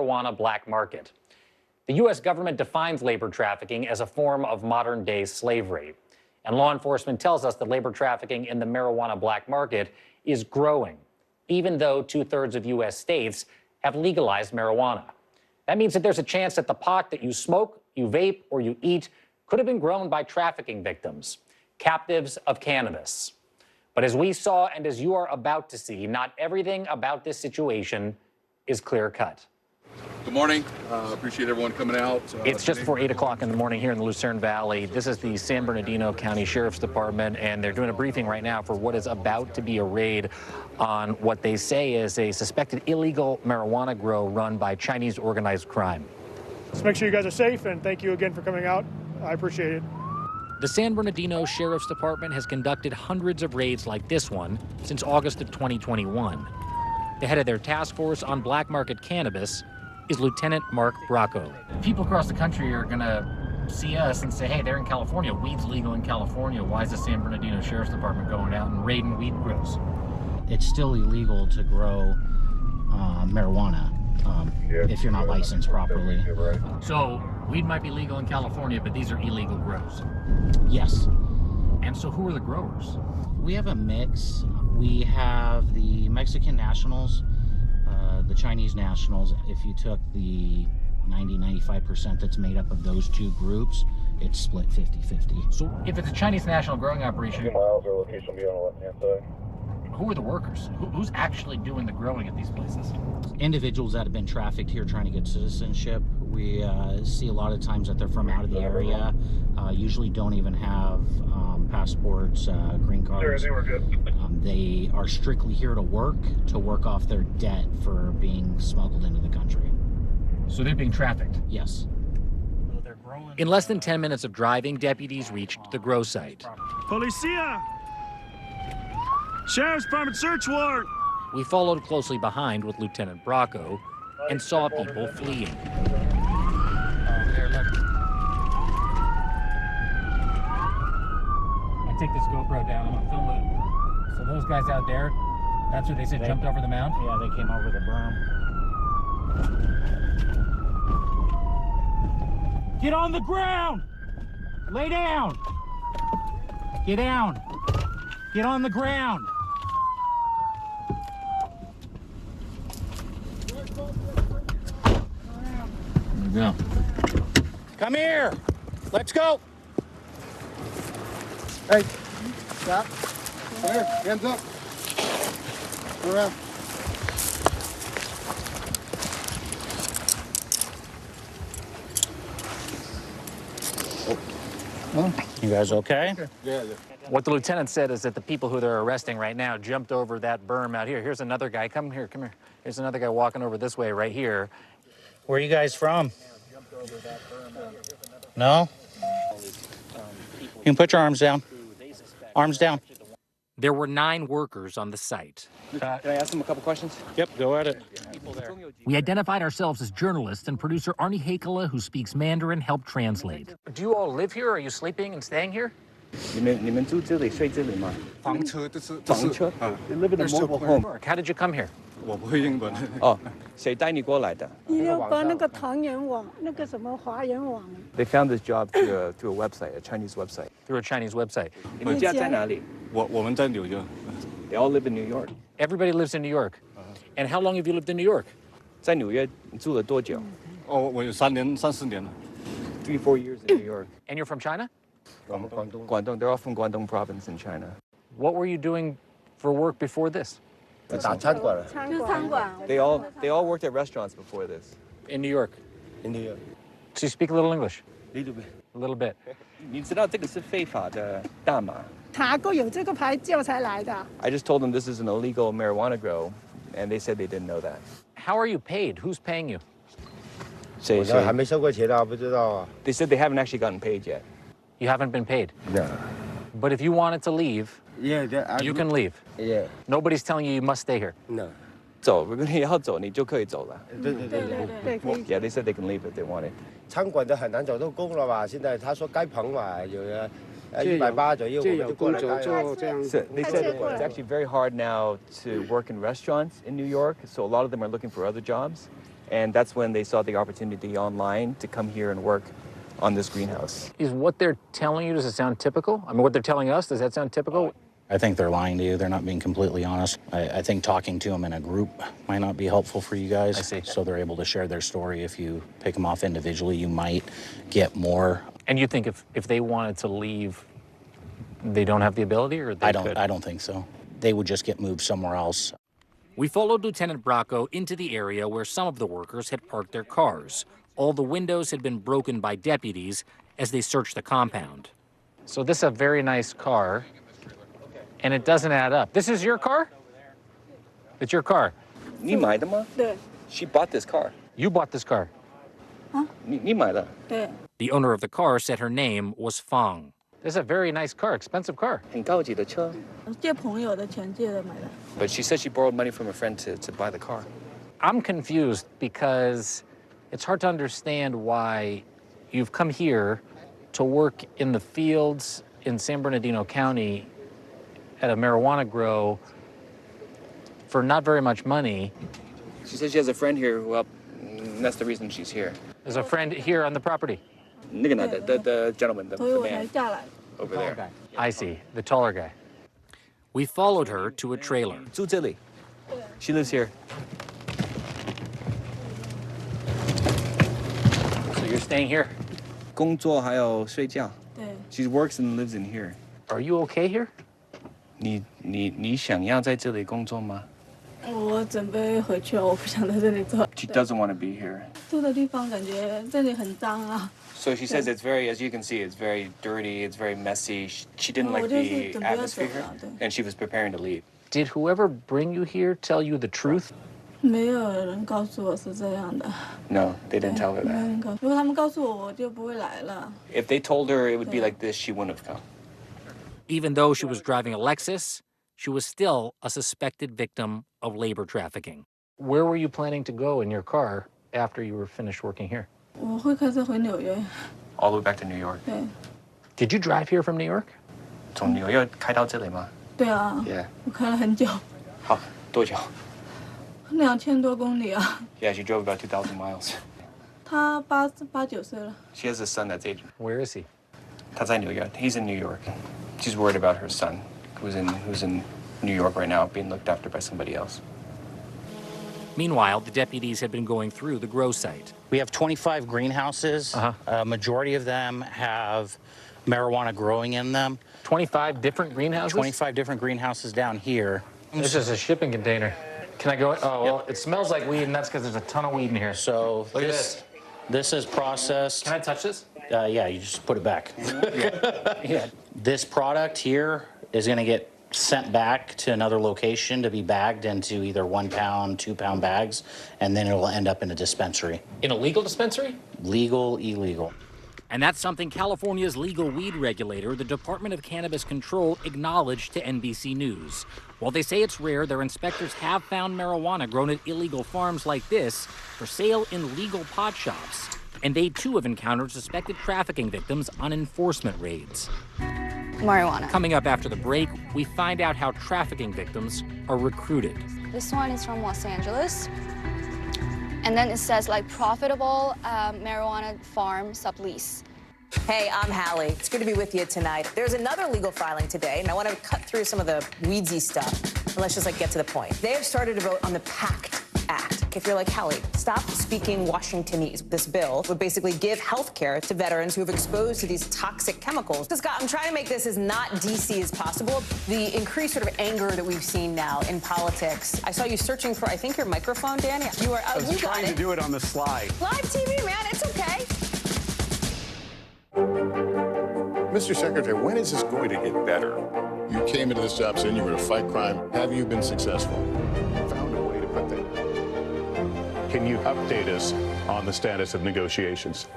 marijuana black market. The U.S. government defines labor trafficking as a form of modern-day slavery. And law enforcement tells us that labor trafficking in the marijuana black market is growing, even though 2/3 of U.S. states have legalized marijuana. That means that there's a chance that the pot that you smoke, you vape, or you eat could have been grown by trafficking victims, captives of cannabis. But as we saw and as you are about to see, not everything about this situation is clear-cut. Good morning. Appreciate everyone coming out. It's just before 8 o'clock in the morning here in the Lucerne Valley. This is the San Bernardino County Sheriff's Department, and they're doing a briefing right now for what is about to be a raid on what they say is a suspected illegal marijuana grow run by Chinese organized crime. Let's make sure you guys are safe, and thank you again for coming out. I appreciate it. The San Bernardino Sheriff's Department has conducted hundreds of raids like this one since August of 2021. The head of their task force on black market cannabis is Lieutenant Mark Bracco. People across the country are going to see us and say, hey, they're in California. Weed's legal in California. Why is the San Bernardino Sheriff's Department going out and raiding weed grows? It's still illegal to grow marijuana if you're not licensed properly. So weed might be legal in California, but these are illegal grows. Yes. And so who are the growers? We have a mix. We have the Mexican nationals, the Chinese nationals. If you took the 90-95% that's made up of those two groups, it's split 50-50. So if it's a Chinese national growing operation, 2 miles, our location will be on the left-hand side. who are the workers? Who's actually doing the growing at these places? Individuals that have been trafficked here trying to get citizenship. We see a lot of times that they're from out of the area, usually don't even have passports, green cards. We're good. They are strictly here to work off their debt for being smuggled into the country. So they're being trafficked? Yes. In less than 10 minutes of driving, deputies reached the grow site. Policia! Sheriff's Department search warrant! We followed closely behind with Lieutenant Bracco and saw people fleeing. I take this GoPro down, I'm gonna film it. So those guys out there, that's what they said jumped over the mound? Yeah, they came over the berm. Get on the ground! Lay down! Get down! Get on the ground! There we go. Come here! Let's go! Hey, stop. There, hands up. Go around. You guys okay? Yeah. What the lieutenant said is that the people who they're arresting right now jumped over that berm out here. Here's another guy. Come here, come here. Here's another guy walking over this way right here. Where are you guys from? No? You can put your arms down. Arms down. There were 9 workers on the site. Can I ask them a couple questions? Yep, go at it. We identified ourselves as journalists, and producer Arnie Hakela, who speaks Mandarin, helped translate. Do you all live here? Are you sleeping and staying here? 你们住这里睡这里吗？房车，这是房车。 They live in a mobile home. How did you come here? 我不会英文。哦，谁带你过来的？ 你要把那个唐人网，那个什么华人网。 They found this job through a website, a Chinese website. Through a Chinese website. 你们家在哪里？我们在纽约。 They all live in New York. Everybody lives in New York. And how long have you lived in New York? 在纽约你住了多久？哦，我有3年、3、4年了。 3-4 years in New York. And you're from China? Guangdong. They're all from Guangdong province in China. What were you doing for work before this? 打餐馆了。餐馆。 They all worked at restaurants before this. In New York. In New York. So you speak a little English? Little bit. A little bit. 你知道这个是非法的大麻？ 查过有这个牌照才来的。 I just told them this is an illegal marijuana grow, and they said they didn't know that. How are you paid? Who's paying you? 谁？还没收过钱啊，不知道啊。 They said they haven't actually gotten paid yet. You haven't been paid. No. But if you wanted to leave, Yeah, you can leave. Yeah. Nobody's telling you you must stay here. No. 走，如果你要走，你就可以走了。对对对对。对，可以。 Yeah, they said they can leave if they wanted. 餐馆都很难找到工了吧？现在他说该棚嘛，有180左右，我们就过来待。 So they said it's actually very hard now to work in restaurants in New York, so a lot of them are looking for other jobs. And that's when they saw the opportunity online to come here and work on this greenhouse. Is what they're telling you, does it sound typical? I mean, what they're telling us, does that sound typical? I think they're lying to you. They're not being completely honest. I think talking to them in a group might not be helpful for you guys. I see. So they're able to share their story. If you pick them off individually, you might get more. And you think if they wanted to leave, they don't have the ability, or they could? I don't think so. They would just get moved somewhere else. We followed Lieutenant Bracco into the area where some of the workers had parked their cars. All the windows had been broken by deputies as they searched the compound. So this is a very nice car, and it doesn't add up. This is your car? It's your car. 你买的吗? 对 She bought this car. You bought this car. 你买的? 对， The owner of the car said her name was Fang. This is a very nice car, expensive car. 很高级的车. 借朋友的钱借的买的。 But she said she borrowed money from a friend to buy the car. I'm confused because it's hard to understand why you've come here to work in the fields in San Bernardino County at a marijuana grow for not very much money. She said she has a friend here. Well, that's the reason she's here. There's a friend here on the property. 那个男的, the gentleman, the 所以我才 man 下来。 over there. I see, the taller guy. We followed her to a trailer. 住这里. She lives here. So you're staying here? 工作还有睡觉. 对， She works and lives in here. Are you okay here? 你想要在这里工作吗? 我准备回去了，我不想在这里做。 She doesn't want to be here. 住的地方感觉这里很脏啊。 So she says it's very, as you can see, it's very dirty, it's very messy. She didn't like the atmosphere, and she was preparing to leave. Did whoever bring you here tell you the truth? 没有人告诉我是这样的。 No, they didn't tell her 没有 that. 人告诉，如果他们告诉我，我就不会来了。 If they told her it would be like this, she wouldn't have come. Even though she was driving a Lexus, she was still a suspected victim of labor trafficking. Where were you planning to go in your car after you were finished working here? 我会开车回纽约。 All the way back to New York. 对， Did you drive here from New York? 从纽约开到这里吗? 对啊。 Yeah. 我开了很久。好，多久? 2000多公里啊。 Yeah, she drove about 2,000 miles. 他8、9岁了。 She has a son that's 8. Where is he? 他在纽约. He's in New York. She's worried about her son, who's in New York right now, being looked after by somebody else. Meanwhile, the deputies had been going through the grow site. We have 25 greenhouses. A majority of them have marijuana growing in them. 25 different greenhouses? 25 different greenhouses down here. This is a shipping container. Can I go? Oh, well, it smells like weed, and that's because there's a ton of weed in here. So Look at this. This is processed. Can I touch this? Yeah, you just put it back. Yeah. This product here is going to get sent back to another location to be bagged into either 1 pound, 2 pound bags, and then it'll end up in a dispensary. In a legal dispensary? Legal, illegal. And that's something California's legal weed regulator, the Department of Cannabis Control, acknowledged to NBC News. While they say it's rare, their inspectors have found marijuana grown at illegal farms like this for sale in legal pot shops. And they, too, have encountered suspected trafficking victims on enforcement raids. Marijuana. Coming up after the break, we find out how trafficking victims are recruited. This one is from Los Angeles. And then it says like profitable marijuana farm sublease. Hey, I'm Hallie. It's good to be with you tonight. There's another legal filing today, and I want to cut through some of the weedsy stuff. And let's just get to the point. They have started to vote on the PACT Act. If you're like, Hallie, stop speaking Washingtonese. This bill would basically give health care to veterans who have exposed to these toxic chemicals. So, Scott, I'm trying to make this as not DC as possible. The increased sort of anger that we've seen now in politics. I saw you searching for, I think, your microphone, Dan. You are. I was trying to do it on the slide. Live TV, man. It's okay. Mr. Secretary, when is this going to get better? You came into this job saying you were to fight crime. Have you been successful? Found a way to put that. Can you update us on the status of negotiations?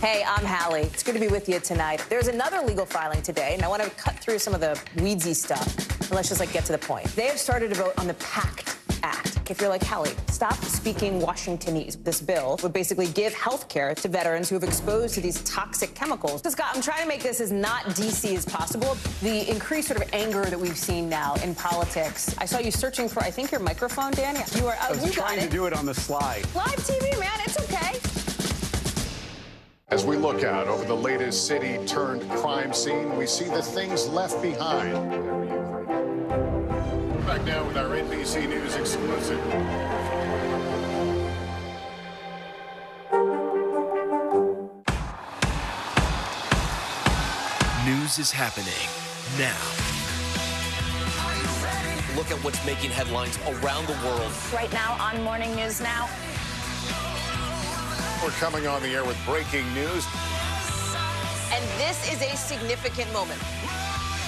Hey, I'm Hallie. It's good to be with you tonight. There's another legal filing today, and I want to cut through some of the weedsy stuff. And let's just get to the point. They have started to vote on the PACT Act. If you're like, Hallie, stop speaking Washingtonese. This bill would basically give health care to veterans who have exposed to these toxic chemicals. So, Scott, I'm trying to make this as not DC as possible. The increased sort of anger that we've seen now in politics. I saw you searching for, I think, your microphone, Dan. You are. I was trying to do it on the slide. Live TV, man. It's okay. As we look out over the latest city-turned-crime scene, we see the things left behind. Back now with our NBC News exclusive. News is happening now. Look at what's making headlines around the world. Right now on Morning News Now. We're coming on the air with breaking news. And this is a significant moment.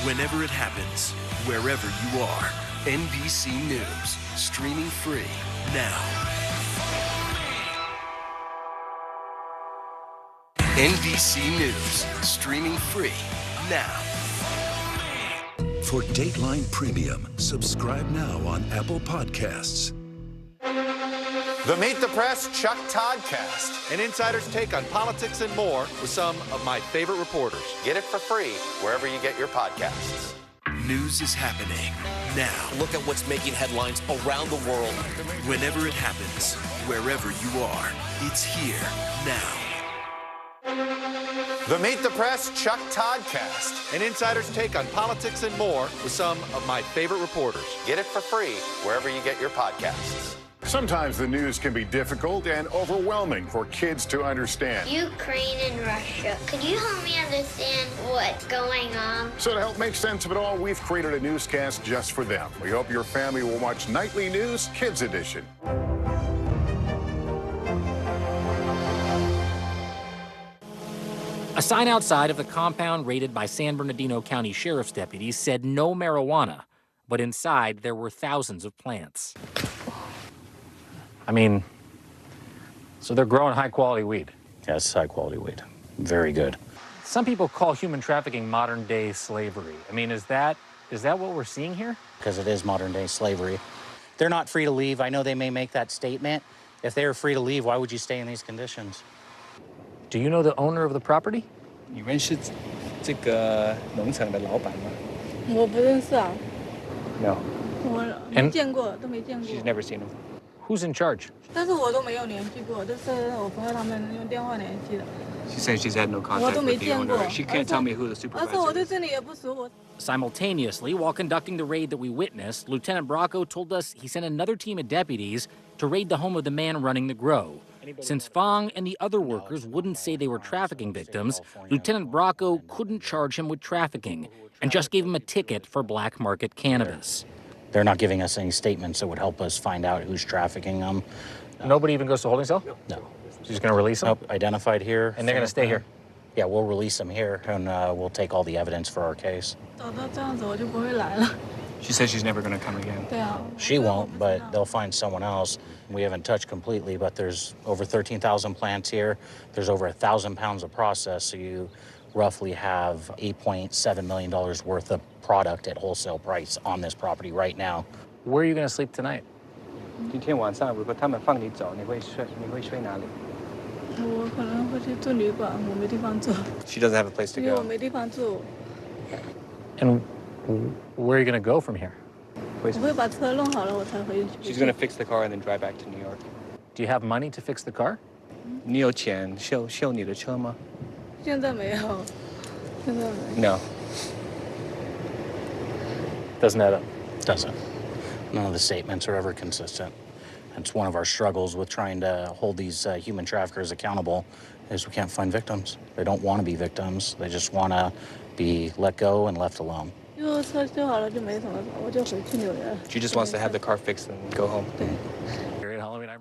Whenever it happens, wherever you are, NBC News, streaming free now. NBC News, streaming free now. For Dateline Premium, subscribe now on Apple Podcasts. The Meet the Press Chuck Toddcast, an insider's take on politics and more with some of my favorite reporters. Get it for free wherever you get your podcasts. News is happening now. Look at what's making headlines around the world. Whenever it happens, wherever you are, it's here now. The Meet the Press Chuck Toddcast, an insider's take on politics and more with some of my favorite reporters. Get it for free wherever you get your podcasts. Sometimes the news can be difficult and overwhelming for kids to understand. Ukraine and Russia. Could you help me understand what's going on? So to help make sense of it all, we've created a newscast just for them. We hope your family will watch Nightly News Kids Edition. A sign outside of the compound raided by San Bernardino County Sheriff's deputies said no marijuana, but inside there were thousands of plants. I mean, so they're growing high-quality weed. Yes, high-quality weed. Very good. Some people call human trafficking modern-day slavery. I mean, is that what we're seeing here? Because it is modern-day slavery. They're not free to leave. I know they may make that statement. If they were free to leave, why would you stay in these conditions? Do you know the owner of the property? 你认识这个农场的老板吗？我不认识啊， No. 我没见过，都没见过。 She's never seen him. Who's in charge? 但是我都没有联系过，都是我朋友他们用电话联系的。 She says she's had no 我 contact 都没 with the 见过。 owner. She can't tell me who the 而 supervisor 且我对 is. 这里也不熟，我。 Simultaneously, while conducting the raid that we witnessed, Lieutenant Bracco told us he sent another team of deputies to raid the home of the man running the grow. Since Fong and the other workers wouldn't say they were trafficking victims, Lieutenant Bracco couldn't charge him with trafficking and just gave him a ticket for black market cannabis. They're not giving us any statements that would help us find out who's trafficking them. Nobody even goes to holding cell? No. So he's going to release them? Nope, identified here. And they're going to stay here? Yeah, we'll release them here, and we'll take all the evidence for our case. 找到这样子我就不会来了。 She says she's never going to come again. 对啊。 She won't, but they'll find someone else. We haven't touched completely, but there's over 13,000 plants here. There's over 1,000 pounds of process, so you roughly have $8.7 million worth of product at wholesale price on this property right now. Where are you going to sleep tonight? 今天晚上如果他们放你走，你会睡哪里？ 我可能会去住旅馆，我没地方住。 She doesn't have a place to 因为我 go. 没地方住。 And where are you going to go from here? 我会把车弄好了，我才回去。 She's going to fix the car and then drive back to New York. Do you have money to fix the car? 你有钱修你的车吗？现在没有，现在没有。 No. Doesn't add up. Doesn't. None of the statements are ever consistent. It's one of our struggles with trying to hold these human traffickers accountable is we can't find victims. They don't want to be victims. They just want to be let go and left alone. 就车修好了就没什么，我就回去纽约。 She just wants to have the car fixed and go home.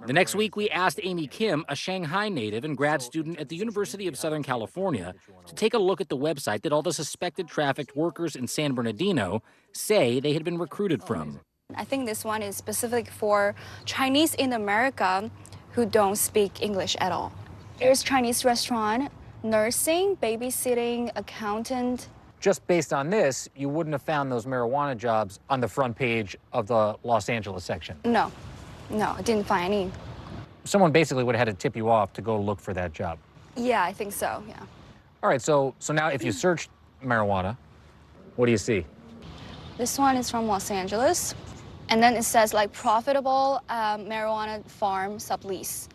The next week, we asked Amy Kim, a Shanghai native and grad student at the University of Southern California, to take a look at the website that all the suspected trafficked workers in San Bernardino say they had been recruited from. I think this one is specific for Chinese in America who don't speak English at all. There's Chinese restaurant, nursing, babysitting, accountant. Just based on this, you wouldn't have found those marijuana jobs on the front page of the Los Angeles section. No. No, I didn't find any. Someone basically would have had to tip you off to go look for that job. Yeah, I think so, yeah. All right, so now if you search marijuana, what do you see? This one is from Los Angeles. And then it says like profitable marijuana farm sublease.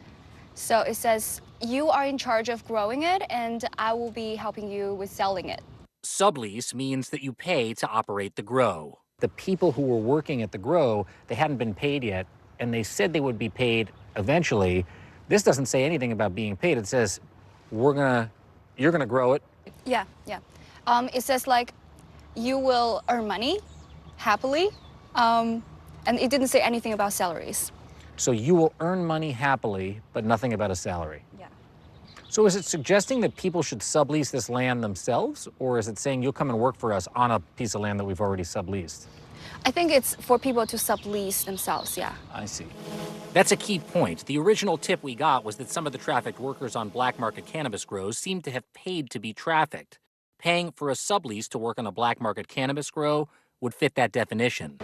So it says you are in charge of growing it and I will be helping you with selling it. Sublease means that you pay to operate the grow. The people who were working at the grow, they hadn't been paid yet, and they said they would be paid eventually. This doesn't say anything about being paid. It says you're gonna grow it. Yeah. It says like you will earn money happily. And it didn't say anything about salaries. So you will earn money happily, but nothing about a salary. Yeah. So is it suggesting that people should sublease this land themselves, or is it saying you'll come and work for us on a piece of land that we've already subleased? I think it's for people to sublease themselves, yeah. I see. That's a key point. The original tip we got was that some of the trafficked workers on black market cannabis grows seemed to have paid to be trafficked. Paying for a sublease to work on a black market cannabis grow would fit that definition.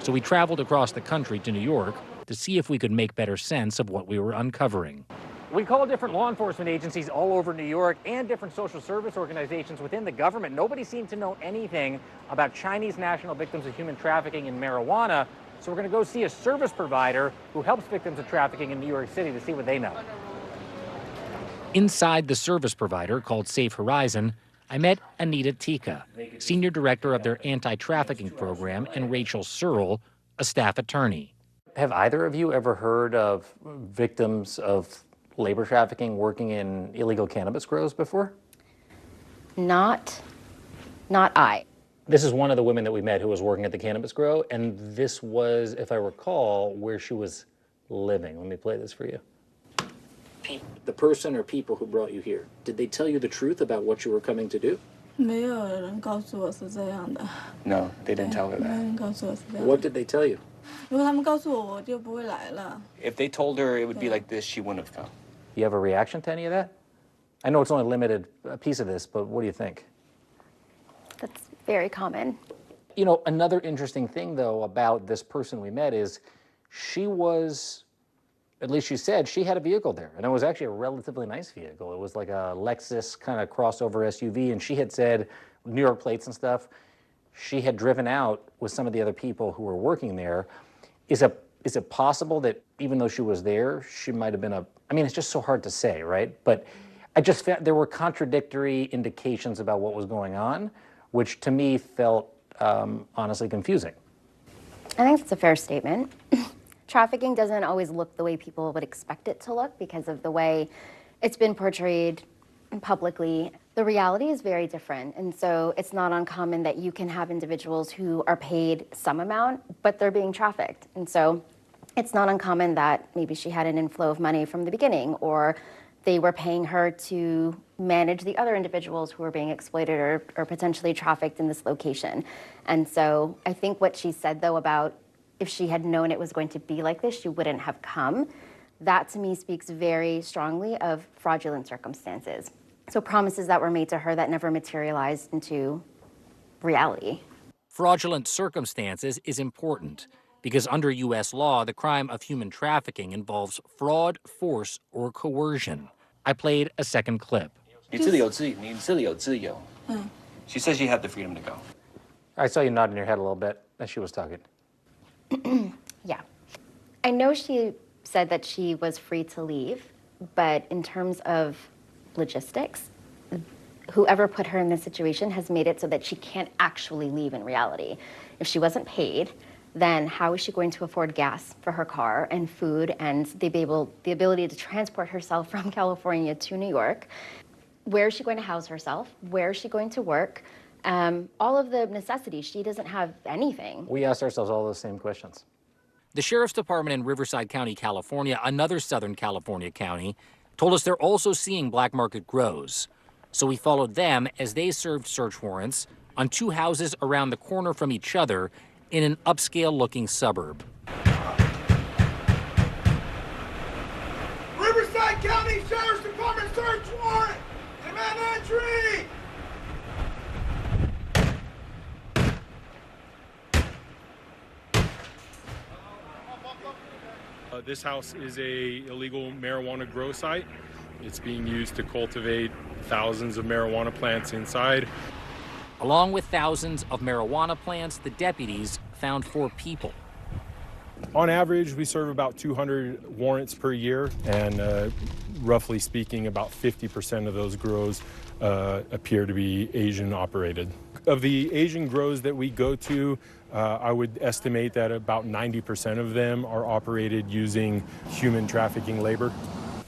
So we traveled across the country to New York to see if we could make better sense of what we were uncovering. We called different law enforcement agencies all over New York and different social service organizations within the government. Nobody seemed to know anything about Chinese national victims of human trafficking in marijuana. So we're going to go see a service provider who helps victims of trafficking in New York City to see what they know. Inside the service provider called Safe Horizon, I met Anita Tika, senior director of their anti-trafficking program, and Rachel Searle, a staff attorney. Have either of you ever heard of victims of labor trafficking working in illegal cannabis grows before? Not I. This is one of the women that we met who was working at the cannabis grow, and this was, if I recall, where she was living. Let me play this for you. The person or people who brought you here, did they tell you the truth about what you were coming to do? No, they didn't tell her that. What did they tell you? If they told her it would be like this, she wouldn't have come. You have a reaction to any of that? I know it's only a limited piece of this, but what do you think? That's very common. You know, another interesting thing, though, about this person we met is she was, at least she said, she had a vehicle there. And it was actually a relatively nice vehicle. It was like a Lexus kind of crossover SUV. And she had said, New York plates and stuff, she had driven out with some of the other people who were working there. Is it possible that even though she was there, she might have been I mean, it's just so hard to say, right? But I just felt there were contradictory indications about what was going on, which to me felt honestly confusing. I think it's a fair statement. Trafficking doesn't always look the way people would expect it to look because of the way it's been portrayed publicly. The reality is very different, and so it's not uncommon that you can have individuals who are paid some amount, but they're being trafficked. And so it's not uncommon that maybe she had an inflow of money from the beginning, or they were paying her to manage the other individuals who were being exploited or potentially trafficked in this location. And so I think what she said, though, about if she had known it was going to be like this, she wouldn't have come, that to me speaks very strongly of fraudulent circumstances. So promises that were made to her that never materialized into reality. Fraudulent circumstances is important because under U.S. law, the crime of human trafficking involves fraud, force, or coercion. I played a second clip. She says you have the freedom to go. I saw you nodding your head a little bit as she was talking. Yeah. I know she said that she was free to leave, but in terms of logistics, whoever put her in this situation has made it so that she can't actually leave in reality. If she wasn't paid, then how is she going to afford gas for her car and food and the ability to transport herself from California to New York? Where is she going to house herself? Where is she going to work? All of the necessities, she doesn't have anything. We asked ourselves all those same questions. The Sheriff's Department in Riverside County, California, another Southern California county, told us they're also seeing black market grows. So we followed them as they served search warrants on two houses around the corner from each other in an upscale-looking suburb. Riverside County Sheriff's Department search warrant! Demand entry! This house is a illegal marijuana grow site. It's being used to cultivate thousands of marijuana plants inside. Along with thousands of marijuana plants, the deputies found 4 people. On average, we serve about 200 warrants per year, and roughly speaking, about 50% of those grows appear to be Asian operated. Of the Asian grows that we go to, I would estimate that about 90% of them are operated using human trafficking labor.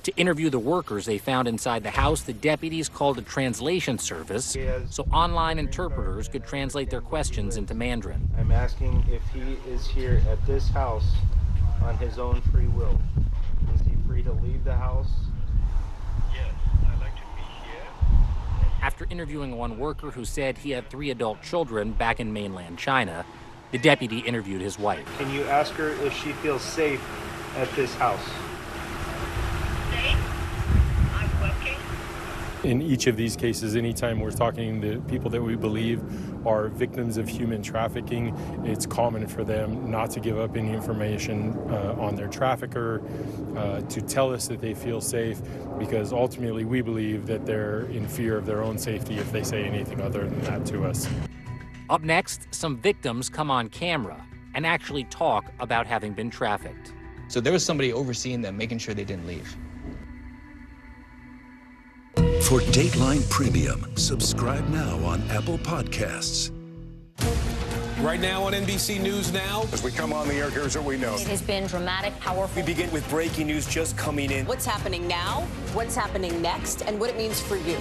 To interview the workers they found inside the house, the deputies called a translation service so online interpreters could translate their questions into Mandarin. I'm asking if he is here at this house on his own free will. Is he free to leave the house? Yes, I'd like to be here. After interviewing one worker who said he had 3 adult children back in mainland China, the deputy interviewed his wife. Can you ask her if she feels safe at this house? In each of these cases, anytime we're talking to people that we believe are victims of human trafficking, it's common for them not to give up any information on their trafficker, to tell us that they feel safe, because ultimately we believe that they're in fear of their own safety if they say anything other than that to us. Up next, some victims come on camera and actually talk about having been trafficked. So there was somebody overseeing them, making sure they didn't leave. For Dateline Premium, subscribe now on Apple Podcasts. Right now on NBC News Now. As we come on the air, here's what we know. It has been dramatic, powerful. We begin with breaking news just coming in. What's happening now, what's happening next, and what it means for you.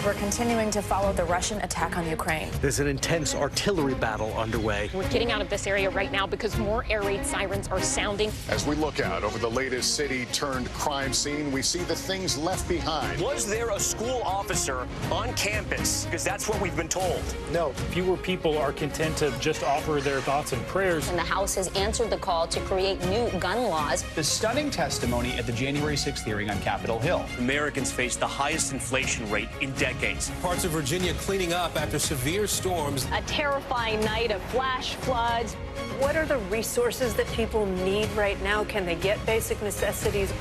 We're continuing to follow the Russian attack on Ukraine. There's an intense artillery battle underway. We're getting out of this area right now because more air raid sirens are sounding. As we look out over the latest city-turned-crime scene, we see the things left behind. Was there a school officer on campus? Because that's what we've been told. No. Fewer people are content to just offer their thoughts and prayers. And the House has answered the call to create new gun laws. The stunning testimony at the January 6th hearing on Capitol Hill. Americans face the highest inflation rate in decades. Parts of Virginia cleaning up after severe storms. A terrifying night of flash floods. What are the resources that people need right now? Can they get basic necessities?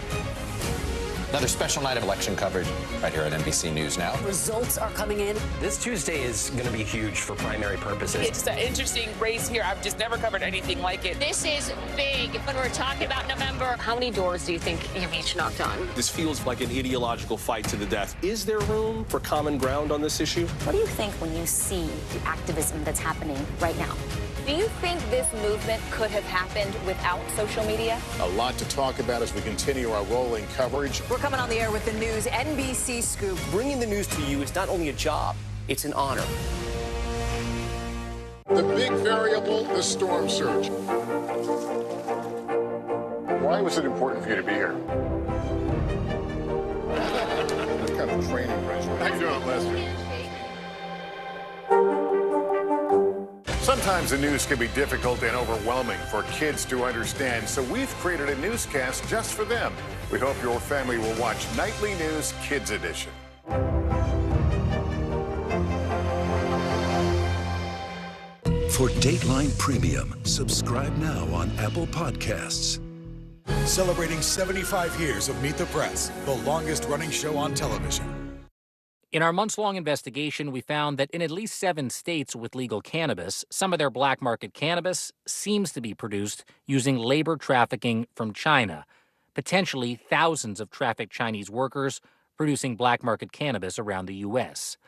Another special night of election coverage right here at NBC News Now. Results are coming in. This Tuesday is going to be huge for primary purposes. It's an interesting race here. I've just never covered anything like it. This is big when we're talking about November. How many doors do you think you've each knocked on? This feels like an ideological fight to the death. Is there room for common ground on this issue? What do you think when you see the activism that's happening right now? Do you think this movement could have happened without social media? A lot to talk about as we continue our rolling coverage. We're coming on the air with the news NBC Scoop. Bringing the news to you is not only a job, it's an honor. The big variable, the storm surge. Why was it important for you to be here? What kind of training, Rachel? How you doing, Lester? Sometimes the news can be difficult and overwhelming for kids to understand, so we've created a newscast just for them. We hope your family will watch Nightly News Kids Edition. For Dateline Premium, subscribe now on Apple Podcasts. Celebrating 75 years of Meet the Press, the longest-running show on television. In our months-long investigation, we found that in at least 7 states with legal cannabis, some of their black market cannabis seems to be produced using labor trafficking from China, potentially thousands of trafficked Chinese workers producing black market cannabis around the U.S.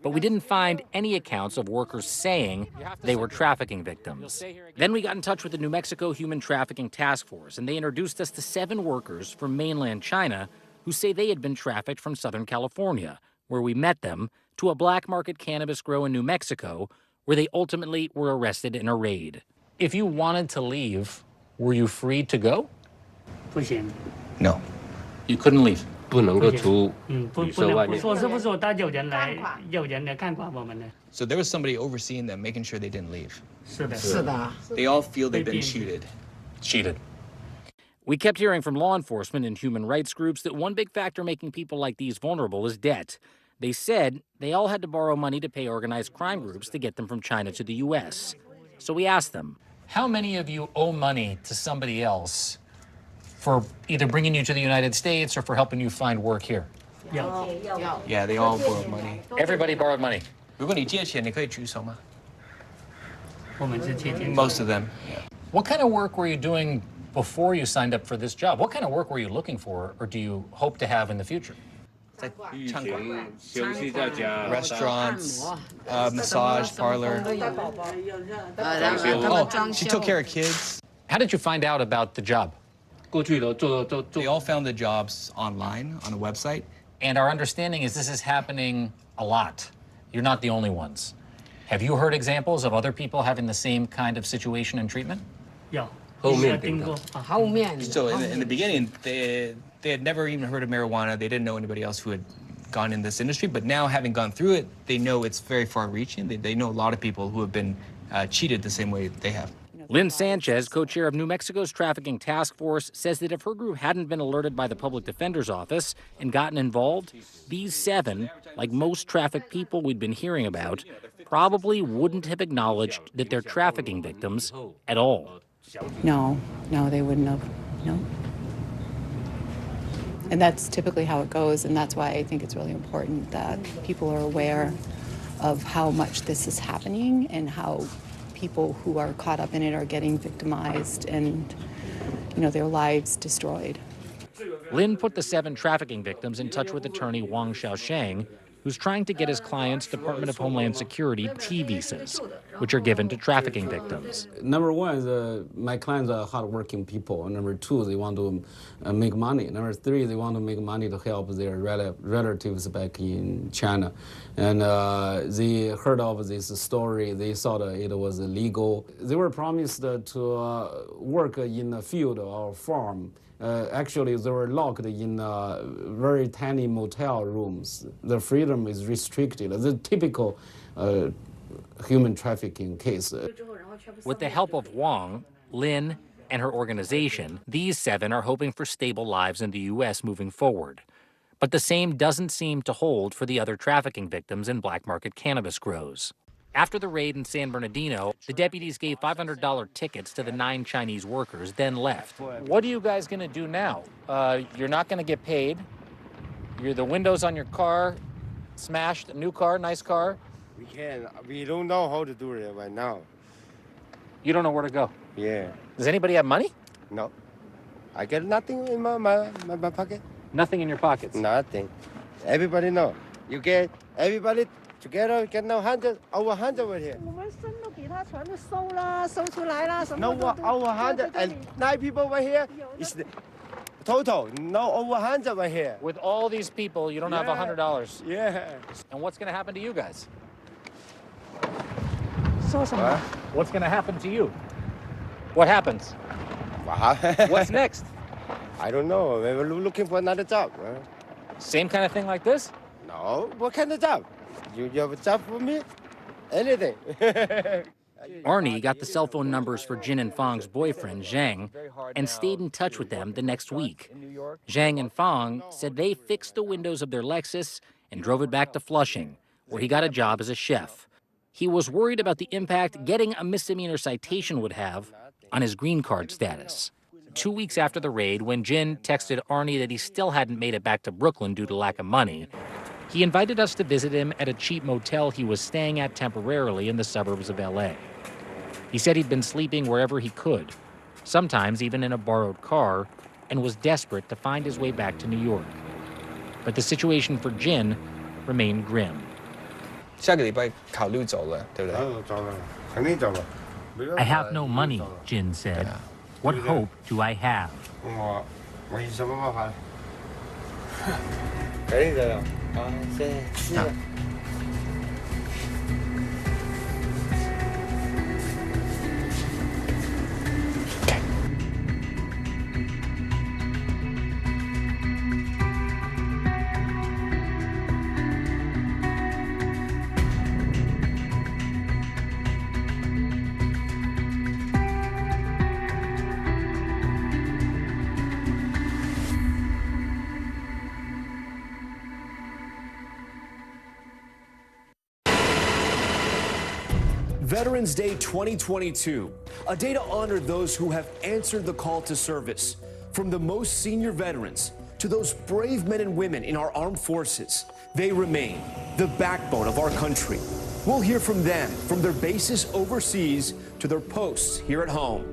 But we didn't find any accounts of workers saying they were trafficking victims. Then we got in touch with the New Mexico Human Trafficking Task Force, and they introduced us to 7 workers from mainland China who say they had been trafficked from Southern California, where we met them, to a black market cannabis grow in New Mexico, where they ultimately were arrested in a raid. If you wanted to leave, were you free to go? No. You couldn't leave. 不能够出 So there was somebody overseeing them, making sure they didn't leave. They all feel they've been cheated. Cheated. We kept hearing from law enforcement and human rights groups that one big factor making people like these vulnerable is debt. They said they all had to borrow money to pay organized crime groups to get them from China to the U.S. So we asked them, how many of you owe money to somebody else For either bringing you to the United States or for helping you find work here? Yeah, they all borrowed money. Everybody borrowed money. 如果你借钱，你可以举手吗？Most of them. Yeah. What kind of work were you doing before you signed up for this job? What kind of work were you looking for, or do you hope to have in the future? Restaurants, massage parlor. Oh, she took care of kids. How did you find out about the job? They all found the jobs online on a website. And our understanding is this is happening a lot. You're not the only ones. Have you heard examples of other people having the same kind of situation and treatment? So in the beginning, they had never even heard of marijuana. They didn't know anybody else who had gone in this industry. But now, having gone through it, they know it's very far-reaching. They know a lot of people who have been cheated the same way they have. Lynn Sanchez, co-chair of New Mexico's trafficking task force, says that if her group hadn't been alerted by the public defender's office and gotten involved, these 7, like most trafficked people we'd been hearing about, probably wouldn't have acknowledged that they're trafficking victims at all. No, they wouldn't have. No. And that's typically how it goes, and that's why I think it's really important that people are aware of how much this is happening and how people who are caught up in it are getting victimized and, their lives destroyed. Lynn put the 7 trafficking victims in touch with attorney Wang Xiaosheng, who's trying to get his clients Department of Homeland Security T visas, which are given to trafficking victims. Number one is my clients are hardworking people. Number 2, they want to make money. Number 3, they want to make money to help their relatives back in China. And they heard of this story. They thought it was illegal. They were promised to work in a field or farm. Actually, they were locked in very tiny motel rooms. The freedom is restricted. The typical human trafficking case. With the help of Wang, Lynn, and her organization, these 7 are hoping for stable lives in the U.S. moving forward. But the same doesn't seem to hold for the other trafficking victims in black market cannabis grows. After the raid in San Bernardino, the deputies gave $500 tickets to the 9 Chinese workers, then left. What are you guys going to do now? You're not going to get paid. The windows on your car smashed. A new car, nice car. We don't know how to do it right now. You don't know where to go? Yeah. Does anybody have money? No. I get nothing in my pocket. Nothing in your pockets? Nothing. Everybody know. You get everybody together, get no over 100 right here. No, over 100 and 9 people right here. It's the total, no over 100 right here. With all these people, you don't have $100. Yeah. And what's going to happen to you guys? What? What's going to happen to you? What happens? What's next? I don't know. We're looking for another job. Same kind of thing like this? No. What kind of job? You have a job for me? Anything. Arnie got the cell phone numbers for Jin and Fang's boyfriend, Zhang, and stayed in touch with them the next week. Zhang and Fang said they fixed the windows of their Lexus and drove it back to Flushing, where he got a job as a chef. He was worried about the impact getting a misdemeanor citation would have on his green card status. 2 weeks after the raid, when Jin texted Arnie that he still hadn't made it back to Brooklyn due to lack of money, he invited us to visit him at a cheap motel he was staying at temporarily in the suburbs of LA. He said he'd been sleeping wherever he could, sometimes even in a borrowed car, and was desperate to find his way back to New York. But the situation for Jin remained grim. I I have no money, Jin said. What hope do I have? Veterans Day 2022, a day to honor those who have answered the call to service. From the most senior veterans to those brave men and women in our armed forces, they remain the backbone of our country. We'll hear from them, from their bases overseas to their posts here at home.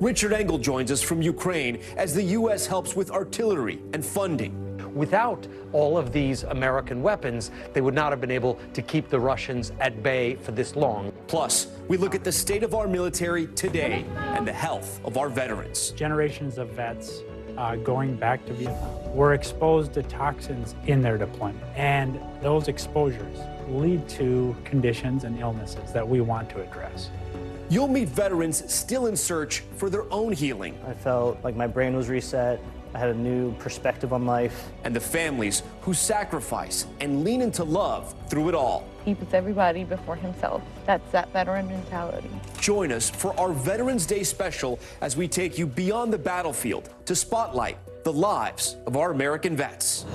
Richard Engel joins us from Ukraine as the U.S. helps with artillery and funding. Without all of these American weapons, they would not have been able to keep the Russians at bay for this long. Plus, we look at the state of our military today and the health of our veterans. Generations of vets going back to Vietnam were exposed to toxins in their deployment. And those exposures lead to conditions and illnesses that we want to address. You'll meet veterans still in search for their own healing. I felt like my brain was reset. I had a new perspective on life. And the families who sacrifice and lean into love through it all. He puts everybody before himself. That's that veteran mentality. Join us for our Veterans Day special as we take you beyond the battlefield to spotlight the lives of our American vets.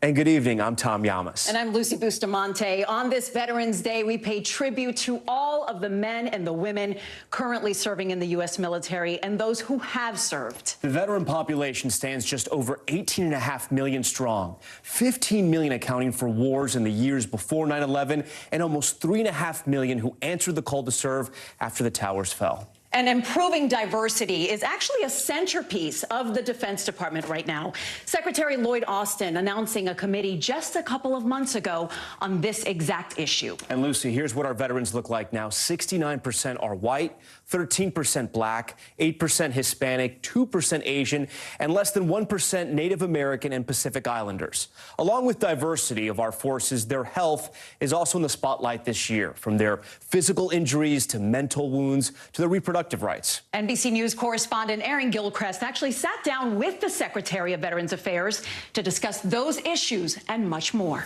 And good evening, I'm Tom Yamas. And I'm Lucy Bustamante. On this Veterans Day, we pay tribute to all of the men and the women currently serving in the U.S. military and those who have served. The veteran population stands just over 18.5 million strong, 15 million accounting for wars in the years before 9/11, and almost 3.5 million who answered the call to serve after the towers fell. And improving diversity is actually a centerpiece of the Defense Department right now. Secretary Lloyd Austin announcing a committee just a couple of months ago on this exact issue. And Lucy, here's what our veterans look like now. 69% are white, 13% black, 8% Hispanic, 2% Asian, and less than 1% Native American and Pacific Islanders. Along with diversity of our forces, their health is also in the spotlight this year, from their physical injuries to mental wounds to their reproductive rights. NBC News correspondent Aaron Gilchrist actually sat down with the Secretary of Veterans Affairs to discuss those issues and much more.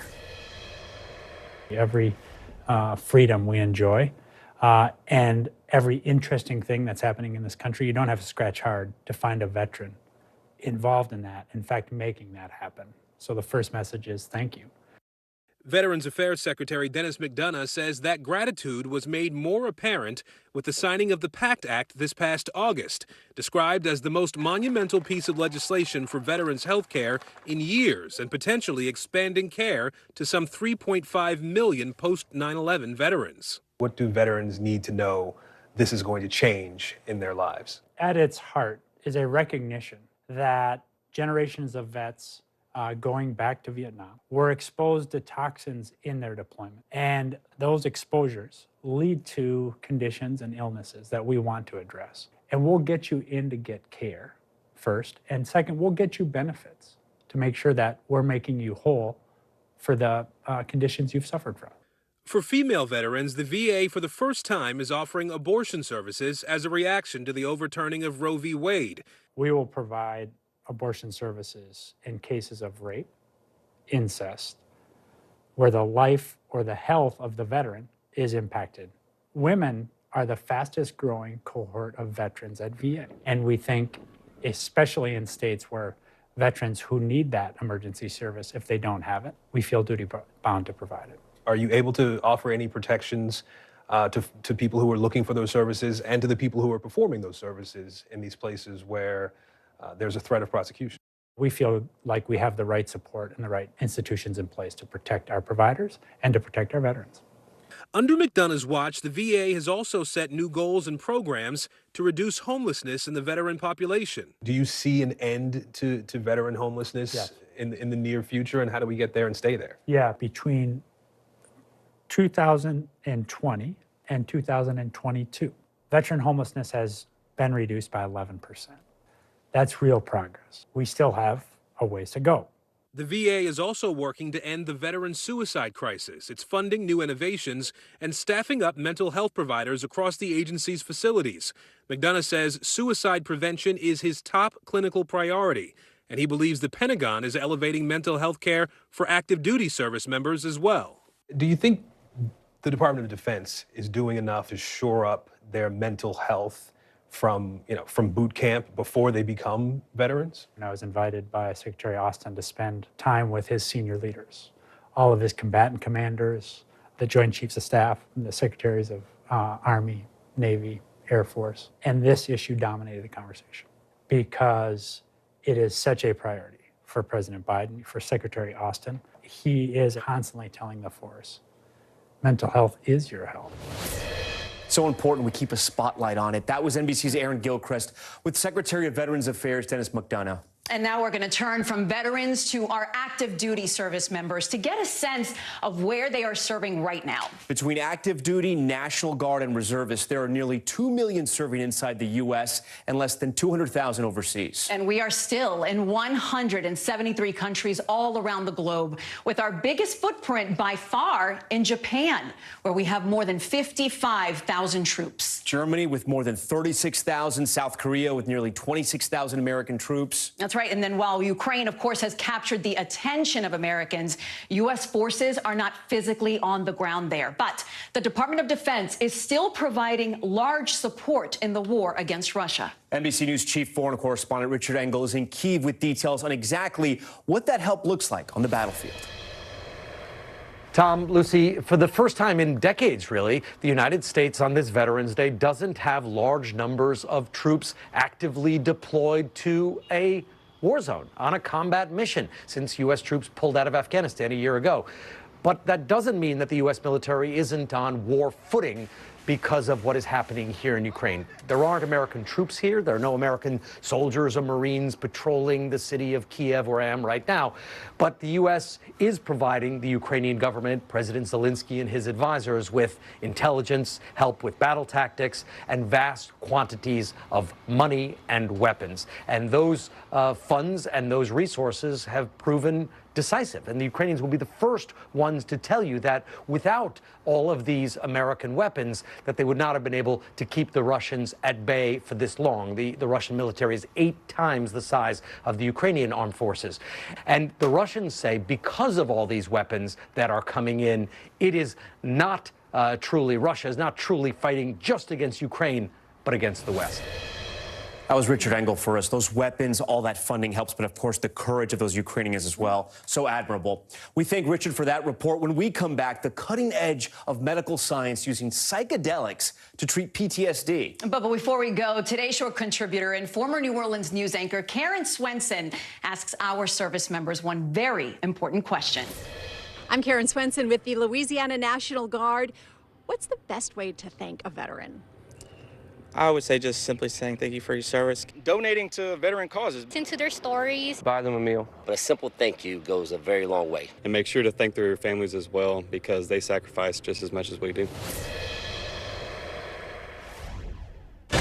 Every freedom we enjoy and every interesting thing that's happening in this country, you don't have to scratch hard to find a veteran involved in that, in fact, making that happen. So the first message is thank you. Veterans Affairs Secretary Dennis McDonough says that gratitude was made more apparent with the signing of the PACT Act this past August, described as the most monumental piece of legislation for veterans' health care in years and potentially expanding care to some 3.5 million post-9/11 veterans. What do veterans need to know this is going to change in their lives? At its heart is a recognition that generations of vets going back to Vietnam were exposed to toxins in their deployment. And those exposures lead to conditions and illnesses that we want to address. And we'll get you in to get care first. And second, we'll get you benefits to make sure that we're making you whole for the conditions you've suffered from. For female veterans, the VA for the first time is offering abortion services as a reaction to the overturning of Roe v. Wade. We will provide abortion services in cases of rape, incest, where the life or the health of the veteran is impacted. Women are the fastest growing cohort of veterans at VA. And we think, especially in states where veterans who need that emergency service, if they don't have it, we feel duty bound to provide it. Are you able to offer any protections to people who are looking for those services and to the people who are performing those services in these places where there's a threat of prosecution? We feel like we have the right support and the right institutions in place to protect our providers and to protect our veterans. Under McDonough's watch, the VA has also set new goals and programs to reduce homelessness in the veteran population. Do you see an end to veteran homelessness in the near future, and how do we get there and stay there? Yeah, between 2020 and 2022, veteran homelessness has been reduced by 11%. That's real progress. We still have a ways to go. The VA is also working to end the veteran suicide crisis. It's funding new innovations and staffing up mental health providers across the agency's facilities. McDonough says suicide prevention is his top clinical priority, and he believes the Pentagon is elevating mental health care for active duty service members as well. Do you think the Department of Defense is doing enough to shore up their mental health from boot camp before they become veterans? And I was invited by Secretary Austin to spend time with his senior leaders, all of his combatant commanders, the Joint Chiefs of Staff, and the Secretaries of Army, Navy, Air Force. And this issue dominated the conversation because it is such a priority for President Biden, for Secretary Austin. He is constantly telling the force, mental health is your health. So important we keep a spotlight on it. That was NBC's Aaron Gilchrist with Secretary of Veterans Affairs Dennis McDonough. And now we're going to turn from veterans to our active duty service members to get a sense of where they are serving right now. Between active duty, National Guard, and reservists, there are nearly 2 million serving inside the U.S. and less than 200,000 overseas. And we are still in 173 countries all around the globe, with our biggest footprint by far in Japan, where we have more than 55,000 troops. Germany with more than 36,000, South Korea with nearly 26,000 American troops. That's right. And then while Ukraine, of course, has captured the attention of Americans, U.S. forces are not physically on the ground there. But the Department of Defense is still providing large support in the war against Russia. NBC News chief foreign correspondent Richard Engel is in Kyiv with details on exactly what that help looks like on the battlefield. Tom, Lucy, for the first time in decades, really, the United States on this Veterans Day doesn't have large numbers of troops actively deployed to a war zone on a combat mission since U.S. troops pulled out of Afghanistan a year ago. But that doesn't mean that the U.S. military isn't on war footing because of what is happening here in Ukraine. There aren't American troops here. There are no American soldiers or Marines patrolling the city of Kiev, where I am right now. But the U.S. is providing the Ukrainian government, President Zelensky and his advisors, with intelligence, help with battle tactics, and vast quantities of money and weapons. And those funds and those resources have proven decisive. And the Ukrainians will be the first ones to tell you that without all of these American weapons, that they would not have been able to keep the Russians at bay for this long. The Russian military is 8 times the size of the Ukrainian armed forces. And the Russians say because of all these weapons that are coming in, it is not truly, Russia is not truly fighting just against Ukraine, but against the West. That was Richard Engel for us. Those weapons, all that funding helps, but of course the courage of those Ukrainians as well. So admirable. We thank Richard for that report. When we come back, the cutting edge of medical science using psychedelics to treat PTSD. But before we go, Today's Show contributor and former New Orleans news anchor Karen Swenson asks our service members one very important question. I'm Karen Swenson with the Louisiana National Guard. What's the best way to thank a veteran? I would say just simply saying thank you for your service. Donating to veteran causes. Listen to their stories. Buy them a meal. But a simple thank you goes a very long way. And make sure to thank their families as well, because they sacrifice just as much as we do.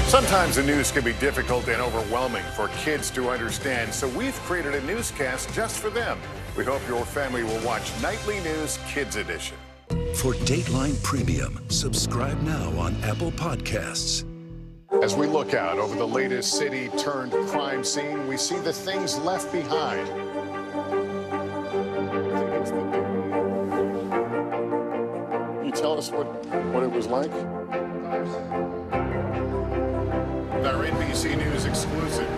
Sometimes the news can be difficult and overwhelming for kids to understand, so we've created a newscast just for them. We hope your family will watch Nightly News Kids Edition. For Dateline Premium, subscribe now on Apple Podcasts. As we look out over the latest city-turned-crime scene, we see the things left behind. Can you tell us what it was like? Our NBC News exclusive.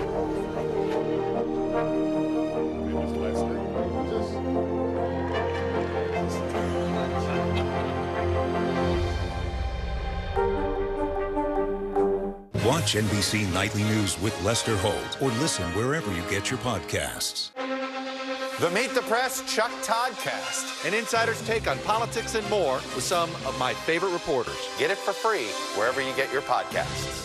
Watch NBC Nightly News with Lester Holt or listen wherever you get your podcasts. The Meet the Press Chuck Toddcast, an insider's take on politics and more with some of my favorite reporters. Get it for free wherever you get your podcasts.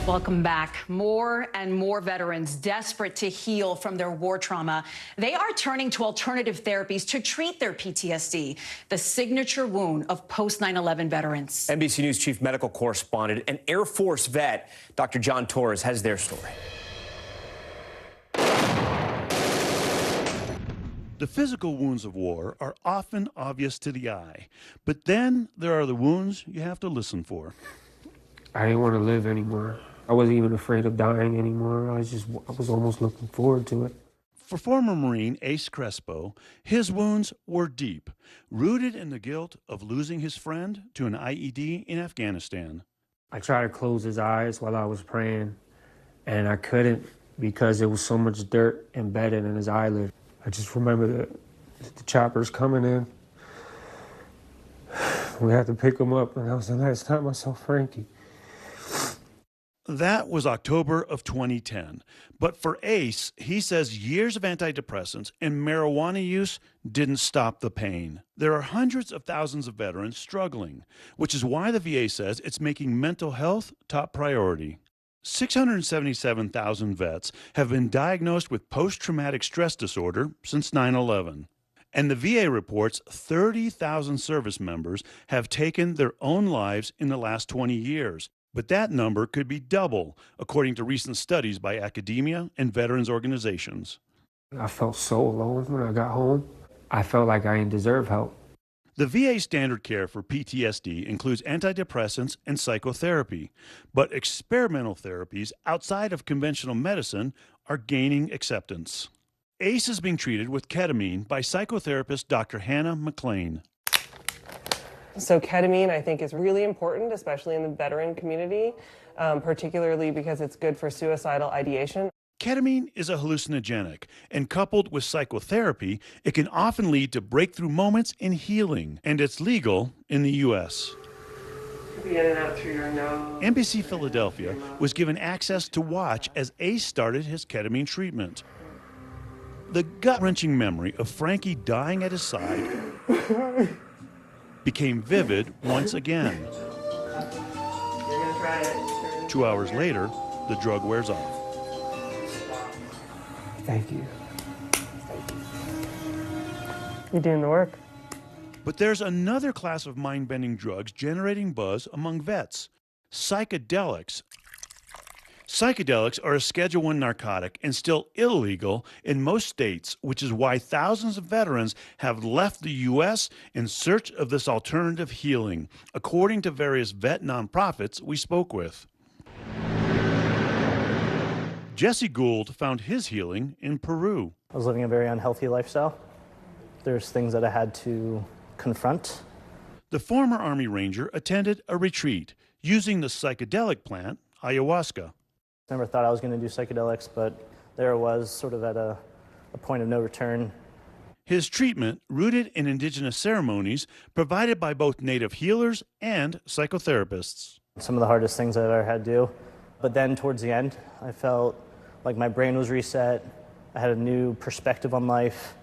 Welcome back. More and more veterans desperate to heal from their war trauma. They are turning to alternative therapies to treat their PTSD, the signature wound of post 9/11 veterans. NBC News chief medical correspondent and Air Force vet, Dr. John Torres, has their story. The physical wounds of war are often obvious to the eye, but then there are the wounds you have to listen for. I didn't want to live anymore. I wasn't even afraid of dying anymore. I was almost looking forward to it. For former Marine Ace Crespo, his wounds were deep, rooted in the guilt of losing his friend to an IED in Afghanistan. I tried to close his eyes while I was praying, and I couldn't because there was so much dirt embedded in his eyelid. I just remember the choppers coming in. We had to pick him up, and that was the last time I saw Frankie. That was October of 2010. But for Ace, he says years of antidepressants and marijuana use didn't stop the pain. There are hundreds of thousands of veterans struggling, which is why the VA says it's making mental health top priority. 677,000 vets have been diagnosed with post-traumatic stress disorder since 9/11. And the VA reports 30,000 service members have taken their own lives in the last 20 years. But that number could be double, according to recent studies by academia and veterans organizations. I felt so alone when I got home. I felt like I didn't deserve help. The VA standard care for PTSD includes antidepressants and psychotherapy, but experimental therapies outside of conventional medicine are gaining acceptance. Ace is being treated with ketamine by psychotherapist Dr. Hannah McLean. So ketamine, I think, is really important, especially in the veteran community, particularly because it's good for suicidal ideation. Ketamine is a hallucinogenic, and coupled with psychotherapy, it can often lead to breakthrough moments in healing, and it's legal in the U.S. In and out through your nose. NBC Philadelphia was given access to watch as Ace started his ketamine treatment. The gut-wrenching memory of Frankie dying at his side became vivid once again. 2 hours later, the drug wears off. Thank you. You're doing the work. But there's another class of mind-bending drugs generating buzz among vets: psychedelics. Psychedelics are a Schedule I narcotic and still illegal in most states, which is why thousands of veterans have left the U.S. in search of this alternative healing, according to various vet nonprofits we spoke with. Jesse Gould found his healing in Peru. I was living a very unhealthy lifestyle. There's things that I had to confront. The former Army Ranger attended a retreat using the psychedelic plant, ayahuasca. Never thought I was going to do psychedelics, but there it was, sort of at a point of no return. His treatment, rooted in indigenous ceremonies provided by both native healers and psychotherapists. Some of the hardest things I've ever had to do. But then towards the end, I felt like my brain was reset. I had a new perspective on life.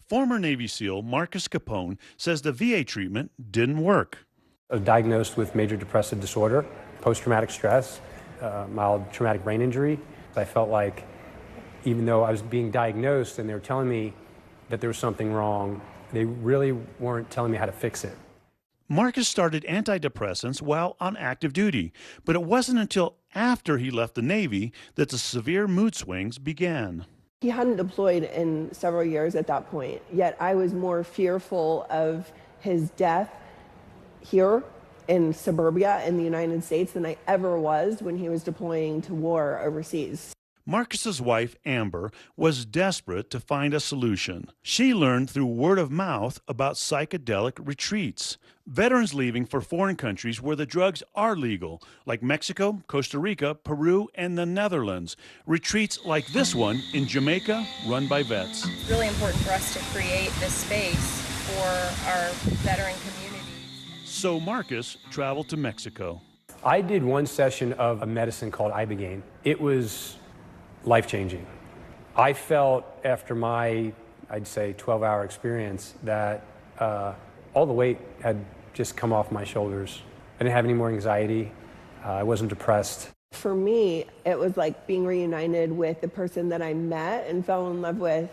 Former Navy SEAL Marcus Capone says the VA treatment didn't work. I was diagnosed with major depressive disorder, post-traumatic stress, mild traumatic brain injury. I felt like even though I was being diagnosed and they were telling me that there was something wrong, they really weren't telling me how to fix it. Marcus started antidepressants while on active duty, but it wasn't until after he left the Navy that the severe mood swings began. He hadn't deployed in several years at that point, yet I was more fearful of his death here in suburbia in the United States than I ever was when he was deploying to war overseas. Marcus's wife, Amber, was desperate to find a solution. She learned through word of mouth about psychedelic retreats. Veterans leaving for foreign countries where the drugs are legal, like Mexico, Costa Rica, Peru, and the Netherlands. Retreats like this one in Jamaica, run by vets. It's really important for us to create this space for our veteran community. So Marcus traveled to Mexico. I did one session of a medicine called Ibogaine. It was life-changing. I felt after my, I'd say, 12-hour experience that all the weight had just come off my shoulders. I didn't have any more anxiety. I wasn't depressed. For me, it was like being reunited with the person that I met and fell in love with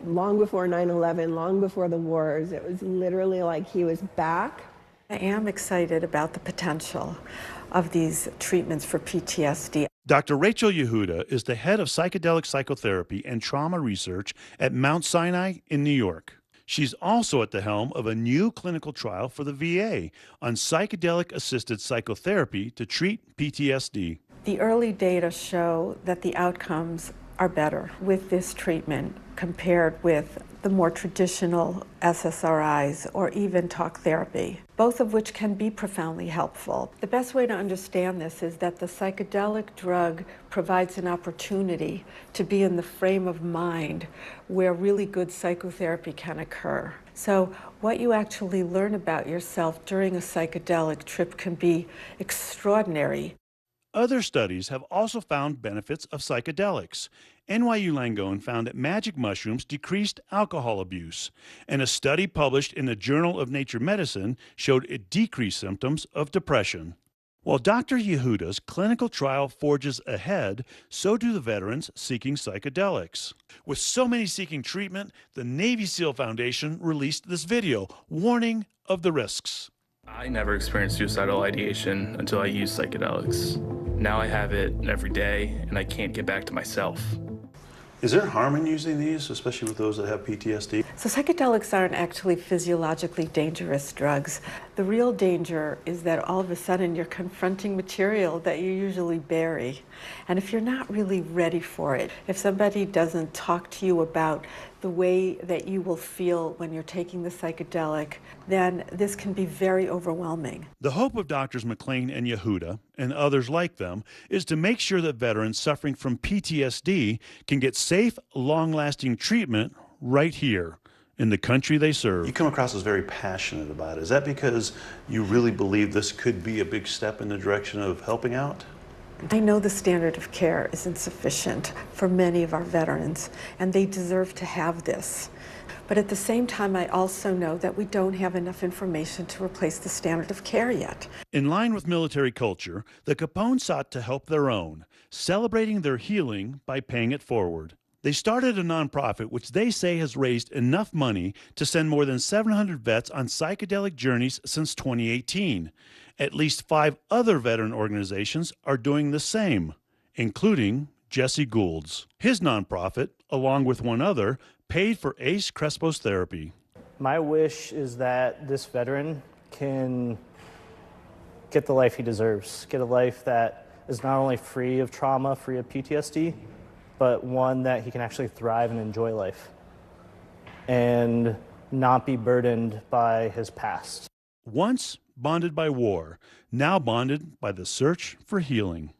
long before 9/11, long before the wars. It was literally like he was back. I am excited about the potential of these treatments for PTSD. Dr. Rachel Yehuda is the head of psychedelic psychotherapy and trauma research at Mount Sinai in New York. She's also at the helm of a new clinical trial for the VA on psychedelic-assisted psychotherapy to treat PTSD. The early data show that the outcomes are better with this treatment compared with the more traditional SSRIs or even talk therapy, both of which can be profoundly helpful. The best way to understand this is that the psychedelic drug provides an opportunity to be in the frame of mind where really good psychotherapy can occur. So what you actually learn about yourself during a psychedelic trip can be extraordinary. Other studies have also found benefits of psychedelics. NYU Langone found that magic mushrooms decreased alcohol abuse, and a study published in the Journal of Nature Medicine showed it decreased symptoms of depression. While Dr. Yehuda's clinical trial forges ahead, so do the veterans seeking psychedelics. With so many seeking treatment, the Navy SEAL Foundation released this video warning of the risks. I never experienced suicidal ideation until I used psychedelics. Now I have it every day, and I can't get back to myself. Is there harm in using these, especially with those that have PTSD? So psychedelics aren't actually physiologically dangerous drugs. The real danger is that all of a sudden you're confronting material that you usually bury. And if you're not really ready for it, if somebody doesn't talk to you about the way that you will feel when you're taking the psychedelic, then this can be very overwhelming. The hope of Drs. McLean and Yehuda, and others like them, is to make sure that veterans suffering from PTSD can get safe, long-lasting treatment right here in the country they serve. You come across as very passionate about it. Is that because you really believe this could be a big step in the direction of helping out? I know the standard of care is insufficient for many of our veterans, and they deserve to have this. But at the same time, I also know that we don't have enough information to replace the standard of care yet. In line with military culture, the Capones sought to help their own, celebrating their healing by paying it forward. They started a nonprofit which they say has raised enough money to send more than 700 vets on psychedelic journeys since 2018. At least 5 other veteran organizations are doing the same, including Jesse Gould's. His nonprofit, along with one other, paid for Ace Crespo's therapy. My wish is that this veteran can get the life he deserves, get a life that is not only free of trauma, free of PTSD, but one that he can actually thrive and enjoy life and not be burdened by his past. Once bonded by war, now bonded by the search for healing.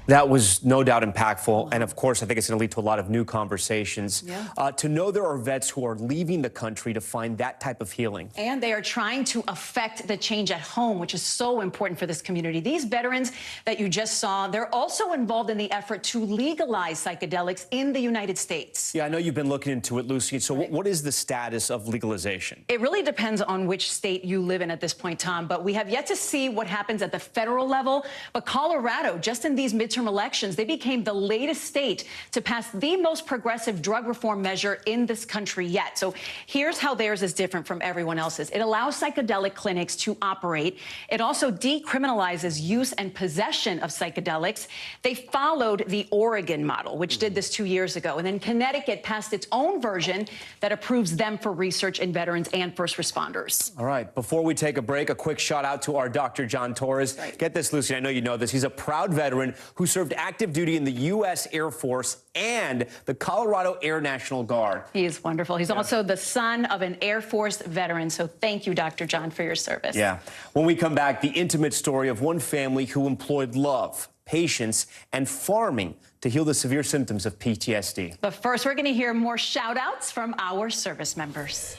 That was no doubt impactful. And of course, I think it's going to lead to a lot of new conversations. Yeah. To know there are vets who are leaving the country to find that type of healing. And they are trying to affect the change at home, which is so important for this community. These veterans that you just saw, they're also involved in the effort to legalize psychedelics in the United States. Yeah, I know you've been looking into it, Lucy. So what is the status of legalization? It really depends on which state you live in at this point, Tom, but we have yet to see what happens at the federal level. But Colorado, just in these midterm elections, they became the latest state to pass the most progressive drug reform measure in this country yet. So here's how theirs is different from everyone else's. It allows psychedelic clinics to operate. It also decriminalizes use and possession of psychedelics. They followed the Oregon model, which did this 2 years ago. And then Connecticut passed its own version that approves them for research in veterans and first responders. All right, before we take a break, a quick shout out to our Dr. John Torres. Get this, Lucy, I know you know this. He's a proud veteran who served active duty in the U.S. Air Force and the Colorado Air National Guard. He is wonderful. He's also the son of an Air Force veteran. So thank you, Dr. John, for your service. Yeah. When we come back, the intimate story of one family who employed love, patience, and farming to heal the severe symptoms of PTSD. But first, we're going to hear more shout outs from our service members.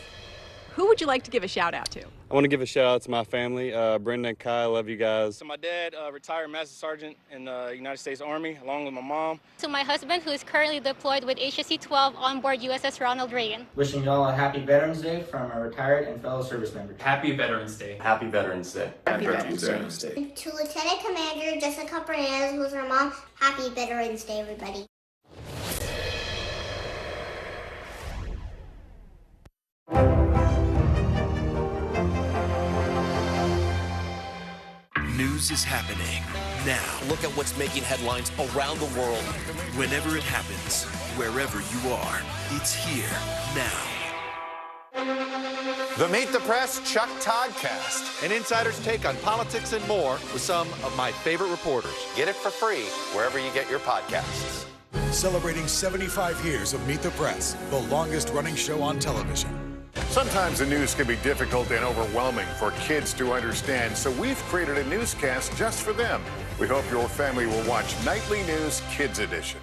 Who would you like to give a shout out to? I want to give a shout out to my family, Brenda and Kai. I love you guys. So my dad, retired Master Sergeant in the United States Army, along with my mom. To my husband, who is currently deployed with HSC-12 on board USS Ronald Reagan. Wishing you all a happy Veterans Day from our retired and fellow service members. Happy Veterans Day. Happy Veterans Day. Happy Veterans Day. To Lieutenant Commander Jessica Perez, who's her mom, happy Veterans Day, everybody. News is happening now. Look at what's making headlines around the world. Whenever it happens, wherever you are, it's here now. The Meet the Press Chuck Toddcast, an insider's take on politics and more with some of my favorite reporters. Get it for free wherever you get your podcasts. Celebrating 75 years of Meet the Press, the longest running show on television. Sometimes the news can be difficult and overwhelming for kids to understand, so we've created a newscast just for them. We hope your family will watch Nightly News Kids Edition.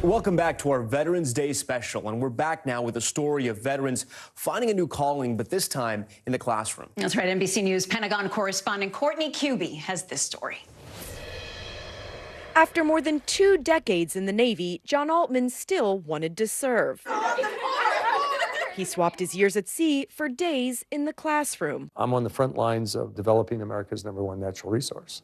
Welcome back to our Veterans Day special, and we're back now with a story of veterans finding a new calling, but this time in the classroom. That's right. NBC News Pentagon correspondent Courtney Cuby has this story. After more than 2 decades in the Navy, John Altman still wanted to serve. He swapped his years at sea for days in the classroom. I'm on the front lines of developing America's #1 natural resource.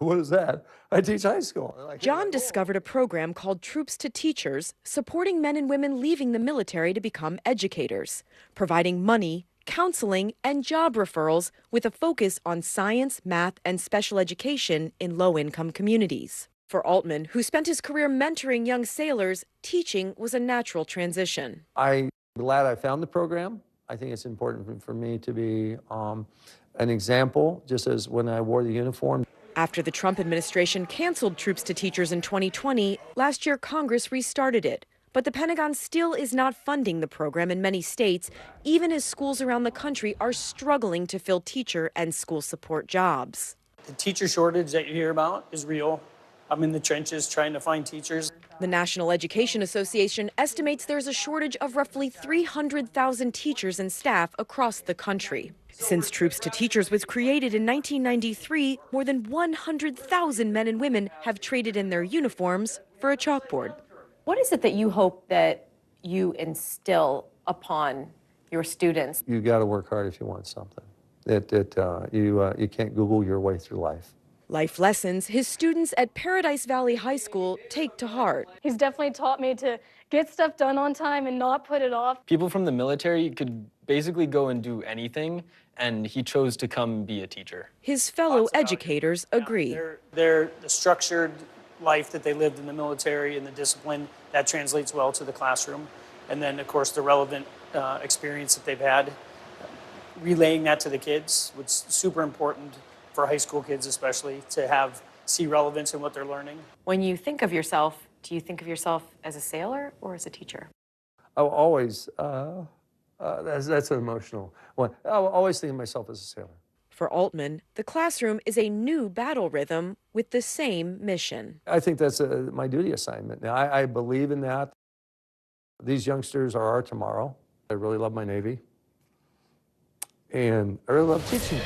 What is that? I teach high school. John discovered a program called Troops to Teachers, supporting men and women leaving the military to become educators, providing money, counseling, and job referrals with a focus on science, math, and special education in low-income communities. For Altman, who spent his career mentoring young sailors, teaching was a natural transition. I'm glad I found the program. I think it's important for me to be an example, just as when I wore the uniform. After the Trump administration canceled Troops to Teachers in 2020, last year Congress restarted it. But the Pentagon still is not funding the program in many states, even as schools around the country are struggling to fill teacher and school support jobs. The teacher shortage that you hear about is real. I'm in the trenches trying to find teachers. The National Education Association estimates there's a shortage of roughly 300,000 teachers and staff across the country. Since Troops to Teachers was created in 1993, more than 100,000 men and women have traded in their uniforms for a chalkboard. What is it that you hope that you instill upon your students? You got to work hard if you want something. You can't Google your way through life. Life lessons his students at Paradise Valley High School take to heart. He's definitely taught me to get stuff done on time and not put it off. People from the military could basically go and do anything, and he chose to come be a teacher. His fellow educators agree. They're the structured life that they lived in the military and the discipline that translates well to the classroom. And then, of course, the relevant experience that they've had, relaying that to the kids, which is super important for high school kids especially, to see relevance in what they're learning. When you think of yourself, do you think of yourself as a sailor or as a teacher? Oh, always. That's an emotional one. I always think of myself as a sailor. For Altman, the classroom is a new battle rhythm with the same mission. I think that's my duty assignment. Now, I believe in that. These youngsters are our tomorrow. I really love my Navy. And I really love teaching.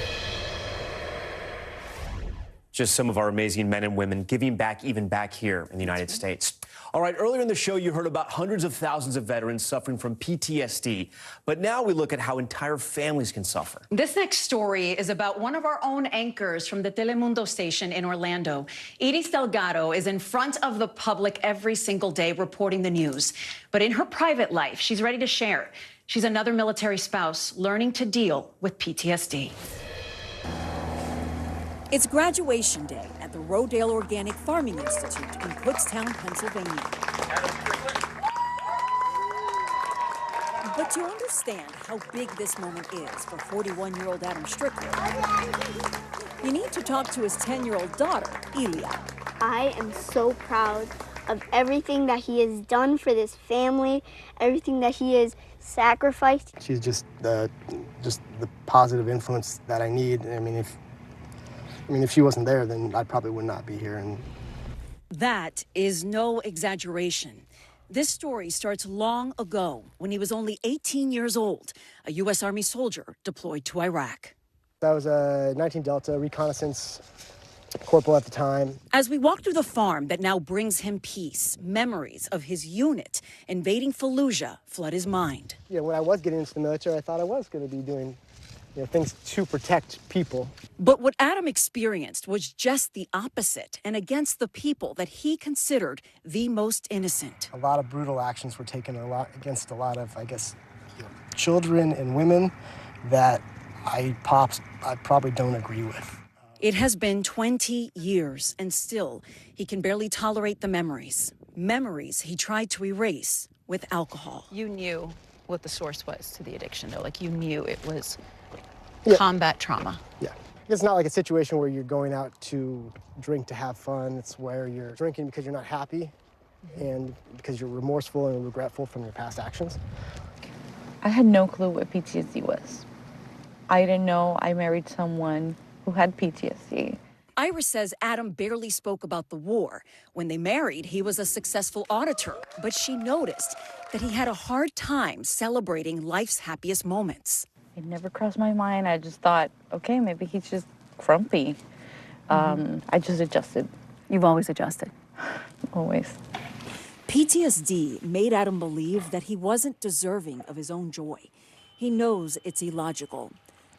Just some of our amazing men and women giving back, even back here in the United States. All right, earlier in the show, you heard about hundreds of thousands of veterans suffering from PTSD. But now we look at how entire families can suffer. This next story is about one of our own anchors from the Telemundo station in Orlando. Iris Delgado is in front of the public every single day reporting the news. But in her private life, she's ready to share. She's another military spouse learning to deal with PTSD. It's graduation day at the Rodale Organic Farming Institute in Kutztown, Pennsylvania. But to understand how big this moment is for 41-year-old Adam Strickland, you need to talk to his 10-year-old daughter, Ilya. I am so proud of everything that he has done for this family, everything that he has sacrificed. She's just the positive influence that I need. I mean, if she wasn't there, then I probably would not be here. And that is no exaggeration. This story starts long ago when he was only 18 years old, a U.S. Army soldier deployed to Iraq. I was a 19 Delta reconnaissance corporal at the time. As we walk through the farm that now brings him peace, memories of his unit invading Fallujah flood his mind. Yeah, when I was getting into the military, I thought I was going to be doing things to protect people. But what Adam experienced was just the opposite and against the people that he considered the most innocent. A lot of brutal actions were taken against a lot of, I guess, children and women that I probably don't agree with. It has been 20 years, and still, he can barely tolerate the memories. Memories he tried to erase with alcohol. You knew what the source was to the addiction, though. Like, you knew it was combat trauma. Yeah. It's not like a situation where you're going out to drink to have fun. It's where you're drinking because you're not happy and because you're remorseful and regretful from your past actions. I had no clue what PTSD was. I didn't know I married someone who had PTSD. Iris says Adam barely spoke about the war. When they married, he was a successful auditor, but she noticed that he had a hard time celebrating life's happiest moments. It never crossed my mind. I just thought, okay, maybe he's just grumpy. I just adjusted. You've always adjusted? Always. PTSD made Adam believe that he wasn't deserving of his own joy. He knows it's illogical.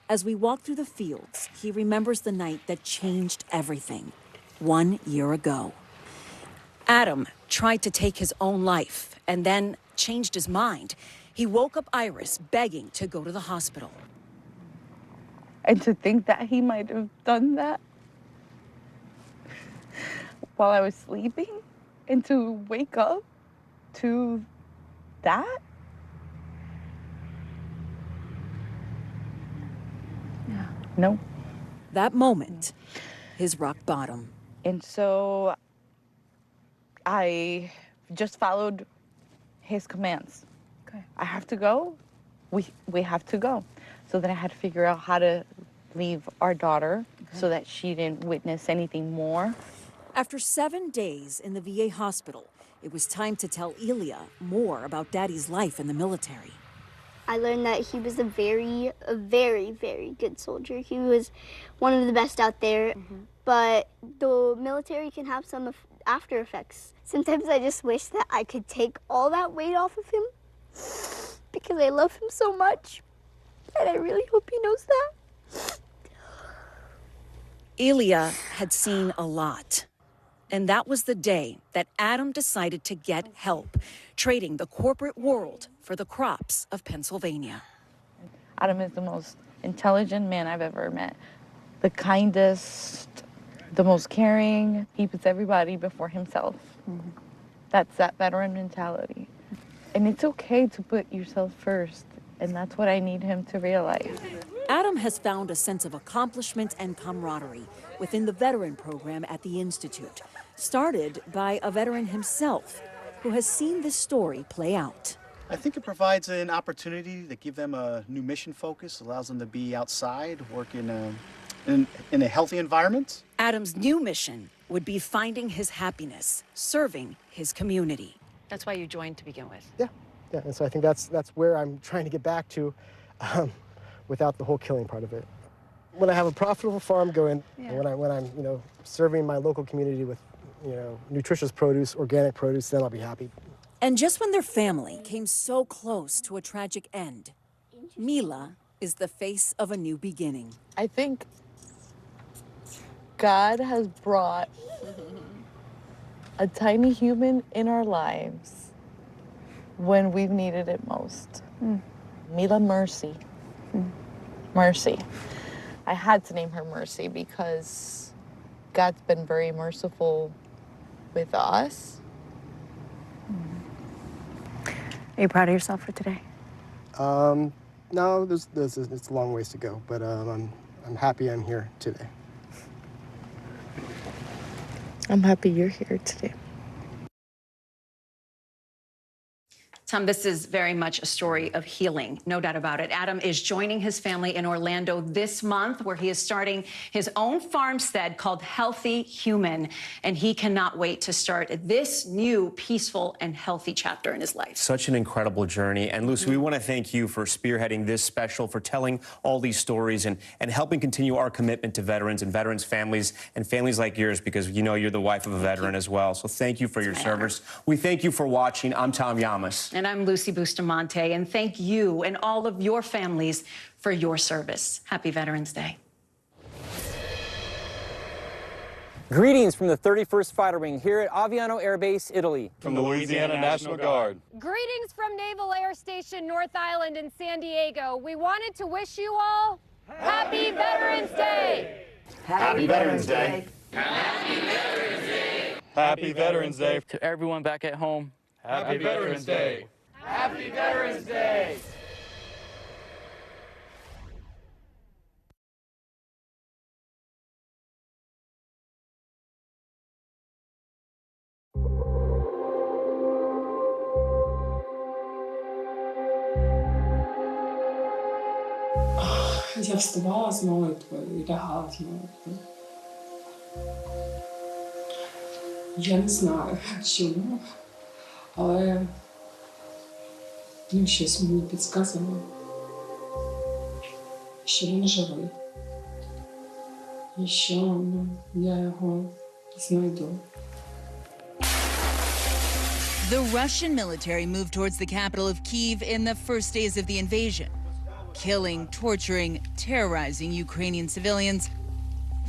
As we walk through the fields, he remembers the night that changed everything 1 year ago. Adam tried to take his own life and then changed his mind. He woke up Iris begging to go to the hospital. And to think that he might have done that while I was sleeping, and to wake up to that? Yeah. No. That moment, his rock bottom. And so I just followed his commands. Okay. I have to go. We have to go. So then I had to figure out how to leave our daughter so that she didn't witness anything more. After 7 days in the VA hospital, it was time to tell Ilya more about Daddy's life in the military. I learned that he was a very, very good soldier. He was one of the best out there, but the military can have some after effects. Sometimes I just wish that I could take all that weight off of him because I love him so much, and I really hope he knows that. Ilya had seen a lot. And that was the day that Adam decided to get help, trading the corporate world for the crops of Pennsylvania. Adam is the most intelligent man I've ever met. The kindest, the most caring. He puts everybody before himself. That's that veteran mentality. And it's okay to put yourself first. And that's what I need him to realize. Adam has found a sense of accomplishment and camaraderie within the veteran program at the Institute, started by a veteran himself who has seen this story play out. I think it provides an opportunity to give them a new mission focus, allows them to be outside, work in a healthy environment. Adam's new mission would be finding his happiness, serving his community. That's why you joined to begin with. Yeah, and so I think that's where I'm trying to get back to without the whole killing part of it. When I have a profitable farm going, when I'm serving my local community with nutritious produce, organic produce, then I'll be happy. And just when their family came so close to a tragic end, Mila is the face of a new beginning. I think God has brought a tiny human in our lives when we've needed it most. Mila Mercy. Mercy. I had to name her Mercy because God's been very merciful with us. Are you proud of yourself for today? No, it's a long ways to go, but I'm happy I'm here today. I'm happy you're here today. Tom, this is very much a story of healing, no doubt about it. Adam is joining his family in Orlando this month, where he is starting his own farmstead called Healthy Human, and he cannot wait to start this new peaceful and healthy chapter in his life. Such an incredible journey. And Lucy, we want to thank you for spearheading this special, for telling all these stories and helping continue our commitment to veterans and veterans' families and families like yours, because you're the wife of a veteran as well. So thank you for your service. We thank you for watching. I'm Tom Llamas. And I'm Lucy Bustamante, and thank you and all of your families for your service. Happy Veterans Day. Greetings from the 31st Fighter Wing here at Aviano Air Base, Italy. From the Louisiana National Guard. Greetings from Naval Air Station North Island in San Diego. We wanted to wish you all Happy Veterans Day! Happy Veterans Day. Happy Veterans Day. To everyone back at home, Happy Veterans Day. Happy Veterans Day. Я вставала з молитвою і лягала з молитвою. Я не знаю, чому, але щось мені підказувало, що він живий. І що я його знайду. The Russian military moved towards the capital of Kyiv in the first days of the invasion, killing, torturing, terrorizing Ukrainian civilians,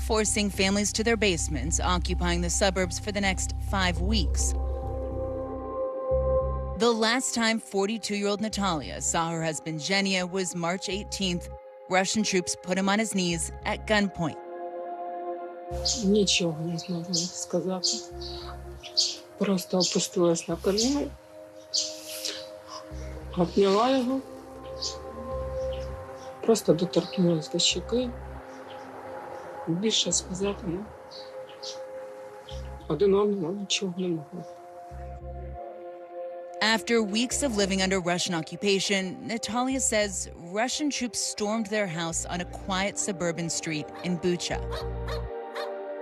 forcing families to their basements, occupying the suburbs for the next 5 weeks. The last time 42-year-old Natalia saw her husband Zhenya was March 18th. Russian troops put him on his knees at gunpoint. Нічого не змогла сказати. Просто опустилась на коліна, обняла його, просто доторкнулась до щоки. Більше сказати, один одному нічого не могла. After weeks of living under Russian occupation, Natalia says Russian troops stormed their house on a quiet suburban street in Bucha.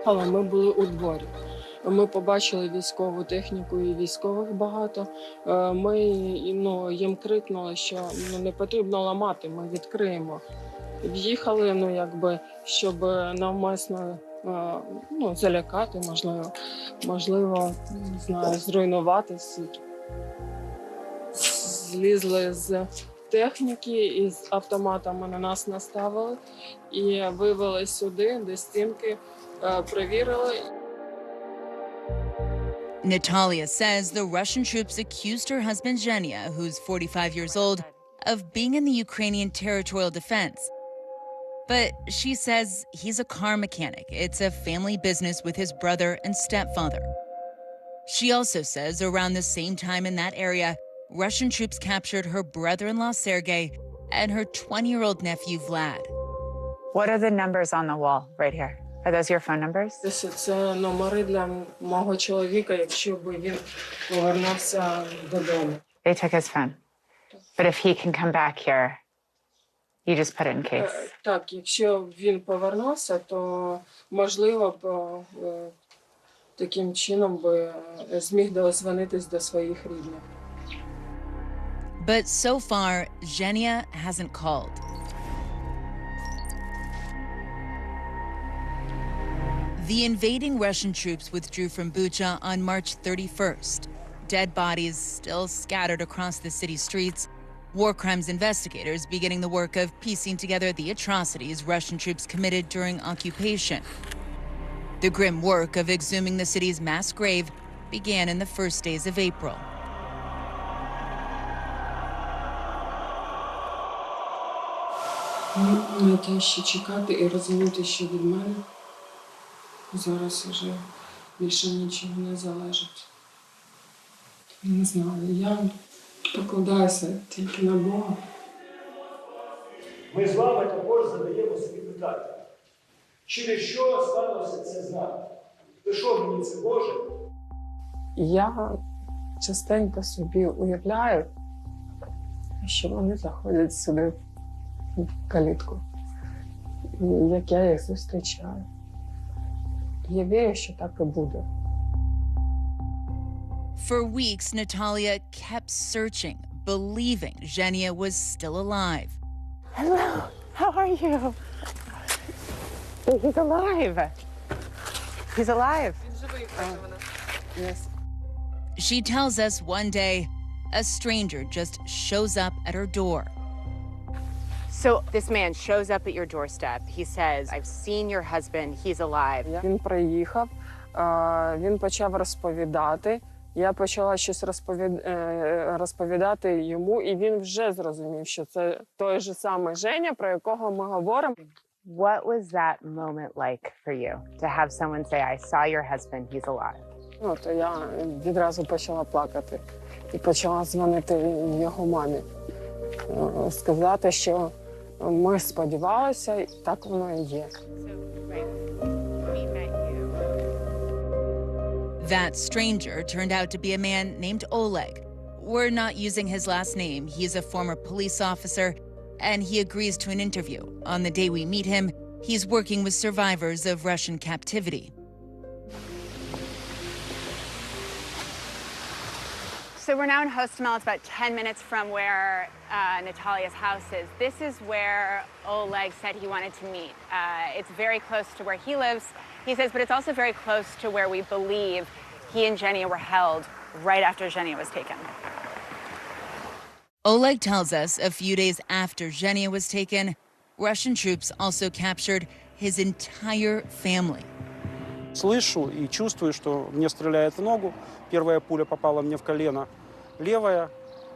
Але ми були у дворі. Ми побачили військову техніку і військових багато. Ми їм крикнули, що не потрібно ламати, ми відкриємо. В'їхали, щоб навмисно залякати, можливо, не знаю, зруйнувати. Злізли з техніки і з автоматами на нас наставили і вивели сюди, до стінки, перевірили. Natalia says the Russian troops accused her husband Zhenya, who's 45 years old, of being in the Ukrainian territorial defense. But she says he's a car mechanic. It's a family business with his brother and stepfather. She also says around the same time in that area, Russian troops captured her brother-in-law Sergei and her 20-year-old nephew Vlad. What are the numbers on the wall right here? Are those your phone numbers? Це номери для мого чоловіка, якщо б він повернувся додому. They took his phone. But if he can come back here, you just put it in case. Так, якщо він повернувся, то можливо б таким чином би зміг дозвонитись до своїх рідних. But so far, Zhenya hasn't called. The invading Russian troops withdrew from Bucha on March 31st. Dead bodies still scattered across the city streets. War crimes investigators beginning the work of piecing together the atrocities Russian troops committed during occupation. The grim work of exhuming the city's mass grave began in the first days of April. Те, що чекати і розуміти, що від мене зараз вже більше нічого не залежить. Не знаю, я покладаюся тільки на Бога. Ми з вами також задаємо собі питання. Через що сталося це з нами? Ти що, мені це Боже? Я частенько собі уявляю, що вони заходять сюди в калітку, і як я їх зустрічаю. Я вірю, що так і буде. For weeks, Natalia kept searching, believing Zhenya was still alive. Hello, how are you? He's alive. He's alive. Yes. She tells us one day, a stranger just shows up at her door. So this man shows up at your doorstep. He says, I've seen your husband, he's alive. Він приїхав, він почав розповідати. Я почала щось розповідати йому, і він вже зрозумів, що це той же самий Женя, про якого ми говоримо. What was that moment like for you to have someone say, I saw your husband, he's alive? От я відразу почала плакати і почала дзвонити його мамі, сказати, що ми сподівалися, і так воно і є. That stranger turned out to be a man named Oleg. We're not using his last name. He's a former police officer, and he agrees to an interview. On the day we meet him, he's working with survivors of Russian captivity. So we're now in Hostomel. It's about 10 minutes from where Natalia's house is. This is where Oleg said he wanted to meet. It's very close to where he lives, he says, but it's also very close to where we believe he and Zhenya were held right after Zhenya was taken. Oleg tells us a few days after Zhenya was taken, Russian troops also captured his entire family. Слышу и чувствую, что мне стреляет в ногу. Первая пуля попала мне в колено. Левая.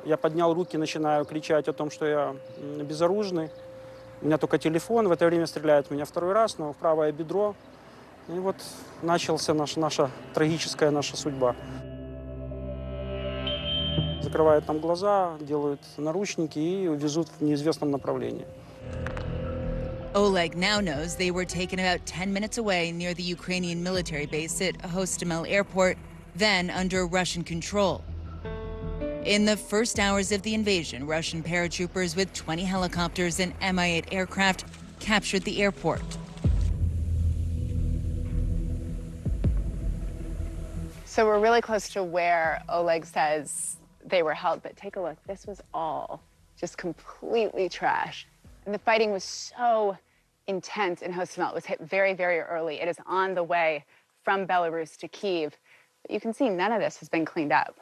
Я поднял руки, начинаю кричать о том, что я безоружный. У меня только телефон. В это время стреляют в меня второй раз, но в правое бедро. И вот начался наша трагическая наша судьба. Закрывают нам глаза, делают наручники и везут в неизвестном направлении. Oleg now knows they were taken about 10 minutes away near the Ukrainian military base at Hostomel Airport, then under Russian control. In the first hours of the invasion, Russian paratroopers with 20 helicopters and Mi-8 aircraft captured the airport. So we're really close to where Oleg says they were held, but take a look. This was all just completely trash. And the fighting was so intense in Hostomel. It was hit very, very early. It is on the way from Belarus to Kyiv. But you can see none of this has been cleaned up.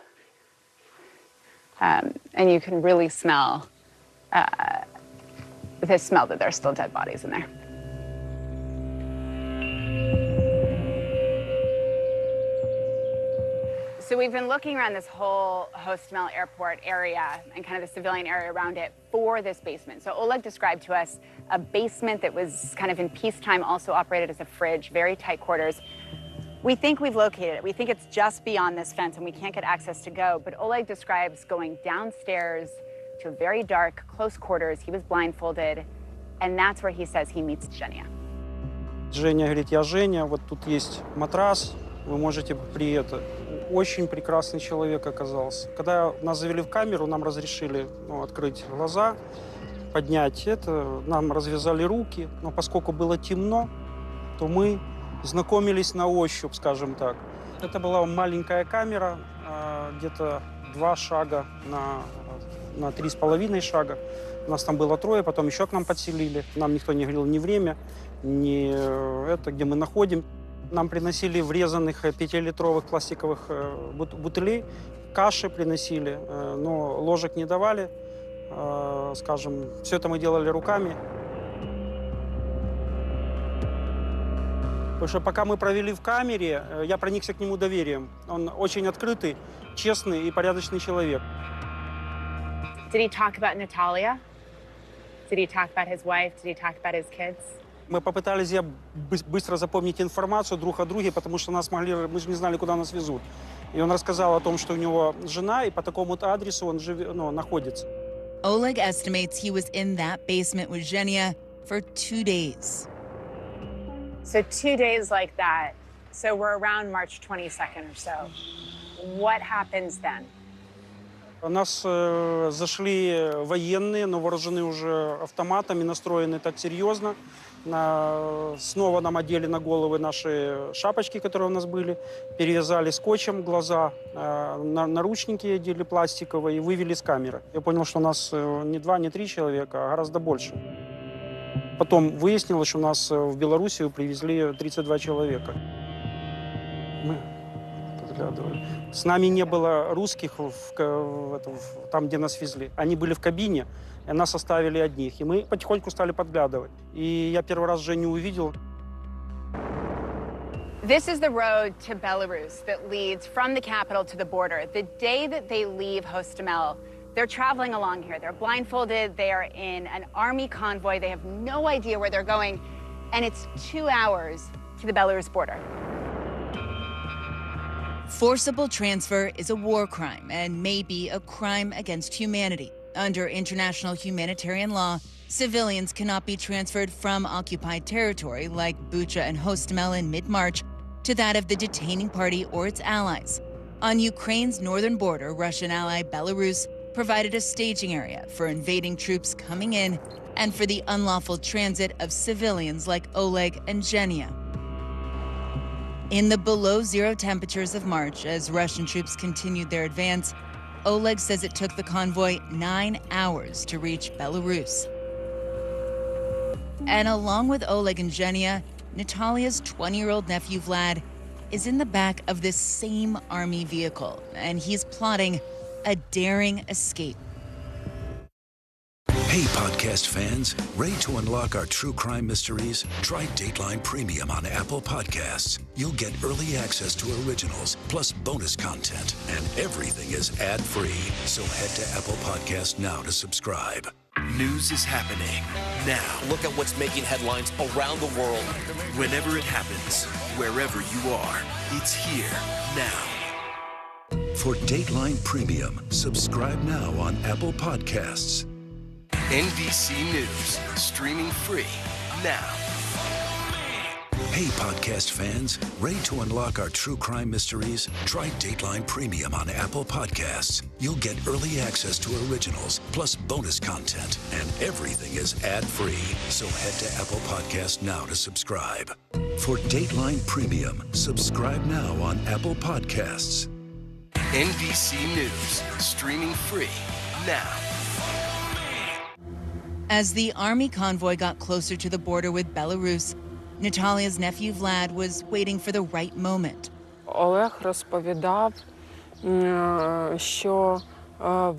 And you can really smell the smell that there's still dead bodies in there. So we've been looking around this whole Hostomel airport area and kind of the civilian area around it for this basement. So Oleg described to us a basement that was kind of in peacetime also operated as a fridge, very tight quarters. We think we've located it. We think it's just beyond this fence and we can't get access to go. But Oleg describes going downstairs to a very dark, close quarters. He was blindfolded. And that's where he says he meets Zhenya. Женя говорит, я Женя, вот тут есть матрас, вы можете при это. Очень прекрасный человек оказался. Когда нас завели в камеру, нам разрешили открыть глаза, поднять это, нам развязали руки. Но поскольку было темно, то мы знакомились на ощупь, скажем так. Это была маленькая камера, где-то 2 шага на 3,5 шага. У нас там было 3, потом еще к нам подселили. Нам никто не говорил ни время, ни это, где мы находим. Нам приносили врезанных 5-литровых пластиковых бутылей, каши приносили, но ложек не давали. Скажем, все это мы делали руками. Потому что пока мы провели в камере, я проникся к нему доверием. Он очень открытый, честный и порядочный человек. Did he talk about Natalia? Did he talk about his wife? Did he talk about his kids? Мы попытались быстро запомнить информацию друг о друге, потому что мы же не знали, куда нас везут. И он рассказал о том, что у него жена, и по такому-то адресу он находится. Oleg estimates he was in that basement with Zhenya for 2 days. So 2 days like that. So we're around March 22nd or so. What happens then? У нас зашли военные, но вооружены уже автоматами, настроены так серьезно. Снова нам одели на головы наши шапочки, которые у нас были, перевязали скотчем глаза, наручники одели пластиковые и вывели с камеры. Я понял, что у нас не 2, не 3 человека, а гораздо больше. Потом выяснилось, что у нас в Белоруссию привезли 32 человека. Мы подглядывали. С нами не было русских там, где нас везли. Они были в кабине, и нас оставили одних. И мы потихоньку стали подглядывать. И я первый раз Женю увидел. This is the road to Belarus that leads from the capital to the border. The day that they leave Hostomel, they're traveling along here. They're blindfolded. They are in an army convoy. They have no idea where they're going. and it's 2 hours to the Belarus border. Forcible transfer is a war crime and may be a crime against humanity. Under international humanitarian law, civilians cannot be transferred from occupied territory like Bucha and Hostomel in mid-March to that of the detaining party or its allies. On Ukraine's northern border, Russian ally Belarus provided a staging area for invading troops coming in and for the unlawful transit of civilians like Oleg and Zhenya. In the below-zero temperatures of March, as Russian troops continued their advance, Oleg says it took the convoy 9 hours to reach Belarus. And along with Oleg and Zhenya, Natalia's 20-year-old nephew Vlad is in the back of this same army vehicle, and he's plotting a daring escape. Hey, podcast fans, ready to unlock our true crime mysteries? Try Dateline Premium on Apple Podcasts. You'll get early access to originals, plus bonus content, and everything is ad-free. So head to Apple Podcasts now to subscribe. News is happening now. Look at what's making headlines around the world. Whenever it happens, wherever you are, it's here now. For Dateline Premium, subscribe now on Apple Podcasts. NBC News, streaming free now. Hey, podcast fans, ready to unlock our true crime mysteries? Try Dateline Premium on Apple Podcasts. You'll get early access to originals, plus bonus content, and everything is ad-free. So head to Apple Podcasts now to subscribe. For Dateline Premium, subscribe now on Apple Podcasts. NBC News, streaming free now. As the army convoy got closer to the border with Belarus, Natalia's nephew Vlad was waiting for the right moment. Олег розповідав, що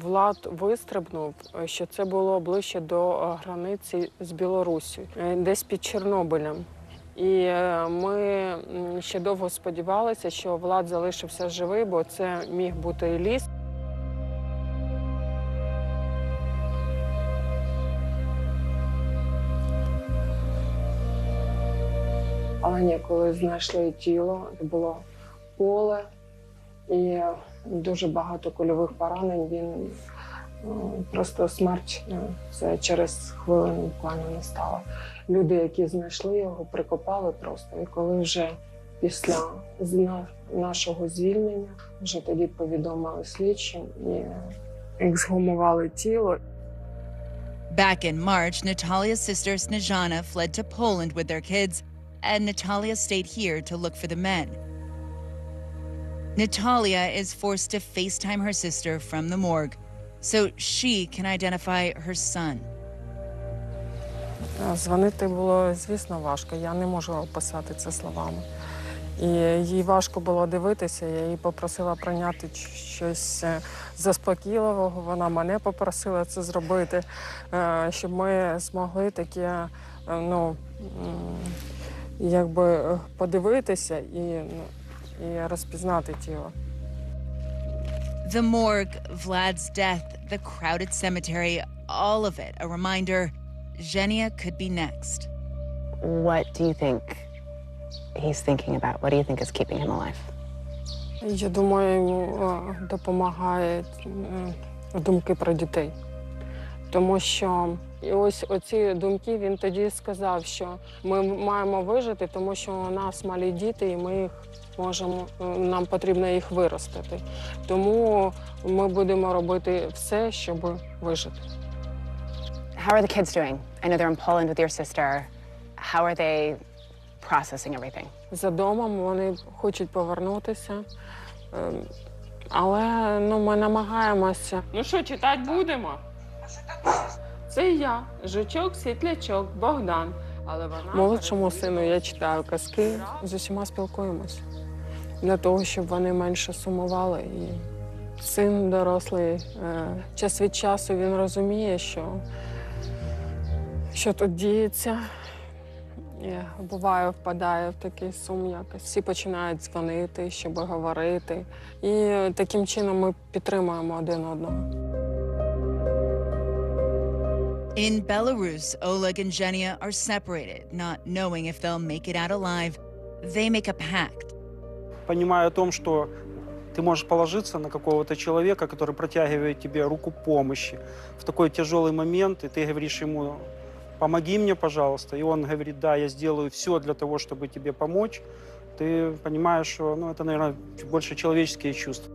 Влад вистрибнув, що це було ближче до границі з Білоруссю, десь під Чорнобилем. І ми ще довго сподівалися, що Влад залишився живий, бо це міг бути і ліс. Але ні, коли знайшли тіло, було поле і дуже багато кульових поранень. Він просто смерть це через хвилину буквально не стала. Люди, які знайшли його, прикопали просто. І коли вже після нашого звільнення, вже тоді повідомили слідчим і ексгумували тіло. Back in March, Natalia's sister Snezhana fled to Poland with their kids, and Natalia stayed here to look for the men. Natalia is forced to FaceTime her sister from the morgue so she can identify her son. Дзвонити було, звісно, важко. Я не можу описати це словами. І їй важко було дивитися. Я її попросила прийняти щось заспокійливого. Вона мене попросила це зробити, щоб ми змогли таке, якби подивитися і розпізнати тіло. The morgue, Vlad's death, the crowded cemetery, all of it a reminder Zhenya could be next. What do you think he's thinking about? What do you think is keeping him alive? Я думаю, йому допомагають думки про дітей. Тому що і ось оці думки він тоді сказав, що ми маємо вижити, тому що у нас малі діти, і ми їх можемо, нам потрібно їх виростити. Тому ми будемо робити все, щоб вижити. How are the kids doing? I know they're in Poland with your sister. How are they processing everything? За домом вони хочуть повернутися, але ми намагаємося. Ну що, читати будемо? Це я, жучок, світлячок, Богдан. Молодшому сину я читаю казки, з усіма спілкуємось. Для того, щоб вони менше сумували. І син дорослий, час від часу він розуміє, що тут діється. І буває, впадає в такий сум якось. Всі починають дзвонити, щоб говорити. І таким чином ми підтримуємо один одного. In Belarus, Oleg and Zhenya are separated, not knowing if they'll make it out alive. They make a pact. Понимая о том, что ты можешь положиться на какого-то человека, который протягивает тебе руку помощи в такой тяжелый момент, и ты говоришь ему: помоги мне, пожалуйста. И он говорит: да, я сделаю все для того, чтобы тебе помочь. Ты понимаешь, что это, наверное, больше человеческие чувства.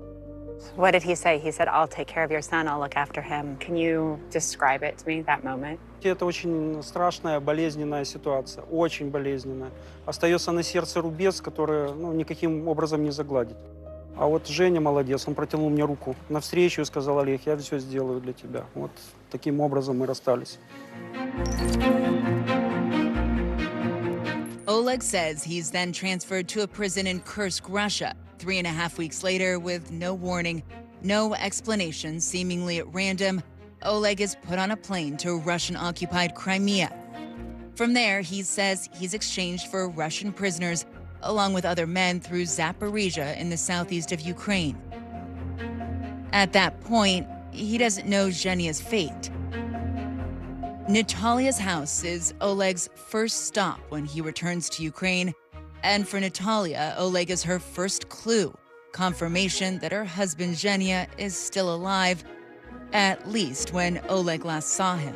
What did he say? He said, I'll take care of your son, I'll look after him. Can you describe it to me, that moment? Это очень страшная, болезненная ситуация, очень болезненная. Остается на сердце рубец, который никаким образом не загладить. А вот Женя молодец, он протянул мне руку навстречу и сказал: Олег, я все сделаю для тебя. Вот таким образом мы расстались. Oleg says he's then transferred to a prison in Kursk, Russia. 3.5 weeks later, with no warning, no explanation, seemingly at random, Oleg is put on a plane to Russian-occupied Crimea. From there, he says he's exchanged for Russian prisoners, along with other men, through Zaporizhia in the southeast of Ukraine. At that point, he doesn't know Zhenya's fate. Natalia's house is Oleg's first stop when he returns to Ukraine. And for Natalia, Oleg is her first clue, confirmation that her husband Zhenya is still alive, at least when Oleg last saw him.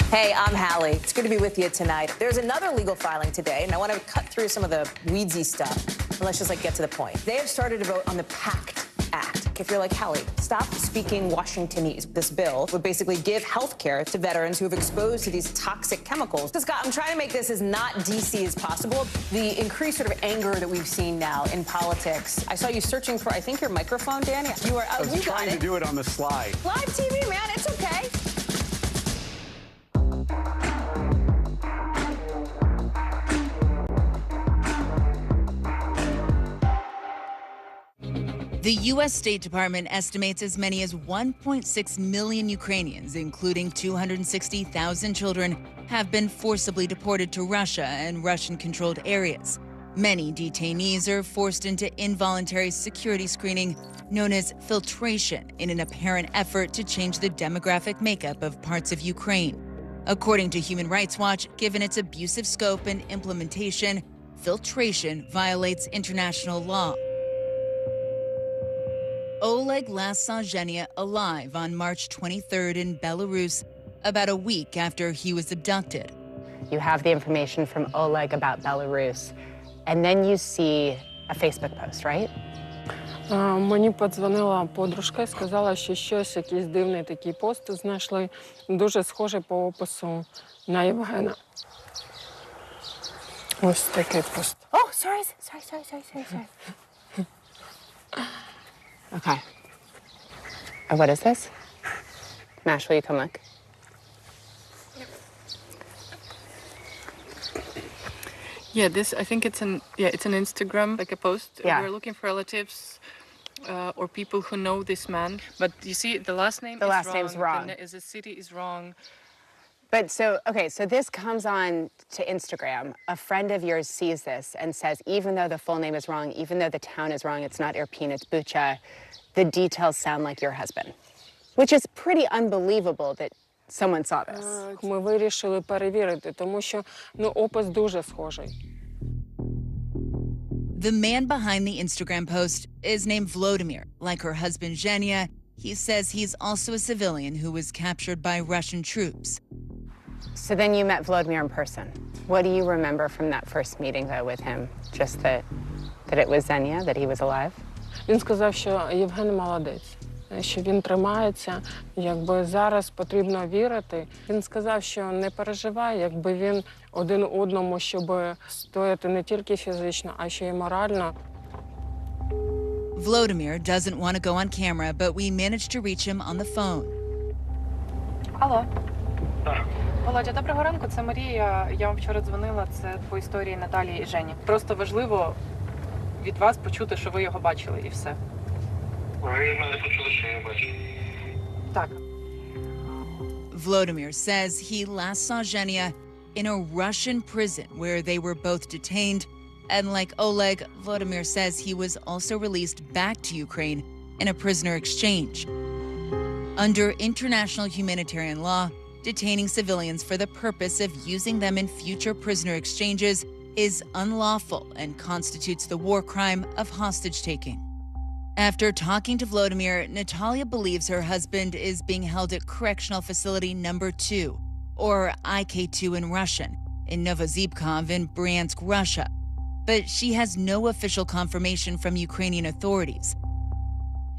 Hey, I'm Hallie. It's good to be with you tonight. There's another legal filing today, and I want to cut through some of the weedsy stuff. And let's just get to the point. They have started to vote on the PACT Act. If you're like Hallie, stop speaking Washingtonese. This bill would basically give health care to veterans who have exposed to these toxic chemicals. So, Scott, I'm trying to make this as not DC as possible. The increased sort of anger that we've seen now in politics. I saw you searching for, I think, your microphone, Dan. You are. I was trying to do it on the slide. Live TV, man. It's okay. The U.S. State Department estimates as many as 1.6 million Ukrainians, including 260,000 children, have been forcibly deported to Russia and Russian-controlled areas. Many detainees are forced into involuntary security screening, known as filtration, in an apparent effort to change the demographic makeup of parts of Ukraine. According to Human Rights Watch, given its abusive scope and implementation, filtration violates international law. Oleg last saw Zhenya alive on March 23rd in Belarus, about a week after he was abducted. You have the information from Oleg about Belarus, and then you see a Facebook post, right? Мені подзвонила подружка і сказала, що якийсь дивний такий пост знайшли, дуже схожий по опису на Євгена. Ось такий пост. Oh, sorry. Okay. What is this? Mash, will you come look? Yeah, this, I think it's an Instagram, like a post. Yeah. We're looking for relatives or people who know this man. But you see, the last name name's wrong. The city is wrong. But so this comes on to Instagram. A friend of yours sees this and says, even though the full name is wrong, even though the town is wrong, it's not Irpin, it's Bucha, the details sound like your husband. Which is pretty unbelievable that someone saw this. Ми вирішили перевірити, тому що, опис дуже схожий. The man behind the Instagram post is named Volodymyr. Like her husband Zhenya, he says he's also a civilian who was captured by Russian troops. So then you met Volodymyr in person. What do you remember from that first meeting, though, with him? Just that it was Zhenya, that he was alive? Він сказав, що Євген молодець, що він тримається, зараз потрібно вірити. Він сказав, що не переживай, він один одному, щоб стояти не тільки фізично, а ще й морально. Volodymyr doesn't want to go on camera, but we managed to reach him on the phone. Алло. Володя, доброго ранку, це Марія. Я вам вчора дзвонила, це по історії Наталії і Жені. Просто важливо від вас почути, що ви його бачили, і все. Ви мене почули, що я бачив? Так. Volodymyr says he last saw Zhenya in a Russian prison where they were both detained. And like Oleg, Volodymyr says he was also released back to Ukraine in a prisoner exchange. Under international humanitarian law, detaining civilians for the purpose of using them in future prisoner exchanges is unlawful and constitutes the war crime of hostage-taking. After talking to Vladimir, Natalia believes her husband is being held at Correctional Facility Number 2, or IK2 in Russian, in Novozhivkov in Bryansk, Russia. But she has no official confirmation from Ukrainian authorities.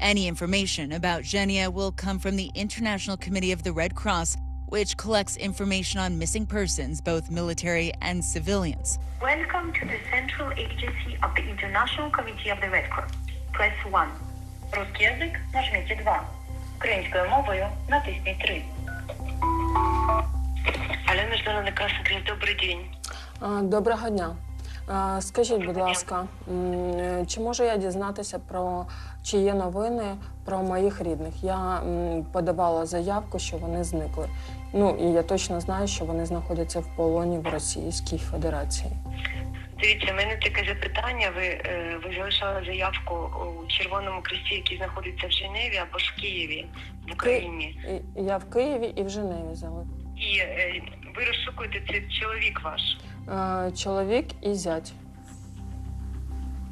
Any information about Zhenya will come from the International Committee of the Red Cross, which collects information on missing persons, both military and civilians. Welcome to the Central Agency of the International Committee of the Red Cross. Press 1. Русский язык нажмите 2. Українською мовою натисніть 3. Алло, Міжнародний красний, добрий день. Доброго дня. Скажіть, будь ласка, чи можу я дізнатися чи є новини про моїх рідних? Я подавала заявку, що вони зникли. Ну, і я точно знаю, що вони знаходяться в полоні в Російській Федерації. Дивіться, в мене таке запитання. Ви залишали заявку у Червоному Хресті, який знаходиться в Женеві або ж в Києві, в Україні? Я в Києві і в Женеві залишила. І ви розшукуєте, це чоловік ваш? Чоловік і зять.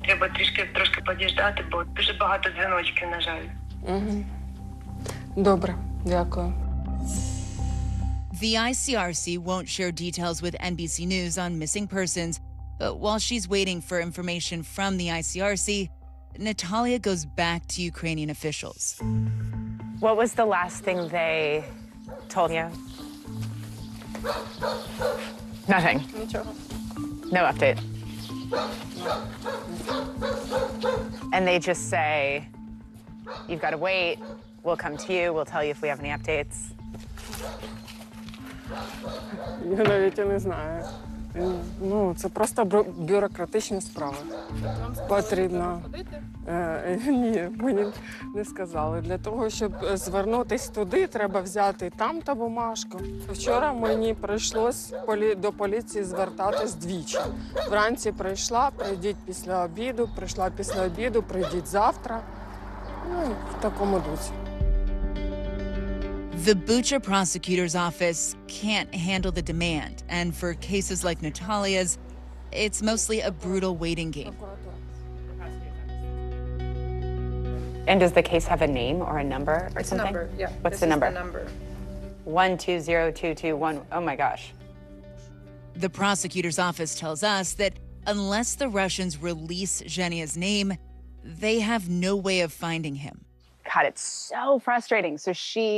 Треба трошки подіждати, бо дуже багато дзвіночків, на жаль. Угу. Добре, дякую. The ICRC won't share details with NBC News on missing persons, but while she's waiting for information from the ICRC, Natalia goes back to Ukrainian officials. What was the last thing they told you? Nothing. No update. And they just say, you've got to wait, we'll come to you, we'll tell you if we have any updates. Я навіть не знаю. Ну, це просто бюрократичні справи. Потрібно. Ні, мені не сказали. Для того, щоб звернутися туди, треба взяти там-то бумажку. Вчора мені прийшлось до поліції звертатись двічі. Вранці прийшла, прийдіть після обіду, прийшла після обіду, прийдіть завтра. Ну, в такому дусі. The Bucha prosecutor's office can't handle the demand, and for cases like Natalia's, it's mostly a brutal waiting game. And does the case have a name or a number or It's something? a number, yeah. What's This the number? Is the number. 120221. Oh my gosh. The prosecutor's office tells us that unless the Russians release Zhenya's name, they have no way of finding him. God, it's so frustrating. So she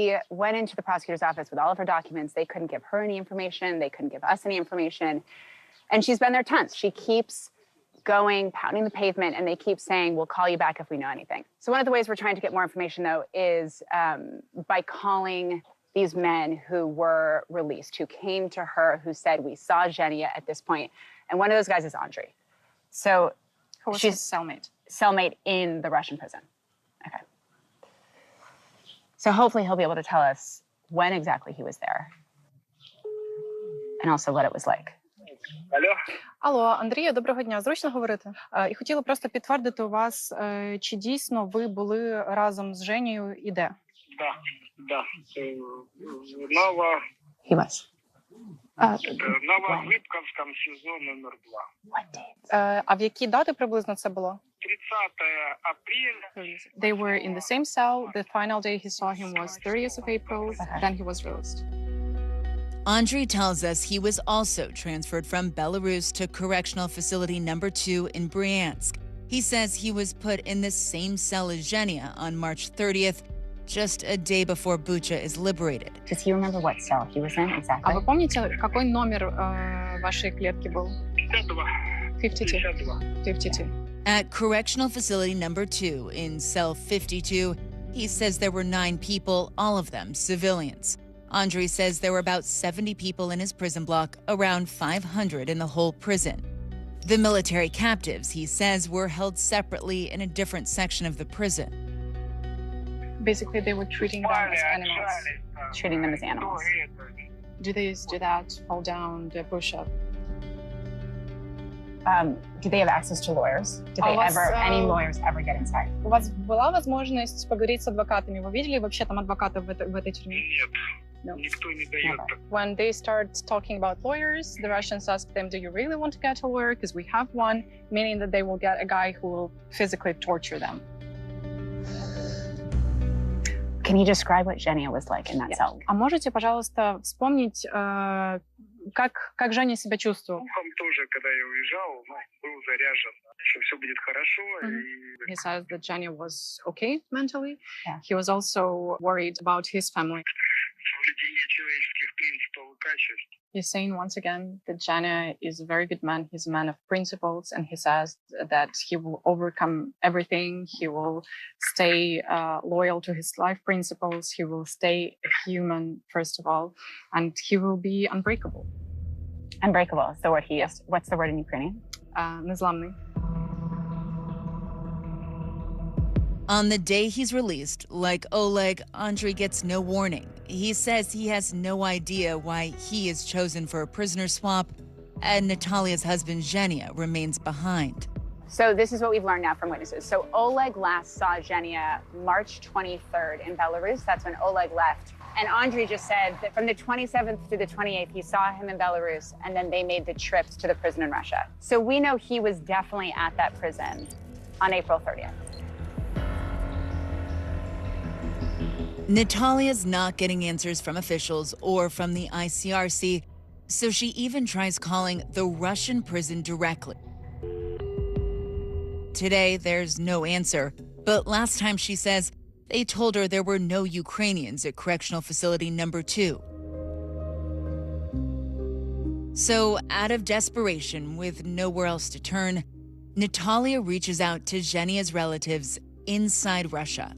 went into the prosecutor's office with all of her documents. They couldn't give her any information. They couldn't give us any information. And she's been there tons. She keeps going, pounding the pavement, and they keep saying, we'll call you back if we know anything. So one of the ways we're trying to get more information, though, is by calling these men who were released, who came to her, who said, we saw Zhenya at this point. And one of those guys is Andre. So She's cellmate. Cellmate in the Russian prison. Okay. So hopefully he'll be able to tell us when exactly he was there and also what it was like. Алло, Андрію, доброго дня. Зручно говорити? І хотіла просто підтвердити у вас, чи дійсно ви були разом з Женєю і де? Да. He was. Новоглибковском СИЗО номер 2. А в які дати приблизно це було? 30 апреля. They were in the same cell. The final day he saw him was 30th of April. Then he was released. Andriy tells us he was also transferred from Belarus to Correctional Facility Number 2 in Bryansk. He says he was put in the same cell as Zhenya on March 30th, just a day before Bucha is liberated. Does he remember what cell he was in exactly? А ви помните, какой номер вашей клетки был? 52. 52. At Correctional Facility Number 2 in cell 52, he says there were 9 people, all of them civilians. Andriy says there were about 70 people in his prison block, around 500 in the whole prison. The military captives, he says, were held separately in a different section of the prison. Basically, they were treating them as animals. Treating them as animals. Do this, do that, fall down, do a push-up. Do they have access to lawyers? Did they any lawyers ever get inside? У вас была возможность поговорить с адвокатами? Вы видели вообще там адвокатов в этой тюрьме? Нет, никто не дает. When they start talking about lawyers, the Russians ask them, do you really want to get a lawyer? Because we have one, meaning that they will get a guy who will physically torture them. Can you describe what Zhenya was like in that cell? А можете, пожалуйста, вспомнить, как Женя себя чувствовал? Духом тоже, когда я уезжал, был заряжен, что все будет хорошо. He says that Zhenya was okay mentally. Yeah. He was also worried about his family. Соблюдение человеческих принципов и качеств. He's saying once again that Zhenya is a very good man. He's a man of principles, and he says that he will overcome everything. He will stay loyal to his life principles. He will stay a human, first of all, and he will be unbreakable. Unbreakable is the word he used. What's the word in Ukrainian? Незламний. On the day he's released, like Oleg, Andriy gets no warning. He says he has no idea why he is chosen for a prisoner swap, and Natalia's husband, Zhenya, remains behind. So this is what we've learned now from witnesses. So Oleg last saw Zhenya March 23rd in Belarus. That's when Oleg left. And Andriy just said that from the 27th to the 28th, he saw him in Belarus, and then they made the trips to the prison in Russia. So we know he was definitely at that prison on April 30th. Natalia's not getting answers from officials or from the ICRC, so she even tries calling the Russian prison directly. Today, there's no answer, but last time she says they told her there were no Ukrainians at Correctional Facility number 2. So, out of desperation, with nowhere else to turn, Natalia reaches out to Zhenya's relatives inside Russia.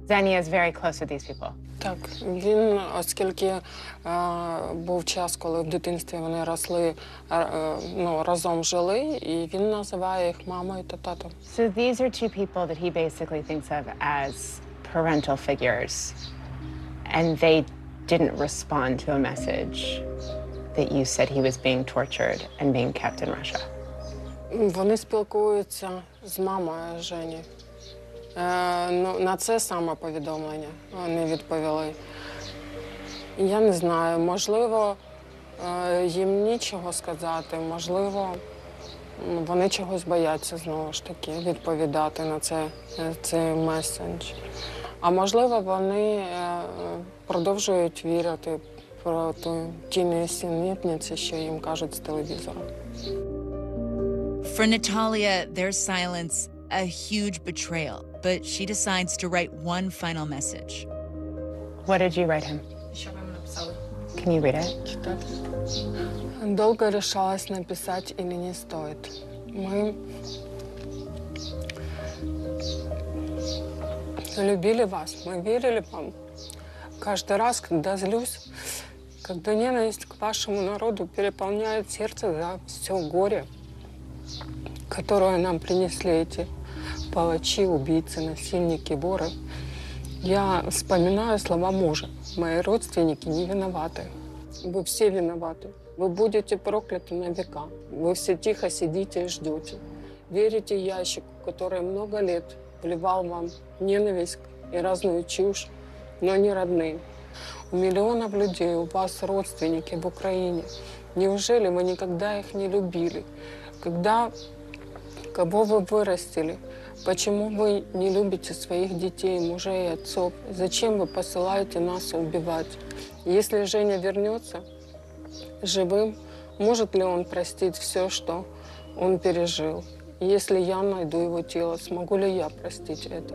Zhenya is very close with these people. Так, він, оскільки був час, коли в дитинстві вони росли, разом жили, і він називає їх мамою та татом. So these are two people that he basically thinks of as parental figures, and they didn't respond to a message that you said he was being tortured and being kept in Russia. Вони спілкуються з мамою Жені. На це саме повідомлення вони відповіли. Я не знаю, можливо, їм нічого сказати, можливо, вони чогось бояться, знову ж таки, відповідати на цей меседж. А можливо, вони продовжують вірити про ті несенітниці, що їм кажуть з телевізору. For Natalia, their silence a huge betrayal, but she decides to write one final message. What did you write him? Can you read it? Долго решалась написать или не стоит. Мы любили вас, мы верили вам. Каждый раз, когда злюсь, когда ненависть к вашему народу переполняет сердце за все горе, которое нам принесли эти палачи, убийцы, насильники, воры, я вспоминаю слова мужа. Мои родственники не виноваты. Вы все виноваты. Вы будете прокляты на века. Вы все тихо сидите и ждете. Верите ящику, который много лет вливал вам ненависть и разную чушь, но не родные. У миллионов людей, у вас родственники в Украине. Неужели вы никогда их не любили? Кого вы вырастили? Почему вы не любите своих детей, мужей и отцов? Зачем вы посылаете нас убивать? Если Женя вернется живым, может ли он простить все, что он пережил? Если я найду его тело, смогу ли я простить это?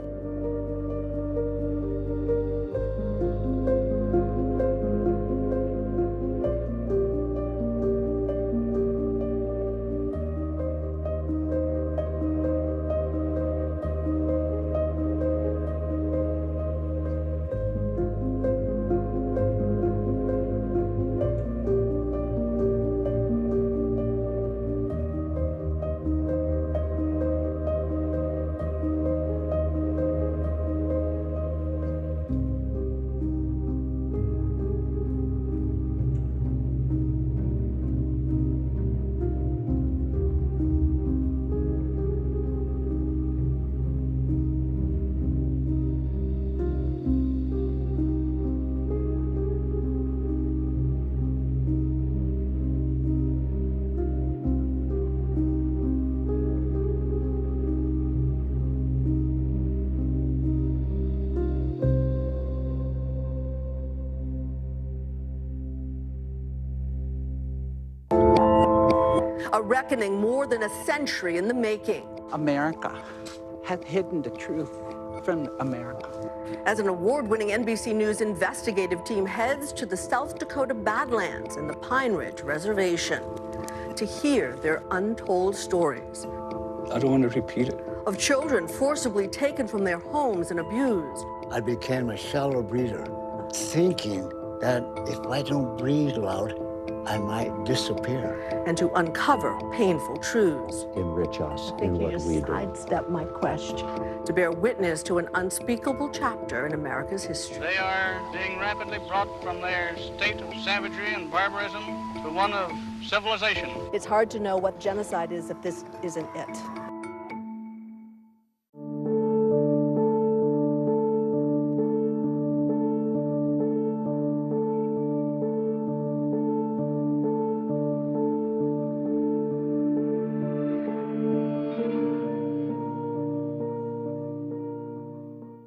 a reckoning more than a century in the making. America has hidden the truth from America. As an award-winning NBC News investigative team heads to the South Dakota Badlands and the Pine Ridge Reservation to hear their untold stories. I don't want to repeat it. Of children forcibly taken from their homes and abused. I became a shallow breather, thinking that if I don't breathe loud, I might disappear. And to uncover painful truths. Enrich us in what we do. Sidestep my question. To bear witness to an unspeakable chapter in America's history. They are being rapidly brought from their state of savagery and barbarism to one of civilization. It's hard to know what genocide is if this isn't it.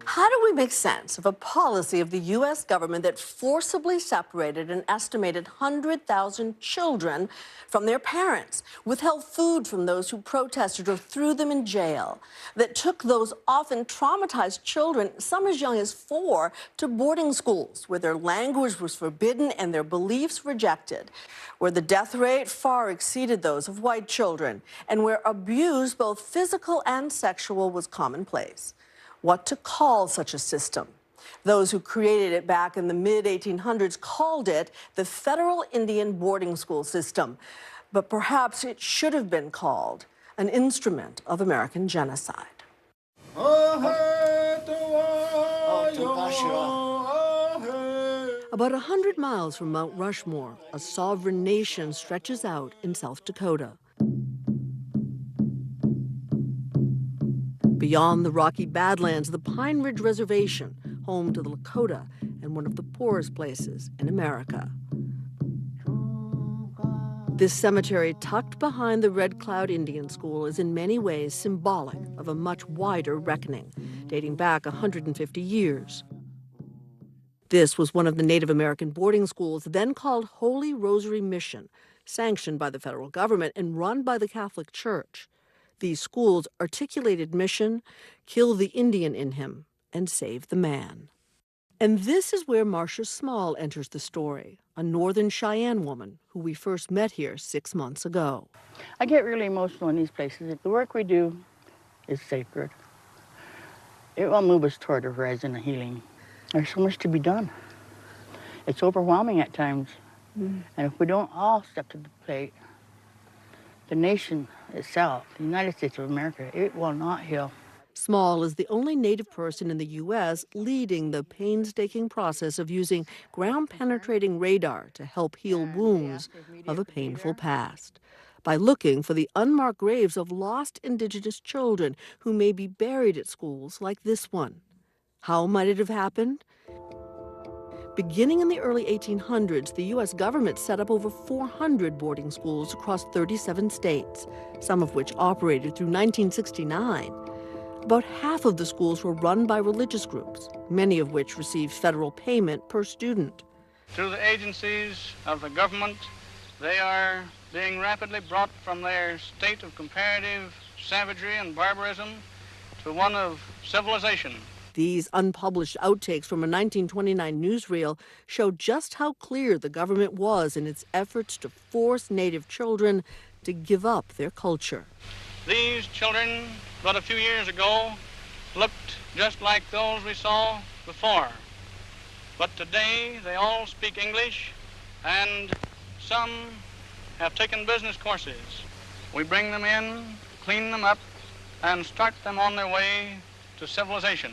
How do we make sense of a policy of the U.S. government that forcibly separated an estimated 100,000 children from their parents, withheld food from those who protested or threw them in jail, that took those often traumatized children, some as young as 4, to boarding schools where their language was forbidden and their beliefs rejected, where the death rate far exceeded those of white children, and where abuse, both physical and sexual, was commonplace? What to call such a system? Those who created it back in the mid-1800s called it the Federal Indian Boarding School System. But perhaps it should have been called an instrument of American genocide. About 100 miles from Mount Rushmore, a sovereign nation stretches out in South Dakota. Beyond the Rocky Badlands, the Pine Ridge Reservation, home to the Lakota and one of the poorest places in America. This cemetery, tucked behind the Red Cloud Indian School, is in many ways symbolic of a much wider reckoning, dating back 150 years. This was one of the Native American boarding schools, then called Holy Rosary Mission, sanctioned by the federal government and run by the Catholic Church. These schools articulated mission, kill the Indian in him, and save the man. And this is where Marcia Small enters the story, a Northern Cheyenne woman who we first met here 6 months ago. I get really emotional in these places. The work we do is sacred. It will move us toward a horizon of healing. There's so much to be done. It's overwhelming at times. And if we don't all step to the plate, the nation itself, the United States of America, it will not heal. Small is the only Native person in the U.S. leading the painstaking process of using ground-penetrating radar to help heal wounds of a painful past, by looking for the unmarked graves of lost Indigenous children who may be buried at schools like this one. How might it have happened? Beginning in the early 1800s, the U.S. government set up over 400 boarding schools across 37 states, some of which operated through 1969. About half of the schools were run by religious groups, many of which received federal payment per student. Through the agencies of the government, they are being rapidly brought from their state of comparative savagery and barbarism to one of civilization. These unpublished outtakes from a 1929 newsreel show just how clear the government was in its efforts to force Native children to give up their culture. These children, but a few years ago, looked just like those we saw before. But today, they all speak English, and some have taken business courses. We bring them in, clean them up, and start them on their way to civilization.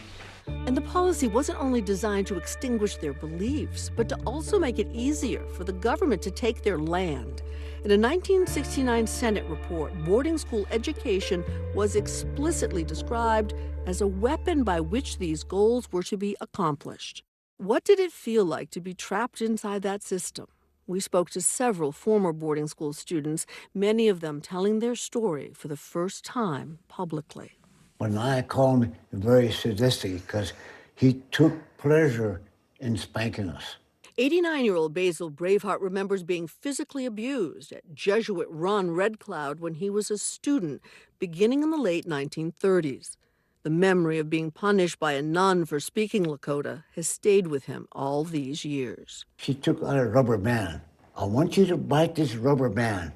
And the policy wasn't only designed to extinguish their beliefs, but to also make it easier for the government to take their land. In a 1969 Senate report, boarding school education was explicitly described as a weapon by which these goals were to be accomplished. What did it feel like to be trapped inside that system? We spoke to several former boarding school students, many of them telling their story for the first time publicly. When I called him very sadistic because he took pleasure in spanking us. 89-year-old Basil Braveheart remembers being physically abused at Jesuit-run Red Cloud when he was a student, beginning in the late 1930s. The memory of being punished by a nun for speaking Lakota has stayed with him all these years. She took out a rubber band. I want you to bite this rubber band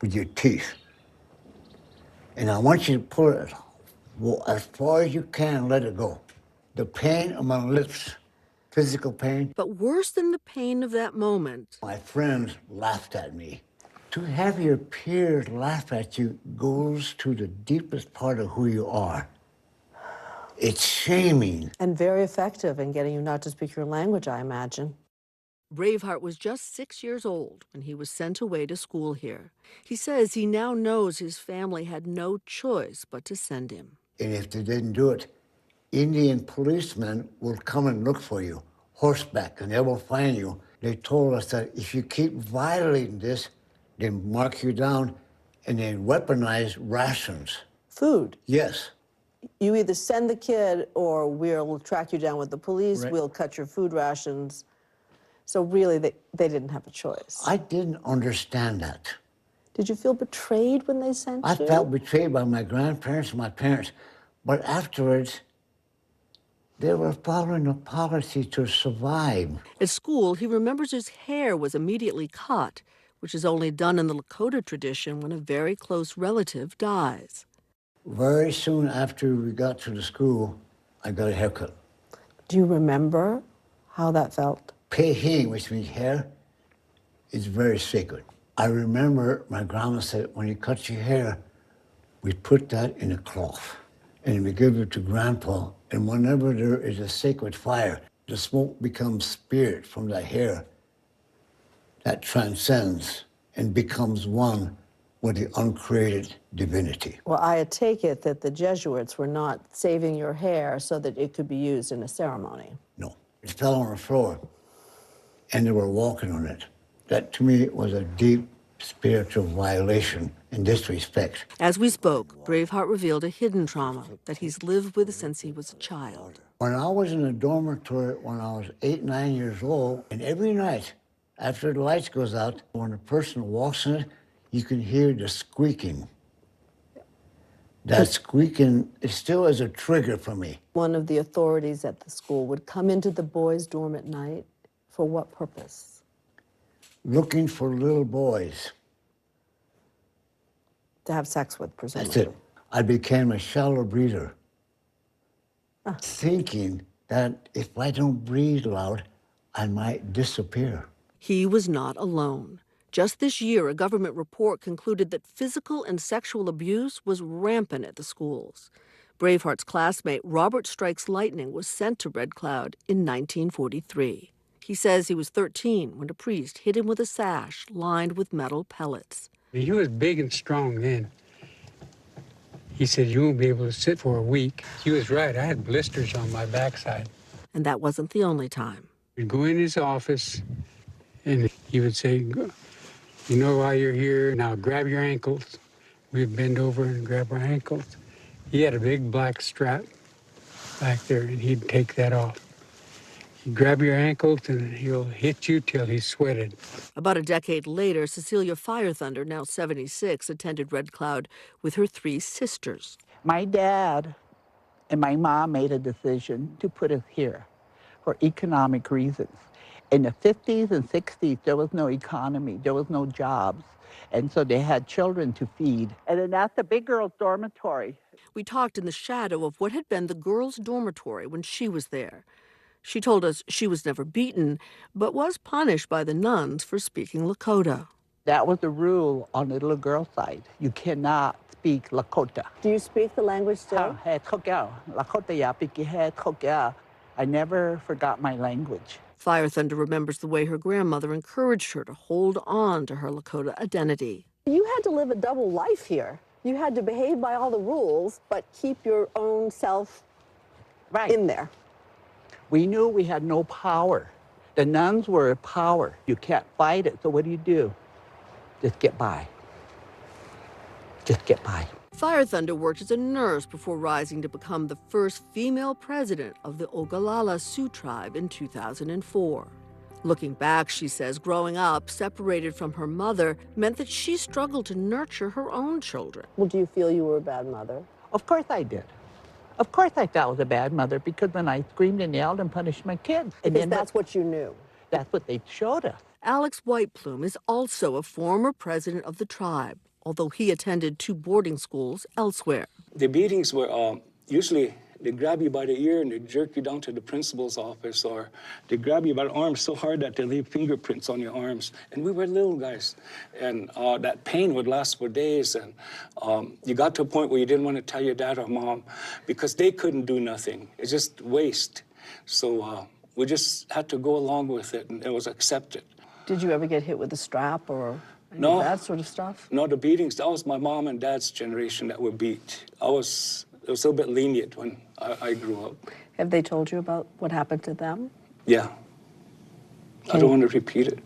with your teeth. And I want you to pull it as far as you can and let it go. The pain on my lips, physical pain. But worse than the pain of that moment, my friends laughed at me. To have your peers laugh at you goes to the deepest part of who you are. It's shaming. And very effective in getting you not to speak your language, I imagine. Braveheart was just 6 years old when he was sent away to school here. He says he now knows his family had no choice but to send him. And if they didn't do it, Indian policemen will come and look for you, horseback, and they will find you. They told us that if you keep violating this, they mark you down and they weaponize rations. Food? Yes. You either send the kid or we'll track you down with the police, Right. We'll cut your food rations. So really, they didn't have a choice. I didn't understand that. Did you feel betrayed when they sent I you? felt betrayed by my grandparents and my parents. But afterwards, they were following a policy to survive. At school, he remembers his hair was immediately cut, which is only done in the Lakota tradition when a very close relative dies. Very soon after we got to the school, I got a haircut. Do you remember how that felt? Pehing, which means hair, is very sacred. I remember my grandma said, when you cut your hair, we put that in a cloth and we give it to Grandpa. And whenever there is a sacred fire, the smoke becomes spirit from the hair that transcends and becomes one with the uncreated divinity. Well, I take it that the Jesuits were not saving your hair so that it could be used in a ceremony. No, it fell on the floor and they were walking on it. That to me was a deep spiritual violation in this respect. As we spoke, Braveheart revealed a hidden trauma that he's lived with since he was a child. When I was in a dormitory when I was 8, 9 years old, and every night after the lights goes out, when a person walks in it, you can hear the squeaking. That squeaking still is a trigger for me. One of the authorities at the school would come into the boys' dorm at night. For what purpose? Looking for little boys. To have sex with, presumably. That's it. I became a shallow breather, thinking that if I don't breathe loud, I might disappear. He was not alone. Just this year, a government report concluded that physical and sexual abuse was rampant at the schools. Braveheart's classmate, Robert Strikes Lightning, was sent to Red Cloud in 1943. He says he was 13 when a priest hit him with a sash lined with metal pellets. He was big and strong then. He said, you won't be able to sit for a week. He was right. I had blisters on my backside. And that wasn't the only time. We'd go in his office, and he would say, you know why you're here? Now grab your ankles. We'd bend over and grab our ankles. He had a big black strap back there, and he'd take that off. He'd grab your ankles, and he'll hit you till he sweated. About a decade later, Cecilia Firethunder, now 76, attended Red Cloud with her 3 sisters. My dad and my mom made a decision to put us here for economic reasons. In the 50s and 60s, there was no economy, there was no jobs, and so they had children to feed. And then that's the big girls' dormitory. We talked in the shadow of what had been the girls' dormitory when she was there. She told us she was never beaten, but was punished by the nuns for speaking Lakota. That was the rule on the little girl side. You cannot speak Lakota. Do you speak the language still? I never forgot my language. Firethunder remembers the way her grandmother encouraged her to hold on to her Lakota identity. You had to live a double life here. You had to behave by all the rules, but keep your own self in there. We knew we had no power. The nuns were a power. You can't fight it, so what do? Just get by. Just get by. Firethunder worked as a nurse before rising to become the first female president of the Ogallala Sioux tribe in 2004. Looking back, she says, growing up, separated from her mother, meant that she struggled to nurture her own children. Well, do you feel you were a bad mother? Of course I did. Of course I felt I was a bad mother, because then I screamed and yelled and punished my kids. And Because that's what you knew. That's what they showed us. Alex Whiteplume is also a former president of the tribe, although he attended 2 boarding schools elsewhere. The beatings were usually they grab you by the ear and they jerk you down to the principal's office, or they grab you by the arms so hard that they leave fingerprints on your arms. And we were little guys, and that pain would last for days. And you got to a point where you didn't want to tell your dad or mom because they couldn't do nothing. It's just waste. So we just had to go along with it, and it was accepted. Did you ever get hit with a strap or No. that sort of stuff? No, the beatings, that was my mom and dad's generation that were beat. It was a little bit lenient when I grew up. Have they told you about what happened to them? Yeah. I don't want to repeat it.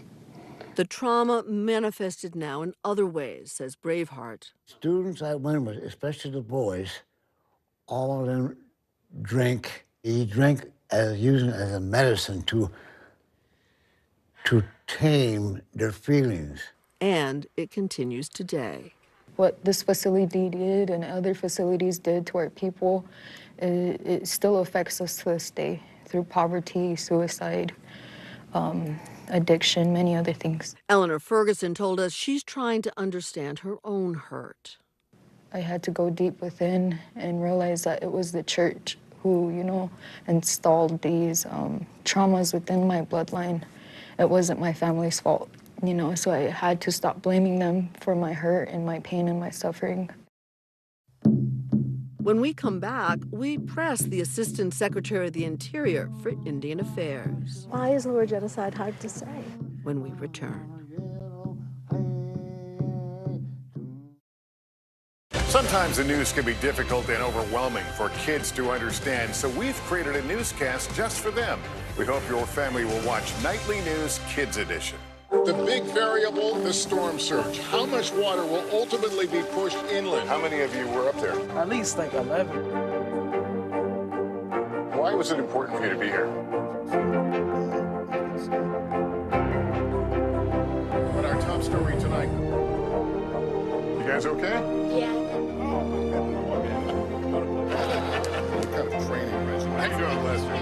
The trauma manifested now in other ways, says Braveheart. Students I went with, especially the boys, all of them drink. He drank using it as a medicine to tame their feelings. And it continues today. What this facility did and other facilities did to our people, it still affects us to this day through poverty, suicide, addiction, many other things. Eleanor Ferguson told us she's trying to understand her own hurt. I had to go deep within and realize that it was the church who, installed these traumas within my bloodline. It wasn't my family's fault. So I had to stop blaming them for my hurt and my pain and my suffering. When we come back, we press the Assistant Secretary of the Interior for Indian Affairs. Why is the word genocide hard to say? When we return. Sometimes the news can be difficult and overwhelming for kids to understand, so we've created a newscast just for them. We hope your family will watch Nightly News Kids Edition. The big variable, the storm surge. How much water will ultimately be pushed inland? How many of you were up there? At least like 11. Why was it important for you to be here? What our top story tonight? You guys okay? Yeah. What kind of training regimen? How you doing, Lester?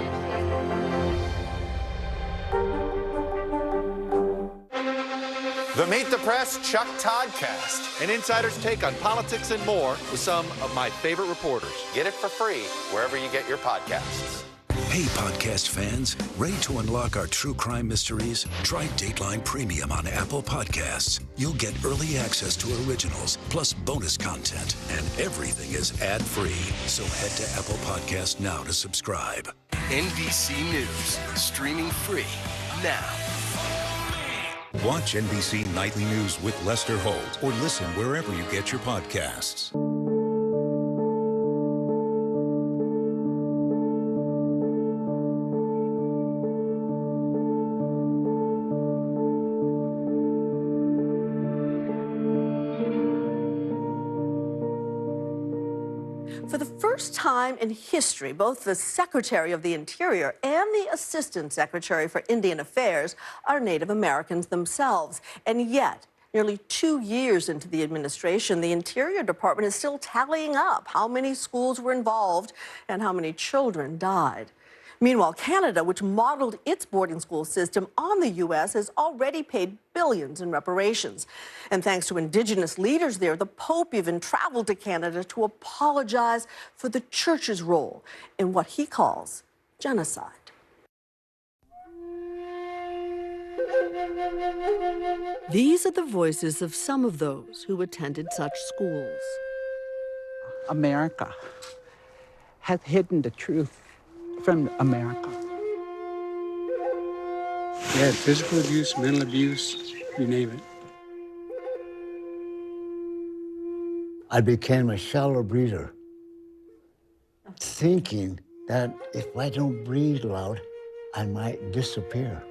The Meet the Press Chuck Toddcast, an insider's take on politics and more with some of my favorite reporters. Get it for free wherever you get your podcasts. Hey, podcast fans, ready to unlock our true crime mysteries? Try Dateline Premium on Apple Podcasts. You'll get early access to originals, plus bonus content, and everything is ad-free. So head to Apple Podcasts now to subscribe. NBC News, streaming free now. Watch NBC Nightly News with Lester Holt or listen wherever you get your podcasts. For the first time in history, both the Secretary of the Interior and the Assistant Secretary for Indian Affairs are Native Americans themselves. And yet, nearly 2 years into the administration, the Interior Department is still tallying up how many schools were involved and how many children died. Meanwhile, Canada, which modeled its boarding school system on the U.S., has already paid billions in reparations. And thanks to Indigenous leaders there, the Pope even traveled to Canada to apologize for the church's role in what he calls genocide. These are the voices of some of those who attended such schools. America has hidden the truth from America. We had physical abuse, mental abuse, you name it. I became a shallow breather, thinking that if I don't breathe loud, I might disappear.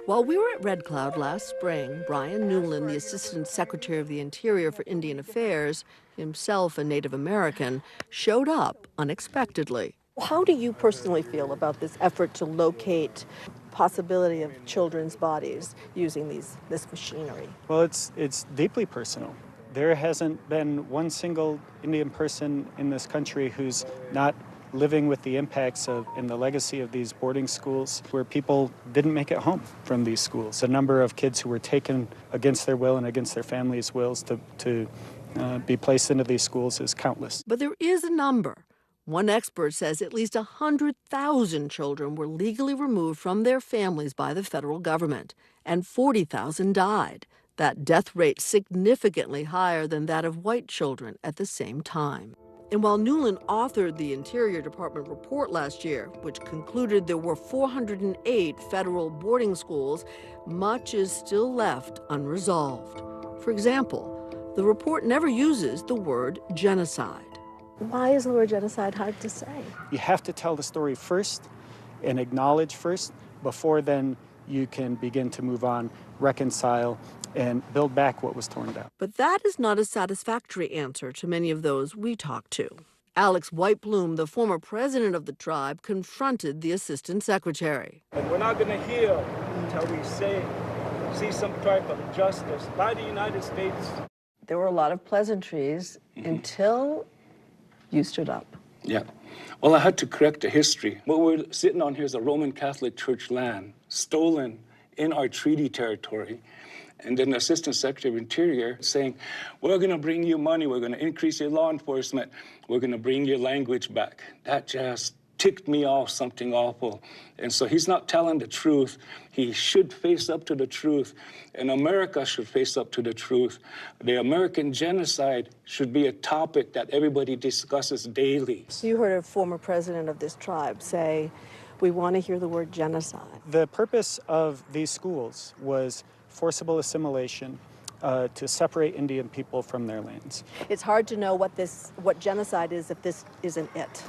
While we were at Red Cloud last spring, Brian Newland, the Assistant Secretary of the Interior for Indian Affairs, himself a Native American, showed up unexpectedly. How do you personally feel about this effort to locate possibility of children's bodies using this machinery? Well, it's deeply personal. There hasn't been one single Indian person in this country who's not living with the impacts of and the legacy of these boarding schools where people didn't make it home from these schools. The number of kids who were taken against their will and against their families' wills to be placed into these schools is countless. But there is a number. One expert says at least 100,000 children were legally removed from their families by the federal government, and 40,000 died. That death rate significantly higher than that of white children at the same time. And while Newland authored the Interior Department report last year, which concluded there were 408 federal boarding schools, much is still left unresolved. For example, the report never uses the word genocide. Why is the word genocide hard to say? You have to tell the story first and acknowledge first before then you can begin to move on, reconcile, and build back what was torn down. But that is not a satisfactory answer to many of those we talked to. Alex White-Bloom, the former president of the tribe, confronted the assistant secretary. And we're not going to heal until we see some type of justice by the United States. There were a lot of pleasantries until you stood up. Yeah. Well, I had to correct the history. What we're sitting on here is a Roman Catholic Church land, stolen in our treaty territory. And then the Assistant Secretary of Interior saying, we're going to bring you money, we're going to increase your law enforcement, we're going to bring your language back. That just ticked me off something awful. And so he's not telling the truth. He should face up to the truth, and America should face up to the truth. The American genocide should be a topic that everybody discusses daily. You heard a former president of this tribe say, we want to hear the word genocide. The purpose of these schools was forcible assimilation to separate Indian people from their lands. It's hard to know what genocide is if this isn't it.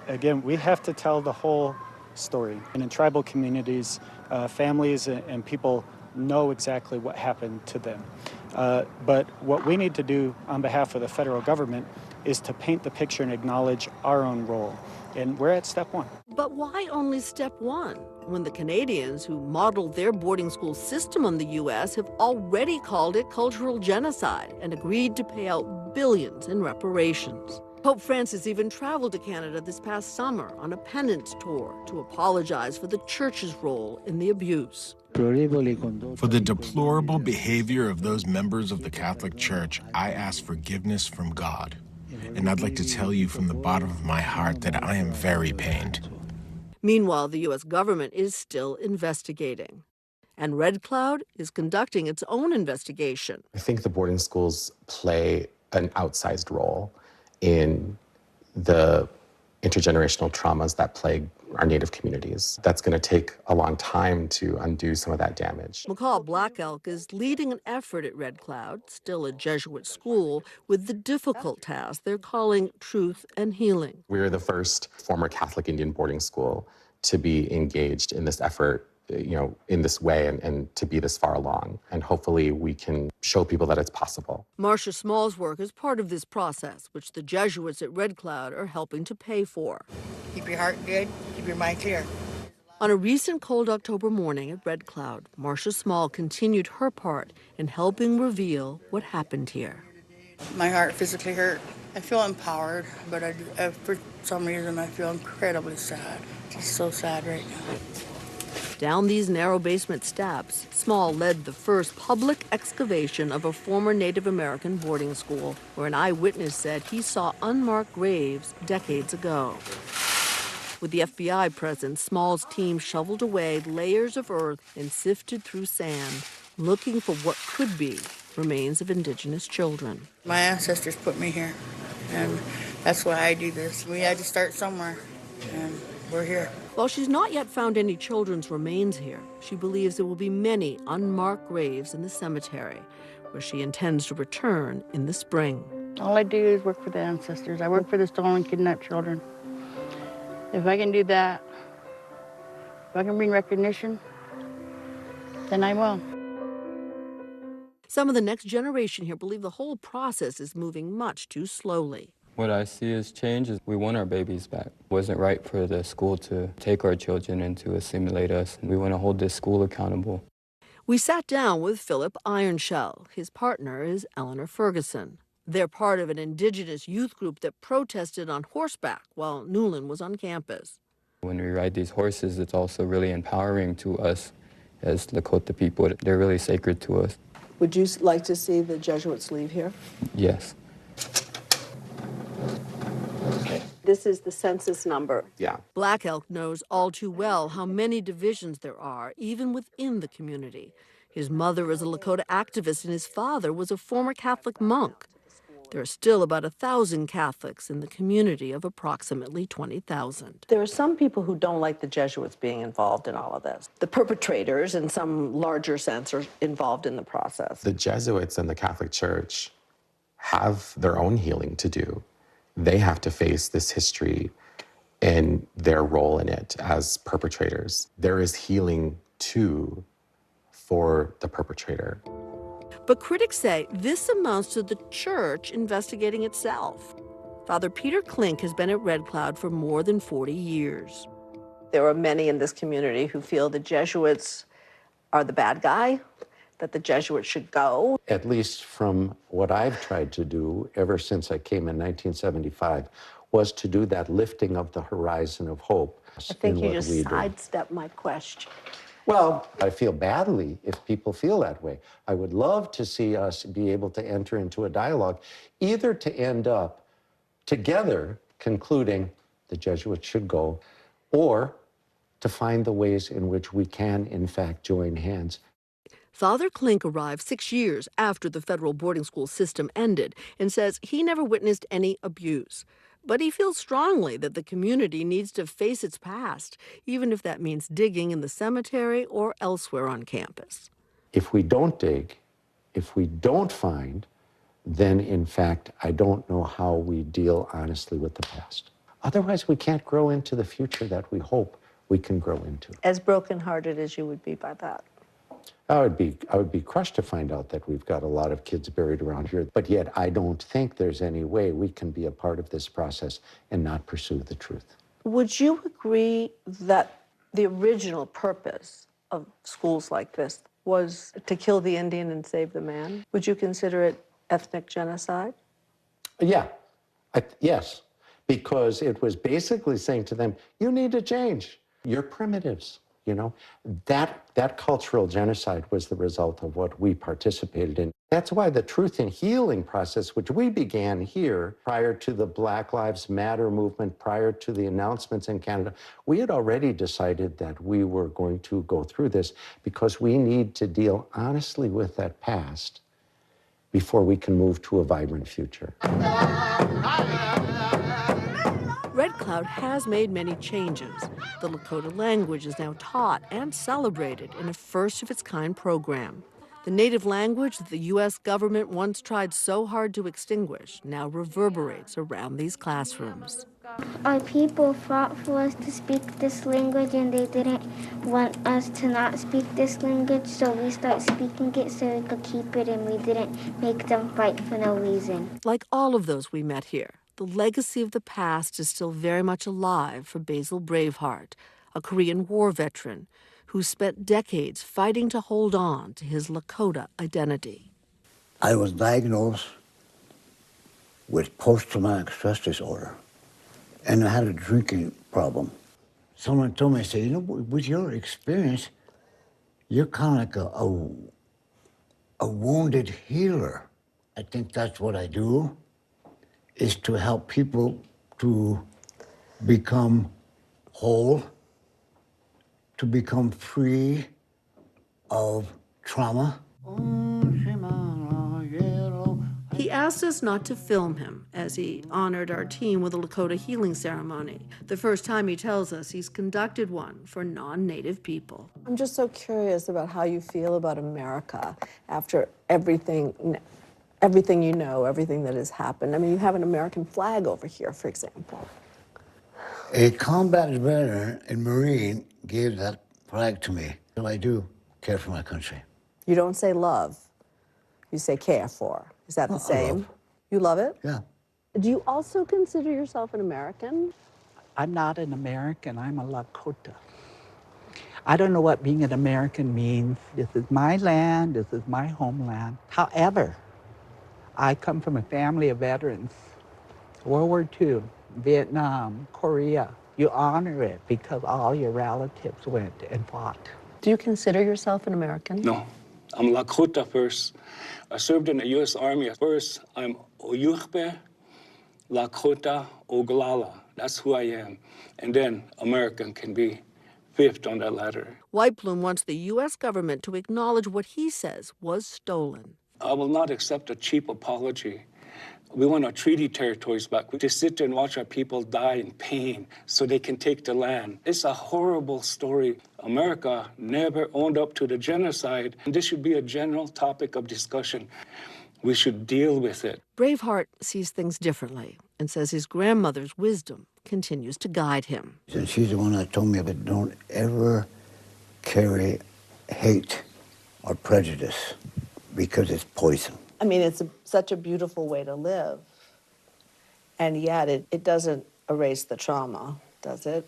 Again, we have to tell the whole story. And in tribal communities, families and people know exactly what happened to them. But what we need to do on behalf of the federal government is to paint the picture and acknowledge our own role. And we're at step one. But why only step one, when the Canadians who modeled their boarding school system on the U.S. have already called it cultural genocide and agreed to pay out billions in reparations? Pope Francis even traveled to Canada this past summer on a penance tour to apologize for the church's role in the abuse. For the deplorable behavior of those members of the Catholic Church, I ask forgiveness from God. And I'd like to tell you from the bottom of my heart that I am very pained. Meanwhile, the U.S. government is still investigating. And Red Cloud is conducting its own investigation. I think the boarding schools play an outsized role in the intergenerational traumas that plague our Native communities. That's going to take a long time to undo some of that damage. McCall Black Elk is leading an effort at Red Cloud, still a Jesuit school, with the difficult task they're calling truth and healing. We're the first former Catholic Indian boarding school to be engaged in this effort, in this way and to be this far along. And hopefully we can show people that it's possible. Marcia Small's work is part of this process, which the Jesuits at Red Cloud are helping to pay for. Keep your heart good, keep your mind clear. On a recent cold October morning at Red Cloud, Marcia Small continued her part in helping reveal what happened here. My heart physically hurt. I feel empowered, but for some reason I feel incredibly sad. Just so sad right now. Down these narrow basement steps, Small led the first public excavation of a former Native American boarding school, where an eyewitness said he saw unmarked graves decades ago. With the FBI present, Small's team shoveled away layers of earth and sifted through sand, looking for what could be remains of Indigenous children. My ancestors put me here, and that's why I do this. We had to start somewhere, and we're here. While she's not yet found any children's remains here, she believes there will be many unmarked graves in the cemetery, where she intends to return in the spring. All I do is work for the ancestors. I work for the stolen, kidnapped children. If I can do that, if I can bring recognition, then I will. Some of the next generation here believe the whole process is moving much too slowly. What I see as change is we want our babies back. It wasn't right for the school to take our children and to assimilate us. We want to hold this school accountable. We sat down with Philip Ironshell. His partner is Eleanor Ferguson. They're part of an indigenous youth group that protested on horseback while Newland was on campus. When we ride these horses, it's also really empowering to us as Lakota people. They're really sacred to us. Would you like to see the Jesuits leave here? Yes. This is the census number. Yeah. Black Elk knows all too well how many divisions there are, even within the community. His mother is a Lakota activist and his father was a former Catholic monk. There are still about 1,000 Catholics in the community of approximately 20,000. There are some people who don't like the Jesuits being involved in all of this. The perpetrators, in some larger sense, are involved in the process. The Jesuits and the Catholic Church have their own healing to do. They have to face this history and their role in it as perpetrators. There is healing, too, for the perpetrator. But critics say this amounts to the church investigating itself. Father Peter Klink has been at Red Cloud for more than 40 years. There are many in this community who feel the Jesuits are the bad guy, that the Jesuits should go. At least from what I've tried to do ever since I came in 1975, was to do that lifting of the horizon of hope. I think you just sidestepped my question. Well, I feel badly if people feel that way. I would love to see us be able to enter into a dialogue, either to end up together concluding the Jesuits should go, or to find the ways in which we can, in fact, join hands. Father Klink arrived 6 years after the federal boarding school system ended and says he never witnessed any abuse. But he feels strongly that the community needs to face its past, even if that means digging in the cemetery or elsewhere on campus. If we don't dig, if we don't find, then in fact, I don't know how we deal honestly with the past. Otherwise, we can't grow into the future that we hope we can grow into. As brokenhearted as you would be by that. I would be crushed to find out that we've got a lot of kids buried around here, but yet I don't think there's any way we can be a part of this process and not pursue the truth. Would you agree that the original purpose of schools like this was to kill the Indian and save the man? Would you consider it ethnic genocide? Yeah, yes, because it was basically saying to them, you need to change. You're primitives. You know, that cultural genocide was the result of what we participated in. That's why the truth and healing process, which we began here prior to the Black Lives Matter movement, prior to the announcements in Canada, we had already decided that we were going to go through this because we need to deal honestly with that past before we can move to a vibrant future. Red Cloud has made many changes. The Lakota language is now taught and celebrated in a first-of-its-kind program. The native language that the U.S. government once tried so hard to extinguish now reverberates around these classrooms. Our people fought for us to speak this language, and they didn't want us to not speak this language, so we started speaking it so we could keep it, and we didn't make them fight for no reason. Like all of those we met here, the legacy of the past is still very much alive for Basil Braveheart, a Korean War veteran who spent decades fighting to hold on to his Lakota identity. I was diagnosed with post-traumatic stress disorder, and I had a drinking problem. Someone told me, I said, you know, with your experience, you're kind of like a wounded healer. I think that's what I do, is to help people to become whole, to become free of trauma. He asked us not to film him as he honored our team with a Lakota healing ceremony. The first time, he tells us, he's conducted one for non-Native people. I'm just so curious about how you feel about America after everything you know, everything that has happened. I mean, you have an American flag over here, for example. A combat veteran and Marine gave that flag to me. So I do care for my country. You don't say love, you say care for. Is that the same? Love. You love it? Yeah. Do you also consider yourself an American? I'm not an American, I'm a Lakota. I don't know what being an American means. This is my land, this is my homeland. However, I come from a family of veterans. World War II, Vietnam, Korea. You honor it because all your relatives went and fought. Do you consider yourself an American? No, I'm Lakota first. I served in the U.S. Army. First, I'm Oyukhbe, Lakota, Oglala. That's who I am. And then American can be fifth on that ladder. Whitebloom wants the U.S. government to acknowledge what he says was stolen. I will not accept a cheap apology. We want our treaty territories back. We just sit there and watch our people die in pain so they can take the land. It's a horrible story. America never owned up to the genocide, and this should be a general topic of discussion. We should deal with it. Braveheart sees things differently and says his grandmother's wisdom continues to guide him. And she's the one that told me, but don't ever carry hate or prejudice because it's poison. I mean, it's such a beautiful way to live. And yet it doesn't erase the trauma, does it?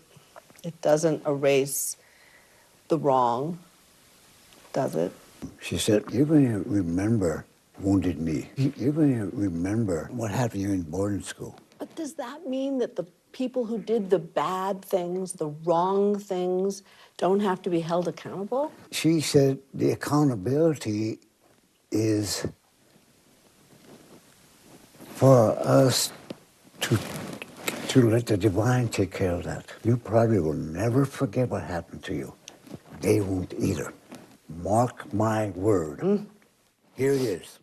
It doesn't erase the wrong, does it? She said, you're going to remember Wounded Knee. You're going to remember what happened to you in boarding school. But does that mean that the people who did the bad things, the wrong things, don't have to be held accountable? She said the accountability is for us to let the divine take care of that. You probably will never forget what happened to you. They won't either. Mark my word. Here it is.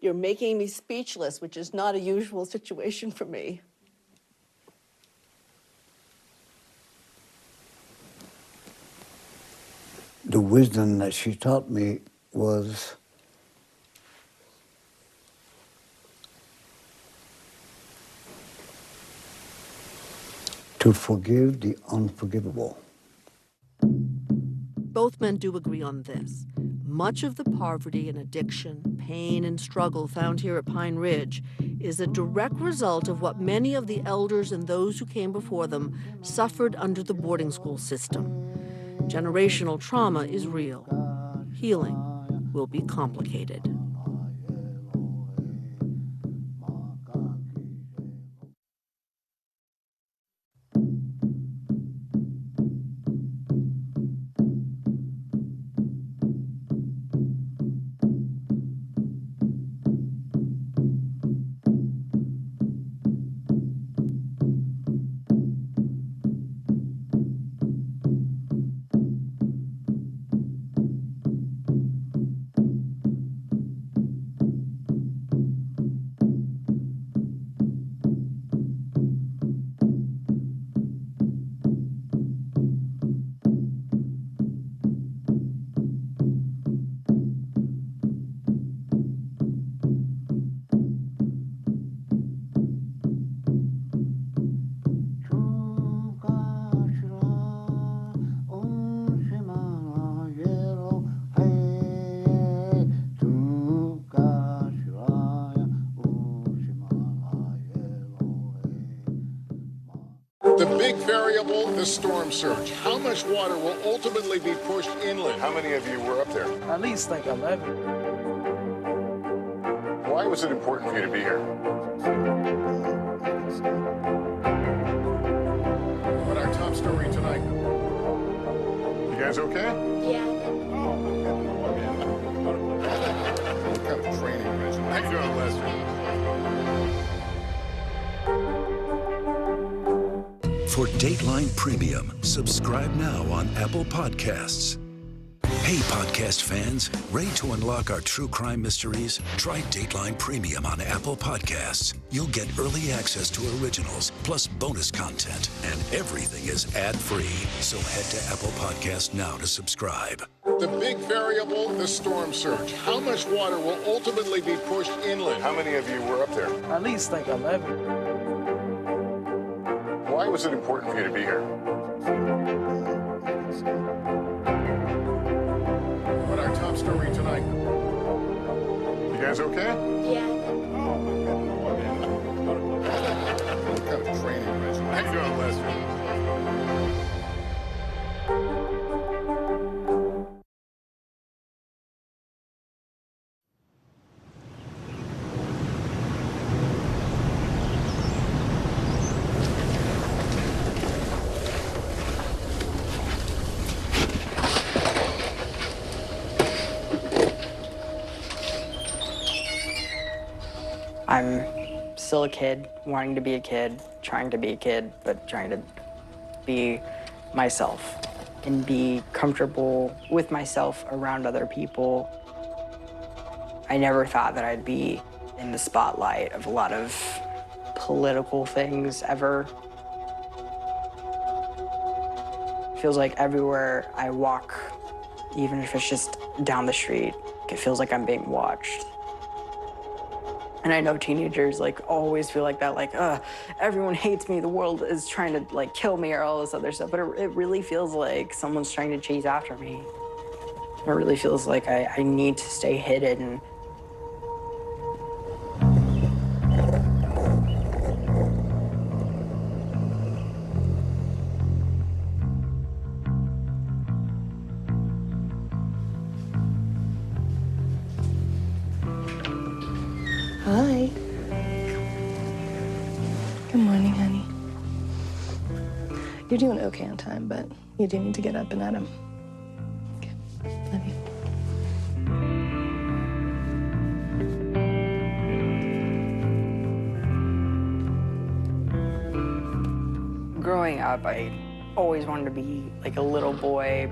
You're making me speechless, which is not a usual situation for me. The wisdom that she taught me was to forgive the unforgivable. Both men do agree on this. Much of the poverty and addiction, pain and struggle found here at Pine Ridge is a direct result of what many of the elders and those who came before them suffered under the boarding school system. Generational trauma is real. Healing will be complicated. The big variable, the storm surge. How much water will ultimately be pushed inland? How many of you were up there? At least like 11. Why was it important for you to be here? But our top story tonight. You guys okay? Yeah. What kind of training regimen? How you doing, Lester? For Dateline Premium, subscribe now on Apple Podcasts. Hey, podcast fans, ready to unlock our true crime mysteries? Try Dateline Premium on Apple Podcasts. You'll get early access to originals, plus bonus content, and everything is ad-free. So head to Apple Podcasts now to subscribe. The big variable, the storm surge. How much water will ultimately be pushed inland? How many of you were up there? At least like 11. Why was it important for you to be here? But our top story tonight. You guys okay? Yeah. What kind of training regimen? How you doing, Lester? I'm still a kid, wanting to be a kid, trying to be a kid, but trying to be myself and be comfortable with myself around other people. I never thought that I'd be in the spotlight of a lot of political things ever. It feels like everywhere I walk, even if it's just down the street, it feels like I'm being watched. And I know teenagers always feel like that, everyone hates me, the world is trying to kill me or all this other stuff, but it really feels like someone's trying to chase after me. It really feels like I need to stay hidden. Hi. Good morning, honey. You're doing okay on time, but you do need to get up and at 'em. Okay, love you. Growing up, I always wanted to be like a little boy.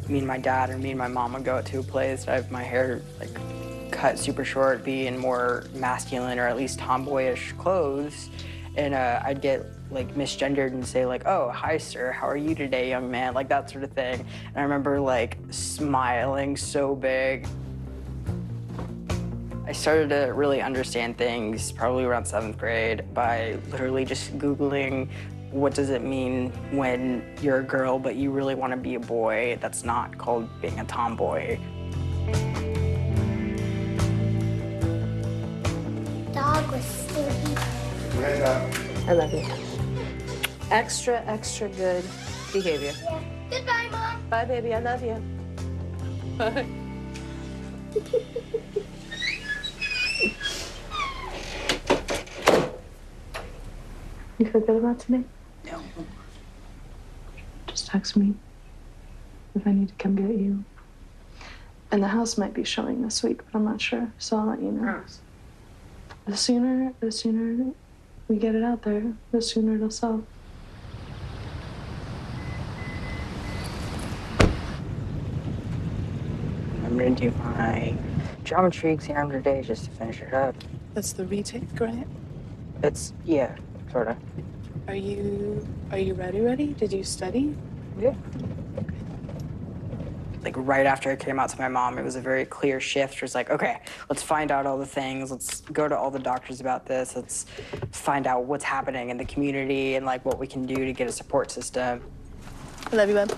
Me and my dad or me and my mom would go to a place, I'd have my hair cut super short, be in more masculine or at least tomboyish clothes, and I'd get misgendered and say oh, hi sir, how are you today, young man, that sort of thing. And I remember smiling so big. I started to really understand things probably around 7th grade by literally just Googling what does it mean when you're a girl but you really want to be a boy. That's not called being a tomboy. Dog was sleeping. I love you. Extra, extra good behavior. Yeah. Goodbye, Mom. Bye, baby. I love you. Bye. You feel good about today? No. Just text me if I need to come get you. And the house might be showing this week, but I'm not sure, so I'll let you know. The sooner we get it out there, the sooner it'll sell. I'm gonna do my geometry exam today just to finish it up. That's the retake, right? It's, yeah, sort of. Are you ready? Did you study? Yeah. Right after I came out to my mom, it was a very clear shift. It was okay, let's find out all the things. Let's go to all the doctors about this. Let's find out what's happening in the community and what we can do to get a support system. I love you, bud.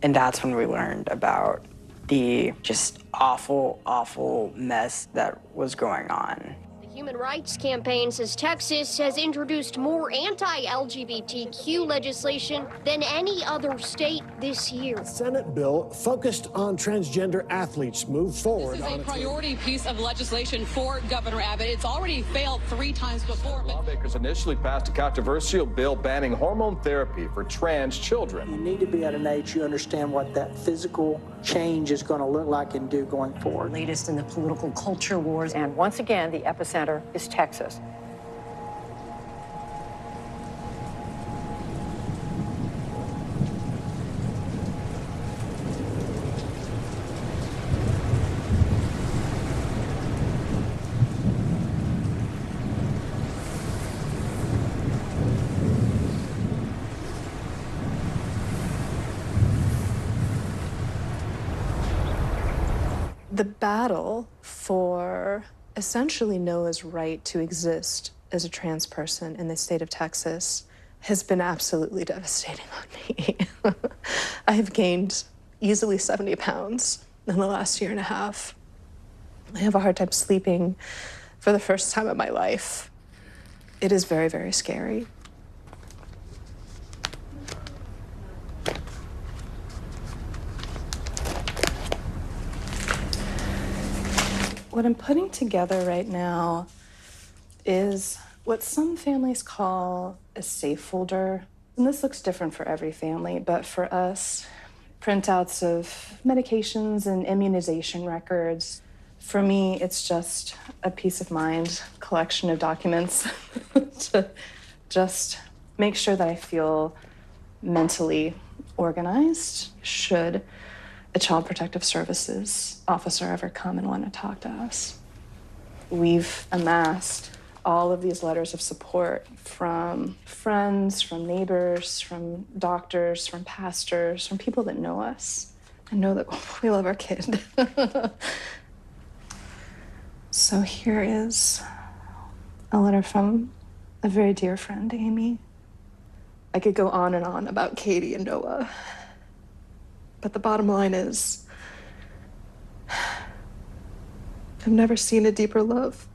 And that's when we learned about the just awful, awful mess that was going on. Human Rights Campaign says Texas has introduced more anti-LGBTQ legislation than any other state this year. The Senate bill focused on transgender athletes moved forward. This is a priority piece of legislation for Governor Abbott. It's already failed 3 times before. Lawmakers initially passed a controversial bill banning hormone therapy for trans children. You need to be at an age you understand what that physical change is going to look like and do going forward. Latest in the political culture wars, and once again, the epicenter is Texas. The battle for essentially Noah's right to exist as a trans person in the state of Texas has been absolutely devastating on me. I have gained easily 70 pounds in the last year and a half. I have a hard time sleeping for the first time in my life. It is very, very scary. What I'm putting together right now is what some families call a safe folder. And this looks different for every family, but for us, printouts of medications and immunization records. For me, it's just a peace of mind collection of documents to just make sure that I feel mentally organized should a Child Protective Services officer ever come and want to talk to us. We've amassed all of these letters of support from friends, from neighbors, from doctors, from pastors, from people that know us and know that we love our kid. So here is a letter from a very dear friend, Amy. I could go on and on about Katie and Noah, but the bottom line is, I've never seen a deeper love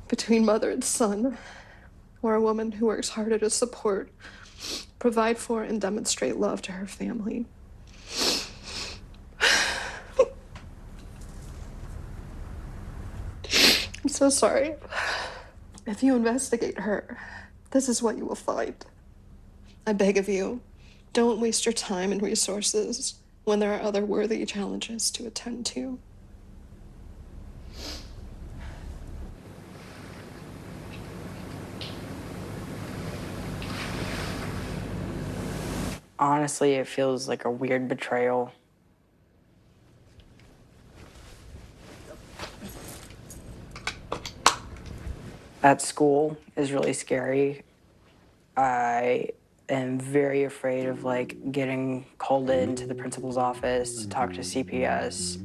between mother and son, or a woman who works harder to support, provide for, and demonstrate love to her family. I'm so sorry. If you investigate her, this is what you will find. I beg of you, don't waste your time and resources when there are other worthy challenges to attend to. Honestly, it feels like a weird betrayal. At school is really scary. I am very afraid of getting called into the principal's office to talk to CPS.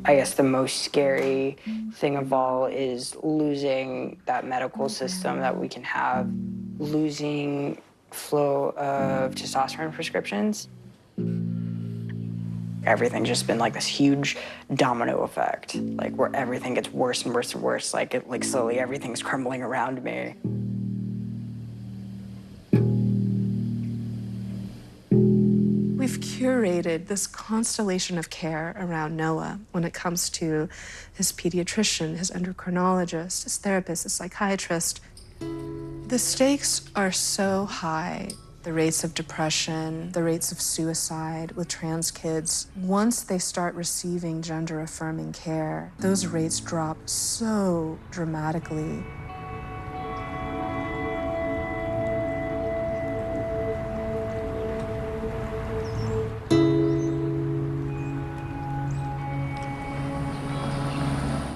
I guess the most scary thing of all is losing that medical system that we can have, losing flow of testosterone prescriptions. Everything's just been this huge domino effect, where everything gets worse and worse and worse. Slowly everything's crumbling around me. We've curated this constellation of care around Noah when it comes to his pediatrician, his endocrinologist, his therapist, his psychiatrist. The stakes are so high. The rates of depression, the rates of suicide with trans kids. Once they start receiving gender-affirming care, those rates drop so dramatically.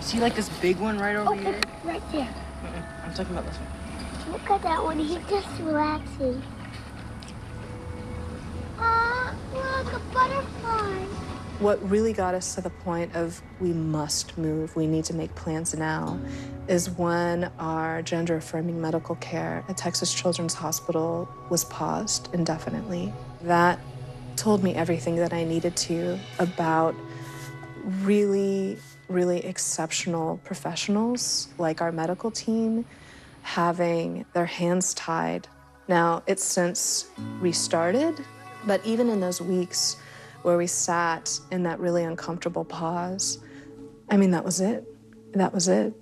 See this big one right over here? Right there. I'm talking about this one. Look at that one. He's just relaxing. Look, a butterfly. What really got us to the point of we must move, we need to make plans now, is when our gender-affirming medical care at Texas Children's Hospital was paused indefinitely. That told me everything that I needed to about really, really exceptional professionals like our medical team having their hands tied. Now, it's since restarted, but even in those weeks where we sat in that really uncomfortable pause, I mean, that was it. That was it.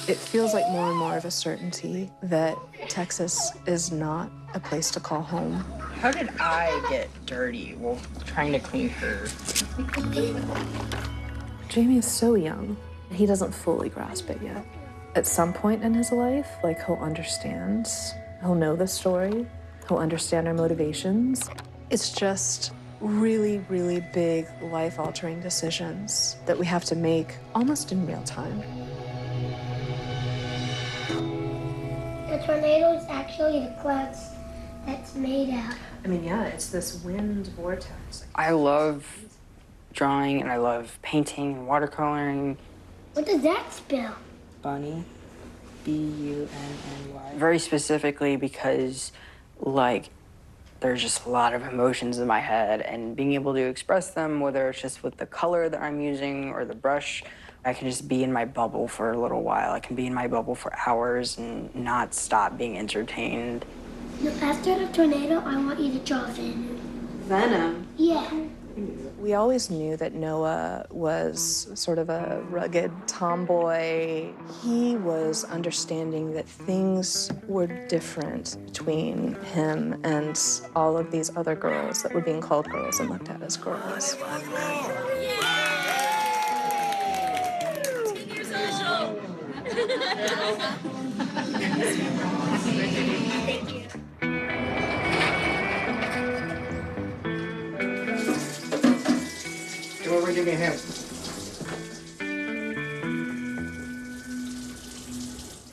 It feels like more and more of a certainty that Texas is not a place to call home. How did I get dirty while trying to clean her? Jamie is so young. He doesn't fully grasp it yet. At some point in his life, he'll understand. He'll know the story. He'll understand our motivations. It's just really, really big, life-altering decisions that we have to make almost in real time. The tornado is actually the clouds that's made out. I mean, yeah, it's this wind vortex. I love drawing and I love painting and watercoloring. What does that spell? Bunny. B-U-N-N-Y. Very specifically because, There's just a lot of emotions in my head, and being able to express them, whether it's just with the color that I'm using or the brush, I can just be in my bubble for a little while. I can be in my bubble for hours and not stop being entertained. After the tornado, I want you to draw Venom. Venom? Yeah. We always knew that Noah was sort of a rugged tomboy. He was understanding that things were different between him and all of these other girls that were being called girls and looked at as girls. Thank you. Come over and give me a hand.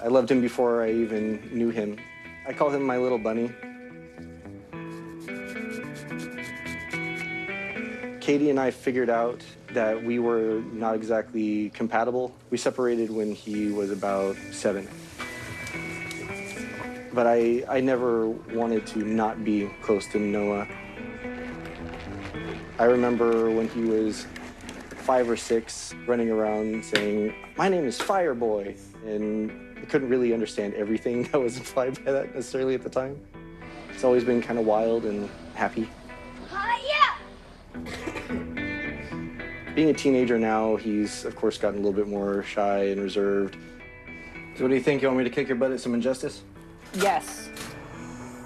I loved him before I even knew him. I call him my little bunny. Katie and I figured out that we were not exactly compatible. We separated when he was about 7. But I never wanted to not be close to Noah. I remember when he was 5 or 6, running around saying, "My name is Fireboy," and I couldn't really understand everything that was implied by that necessarily at the time. It's always been kind of wild and happy. Being a teenager now, he's, of course, gotten a little bit more shy and reserved. So what do you think? You want me to kick your butt at some injustice? Yes.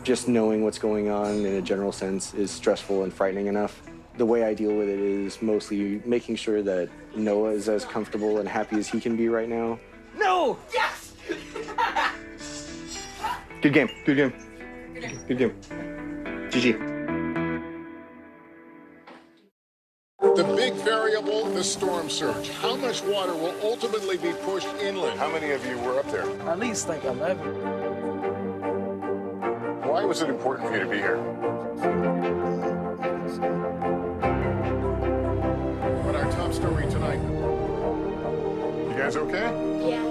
Just knowing what's going on in a general sense is stressful and frightening enough. The way I deal with it is mostly making sure that Noah is as comfortable and happy as he can be right now. No! Yes! Good game, good game. Good game. GG. The big variable, the storm surge. How much water will ultimately be pushed inland? How many of you were up there? At least like 11. Why was it important for you to be here? But our top story tonight. You guys okay? Yeah.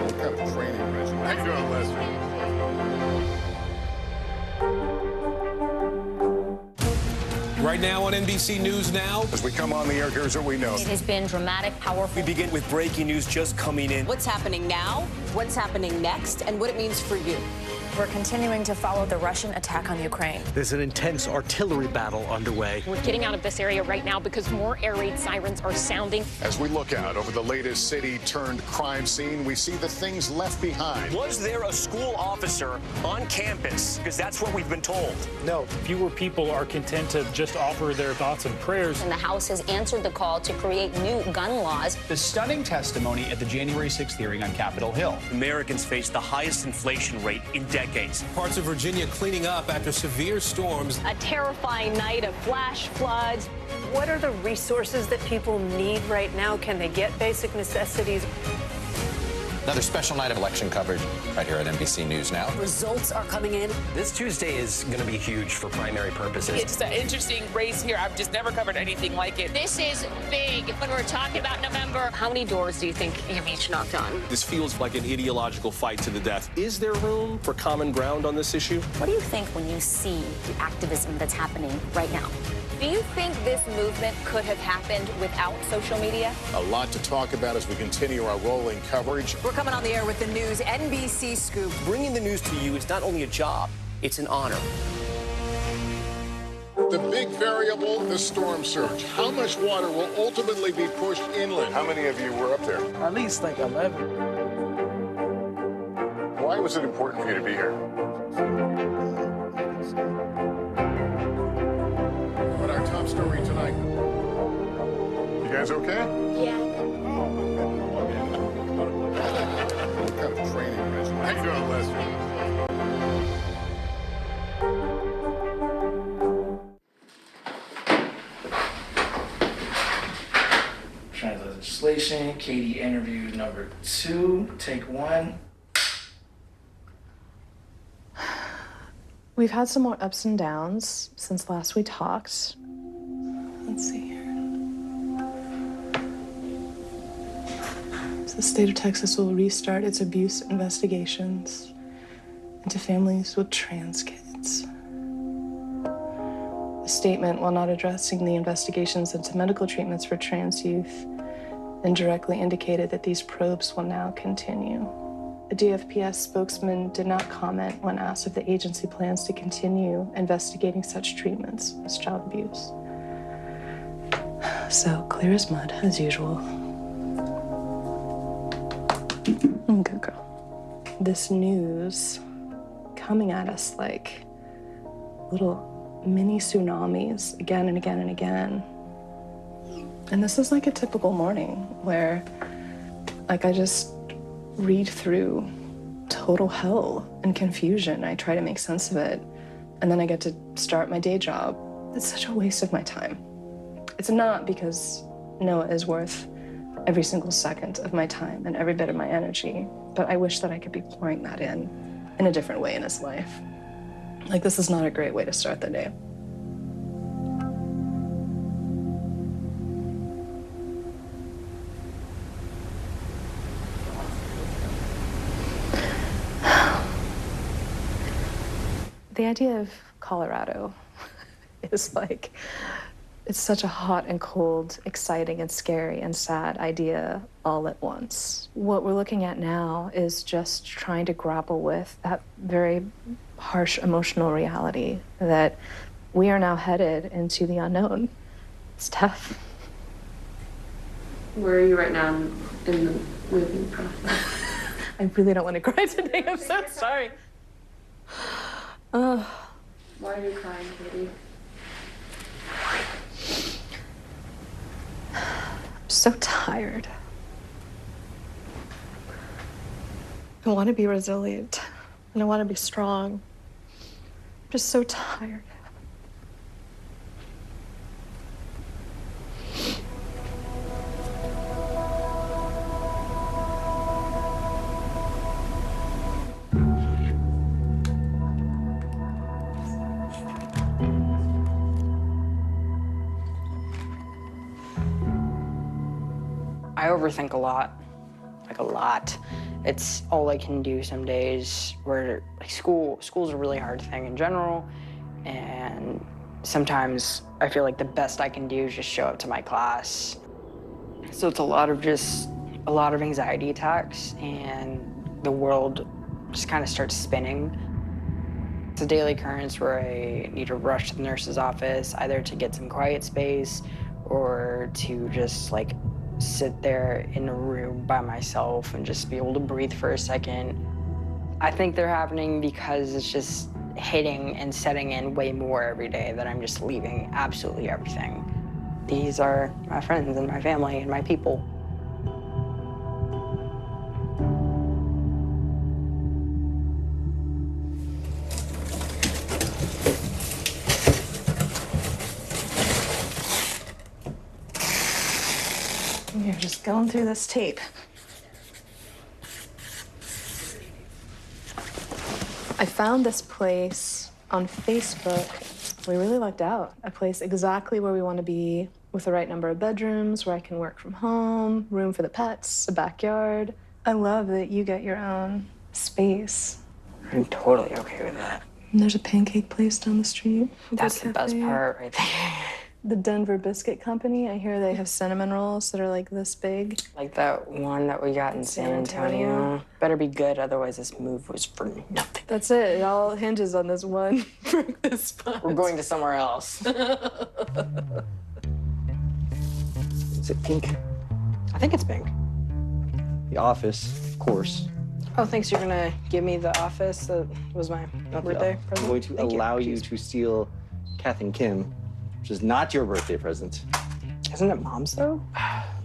What kind of training regimen? How you doing, Lester? Right now on NBC News Now. As we come on the air, here's what we know. It has been dramatic, powerful. We begin with breaking news just coming in. What's happening now, what's happening next, and what it means for you. We're continuing to follow the Russian attack on Ukraine. There's an intense artillery battle underway. We're getting out of this area right now because more air raid sirens are sounding. As we look out over the latest city-turned-crime scene, we see the things left behind. Was there a school officer on campus? Because that's what we've been told. No. Fewer people are content to just offer their thoughts and prayers. And the House has answered the call to create new gun laws. The stunning testimony at the January 6th hearing on Capitol Hill. Americans face the highest inflation rate in decades. Parts of Virginia cleaning up after severe storms. A terrifying night of flash floods. What are the resources that people need right now? Can they get basic necessities? Another special night of election coverage right here at NBC News Now. Results are coming in. This Tuesday is going to be huge for primary purposes. It's an interesting race here. I've just never covered anything like it. This is big when we're talking about November. How many doors do you think you've each knocked on? This feels like an ideological fight to the death. Is there room for common ground on this issue? What do you think when you see the activism that's happening right now? Do you think this movement could have happened without social media? A lot to talk about as we continue our rolling coverage. We're coming on the air with the news NBC Scoop. Bringing the news to you is not only a job, it's an honor. The big variable, the storm surge. How much water will ultimately be pushed inland? How many of you were up there? At least like 11. Why was it important for you to be here? But our top story tonight. You guys okay? Yeah. What kind of training regimen? How you doing, Lester? Translation, Katie interview number 2, take 1. We've had some more ups and downs since last we talked. Let's see here. So the state of Texas will restart its abuse investigations. into families with trans kids. The statement, while not addressing the investigations into medical treatments for trans youth, indirectly indicated that these probes will now continue. A DFPS spokesman did not comment when asked if the agency plans to continue investigating such treatments as child abuse. So clear as mud, as usual. Good girl. This news coming at us like little mini tsunamis again and again and again. And this is like a typical morning where, like, I just read through total hell and confusion. I try to make sense of it, and then I get to start my day job. It's such a waste of my time. It's not because Noah is worth every single second of my time and every bit of my energy, but I wish that I could be pouring that in a different way in his life. Like, this is not a great way to start the day. The idea of Colorado is like, it's such a hot and cold, exciting and scary and sad idea all at once. What we're looking at now is just trying to grapple with that very harsh emotional reality that we are now headed into the unknown. It's tough. Where are you right now in the moving process? I really don't want to cry today. I'm so sorry. Why are you crying, Katie? I'm so tired. I want to be resilient and I want to be strong. I'm just so tired. I overthink a lot, like a lot. It's all I can do some days where, like, school's a really hard thing in general, and sometimes I feel like the best I can do is just show up to my class. So it's a lot of anxiety attacks, and the world just kind of starts spinning. It's a daily occurrence where I need to rush to the nurse's office, either to get some quiet space or to just, like, sit there in a room by myself and just be able to breathe for a second. I think they're happening because it's just hitting and setting in way more every day that I'm just leaving absolutely everything. These are my friends and my family and my people. You're just going through this tape. I found this place on Facebook. We really lucked out. A place exactly where we want to be, with the right number of bedrooms, where I can work from home, room for the pets, a backyard. I love that you get your own space. I'm totally okay with that. And there's a pancake place down the street. That's the best part right there. The Denver Biscuit Company, I hear they have cinnamon rolls that are like this big. Like that one that we got in San Antonio. Better be good, otherwise this move was for nothing. That's it. It all hinges on this one breakfast spot. We're going to somewhere else. Is it pink? I think it's pink. The Office, of course. Oh, thanks. You're gonna give me The Office. That was my birthday present. I'm going to allow you to steal Kath and Kim, which is not your birthday present. Isn't it Mom's, though?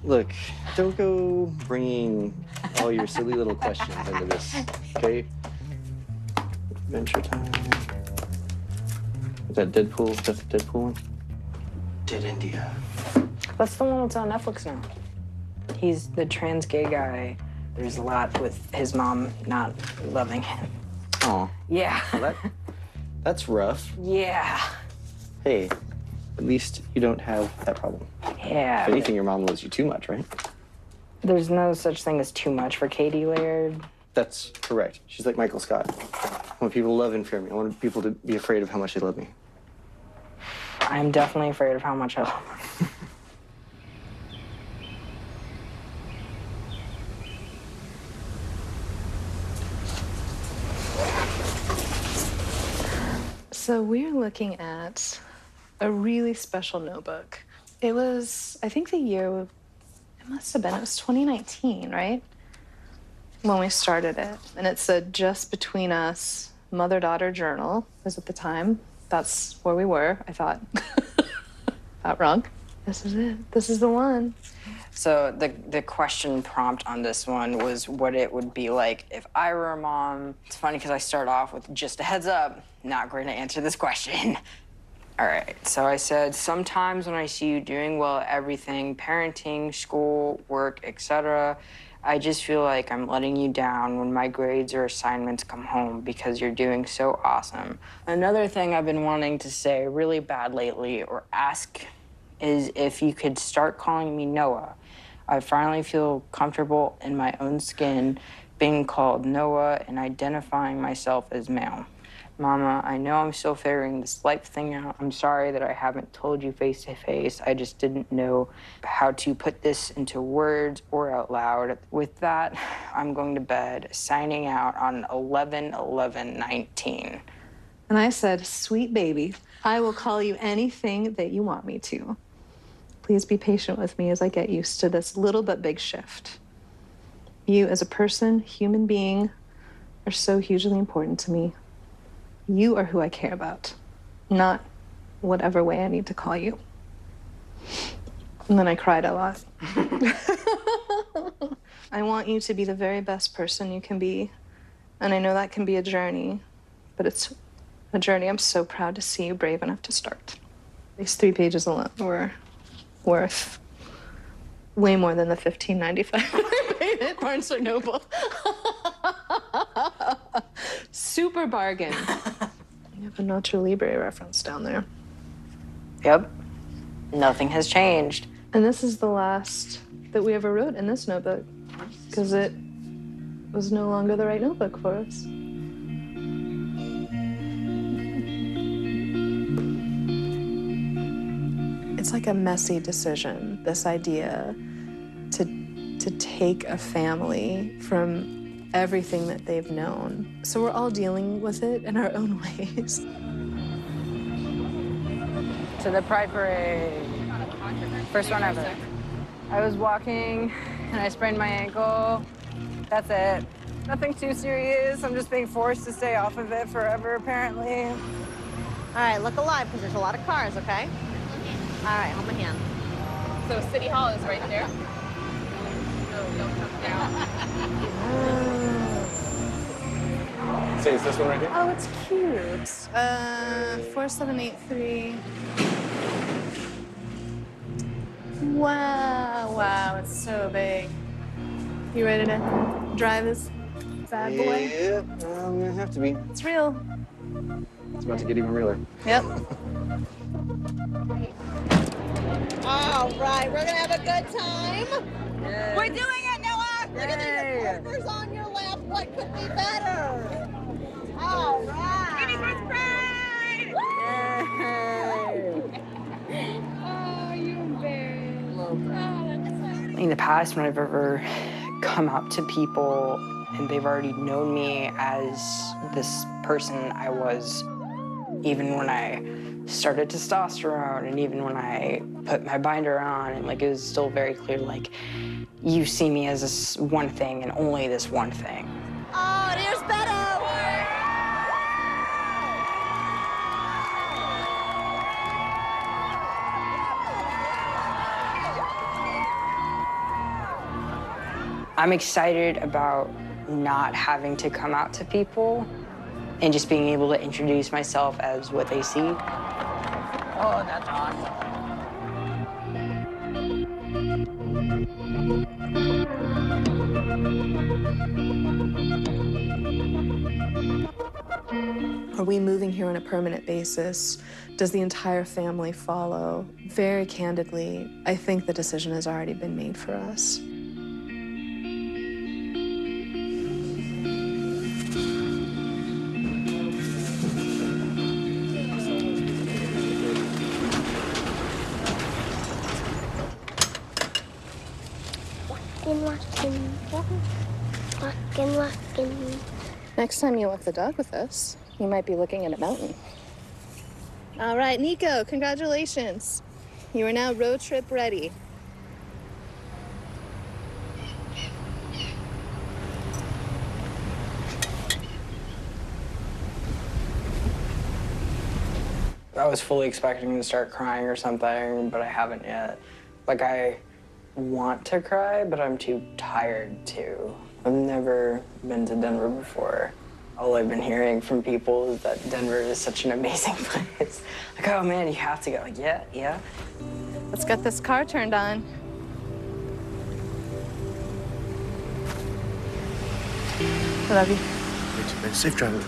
Look, don't go bringing all your silly little questions into this, okay? Adventure Time. Is that Deadpool? Is that the Deadpool one? Dead India. That's the one that's on Netflix now. He's the trans gay guy. There's a lot with his mom not loving him. Oh. Yeah. Well, that's rough. Yeah. Hey, at least you don't have that problem. Yeah. If anything, your mom loves you too much, right? There's no such thing as too much for Katie Laird. That's correct. She's like Michael Scott. I want people to love and fear me. I want people to be afraid of how much they love me. I'm definitely afraid of how much I love her. So we're looking at a really special notebook. It was, I think it must have been, it was 2019, right? When we started it. And it said, just between us, mother-daughter journal, was at the time. That's where we were, I thought. Not wrong. This is it. This is the one. So the question prompt on this one was what it would be like if I were a mom. It's funny because I start off with just a heads up, not going to answer this question. All right, so I said, sometimes when I see you doing well at everything, parenting, school, work, etc., I just feel like I'm letting you down when my grades or assignments come home because you're doing so awesome. Another thing I've been wanting to say really bad lately or ask is if you could start calling me Noah. I finally feel comfortable in my own skin being called Noah and identifying myself as male. Mama, I know I'm still figuring this life thing out. I'm sorry that I haven't told you face to face. I just didn't know how to put this into words or out loud. With that, I'm going to bed, signing out on 11/11/19. And I said, sweet baby, I will call you anything that you want me to. Please be patient with me as I get used to this little but big shift. You as a person, human being, are so hugely important to me. You are who I care about, not whatever way I need to call you. And then I cried a lot. I want you to be the very best person you can be. And I know that can be a journey, but it's a journey I'm so proud to see you brave enough to start. These 3 pages alone were worth way more than the $15.95 I paid at Barnes & Noble. Super bargain. You have a Nacho Libre reference down there. Yep. Nothing has changed. And this is the last that we ever wrote in this notebook because it was no longer the right notebook for us. It's like a messy decision, this idea to take a family from everything that they've known. So we're all dealing with it in our own ways. To the Pride Parade. First one ever. I was walking and I sprained my ankle. That's it. Nothing too serious. I'm just being forced to stay off of it forever, apparently. All right, look alive, because there's a lot of cars, okay? All right, hold my hand. So City Hall is right there. No, don't come down. Say, is this one right here? Oh, it's cute. 4783. Wow, it's so big. You ready to drive this bad boy? Yeah, I'm gonna have to be. It's real. It's about to get even realer. Yep. All right, we're gonna have a good time. Yay. We're doing it, Noah! Look at Yay. these partners on your left. What could be better? All right. It was Pride! Oh, you embarrassed. In the past, when I've ever come up to people and they've already known me as this person I was, even when I started testosterone and even when I put my binder on, and like it was still very clear, like, you see me as this one thing and only this one thing. Oh, and here's Beto! I'm excited about not having to come out to people and just being able to introduce myself as what they see. Oh, that's awesome. Are we moving here on a permanent basis? Does the entire family follow? Very candidly, I think the decision has already been made for us. Walking, walking, walking, walking. Next time you walk the dog with us, you might be looking at a mountain. All right, Nico, congratulations. You are now road trip ready. I was fully expecting to start crying or something, but I haven't yet. Like, I want to cry, but I'm too tired to. I've never been to Denver before. All I've been hearing from people is that Denver is such an amazing place. Like, oh man, you have to go. Like, yeah. Let's get this car turned on. I love you. Safe driving.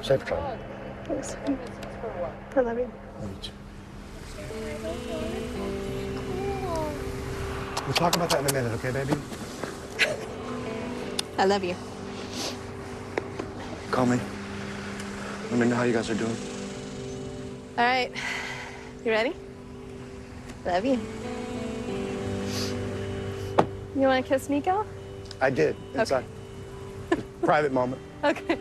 Safe driving. Thanks. I love you. We'll talk about that in a minute, okay, baby? I love you. Call me. Let me know how you guys are doing. All right. You ready? Love you. You want to kiss Nico? I did. Inside. Okay. Private moment. Okay.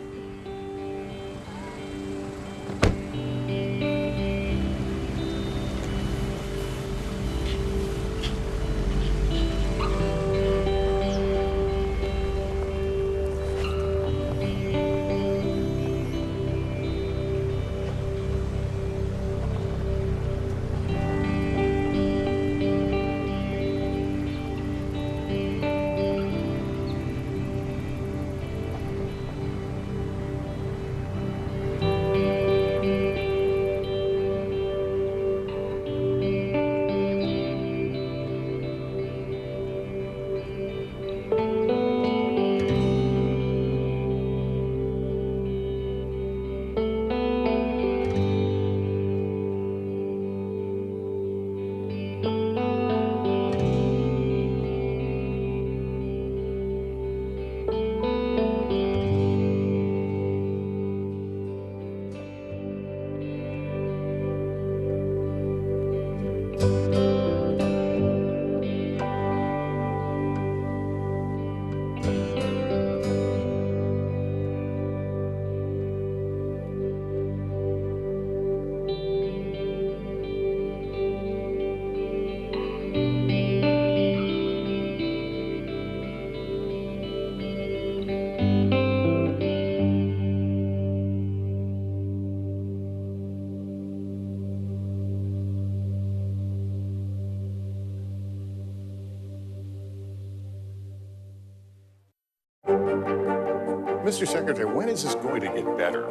Mr. Secretary, when is this going to get better?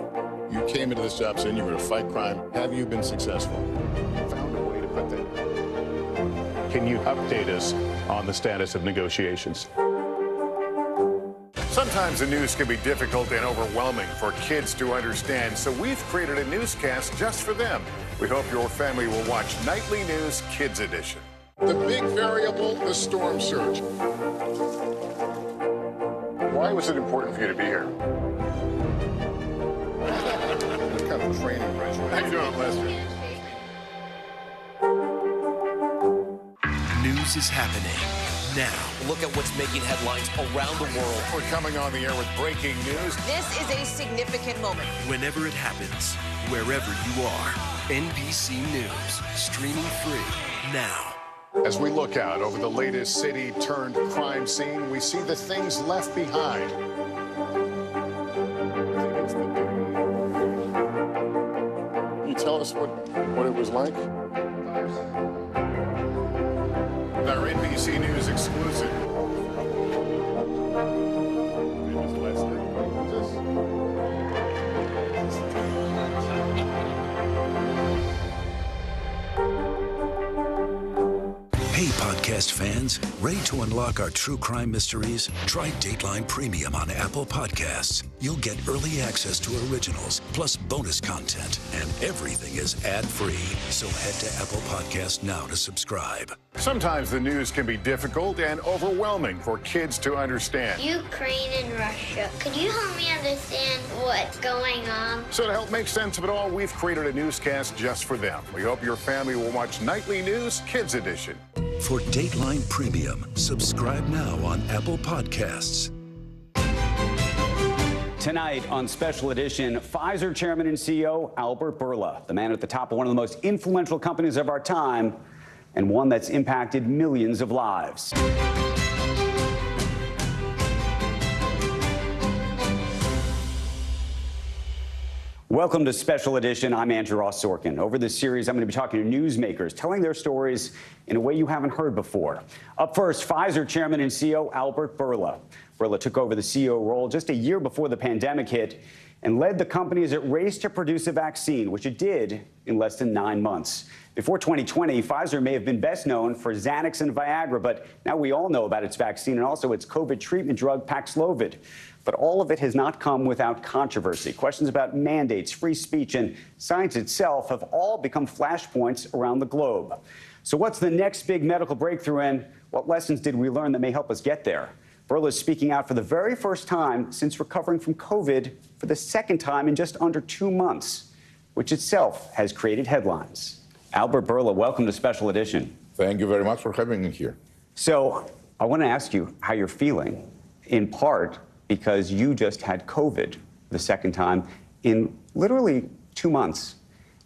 You came into this job saying you were going to fight crime. Have you been successful? Found a way to put that. Can you update us on the status of negotiations? Sometimes the news can be difficult and overwhelming for kids to understand, so we've created a newscast just for them. We hope your family will watch Nightly News Kids Edition. The big variable, the storm surge. Why was it important for you to be here? What kind of training regimen? How you doing, Lester? News is happening now. Look at what's making headlines around the world. We're coming on the air with breaking news. This is a significant moment. Whenever it happens, wherever you are, NBC News, streaming free now. As we look out over the latest city-turned-crime scene, we see the things left behind. Can you tell us what it was like? Our NBC News exclusive. Hey, podcast fans, ready to unlock our true crime mysteries? Try Dateline Premium on Apple Podcasts. You'll get early access to originals, plus bonus content, and everything is ad-free. So head to Apple Podcasts now to subscribe. Sometimes the news can be difficult and overwhelming for kids to understand. Ukraine and Russia. Could you help me understand what's going on? So to help make sense of it all, we've created a newscast just for them. We hope your family will watch Nightly News Kids Edition. For Dateline Premium, subscribe now on Apple Podcasts. Tonight on Special Edition, Pfizer Chairman and CEO Albert Bourla, the man at the top of one of the most influential companies of our time and one that's impacted millions of lives. Welcome to Special Edition. I'm Andrew Ross Sorkin. Over this series, I'm going to be talking to newsmakers, telling their stories in a way you haven't heard before. Up first, Pfizer Chairman and CEO Albert Bourla. Bourla took over the CEO role just a year before the pandemic hit and led the company as it raced to produce a vaccine, which it did in less than 9 months. Before 2020, Pfizer may have been best known for Xanax and Viagra, but now we all know about its vaccine and also its COVID treatment drug, Paxlovid. But all of it has not come without controversy. Questions about mandates, free speech, and science itself have all become flashpoints around the globe. So what's the next big medical breakthrough, and what lessons did we learn that may help us get there? Bourla is speaking out for the very first time since recovering from COVID for the second time in just under 2 months, which itself has created headlines. Albert Bourla, welcome to Special Edition. Thank you very much for having me here. So I want to ask you how you're feeling, in part because you just had COVID the second time in literally 2 months.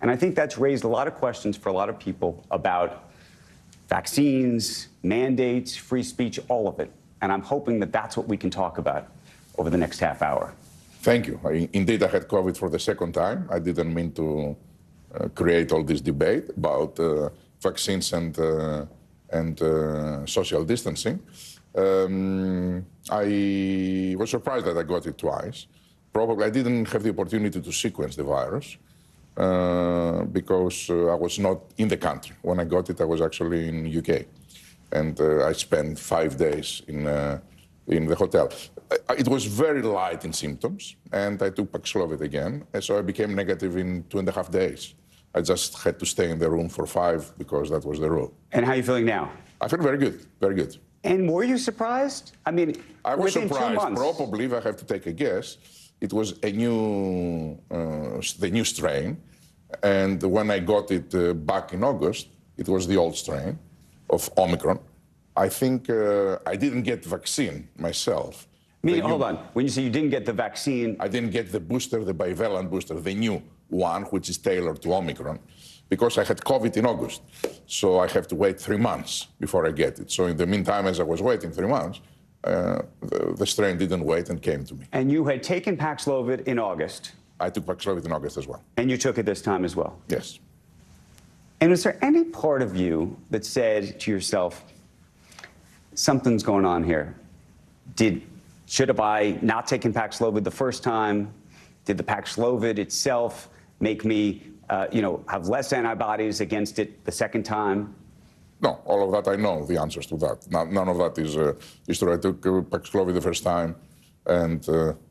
And I think that's raised a lot of questions for a lot of people about vaccines, mandates, free speech, all of it. And I'm hoping that that's what we can talk about over the next half hour. Thank you. Indeed, I had COVID for the second time. I didn't mean to create all this debate about vaccines and social distancing. I was surprised that I got it twice. Probably I didn't have the opportunity to sequence the virus because I was not in the country. When I got it, I was actually in UK. And I spent 5 days in the hotel. It was very light in symptoms, and I took Paxlovid again, and so I became negative in 2.5 days. I just had to stay in the room for 5 because that was the rule. And how are you feeling now? I feel very good, very good. And were you surprised? I mean, I was within 2 surprised. months. Probably, if I have to take a guess, it was a the new strain. And when I got it back in August, it was the old strain of Omicron. I think I didn't get the vaccine myself. Hold on. When you say you didn't get the vaccine... I didn't get the booster, the bivalent booster, the new one, which is tailored to Omicron, because I had COVID in August. So I have to wait 3 months before I get it. So in the meantime, as I was waiting 3 months, the strain didn't wait and came to me. And you had taken Paxlovid in August. I took Paxlovid in August as well. And you took it this time as well? Yes. And was there any part of you that said to yourself, something's going on here? Should have I not taken Paxlovid the first time? Did the Paxlovid itself make me, have less antibodies against it the second time? No, all of that I know the answers to that. None of that is true. I took Paxlovid the first time, and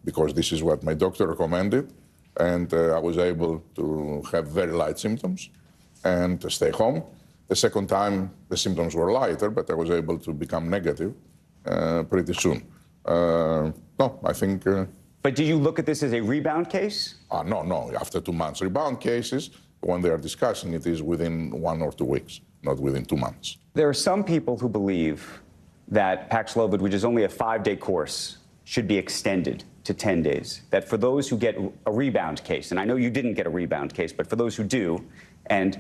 because this is what my doctor recommended, and I was able to have very light symptoms and to stay home. The second time, the symptoms were lighter, but I was able to become negative pretty soon. No, I think... But do you look at this as a rebound case? No, after 2 months. Rebound cases, when they are discussing it, is within 1 or 2 weeks, not within 2 months. There are some people who believe that Paxlovid, which is only a 5-day course, should be extended to 10 days. That for those who get a rebound case, and I know you didn't get a rebound case, but for those who do, and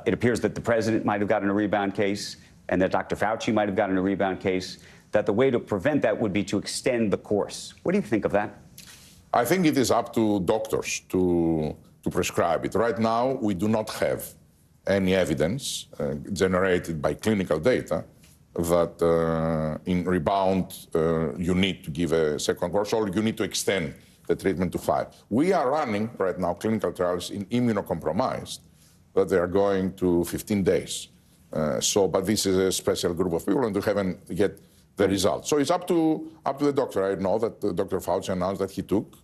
it appears that the president might have gotten a rebound case and that Dr. Fauci might have gotten a rebound case, that the way to prevent that would be to extend the course. What do you think of that? I think it is up to doctors to prescribe it. Right now, we do not have any evidence generated by clinical data that in rebound you need to give a second course or you need to extend the treatment to 5. We are running right now clinical trials in immunocompromised that they are going to 15 days. But this is a special group of people and we haven't yet the results. So it's up to the doctor. I know that Dr. Fauci announced that he took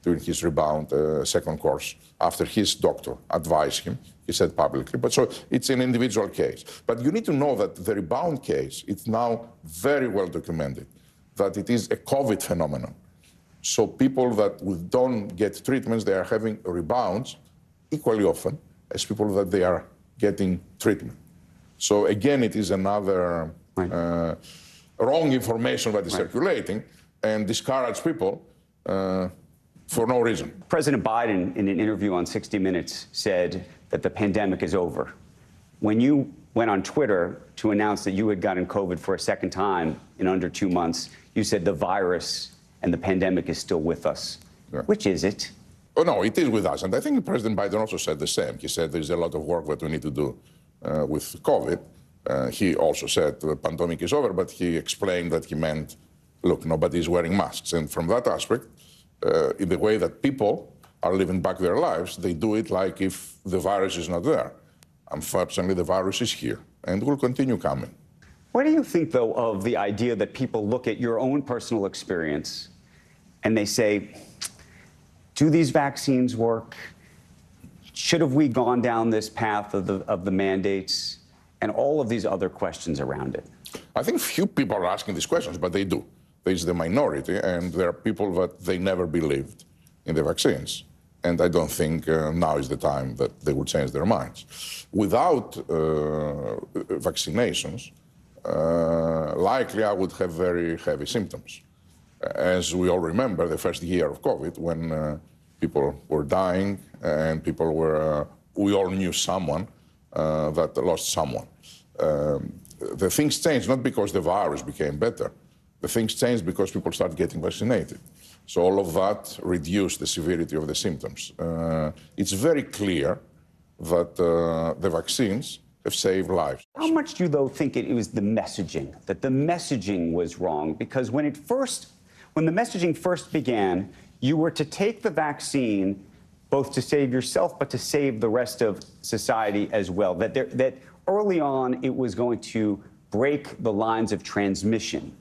during his rebound second course after his doctor advised him. He said publicly. But so it's an individual case. But you need to know that the rebound case, it's now very well documented that it is a COVID phenomenon. So people that don't get treatments, they are having rebounds equally often as people that they are getting treatment. So again, it is another wrong information that is circulating and discourage people for no reason. President Biden, in an interview on 60 Minutes, said that the pandemic is over. When you went on Twitter to announce that you had gotten COVID for a second time in under 2 months, you said the virus and the pandemic is still with us. Yeah. Which is it? Oh, no, it is with us. And I think President Biden also said the same. He said there's a lot of work that we need to do with COVID. He also said the pandemic is over, but he explained that he meant, look, nobody's wearing masks. And from that aspect, in the way that people are living back their lives, they do it like if the virus is not there. Unfortunately, the virus is here and will continue coming. What do you think, though, of the idea that people look at your own personal experience and they say, do these vaccines work? Should have we gone down this path of the mandates? And all of these other questions around it. I think few people are asking these questions, but they do. There's the minority, and there are people that they never believed in the vaccines. And I don't think now is the time that they will change their minds. Without vaccinations, likely I would have very heavy symptoms. As we all remember, the first year of COVID, when people were dying and people were, we all knew someone that lost someone. The things changed not because the virus became better. The things changed because people started getting vaccinated. So all of that reduced the severity of the symptoms. It's very clear that the vaccines have saved lives. How much do you, though, think it was the messaging, that the messaging was wrong? Because when the messaging first began, you were to take the vaccine both to save yourself, but to save the rest of society as well. That early on, it was going to break the lines of transmission.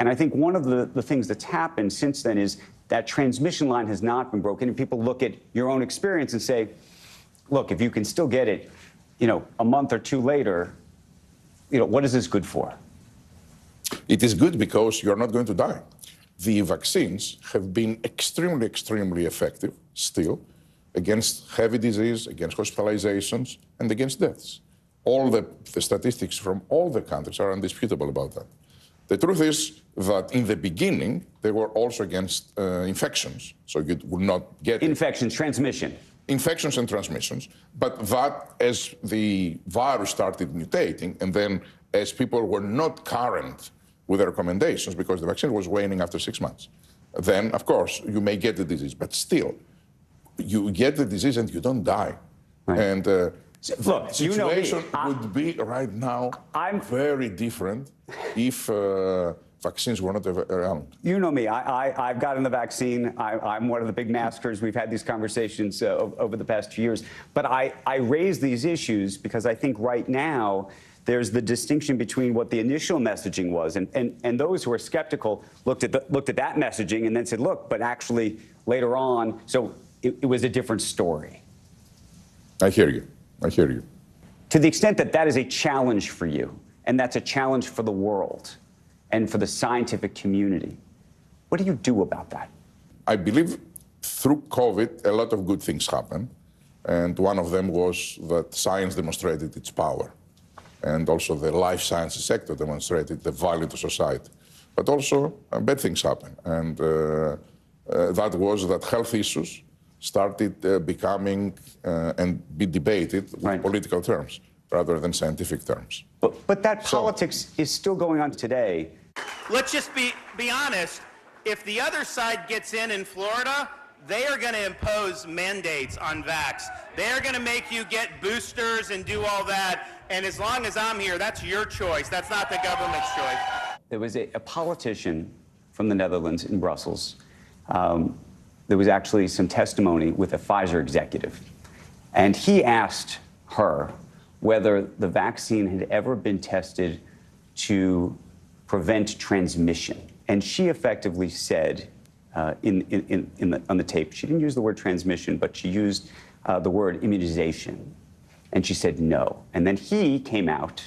And I think one of the things that's happened since then is that transmission line has not been broken. And people look at your own experience and say, look, if you can still get it, a month or two later, what is this good for? It is good because you're not going to die. The vaccines have been extremely, extremely effective still against heavy disease, against hospitalizations, and against deaths. All the statistics from all the countries are undisputable about that. The truth is that in the beginning, they were also against infections, so you would not get infections, transmission. Infections and transmissions, but that as the virus started mutating, and then as people were not current with the recommendations because the vaccine was waning after 6 months, then, of course, you may get the disease, but still, you get the disease and you don't die. Right. And look, the situation would be right now very different if vaccines were not around. You know me. I've gotten the vaccine. I'm one of the big maskers. We've had these conversations over the past 2 years. But I raise these issues because I think right now there's the distinction between what the initial messaging was, and those who are skeptical looked at that messaging and then said, look, but actually later on, so it was a different story. I hear you. I hear you. To the extent that that is a challenge for you, and that's a challenge for the world and for the scientific community, what do you do about that? I believe through COVID, a lot of good things happened. And one of them was that science demonstrated its power. And also the life sciences sector demonstrated the value to society. But also bad things happened. And that was that health issues started becoming and be debated with political terms rather than scientific terms. But that politics is still going on today. Let's just be honest. If the other side gets in Florida, they are going to impose mandates on vax. They are going to make you get boosters and do all that. And as long as I'm here, that's your choice. That's not the government's choice. There was a politician from the Netherlands in Brussels. There was actually some testimony with a Pfizer executive. And he asked her whether the vaccine had ever been tested to prevent transmission. And she effectively said on the tape, she didn't use the word transmission, but she used the word immunization. And she said no. And then he came out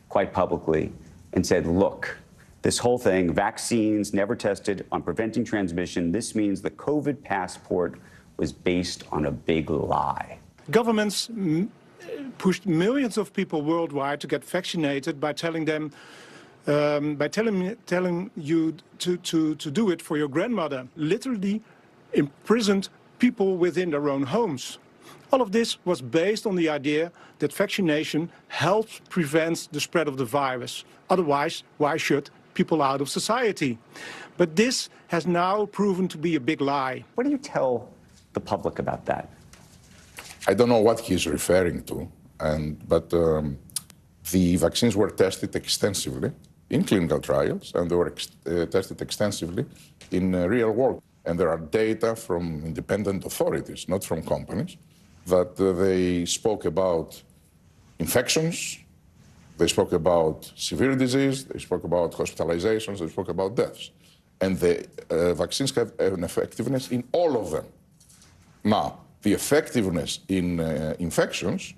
quite publicly and said, look, this whole thing, vaccines never tested on preventing transmission. This means the COVID passport was based on a big lie. Governments pushed millions of people worldwide to get vaccinated by telling them, telling you to do it for your grandmother. Literally imprisoned people within their own homes. All of this was based on the idea that vaccination helps prevent the spread of the virus. Otherwise, why should people out of society? But this has now proven to be a big lie. What do you tell the public about that? I don't know what he's referring to, but the vaccines were tested extensively in clinical trials, and they were tested extensively in real world. And there are data from independent authorities, not from companies, that they spoke about infections, they spoke about severe disease, they spoke about hospitalizations, they spoke about deaths. And the vaccines have an effectiveness in all of them. Now, the effectiveness in infections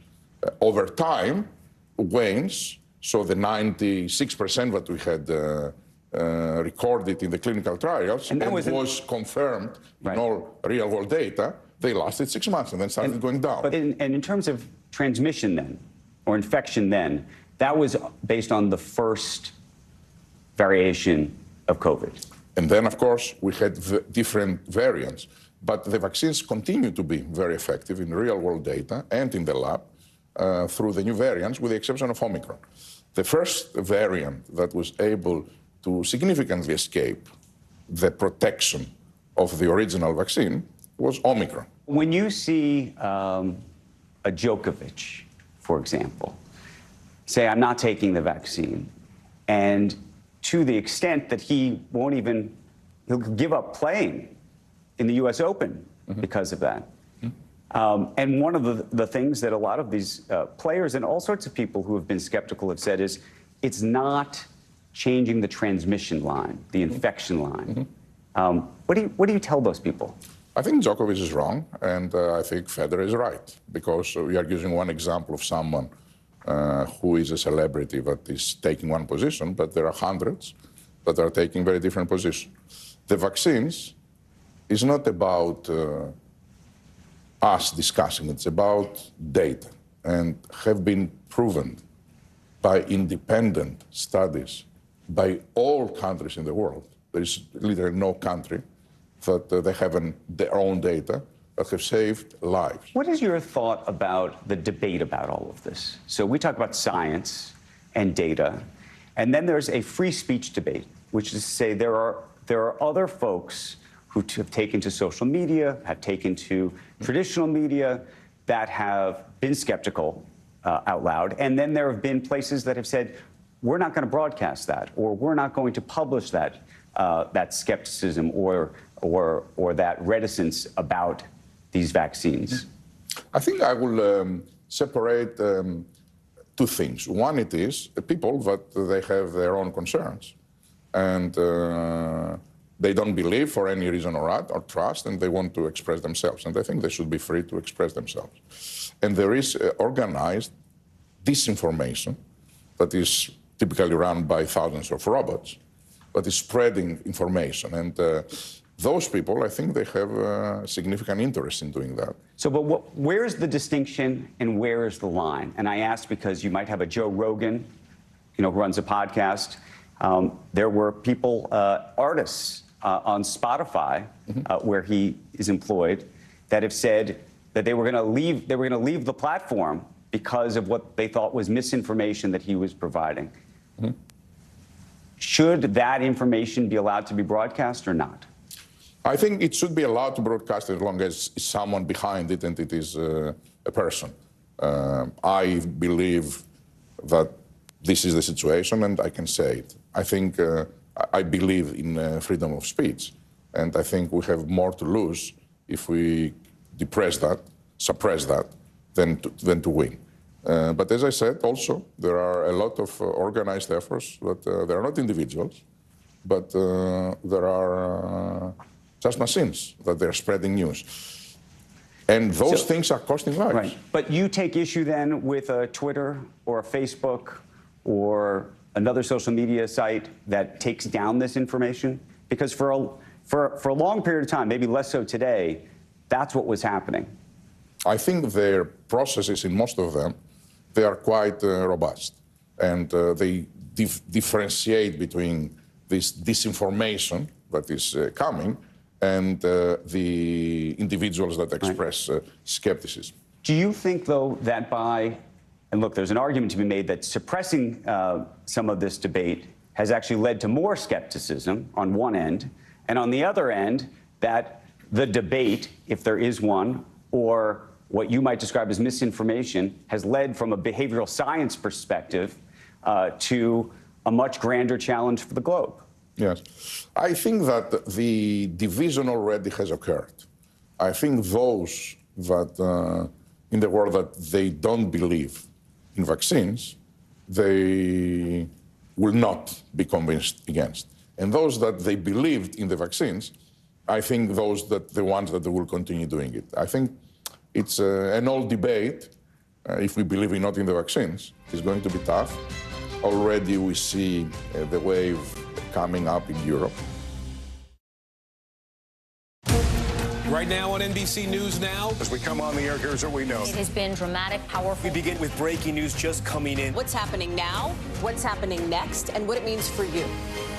over time wanes, so the 96% that we had recorded in the clinical trials and was confirmed in all real-world data, they lasted 6 months and then started going down. But in terms of transmission then, or infection then, that was based on the first variation of COVID. And then, of course, we had different variants. But the vaccines continue to be very effective in real-world data and in the lab through the new variants, with the exception of Omicron. The first variant that was able to significantly escape the protection of the original vaccine was Omicron. When you see a Djokovic, for example, say, I'm not taking the vaccine, and to the extent that he'll give up playing in the U.S. Open because of that. And one of the things that a lot of these players and all sorts of people who have been skeptical have said is it's not changing the transmission line, the infection line. What do you tell those people? I think Djokovic is wrong, and I think Federer is right, because we are using one example of someone who is a celebrity that is taking one position, but there are hundreds that are taking very different positions. The vaccines is not about us discussing, it's about data, and have been proven by independent studies by all countries in the world. There is literally no country that they have their own data that have saved lives. What is your thought about the debate about all of this? So we talk about science and data, and then there's a free speech debate, which is to say there are other folks who have taken to social media, have taken to traditional media, that have been skeptical out loud. And then there have been places that have said, we're not going to broadcast that, or we're not going to publish that, that skepticism or that reticence about these vaccines. I think I will separate two things. One, it is people that they have their own concerns, and they don't believe for any reason or trust, and they want to express themselves. And I think they should be free to express themselves. And there is organized disinformation that is typically run by thousands of robots, that is spreading information. And those people, I think they have a significant interest in doing that. So, but where's the distinction and where is the line? And I ask because you might have a Joe Rogan, who runs a podcast. There were people, artists on Spotify, where he is employed, that have said that they were going to leave the platform because of what they thought was misinformation that he was providing. Should that information be allowed to be broadcast or not? I think it should be allowed to broadcast as long as someone behind it and it is a person. I believe that this is the situation and I can say it. I think I believe in freedom of speech, and I think we have more to lose if we suppress that, than to win. But as I said, also, there are a lot of organized efforts that they are not individuals, but there are just machines that they're spreading news. And those things are costing lives. Right. But you take issue then with a Twitter or a Facebook or another social media site that takes down this information? Because for a long period of time, maybe less so today, that's what was happening. I think their processes in most of them, they are quite robust. And they differentiate between this disinformation that is coming and the individuals that express skepticism. Do you think, though, that by, and look, there's an argument to be made that suppressing some of this debate has actually led to more skepticism on one end, and on the other end, that the debate, if there is one, or what you might describe as misinformation, has led from a behavioral science perspective to a much grander challenge for the globe? Yes. I think that the division already has occurred. I think those that in the world that they don't believe in vaccines, they will not be convinced against. And those that they believed in the vaccines, I think those that the ones that will continue doing it. I think it's an old debate. If we believe not in the vaccines, it's going to be tough. Already we see the wave coming up in Europe. Right now on NBC News Now. As we come on the air, here's what we know. It has been dramatic, powerful. We begin with breaking news just coming in. What's happening now, what's happening next, and what it means for you.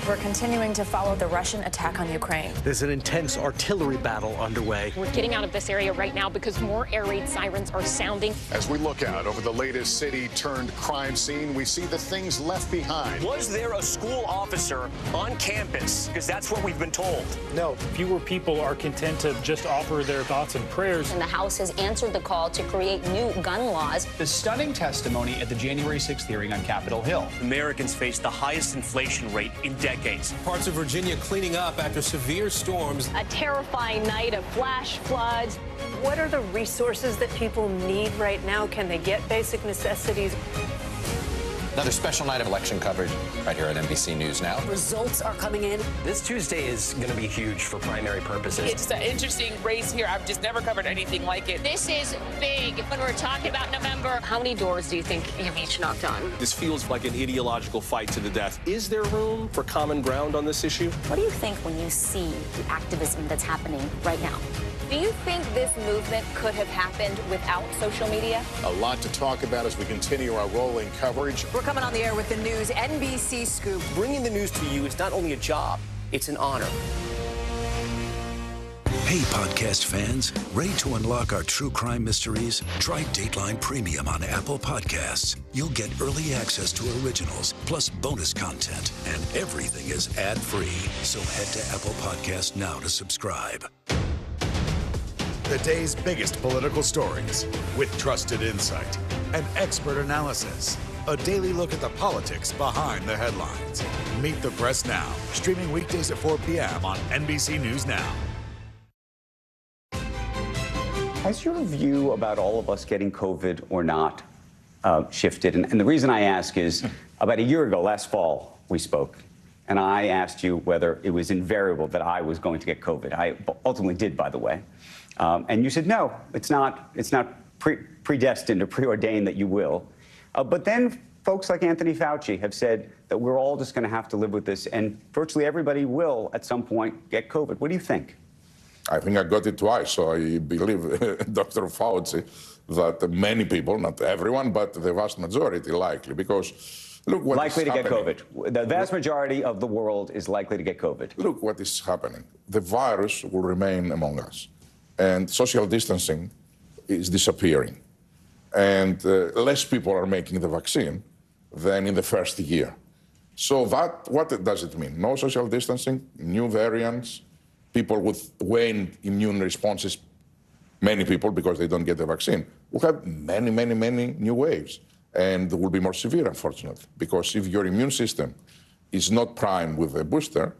We're continuing to follow the Russian attack on Ukraine. There's an intense artillery battle underway. We're getting out of this area right now because more air raid sirens are sounding. As we look out over the latest city-turned-crime scene, we see the things left behind. Was there a school officer on campus? Because that's what we've been told. No, fewer people are content to just offer their thoughts and prayers. And the House has answered the call to create new gun laws. The stunning testimony at the January 6th hearing on Capitol Hill. Americans face the highest inflation rate in decades. Parts of Virginia cleaning up after severe storms. A terrifying night of flash floods. What are the resources that people need right now? Can they get basic necessities? Another special night of election coverage right here at NBC News Now. Results are coming in. This Tuesday is going to be huge for primary purposes. It's an interesting race here. I've just never covered anything like it. This is big when we're talking about November. How many doors do you think you've each knocked on? This feels like an ideological fight to the death. Is there room for common ground on this issue? What do you think when you see the activism that's happening right now? Do you think this movement could have happened without social media? A lot to talk about as we continue our rolling coverage. We're coming on the air with the news NBC Scoop. Bringing the news to you is not only a job, it's an honor. Hey, podcast fans, ready to unlock our true crime mysteries? Try Dateline Premium on Apple Podcasts. You'll get early access to originals, plus bonus content, and everything is ad-free. So head to Apple Podcasts now to subscribe. The day's biggest political stories with trusted insight and expert analysis. A daily look at the politics behind the headlines. Meet the Press Now, streaming weekdays at 4 p.m. on NBC News Now. Has your view about all of us getting COVID or not shifted? And the reason I ask is about a year ago, last fall, we spoke. And I asked you whether it was invariable that I was going to get COVID. I ultimately did, by the way. And you said, no, it's not predestined or preordained that you will. But then folks like Anthony Fauci have said that we're all just going to have to live with this, and virtually everybody will at some point get COVID. What do you think? I think I got it twice, so I believe Dr. Fauci that many people, not everyone, but the vast majority likely, because look what likely is to happening. Get COVID. The vast majority of the world is likely to get COVID. Look what is happening. The virus will remain among us, and social distancing is disappearing. And less people are making the vaccine than in the first year. So that, what does it mean? No social distancing, new variants, people with waned immune responses, many people because they don't get the vaccine. We'll have many, many, many new waves. And they will be more severe, unfortunately, because if your immune system is not primed with a booster,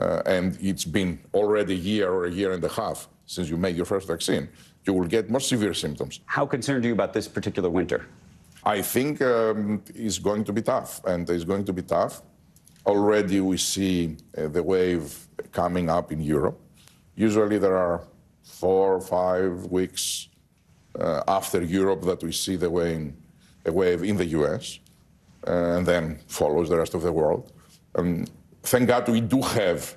and it's been already a year or a year and a half since you made your first vaccine, you will get more severe symptoms. How concerned are you about this particular winter? I think it's going to be tough, and it's going to be tough. Already we see the wave coming up in Europe. Usually there are 4 or 5 weeks after Europe that we see the wave in the US, and then follows the rest of the world. Thank God we do have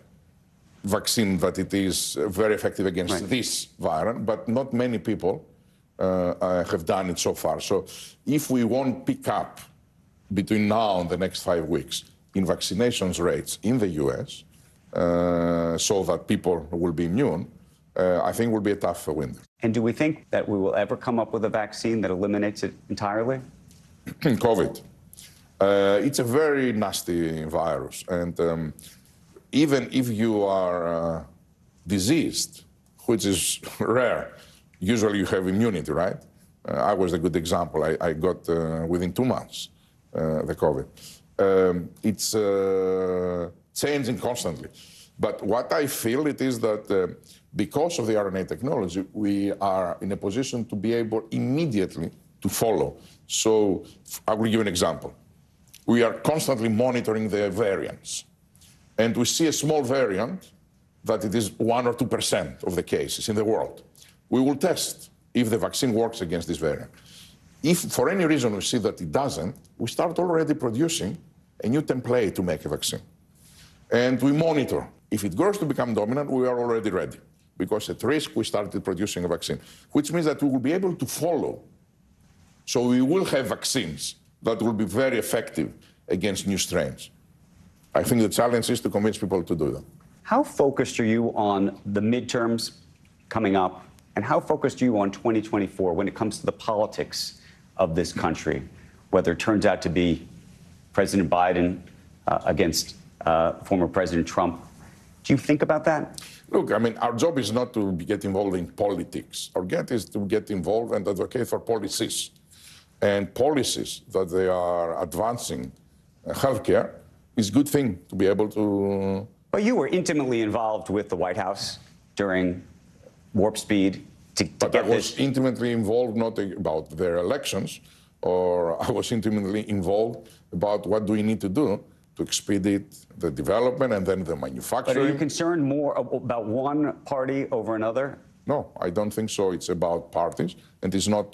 vaccine that it is very effective against this variant, but not many people have done it so far. So if we won't pick up between now and the next 5 weeks in vaccinations rates in the US, so that people will be immune, I think will be a tough winter. And do we think that we will ever come up with a vaccine that eliminates it entirely? COVID. It's a very nasty virus. And even if you are diseased, which is rare, usually you have immunity, right? I was a good example. I got within 2 months the COVID. It's changing constantly. But what I feel it is that because of the RNA technology, we are in a position to be able immediately to follow. So I will give you an example. We are constantly monitoring the variants. And we see a small variant that it is 1 or 2% of the cases in the world. We will test if the vaccine works against this variant. If for any reason we see that it doesn't, we start already producing a new template to make a vaccine. And we monitor. If it grows to become dominant, we are already ready. Because at risk, we started producing a vaccine, which means that we will be able to follow. So we will have vaccines that will be very effective against new strains. I think the challenge is to convince people to do that. How focused are you on the midterms coming up, and how focused are you on 2024 when it comes to the politics of this country, whether it turns out to be President Biden against former President Trump? Do you think about that? Look, I mean, our job is not to get involved in politics. Our job is to get involved and advocate for policies. And policies that they are advancing healthcare is a good thing to be able to. But you were intimately involved with the White House during Warp Speed to but get I was this. intimately involved not about their elections, or I was intimately involved about what do we need to do to expedite the development and then the manufacturing. But are you concerned more about one party over another? No, I don't think so. It's about parties, and it's not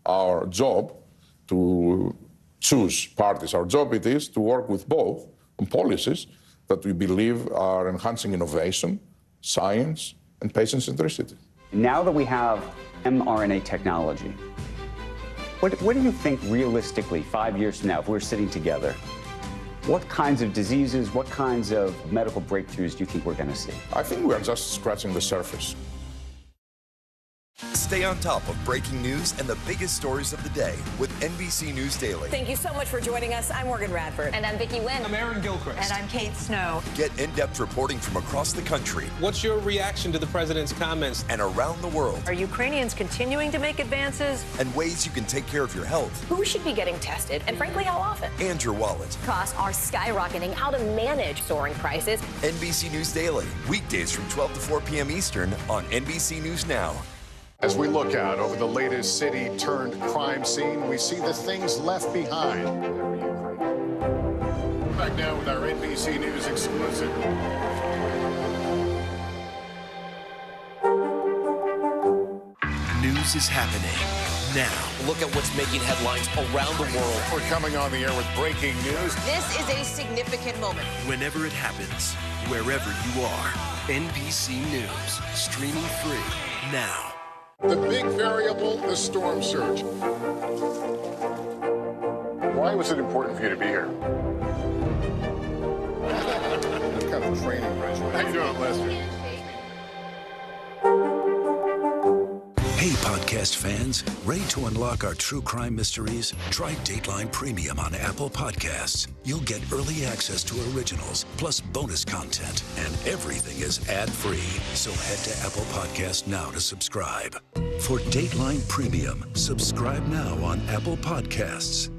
our job to choose parties. Our job it is to work with both on policies that we believe are enhancing innovation, science, and patient centricity. Now that we have mRNA technology, what do you think realistically 5 years from now, if we're sitting together, what kinds of diseases, what kinds of medical breakthroughs do you think we're going to see? I think we are just scratching the surface. Stay on top of breaking news and the biggest stories of the day with NBC News Daily. Thank you so much for joining us. I'm Morgan Radford. And I'm Vicki Wynn. I'm Aaron Gilchrist. And I'm Kate Snow. Get in-depth reporting from across the country. What's your reaction to the president's comments? And around the world. Are Ukrainians continuing to make advances? And ways you can take care of your health. Who should be getting tested, and frankly, how often? And your wallet. Costs are skyrocketing. How to manage soaring prices. NBC News Daily. Weekdays from 12 to 4 p.m. Eastern on NBC News Now. As we look out over the latest city-turned-crime scene, we see the things left behind. Back now with our NBC News exclusive. News is happening now. Look at what's making headlines around the world. We're coming on the air with breaking news. This is a significant moment. Whenever it happens, wherever you are, NBC News, streaming free now. The big variable, the storm surge. Why was it important for you to be here? What kind of training regimen? How you doing, Lester? Hey, podcast fans, ready to unlock our true crime mysteries? Try Dateline Premium on Apple Podcasts. You'll get early access to originals, plus bonus content, and everything is ad-free. So head to Apple Podcasts now to subscribe. For Dateline Premium, subscribe now on Apple Podcasts.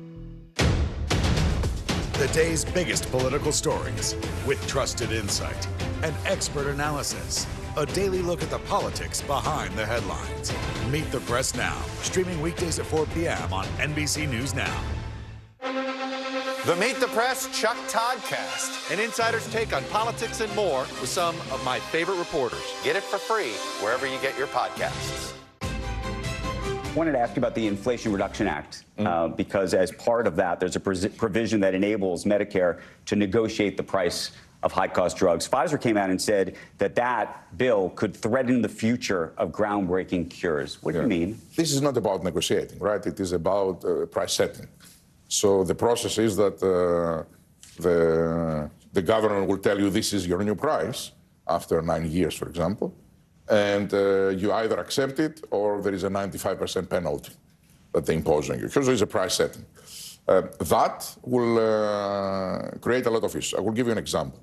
The day's biggest political stories with trusted insight and expert analysis. A daily look at the politics behind the headlines. Meet the Press Now, streaming weekdays at 4 p.m. on NBC News Now. The Meet the Press Chuck Toddcast, an insider's take on politics and more with some of my favorite reporters. Get it for free wherever you get your podcasts. I wanted to ask you about the Inflation Reduction Act, because as part of that, there's a provision that enables Medicare to negotiate the price of high-cost drugs. Pfizer came out and said that that bill could threaten the future of groundbreaking cures. What do you mean? This is not about negotiating, right? It is about price setting. So the process is that the government will tell you this is your new price after 9 years, for example, and you either accept it or there is a 95% penalty that they impose on you. Because there is a price setting. That will create a lot of issues. I will give you an example.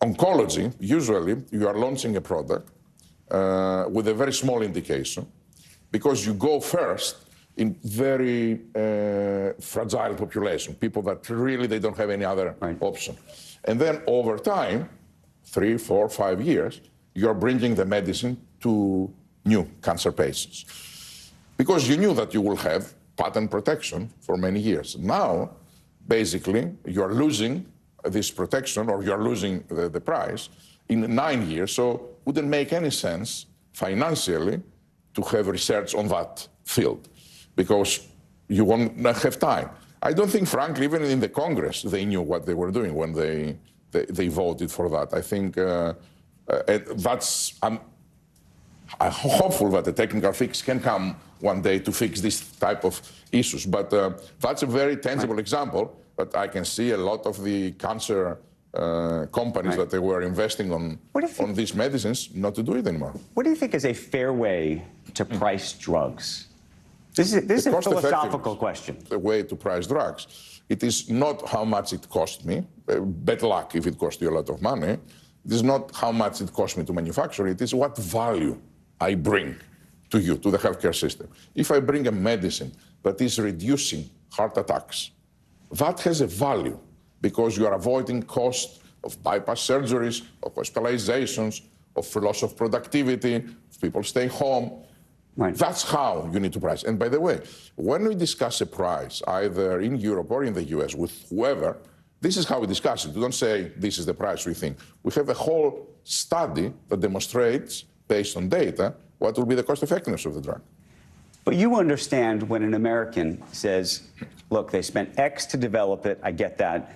Oncology, usually you are launching a product with a very small indication because you go first in very fragile population, people that really they don't have any other option. And then over time, 3, 4, 5 years, you're bringing the medicine to new cancer patients. Because you knew that you will have patent protection for many years. Now, basically, you're losing this protection or you're losing the price in 9 years. So it wouldn't make any sense financially to have research on that field because you won't have time. I don't think, frankly, even in the Congress, they knew what they were doing when they voted for that. I think that's... I'm hopeful that a technical fix can come one day to fix this type of issues. But that's a very tangible example. But I can see a lot of the cancer companies that they were investing on these medicines not to do it anymore. What do you think is a fair way to price drugs? This is a philosophical question. The way to price drugs. It is not how much it cost me. Better luck if it cost you a lot of money. It is not how much it cost me to manufacture. It is what value I bring to you, to the healthcare system. If I bring a medicine that is reducing heart attacks, that has a value because you are avoiding cost of bypass surgeries, of hospitalizations, of loss of productivity, of people staying home. That's how you need to price. And by the way, when we discuss a price, either in Europe or in the US with whoever, this is how we discuss it. We don't say this is the price we think. We have a whole study that demonstrates, based on data, what will be the cost effectiveness of the drug. But you understand when an American says, look, they spent X to develop it, I get that,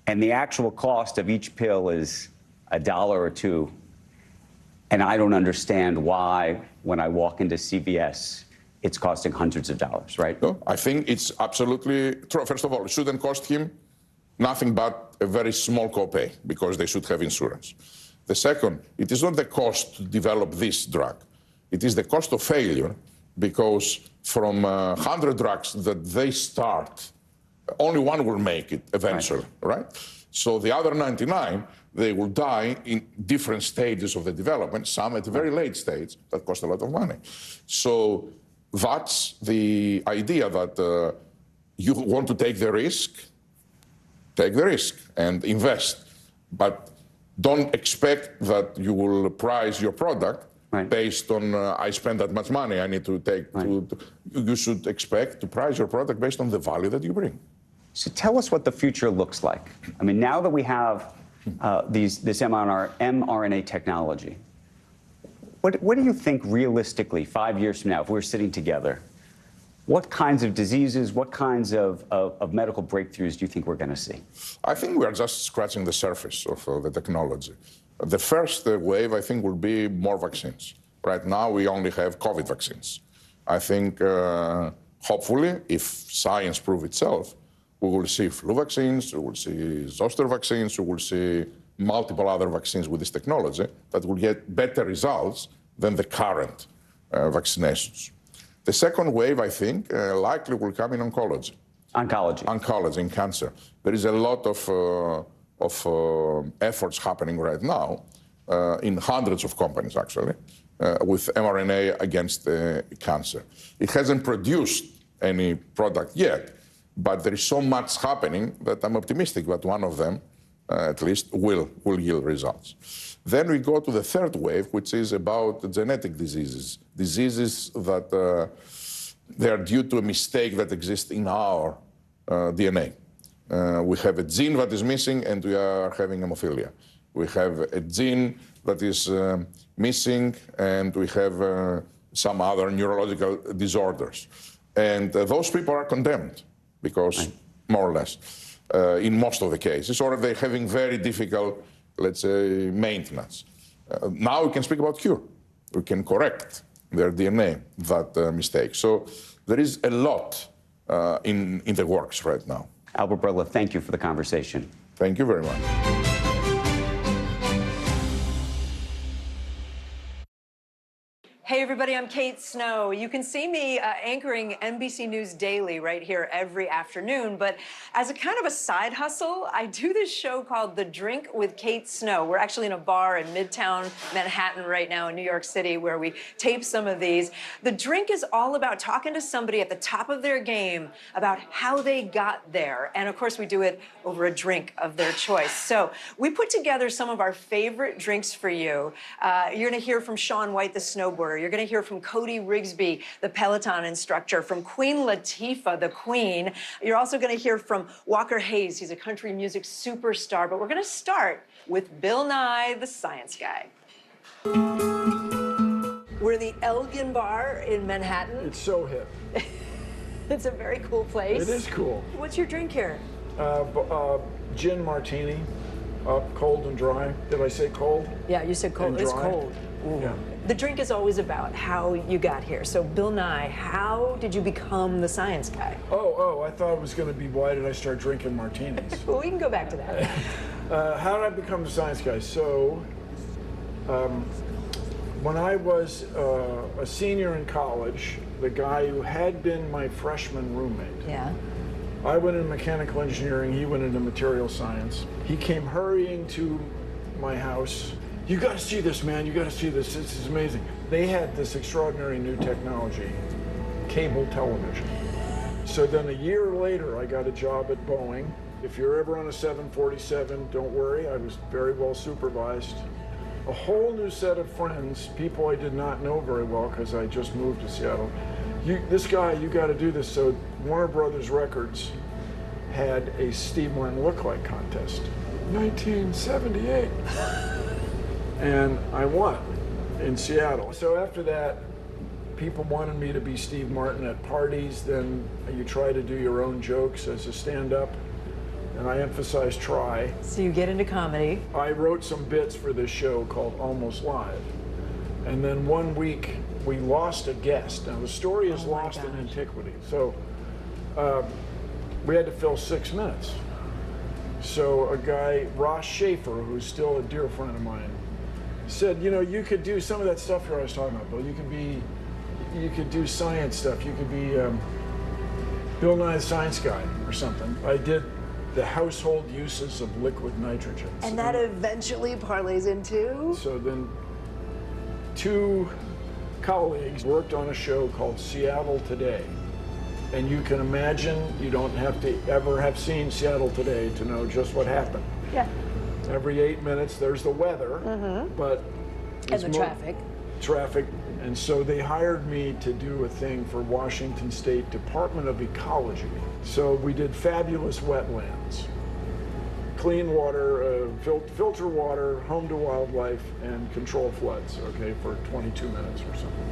and the actual cost of each pill is $1 or $2, and I don't understand why, when I walk into CVS, it's costing hundreds of dollars, right? No, I think it's absolutely true. First of all, it shouldn't cost him nothing but a very small copay, because they should have insurance. The second, it is not the cost to develop this drug. It is the cost of failure, because from 100 drugs that they start, only one will make it eventually, right? So the other 99, they will die in different stages of the development, some at a very late stage that cost a lot of money. So that's the idea that you want to take the risk and invest. But don't expect that you will price your product based on, I spend that much money, I need to take, you should expect to price your product based on the value that you bring. So tell us what the future looks like. I mean, now that we have this mRNA technology, what do you think realistically, 5 years from now, if we're sitting together, what kinds of diseases, what kinds of medical breakthroughs do you think we're going to see? I think we are just scratching the surface of the technology. The first wave, I think, will be more vaccines. Right now, we only have COVID vaccines. I think, hopefully, if science proves itself, we will see flu vaccines, we will see zoster vaccines, we will see multiple other vaccines with this technology that will get better results than the current vaccinations. The second wave, I think, likely will come in oncology. Oncology, in cancer. There is a lot of efforts happening right now in hundreds of companies, actually, with mRNA against cancer. It hasn't produced any product yet, but there is so much happening that I'm optimistic that one of them, at least, will yield results. Then we go to the third wave, which is about genetic diseases, diseases that they are due to a mistake that exists in our DNA. We have a gene that is missing, and we are having hemophilia. We have a gene that is missing, and we have some other neurological disorders. And those people are condemned, because more or less. in most of the cases, or if they're having very difficult, let's say, maintenance. Now we can speak about cure. We can correct their DNA, that mistake. So there is a lot in the works right now. Albert Bourla, thank you for the conversation. Thank you very much. Hey everybody, I'm Kate Snow. You can see me anchoring NBC News Daily right here every afternoon, but as a kind of a side hustle, I do this show called The Drink with Kate Snow. We're actually in a bar in Midtown Manhattan right now in New York City where we tape some of these. The Drink is all about talking to somebody at the top of their game about how they got there. And of course we do it over a drink of their choice. So we put together some of our favorite drinks for you. You're gonna hear from Shaun White, the snowboarder. You're going to hear from Cody Rigsby, the Peloton instructor, from Queen Latifah, the Queen. You're also going to hear from Walker Hayes. He's a country music superstar. But we're going to start with Bill Nye, the Science Guy. We're in the Elgin Bar in Manhattan. It's so hip. It's a very cool place. It is cool. What's your drink here? Gin martini, cold and dry. Did I say cold? Yeah, you said cold. It's cold. Ooh. Yeah. The drink is always about how you got here. So, Bill Nye, how did you become the Science Guy? Oh, I thought it was going to be why did I start drinking martinis? Well, we can go back to that. How did I become the Science Guy? So, when I was a senior in college, the guy who had been my freshman roommate, I went into mechanical engineering, he went into material science. He came hurrying to my house. You got to see this, man. You got to see this. This is amazing. They had this extraordinary new technology, cable television. So then a year later, I got a job at Boeing. If you're ever on a 747, don't worry. I was very well supervised. A whole new set of friends, people I did not know very well because I just moved to Seattle. This guy, you got to do this. So Warner Brothers Records had a Steve Martin lookalike contest, 1978. And I won in Seattle. So after that, people wanted me to be Steve Martin at parties. Then you try to do your own jokes as a stand-up. And I emphasize try. So you get into comedy. I wrote some bits for this show called Almost Live. And then one week, we lost a guest. Now the story is lost in antiquity. So we had to fill 6 minutes. So a guy, Ross Schaefer, who's still a dear friend of mine, said, you know, you could do some of that stuff here I was talking about, Bill. You could do science stuff. You could be Bill Nye the Science Guy or something. I did the household uses of liquid nitrogen. And that eventually parlays into? So then 2 colleagues worked on a show called Seattle Today. And you can imagine, you don't have to ever have seen Seattle Today to know just what happened. Yeah. Every 8 minutes, there's the weather, but and the traffic. And so they hired me to do a thing for Washington State Department of Ecology. So we did fabulous wetlands, clean water, filter water, home to wildlife, and control floods, okay, for 22 minutes or something.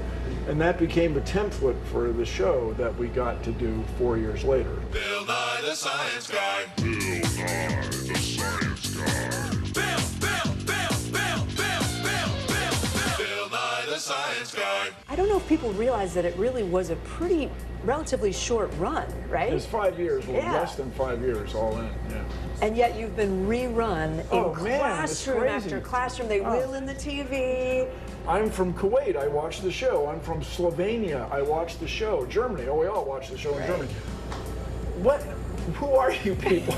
And that became the template for the show that we got to do 4 years later. Bill Nye the Science Guy. Bill Nye the Science Guy. Bill Nye the Science Guy. I don't know if people realize that it really was a pretty relatively short run, right? It's 5 years, well, less than 5 years all in, yeah. And yet you've been rerun in classroom after classroom. They wheel in the TV. I'm from Kuwait, I watched the show. I'm from Slovenia, I watched the show. Germany, we all watched the show in Germany. Who are you people?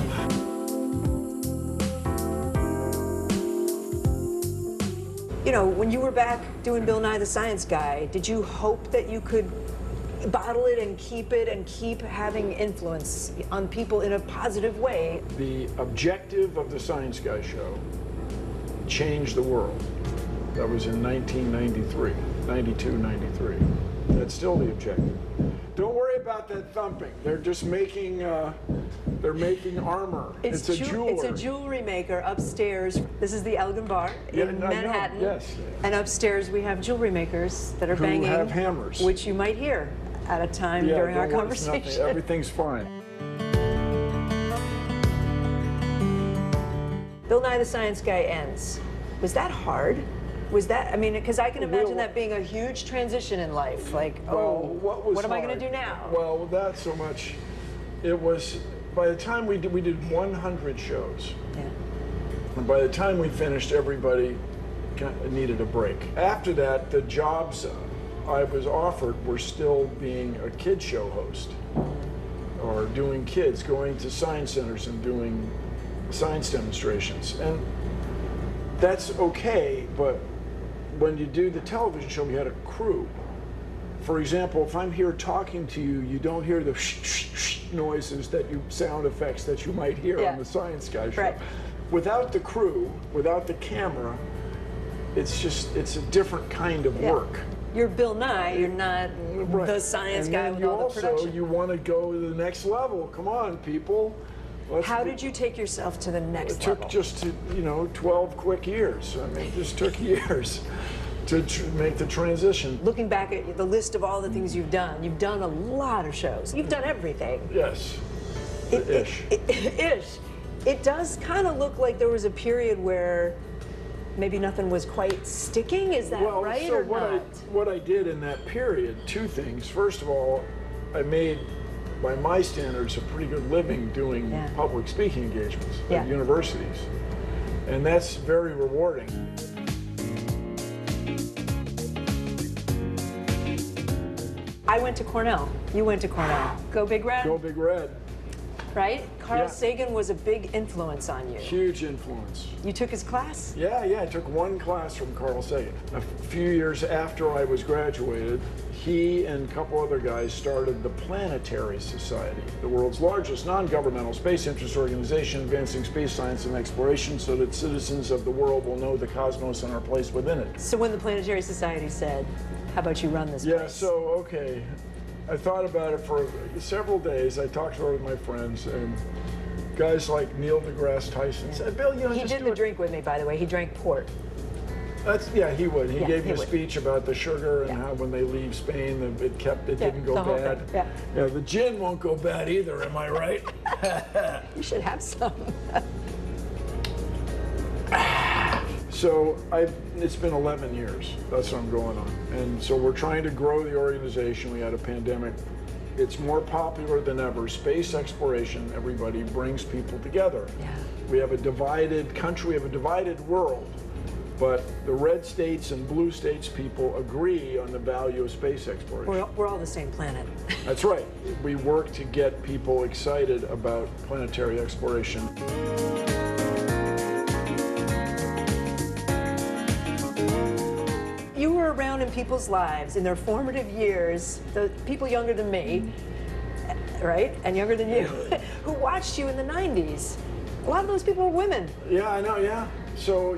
You know, when you were back doing Bill Nye the Science Guy, did you hope that you could bottle it and keep having influence on people in a positive way? The objective of the Science Guy show changed the world. That was in 1993, 92, 93. That's still the objective. Don't worry about that thumping. They're just making, they're making armor. It's a jeweler. It's a jewelry maker upstairs. This is the Elgin Bar in Manhattan. Yes. And upstairs we have jewelry makers that are banging. Who have hammers. Which you might hear at a time during our conversation. Everything's fine. Bill Nye the Science Guy ends. Was that hard? Was that, I mean, because I can imagine that being a huge transition in life. Like, what am I going to do now? Well, not so much. It was, by the time we did 100 shows. Yeah. And by the time we finished, everybody needed a break. After that, the jobs I was offered were still being a kid show host, or doing kids, going to science centers and doing science demonstrations. And that's okay, but when you do the television show, we had a crew. For example, if I'm here talking to you, you don't hear the noises sound effects that you might hear on the Science Guy show. Right. Without the crew, without the camera, it's a different kind of work. You're Bill Nye, you're not the science guy with all the production. You want to go to the next level. Come on, people. How did you take yourself to the next level? It took just 12 quick years. I mean, it just took years to make the transition. Looking back at the list of all the things you've done a lot of shows. You've done everything. Yes. Ish. It does kind of look like there was a period where maybe nothing was quite sticking. Is that right or not? What I did in that period, two things. First of all, I made, by my standards, a pretty good living doing public speaking engagements at universities. And that's very rewarding. I went to Cornell. You went to Cornell. Go Big Red? Go Big Red. Right? Carl Sagan was a big influence on you. Huge influence. You took his class? Yeah, I took one class from Carl Sagan. A few years after I was graduated, he and a couple other guys started the Planetary Society, the world's largest non-governmental space interest organization advancing space science and exploration so that citizens of the world will know the cosmos and our place within it. So when the Planetary Society said, how about you run this place? Yeah, so, okay. I thought about it for several days. I talked about it with my friends, and guys like Neil deGrasse Tyson said, Bill, he did the drink with me, by the way. He drank port. He would. He gave me a speech about the sugar and how when they leave Spain, it didn't go bad. The gin won't go bad either, am I right? You should have some. So it's been 11 years. That's what I'm going on. And so we're trying to grow the organization. We had a pandemic. It's more popular than ever. Space exploration, everybody brings people together. Yeah. We have a divided country, we have a divided world. But the red states and blue states people agree on the value of space exploration. We're all the same planet. That's right. We work to get people excited about planetary exploration. You were around in people's lives in their formative years, the people younger than me, right, and younger than you, who watched you in the 90s. A lot of those people were women. Yeah, I know, yeah. So,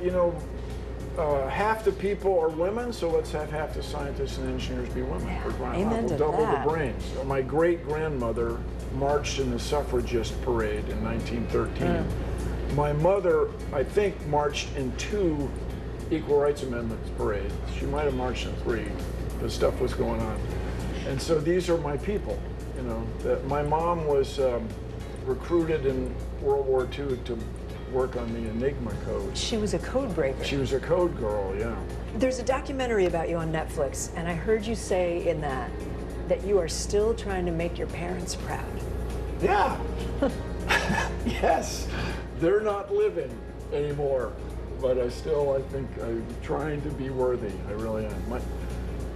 half the people are women, so let's have half the scientists and engineers be women. Amen to double that. the brains. So my great-grandmother marched in the suffragist parade in 1913. My mother, I think, marched in 2 Equal Rights Amendments parades. She might have marched in 3. The stuff was going on. And so these are my people, That my mom was recruited in World War II to work on the Enigma code. She was a code breaker. She was a code girl, yeah. There's a documentary about you on Netflix, and I heard you say in that you are still trying to make your parents proud. Yeah. Yes. They're not living anymore, but I think I'm trying to be worthy. I really am.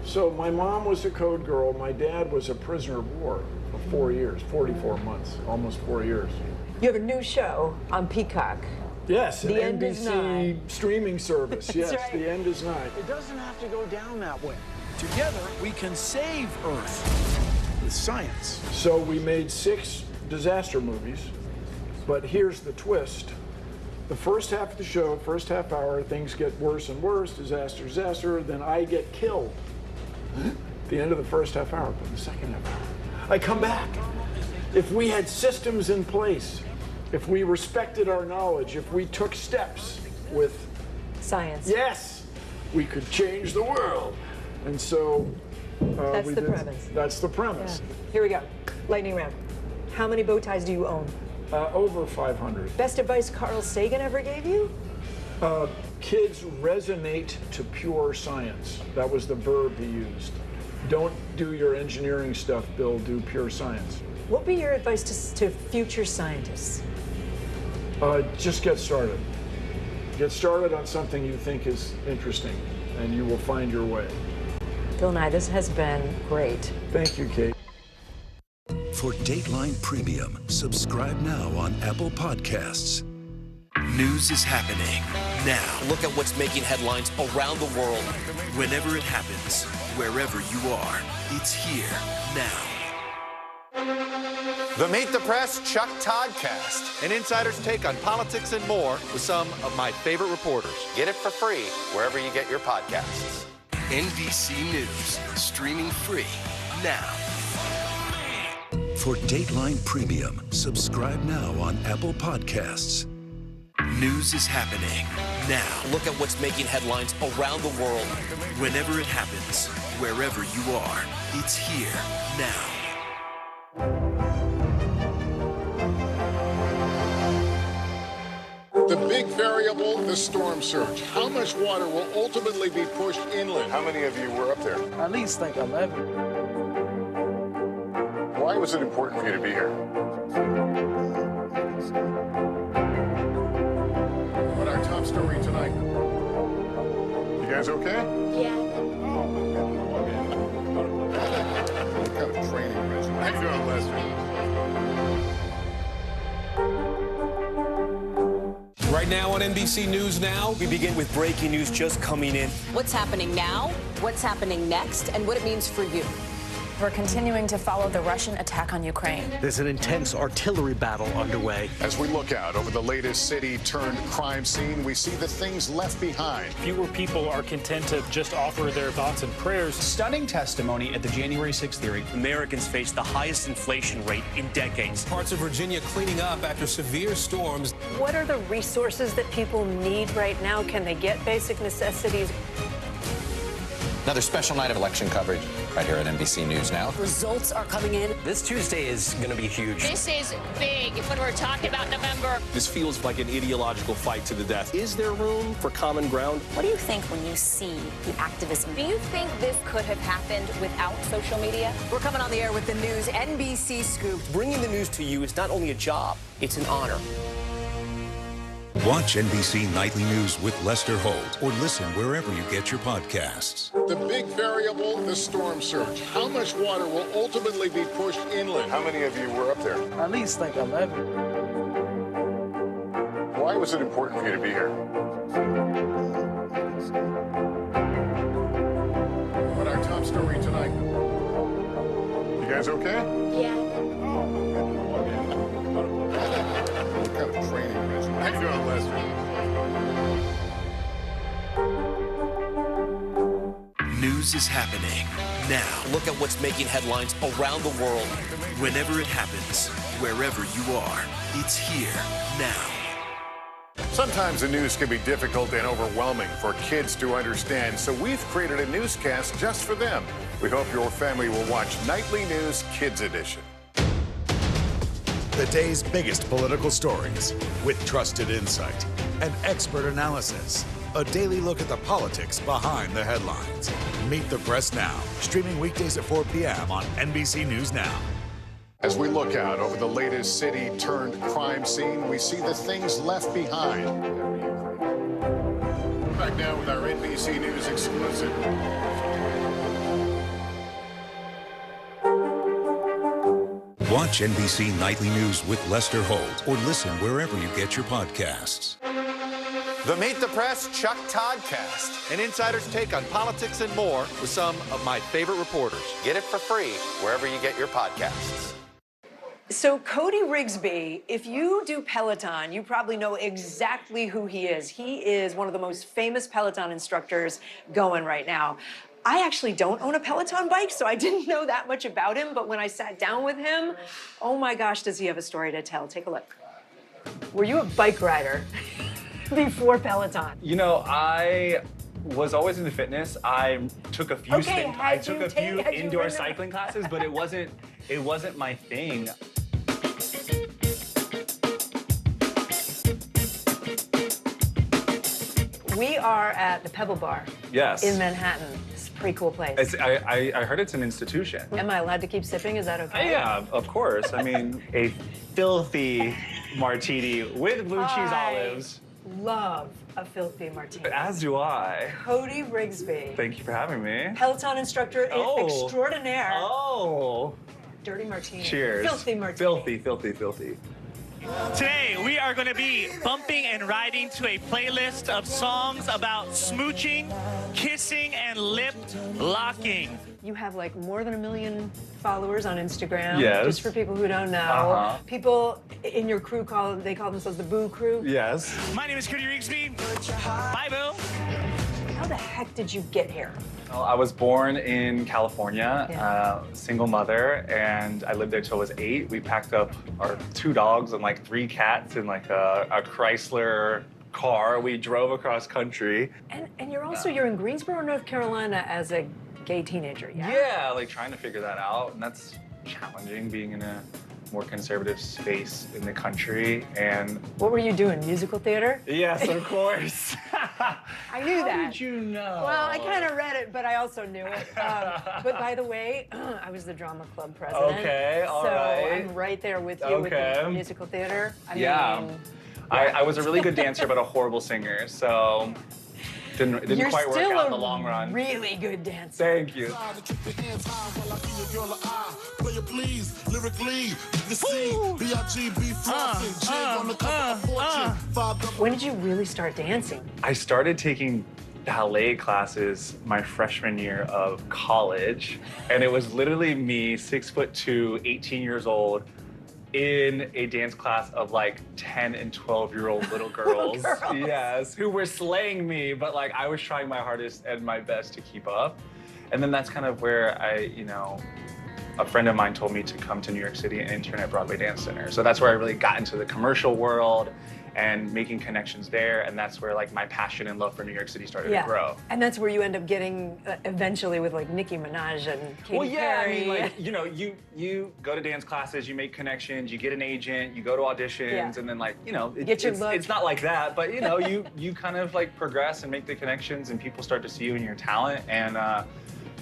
So my mom was a code girl. My dad was a prisoner of war for 4 years, 44 months, almost 4 years. You have a new show on Peacock. Yes, The an End Is Nigh. NBC streaming service. Yes, right. The End Is Nigh. It doesn't have to go down that way. Together, we can save Earth with science. So we made 6 disaster movies, but here's the twist. The first half of the show, first half hour, things get worse and worse, disaster, then I get killed. At the end of the first half hour, but the second half hour, I come back. If we had systems in place, if we respected our knowledge, if we took steps with science, yes, we could change the world. And so that's the premise. That's the premise. Yeah. Here we go. Lightning round. How many bow ties do you own? Over 500. Best advice Carl Sagan ever gave you? Kids resonate to pure science. That was the verb he used. Don't do your engineering stuff, Bill. Do pure science. What would be your advice to future scientists? Just get started. Get started on something you think is interesting, and you will find your way. Bill Nye, this has been great. Thank you, Kate. For Dateline Premium, subscribe now on Apple Podcasts. News is happening now. Look at what's making headlines around the world. Whenever it happens, wherever you are, it's here now. The Meet the Press Chuck Toddcast, an insider's take on politics and more with some of my favorite reporters. Get it for free wherever you get your podcasts. NBC News, streaming free now. For Dateline Premium, subscribe now on Apple Podcasts. News is happening now. Look at what's making headlines around the world. Whenever it happens, wherever you are, it's here now. The big variable, the storm surge. How much water will ultimately be pushed inland? How many of you were up there? At least like 11. Why was it important for you to be here? What our top story tonight? You guys okay? Yeah. What kind of training is it? How you doing, Lester? Right now on NBC News Now, we begin with breaking news just coming in. What's happening now, what's happening next, and what it means for you. We're continuing to follow the Russian attack on Ukraine. There's an intense artillery battle underway. As we look out over the latest city-turned-crime scene, we see the things left behind. Fewer people are content to just offer their thoughts and prayers. Stunning testimony at the January 6th hearing. Americans face the highest inflation rate in decades. Parts of Virginia cleaning up after severe storms. What are the resources that people need right now? Can they get basic necessities? Another special night of election coverage right here at NBC News Now. Results are coming in. This Tuesday is going to be huge. This is big when we're talking about November. This feels like an ideological fight to the death. Is there room for common ground? What do you think when you see the activism? Do you think this could have happened without social media? We're coming on the air with the news NBC Scoop. Bringing the news to you is not only a job, it's an honor. Watch NBC Nightly News with Lester Holt or listen wherever you get your podcasts. The big variable, the storm surge. How much water will ultimately be pushed inland? How many of you were up there? At least like 11. Why was it important for you to be here? What our top story tonight? You guys okay? Yeah. What kind of training is it? How you doing, Lester? News is happening now. Look at what's making headlines around the world. Whenever it happens, wherever you are, it's here now. Sometimes the news can be difficult and overwhelming for kids to understand, so we've created a newscast just for them. We hope your family will watch Nightly News Kids Edition. The day's biggest political stories with trusted insight and expert analysis. A daily look at the politics behind the headlines. Meet the Press Now, streaming weekdays at 4 p.m. on NBC News Now. As we look out over the latest city-turned-crime scene, we see the things left behind. Back now with our NBC News exclusive. Watch NBC Nightly News with Lester Holt or listen wherever you get your podcasts. The Meet the Press Chuck Toddcast, an insider's take on politics and more with some of my favorite reporters. Get it for free wherever you get your podcasts. So Cody Rigsby, if you do Peloton, you probably know exactly who he is. He is one of the most famous Peloton instructors going right now. I actually don't own a Peloton bike, so I didn't know that much about him, but when I sat down with him, oh my gosh, does he have a story to tell. Take a look. Were you a bike rider before Peloton? You know, I was always into fitness. I took a few indoor cycling classes, but it wasn't my thing. We are at the Pebble Bar. Yes. In Manhattan. It's a pretty cool place. I heard it's an institution. Am I allowed to keep sipping? Is that okay? Yeah, of course. I mean, a filthy martini with blue cheese olives. Love a filthy martini. As do I. Cody Rigsby. Thank you for having me. Peloton instructor extraordinaire. Oh. Dirty martini. Cheers. Filthy martini. Filthy, filthy, filthy. Today, we are going to be bumping and riding to a playlist of songs about smooching, kissing, and lip locking. You have like more than 1 million followers on Instagram. Yes. Just for people who don't know. People in your crew call themselves the Boo Crew. Yes. My name is Cody Rigsby. Bye, Boo. How the heck did you get here? Well, I was born in California, single mother, and I lived there till I was 8. We packed up our 2 dogs and like 3 cats in like a Chrysler car. We drove across country. And you're in Greensboro, North Carolina as a gay teenager, yeah? Yeah, like trying to figure that out, and that's challenging, being in a more conservative space in the country. And what were you doing, musical theater? Yes, of course. I knew that. How did you know? Well, I kind of read it, but I also knew it. But by the way, I was the drama club president. Okay, all right. So I'm right there with you with the musical theater. I mean, I was a really good dancer, but a horrible singer, so didn't quite work out in the long run. Really good dancer. Thank you. When did you really start dancing? I started taking ballet classes my freshman year of college, and it was literally me, 6'2", 18 years old, in a dance class of like 10 and 12-year-old little girls. Yes, who were slaying me, but like I was trying my hardest and my best to keep up. And then that's kind of where a friend of mine told me to come to New York City and intern at Broadway Dance Center. So that's where I really got into the commercial world and making connections there, and that's where like my passion and love for New York City started to grow. And that's where you end up getting eventually with like Nicki Minaj and Katy Perry. I mean, like, you know, you go to dance classes, you make connections, you get an agent, you go to auditions, and then like, you know, it's not like that, but you know, you kind of like progress and make the connections, and people start to see you and your talent. And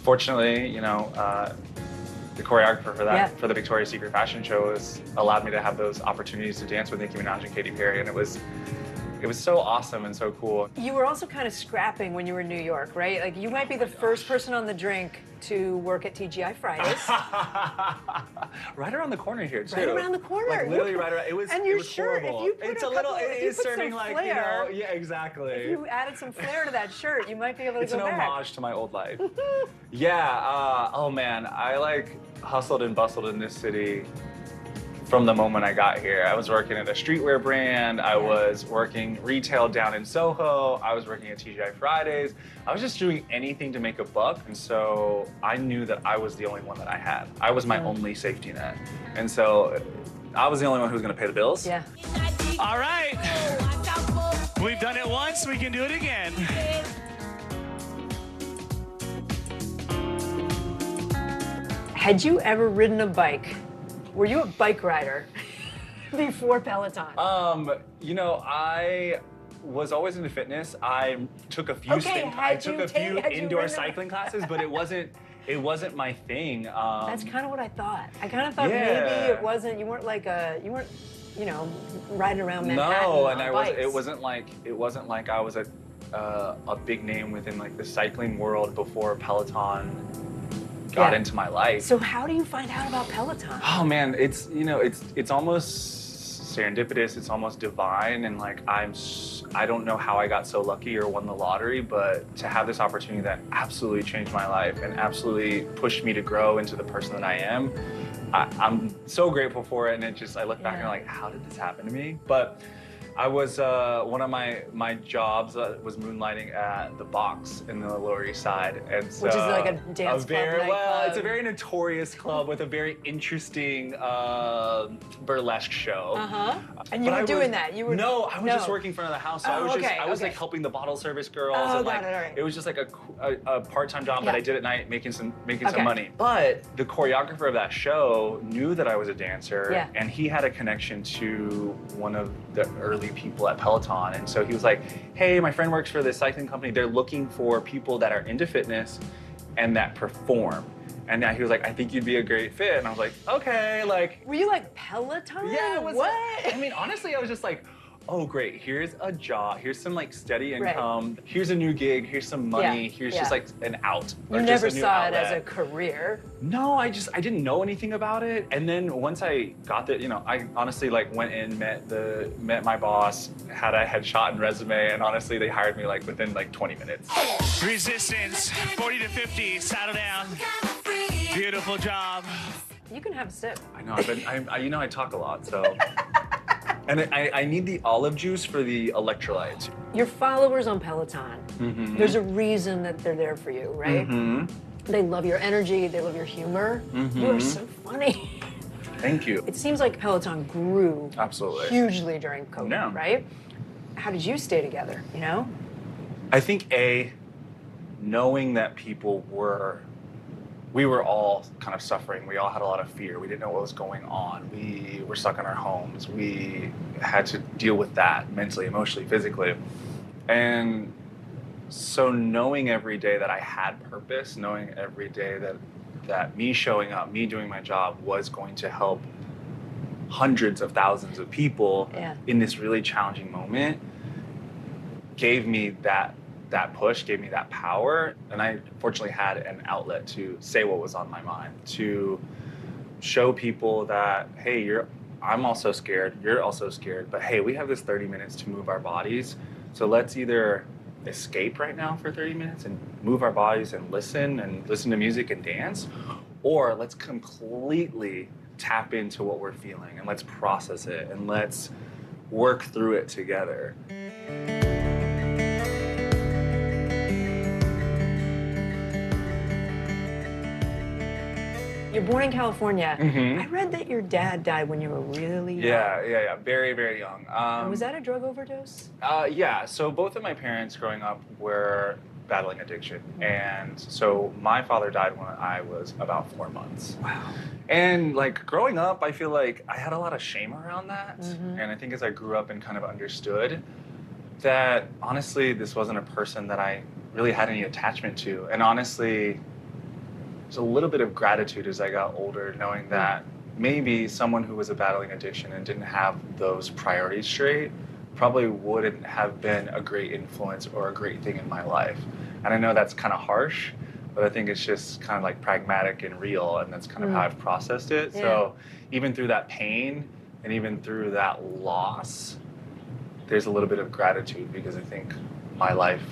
fortunately, you know, the choreographer for that, for the Victoria's Secret fashion show, allowed me to have those opportunities to dance with Nicki Minaj and Katy Perry, and it was so awesome and so cool. You were also kind of scrapping when you were in New York, right? Like you might be the first person on the drink to work at TGI Fridays. Right around the corner here too. Right around the corner. Like literally right around. It was. And your was shirt, horrible. if you put it is serving like flair, you know. Yeah, exactly. If you added some flair to that shirt, you might be able to it's go back. It's an homage to my old life. Yeah. Oh man, I like hustled and bustled in this city from the moment I got here. I was working at a streetwear brand. I was working retail down in Soho. I was working at TGI Fridays. I was just doing anything to make a buck. And so I knew that I was the only one that I had. I was my only safety net. And so I was the only one who was gonna pay the bills. Yeah. All right. We've done it once, we can do it again. Had you ever ridden a bike? Were you a bike rider before Peloton? You know, I was always into fitness. I took a few indoor cycling classes, but it wasn't my thing. That's kind of what I thought. I kind of thought maybe it wasn't. You weren't like you know, riding around Manhattan. No, and it wasn't like I was a big name within like the cycling world before Peloton got into my life. So how do you find out about Peloton? Oh man, it's almost serendipitous. It's almost divine, and like I don't know how I got so lucky or won the lottery, but to have this opportunity that absolutely changed my life and absolutely pushed me to grow into the person that I am, I'm so grateful for it. And I look back and I'm like, how did this happen to me? But I was, one of my jobs was moonlighting at the Box in the Lower East Side. And so, which is like a dance club, well, it's a very notorious club with a very interesting burlesque show. And you were doing that? You were No, I was just working in front of the house. So I was like helping the bottle service girls. And like, it was just like a part-time job that I did at night, making some money. But the choreographer of that show knew that I was a dancer, and he had a connection to one of the early early people at Peloton. And so he was like, hey, my friend works for this cycling company. They're looking for people that are into fitness and that perform. And now he was like, I think you'd be a great fit. And I was like, okay, like. Were you like Peloton? Yeah, it was. What? I mean, honestly, I was just like, oh, great, here's a job, here's some like steady income, here's a new gig, here's some money, here's just like an out. You never saw it as a career? No, I didn't know anything about it. And then once I got the, I honestly like went in, met my boss, had a headshot and resume, and honestly they hired me like within like 20 minutes. Resistance, 40 to 50, saddle down. Beautiful job. You can have a sip. I know, I talk a lot, so. And I need the olive juice for the electrolytes. Your followers on Peloton, there's a reason that they're there for you, right? They love your energy, they love your humor. You are so funny. Thank you. It seems like Peloton grew hugely during COVID, right? How did you stay together, I think knowing that we were all kind of suffering. We all had a lot of fear. We didn't know what was going on. We were stuck in our homes. We had to deal with that mentally, emotionally, physically. And so knowing every day that I had purpose, knowing every day that me showing up, me doing my job was going to help hundreds of thousands of people in this really challenging moment gave me that push, gave me that power, and I fortunately had an outlet to say what was on my mind, to show people that, hey, I'm also scared, you're also scared, but hey, we have this 30 minutes to move our bodies, so let's either escape right now for 30 minutes and move our bodies and listen to music and dance, or let's completely tap into what we're feeling and let's process it and let's work through it together. You're born in California. I read that your dad died when you were really young. Yeah. Very, very young. Was that a drug overdose? Yeah, so both of my parents growing up were battling addiction. And so my father died when I was about 4 months. Wow. And like growing up, I feel like I had a lot of shame around that. And I think as I grew up and kind of understood that honestly, this wasn't a person that I really had any attachment to. And honestly, there's a little bit of gratitude as I got older, knowing that maybe someone who was battling addiction and didn't have those priorities straight probably wouldn't have been a great influence or a great thing in my life. And I know that's kind of harsh, but I think it's just kind of like pragmatic and real, and that's kind of how I've processed it. So even through that pain and even through that loss, there's a little bit of gratitude because I think my life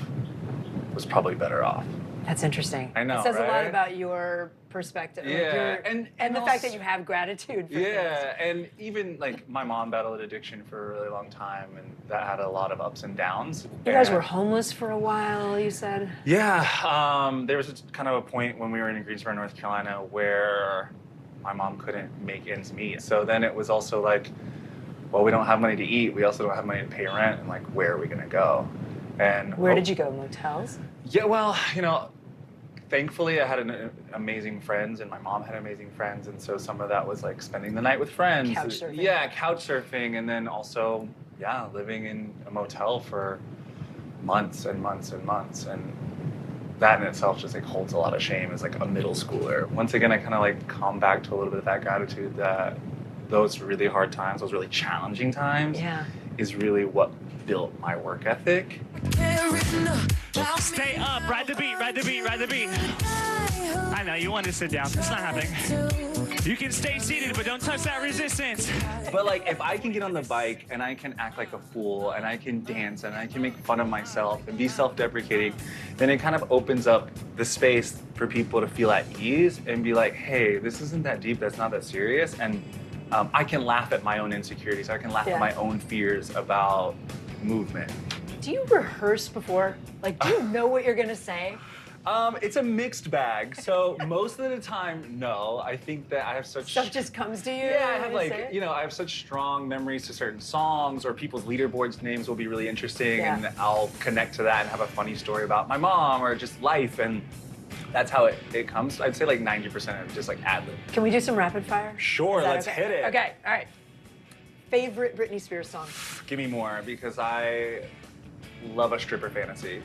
was probably better off. That's interesting. I know, It says a lot right? about your perspective. Yeah, and the fact that you have gratitude for things. And even like my mom battled addiction for a really long time, and that had a lot of ups and downs. You guys were homeless for a while, you said? Yeah, there was kind of a point when we were in Greensboro, North Carolina, where my mom couldn't make ends meet. So then it was also like, well, we don't have money to eat. We also don't have money to pay rent, and like, where are we gonna go? And where did you go? Motels? Yeah, well, thankfully I had amazing friends, and my mom had amazing friends, and so some of that was like spending the night with friends. Couch surfing. Yeah, couch surfing, and then also, living in a motel for months and months and months, and that in itself just like holds a lot of shame as like a middle schooler. Once again, I kind of like come back to a little bit of that gratitude that those really hard times, those really challenging times, is really what built my work ethic. Stay up, ride the beat, ride the beat, ride the beat. I know, you want to sit down. It's not happening. You can stay seated, but don't touch that resistance. But like, if I can get on the bike and I can act like a fool and I can dance and I can make fun of myself and be self-deprecating, then it kind of opens up the space for people to feel at ease and be like, hey, this isn't that deep, that's not that serious. And I can laugh at my own insecurities. I can laugh at my own fears about movement. Do you rehearse before? Like, do you know what you're gonna say? It's a mixed bag. So most of the time, no. I think that I have such... Stuff just comes to you? Yeah, I have like, I have such strong memories to certain songs, or people's leaderboards names will be really interesting, and I'll connect to that and have a funny story about my mom or just life, and that's how it comes. I'd say like 90% of just like ad-lib. Can we do some rapid fire? Sure, let's hit it. Okay, all right. Favorite Britney Spears song? Give me more, because I love a stripper fantasy.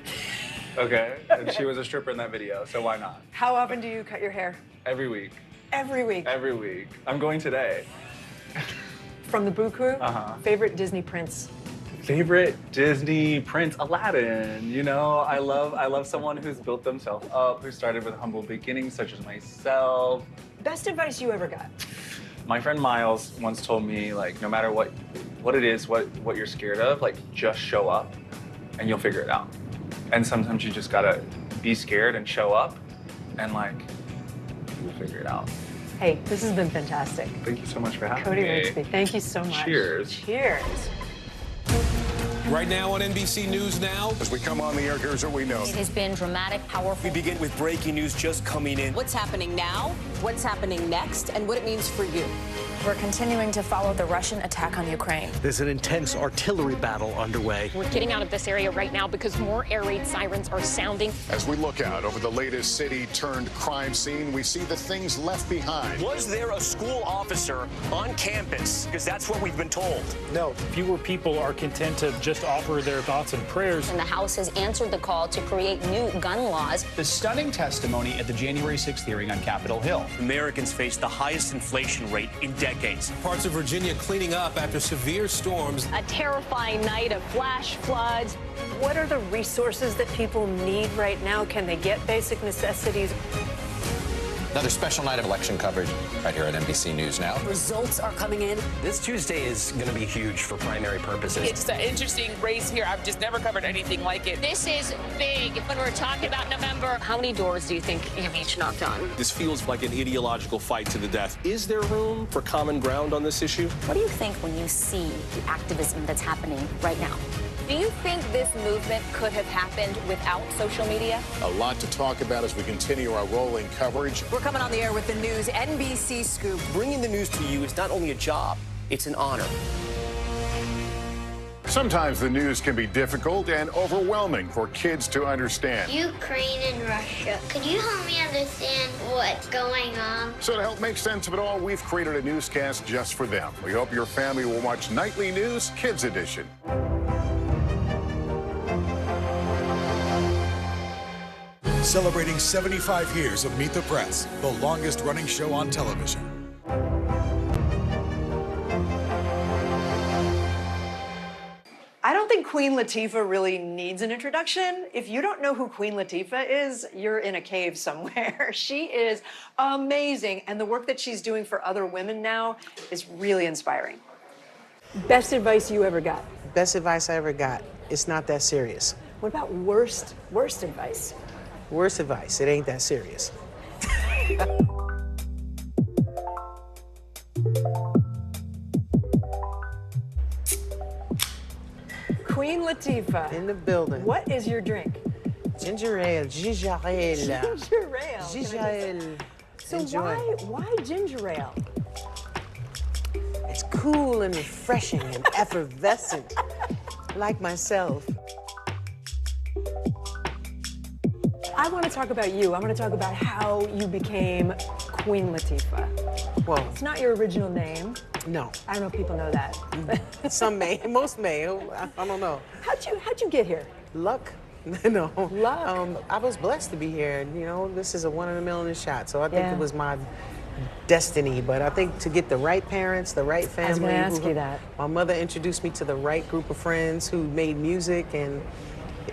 Okay? And she was a stripper in that video, so why not? How often do you cut your hair? Every week. Every week? Every week. I'm going today. From the Boo Crew? Uh-huh. Favorite Disney prince? Favorite Disney prince? Aladdin. You know, I love someone who's built themselves up, who started with humble beginnings, such as myself. Best advice you ever got? My friend Miles once told me, like, no matter what it is, what you're scared of, like, just show up and you'll figure it out. And sometimes you just gotta be scared and show up and, like, you'll figure it out. Hey, this has been fantastic. Thank you so much for having Cody me. Rigsby, thank you so much. Cheers. Cheers. Right now on NBC News Now. As we come on the air, here's what we know. It has been dramatic, powerful. We begin with breaking news just coming in. What's happening now, what's happening next, and what it means for you. We're continuing to follow the Russian attack on Ukraine. There's an intense artillery battle underway. We're getting out of this area right now because more air raid sirens are sounding. As we look out over the latest city-turned-crime scene, we see the things left behind. Was there a school officer on campus? Because that's what we've been told. No. Fewer people are content to just offer their thoughts and prayers. And the House has answered the call to create new gun laws. The stunning testimony at the January 6th hearing on Capitol Hill. Americans face the highest inflation rate in decades. Parts of Virginia cleaning up after severe storms. A terrifying night of flash floods. What are the resources that people need right now? Can they get basic necessities? Another special night of election coverage right here at NBC News Now. Results are coming in. This Tuesday is going to be huge for primary purposes. It's an interesting race here. I've just never covered anything like it. This is big. When we're talking about November, how many doors do you think you've each knocked on? This feels like an ideological fight to the death. Is there room for common ground on this issue? What do you think when you see the activism that's happening right now? Do you think this movement could have happened without social media? A lot to talk about as we continue our rolling coverage. We're coming on the air with the news NBC Scoop. Bringing the news to you is not only a job, it's an honor. Sometimes the news can be difficult and overwhelming for kids to understand. Ukraine and Russia. Could you help me understand what's going on? So to help make sense of it all, we've created a newscast just for them. We hope your family will watch Nightly News Kids Edition. Celebrating 75 years of Meet the Press, the longest-running show on television. I don't think Queen Latifah really needs an introduction. If you don't know who Queen Latifah is, you're in a cave somewhere. She is amazing, and the work that she's doing for other women now is really inspiring. Best advice you ever got? Best advice I ever got. It's not that serious. What about worst advice? Worst advice. It ain't that serious. Queen Latifah. In the building. What is your drink? Ginger ale. Ginger ale. Ginger ale. Ginger ale. So Enjoy. why ginger ale? It's cool and refreshing and effervescent. Like myself. I want to talk about you. I want to talk about how you became Queen Latifah. Well, it's not your original name. No. I don't know if people know that. Some may, most may. I don't know. How'd you get here? Luck. No. Luck. I was blessed to be here. You know, this is a one-in-a-million shot, so I think it was my destiny. But I think to get the right parents, the right family. I was going to ask you that. My mother introduced me to the right group of friends who made music and,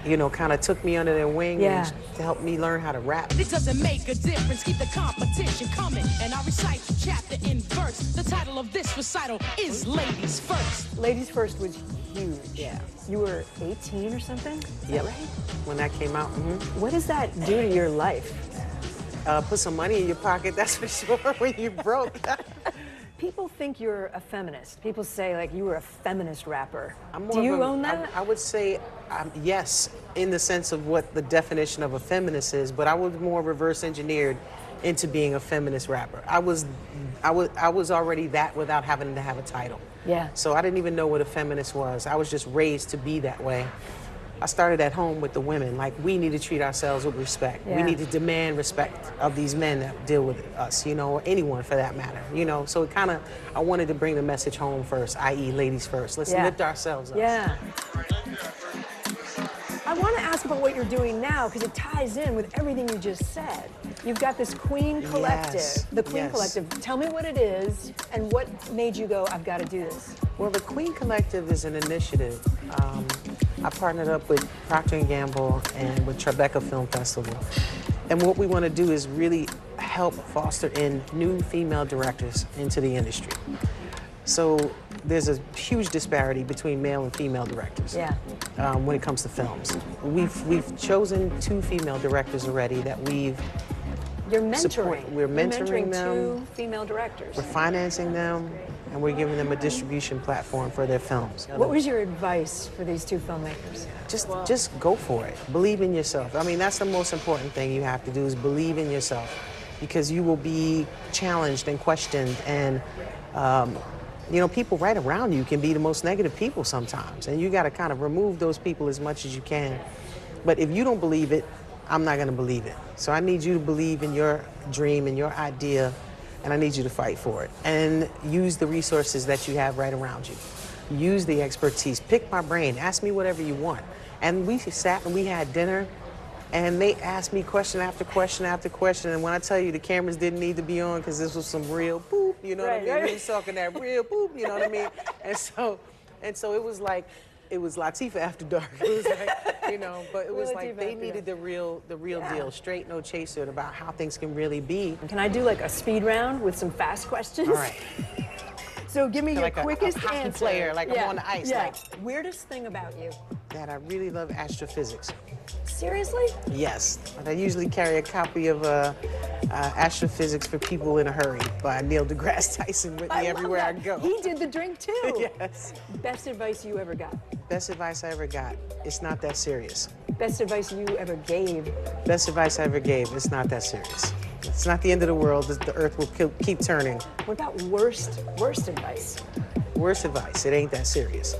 you know, kind of took me under their wing and to help me learn how to rap. It doesn't make a difference, keep the competition coming. And I recite chapter in verse. The title of this recital is Ladies First. Ladies First was huge. Yeah. You were 18 or something? Is that right? When that came out. What does that do to your life? Put some money in your pocket, that's for sure, when you broke. People think you're a feminist. People say, like, you were a feminist rapper. Do you own that? I would say yes, in the sense of what the definition of a feminist is, but I was more reverse engineered into being a feminist rapper. I was already that without having to have a title. Yeah. So I didn't even know what a feminist was. I was just raised to be that way. I started at home with the women. Like, we need to treat ourselves with respect. We need to demand respect of these men that deal with us, you know, or anyone for that matter, you know. So it kind of, I wanted to bring the message home first, i.e. ladies first. Let's lift ourselves up. Yeah. I want to ask about what you're doing now because it ties in with everything you just said. You've got this Queen Collective, the Queen Collective. Tell me what it is and what made you go, I've got to do this. Well, the Queen Collective is an initiative. I partnered up with Procter & Gamble and with Tribeca Film Festival. And what we want to do is really help foster in new female directors into the industry. So there's a huge disparity between male and female directors when it comes to films. We've chosen 2 female directors already that we've You're mentoring. We're mentoring them. 2 female directors. We're financing them, and we're giving them a distribution platform for their films. What was your advice for these 2 filmmakers? Just go for it. Believe in yourself. I mean, that's the most important thing you have to do is believe in yourself, because you will be challenged and questioned, and you know, people right around you can be the most negative people sometimes, and you got to kind of remove those people as much as you can. But if you don't believe it, I'm not going to believe it. So I need you to believe in your dream and your idea, and I need you to fight for it. And use the resources that you have right around you. Use the expertise. Pick my brain. Ask me whatever you want. And we sat and we had dinner, and they asked me question after question after question. And when I tell you the cameras didn't need to be on because this was some real boop, you know what I mean? We was talking that real boop, you know what I mean? And so it was like, it was Latifah After Dark. It was like, you know, but it was like they needed the real deal, straight, no chaser, about how things can really be. Can I do like a speed round with some fast questions? All right. So give me your quickest a hockey answer. player, like I'm on the ice. Yeah. Like, weirdest thing about you? that I really love astrophysics. Seriously? Yes. I usually carry a copy of Astrophysics for People in a Hurry by Neil deGrasse Tyson with me everywhere I go. He did the drink too. Yes. Best advice you ever got? Best advice I ever got. It's not that serious. Best advice you ever gave? Best advice I ever gave. It's not that serious. It's not the end of the world. The earth will keep turning. What about worst advice? Worst advice. It ain't that serious.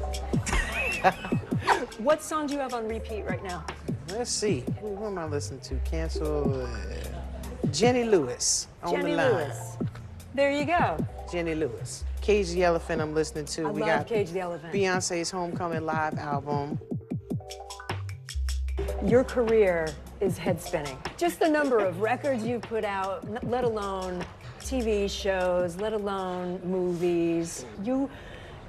What song do you have on repeat right now? Let's see. Who am I listening to? Cancel. Jenny Lewis. Jenny Lewis. There you go. Jenny Lewis. Cage the Elephant I'm listening to. I love Cage the Elephant. Beyonce's Homecoming live album. Your career is head spinning. Just the number of records you've put out, let alone TV shows, let alone movies. You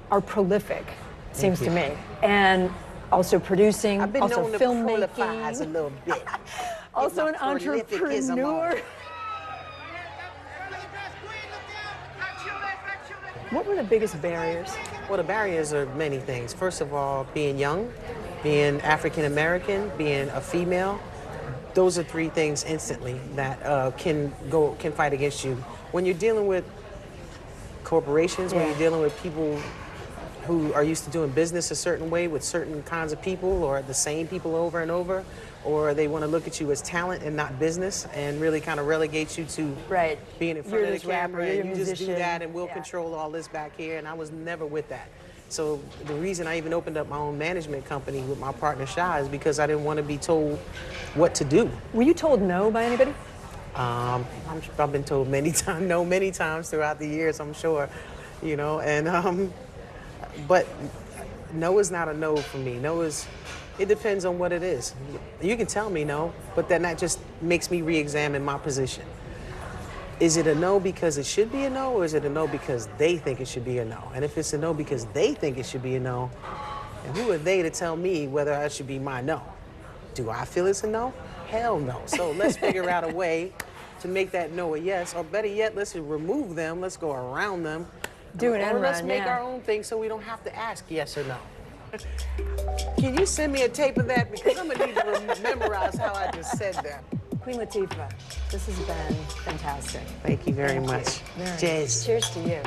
are prolific, seems to me. And also producing, I've been also known to filmmaking. prolifize a little bit. Also an entrepreneur. What were the biggest barriers? Well, the barriers are many things. First of all, being young, being African American, being a female. Those are 3 things instantly that can fight against you. When you're dealing with corporations, when you're dealing with people who are used to doing business a certain way with certain kinds of people, or the same people over and over, or they want to look at you as talent and not business and really kind of relegate you to being in front of the camera, and you just do that and we'll control all this back here, and I was never with that. So the reason I even opened up my own management company with my partner Shah is because I didn't want to be told what to do. Were you told no by anybody? I've been told many times throughout the years, I'm sure, you know, and but no is not a no for me. No is, it depends on what it is. You can tell me no, but then that just makes me re-examine my position. Is it a no because it should be a no, or is it a no because they think it should be a no? And if it's a no because they think it should be a no, and who are they to tell me whether I should be my no? Do I feel it's a no? Hell no. So let's figure out a way to make that no a yes, or better yet, let's remove them, let's go around them. Do an end run, let's make our own thing so we don't have to ask yes or no. Can you send me a tape of that? Because I'm gonna need to memorize how I just said that. Queen Latifah, this has been fantastic. Thank you very much. Cheers. Cheers to you.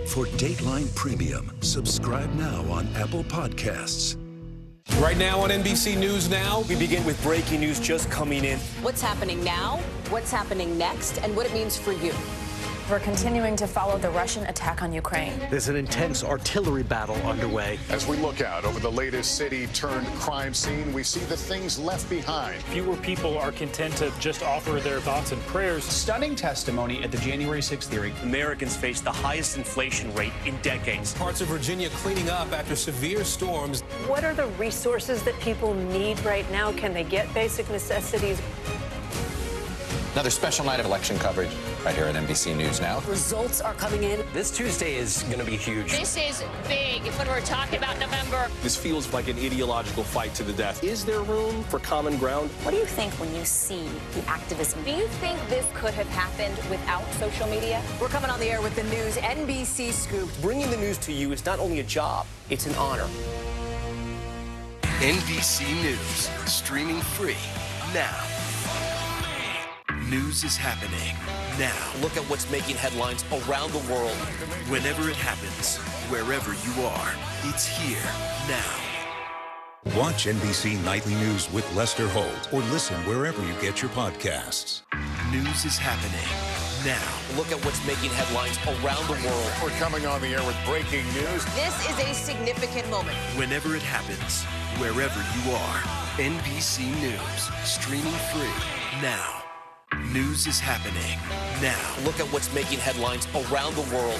For Dateline Premium, subscribe now on Apple Podcasts. Right now on NBC News Now, we begin with breaking news just coming in. What's happening now, what's happening next, and what it means for you. We're continuing to follow the Russian attack on Ukraine. There's an intense artillery battle underway. As we look out over the latest city-turned-crime scene, we see the things left behind. Fewer people are content to just offer their thoughts and prayers. Stunning testimony at the January 6th hearing. Americans face the highest inflation rate in decades. Parts of Virginia cleaning up after severe storms. What are the resources that people need right now? Can they get basic necessities? Another special night of election coverage right here at NBC News Now. Results are coming in. This Tuesday is going to be huge. This is big when we're talking about November. This feels like an ideological fight to the death. Is there room for common ground? What do you think when you see the activism? Do you think this could have happened without social media? We're coming on the air with the news NBC Scoop. Bringing the news to you is not only a job, it's an honor. NBC News, streaming free now. News is happening now. Look at what's making headlines around the world. Whenever it happens, wherever you are, it's here now. Watch NBC Nightly News with Lester Holt or listen wherever you get your podcasts. News is happening now. Look at what's making headlines around the world. We're coming on the air with breaking news. This is a significant moment. Whenever it happens, wherever you are, NBC News, streaming free now. News is happening now. Look at what's making headlines around the world.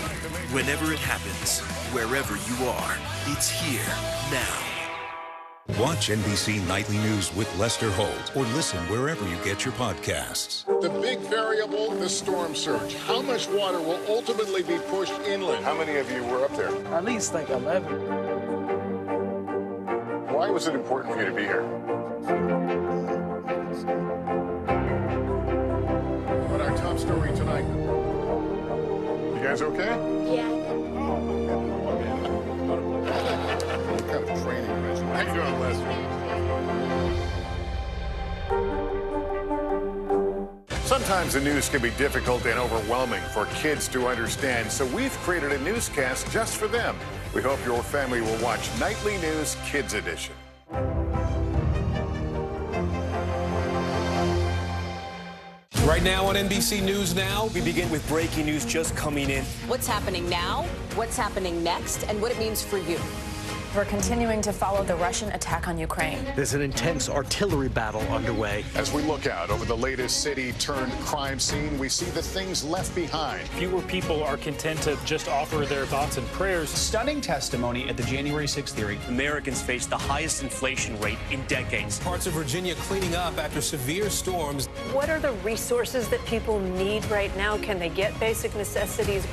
Whenever it happens, wherever you are, it's here now. Watch NBC Nightly News with Lester Holt or listen wherever you get your podcasts. The big variable, the storm surge. How much water will ultimately be pushed inland? How many of you were up there? At least like 11. Why was it important for you to be here? What our top story tonight? You guys okay? Yeah. What kind of training regimen? How you doing, Lester? Sometimes the news can be difficult and overwhelming for kids to understand, so we've created a newscast just for them. We hope your family will watch Nightly News Kids Edition. Right now on NBC News Now, we begin with breaking news just coming in. What's happening now, what's happening next, and what it means for you. We're continuing to follow the Russian attack on Ukraine. There's an intense artillery battle underway. As we look out over the latest city-turned-crime scene, we see the things left behind. Fewer people are content to just offer their thoughts and prayers. Stunning testimony at the January 6th hearing. Americans face the highest inflation rate in decades. Parts of Virginia cleaning up after severe storms. What are the resources that people need right now? Can they get basic necessities?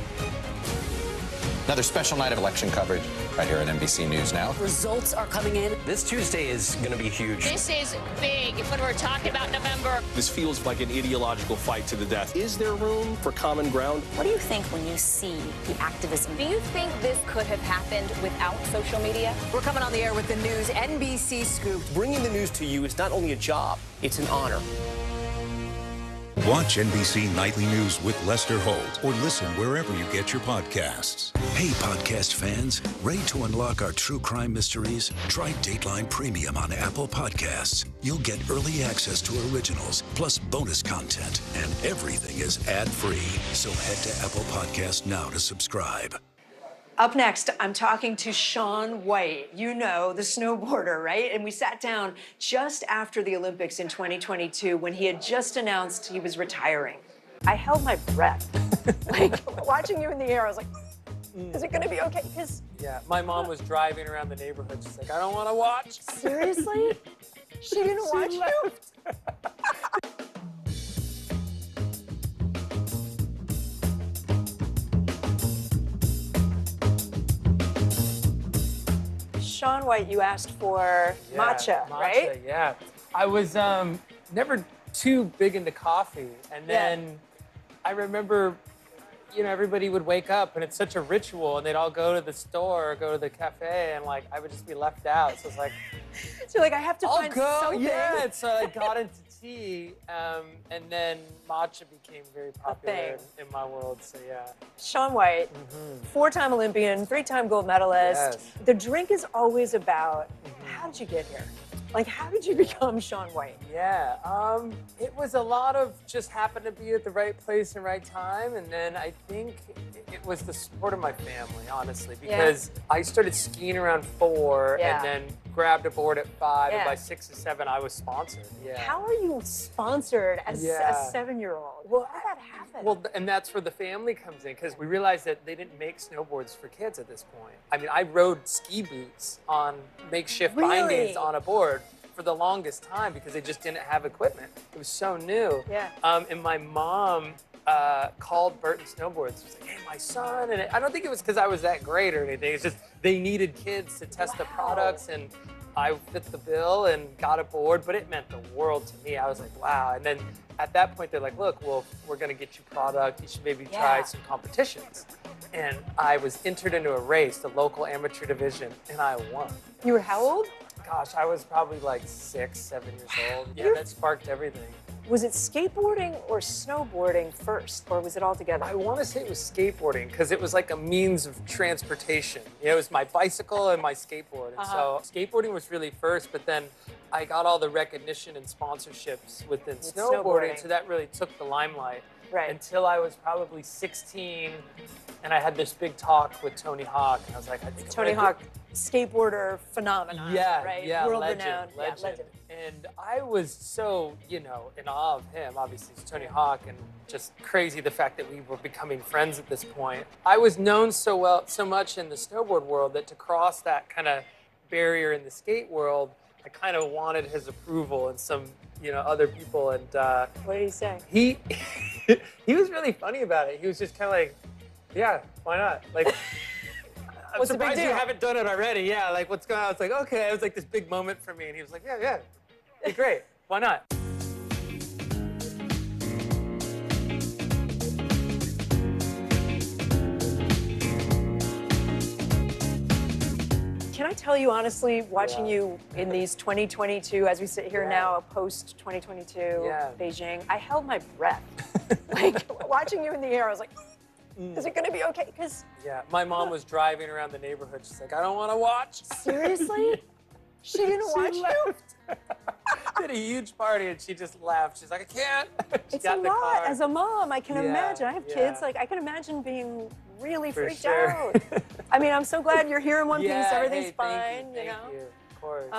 Another special night of election coverage right here at NBC News Now. Results are coming in. This Tuesday is going to be huge. This is big when we're talking about November. This feels like an ideological fight to the death. Is there room for common ground? What do you think when you see the activism? Do you think this could have happened without social media? We're coming on the air with the news NBC Scoop. Bringing the news to you is not only a job, it's an honor. Watch NBC Nightly News with Lester Holt or listen wherever you get your podcasts. Hey, podcast fans, ready to unlock our true crime mysteries? Try Dateline Premium on Apple Podcasts. You'll get early access to originals, plus bonus content, and everything is ad-free. So head to Apple Podcasts now to subscribe. Up next, I'm talking to Shaun White. You know, the snowboarder, right? And we sat down just after the Olympics in 2022 when he had just announced he was retiring. I held my breath. Like, watching you in the air, I was like, is it gonna be okay? Yeah, my mom was driving around the neighborhood. She's like, I don't want to watch. Seriously? She didn't watch you? Shaun White, you asked for matcha, right? Yeah. I was never too big into coffee. And then I remember, you know, everybody would wake up and it's such a ritual and they'd all go to the store or go to the cafe and like I would just be left out. So it's like, so like I have to find something. Yeah, so I got into tea and then matcha became very popular in my world, so yeah. Shaun White, four-time Olympian, three-time gold medalist. Yes. The drink is always about, how did you get here? Like, how did you become Shaun White? Yeah, it was a lot of just happened to be at the right place and right time, and then I think it was the support of my family, honestly, because I started skiing around 4 and then grabbed a board at 5, and by 6 or 7 I was sponsored. Yeah. How are you sponsored as a 7-year-old? Well, how did that happen? Well, and that's where the family comes in, because we realized that they didn't make snowboards for kids at this point. I mean, I rode ski boots on makeshift bindings on a board for the longest time because they just didn't have equipment. It was so new. Yeah. And my mom called Burton Snowboards. She was like, hey, my son. And I don't think it was because I was that great or anything. It's just they needed kids to test the products, and I fit the bill and got a board, but it meant the world to me. I was like, wow. And then at that point, they're like, look, well, we're going to get you product. You should maybe try some competitions. And I was entered into a race, the local amateur division, and I won. You were how old? Gosh, I was probably like 6, 7 years old. Yeah, that sparked everything. Was it skateboarding or snowboarding first, or was it all together? I want to say it was skateboarding because it was like a means of transportation. You know, it was my bicycle and my skateboard. And so skateboarding was really first, but then I got all the recognition and sponsorships within snowboarding, so that really took the limelight. Right. Until I was probably 16, and I had this big talk with Tony Hawk, and I was like, I think Tony Hawk, skateboarder phenomenon, right? Yeah, World legend, renowned. legend. Yeah, legend. And I was so, you know, in awe of him. Obviously, it's Tony Hawk, and just crazy the fact that we were becoming friends at this point. I was known so much in the snowboard world that to cross that kind of barrier in the skate world, I kind of wanted his approval and some, you know, other people. And what did he say? He was really funny about it. He was just kind of like, yeah, why not? Like, I'm surprised you haven't done it already. Yeah, like, what's going on? I was like, okay. It was like this big moment for me. And he was like, yeah, hey, great. Why not? Can I tell you honestly, watching you in these 2022, as we sit here now, post 2022 Beijing, I held my breath. Like, watching you in the air, I was like, is it going to be okay? Because my mom was driving around the neighborhood. She's like, I don't want to watch. Seriously? She didn't watch you? Did a huge party and she just laughed. She's like, I can't. It's a lot. As a mom, I can imagine. I have kids. Like, I can imagine being really freaked out. I mean, I'm so glad you're here in one piece. Everything's fine, you know? Thank you. Of course.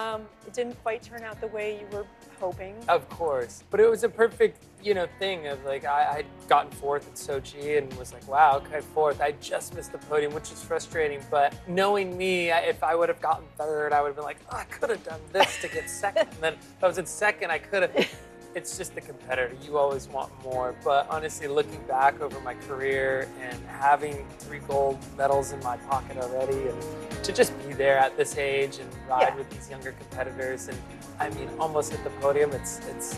It didn't quite turn out the way you were hoping. Of course. But it was a perfect, you know, thing of like, I'd gotten 4th at Sochi and was like, wow, okay, 4th. I just missed the podium, which is frustrating. But knowing me, if I would have gotten 3rd, I would have been like, oh, I could have done this to get 2nd. And then if I was in 2nd, I could have. It's just the competitor. You always want more. But honestly, looking back over my career and having 3 gold medals in my pocket already, and to just be there at this age and ride with these younger competitors, and I mean, almost hit the podium.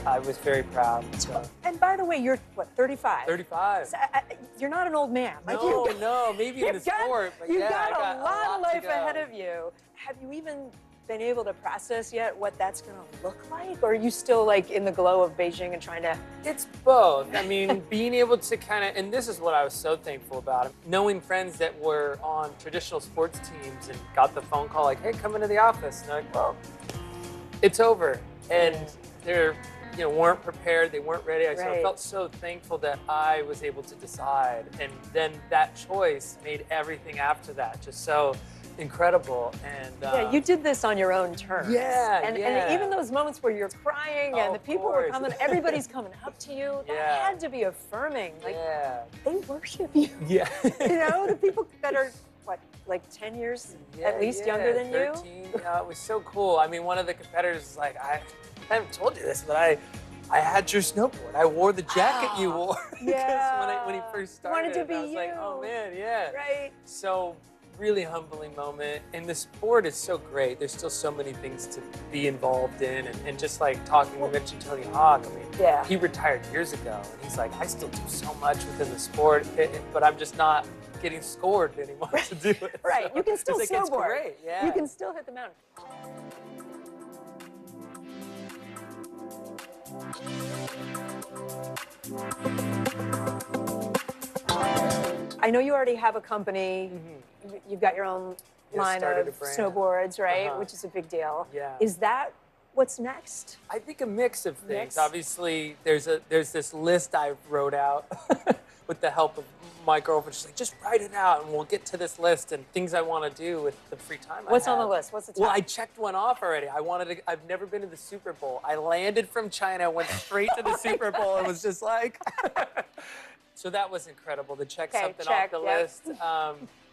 I was very proud. So. And by the way, you're what, 35? 35. So, you're not an old man. Like, no, maybe in the sport, but you've yeah, got a lot of life to go. ahead of you. Have you even been able to process yet what that's going to look like? Or are you still like in the glow of Beijing and trying to? It's both. I mean, being able to kind of, and this is what I was so thankful about, knowing friends that were on traditional sports teams and got the phone call like, hey, come into the office. And they're like, well, it's over. And they're, you know, weren't prepared. They weren't ready. So I felt so thankful that I was able to decide. And then that choice made everything after that just so incredible. And you did this on your own terms. And even those moments where you're crying and the people were coming, everybody's coming up to you, that had to be affirming. Like, they worship you. Yeah. You know, the people that are, what, like 10 years at least younger than 13. You? It was so cool. I mean, one of the competitors was like, I haven't told you this, but I had your snowboard. I wore the jacket you wore. Because when he first started, wanted to be I was like, oh man, Right. So really humbling moment. And the sport is so great. There's still so many things to be involved in. And just like talking, we mentioned Tony Hawk. I mean, he retired years ago. And he's like, I still do so much within the sport, but I'm just not getting scored anymore to do it. Right. So, you can still snowboard. It's great. Yeah. You can still hit the mountain. I know you already have a company. You've got your own line of snowboards, right? Which is a big deal. Yeah. Is that What's next? I think a mix of things. Mix? Obviously, there's this list I wrote out with the help of my girlfriend. She's like, just write it out, and we'll get to this list and things I want to do with the free time What's I have. on the list? What's the top? Well, I checked one off already. I've never been to the Super Bowl. I landed from China, went straight to the Super Bowl, and was just like... So that was incredible to check something off the list.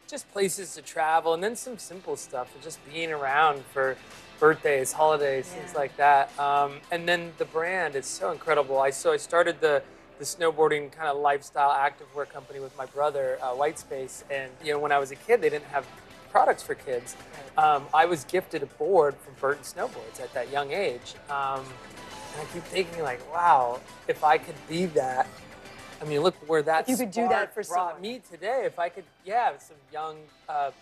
Just places to travel, and then some simple stuff, just being around for birthdays, holidays, things like that. And then the brand is so incredible. I started the snowboarding kind of lifestyle activewear company with my brother, White Space. And when I was a kid, they didn't have products for kids. I was gifted a board from Burton Snowboards at that young age. And I keep thinking like, wow, if I could be that. I mean, look where that If you could do that for brought someone. me today. If I could, some young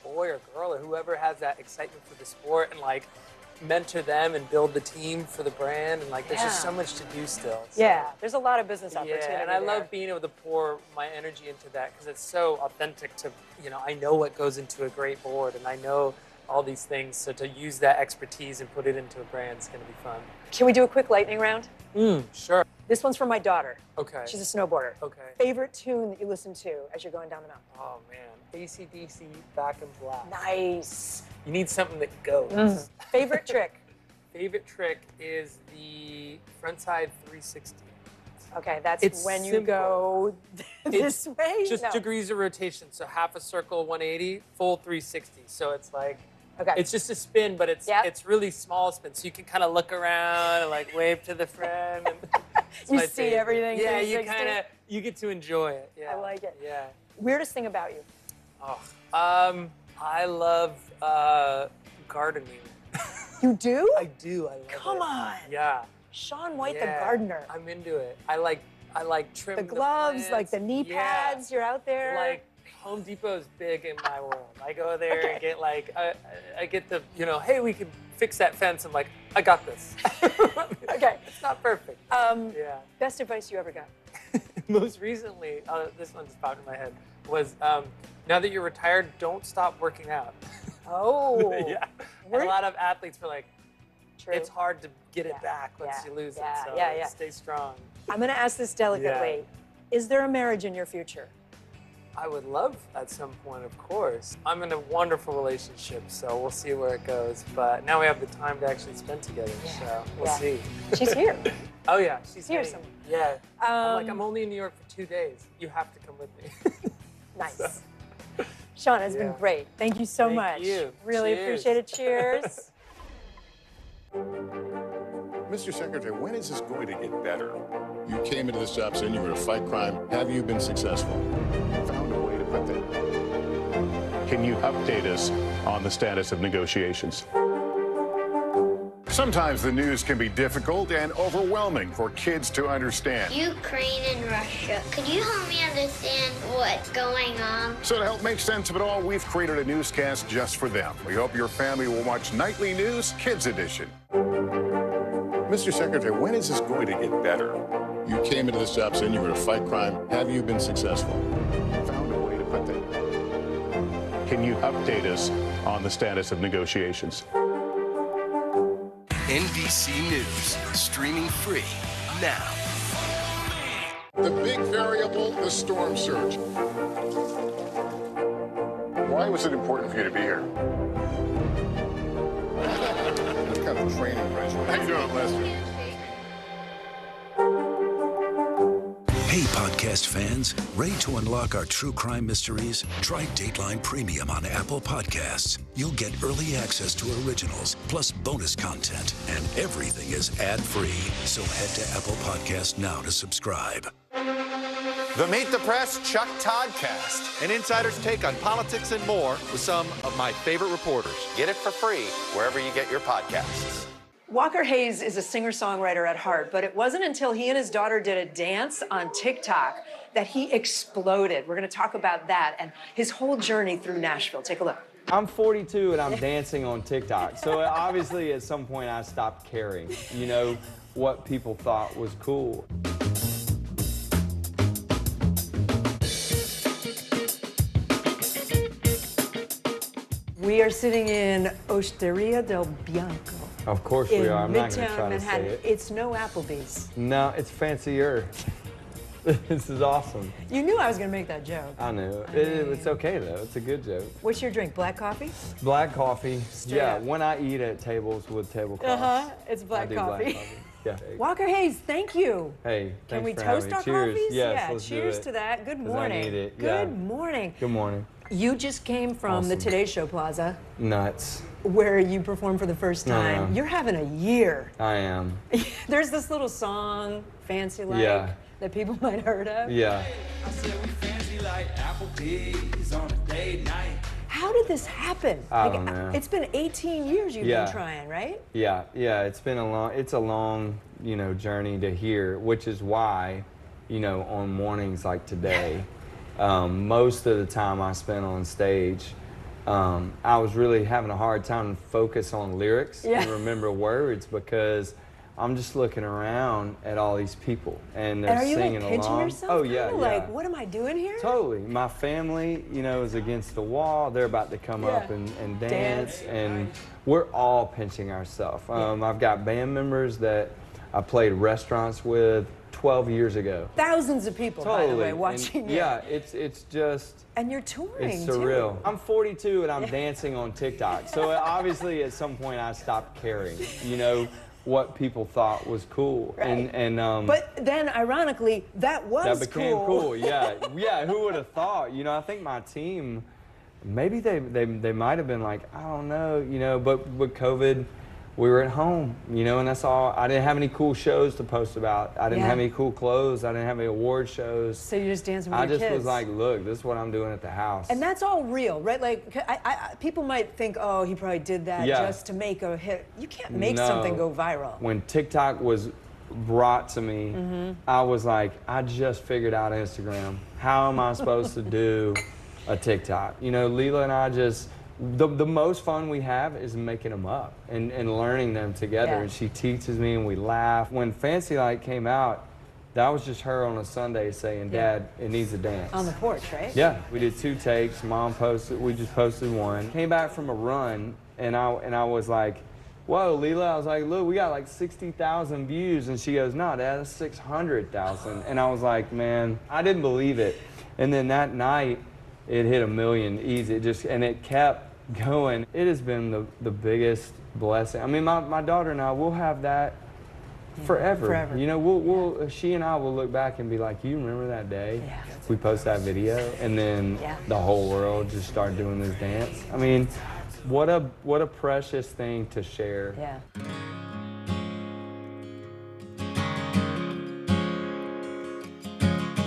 boy or girl or whoever has that excitement for the sport and like mentor them and build the team for the brand, and like there's just so much to do still. So. Yeah, there's a lot of business opportunity. Yeah, and I love being able to pour my energy into that because it's so authentic to, I know what goes into a great board and I know all these things. So to use that expertise and put it into a brand is going to be fun. Can we do a quick lightning round? Sure. This one's from my daughter. Okay. She's a snowboarder. Okay. Favorite tune that you listen to as you're going down the mountain? Oh man, AC/DC, Back in Black. Nice. You need something that goes. Favorite trick? Favorite trick is the frontside 360. Okay, that's It's when you simple. go this way? Just No. degrees of rotation, so half a circle 180, full 360. So it's like, okay. it's just a spin, but it's really small spin. So you can kind of look around and like wave to the friend. And You see everything. Yeah, you 360. you get to enjoy it. Yeah. I like it. Yeah. Weirdest thing about you? Oh, I love gardening. You do? I do. I love it. Come on. Yeah. Shaun White, Yeah, the gardener. I'm into it. I like trim The gloves, plants. like the knee pads, you're out there. Like Home Depot's big in my world. I go there and get like I get the hey, we can fix that fence. I'm like, I got this. Okay. It's not perfect. Yeah. Best advice you ever got? Most recently, this one just popped in my head, was now that you're retired, don't stop working out. Oh. Yeah. And a lot of athletes were like, True. it's hard to get it back once you lose it. So stay strong. I'm going to ask this delicately. Is there a marriage in your future? I would love at some point, of course. I'm in a wonderful relationship, so we'll see where it goes. But now we have the time to actually spend together, so we'll see. She's here. Oh yeah, she's here getting- somewhere. Yeah. I'm only in New York for 2 days. You have to come with me. Nice. Shaun, it's been great. Thank you so much. Thank you. Really Cheers. appreciate it. Cheers. Mr. Secretary, when is this going to get better? You came into this job saying you were to fight crime. Have you been successful? Found a way to put that. Can you update us on the status of negotiations? Sometimes the news can be difficult and overwhelming for kids to understand. Ukraine and Russia. Could you help me understand what's going on? So to help make sense of it all, we've created a newscast just for them. We hope your family will watch Nightly News Kids Edition. Mr. Secretary, when is this going to get better? You came into this job saying you were to fight crime. Have you been successful? Found a way to put that. Can you update us on the status of negotiations? NBC News, streaming free now. The big variable, the storm surge. Why was it important for you to be here? What kind of training regimen? How you doing, Lester? Hey, podcast fans, ready to unlock our true crime mysteries? Try Dateline Premium on Apple Podcasts. You'll get early access to originals, plus bonus content, and everything is ad-free. So head to Apple Podcasts now to subscribe. The Meet the Press Chuck Toddcast, an insider's take on politics and more with some of my favorite reporters. Get it for free wherever you get your podcasts. Walker Hayes is a singer-songwriter at heart, but it wasn't until he and his daughter did a dance on TikTok that he exploded. We're going to talk about that and his whole journey through Nashville. Take a look. I'm 42 and I'm dancing on TikTok. So obviously at some point I stopped caring, what people thought was cool. We are sitting in Osteria del Bianco. Of course in we are. I'm not going to Midtown try to say Manhattan. it. It's no Applebee's. No, it's fancier. This is awesome. You knew I was going to make that joke. I knew. It's okay, though. It's a good joke. What's your drink? Black coffee? Black coffee. Straight yeah, up. when I eat at tables with tablecloths. It's I black do coffee. Black coffee. Yeah. Walker Hayes, thank you. Hey, Can we thanks for toast having our me. Cheers. coffees? Yes, yeah, let's do cheers it. to that. Good 'Cause I morning. need it. Good Yeah. morning. Good morning. You just came from the Awesome. Today Show Plaza, Nuts. where you performed for the first time. No. You're having a year. I am. There's this little song, Fancy Like, Yeah. that people might have heard of. Yeah. I said we fancy like Applebee's on a date night. How did this happen? I don't know. It's been 18 years you've Yeah. been trying, right? Yeah, it's been it's a long, journey to here, which is why, on mornings like today, most of the time I spent on stage, I was really having a hard time to focus on lyrics and remember words because I'm just looking around at all these people and they're And are you singing like pinching along. yourself? Oh yeah, Kinda yeah. Like, what am I doing here? Totally. My family, is against the wall. They're about to come up and dance, and we're all pinching ourselves. I've got band members that I played restaurants with 12 years ago. Thousands of people, by the way, watching and, you. Yeah, it's just... And you're touring, It's surreal. too. I'm 42 and I'm dancing on TikTok. So obviously at some point I stopped caring, what people thought was cool. Right. And But then, ironically, that was that became cool. Yeah, who would have thought? I think my team, maybe they might have been like, I don't know, but with COVID, we were at home, and that's all. I didn't have any cool shows to post about. I didn't have any cool clothes. I didn't have any award shows. So you're just dancing with I your just kids. was like, look, this is what I'm doing at the house. And that's all real, right? Like, people might think, oh, he probably did that just to make a hit. You can't make something go viral. When TikTok was brought to me, I was like, I just figured out Instagram. How am I supposed to do a TikTok? Leela and I just, the most fun we have is making them up and learning them together. Yeah. And she teaches me and we laugh. When Fancy Like came out, that was just her on a Sunday saying, Dad, it needs a dance. On the porch, right? Yeah, we did 2 takes. Mom posted, we just posted 1. Came back from a run and I was like, whoa, Leela, I was like, look, we got like 60,000 views. And she goes, no, Dad, that's 600,000. And I was like, man, I didn't believe it. And then that night, it hit 1 million easy. And it kept going. It has been the biggest blessing. I mean, my daughter and I, we'll have that forever. Forever. She and I will look back and be like, you remember that day? Yeah. We post that video, and then the whole world just started doing this dance. I mean, what a precious thing to share. Yeah.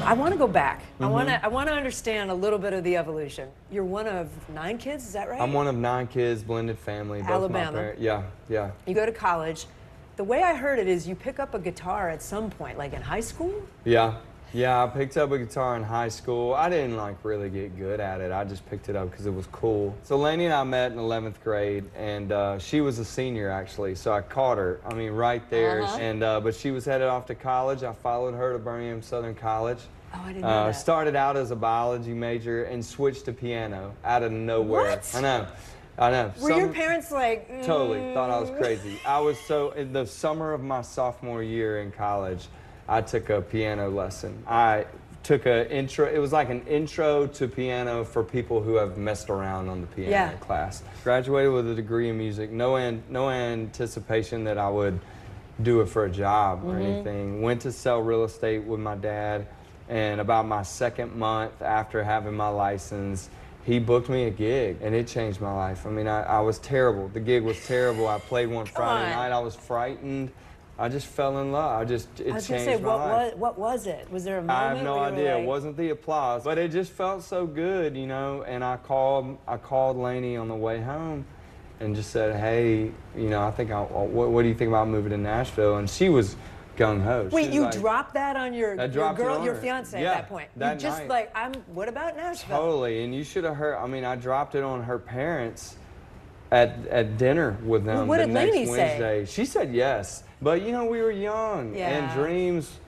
I want to go back. I want to understand a little bit of the evolution. You're one of 9 kids, is that right? I'm one of 9 kids, blended family. Both Alabama. My parents. Yeah. You go to college. The way I heard it is you pick up a guitar at some point, like in high school? Yeah, I picked up a guitar in high school. I didn't really get good at it. I just picked it up because it was cool. So Lainey and I met in 11th grade, and she was a senior actually. So I caught her. I mean, right there. And but she was headed off to college. I followed her to Birmingham Southern College. Oh, I didn't know that. Started out as a biology major and switched to piano out of nowhere. What? I know. Were your parents like... Totally thought I was crazy. I was in the summer of my sophomore year in college, I took a piano lesson. I took it was like an intro to piano for people who have messed around on the piano class. Graduated with a degree in music, no anticipation that I would do it for a job or anything. Went to sell real estate with my dad, and about my 2nd month after having my license, he booked me a gig, and it changed my life. I mean, I was terrible. The gig was terrible. I played one Friday night. I was frightened. I just fell in love. It changed my life. What was it? Was there a moment? I have no idea. Like... It wasn't the applause, but it just felt so good, And I called Lainey on the way home, and just said, hey, I think what do you think about moving to Nashville? And she was gung-ho. Wait, you dropped that on your girl, your fiance at that point? That you just night. what about Nashville? Totally, and you should have heard. I mean, I dropped it on her parents at dinner with them what the did next Lainey Wednesday. She said yes, but we were young, and dreams,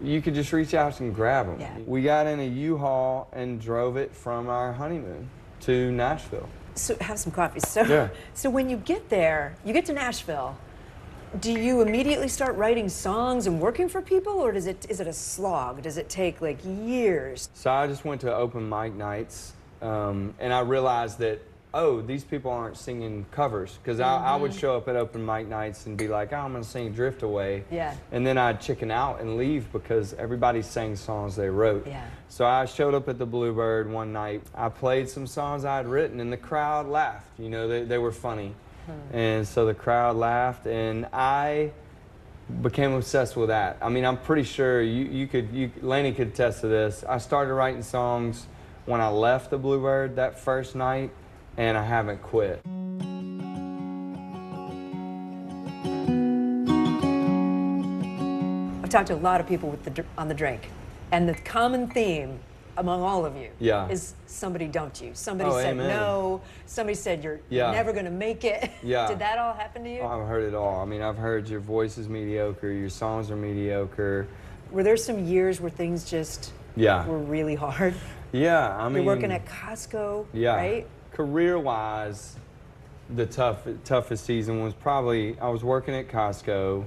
you could just reach out and grab them. Yeah. We got in a U-Haul and drove it from our honeymoon to Nashville. So have some coffee. So when you get there, you get to Nashville. do you immediately start writing songs and working for people, or is it a slog? Does it take like years? So I just went to open mic nights, and I realized that, oh, these people aren't singing covers. Because I would show up at open mic nights and be like, oh, I'm going to sing Drift Away. Yeah. And then I'd chicken out and leave because everybody sang songs they wrote. Yeah. So I showed up at the Bluebird one night. I played some songs I had written, and the crowd laughed. You know, they were funny. And so the crowd laughed, and I became obsessed with that. I mean, I'm pretty sure Laney could attest to this. I started writing songs when I left the Bluebird that first night, and I haven't quit. I've talked to a lot of people on the drink, and the common theme among all of you is somebody dumped you. Somebody said amen. No. Somebody said you're never going to make it. Yeah. Did that all happen to you? Oh, I've heard it all. I mean, I've heard your voice is mediocre, your songs are mediocre. Were there some years where things just were really hard? Yeah, I mean... You're working at Costco, right? Career-wise, the toughest season was probably, I was working at Costco.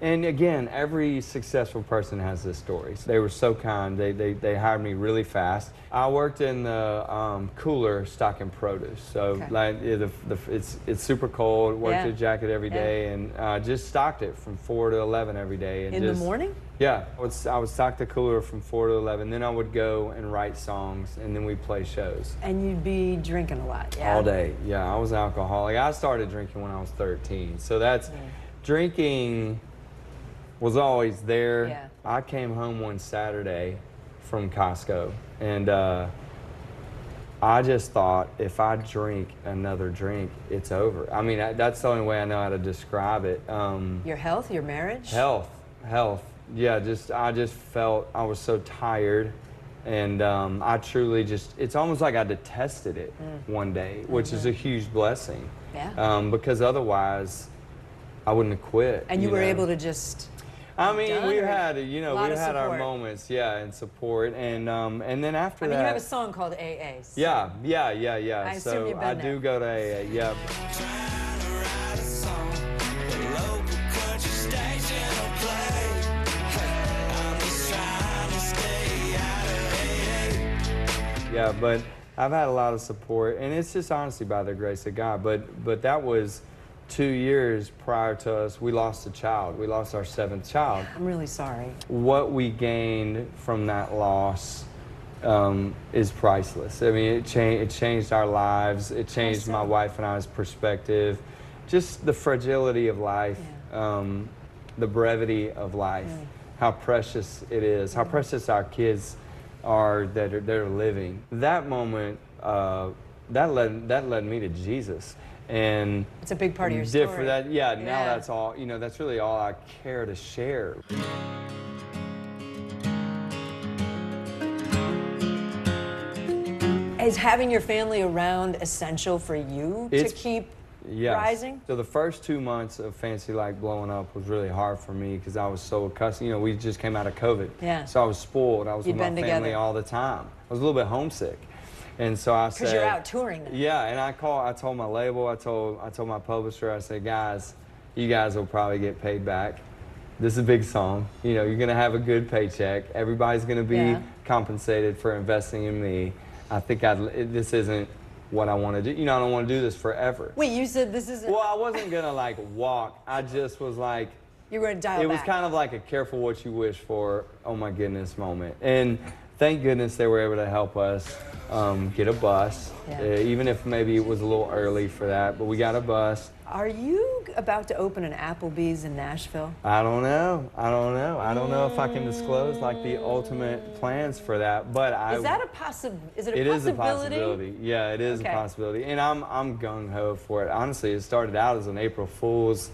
And again, every successful person has this story. They were so kind. They hired me really fast. I worked in the cooler stocking produce. So like it's super cold. Worked a jacket every day and just stocked it from 4 to 11 every day. And in the morning? Yeah, I would stock the cooler from 4 to 11. Then I would go and write songs, and then we'd play shows. And you'd be drinking a lot, yeah? All day, yeah. I was an alcoholic. I started drinking when I was 13. So that's drinking was always there. Yeah. I came home one Saturday from Costco, and I just thought, if I drink another drink, it's over. I mean, that's the only way I know how to describe it. Your health, your marriage? Health. Yeah, I just felt I was so tired, and I truly it's almost like I detested it one day, which is a huge blessing. Yeah. Because otherwise, I wouldn't have quit. And you were able to just... I mean, we had our moments, and support, and then after that. I mean, you have a song called AA. So yeah. I assume you've been I do go to AA, yeah. Yeah, but I've had a lot of support, and it's just honestly by the grace of God. But that was 2 years prior to us. We lost a child. We lost our 7th child. I'm really sorry. What we gained from that loss is priceless. I mean, it changed our lives. It changed my wife and I's perspective. Just the fragility of life, the brevity of life, how precious it is, how precious our kids are that are living. That moment, that led me to Jesus. And it's a big part of your story. Now that's all, that's really all I care to share. Is having your family around essential for you to keep rising? So the first 2 months of Fancy Like blowing up was really hard for me because I was so accustomed. We just came out of COVID. Yeah. So I was spoiled. I was with my family all the time. I was a little bit homesick. And so I said, because you're out touring now. Yeah, and I told my label, I told my publisher, I said, guys, you guys will probably get paid back. This is a big song. You're gonna have a good paycheck. Everybody's gonna be compensated for investing in me. I think this isn't what I want to do. I don't want to do this forever. Wait, you said this isn't... Well, I wasn't gonna walk. I just was like... You were gonna dial back. It was kind of like a careful what you wish for, oh my goodness moment. And thank goodness they were able to help us get a bus, even if maybe it was a little early for that, but we got a bus. Are you about to open an Applebee's in Nashville? I don't know. I don't know if I can disclose the ultimate plans for that, but Is that a possibility? Is it a possibility? It is a possibility. Yeah, it is a possibility, and I'm gung-ho for it. Honestly, it started out as an April Fool's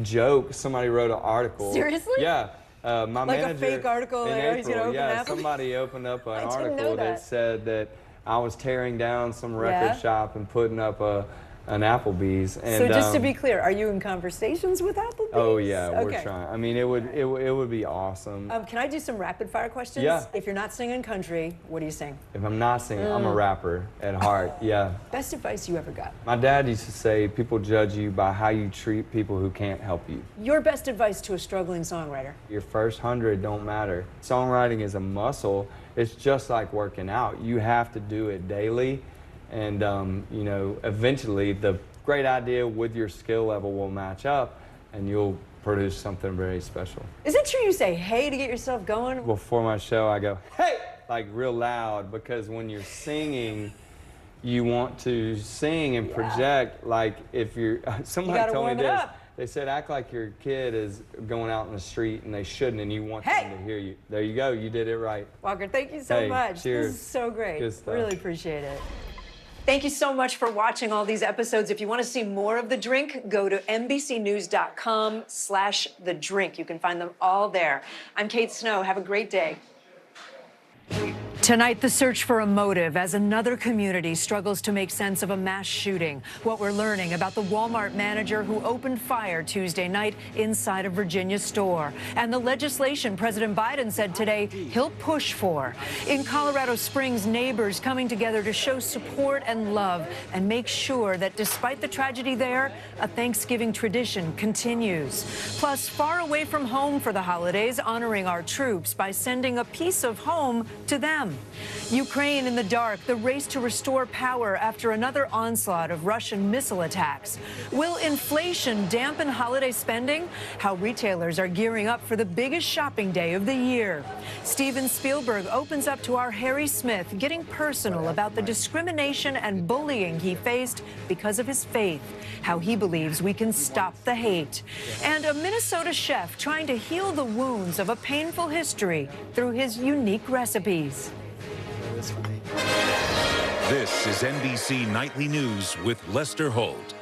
joke. Somebody wrote an article. Seriously? Yeah. My manager, a fake article in April, he's gonna open Applebee's? Somebody opened up an article that said that I was tearing down some record shop and putting up a an Applebee's. And, so just to be clear, are you in conversations with Applebee's? Oh yeah, okay. we're trying. I mean, it would be awesome. Can I do some rapid fire questions? Yeah. If you're not singing country, what do you sing? If I'm not singing, I'm a rapper at heart. Yeah. Best advice you ever got? My dad used to say, people judge you by how you treat people who can't help you. Your best advice to a struggling songwriter? Your first 100 don't matter. Songwriting is a muscle. It's just like working out. You have to do it daily. And, you know, eventually the great idea with your skill level will match up and you'll produce something very special. Is it true you say hey to get yourself going? Before my show, I go, hey, like real loud, because when you're singing, you want to sing and project like if you're, somebody told me this. They said, act like your kid is going out in the street and they shouldn't, and you want them to hear you. There you go, you did it right. Walker, thank you so much. Cheers. This is so great. Good stuff. Really appreciate it. Thank you so much for watching all these episodes. If you want to see more of The Drink, go to NBCnews.com/The Drink. You can find them all there. I'm Kate Snow. Have a great day. Tonight, the search for a motive as another community struggles to make sense of a mass shooting. What we're learning about the Walmart manager who opened fire Tuesday night inside a Virginia store. And the legislation President Biden said today he'll push for. In Colorado Springs, neighbors coming together to show support and love and make sure that despite the tragedy there, a Thanksgiving tradition continues. Plus, far away from home for the holidays, honoring our troops by sending a piece of home to them. Ukraine in the dark, the race to restore power after another onslaught of Russian missile attacks. Will inflation dampen holiday spending? How retailers are gearing up for the biggest shopping day of the year. Steven Spielberg opens up to our Harry Smith, getting personal about the discrimination and bullying he faced because of his faith. How he believes we can stop the hate. And a Minnesota chef trying to heal the wounds of a painful history through his unique recipes. This is NBC Nightly News with Lester Holt.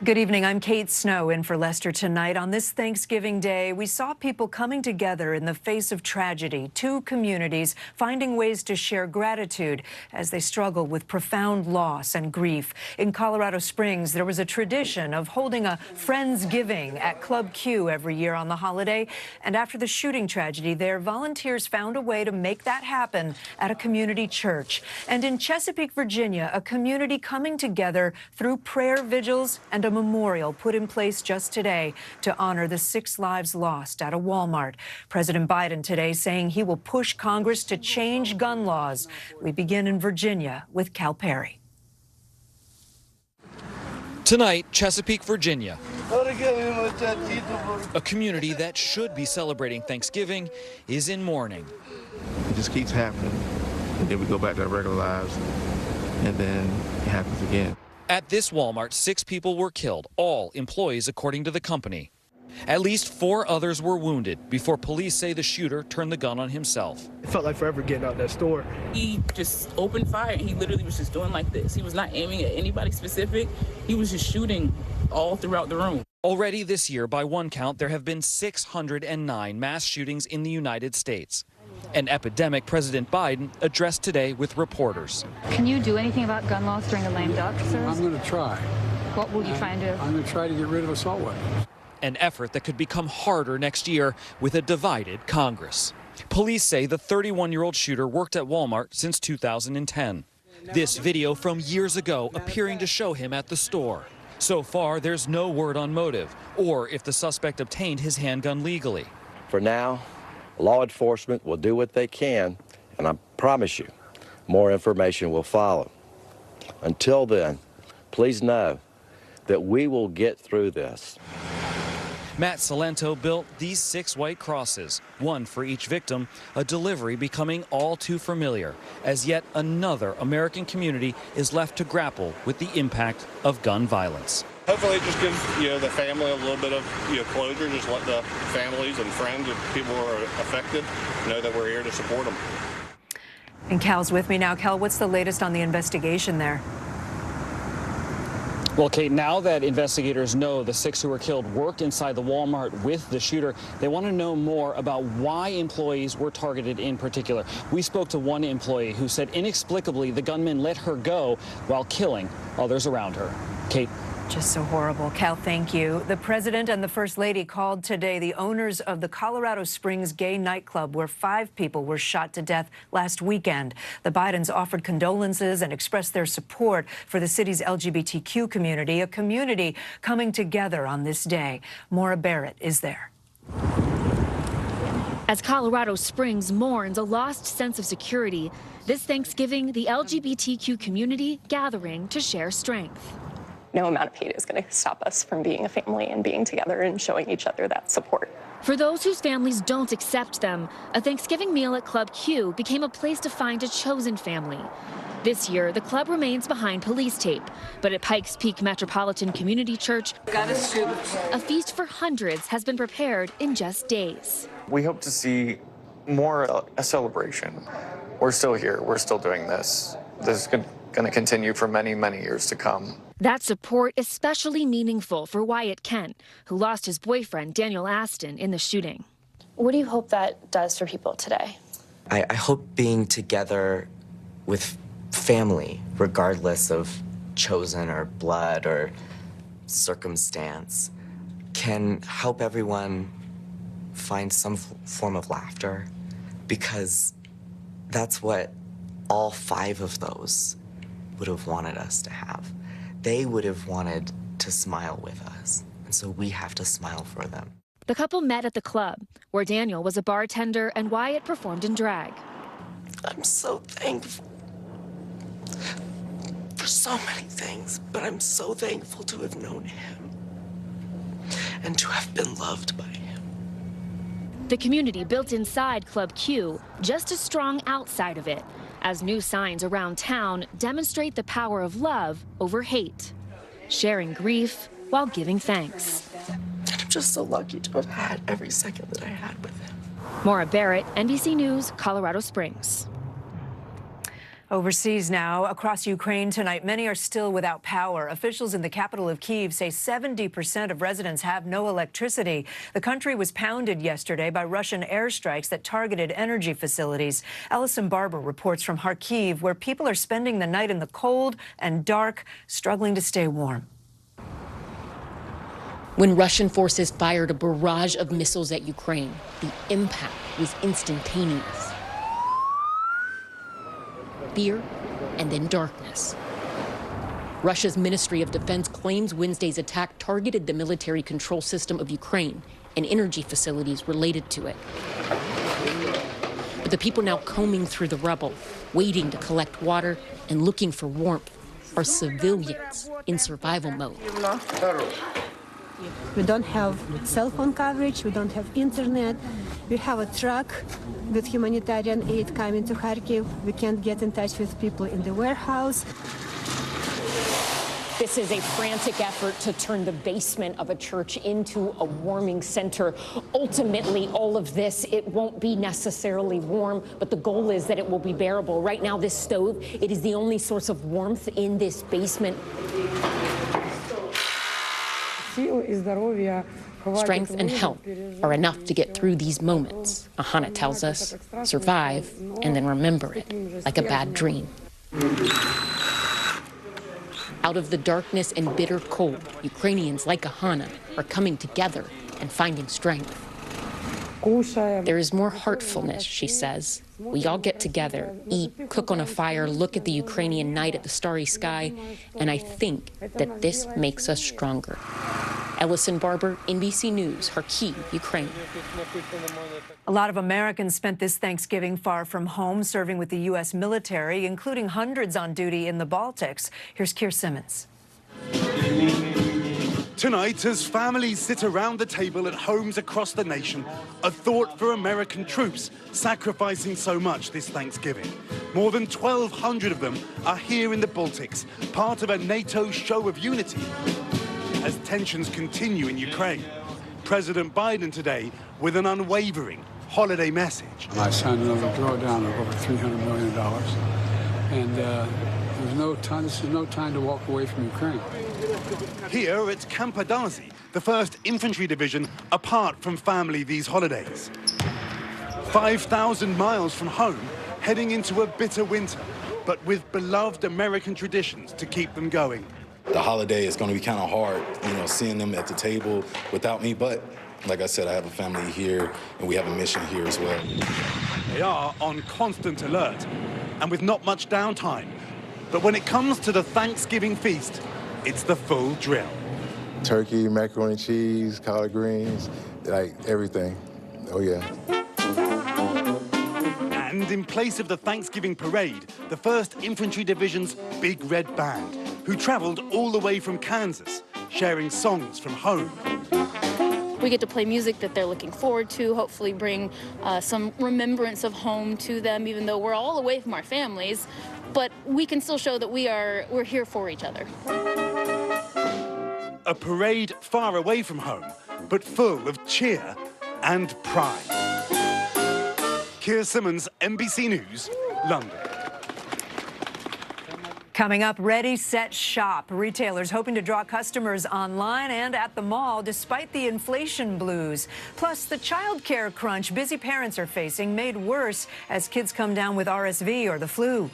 Good evening. I'm Kate Snow in for Lester tonight. On this Thanksgiving Day, we saw people coming together in the face of tragedy. Two communities finding ways to share gratitude as they struggle with profound loss and grief. In Colorado Springs, there was a tradition of holding a Friendsgiving at Club Q every year on the holiday. And after the shooting tragedy there, volunteers found a way to make that happen at a community church. And in Chesapeake, Virginia, a community coming together through prayer vigils and a memorial put in place just today to honor the 6 lives lost at a Walmart. President Biden today saying he will push Congress to change gun laws. We begin in Virginia with Cal Perry. Tonight, Chesapeake, Virginia, a community that should be celebrating Thanksgiving is in mourning. It just keeps happening, and then we go back to our regular lives, and then it happens again. At this Walmart, 6 people were killed, all employees according to the company. At least 4 others were wounded before police say the shooter turned the gun on himself. It felt like forever getting out that store. He just opened fire and he literally was just doing like this. He was not aiming at anybody specific. He was just shooting all throughout the room. Already this year, by one count, there have been 609 mass shootings in the United States. An epidemic President Biden addressed today with reporters. Can you do anything about gun laws during the lame duck, sir? I'm going to try. What will you try and do? I'm going to try to get rid of assault weapons. An effort that could become harder next year with a divided Congress. Police say the 31-year-old shooter worked at Walmart since 2010. This video from years ago appearing to show him at the store. So far, there's no word on motive or if the suspect obtained his handgun legally. For now, law enforcement will do what they can, and I promise you, more information will follow. Until then, please know that we will get through this. Matt Salento built these 6 white crosses, one for each victim, a delivery becoming all too familiar as yet another American community is left to grapple with the impact of gun violence. Hopefully it just gives the family a little bit of closure, just let the families and friends of people who are affected know that we're here to support them. And Cal's with me now. Cal, what's the latest on the investigation there? Well, Kate, now that investigators know the 6 who were killed worked inside the Walmart with the shooter, they want to know more about why employees were targeted in particular. We spoke to one employee who said inexplicably the gunman let her go while killing others around her. Kate. Just so horrible. Cal, thank you. The president and the first lady called today the owners of the Colorado Springs gay nightclub where 5 people were shot to death last weekend. The Bidens offered condolences and expressed their support for the city's LGBTQ community, a community coming together on this day. Maura Barrett is there. As Colorado Springs mourns a lost sense of security, this Thanksgiving, the LGBTQ community gathering to share strength. No amount of hate is going to stop us from being a family and being together and showing each other that support. For those whose families don't accept them, a Thanksgiving meal at Club Q became a place to find a chosen family. This year, the club remains behind police tape, but at Pikes Peak Metropolitan Community Church, a feast for hundreds has been prepared in just days. We hope to see more a celebration. We're still here. We're still doing this. This is going to continue for many, many years to come. That support especially meaningful for Wyatt Kent, who lost his boyfriend, Daniel Aston, in the shooting. What do you hope that does for people today? I hope being together with family, regardless of chosen or blood or circumstance, can help everyone find some form of laughter, because that's what all 5 of those would have wanted us to have. They would have wanted to smile with us, and so we have to smile for them. The couple met at the club, where Daniel was a bartender and Wyatt performed in drag. I'm so thankful for so many things, but I'm so thankful to have known him and to have been loved by him. The community built inside Club Q, just as strong outside of it, as new signs around town demonstrate the power of love over hate, sharing grief while giving thanks. And I'm just so lucky to have had every second that I had with him. Maura Barrett, NBC News, Colorado Springs. Overseas now, across Ukraine tonight, many are still without power. Officials in the capital of Kyiv say 70% of residents have no electricity. The country was pounded yesterday by Russian airstrikes that targeted energy facilities. Ellison Barber reports from Kharkiv, where people are spending the night in the cold and dark, struggling to stay warm. When Russian forces fired a barrage of missiles at Ukraine, the impact was instantaneous. Fear, and then darkness. Russia's Ministry of Defense claims Wednesday's attack targeted the military control system of Ukraine and energy facilities related to it. But the people now combing through the rubble, waiting to collect water and looking for warmth, are civilians in survival mode. We don't have cell phone coverage, we don't have internet. We have a truck with humanitarian aid coming to Kharkiv. We can't get in touch with people in the warehouse. This is a frantic effort to turn the basement of a church into a warming center. Ultimately, all of this, it won't be necessarily warm, but the goal is that it will be bearable. Right now, this stove, it is the only source of warmth in this basement. Strength and health are enough to get through these moments. Ahana tells us, survive and then remember it, like a bad dream. Out of the darkness and bitter cold, Ukrainians like Ahana are coming together and finding strength. There is more heartfulness, she says. We all get together, eat, cook on a fire, look at the Ukrainian night at the starry sky, and I think that this makes us stronger. Ellison Barber, NBC News, Kharkiv, Ukraine. A lot of Americans spent this Thanksgiving far from home, serving with the U.S. military, including hundreds on duty in the Baltics. Here's Keir Simmons. Tonight, as families sit around the table at homes across the nation, a thought for American troops sacrificing so much this Thanksgiving. More than 1,200 of them are here in the Baltics, part of a NATO show of unity. As tensions continue in Ukraine, President Biden today with an unwavering holiday message. I signed another drawdown of over $300 million, and there's no time. This is no time to walk away from Ukraine. Here it's Campodazi, the 1st Infantry Division apart from family these holidays. 5,000 miles from home, heading into a bitter winter, but with beloved American traditions to keep them going. The holiday is going to be kind of hard, seeing them at the table without me, but like I said, I have a family here, and we have a mission here as well. They are on constant alert, and with not much downtime. But when it comes to the Thanksgiving feast, it's the full drill. Turkey, macaroni and cheese, collard greens, like everything. Oh, yeah. And in place of the Thanksgiving parade, the 1st Infantry Division's Big Red Band, who traveled all the way from Kansas, sharing songs from home. We get to play music that they're looking forward to, hopefully bring some remembrance of home to them, even though we're all away from our families. But we can still show that we're here for each other. A parade far away from home, but full of cheer and pride. Keir Simmons, NBC News, London. Coming up, Ready, Set, Shop. Retailers hoping to draw customers online and at the mall despite the inflation blues. Plus, the child care crunch busy parents are facing, made worse as kids come down with RSV or the flu.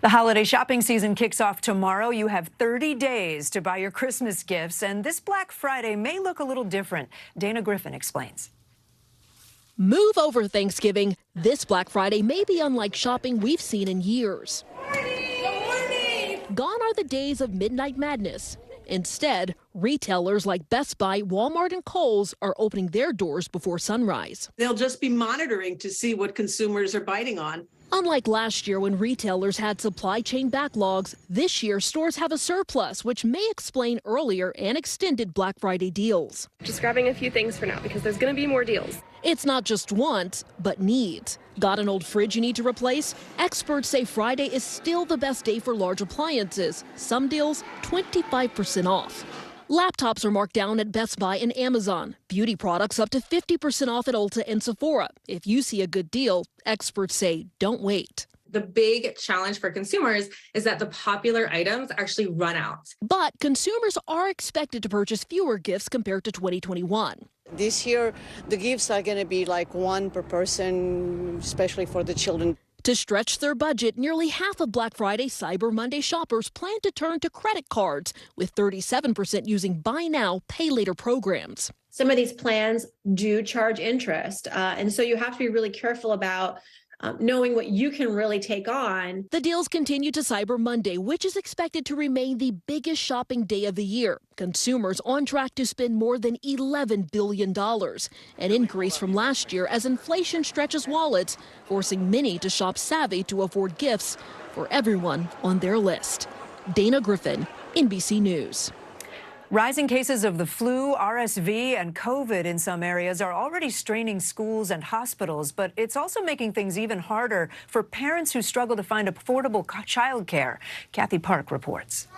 The holiday shopping season kicks off tomorrow. You have 30 days to buy your Christmas gifts, and this Black Friday may look a little different. Dana Griffin explains. Move over Thanksgiving. This Black Friday may be unlike shopping we've seen in years. Good morning. Gone are the days of midnight madness. Instead, retailers like Best Buy, Walmart, and Kohl's are opening their doors before sunrise. They'll just be monitoring to see what consumers are biting on. Unlike last year when retailers had supply chain backlogs, this year stores have a surplus, which may explain earlier and extended Black Friday deals. Just grabbing a few things for now because there's going to be more deals. It's not just wants, but needs. Got an old fridge you need to replace? Experts say Friday is still the best day for large appliances. Some deals 25% off. Laptops are marked down at Best Buy and Amazon. Beauty products up to 50% off at Ulta and Sephora. If you see a good deal, experts say don't wait. The big challenge for consumers is that the popular items actually run out. But consumers are expected to purchase fewer gifts compared to 2021. This year, the gifts are going to be like one per person, especially for the children. To stretch their budget, nearly half of Black Friday Cyber Monday shoppers plan to turn to credit cards, with 37% using buy now, pay later programs. Some of these plans do charge interest, and so you have to be really careful about knowing what you can really take on. The deals continue to Cyber Monday, which is expected to remain the biggest shopping day of the year. Consumers on track to spend more than $11 billion, an increase from last year as inflation stretches wallets, forcing many to shop savvy to afford gifts for everyone on their list. Dana Griffin, NBC News. Rising cases of the flu, RSV, and COVID in some areas are already straining schools and hospitals, but it's also making things even harder for parents who struggle to find affordable child care. Kathy Park reports.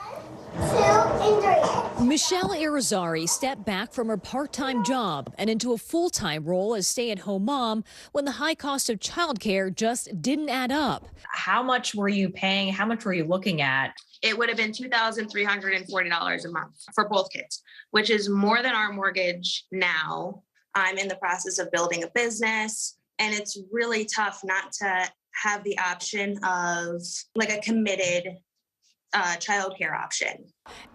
Michelle Irizarry stepped back from her part-time job and into a full-time role as stay-at-home mom when the high cost of childcare just didn't add up. How much were you paying? How much were you looking at? It would have been $2,340 a month for both kids, which is more than our mortgage now. I'm in the process of building a business, and it's really tough not to have the option of like a committed childcare option.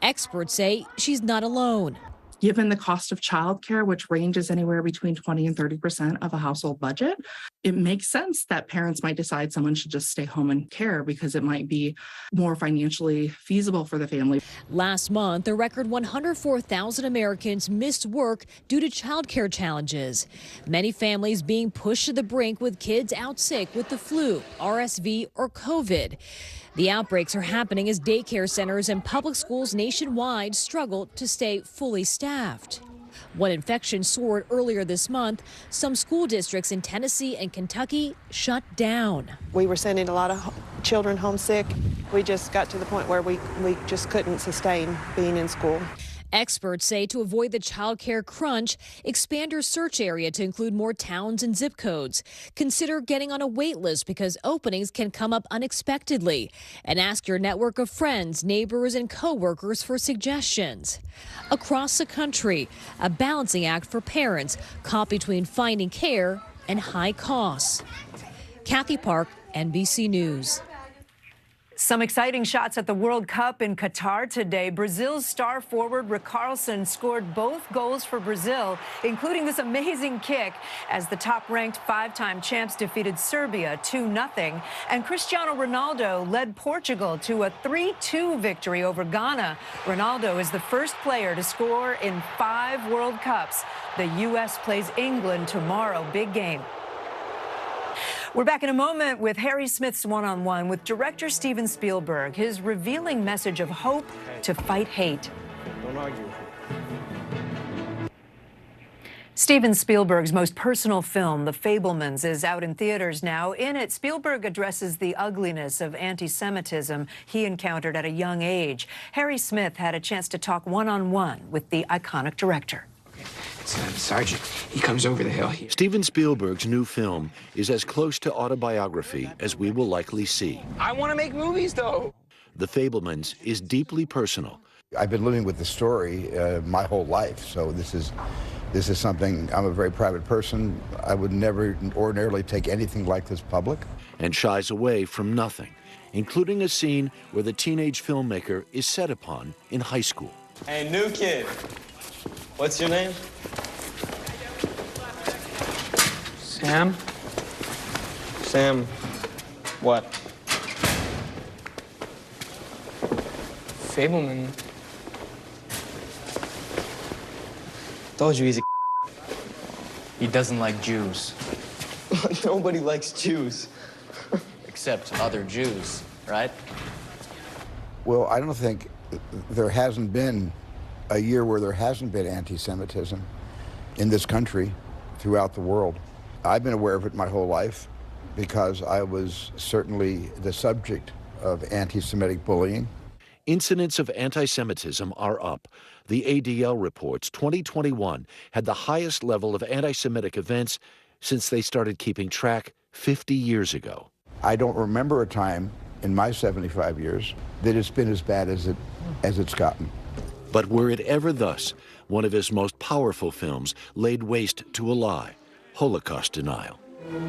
Experts say she's not alone. Given the cost of childcare, which ranges anywhere between 20 and 30% of a household budget, it makes sense that parents might decide someone should just stay home and care because it might be more financially feasible for the family. Last month, a record 104,000 Americans missed work due to childcare challenges. Many families being pushed to the brink with kids out sick with the flu, RSV, or COVID. The outbreaks are happening as daycare centers and public schools nationwide struggle to stay fully staffed. When infections soared earlier this month, some school districts in Tennessee and Kentucky shut down. We were sending a lot of children homesick. We just got to the point where we just couldn't sustain being in school. Experts say to avoid the childcare crunch, expand your search area to include more towns and zip codes. Consider getting on a wait list because openings can come up unexpectedly. And ask your network of friends, neighbors, and coworkers for suggestions. Across the country, a balancing act for parents caught between finding care and high costs. Kathy Park, NBC News. Some exciting shots at the World Cup in Qatar today. Brazil's star forward Richarlison scored both goals for Brazil, including this amazing kick as the top-ranked five-time champs defeated Serbia 2-0. And Cristiano Ronaldo led Portugal to a 3-2 victory over Ghana. Ronaldo is the first player to score in 5 World Cups. The U.S. plays England tomorrow. Big game. We're back in a moment with Harry Smith's one-on-one with director Steven Spielberg, his revealing message of hope to fight hate. Don't argue. Steven Spielberg's most personal film, The Fabelmans, is out in theaters now. In it, Spielberg addresses the ugliness of anti-Semitism he encountered at a young age. Harry Smith had a chance to talk one-on-one with the iconic director. Sergeant, he comes over the hill here. Steven Spielberg's new film is as close to autobiography as we will likely see. I want to make movies, though. The Fabelmans is deeply personal. I've been living with the story my whole life, so this is something. I'm a very private person. I would never ordinarily take anything like this public. And shies away from nothing, including a scene where the teenage filmmaker is set upon in high school. Hey, new kid. What's your name? Sam? Sam. What? Fableman. Told you he's a He doesn't like Jews. Nobody likes Jews. Except other Jews, right? Well, I don't think there hasn't been a year where there hasn't been anti-Semitism in this country, throughout the world. I've been aware of it my whole life because I was certainly the subject of anti-Semitic bullying. Incidents of anti-Semitism are up. The ADL reports 2021 had the highest level of anti-Semitic events since they started keeping track 50 years ago. I don't remember a time in my 75 years that it's been as bad as it's gotten. But were it ever thus, one of his most powerful films laid waste to a lie, Holocaust denial.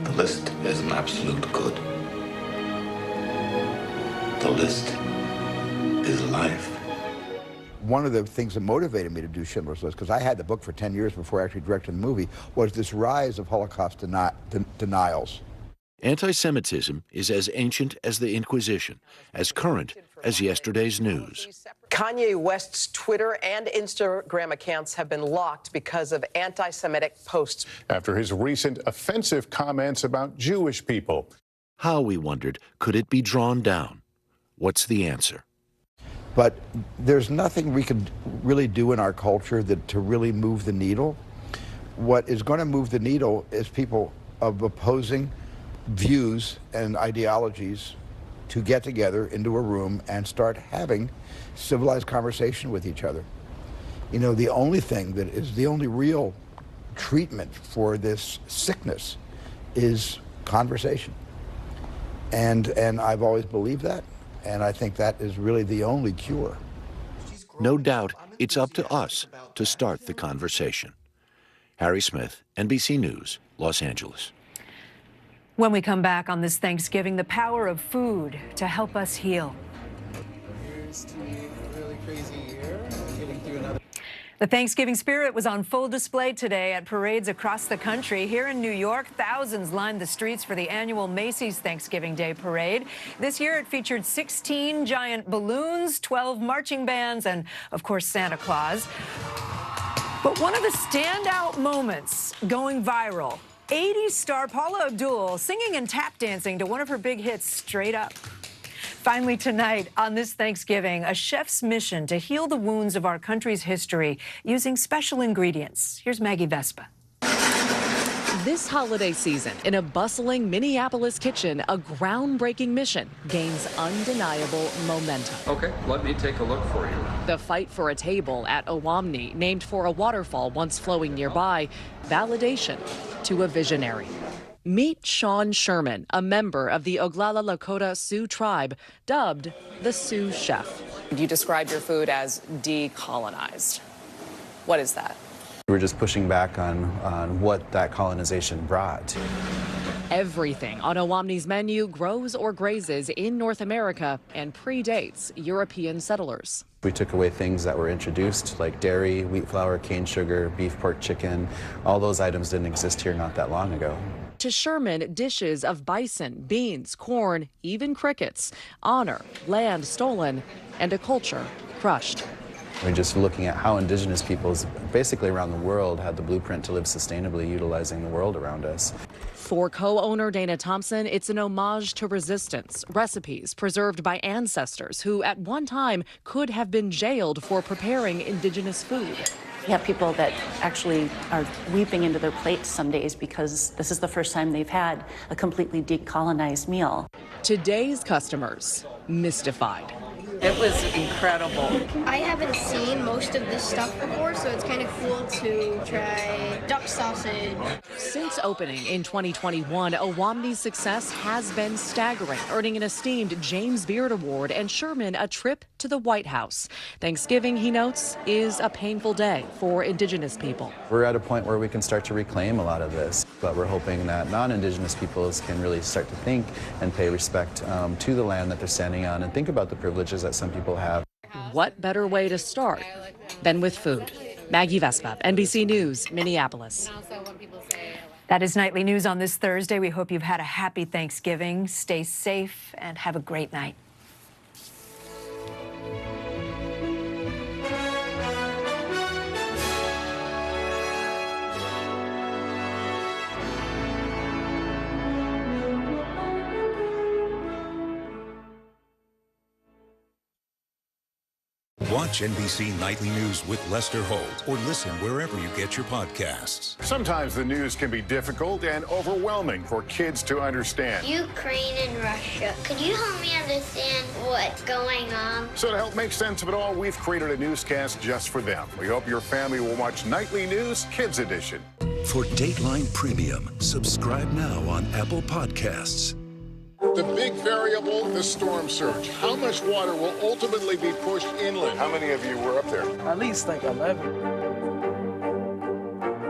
The list is an absolute good. The list is life. One of the things that motivated me to do Schindler's List, because I had the book for 10 years before I actually directed the movie, was this rise of Holocaust denials. Anti-Semitism is as ancient as the Inquisition, as current as yesterday's news. Kanye West's Twitter and Instagram accounts have been locked because of anti-Semitic posts. After his recent offensive comments about Jewish people. How, we wondered, could it be drawn down? What's the answer? But there's nothing we can really do in our culture to really move the needle. What is going to move the needle is people of opposing views and ideologies to get together into a room and start having civilized conversation with each other. You know, the only thing that is the only real treatment for this sickness is conversation. And I've always believed that, and I think that is really the only cure. No doubt it's up to us to start the conversation. Harry Smith, NBC News, Los Angeles. When we come back on this Thanksgiving, the power of food to help us heal. The Thanksgiving spirit was on full display today at parades across the country. Here in New York, thousands lined the streets for the annual Macy's Thanksgiving Day Parade. This year, it featured 16 giant balloons, 12 marching bands, and, of course, Santa Claus. But one of the standout moments going viral, 80s star Paula Abdul singing and tap dancing to one of her big hits, Straight Up. Finally tonight, on this Thanksgiving, a chef's mission to heal the wounds of our country's history using special ingredients. Here's Maggie Vespa. This holiday season, in a bustling Minneapolis kitchen, a groundbreaking mission gains undeniable momentum. Okay, let me take a look for you. The fight for a table at Owamni, named for a waterfall once flowing nearby, validation to a visionary. Meet Sean Sherman, a member of the Oglala Lakota Sioux tribe, dubbed the Sioux Chef. You describe your food as decolonized. What is that? We're just pushing back on what that colonization brought. Everything on Owamni's menu grows or grazes in North America and predates European settlers. We took away things that were introduced, like dairy, wheat flour, cane sugar, beef, pork, chicken. All those items didn't exist here not that long ago. To Sherman, dishes of bison, beans, corn, even crickets, honor land stolen and a culture crushed. We're just looking at how indigenous peoples basically around the world had the blueprint to live sustainably, utilizing the world around us. For co-owner Dana Thompson, it's an homage to resistance, recipes preserved by ancestors who at one time could have been jailed for preparing indigenous food. We have people that actually are weeping into their plates some days because this is the first time they've had a completely decolonized meal. Today's customers mystified. It was incredible. I haven't seen most of this stuff before, so it's kind of cool to try duck sausage. Since opening in 2021, Owamni's success has been staggering, earning an esteemed James Beard Award and Sherman a trip to the White House. Thanksgiving, he notes, is a painful day for indigenous people. We're at a point where we can start to reclaim a lot of this, but we're hoping that non-indigenous peoples can really start to think and pay respect to the land that they're standing on and think about the privileges that some people have. What better way to start than with food? Maggie Vespa, NBC News, Minneapolis. That is Nightly News on this Thursday. We hope you've had a happy Thanksgiving. Stay safe and have a great night. Watch NBC Nightly News with Lester Holt or listen wherever you get your podcasts. Sometimes the news can be difficult and overwhelming for kids to understand. Ukraine and Russia. Could you help me understand what's going on? So to help make sense of it all, we've created a newscast just for them. We hope your family will watch Nightly News Kids Edition. For Dateline Premium, subscribe now on Apple Podcasts. The big variable, the storm surge. How much water will ultimately be pushed inland? How many of you were up there? At least like 11.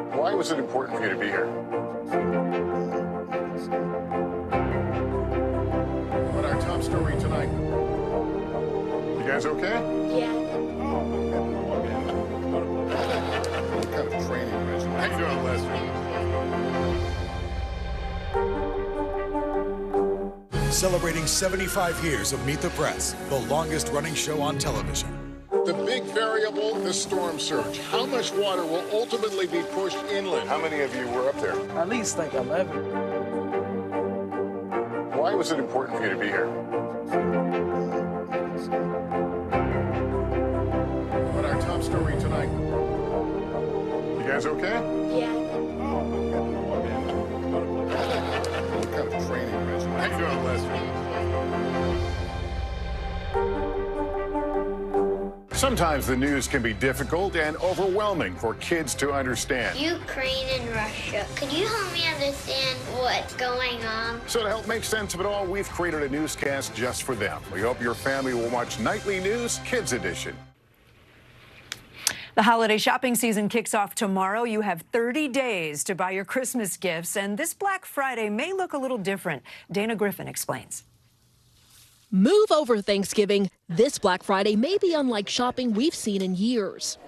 Why was it important for you to be here? What our top story tonight? You guys okay? Yeah. What kind of training regimen? How you doing, Lester? Celebrating 75 years of Meet the Press, the longest running show on television. The big variable, the storm surge. How much water will ultimately be pushed inland? How many of you were up there? At least like 11. Why was it important for you to be here? What our top story tonight? You guys okay? Yeah. What kind of training regimen? How you doing, Lester? Sometimes the news can be difficult and overwhelming for kids to understand. Ukraine and Russia. Could you help me understand what's going on? So to help make sense of it all, we've created a newscast just for them. We hope your family will watch Nightly News Kids Edition. The holiday shopping season kicks off tomorrow. You have 30 days to buy your Christmas gifts, and this Black Friday may look a little different. Dana Griffin explains. Move over Thanksgiving. This Black Friday may be unlike shopping we've seen in years.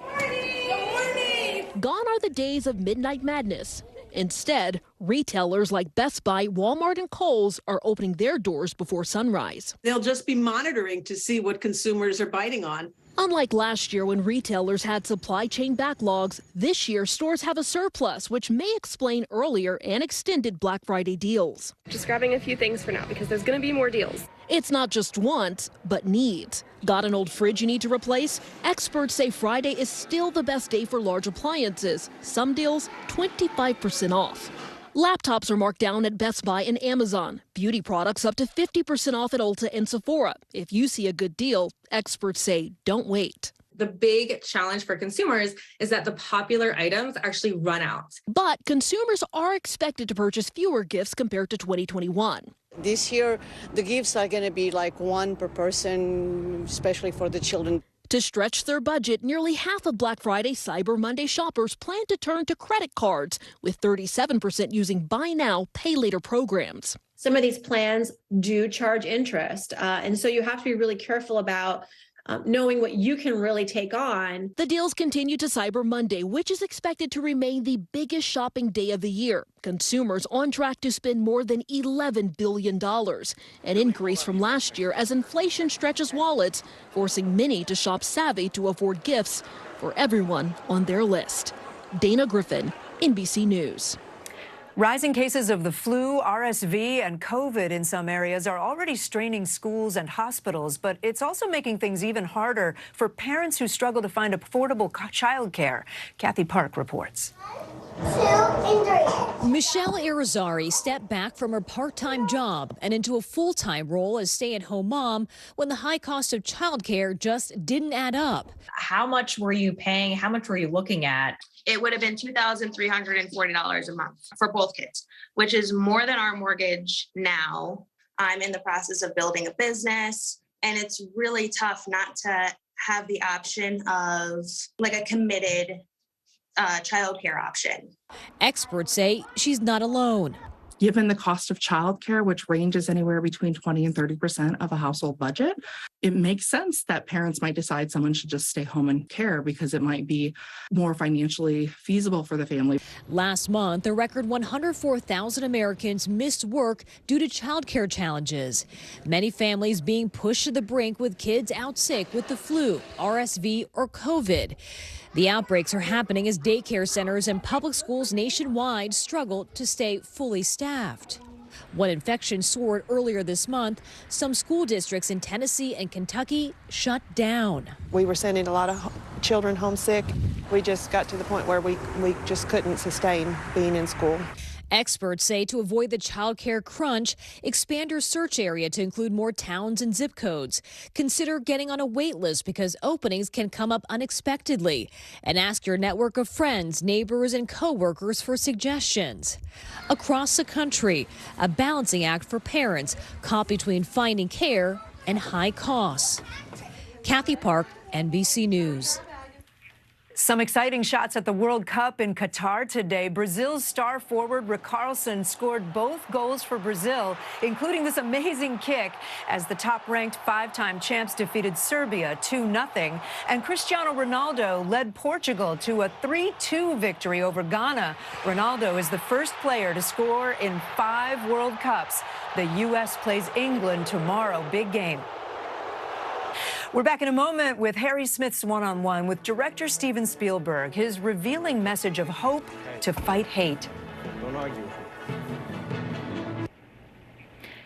Gone are the days of midnight madness. Instead, retailers like Best Buy, Walmart, and Kohl's are opening their doors before sunrise. They'll just be monitoring to see what consumers are biting on. Unlike last year when retailers had supply chain backlogs, this year stores have a surplus, which may explain earlier and extended Black Friday deals. Just grabbing a few things for now because there's going to be more deals. It's not just wants, but needs. Got an old fridge you need to replace? Experts say Friday is still the best day for large appliances. Some deals 25% off. Laptops are marked down at Best Buy and Amazon. Beauty products up to 50% off at Ulta and Sephora. If you see a good deal, experts say don't wait. The big challenge for consumers is that the popular items actually run out. But consumers are expected to purchase fewer gifts compared to 2021. This year, the gifts are going to be like one per person, especially for the children. To stretch their budget, nearly half of Black Friday Cyber Monday shoppers plan to turn to credit cards, with 37% using buy now, pay later programs. Some of these plans do charge interest, and so you have to be really careful about knowing what you can really take on. The deals continue to Cyber Monday, which is expected to remain the biggest shopping day of the year. Consumers on track to spend more than $11 billion, an increase from last year as inflation stretches wallets, forcing many to shop savvy to afford gifts for everyone on their list. Dana Griffin, NBC News. Rising cases of the flu, RSV, and COVID in some areas are already straining schools and hospitals, but it's also making things even harder for parents who struggle to find affordable childcare. Kathy Park reports. Michelle Irizarry stepped back from her part-time job and into a full-time role as stay-at-home mom when the high cost of childcare just didn't add up. How much were you paying? How much were you looking at? It would have been $2,340 a month for both kids, which is more than our mortgage now. I'm in the process of building a business, and it's really tough not to have the option of like a committed childcare option. Experts say she's not alone. Given the cost of childcare, which ranges anywhere between 20 and 30% of a household budget, it makes sense that parents might decide someone should just stay home and care because it might be more financially feasible for the family. Last month, a record 104,000 Americans missed work due to childcare challenges. Many families being pushed to the brink with kids out sick with the flu, RSV, or COVID. The outbreaks are happening as daycare centers and public schools nationwide struggle to stay fully staffed. When infection soared earlier this month, some school districts in Tennessee and Kentucky shut down. We were sending a lot of children homesick. We just got to the point where we just couldn't sustain being in school. Experts say to avoid the child care crunch, expand your search area to include more towns and zip codes. Consider getting on a wait list because openings can come up unexpectedly. And ask your network of friends, neighbors, and coworkers for suggestions. Across the country, a balancing act for parents caught between finding care and high costs. Kathy Park, NBC News. Some exciting shots at the World Cup in Qatar today. Brazil's star forward Richarlison scored both goals for Brazil, including this amazing kick as the top-ranked five-time champs defeated Serbia 2-0. And Cristiano Ronaldo led Portugal to a 3-2 victory over Ghana. Ronaldo is the first player to score in 5 World Cups. The U.S. plays England tomorrow. Big game. We're back in a moment with Harry Smith's one-on-one with director Steven Spielberg, his revealing message of hope to fight hate. Don't argue.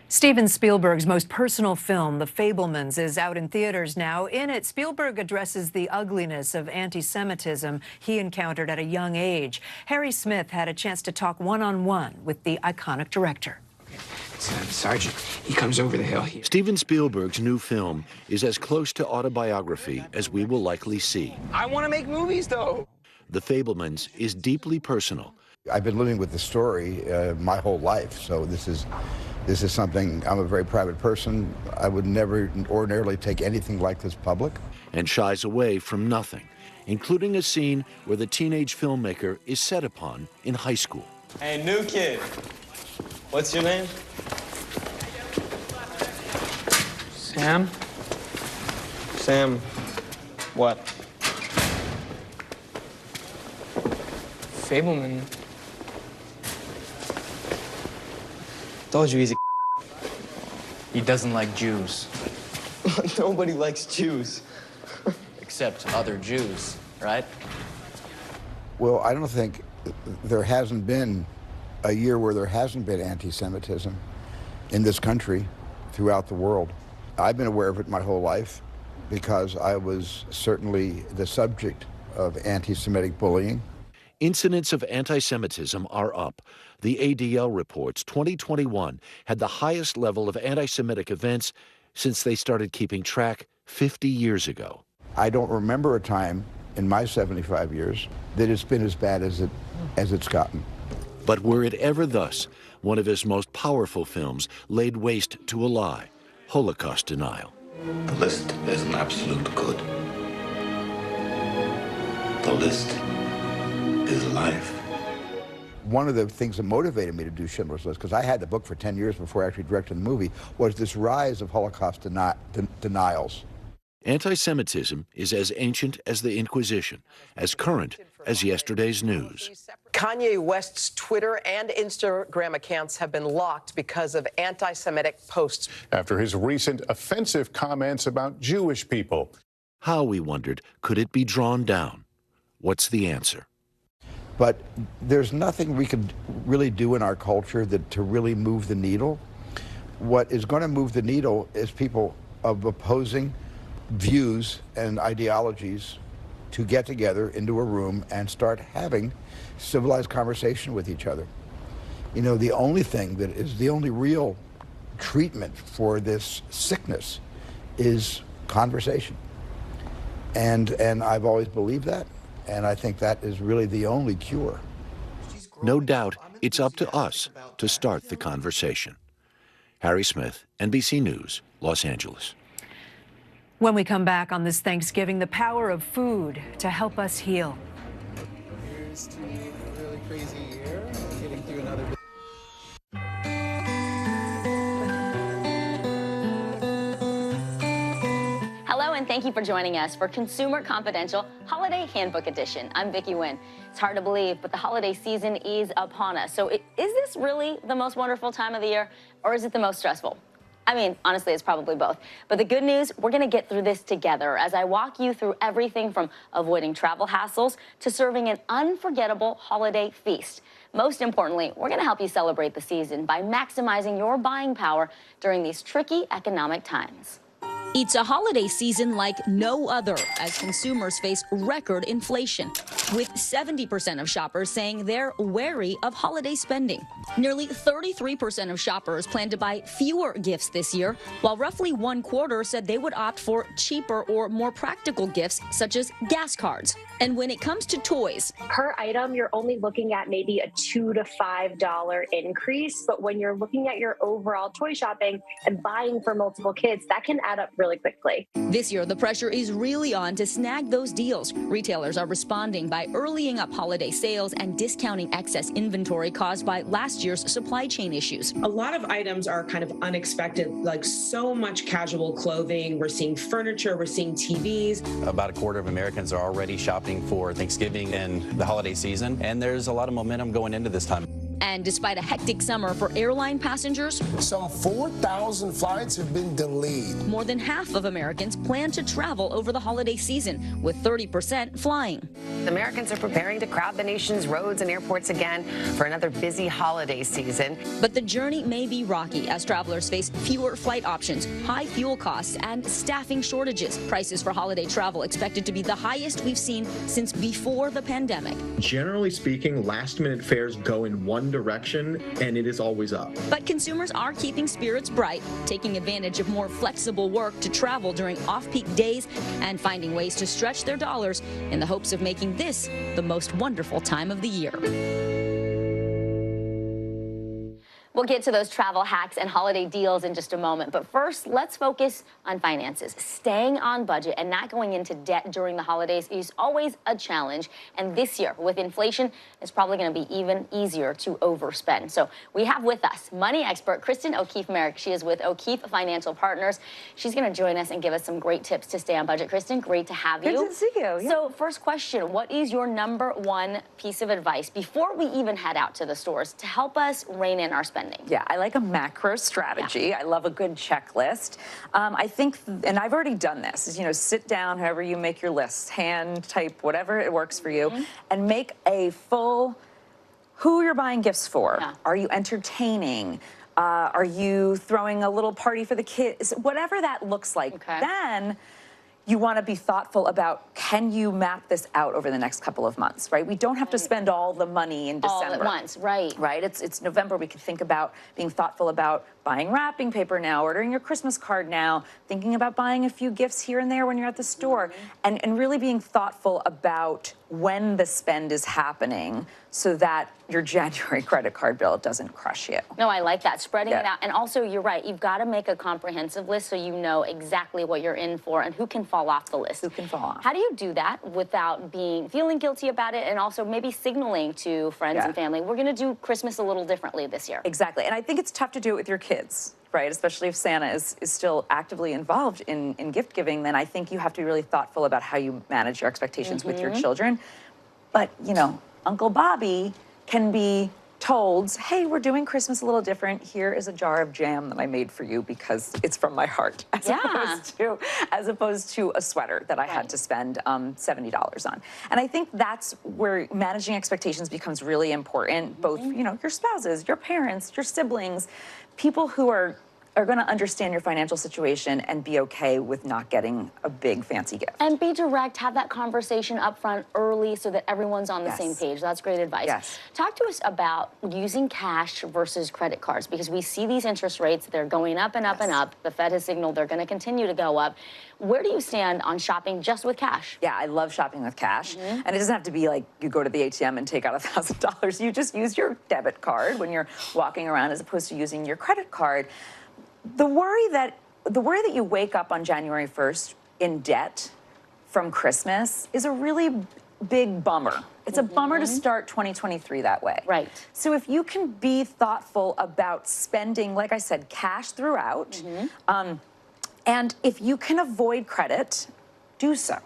Steven Spielberg's most personal film, The Fabelmans, is out in theaters now. In it, Spielberg addresses the ugliness of anti-Semitism he encountered at a young age. Harry Smith had a chance to talk one-on-one with the iconic director. Sergeant, he comes over the hill here. Steven Spielberg's new film is as close to autobiography as we will likely see. I want to make movies, though. The Fabelmans is deeply personal. I've been living with the story my whole life, so this is something. I'm a very private person. I would never ordinarily take anything like this public. And shies away from nothing, including a scene where the teenage filmmaker is set upon in high school. Hey, new kid. What's your name? Sam? Sam, what? Fableman. Told you he's a He doesn't like Jews. Nobody likes Jews. Except other Jews, right? Well, I don't think there hasn't been a year where there hasn't been anti-Semitism in this country, throughout the world. I've been aware of it my whole life because I was certainly the subject of anti-Semitic bullying. Incidents of anti-Semitism are up. The ADL reports 2021 had the highest level of anti-Semitic events since they started keeping track 50 years ago. I don't remember a time in my 75 years that it's been as bad as it's gotten. But were it ever thus, one of his most powerful films laid waste to a lie, Holocaust denial. The list is an absolute good. The list is life. One of the things that motivated me to do Schindler's List, because I had the book for 10 years before I actually directed the movie, was this rise of Holocaust denials. Anti-Semitism is as ancient as the Inquisition, as current as yesterday's news. Kanye West's Twitter and Instagram accounts have been locked because of anti-Semitic posts. After his recent offensive comments about Jewish people. How, we wondered, could it be drawn down? What's the answer? But there's nothing we could really do in our culture to really move the needle. What is going to move the needle is people of opposing views and ideologies to get together into a room and start having civilized conversation with each other. You know, the only thing that is the only real treatment for this sickness is conversation. And I've always believed that, and I think that is really the only cure. No doubt it's up to us to start the conversation. Harry Smith, NBC News, Los Angeles. When we come back on this Thanksgiving, the power of food to help us heal. Here's to a really crazy year, getting through another. Hello, and thank you for joining us for Consumer Confidential Holiday Handbook Edition. I'm Vicki Nguyen. It's hard to believe, but the holiday season is upon us. So is this really the most wonderful time of the year, or is it the most stressful? I mean, honestly, it's probably both. But the good news, we're going to get through this together as I walk you through everything from avoiding travel hassles to serving an unforgettable holiday feast. Most importantly, we're going to help you celebrate the season by maximizing your buying power during these tricky economic times. It's a holiday season like no other as consumers face record inflation, with 70% of shoppers saying they're wary of holiday spending. Nearly 33% of shoppers plan to buy fewer gifts this year, while roughly 1/4 said they would opt for cheaper or more practical gifts such as gas cards. And when it comes to toys, Per item, you're only looking at maybe a $2 to $5 increase. But when you're looking at your overall toy shopping and buying for multiple kids, that can add up really quickly. this year the pressure is really on to snag those deals. Retailers are responding by earlying up holiday sales and discounting excess inventory caused by last year's supply chain issues. A lot of items are kind of unexpected, like so much casual clothing. We're seeing furniture, we're seeing TVs. About 1/4 of Americans are already shopping for Thanksgiving and the holiday season, and there's a lot of momentum going into this time. And despite a hectic summer for airline passengers, some 4,000 flights have been delayed. More than half of Americans plan to travel over the holiday season, with 30% flying. Americans are preparing to crowd the nation's roads and airports again for another busy holiday season. But the journey may be rocky as travelers face fewer flight options, high fuel costs, and staffing shortages. Prices for holiday travel expected to be the highest we've seen since before the pandemic. Generally speaking, last-minute fares go in one direction, and it is always up. But consumers are keeping spirits bright, taking advantage of more flexible work to travel during off-peak days and finding ways to stretch their dollars in the hopes of making this the most wonderful time of the year. We'll get to those travel hacks and holiday deals in just a moment. But first, let's focus on finances. Staying on budget and not going into debt during the holidays is always a challenge. And this year, with inflation, it's probably going to be even easier to overspend. So we have with us money expert Kristen O'Keefe-Merrick. She is with O'Keefe Financial Partners. She's going to join us and give us some great tips to stay on budget. Kristen, great to have you. Good to see you. Yeah. So first question, what is your #1 piece of advice before we even head out to the stores to help us rein in our spending? Yeah, I like a macro strategy. Yeah. I love a good checklist. I think, and I've already done this, is, sit down, however you make your lists, hand type, whatever it works for you, and make a full who you're buying gifts for. Yeah. Are you entertaining? Are you throwing a little party for the kids? Whatever that looks like. Okay. Then you want to be thoughtful about, can you map this out over the next couple of months, right? We don't have to spend all the money in December. All at once, right. Right? It's November. We can think about being thoughtful about buying wrapping paper now, ordering your Christmas card now, thinking about buying a few gifts here and there when you're at the store, and really being thoughtful about when the spend is happening so that your January credit card bill doesn't crush you. No, I like that, spreading it out. And also, you're right, you've got to make a comprehensive list so you know exactly what you're in for and who can fall off the list. Who can fall off. How do you do that without feeling guilty about it, and also maybe signaling to friends and family, we're going to do Christmas a little differently this year? Exactly. And I think it's tough to do it with your kids, right? Especially if Santa is still actively involved in gift giving, then I think you have to be really thoughtful about how you manage your expectations with your children. But, you know, Uncle Bobby can be told, hey, we're doing Christmas a little different. Here is a jar of jam that I made for you because it's from my heart, as opposed to a sweater that I had to spend $70 on. And I think that's where managing expectations becomes really important, both, you know, your spouses, your parents, your siblings, people who are going to understand your financial situation and be okay with not getting a big fancy gift. And be direct, have that conversation up front early so that everyone's on the same page. That's great advice. Talk to us about using cash versus credit cards, because we see these interest rates, they're going up and up and up. The Fed has signaled they're going to continue to go up. Where do you stand on shopping just with cash? Yeah, I love shopping with cash. And it doesn't have to be like you go to the ATM and take out $1,000. You just use your debit card when you're walking around as opposed to using your credit card. The worry that you wake up on January 1st in debt from Christmas is a really big bummer. It's a bummer to start 2023 that way. Right. So if you can be thoughtful about spending, like I said, cash throughout, and if you can avoid credit, do so.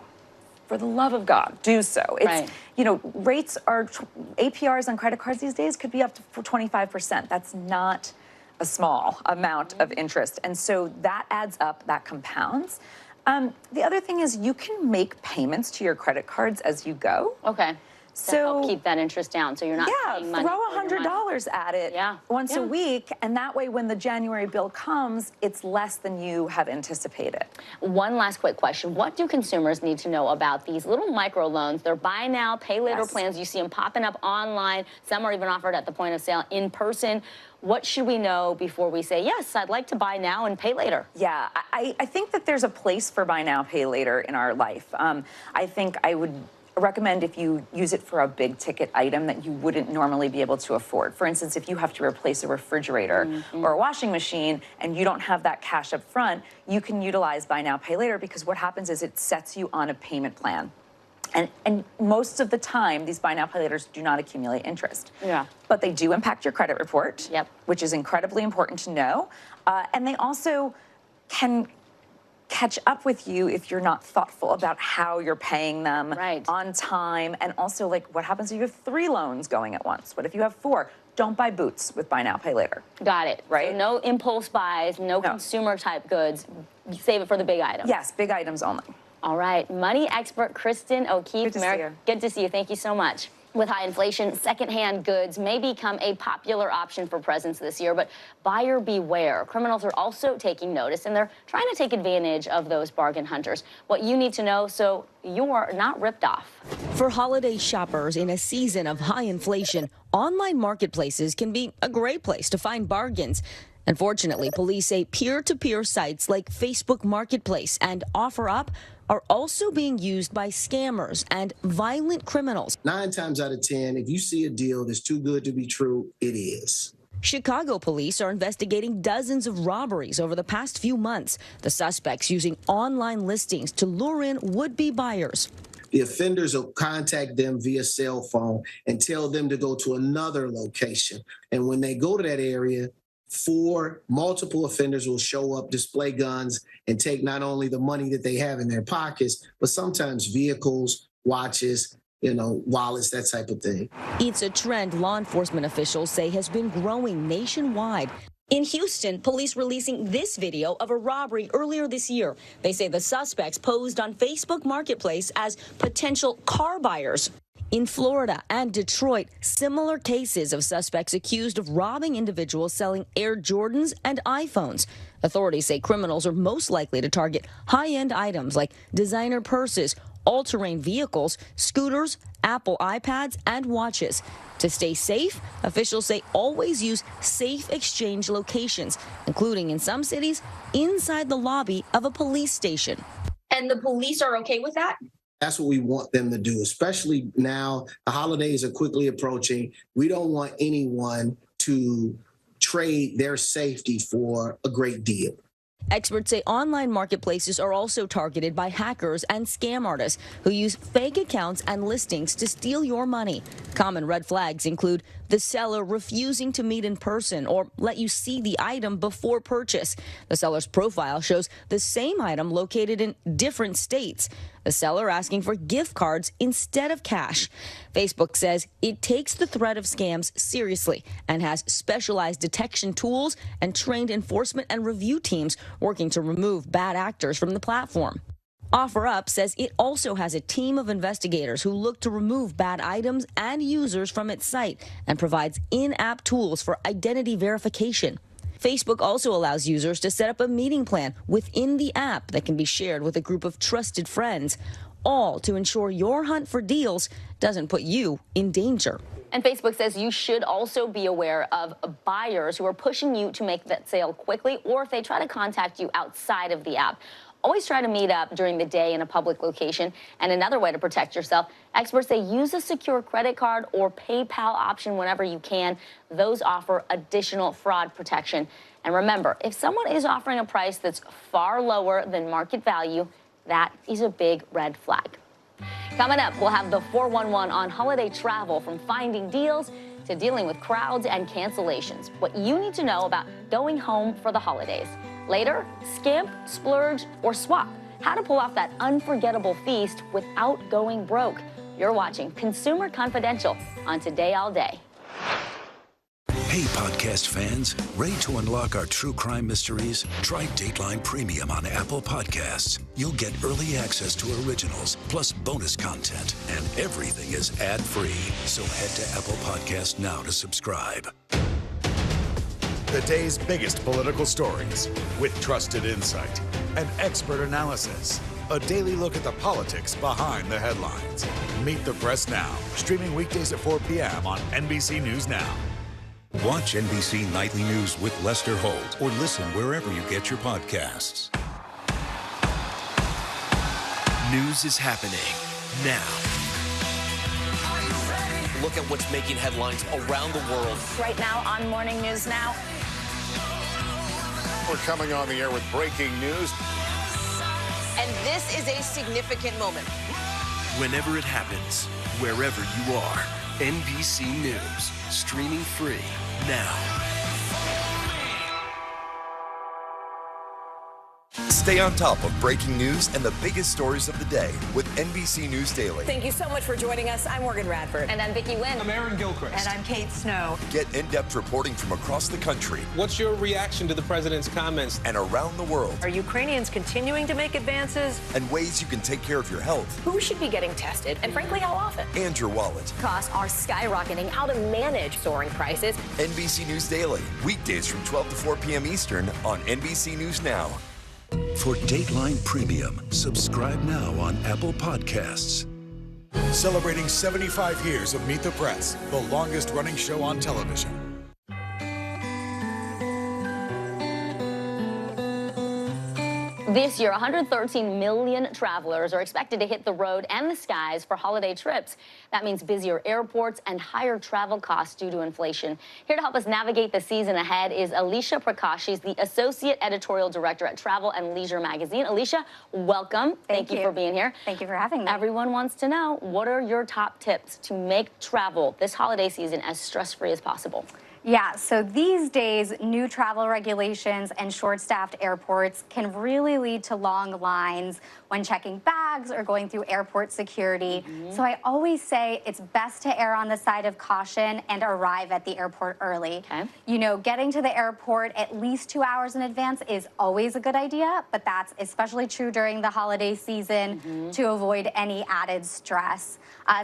For the love of God, do so. It's, you know, APRs on credit cards these days could be up to 25%. That's not a small amount of interest. And so that adds up, that compounds. The other thing is you can make payments to your credit cards as you go. Okay. So to help keep that interest down, so you're not paying money. Throw $100 at it once a week, and that way when the January bill comes, it's less than you have anticipated. One last quick question. What do consumers need to know about these little microloans? They're buy now, pay later plans. You see them popping up online. Some are even offered at the point of sale in person. What should we know before we say, yes, I'd like to buy now and pay later? Yeah, I think that there's a place for buy now, pay later in our life. I think I would recommend if you use it for a big ticket item that you wouldn't normally be able to afford. For instance, if you have to replace a refrigerator or a washing machine and you don't have that cash up front, you can utilize buy now, pay later, because what happens is it sets you on a payment plan. And most of the time, these buy now, pay laters do not accumulate interest. Yeah. But they do impact your credit report, which is incredibly important to know. And they also can catch up with you if you're not thoughtful about how you're paying them on time. And also, like, what happens if you have 3 loans going at once? What if you have 4? Don't buy boots with buy now, pay later. Got it. Right? So no impulse buys, no consumer type goods. Save it for the big items. Yes, big items only. All right. Money expert Kristen O'Keefe. Good to see you. Good to see you. Thank you so much. With high inflation, secondhand goods may become a popular option for presents this year, but buyer beware. Criminals are also taking notice, and they're trying to take advantage of those bargain hunters. What you need to know so you're not ripped off. For holiday shoppers in a season of high inflation, online marketplaces can be a great place to find bargains. Unfortunately, police say peer-to-peer sites like Facebook Marketplace and OfferUp are also being used by scammers and violent criminals. 9 times out of 10, if you see a deal that's too good to be true, it is. Chicago police are investigating dozens of robberies over the past few months. The suspects using online listings to lure in would-be buyers. The offenders will contact them via cell phone and tell them to go to another location. And when they go to that area, 4 multiple offenders will show up, display guns, and take not only the money that they have in their pockets, but sometimes vehicles, watches, wallets, that type of thing. It's a trend law enforcement officials say has been growing nationwide. In Houston, police releasing this video of a robbery earlier this year. They say the suspects posed on Facebook Marketplace as potential car buyers. In Florida and Detroit, similar cases of suspects accused of robbing individuals selling Air Jordans and iPhones. Authorities say criminals are most likely to target high-end items like designer purses, all-terrain vehicles, scooters, Apple iPads, and watches. To stay safe, officials say always use safe exchange locations, including in some cities, inside the lobby of a police station. And the police are okay with that? That's what we want them to do, especially now the holidays are quickly approaching. We don't want anyone to trade their safety for a great deal. Experts say online marketplaces are also targeted by hackers and scam artists who use fake accounts and listings to steal your money. Common red flags include the seller refusing to meet in person or let you see the item before purchase. The seller's profile shows the same item located in different states. The seller asking for gift cards instead of cash. Facebook says it takes the threat of scams seriously and has specialized detection tools and trained enforcement and review teams working to remove bad actors from the platform. OfferUp says it also has a team of investigators who look to remove bad items and users from its site and provides in-app tools for identity verification. Facebook also allows users to set up a meeting plan within the app that can be shared with a group of trusted friends, all to ensure your hunt for deals doesn't put you in danger. And Facebook says you should also be aware of buyers who are pushing you to make that sale quickly, or if they try to contact you outside of the app. Always try to meet up during the day in a public location. And another way to protect yourself, experts say use a secure credit card or PayPal option whenever you can. Those offer additional fraud protection. And remember, if someone is offering a price that's far lower than market value, that is a big red flag. Coming up, we'll have the 411 on holiday travel, from finding deals to dealing with crowds and cancellations. What you need to know about going home for the holidays. Later, skimp, splurge, or swap. How to pull off that unforgettable feast without going broke. You're watching Consumer Confidential on Today All Day. Hey, podcast fans, ready to unlock our true crime mysteries? Try Dateline Premium on Apple Podcasts. You'll get early access to originals, plus bonus content, and everything is ad-free. So head to Apple Podcasts now to subscribe. The day's biggest political stories, with trusted insight and expert analysis. A daily look at the politics behind the headlines. Meet the Press Now, streaming weekdays at 4 p.m. on NBC News Now. Watch NBC Nightly News with Lester Holt, or listen wherever you get your podcasts. News is happening now. Look at what's making headlines around the world. Right now on Morning News Now. We're coming on the air with breaking news. And this is a significant moment. Whenever it happens, wherever you are, NBC News, streaming free now. Stay on top of breaking news and the biggest stories of the day with NBC News Daily. Thank you so much for joining us. I'm Morgan Radford. And I'm Vicki Wynn. I'm Aaron Gilchrist. And I'm Kate Snow. Get in-depth reporting from across the country. What's your reaction to the president's comments? And around the world. Are Ukrainians continuing to make advances? And ways you can take care of your health. Who should be getting tested? And frankly, how often? And your wallet. Costs are skyrocketing. How to manage soaring prices. NBC News Daily. Weekdays from 12 to 4 p.m. Eastern on NBC News Now. For Dateline Premium, subscribe now on Apple Podcasts. Celebrating 75 years of Meet the Press, the longest-running show on television. This year, 113 million travelers are expected to hit the road and the skies for holiday trips. That means busier airports and higher travel costs due to inflation. Here to help us navigate the season ahead is Alicia Prakash. She's the Associate Editorial Director at Travel and Leisure Magazine. Alicia, welcome. Thank you for being here. Thank you for having me. Everyone wants to know, what are your top tips to make travel this holiday season as stress-free as possible? Yeah, so these days, new travel regulations and short-staffed airports can really lead to long lines when checking bags or going through airport security. So I always say it's best to err on the side of caution and arrive at the airport early. You know, getting to the airport at least 2 hours in advance is always a good idea, but that's especially true during the holiday season to avoid any added stress.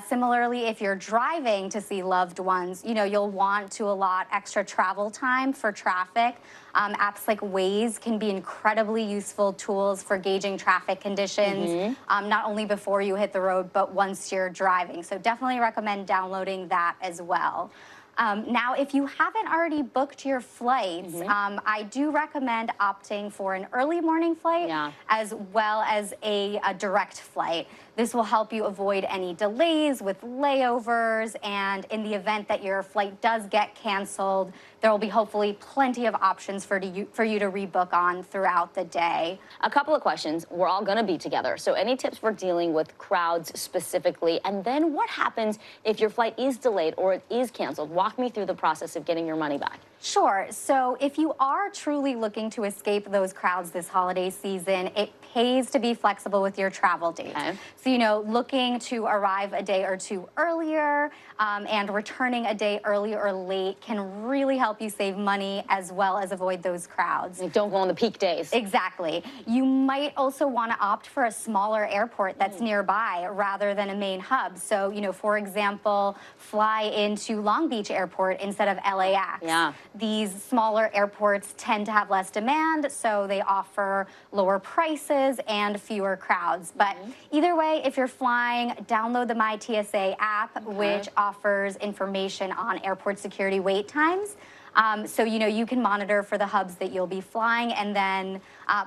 Similarly, if you're driving to see loved ones, you know, you'll want to allot extra travel time for traffic. Apps like Waze can be incredibly useful tools for gauging traffic conditions, not only before you hit the road, but once you're driving. So definitely recommend downloading that as well. Now, if you haven't already booked your flights, I do recommend opting for an early morning flight as well as a direct flight. This will help you avoid any delays with layovers, and in the event that your flight does get canceled, there will be hopefully plenty of options for you to rebook on throughout the day. A couple of questions. We're all going to be together, so any tips for dealing with crowds specifically? And then what happens if your flight is delayed or it is canceled? Walk me through the process of getting your money back. Sure. So if you are truly looking to escape those crowds this holiday season, it pays to be flexible with your travel dates. So, you know, looking to arrive a day or two earlier and returning a day early or late can really help you save money as well as avoid those crowds. Like, don't go on the peak days. Exactly. You might also want to opt for a smaller airport that's nearby rather than a main hub. So, you know, for example, fly into Long Beach Airport instead of LAX. These smaller airports tend to have less demand, so they offer lower prices and fewer crowds. But either way, if you're flying, download the MyTSA app, which offers information on airport security wait times. So, you know, you can monitor for the hubs that you'll be flying and then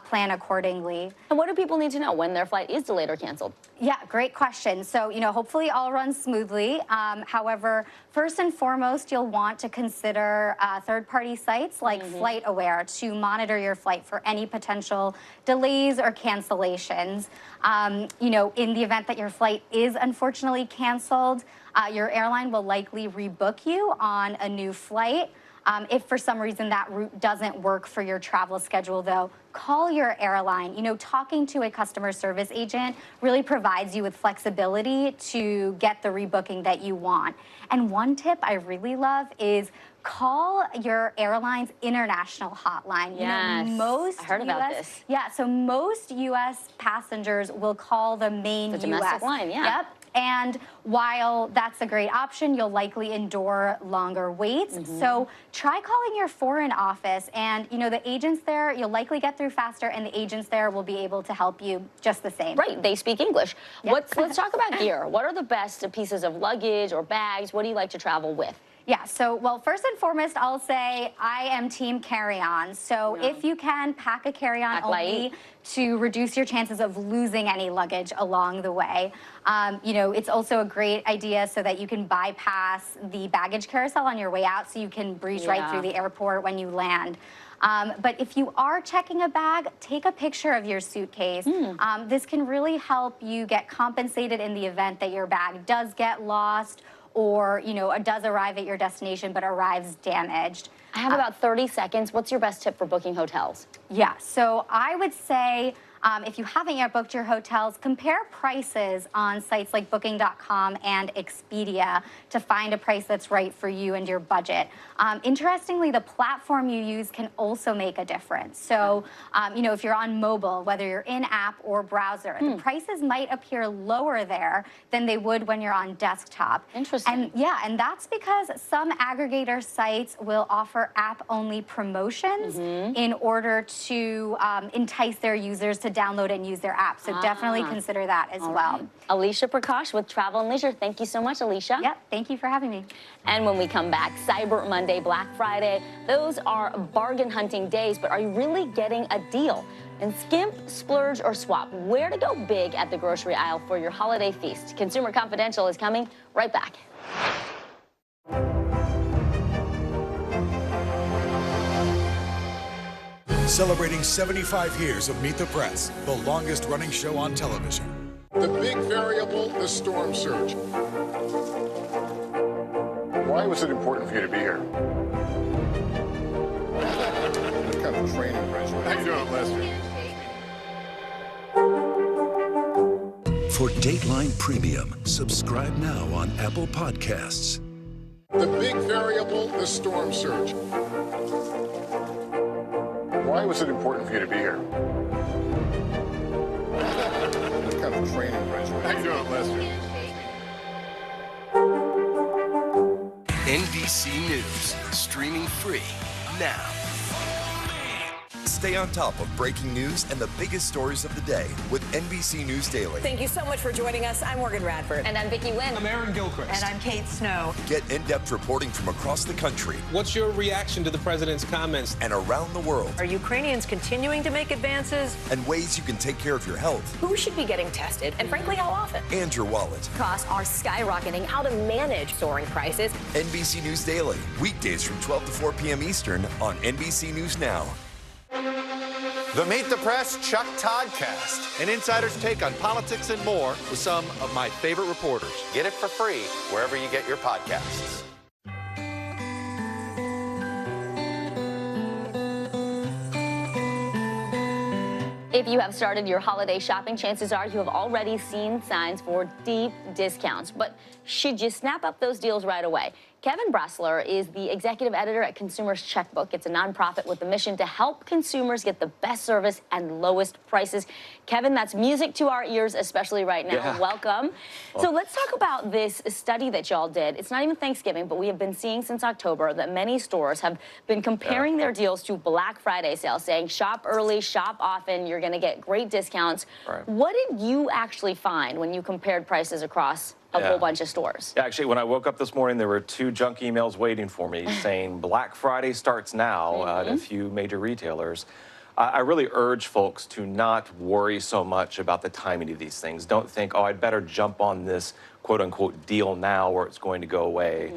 plan accordingly. And what do people need to know when their flight is delayed or canceled? Yeah, great question. So, you know, hopefully all runs smoothly. However, first and foremost, you'll want to consider third-party sites like FlightAware to monitor your flight for any potential delays or cancellations. You know, in the event that your flight is unfortunately canceled, your airline will likely rebook you on a new flight. If for some reason that route doesn't work for your travel schedule, though, call your airline. You know, talking to a customer service agent really provides you with flexibility to get the rebooking that you want. And one tip I really love is call your airline's international hotline. Yes, you know, most I heard about this. Yeah, so most U.S. passengers will call the main The domestic line, Yep. And while that's a great option, you'll likely endure longer waits. So try calling your foreign office, and you know, the agents there, you'll likely get through faster, and the agents there will be able to help you just the same. Right, they speak English. Let's talk about gear. What are the best pieces of luggage or bags? What do you like to travel with? Yeah, so, well, first and foremost, I'll say I am team carry-on. So if you can, pack a carry-on only to reduce your chances of losing any luggage along the way. You know, it's also a great idea so that you can bypass the baggage carousel on your way out, so you can breeze right through the airport when you land. But if you are checking a bag, take a picture of your suitcase. This can really help you get compensated in the event that your bag does get lost, or, you know, it does arrive at your destination but arrives damaged. I have about 30 seconds. What's your best tip for booking hotels? Yeah, so I would say if you haven't yet booked your hotels, compare prices on sites like Booking.com and Expedia to find a price that's right for you and your budget. Interestingly, the platform you use can also make a difference. So, you know, if you're on mobile, whether you're in-app or browser, the prices might appear lower there than they would when you're on desktop. Interesting. And and that's because some aggregator sites will offer app-only promotions in order to entice their users to download and use their app. So definitely consider that as well. Right. Alicia Prakash with Travel and Leisure. Thank you so much, Alicia. Yep, thank you for having me. And when we come back, Cyber Monday, Black Friday, those are bargain hunting days, but are you really getting a deal? And skimp, splurge, or swap, where to go big at the grocery aisle for your holiday feast? Consumer Confidential is coming right back. Celebrating 75 years of Meet the Press, the longest running show on television. The big variable, the storm surge. Why was it important for you to be here? What kind of training, Rich? How you doing, Lester? For Dateline Premium, subscribe now on Apple Podcasts. The big variable, the storm surge. Why was it important for you to be here? It's kind of a training regimen. How you doing, Lester? NBC News, streaming free now. Stay on top of breaking news and the biggest stories of the day with NBC News Daily. Thank you so much for joining us. I'm Morgan Radford. And I'm Vicki Wynn. I'm Aaron Gilchrist. And I'm Kate Snow. Get in-depth reporting from across the country. What's your reaction to the president's comments? And around the world. Are Ukrainians continuing to make advances? And ways you can take care of your health. Who should be getting tested? And frankly, how often? And your wallet. Costs are skyrocketing. How to manage soaring prices. NBC News Daily. Weekdays from 12 to 4 p.m. Eastern on NBC News Now. The Meet the Press Chuck Toddcast, an insider's take on politics and more with some of my favorite reporters. Get it for free wherever you get your podcasts. If you have started your holiday shopping, chances are you have already seen signs for deep discounts. But should you snap up those deals right away? Kevin Bressler is the executive editor at Consumers Checkbook. It's a nonprofit with a mission to help consumers get the best service and lowest prices. Kevin, that's music to our ears, especially right now. Yeah. Welcome. So let's talk about this study that y'all did. It's not even Thanksgiving, but we have been seeing since October that many stores have been comparing their deals to Black Friday sales, saying shop early, shop often, you're going to get great discounts. Right. What did you actually find when you compared prices across a whole bunch of stores? Yeah, actually, when I woke up this morning, there were 2 junk emails waiting for me saying Black Friday starts now at a few major retailers. I really urge folks to not worry so much about the timing of these things. Don't think, oh, I'd better jump on this quote-unquote deal now or it's going to go away.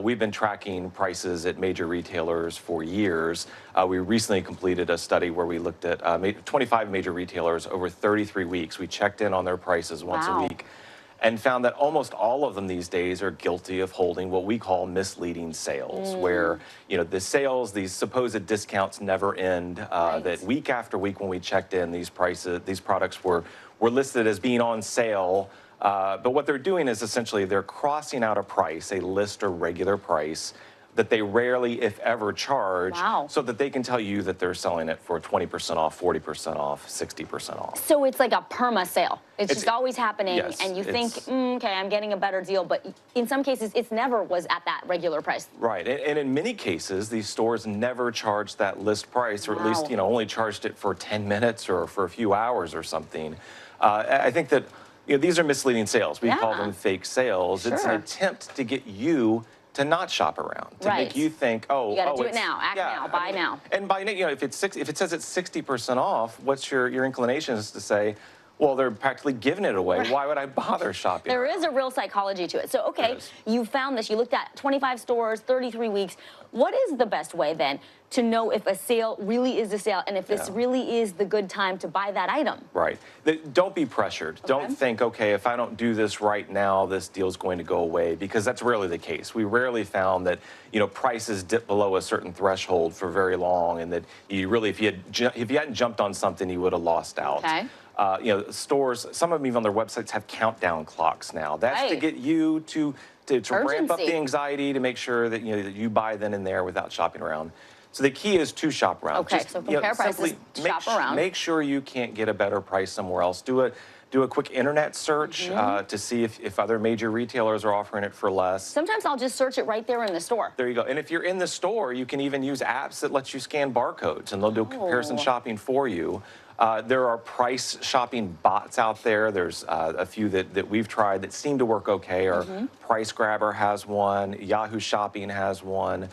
We've been tracking prices at major retailers for years. We recently completed a study where we looked at 25 major retailers over 33 weeks. We checked in on their prices once a week and found that almost all of them these days are guilty of holding what we call misleading sales, where the sales, these supposed discounts never end. That week after week when we checked in, these products were listed as being on sale. But what they're doing is essentially they're crossing out a price, a list or regular price, that they rarely, if ever, charge, so that they can tell you that they're selling it for 20% off, 40% off, 60% off. So it's like a perma sale. It's just always happening, yes, and you think, okay, I'm getting a better deal, but in some cases, it's never was at that regular price. Right, and in many cases, these stores never charged that list price, or at least, only charged it for 10 minutes or for a few hours or something. I think that, these are misleading sales. We call them fake sales. It's an attempt to get you to not shop around, to make you think, oh, you got to do it now, act now, buy now. And by if it says it's 60% off, what's your inclination is to say, well, they're practically giving it away. Why would I bother shopping? There is a real psychology to it. So, okay, you found this. You looked at 25 stores, 33 weeks. What is the best way then to know if a sale really is a sale and if this really is the good time to buy that item? Right. Don't be pressured. Don't think, okay, if I don't do this right now, this deal's going to go away, because that's rarely the case. We rarely found that, prices dip below a certain threshold for very long, and that you really, if you hadn't jumped on something, you would have lost out. Okay. Stores, some of them even on their websites have countdown clocks now. That's to get you to ramp up the anxiety, to make sure that that you buy then and there without shopping around. So the key is to shop around. Okay, so compare prices, shop around. Make sure you can't get a better price somewhere else. Do a quick internet search to see if other major retailers are offering it for less. Sometimes I'll just search it right there in the store. There you go. And if you're in the store, you can even use apps that let you scan barcodes, and they'll do comparison shopping for you. There are price shopping bots out there. There's a few that we've tried that seem to work okay. Or Price Grabber has one. Yahoo Shopping has one.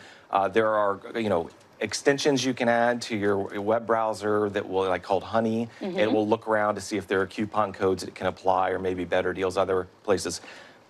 There are, extensions you can add to your web browser that will, called Honey. It will look around to see if there are coupon codes that can apply, or maybe better deals other places.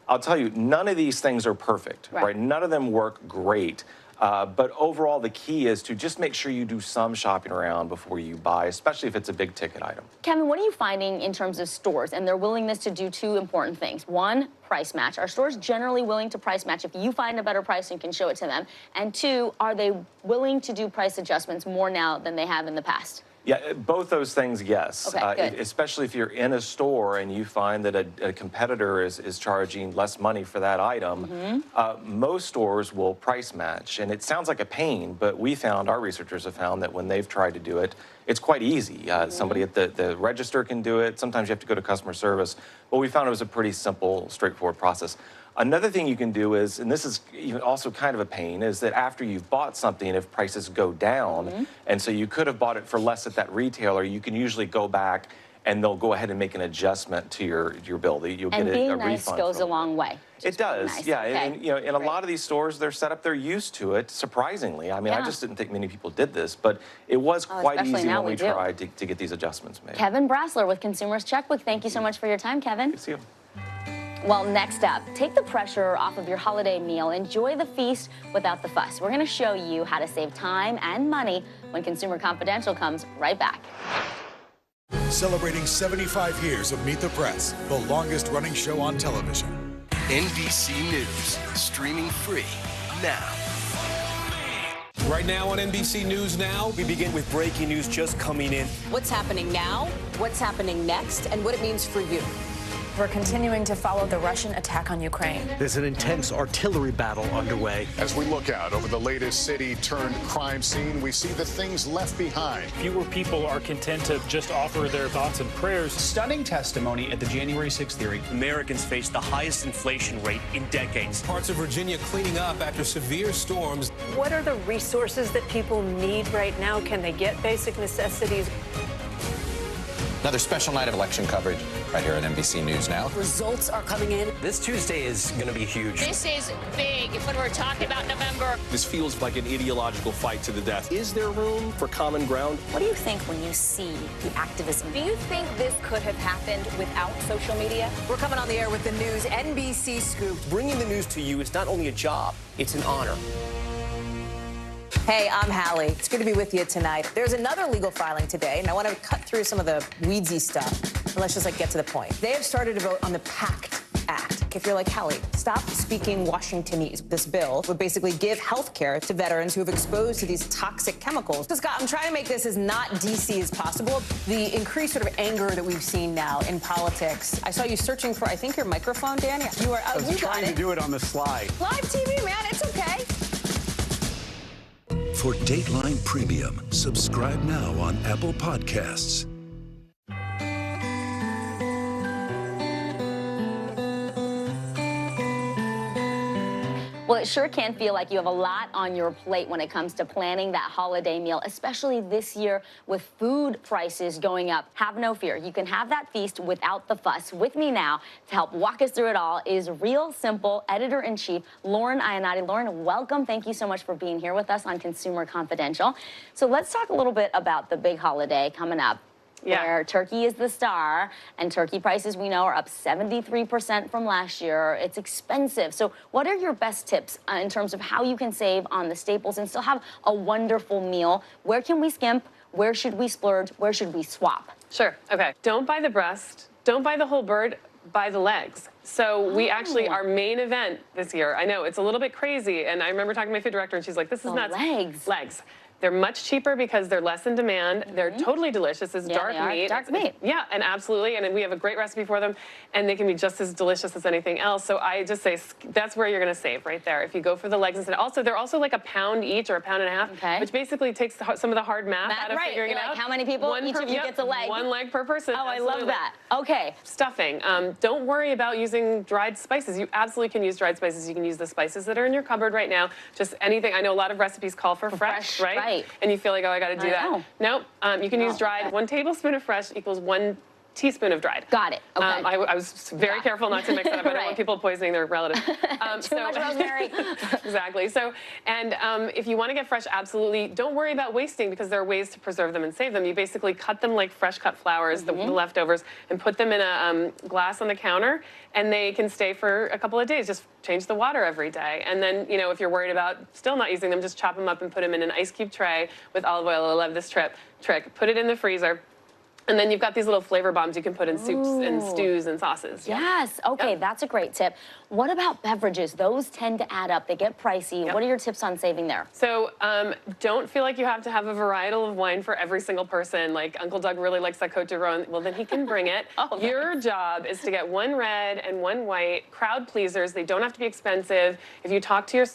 I'll tell you, none of these things are perfect, right? None of them work great. But overall, the key is to just make sure you do some shopping around before you buy, especially if it's a big ticket item. Kevin, what are you finding in terms of stores and their willingness to do 2 important things? 1, price match. Are stores generally willing to price match if you find a better price and can show it to them? And 2, are they willing to do price adjustments more now than they have in the past? Yeah, both those things, yes. Okay, good. Especially if you're in a store and you find that a competitor is charging less money for that item, most stores will price match. And it sounds like a pain, but our researchers have found that when they've tried to do it, it's quite easy. Somebody at the register can do it. Sometimes you have to go to customer service. But we found it was a pretty simple, straightforward process. Another thing you can do is, and this is even also kind of a pain, is that after you've bought something, if prices go down, and so you could have bought it for less at that retailer, you can usually go back and they'll go ahead and make an adjustment to your bill. You'll get a being refund. nice goes a long way. It does, nice. yeah. Okay. And in a lot of these stores, they're set up, they're used to it, surprisingly. I mean, I just didn't think many people did this, but it was quite easy when we tried to get these adjustments made. Kevin Brassler with Consumers Checkbook. Thank you so much for your time, Kevin. Good to see you. Well, next up, take the pressure off of your holiday meal. Enjoy the feast without the fuss. We're going to show you how to save time and money when Consumer Confidential comes right back. Celebrating 75 years of Meet the Press, the longest-running show on television. NBC News, streaming free now. Right now on NBC News Now, we begin with breaking news just coming in. What's happening now, what's happening next, and what it means for you. We're continuing to follow the Russian attack on Ukraine. There's an intense artillery battle underway. As we look out over the latest city-turned-crime scene, we see the things left behind. Fewer people are content to just offer their thoughts and prayers. Stunning testimony at the January 6th hearing. Americans face the highest inflation rate in decades. Parts of Virginia cleaning up after severe storms. What are the resources that people need right now? Can they get basic necessities? Another special night of election coverage right here at NBC News Now. Results are coming in. This Tuesday is going to be huge. This is big when we're talking about November. This feels like an ideological fight to the death. Is there room for common ground? What do you think when you see the activism? Do you think this could have happened without social media? We're coming on the air with the news, NBC Scoop. Bringing the news to you is not only a job, it's an honor. Hey, I'm Hallie. It's good to be with you tonight. There's another legal filing today, and I want to cut through some of the weedsy stuff. And let's just get to the point. They have started to vote on the PACT Act. If you're like, Hallie, stop speaking Washingtonese. This bill would basically give health care to veterans who have exposed to these toxic chemicals. So, Scott, I'm trying to make this as not DC as possible. The increased sort of anger that we've seen now in politics. I saw you searching for, I think, your microphone, Dan. You are. I was trying to do it on the slide. Live TV, man. It's okay. For Dateline Premium, subscribe now on Apple Podcasts. Well, it sure can feel like you have a lot on your plate when it comes to planning that holiday meal, especially this year with food prices going up. Have no fear. You can have that feast without the fuss. With me now to help walk us through it all is Real Simple Editor-in-Chief Lauren Ionati. Lauren, welcome. Thank you so much for being here with us on Consumer Confidential. So let's talk a little bit about the big holiday coming up. Where turkey is the star, and turkey prices we know are up 73% from last year. It's expensive. So what are your best tips in terms of how you can save on the staples and still have a wonderful meal? Where can we skimp? Where should we splurge? Where should we swap? Sure. Okay. Don't buy the breast. Don't buy the whole bird. Buy the legs. So we actually, our main event this year, I know it's a little bit crazy, and I remember talking to my food director, and she's like, this is nuts. Legs. They're much cheaper because they're less in demand. They're totally delicious. It's dark meat. Dark meat. Yeah, and absolutely. And we have a great recipe for them, and they can be just as delicious as anything else. So I just say that's where you're going to save right there. If you go for the legs instead. Also, they're also like a pound each or a pound and a half, which basically takes some of the hard math out of figuring it out. How many people? Each of you gets a leg. One leg per person. Oh, I love that. Okay. Stuffing. Don't worry about using dried spices. You absolutely can use dried spices. You can use the spices that are in your cupboard right now. Just anything. I know a lot of recipes call for fresh, right? And you feel like, oh, I got to do that. Nope. You can use dried. 1 tablespoon of fresh equals 1 teaspoon of dried. Got it. Okay. I was very careful not to mix that up. I don't want people poisoning their relatives. Too much rosemary. Exactly. So, and if you want to get fresh, absolutely don't worry about wasting because there are ways to preserve them and save them. You basically cut them like fresh cut flowers, the leftovers, and put them in a glass on the counter, and they can stay for a couple of days. Just change the water every day. And then, you know, if you're worried about still not using them, just chop them up and put them in an ice cube tray with olive oil. I love this trick. Put it in the freezer. And then you've got these little flavor bombs you can put in soups and stews and sauces. Yes. Okay, that's a great tip. What about beverages? Those tend to add up. They get pricey. Yep. What are your tips on saving there? So don't feel like you have to have a varietal of wine for every single person. Like Uncle Doug really likes that Côte du Rhône. Well, then he can bring it. Your job is to get one red and one white. Crowd pleasers. They don't have to be expensive. If you talk to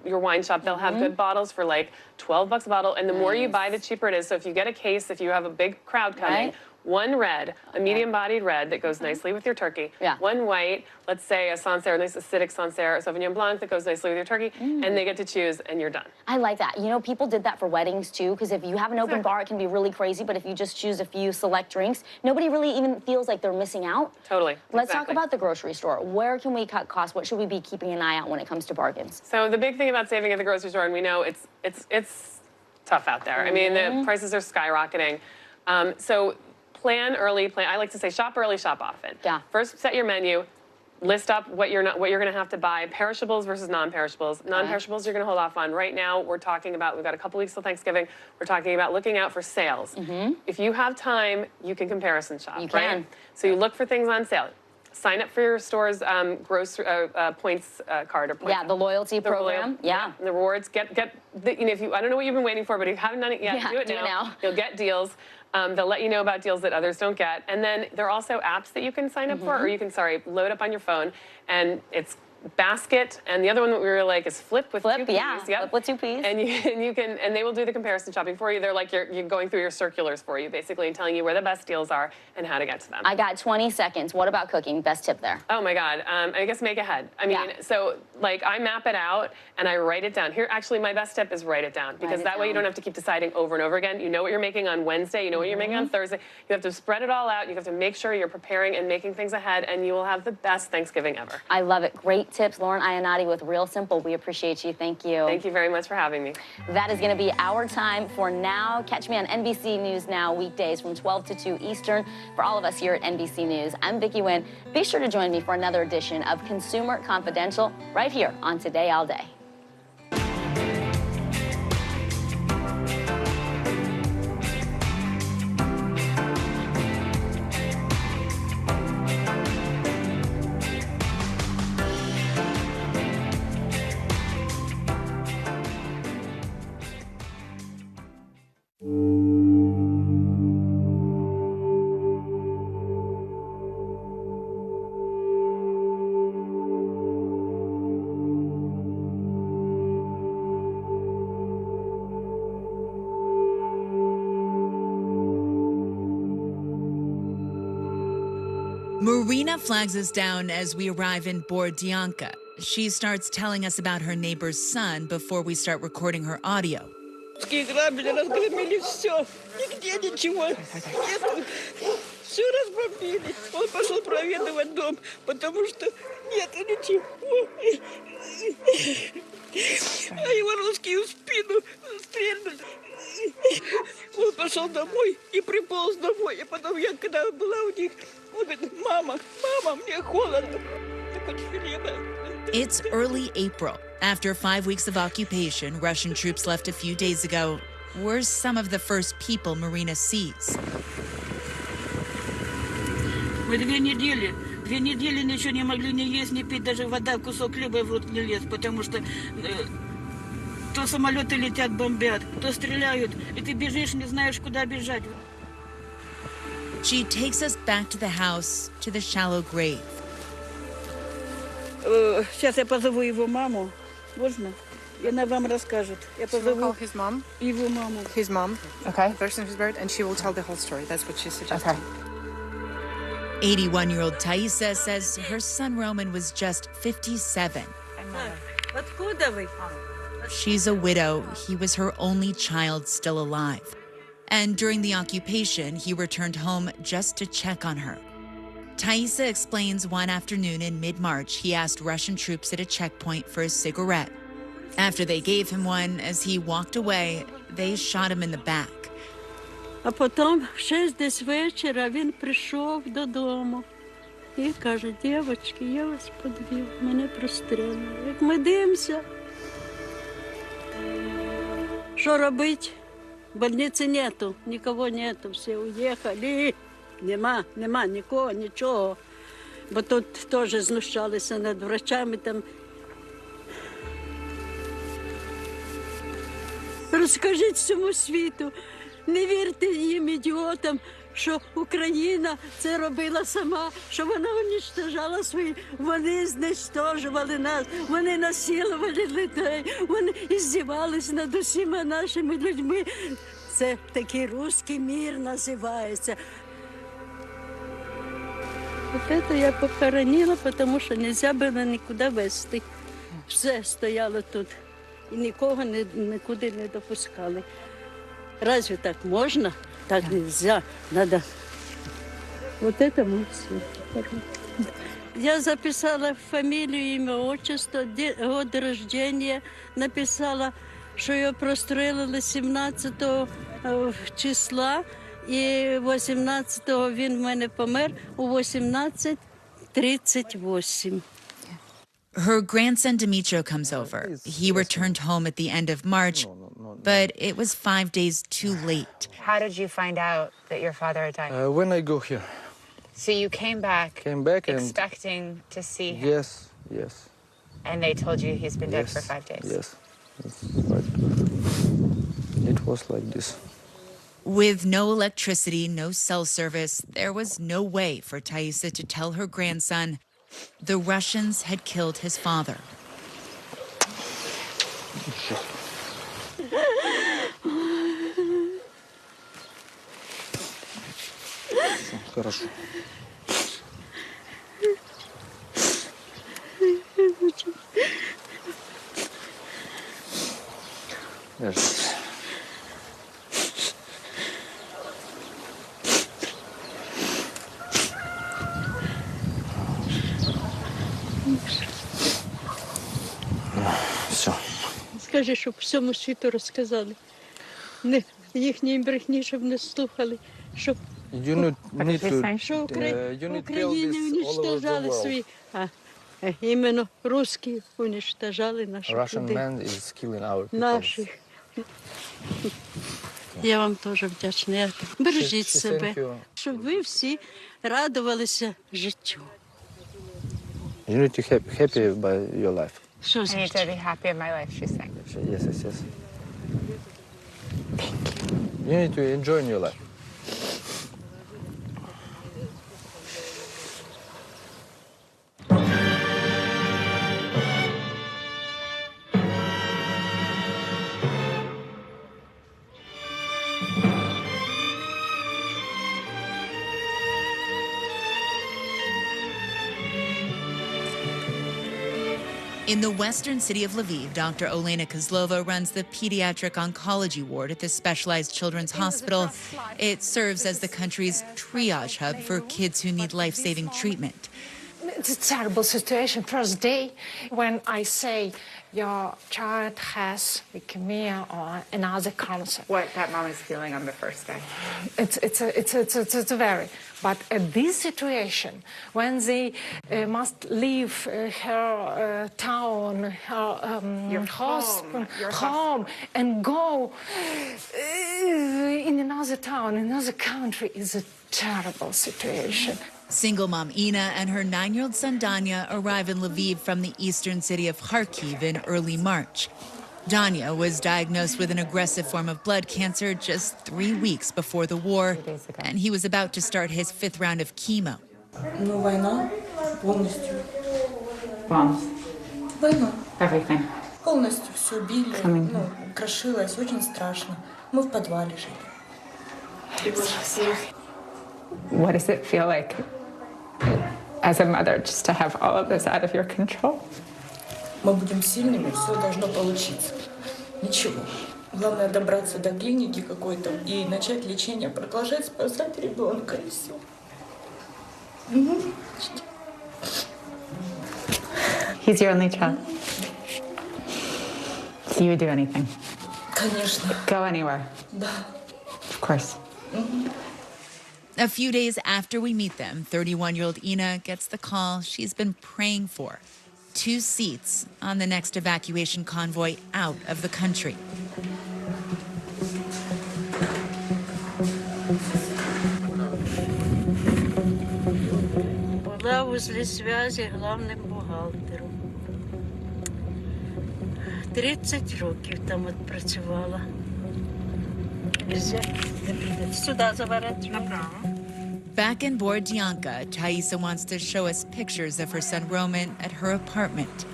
your wine shop, they'll have good bottles for like $12 a bottle. And the more you buy, the cheaper it is. So if you get a case, if you have a big crowd coming, one red, a medium-bodied red that goes nicely with your turkey. One white, let's say a Sancerre, a nice acidic Sancerre, a Sauvignon Blanc that goes nicely with your turkey, and they get to choose, and you're done. I like that. You know, people did that for weddings, too, because if you have an open bar, it can be really crazy, but if you just choose a few select drinks, nobody really even feels like they're missing out. Totally. Let's talk about the grocery store. Where can we cut costs? What should we be keeping an eye out when it comes to bargains? So the big thing about saving at the grocery store, and we know it's tough out there. I mean, the prices are skyrocketing. So plan early. I like to say shop early, shop often. Yeah. First, set your menu. List up what you're going to have to buy. Perishables versus non-perishables. Non-perishables you're going to hold off on. Right now, we're talking about, we've got a couple weeks till Thanksgiving. We're talking about looking out for sales. If you have time, you can comparison shop. You can. Right? So you look for things on sale. Sign up for your store's points card or points. Yeah, the loyalty program. Yeah. And the rewards. Get the, you know, if you, I don't know what you've been waiting for, but if you haven't done it yet, do it now. You'll get deals. They'll let you know about deals that others don't get. And then there are also apps that you can sign up for, or you can, load up on your phone. And it's Basket, and the other one that we really like is Flip with 2 Ps. Yep. Flip with 2 Ps. And they will do the comparison shopping for you. They're like you're going through your circulars for you, basically, and telling you where the best deals are and how to get to them. I got 20 seconds. What about cooking? Best tip there. Oh my God. I guess make ahead. I mean, so like I map it out and I write it down. Here, actually, my best tip is write it down, because that way you don't have to keep deciding over and over again. You know what you're making on Wednesday. You know what you're making on Thursday. You have to spread it all out. You have to make sure you're preparing and making things ahead, and you will have the best Thanksgiving ever. I love it. Great tips, Lauren Iannati with Real Simple. We appreciate you. Thank you. Thank you very much for having me. That is going to be our time for now. Catch me on NBC News Now weekdays from 12 to 2 Eastern. For all of us here at NBC News, I'm Vicki Nguyen. Be sure to join me for another edition of Consumer Confidential right here on Today All Day. Marina flags us down as we arrive in Bordianka. She starts telling us about her neighbor's son before we start recording her audio. Грабили, разгромили все. Нигде ничего. Все разбомбили. Он пошел проведывать дом, потому что нет ничего. А его русские в спину стрельнули. Он пошел домой и приполз домой. И потом я, когда была у них, он говорит: мама, мне холодно. Хоть хлеба. It's early April. After 5 weeks of occupation, Russian troops left a few days ago. We're some of the first people Marina sees. Мы 2 недели ничего не могли ни есть, ни пить, даже вода, кусок хлеба в рот не лез, потому что то самолеты летят, бомбят, то стреляют, и ты бежишь, не знаешь, куда бежать. She takes us back to the house, to the shallow grave. Сейчас я позову его маму. Можно? И она вам расскажет. Я позову his mom? Его маму. His mom. Okay. The person who's buried, and she will tell the whole story. That's what she suggested. Okay. 81-year-old Taisa says her son Roman was just 57. Откуда вы? She's a widow. He was her only child still alive. And during the occupation, he returned home just to check on her. Taisa explains one afternoon in mid-March, he asked Russian troops at a checkpoint for a cigarette. After they gave him one, as he walked away, they shot him in the back. А потом в 6 десь вечора він прийшов додому і каже: дівчатки, я вас подвів, мене прострелили. Як ми дивимося, що робити? Больниці нету, нікого нету, всі уїхали. Нема нікого, нічого. бо тут теж знущалися над врачами там. Розкажіть всьому світу, не вірте їм, ідіотам, що Україна це робила сама, що вона уничтожала свої, вони знищували нас, вони насилували людей, вони іздівалися над усіма нашими людьми. Це такий руський мір називається. От це я похоронила, тому що не можна було нікуди везти. Все стояло тут. І нікого нікуди не допускали. Разве так можна? Так нельзя. Надо. Вот это мы все. Я записала фамилию, имя, отчество, год рождения. Написала, що його прострелили 17 числа. І 18-го він в мене помер у 18:38. Her grandson Dimitro comes over. He returned home at the end of March, but it was 5 days too late. How did you find out that your father had died? When I go here. So you came back expecting to see him? Yes. And they told you he's been dead for 5 days? Yes. Right. It was like this. With no electricity, no cell service, there was no way for Taisa to tell her grandson the Russians had killed his father. Хорошо. Держись. Все. Скажи, щоб всьому світу розказали. Їхні брехні, щоб не слухали. Щоб що Україні уничтожали свої. Іменно русські уничтожали наших людей. Наших. Я вам теж вдячна. Бережіть себе, щоб ви всі радувалися життю. You need to be happy by your life. I need to be happy in my life, she's saying. Yes. Thank you. You need to enjoy your life. In the western city of Lviv, Dr. Olena Kozlova runs the pediatric oncology ward at the specialized children's hospital. It serves as the country's triage hub for kids who need life-saving treatment. It's a terrible situation. First day, when I say your child has leukemia or another cancer. What that mom is feeling on the first day. It's a very. But at this situation, when they must leave her town, her home, and go in another town, another country, is a terrible situation. Single mom Ina and her 9-year-old son Danya arrive in Lviv from the eastern city of Kharkiv in early March. Danya was diagnosed with an aggressive form of blood cancer just 3 weeks before the war, and he was about to start his 5th round of chemo. Bombs. Everything. Полностью все били, крошилось, очень страшно. Мы в подвале жили. What does it feel like as a mother just to have all of this out of your control? Мы будем сильными, все должно получиться. Ничего. Главное добраться до клиники какой-то и начать лечение, продолжать спасать ребенка и все. He's your only child. So you would do anything? Конечно. Go anywhere? Да. Of course. A few days after we meet them, 31-year-old Ina gets the call she's been praying for: 2 seats on the next evacuation convoy out of the country. Вода у узлі зв'язі главним бухгалтером. 30 років там відпрацювала. Сюди заворот, направо. Back in Borodianka, Taisa wants to show us pictures of her son Roman at her apartment.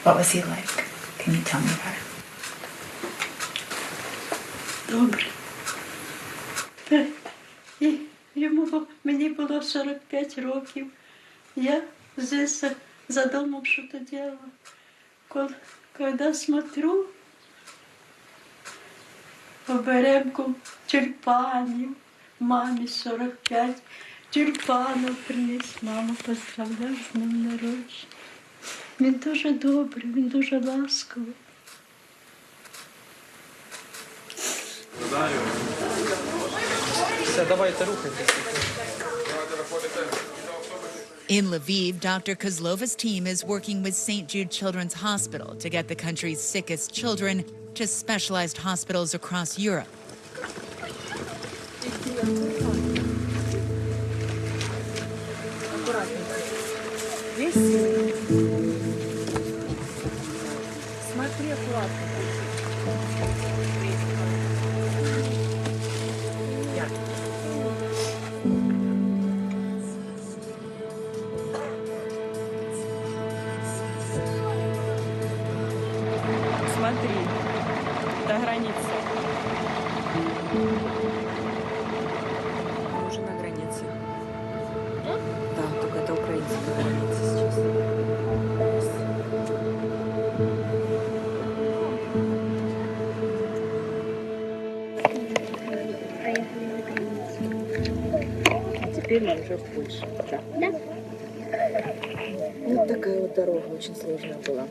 What was he like? Can you tell me about it? Добре. Мені було 45 років. Я здесь за домом что-то делала. Когда смотрю, оберемку тюльпанів, мамі 45 тюльпанів приніс. Мама, поздравляю з днем народження. Він дуже добрий, він дуже ласковий. Все, давайте рухайтеся. In Lviv, Dr. Kozlova's team is working with St. Jude Children's Hospital to get the country's sickest children to specialized hospitals across Europe. Смотри аккуратно. Смотри, до границы. Мы уже на границе. Да, только это украинская граница сейчас. Теперь мы уже в Польше. Да. Да. Вот такая вот дорога очень сложная была.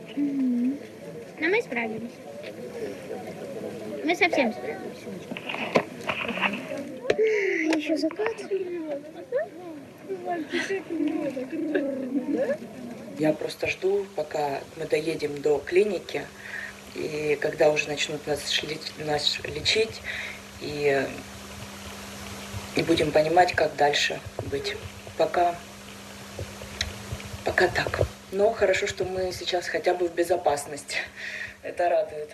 Но мы справились. Мы совсем справились. Еще закат. Я просто жду, пока мы доедем до клиники, и когда уже начнут нас лечить, и будем понимать, как дальше быть. Пока так. Но хорошо, что мы сейчас хотя бы в безопасности. Это радует.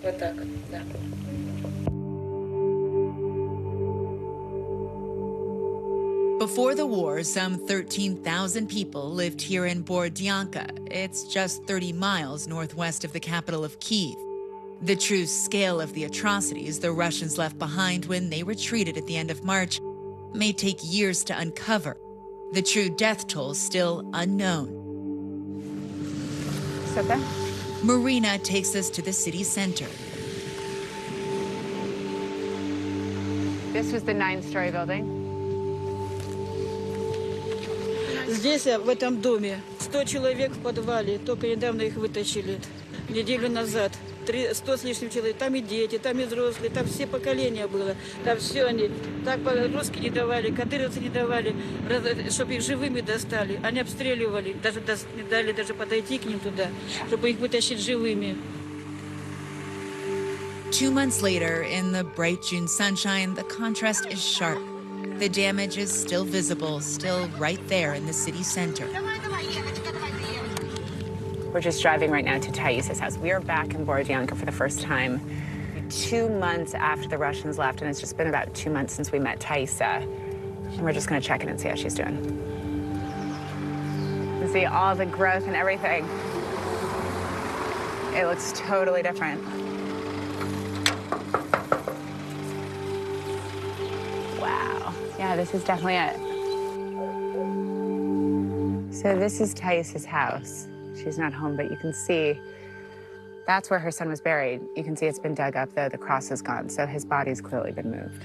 Вот так, да. Before the war, some 13,000 people lived here in Borodianka. It's just 30 miles northwest of the capital of Kyiv. The true scale of the atrocities the Russians left behind when they retreated at the end of March may take years to uncover. The true death toll still unknown. Marina takes us to the city center. This was the 9-story building. Здесь, в этом доме, 100 человек в подвале. Только недавно их вытащили. Неделю назад. 100 с лишним человек. Там и дети, там и взрослые, там все поколения было. Там все они. Так русские не давали, кадыровцы не давали, чтобы их живыми достали. Они обстреливали, даже не дали даже подойти к ним туда, чтобы их вытащить живыми. 2 months later, in the bright June sunshine, the contrast is sharp. The damage is still visible, still right there in the city center. We're just driving right now to Thaisa's house. We are back in Borodianka for the first time 2 months after the Russians left, and it's just been about 2 months since we met Taisa. And we're just gonna check in and see how she's doing. You see all the growth and everything. It looks totally different. Wow. Yeah, this is definitely it. So this is Thaisa's house. She's not home, but you can see that's where her son was buried. You can see it's been dug up, though. The cross is gone, so his body's clearly been moved.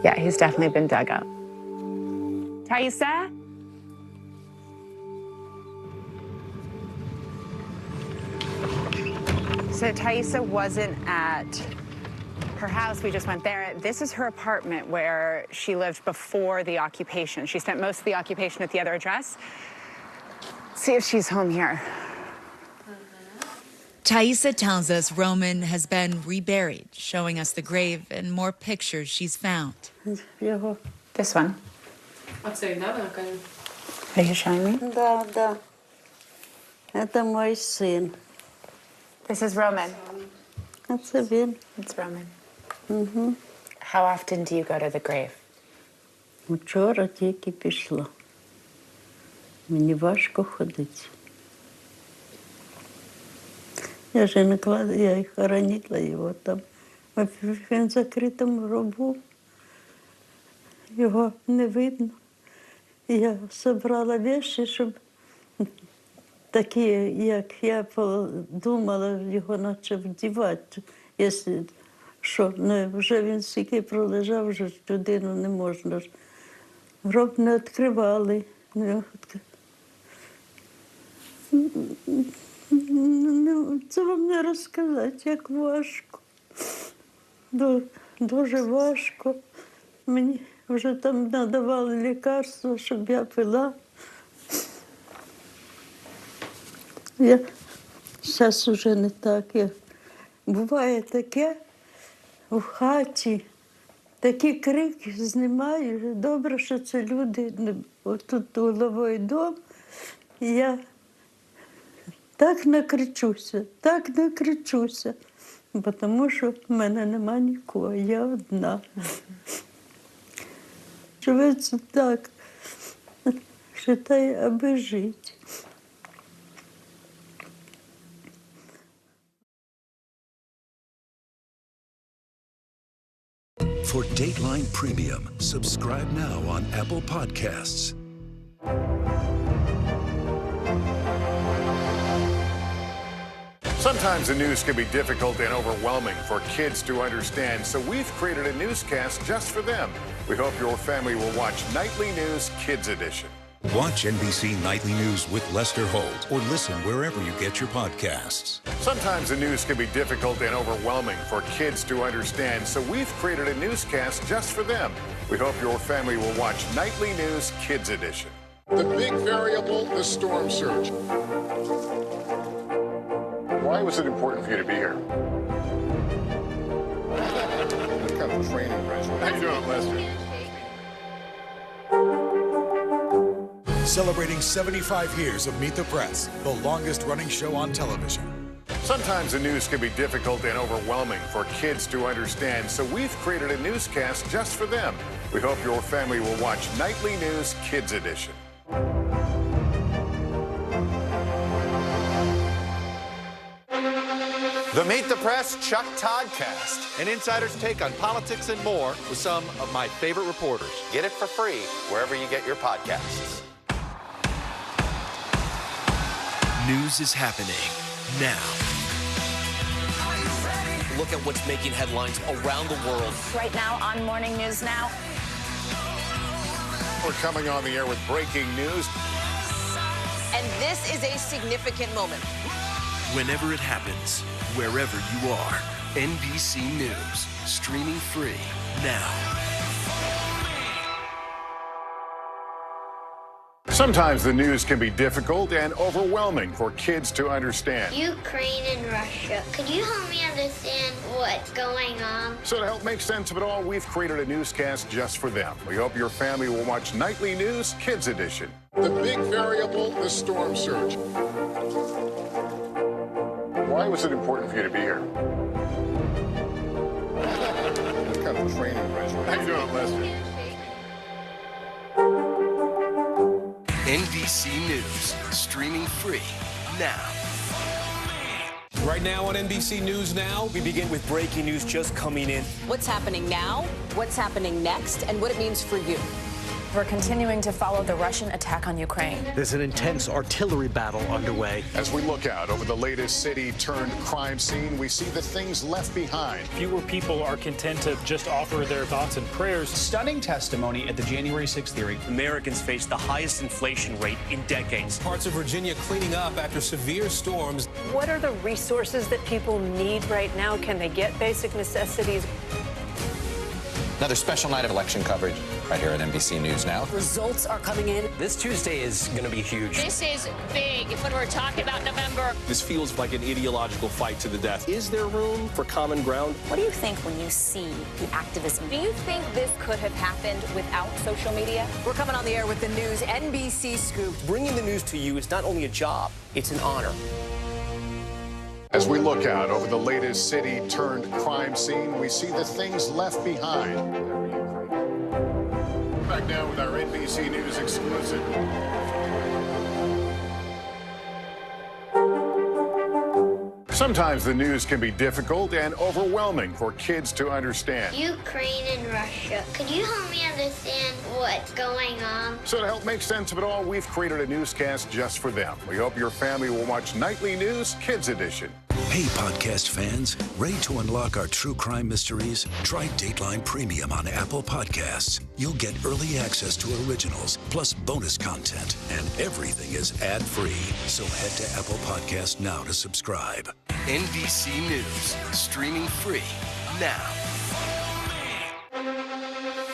Yeah, he's definitely been dug up. Taisa? So Taisa wasn't at her house. We just went there. This is her apartment where she lived before the occupation. She spent most of the occupation at the other address. Let's see if she's home here. Thaisa tells us Roman has been reburied, showing us the grave and more pictures she's found. This one. Are you showing me? Да. Это мой сын. This is Roman. Це він. It's Roman. How often do you go to the grave? Вчора тільки пішла. Мені важко ходити. Я ж не кладу, я і хоронила його там. Він в закритому гробу. Його не видно. Я зібрала речі, щоб такі, як я подумала, його наче вдівати. Якщо що, ну, вже він стільки пролежав, вже людину не можна. Гроб не відкривали. Це вам не розказати, як важко. Дуже важко. Мені вже там надавали лікарства, щоб я пила. Я зараз вже не так. Буває таке в хаті, такі крики знімаю. Добре, що це люди, тут головою дом. І я так накричуся, тому що в мене нема нікого, я одна. Живеться так, вважаю, аби жити. For Dateline Premium, subscribe now on Apple Podcasts. Sometimes the news can be difficult and overwhelming for kids to understand, so we've created a newscast just for them. We hope your family will watch Nightly News Kids Edition. Watch NBC Nightly News with Lester Holt or listen wherever you get your podcasts. Sometimes the news can be difficult and overwhelming for kids to understand, so we've created a newscast just for them. We hope your family will watch Nightly News Kids Edition. The big variable, the storm surge. Why was it important for you to be here? What kind of training regimen? How you doing, Lester? Celebrating 75 years of Meet the Press, the longest-running show on television. Sometimes the news can be difficult and overwhelming for kids to understand, so we've created a newscast just for them. We hope your family will watch Nightly News Kids Edition. The Meet the Press Chuck Toddcast, an insider's take on politics and more with some of my favorite reporters. Get it for free wherever you get your podcasts. News is happening now. Look at what's making headlines around the world. Right now on Morning News Now. We're coming on the air with breaking news. And this is a significant moment. Whenever it happens, wherever you are, NBC News, streaming free now. Sometimes the news can be difficult and overwhelming for kids to understand. Ukraine and Russia. Could you help me understand what's going on? So to help make sense of it all, we've created a newscast just for them. We hope your family will watch Nightly News Kids Edition. The big variable, the storm surge. Why was it important for you to be here? What kind of training regimen? How you doing, Lester? NBC News, streaming free now. Right now on NBC News Now, we begin with breaking news just coming in. What's happening now, what's happening next, and what it means for you. We're continuing to follow the Russian attack on Ukraine. There's an intense artillery battle underway. As we look out over the latest city-turned-crime scene, we see the things left behind. Fewer people are content to just offer their thoughts and prayers. Stunning testimony at the January 6th hearing. Americans face the highest inflation rate in decades. Parts of Virginia cleaning up after severe storms. What are the resources that people need right now? Can they get basic necessities? Another special night of election coverage right here at NBC News Now. Results are coming in. This Tuesday is going to be huge. This is big when we're talking about November. This feels like an ideological fight to the death. Is there room for common ground? What do you think when you see the activism? Do you think this could have happened without social media? We're coming on the air with the news NBC Scoop. Bringing the news to you is not only a job, it's an honor. As we look out over the latest city-turned-crime scene, we see the things left behind. Back now with our NBC News exclusive. Sometimes the news can be difficult and overwhelming for kids to understand. Ukraine and Russia. Could you help me understand what's going on? So to help make sense of it all, we've created a newscast just for them. We hope your family will watch Nightly News Kids Edition. Hey, podcast fans, ready to unlock our true crime mysteries? Try Dateline Premium on Apple Podcasts. You'll get early access to originals, plus bonus content, and everything is ad-free. So head to Apple Podcasts now to subscribe. NBC News, streaming free now.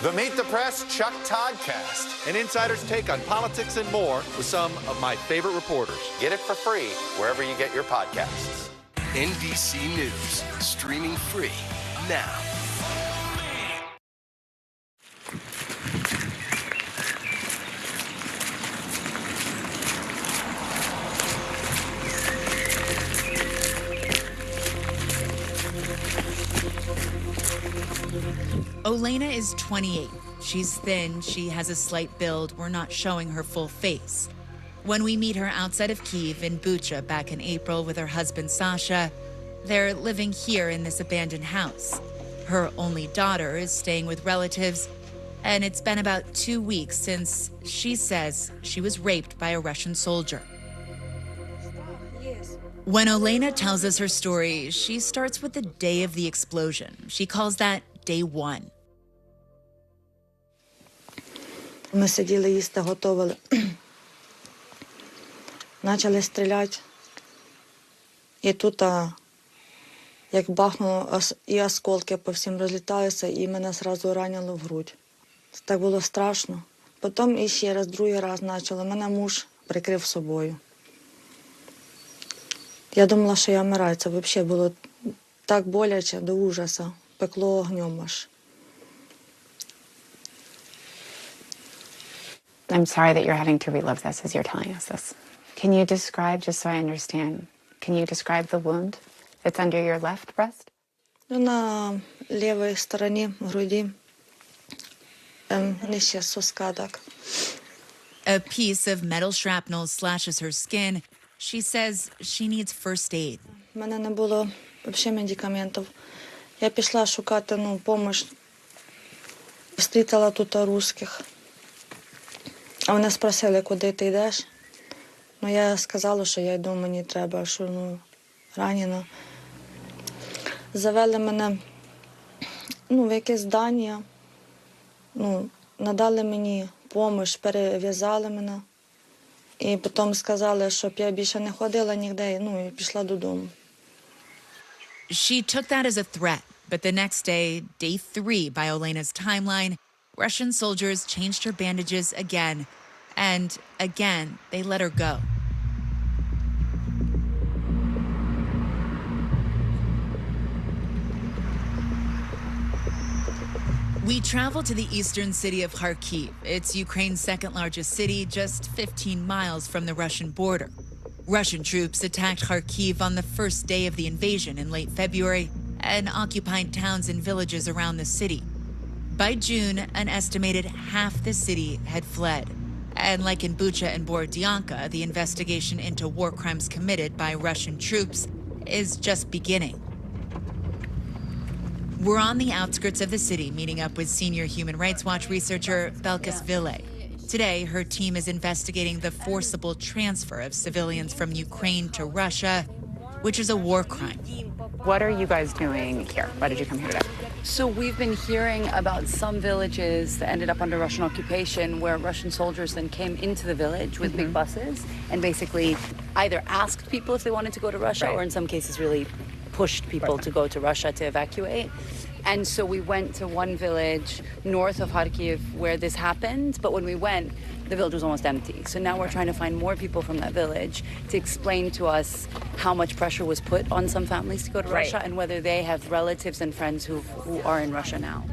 The Meet the Press Chuck Toddcast, an insider's take on politics and more with some of my favorite reporters. Get it for free wherever you get your podcasts. NBC News, streaming free now. Olena is 28. She's thin, she has a slight build. We're not showing her full face. When we meet her outside of Kyiv in Bucha back in April with her husband Sasha, they're living here in this abandoned house. Her only daughter is staying with relatives, and it's been about 2 weeks since she says she was raped by a Russian soldier. When Olena tells us her story, she starts with the day of the explosion. She calls that day one. Ми сиділи їсти, готували. Почали стріляти. І тут, як бахнуло, і осколки по всім розліталися, і мене одразу ранило в грудь. Так було страшно. Потім іще раз, другий раз почало. Мене муж прикрив собою. Я думала, що я вмираю. Це взагалі було так боляче, до ужасу. Пекло огнем аж. I'm sorry that you're having to relive this as you're telling us this. Can you describe, just so I understand, can you describe the wound that's under your left breast? На лівій стороні груді, нижче соска так. A piece of metal shrapnel slashes her skin. She says she needs first aid. У мене не було взагалі медикаментів. Я пішла шукати допомогу. Зустріла тут русських. А вони спросили, куди ти йдеш. Я сказала, що я йду, мені треба, що ранена. Завели мене в якесь здання, надали мені допомогу, перев'язали мене. І потім сказали, щоб я більше не ходила ніде, і пішла додому. She took that as a threat, but the next day, day 3 by Olena's timeline, Russian soldiers changed her bandages again, and again, they let her go. We travel to the eastern city of Kharkiv. It's Ukraine's second largest city, just 15 miles from the Russian border. Russian troops attacked Kharkiv on the first day of the invasion in late February and occupied towns and villages around the city. By June, an estimated half the city had fled. And like in Bucha and Borodyanka, the investigation into war crimes committed by Russian troops is just beginning. We're on the outskirts of the city, meeting up with senior Human Rights Watch researcher Belkis Ville. Today, her team is investigating the forcible transfer of civilians from Ukraine to Russia, which is a war crime. What are you guys doing here? Why did you come here today? So we've been hearing about some villages that ended up under Russian occupation where Russian soldiers then came into the village with big buses and basically either asked people if they wanted to go to Russia or in some cases really pushed people to go to Russia to evacuate. And so we went to one village north of Kharkiv where this happened, but when we went, the village was almost empty. So now we're trying to find more people from that village to explain to us how much pressure was put on some families to go to Russia and whether they have relatives and friends who are in Russia now.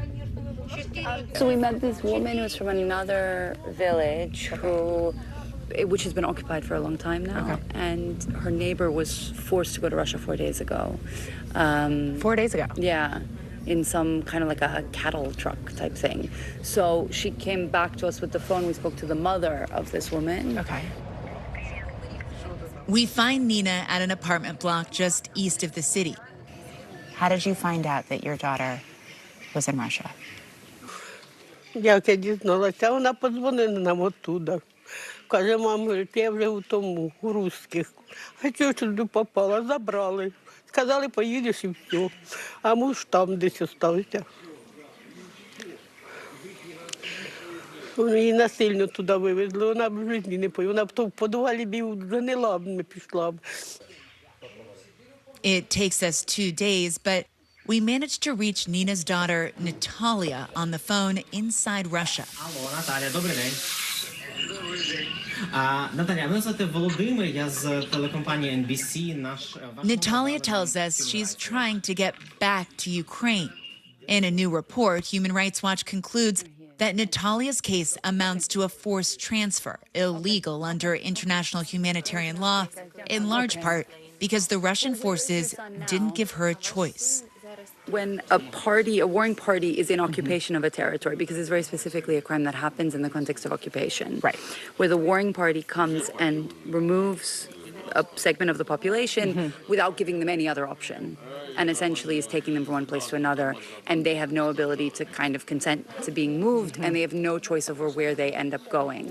So we met this woman who was from another village which has been occupied for a long time now, and her neighbor was forced to go to Russia 4 days ago. 4 days ago? Yeah. In some kind of like a cattle truck type thing. So she came back to us with the phone. We spoke to the mother of this woman. Okay. We find Nina at an apartment block just east of the city. How did you find out that your daughter was in Russia? Як я дізналася, вона подзвонила нам оттуда. Каже, мам, говорить, я вже у тому, у русських. А чого сюди попала? Забрали. Сказали, поїдеш і все. А муж там десь остався. Її насильно туди вивезли, вона б в житті не поїла. Вона б то в підвалі б занила б, не пішла б. It takes us 2 days, but we managed to reach Nina's daughter, Natalia, on the phone inside Russia. Алло, Наталя, добрий день. Наталя, мене звати Володимир, я з телекомпанії NBC. Natalia tells us she's trying to get back to Ukraine. In a new report, Human Rights Watch concludes that Natalia's case amounts to a forced transfer, illegal under international humanitarian law, in large part because the Russian forces didn't give her a choice. When a warring party is in occupation of a territory, because it's very specifically a crime that happens in the context of occupation, where the warring party comes and removes a segment of the population without giving them any other option, and essentially is taking them from one place to another, and they have no ability to kind of consent to being moved, and they have no choice over where they end up going.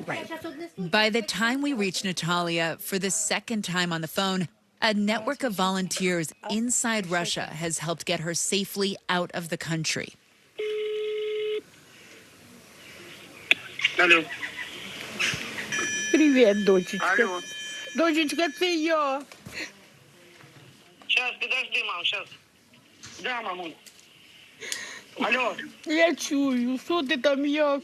By the time we reach Natalia for the second time on the phone, a network of volunteers inside Russia has helped get her safely out of the country. Алло. Привет, дочечка. Алло. Дочечка, це я. Сейчас, подожди, мам, сейчас. Да, мамуль. Алло. Я чую, що ти там як?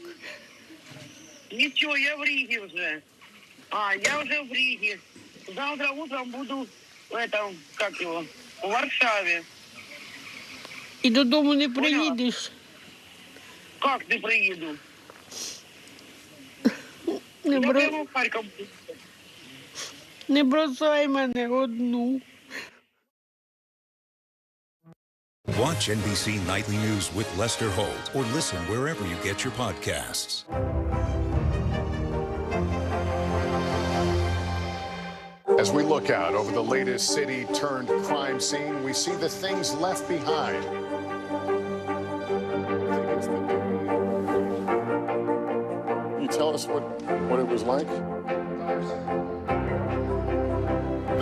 Нічого, я в Риге вже. Я вже в Риге. Завтра утром буду у Варшаві. І додому не приїдеш? Як не приїду? Не бросай мене одну. Watch NBC Nightly News with Lester Holt or listen wherever you get your podcasts. As we look out over the latest city-turned crime scene, we see the things left behind. You tell us what it was like?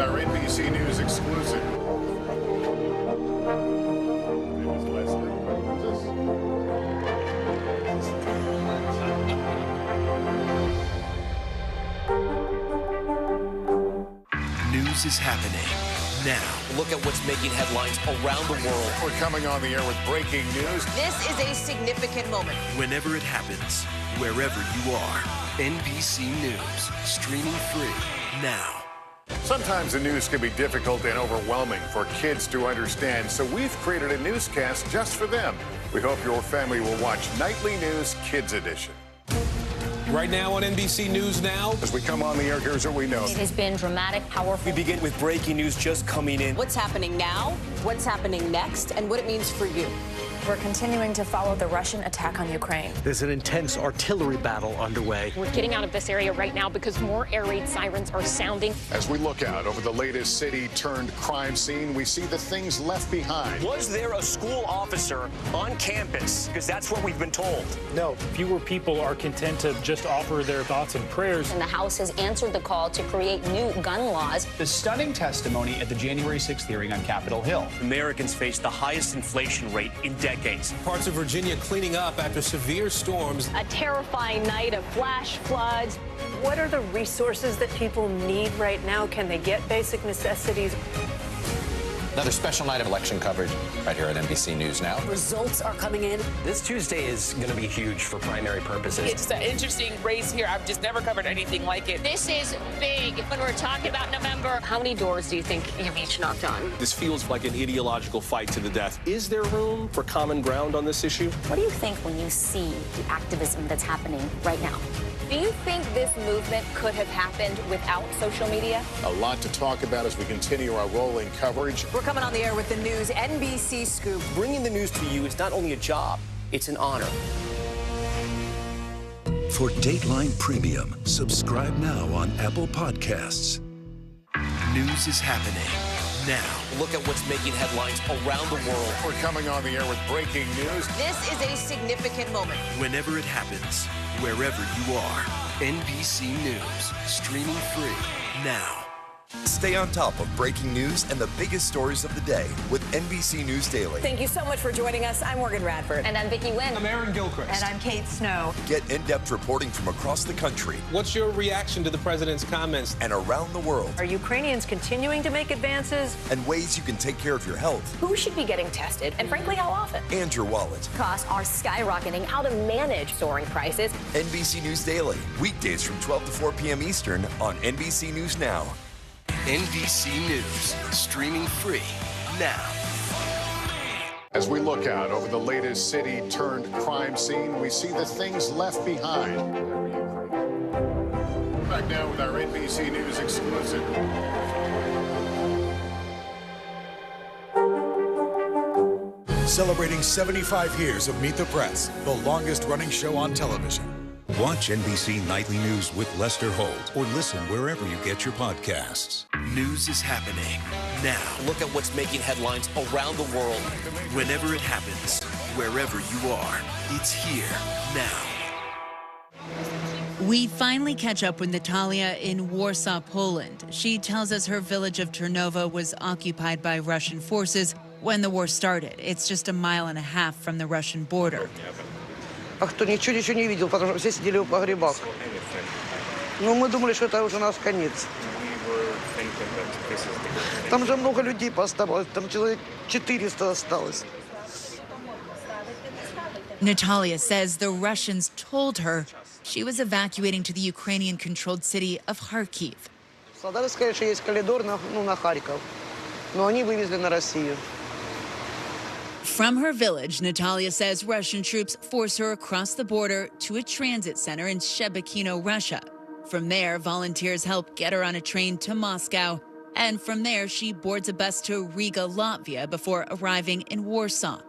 Our NBC News exclusive. News is happening now. Look at what's making headlines around the world. We're coming on the air with breaking news. This is a significant moment. Whenever it happens, wherever you are, NBC News, streaming free now. Sometimes the news can be difficult and overwhelming for kids to understand, so we've created a newscast just for them. We hope your family will watch Nightly News Kids Edition. Right now on NBC News Now. As we come on the air, here's what we know. It has been dramatic, powerful. We begin with breaking news just coming in. What's happening now, what's happening next, and what it means for you. We're continuing to follow the Russian attack on Ukraine. There's an intense artillery battle underway. We're getting out of this area right now because more air raid sirens are sounding. As we look out over the latest city-turned-crime scene, we see the things left behind. Was there a school officer on campus? Because that's what we've been told. No, fewer people are content to just offer their thoughts and prayers. And the House has answered the call to create new gun laws. The stunning testimony at the January 6th hearing on Capitol Hill. Americans face the highest inflation rate in decades. Parts of Virginia cleaning up after severe storms. A terrifying night of flash floods. What are the resources that people need right now? Can they get basic necessities? Another special night of election coverage right here at NBC News Now. Results are coming in. This Tuesday is going to be huge for primary purposes. It's an interesting race here. I've just never covered anything like it. This is big when we're talking about November. How many doors do you think you've each knocked on? This feels like an ideological fight to the death. Is there room for common ground on this issue? What do you think when you see the activism that's happening right now? Do you think this movement could have happened without social media? A lot to talk about as we continue our rolling coverage. We're coming on the air with the news NBC Scoop. Bringing the news to you is not only a job, it's an honor. For Dateline Premium, subscribe now on Apple Podcasts. News is happening now. Look at what's making headlines around the world. We're coming on the air with breaking news. This is a significant moment. Whenever it happens, wherever you are, NBC News, streaming free now. Stay on top of breaking news and the biggest stories of the day with NBC News Daily. Thank you so much for joining us. I'm Morgan Radford. And I'm Vicki Wynn. I'm Aaron Gilchrist. And I'm Kate Snow. Get in-depth reporting from across the country What's your reaction to the president's comments? and around the world, Are Ukrainians continuing to make advances? and ways you can take care of your health Who should be getting tested, and frankly, how often? and your wallet. Costs are skyrocketing. How to manage soaring prices. NBC News Daily, weekdays from 12 to 4 p.m. Eastern on NBC News Now. NBC News, streaming free now. As we look out over the latest city-turned-crime scene, we see the things left behind. Back now with our NBC News exclusive. Celebrating 75 years of Meet the Press, the longest-running show on television. Watch NBC Nightly News with Lester Holt or listen wherever you get your podcasts. News is happening now. Look at what's making headlines around the world. Whenever it happens, wherever you are, it's here now. We finally catch up with Natalia in Warsaw, Poland. She tells us her village of Tarnowo was occupied by Russian forces when the war started. It's just 1.5 miles from the Russian border. А кто ничего не видел, потому что все сидели в погребах. Ну, мы думали, что это уже у нас конец. Там же много людей поставилось, там человек 400 осталось. Natalia says the Russians told her she was evacuating to the Ukrainian-controlled city of Kharkiv. Солдаты сказали, что есть коридор на Харьков, но они вывезли на Россию. From her village, Natalia says Russian troops force her across the border to a transit center in Shebekino, Russia. From there, volunteers help get her on a train to Moscow. And from there, she boards a bus to Riga, Latvia, before arriving in Warsaw.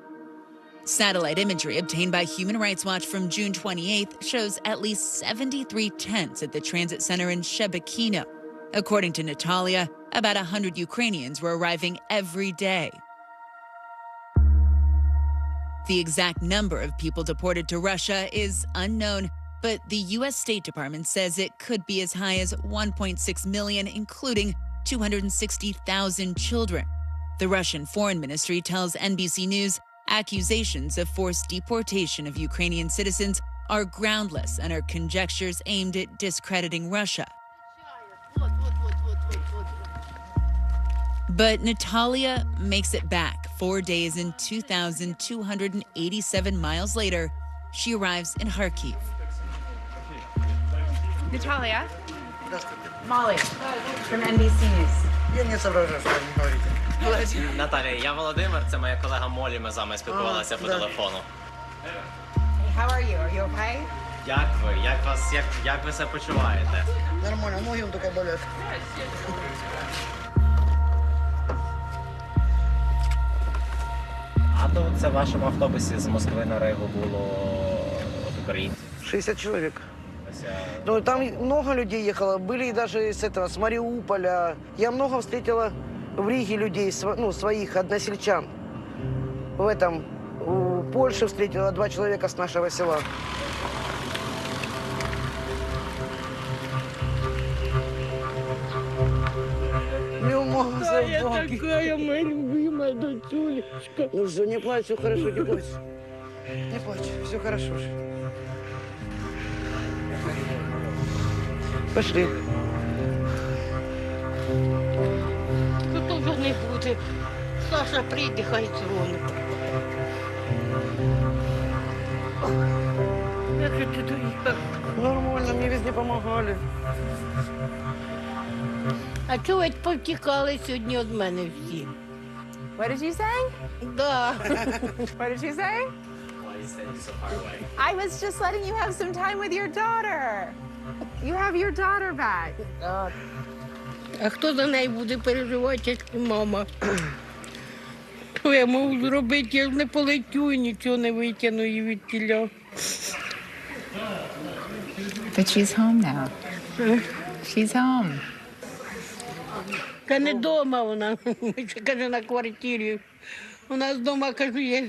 Satellite imagery obtained by Human Rights Watch from June 28th shows at least 73 tents at the transit center in Shebekino. According to Natalia, about 100 Ukrainians were arriving every day. The exact number of people deported to Russia is unknown, but the U.S. State Department says it could be as high as 1.6 million, including 260,000 children. The Russian Foreign Ministry tells NBC News accusations of forced deportation of Ukrainian citizens are groundless and are conjectures aimed at discrediting Russia. But Natalia makes it back 4 days and 2,287 miles later. She arrives in Kharkiv. Natalia. Molly from NBC News. Я не соображаю, что они говорите. Наталя, я Володимир, це моя колега Молі, ми з вами спілкувалися по телефону. Hey, how are you? Are you okay? Як ви? Як ви себе почуваєте? Нормально, ноги только болят. А тут це в вашому автобусі з Москви на Ригу було українців? 60 человек. Ну, там много людей ехало. Были даже с Мариуполя. Я много встретила в Риге людей, своих односельчан. У Польши встретила 2 человека с нашего села. Да, я такая моя любимая дочулечка. Ну что, не плачь, все хорошо, не плачь. Не плачь, все хорошо же. Пошли. Тут уже не буде. Саша прийде, хай дзвонить. Як же ти доїхав? Нормально, мне везде помогали. А чого ви повтікали сьогодні від мене всі? What did you say? Да. What did you say? Why are you standing so far away? I was just letting you have some time with your daughter. You have your daughter back. А хто за неї буде переживати, як мама? Що я можу зробити? Я ж не полетю і нічого не витягну її від тіля. But she's home now. She's home. Та не вдома вона, ще, каже, на квартирі. У нас вдома, кажу, є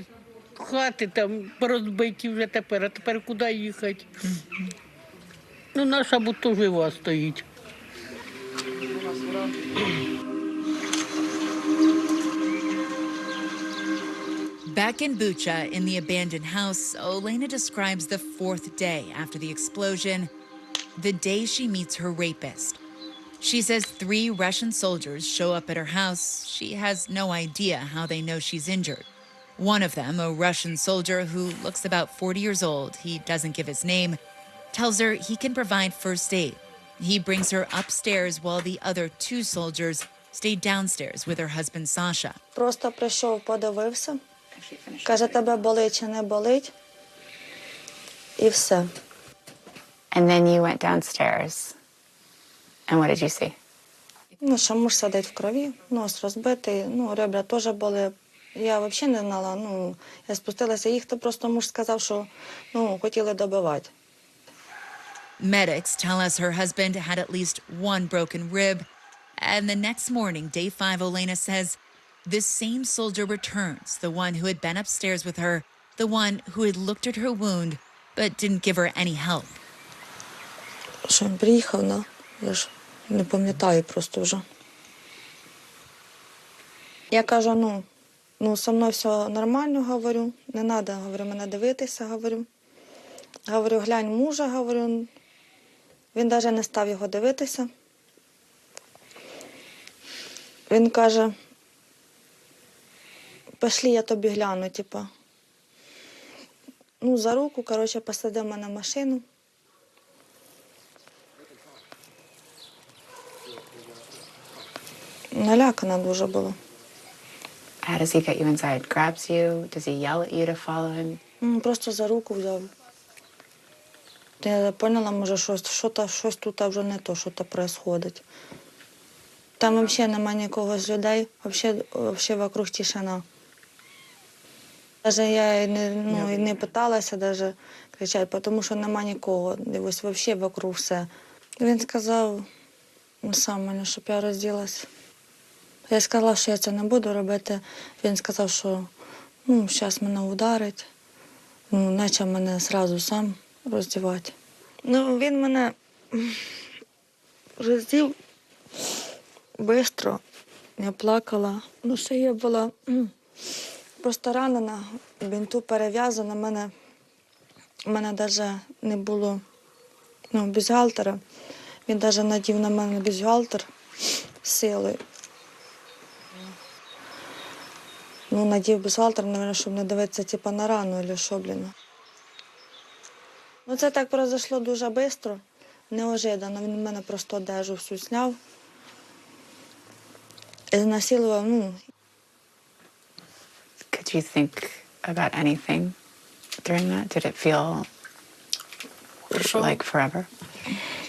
хати там порозбиті вже тепер, а тепер куди їхати? Ну, наша будто жива стоїть. Back in Bucha, in the abandoned house, Olena describes the 4th day after the explosion, the day she meets her rapist. She says 3 Russian soldiers show up at her house. She has no idea how they know she's injured. One of them, a Russian soldier who looks about 40 years old, he doesn't give his name, tells her he can provide first aid. He brings her upstairs while the other 2 soldiers stay downstairs with her husband Sasha. Просто прийшов, подивився. Каже, тебе болить чи не болить? І все. And then you went downstairs. And what did you see? Ну, що муж сидить в крові, нос розбитий, ребра теж були. Я взагалі не знала, я спустилася їхати, просто муж сказав, що, хотіли добивати. Medics tell us her husband had at least 1 broken rib. And the next morning, day 5, Olena says, this same soldier returns, the one who had been upstairs with her, the one who had looked at her wound, but didn't give her any help. Що він приїхав, я ж не пам'ятаю просто вже. Я кажу, со мною все нормально, говорю, не треба, говорю, мене дивитися, говорю. Говорю, глянь мужа, говорю. Він навіть не став його дивитися. Він каже, пішли, я тобі гляну, типа. За руку, посадив мене в машину. Налякана дуже була. How does he get you inside? Grabs you? Does he yell at you to follow him? Просто за руку взяв. Я поняла, може, щось тут вже не то, що там відбувається. Там взагалі немає нікого з людей, взагалі вокруг тишина. Навіть я не питалася кричати, тому що немає нікого. Ось взагалі вокруг все. Він сказав сам мені, щоб я розділася. Я сказала, що я це не буду робити. Він сказав, що зараз мене ударить. Почав мене одразу сам роздівати. Він мене роздів швидко. Я плакала. Шия була просто ранена, бінту перев'язана. У мене навіть не було бюстгальтера. Він навіть надів на мене бюстгальтер силою. Надів бюстгальтер, щоб не дивитися на рану або що, це так пройшло дуже швидко, неожиданно. Він мене просто одежу всю зняв. І насилував, Could you think about anything during that? Did it feel like forever?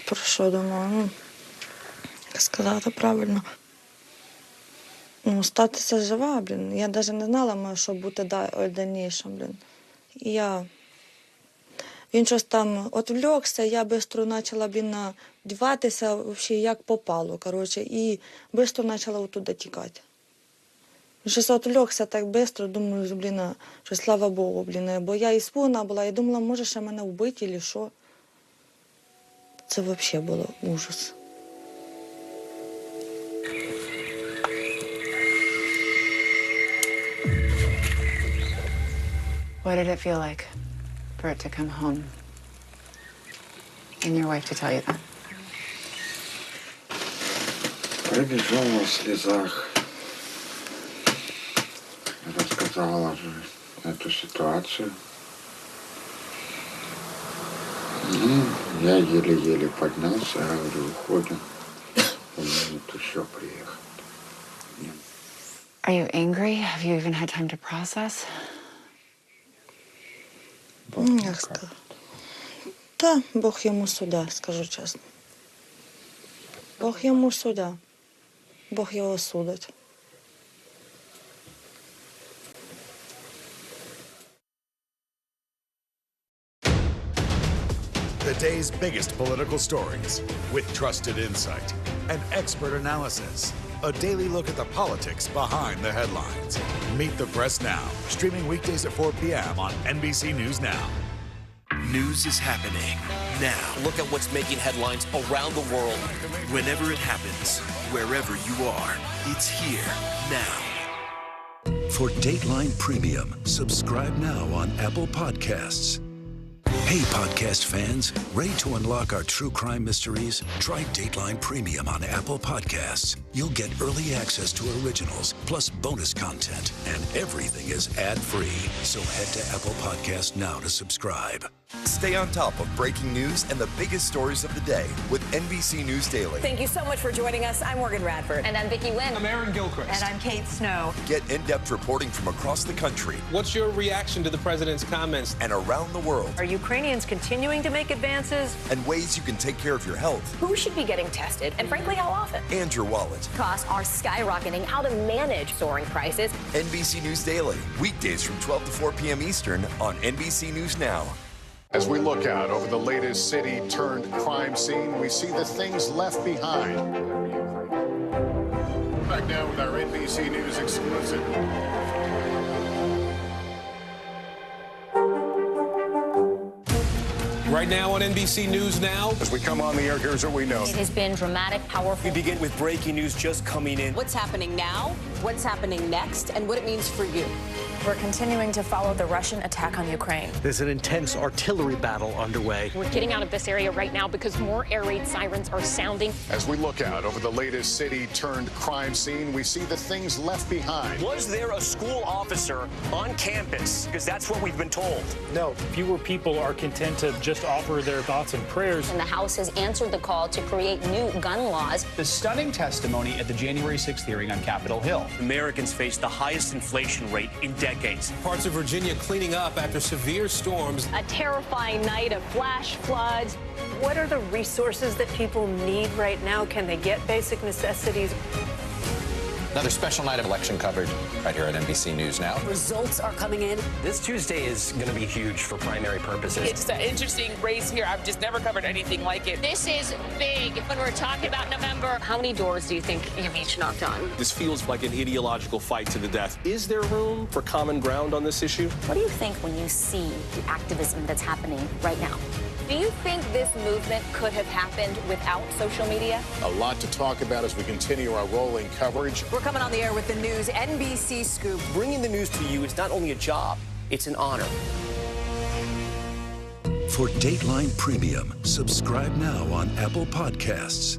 Про що думала? Сказати правильно. Ну, статися жива, блін. Я навіть не знала, що буде дальніше, блін. Він щось там відвлекся, я швидко почала, блін, вдіватися, взагалі, як попало, коротше, і швидко почала оттуда тікати. Щось відвлекся так швидко, думаю, блін, що слава Богу, блін, бо я іспугана була, і думала, може ще мене вбити, або що. Це взагалі було ужас. What did it feel like for it to come home and your wife to tell you that? Прибежала в слезах, рассказала же эту ситуацию. Ну, я еле-еле поднялся, я говорю, уходим. Он может еще приехать. Are you angry? Have you even had time to process? Як сказати? Та, Бог йому суддя, скажу чесно. Бог йому суддя. Бог його судить. The day's biggest political stories with trusted insight and expert analysis. A daily look at the politics behind the headlines. Meet the Press Now, streaming weekdays at 4 p.m. on NBC News Now. News is happening now. Look at what's making headlines around the world. Whenever it happens, wherever you are, it's here now. For Dateline Premium, subscribe now on Apple Podcasts. Hey, podcast fans, ready to unlock our true crime mysteries? Try Dateline Premium on Apple Podcasts. You'll get early access to originals, plus bonus content, and everything is ad-free. So head to Apple Podcasts now to subscribe. Stay on top of breaking news and the biggest stories of the day with NBC News Daily. Thank you so much for joining us. I'm Morgan Radford. And I'm Vicki Lynn. I'm Aaron Gilchrist. And I'm Kate Snow. Get in-depth reporting from across the country. What's your reaction to the president's comments? And around the world. Are Ukrainians continuing to make advances? And ways you can take care of your health. Who should be getting tested, and frankly, how often? And your wallet. Costs are skyrocketing. How to manage soaring prices. NBC News Daily. Weekdays from 12 to 4 p.m. Eastern on NBC News Now. As we look out over the latest city-turned-crime scene, we see the things left behind. Back now with our NBC News exclusive. Right now on NBC News Now. As we come on the air, here's what we know. It has been dramatic, powerful. We begin with breaking news just coming in. What's happening now? What's happening next? And what it means for you. We're continuing to follow the Russian attack on Ukraine. There's an intense artillery battle underway. We're getting out of this area right now because more air raid sirens are sounding. As we look out over the latest city-turned-crime scene, we see the things left behind. Was there a school officer on campus? Because that's what we've been told. No, fewer people are content to just offer their thoughts and prayers. And the House has answered the call to create new gun laws. The stunning testimony at the January 6th hearing on Capitol Hill. Americans face the highest inflation rate in decades. Parts of Virginia cleaning up after severe storms. A terrifying night of flash floods. What are the resources that people need right now? Can they get basic necessities? Another special night of election coverage right here at NBC News Now. Results are coming in. This Tuesday is going to be huge for primary purposes. It's an interesting race here. I've just never covered anything like it. This is big when we're talking about November. How many doors do you think you've each knocked on? This feels like an ideological fight to the death. Is there room for common ground on this issue? What do you think when you see the activism that's happening right now? Do you think this movement could have happened without social media? A lot to talk about as we continue our rolling coverage. We're coming on the air with the news NBC Scoop. Bringing the news to you is not only a job, it's an honor. For Dateline Premium, subscribe now on Apple Podcasts.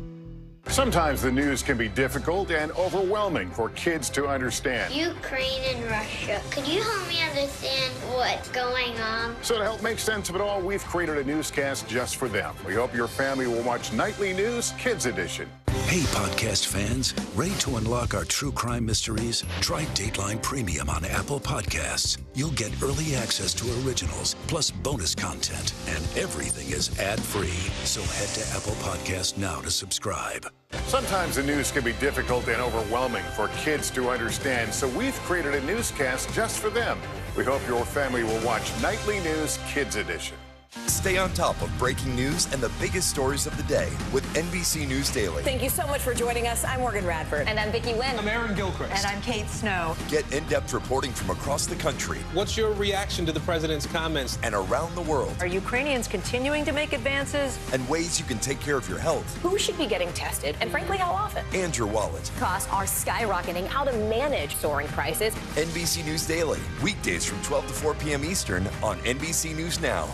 Sometimes the news can be difficult and overwhelming for kids to understand. Ukraine and Russia. Could you help me understand what's going on? So to help make sense of it all, we've created a newscast just for them. We hope your family will watch Nightly News Kids Edition. Hey, podcast fans, ready to unlock our true crime mysteries? Try Dateline Premium on Apple Podcasts. You'll get early access to originals, plus bonus content, and everything is ad-free. So head to Apple Podcasts now to subscribe. Sometimes the news can be difficult and overwhelming for kids to understand, so we've created a newscast just for them. We hope your family will watch Nightly News Kids Edition. Stay on top of breaking news and the biggest stories of the day with NBC News Daily. Thank you so much for joining us. I'm Morgan Radford. And I'm Vicki Wynn. I'm Aaron Gilchrist. And I'm Kate Snow. Get in-depth reporting from across the country. What's your reaction to the president's comments? And around the world. Are Ukrainians continuing to make advances? And ways you can take care of your health. Who should be getting tested, and frankly, how often? And your wallet. Costs are skyrocketing. How to manage soaring prices. NBC News Daily. Weekdays from 12 to 4 p.m. Eastern on NBC News Now.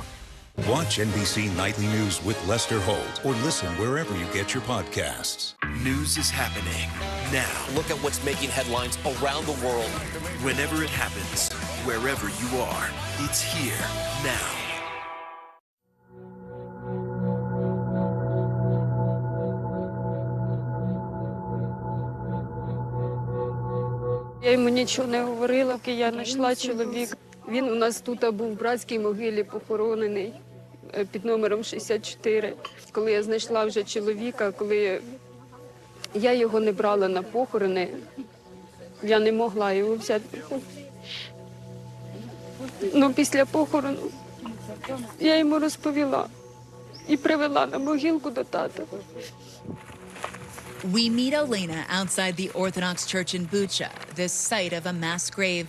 Watch NBC Nightly News with Lester Holt or listen wherever you get your podcasts. News is happening now. Look at what's making headlines around the world. Whenever it happens, wherever you are, it's here now. Я йому нічого не говорила, поки я знайшла чоловік. Він у нас тут був в братській могилі похоронений під номером 64. Коли я знайшла вже чоловіка, коли я його не брала на похорони, я не могла його взяти. Ну, після похорону я йому розповіла і привела на могилку до тата. We meet Elena outside the Orthodox Church in Bucha, the site of a mass grave.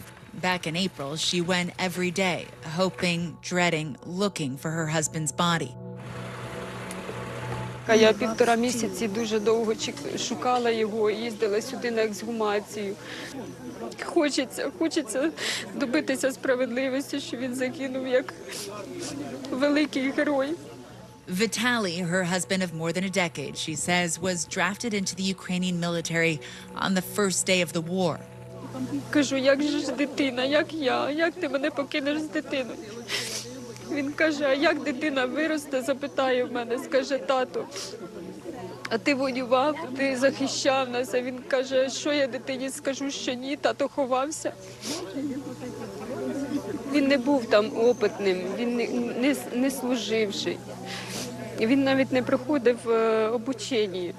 Back in April, she went every day, hoping, dreading, looking for her husband's body. Я 1,5 місяці дуже довго шукала його, їздила сюди на ексгумацію. Хочеться добитися справедливості, що він загинув як великий герой. Vitaly, her husband of more than a decade, she says, was drafted into the Ukrainian military on the first day of the war. Кажу, як же ж дитина, як ти мене покинеш з дитиною? Він каже, а як дитина виросте, запитає в мене, скаже, тато, а ти воював, ти захищав нас? А він каже, що я дитині скажу, що ні, тато ховався. Він не був там опитним, він не служивший. Він навіть не проходив обучення.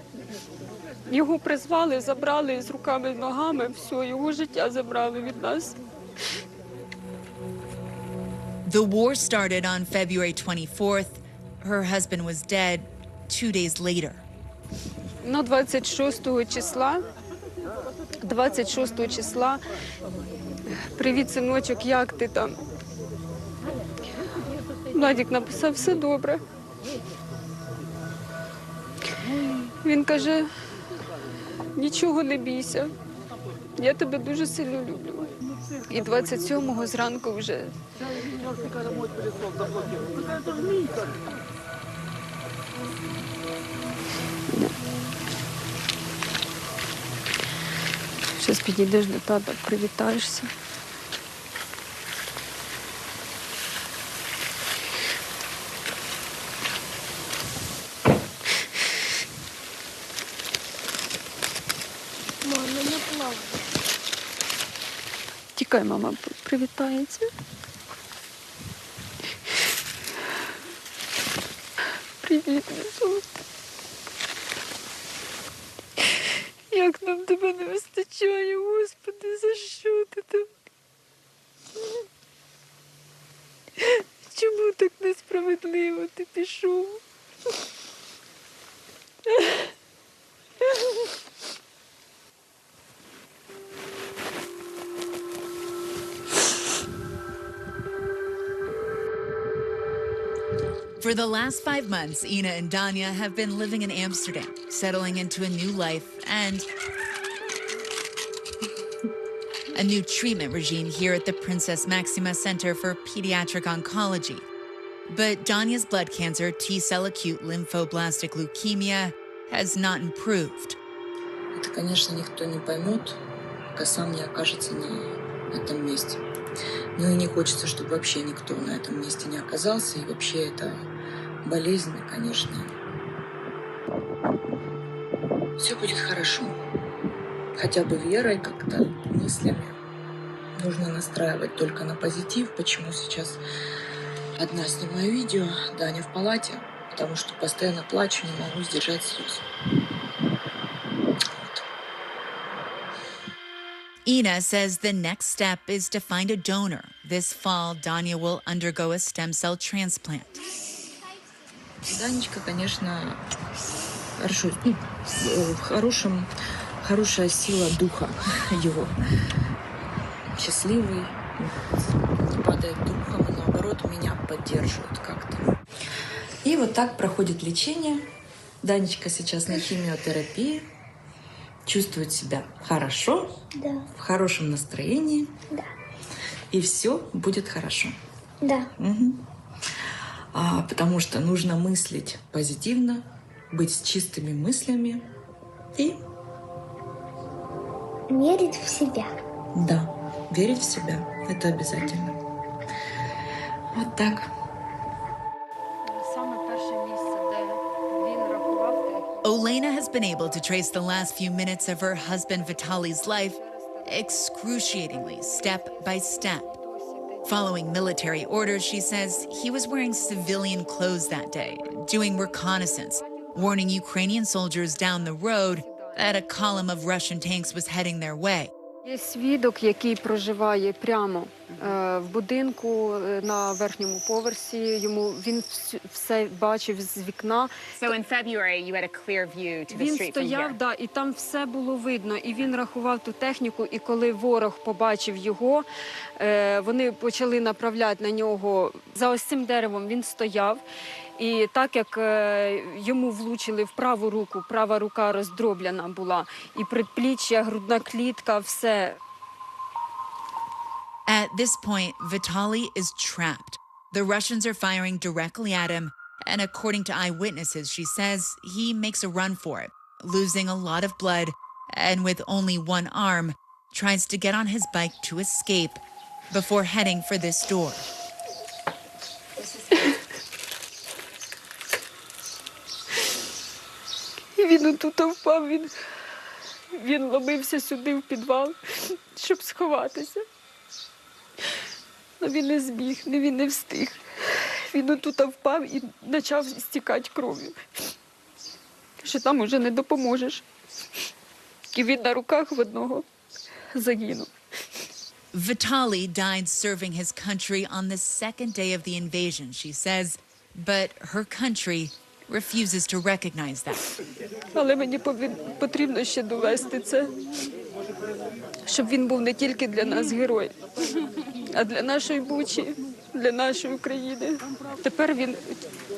Його призвали, забрали з руками, ногами, все, його життя забрали від нас. The war started on February 24th. Her husband was dead 2 days later. Ну, 26 числа, привіт, синочок, як ти там? Владик написав, все добре. Він каже, нічого не бійся, я тебе дуже сильно люблю. І 27-го зранку вже. Зараз підійдеш до тата, привітаєшся. Тікай, мама привітається. Привіт, мій золотий. Як нам тебе не вистачає, Господи, за що ти там? Чому так несправедливо ти пішов? For the last 5 months, Ina and Danya have been living in Amsterdam, settling into a new life and a new treatment regime here at the Princess Maxima Center for Pediatric Oncology. But Danya's blood cancer, T-cell acute lymphoblastic leukemia, has not improved. Это, конечно, никто не поймет, пока сам не окажется на этом месте. Ну и не хочется, чтобы вообще никто на этом месте не оказался. И вообще это болезнь, конечно. Все будет хорошо. Хотя бы верой как-то, мыслями. Нужно настраивать только на позитив. Почему сейчас одна снимаю видео, Даня в палате, потому что постоянно плачу, не могу сдержать слез. Ina says the next step is to find a donor. This fall, Danya will undergo a stem cell transplant. Данечка, конечно, хорошая сила духа его. Счастливый, не падает духом, и наоборот меня поддерживает как-то. И вот так проходит лечение. Данечка сейчас на химиотерапии. Чувствует себя хорошо, Да. в хорошем настроении. Да. И все будет хорошо. Да. Потому что нужно мыслить позитивно, быть с чистыми мыслями и... Верить в себя. Да, верить в себя. Это обязательно. Вот так. Olena has been able to trace the last few minutes of her husband Vitaly's life excruciatingly, step by step. Following military orders, she says he was wearing civilian clothes that day, doing reconnaissance, warning Ukrainian soldiers down the road that a column of Russian tanks was heading their way. Є свідок, який проживає прямо в будинку на верхньому поверсі. Він все бачив з вікна. So in February, you had a clear view to the Він street from стояв, here. да, і там все було видно. І він рахував ту техніку, і коли ворог побачив його, вони почали направляти на нього. За ось цим деревом він стояв. І так як йому влучили в праву руку, права рука роздроблена була, і предпліччя, грудна клітка, все. At this point, Vitaly is trapped. The Russians are firing directly at him, and according to eyewitnesses, she says he makes a run for it, losing a lot of blood, and with only one arm, tries to get on his bike to escape before heading for this door. Він отут впав, він ломився сюди в підвал, щоб сховатися. Але він не зміг, він не встиг. Він отут впав і почав стікати кров'ю. Що там уже не допоможеш. І він на руках в одного загинув. Vitaly died serving his country on the second day of the invasion, she says, but her country refuses to recognize that. Але мені потрібно ще довести це, щоб він був не тільки для нас герой, а для нашої Бучі, для нашої України. Тепер він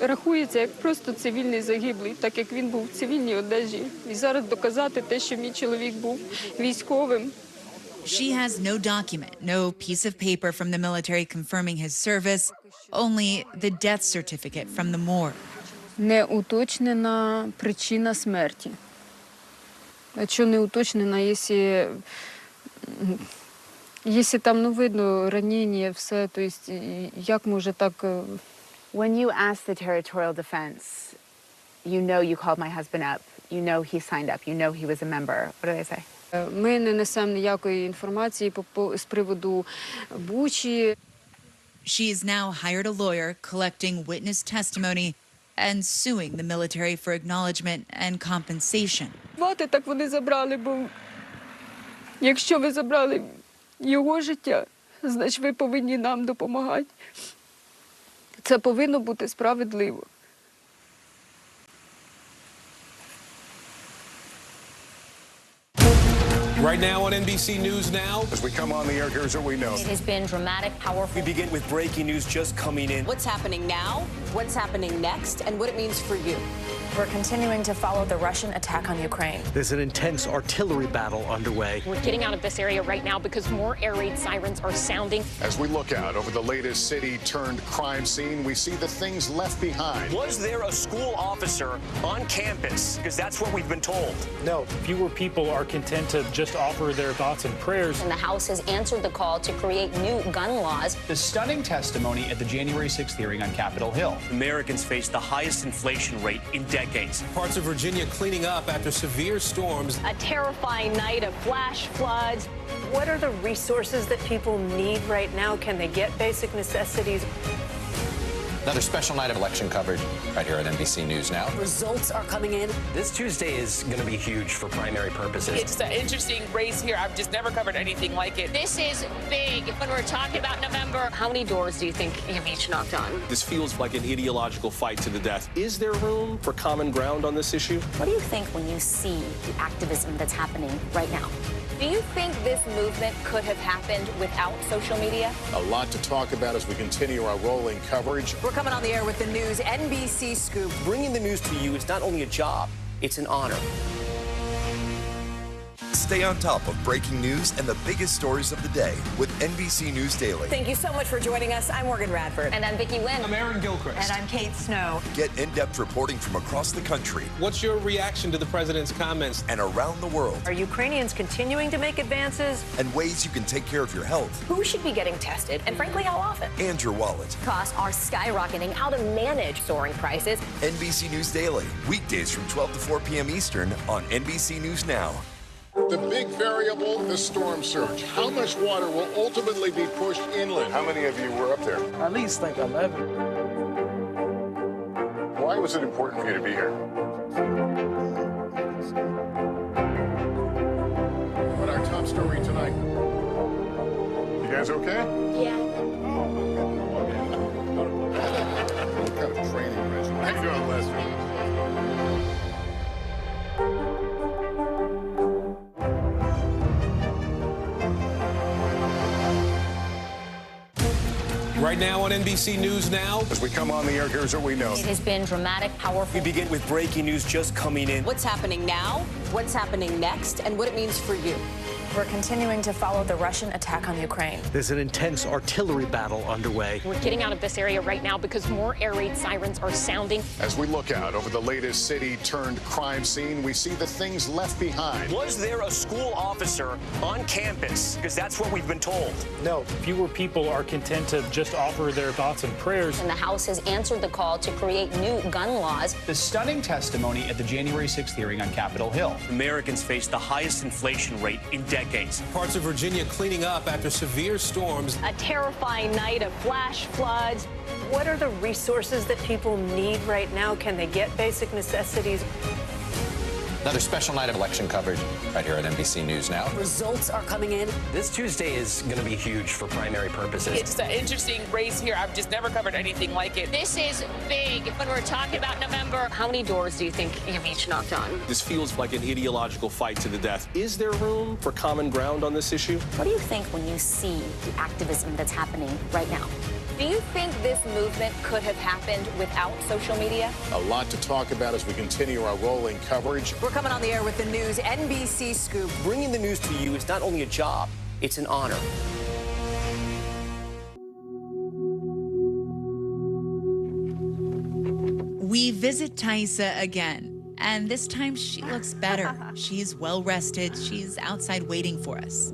рахується як просто цивільний загиблий, так як він був в цивільній одежі. І зараз доказати те, що мій чоловік був військовим. She has no document, no piece of paper from the military confirming his service, only the death certificate from the morgue. Не уточнена причина смерті. А що не уточнена, якщо там, видно, ранення, все, то есть, як може так... When you asked the territorial defense, you know you called my husband up, you know he signed up, you know he was a member. What do they say? Ми не несемо ніякої інформації з приводу Бучі. She has now hired a lawyer collecting witness testimony and suing the military for acknowledgement and compensation. Мати так вони забрали, бо якщо ви забрали його життя, значить ви повинні нам допомагати. Це повинно бути справедливо. Right now on NBC News Now. As we come on the air, here's what we know. It has been dramatic, powerful. We begin with breaking news just coming in. What's happening now, what's happening next, and what it means for you. We're continuing to follow the Russian attack on Ukraine. There's an intense artillery battle underway. We're getting out of this area right now because more air raid sirens are sounding. As we look out over the latest city-turned-crime scene, we see the things left behind. Was there a school officer on campus? Because that's what we've been told. No, fewer people are content to just offer their thoughts and prayers. And the House has answered the call to create new gun laws. The stunning testimony at the January 6th hearing on Capitol Hill. Americans face the highest inflation rate in decades. decades. Parts of Virginia cleaning up after severe storms. A terrifying night of flash floods. What are the resources that people need right now? Can they get basic necessities? Another special night of election coverage right here at NBC News Now. Results are coming in. This Tuesday is going to be huge for primary purposes. It's an interesting race here. I've just never covered anything like it. This is big when we're talking about November. How many doors do you think you've each knocked on? This feels like an ideological fight to the death. Is there room for common ground on this issue? What do you think when you see the activism that's happening right now? Do you think this movement could have happened without social media? A lot to talk about as we continue our rolling coverage. We're coming on the air with the news NBC Scoop. Bringing the news to you is not only a job, it's an honor. Stay on top of breaking news and the biggest stories of the day with NBC News Daily. Thank you so much for joining us. I'm Morgan Radford. And I'm Vicki Wynn. I'm Aaron Gilchrist. And I'm Kate Snow. Get in-depth reporting from across the country. What's your reaction to the president's comments? And around the world. Are Ukrainians continuing to make advances? And ways you can take care of your health. Who should be getting tested? And frankly, how often? And your wallet. Costs are skyrocketing. How to manage soaring prices. NBC News Daily. Weekdays from 12 to 4 p.m. Eastern on NBC News Now. The big variable, the storm surge. How much water will ultimately be pushed inland? How many of you were up there? At least like 11. Why was it important for you to be here? What our top story tonight? You guys okay? Yeah. What kind of training regimen? How you doing, Lester? Right now on NBC News Now. As we come on the air, here's what we know. It has been dramatic, powerful. We begin with breaking news just coming in. What's happening now? What's happening next? And what it means for you. We're continuing to follow the Russian attack on Ukraine. There's an intense artillery battle underway. We're getting out of this area right now because more air raid sirens are sounding. As we look out over the latest city-turned-crime scene, we see the things left behind. Was there a school officer on campus? Because that's what we've been told. No. Fewer people are content to just offer their thoughts and prayers. And the House has answered the call to create new gun laws. The stunning testimony at the January 6th hearing on Capitol Hill. Americans face the highest inflation rate in decades. Parts of Virginia cleaning up after severe storms. A terrifying night of flash floods. What are the resources that people need right now? Can they get basic necessities? Another special night of election coverage right here at NBC News Now. Results are coming in. This Tuesday is going to be huge for primary purposes. It's an interesting race here. I've just never covered anything like it. This is big when we're talking about November. How many doors do you think you've each knocked on? This feels like an ideological fight to the death. Is there room for common ground on this issue? What do you think when you see the activism that's happening right now? Do you think this movement could have happened without social media? A lot to talk about as we continue our rolling coverage. We're coming on the air with the news NBC Scoop. Bringing the news to you is not only a job, it's an honor. We visit Taisa again, and this time she looks better. She's well rested. She's outside waiting for us.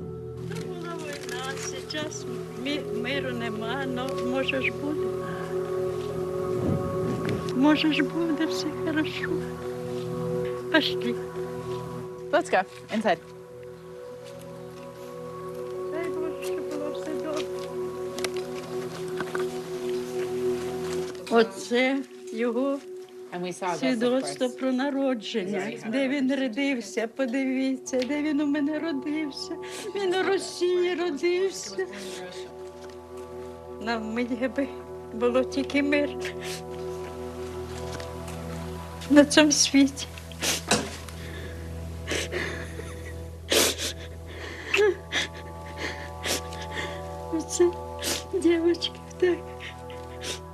Миру нема, но може ж буде. Може ж буде все хорошо. Пошли. Let's go inside. Дай Боже, щоб було все добре. Оце його свідоцтво про народження. Де він родився, подивіться, де він у мене родився. Він у Росії родився. Нам мені би було тільки мир на цьому світі. Оце дівчинка так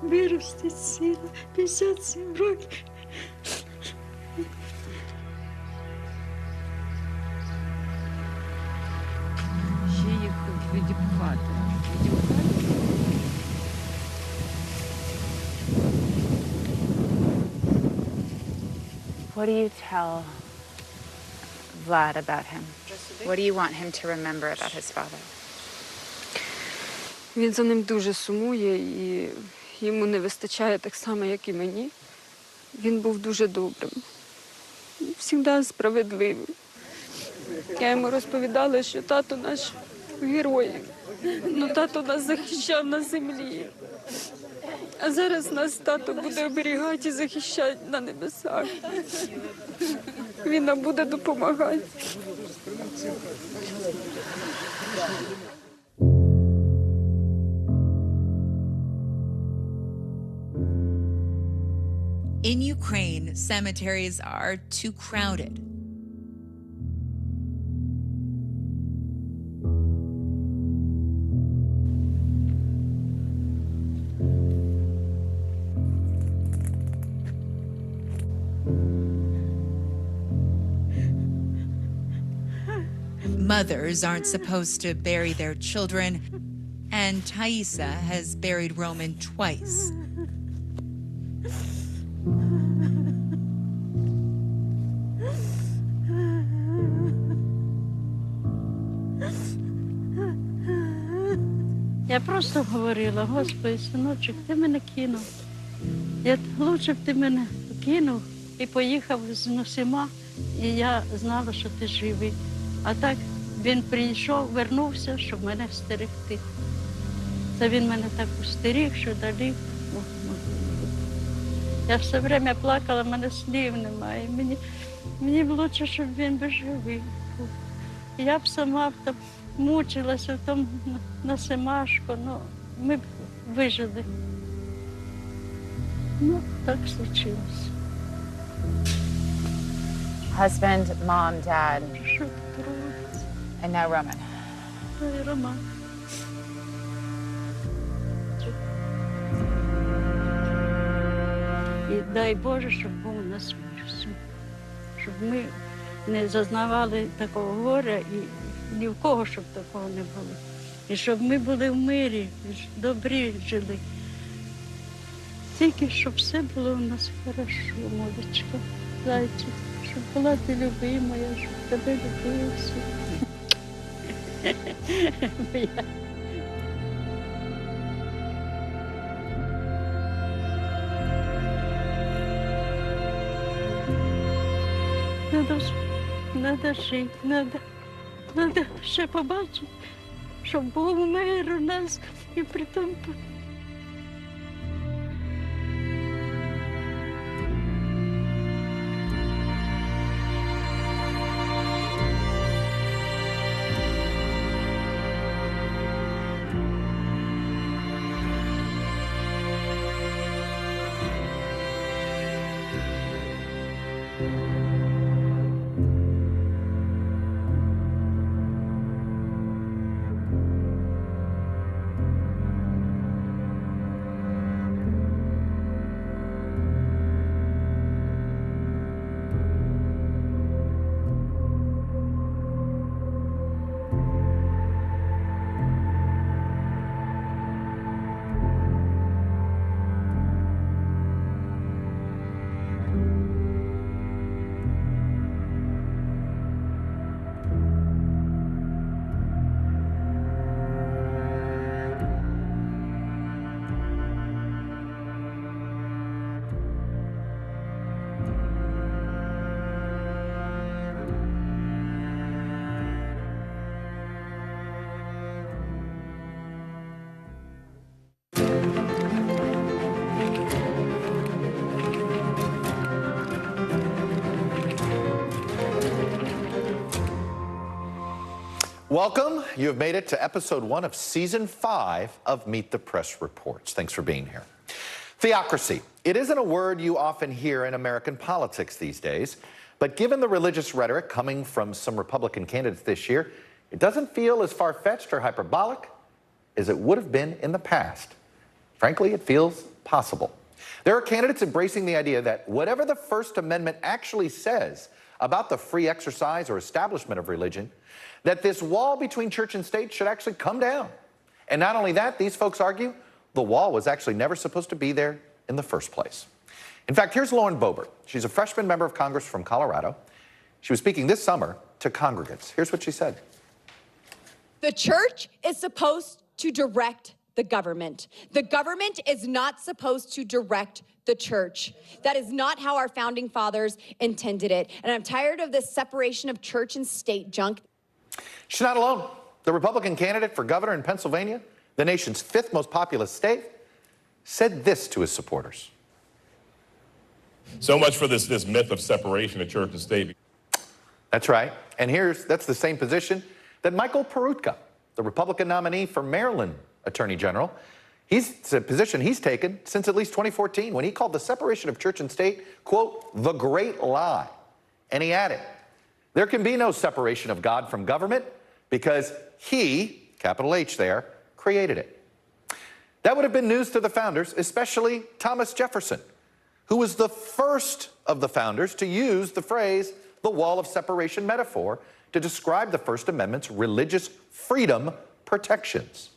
виростить сила, 57 років. Ще їх відіпхати. What do you tell Vlad about him? What do you want him to remember about his father? Він за ним дуже сумує, і йому не вистачає так само, як і мені. Він був дуже добрим, завжди справедливим. Я йому розповідала, що тато наш герой, тато нас захищав на землі. А зараз нас тато буде оберігати і захищати на небесах. Він нам буде допомагати. In Ukraine, cemeteries are too crowded. Mothers aren't supposed to bury their children, and Thaisa has buried Roman twice. Я просто говорила: Господи, синочок, ти мене кинув. Лучше б ти мене кинув і поїхав з усіма, і я знала, що ти живий. А так він прийшов, вернувся, щоб мене стерегти. Це він мене так устеріг, що далі. Я все время плакала, мене слів немає. Мені б лучше, щоб він був живий. Я б сама там мучилася там на Семашко, ми б вижили. Так случилось. Husband, mom, dad, Що тут робиться? and now Roman. Ой, Роман. І дай Боже, щоб був у нас мир всім. Щоб ми не зазнавали такого горя і ні в кого, щоб такого не було. І щоб ми були в мирі, добрі жили. Тільки щоб все було у нас хорошо, молодечка, зайчик, щоб була ти любимая, щоб тебе любили всі. Надо жити, надо ще побачити, щоб був мир у нас і при тому. Welcome. You have made it to episode 1 of season 5 of Meet the Press Reports. Thanks for being here. Theocracy. It isn't a word you often hear in American politics these days, but given the religious rhetoric coming from some Republican candidates this year, it doesn't feel as far-fetched or hyperbolic as it would have been in the past. Frankly, it feels possible. There are candidates embracing the idea that whatever the First Amendment actually says about the free exercise or establishment of religion, that this wall between church and state should actually come down. And not only that, these folks argue the wall was actually never supposed to be there in the first place. In fact, here's Lauren Boebert. She's a freshman member of Congress from Colorado. She was speaking this summer to congregants. Here's what she said. The church is supposed to direct the government. The government is not supposed to direct the church. That is not how our founding fathers intended it. And I'm tired of this separation of church and state junk. She's not alone. The Republican candidate for governor in Pennsylvania, the nation's 5th most populous state, said this to his supporters. So much for this myth of separation of church and state. That's right. And that's the same position that Michael Peroutka, the Republican nominee for Maryland Attorney General, it's a position he's taken since at least 2014 when he called the separation of church and state, quote, the great lie. And he added, there can be no separation of God from government because he, capital H there, created it. That would have been news to the founders, especially Thomas Jefferson, who was the first of the founders to use the phrase, the wall of separation metaphor, to describe the First Amendment's religious freedom protections.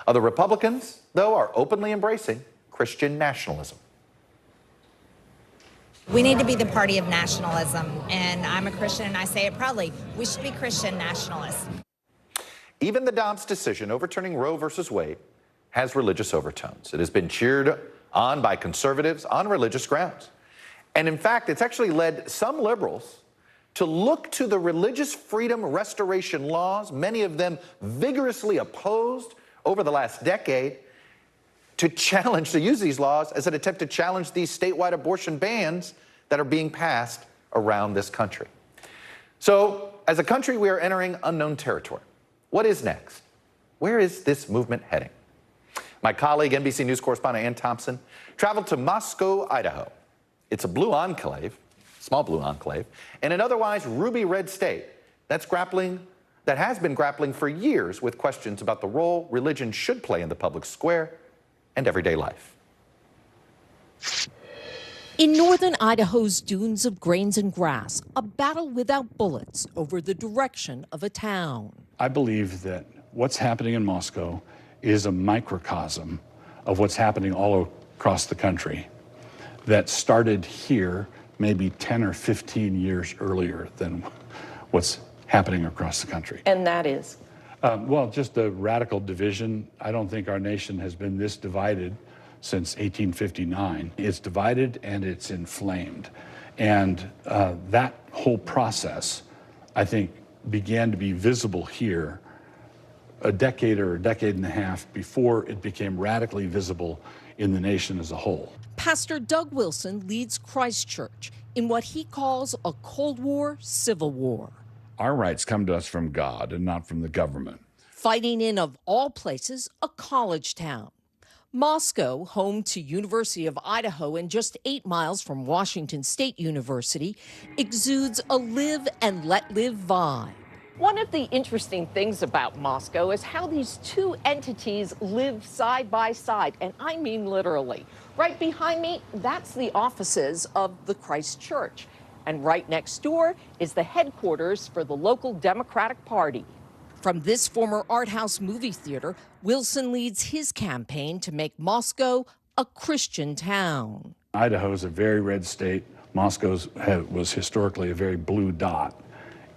Other Republicans, though, are openly embracing Christian nationalism. We need to be the party of nationalism, and I'm a Christian and I say it proudly. We should be Christian nationalists. Even the Dobbs decision overturning Roe versus Wade has religious overtones. It has been cheered on by conservatives on religious grounds. And in fact, it's actually led some liberals to look to the religious freedom restoration laws, many of them vigorously opposed over the last decade, to use these laws as an attempt to challenge these statewide abortion bans that are being passed around this country. So, as a country, we are entering unknown territory. What is next? Where is this movement heading? My colleague, NBC News correspondent Ann Thompson, traveled to Moscow, Idaho. It's a blue enclave, small blue enclave, in an otherwise ruby red state that has been grappling for years with questions about the role religion should play in the public square and everyday life. In northern Idaho's dunes of grains and grass, a battle without bullets over the direction of a town. I believe that what's happening in Moscow is a microcosm of what's happening all across the country that started here maybe 10 or 15 years earlier than what's happening across the country. And that is? Well, just the radical division. I don't think our nation has been this divided since 1859. It's divided and it's inflamed. And that whole process, I think, began to be visible here a decade or a decade and a half before it became radically visible in the nation as a whole. Pastor Doug Wilson leads Christ Church in what he calls a Cold War civil war. Our rights come to us from God and not from the government. Fighting in, of all places, a college town. Moscow, home to University of Idaho and just 8 miles from Washington State University, exudes a live and let live vibe. One of the interesting things about Moscow is how these two entities live side by side, and I mean literally. Right behind me, that's the offices of the Christ Church. And right next door is the headquarters for the local Democratic Party. From this former art house movie theater, Wilson leads his campaign to make Moscow a Christian town. Idaho is a very red state. Moscow was historically a very blue dot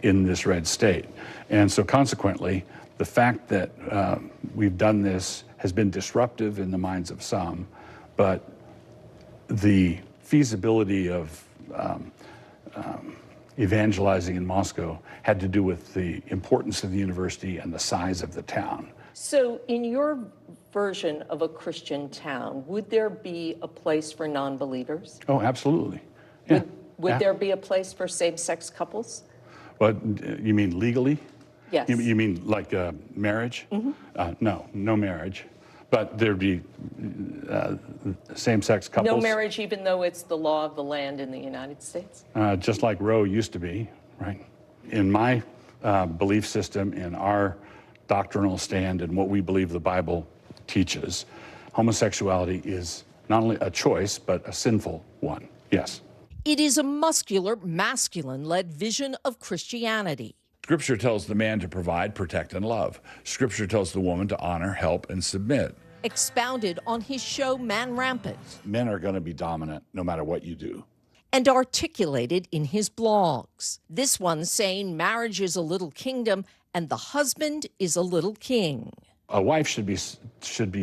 in this red state. And so consequently, the fact that we've done this has been disruptive in the minds of some, but the feasibility of evangelizing in Moscow had to do with the importance of the university and the size of the town. So in your version of a Christian town, would there be a place for non-believers? Oh, absolutely. Yeah. Would there be a place for same-sex couples? But you mean legally? Yes. You mean like marriage? Mm-hmm. No marriage. But there'd be same-sex couples. No marriage, even though it's the law of the land in the United States? Just like Roe used to be, right? In my belief system, in our doctrinal stand, and what we believe the Bible teaches, homosexuality is not only a choice, but a sinful one, yes. It is a muscular, masculine-led vision of Christianity. Scripture tells the man to provide, protect, and love. Scripture tells the woman to honor, help, and submit. Expounded on his show Man Rampant. Men are going to be dominant no matter what you do. And articulated in his blogs. This one saying marriage is a little kingdom and the husband is a little king. A wife should be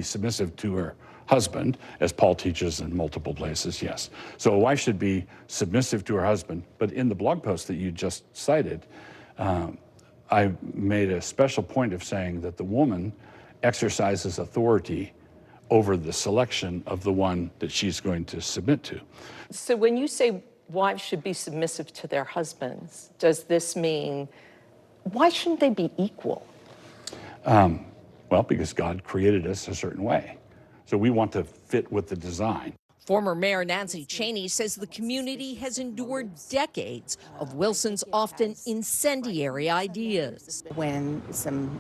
submissive to her husband, as Paul teaches in multiple places, yes. So a wife should be submissive to her husband. But in the blog post that you just cited, I made a special point of saying that the woman exercises authority over the selection of the one that she's going to submit to. So when you say wives should be submissive to their husbands, does this mean, why shouldn't they be equal? Well, because God created us a certain way. So we want to fit with the design. Former Mayor Nancy Cheney says the community has endured decades of Wilson's often incendiary ideas. When some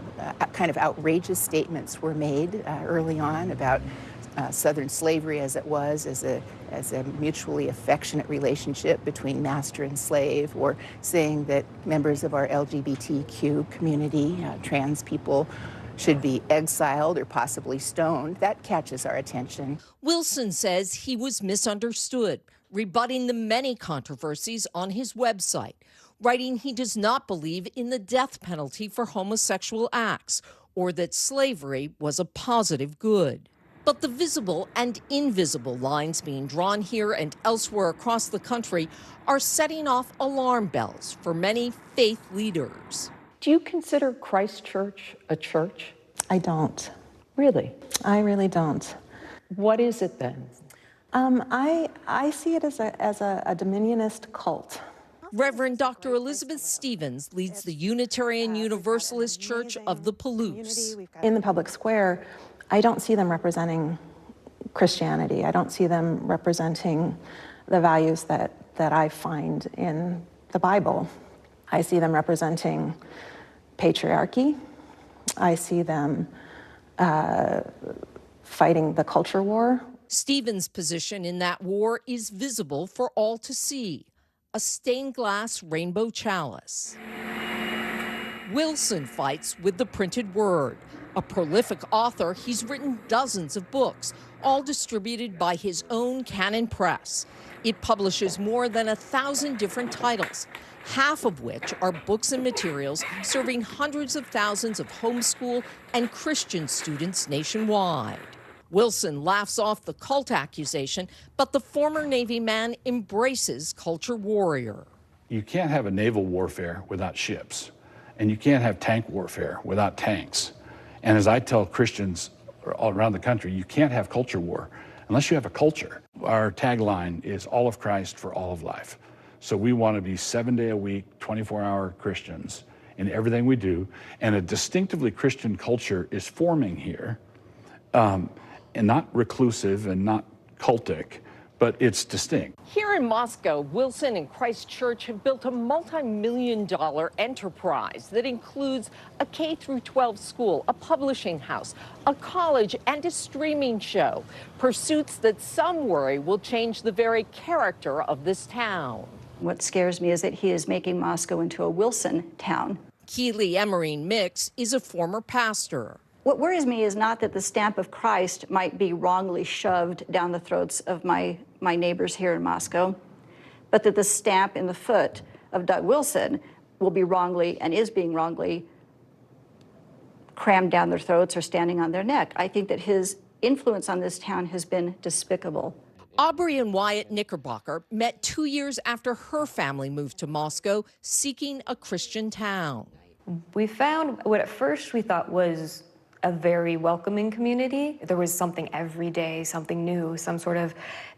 kind of outrageous statements were made early on about Southern slavery as it was, as a mutually affectionate relationship between master and slave, or saying that members of our LGBTQ community, trans people, should be exiled or possibly stoned, that catches our attention. Wilson says he was misunderstood, rebutting the many controversies on his website, writing he does not believe in the death penalty for homosexual acts or that slavery was a positive good. But the visible and invisible lines being drawn here and elsewhere across the country are setting off alarm bells for many faith leaders. Do you consider Christ Church a church? I don't. Really? I really don't. What is it then? I see it as a dominionist cult. Reverend Dr. Elizabeth Stevens leads the Unitarian Universalist Church of the Palouse. In the public square, I don't see them representing Christianity. I don't see them representing the values that I find in the Bible. I see them representing patriarchy. I see them fighting the culture war. Stevens' position in that war is visible for all to see, a stained glass rainbow chalice. Wilson fights with the printed word. A prolific author, he's written dozens of books, all distributed by his own Canon Press. It publishes more than 1,000 different titles, half of which are books and materials serving hundreds of thousands of homeschool and Christian students nationwide. Wilson laughs off the cult accusation, but the former Navy man embraces culture warrior. You can't have a naval warfare without ships, and you can't have tank warfare without tanks. And as I tell Christians all around the country, you can't have culture war unless you have a culture. Our tagline is all of Christ for all of life. So we want to be 7-day-a-week, 24-hour Christians in everything we do. And a distinctively Christian culture is forming here, and not reclusive and not cultic, but it's distinct. Here in Moscow, Wilson and Christ Church have built a multi-million-dollar enterprise that includes a K-12 school, a publishing house, a college, and a streaming show. Pursuits that some worry will change the very character of this town. What scares me is that he is making Moscow into a Wilson town. Keely Emerine Mix is a former pastor. What worries me is not that the stamp of Christ might be wrongly shoved down the throats of my neighbors here in Moscow, but that the stamp in the foot of Doug Wilson will be wrongly and is being wrongly crammed down their throats or standing on their neck. I think that his influence on this town has been despicable. Aubrey and Wyatt Knickerbocker met 2 years after her family moved to Moscow, seeking a Christian town. We found what at first we thought was a very welcoming community. There was something every day, something new, some sort of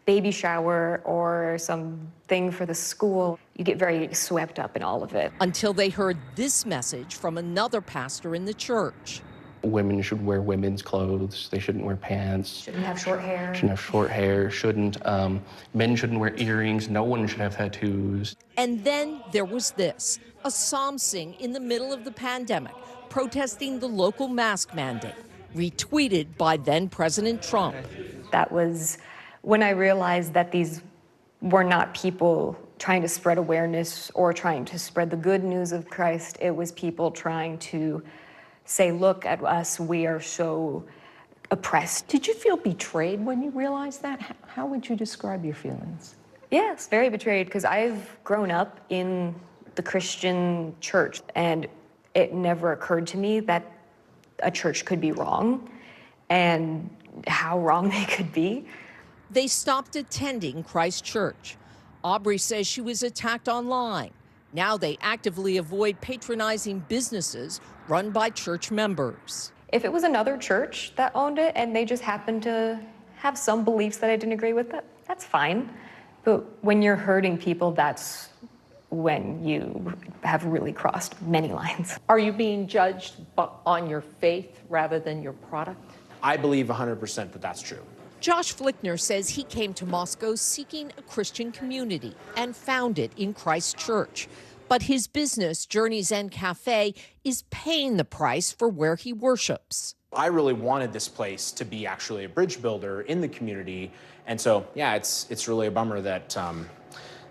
baby shower or something for the school. You get very swept up in all of it. Until they heard this message from another pastor in the church. Women should wear women's clothes. They shouldn't wear pants. Shouldn't have short hair. Shouldn't have short hair. Men shouldn't wear earrings. No one should have tattoos. And then there was this, a psalm sing in the middle of the pandemic, protesting the local mask mandate, retweeted by then President Trump. That was when I realized that these were not people trying to spread awareness or trying to spread the good news of Christ. It was people trying to say, look at us, we are so oppressed. Did you feel betrayed when you realized that? How would you describe your feelings? Yes, very betrayed, because I've grown up in the Christian church, and it never occurred to me that a church could be wrong. And how wrong they could be. They stopped attending Christ Church. Aubrey says she was attacked online. Now they actively avoid patronizing businesses run by church members. If it was another church that owned it and they just happened to have some beliefs that I didn't agree with, that's fine. But when you're hurting people, that's when you have really crossed many lines. Are you being judged on your faith rather than your product? I believe 100% that that's true. Josh Flickner says he came to Moscow seeking a Christian community and found it in Christ Church. But his business, Journey's End Cafe, is paying the price for where he worships. I really wanted this place to be actually a bridge builder in the community. And so, yeah, it's really a bummer that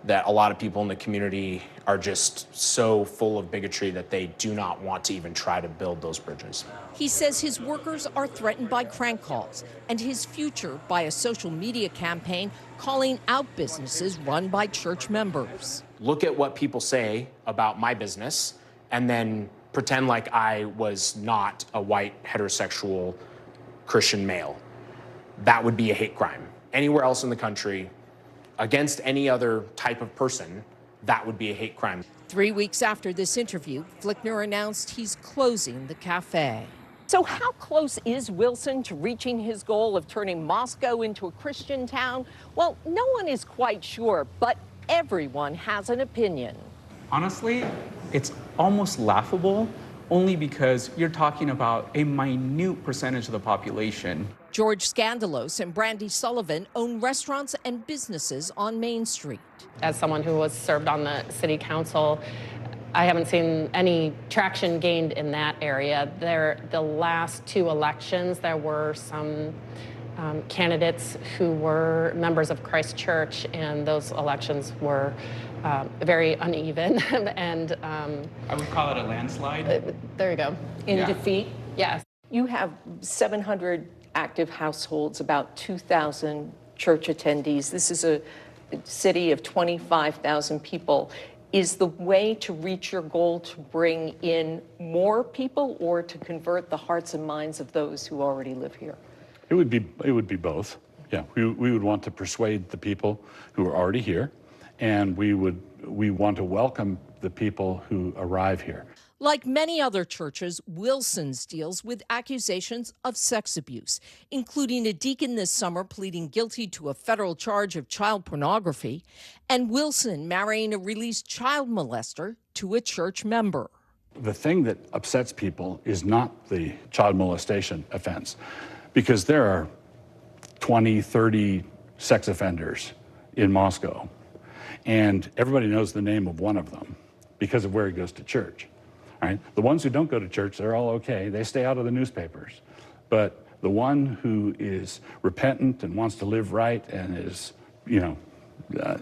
that a lot of people in the community are just so full of bigotry that they do not want to even try to build those bridges. He says his workers are threatened by crank calls and his future by a social media campaign calling out businesses run by church members. Look at what people say about my business and then pretend like I was not a white heterosexual Christian male. That would be a hate crime. Anywhere else in the country, against any other type of person, that would be a hate crime. 3 weeks after this interview, Flickner announced he's closing the cafe. So how close is Wilson to reaching his goal of turning Moscow into a Christian town? Well, no one is quite sure, but everyone has an opinion. Honestly, it's almost laughable, only because you're talking about a minute percentage of the population. George Scandalos and Brandy Sullivan own restaurants and businesses on Main Street. As someone who was served on the city council, I haven't seen any traction gained in that area. The last 2 elections, there were some candidates who were members of Christ Church, and those elections were very uneven. And I would call it a landslide. There you go. In defeat? Yes. You have 700 active households, about 2,000 church attendees. This is a city of 25,000 people. Is the way to reach your goal to bring in more people or to convert the hearts and minds of those who already live here? It would be both. Yeah, we would want to persuade the people who are already here, and we want to welcome the people who arrive here. Like many other churches, Wilson's deals with accusations of sex abuse, including a deacon this summer pleading guilty to a federal charge of child pornography, and Wilson marrying a released child molester to a church member. The thing that upsets people is not the child molestation offense, because there are 20, 30 sex offenders in Moscow, and everybody knows the name of one of them because of where he goes to church. Right? The ones who don't go to church, they're all okay. They stay out of the newspapers. But the one who is repentant and wants to live right and is,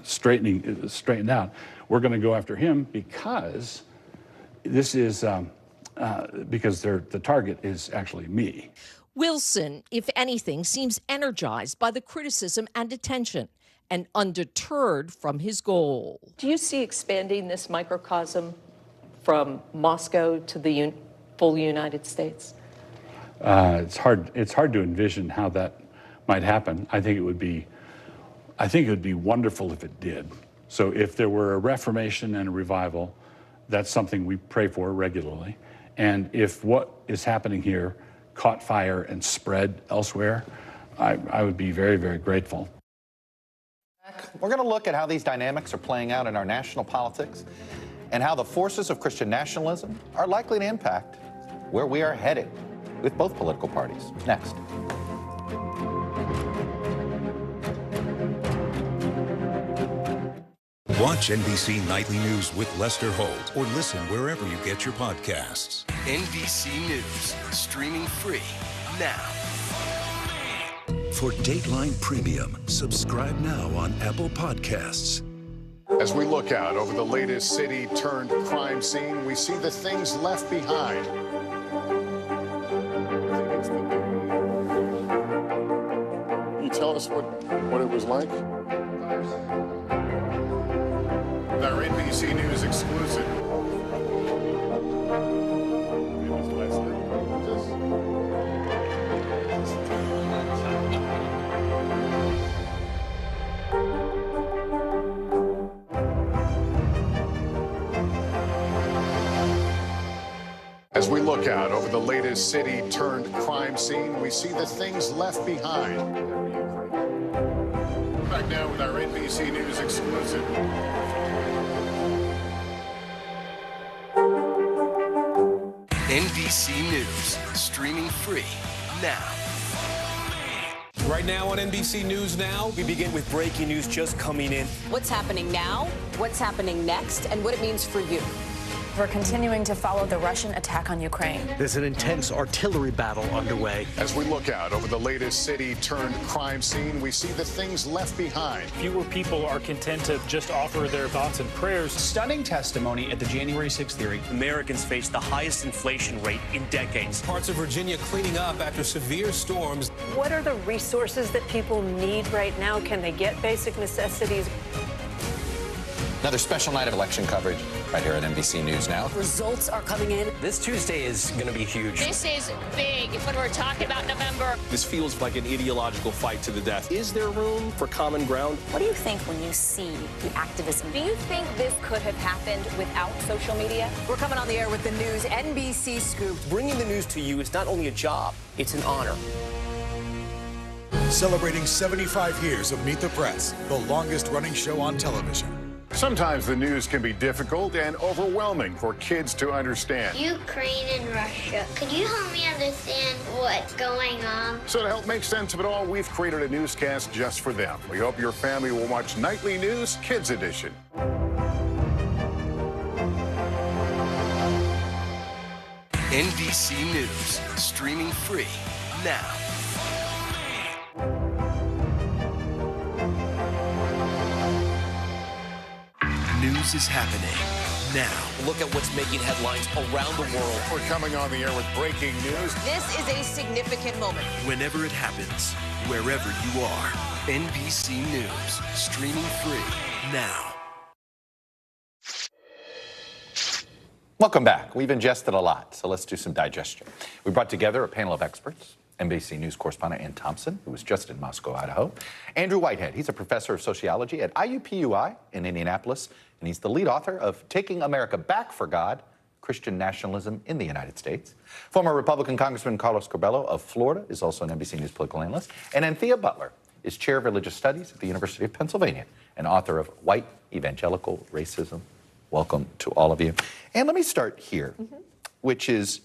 straightened out, we're going to go after him because this is because the target is actually me. Wilson, if anything, seems energized by the criticism and attention and undeterred from his goal. Do you see expanding this microcosm from Moscow to the full United States? It's hard to envision how that might happen. I think it would be wonderful if it did. So if there were a reformation and a revival, that's something we pray for regularly. And if what is happening here caught fire and spread elsewhere, I would be very, very grateful. We're going to look at how these dynamics are playing out in our national politics and how the forces of Christian nationalism are likely to impact where we are headed with both political parties. Next. Watch NBC Nightly News with Lester Holt or listen wherever you get your podcasts. NBC News, streaming free now. For Dateline Premium, subscribe now on Apple Podcasts. As we look out over the latest city-turned crime scene, we see the things left behind. Can you tell us what it was like? Our NBC News exclusive. As we look out over the latest city-turned-crime scene, we see the things left behind. Back now with our NBC News exclusive. NBC News, streaming free now. Right now on NBC News Now, we begin with breaking news just coming in. What's happening now, what's happening next, and what it means for you. We're continuing to follow the Russian attack on Ukraine. There's an intense artillery battle underway. As we look out over the latest city-turned-crime scene, we see the things left behind. Fewer people are content to just offer their thoughts and prayers. Stunning testimony at the January 6th hearing. Americans face the highest inflation rate in decades. Parts of Virginia cleaning up after severe storms. What are the resources that people need right now? Can they get basic necessities? Another special night of election coverage right here at NBC News Now. Results are coming in. This Tuesday is going to be huge. This is big when we're talking about November. This feels like an ideological fight to the death. Is there room for common ground? What do you think when you see the activism? Do you think this could have happened without social media? We're coming on the air with the news NBC Scoop. Bringing the news to you is not only a job, it's an honor. Celebrating 75 years of Meet the Press, the longest-running show on television. Sometimes the news can be difficult and overwhelming for kids to understand. Ukraine and Russia. Could you help me understand what's going on? So to help make sense of it all, we've created a newscast just for them. We hope your family will watch Nightly News Kids Edition. NBC News, streaming free now. News is happening now. Look at what's making headlines around the world. We're coming on the air with breaking news. This is a significant moment. Whenever it happens, wherever you are, NBC News, streaming free now. Welcome back. We've ingested a lot, so let's do some digestion. We brought together a panel of experts. NBC News correspondent Ann Thompson, who was just in Moscow, Idaho. Andrew Whitehead, he's a professor of sociology at IUPUI in Indianapolis, and he's the lead author of Taking America Back for God, Christian Nationalism in the United States. Former Republican Congressman Carlos Curbelo of Florida is also an NBC News political analyst. And Anthea Butler is chair of religious studies at the University of Pennsylvania and author of White Evangelical Racism. Welcome to all of you. And let me start here, which is,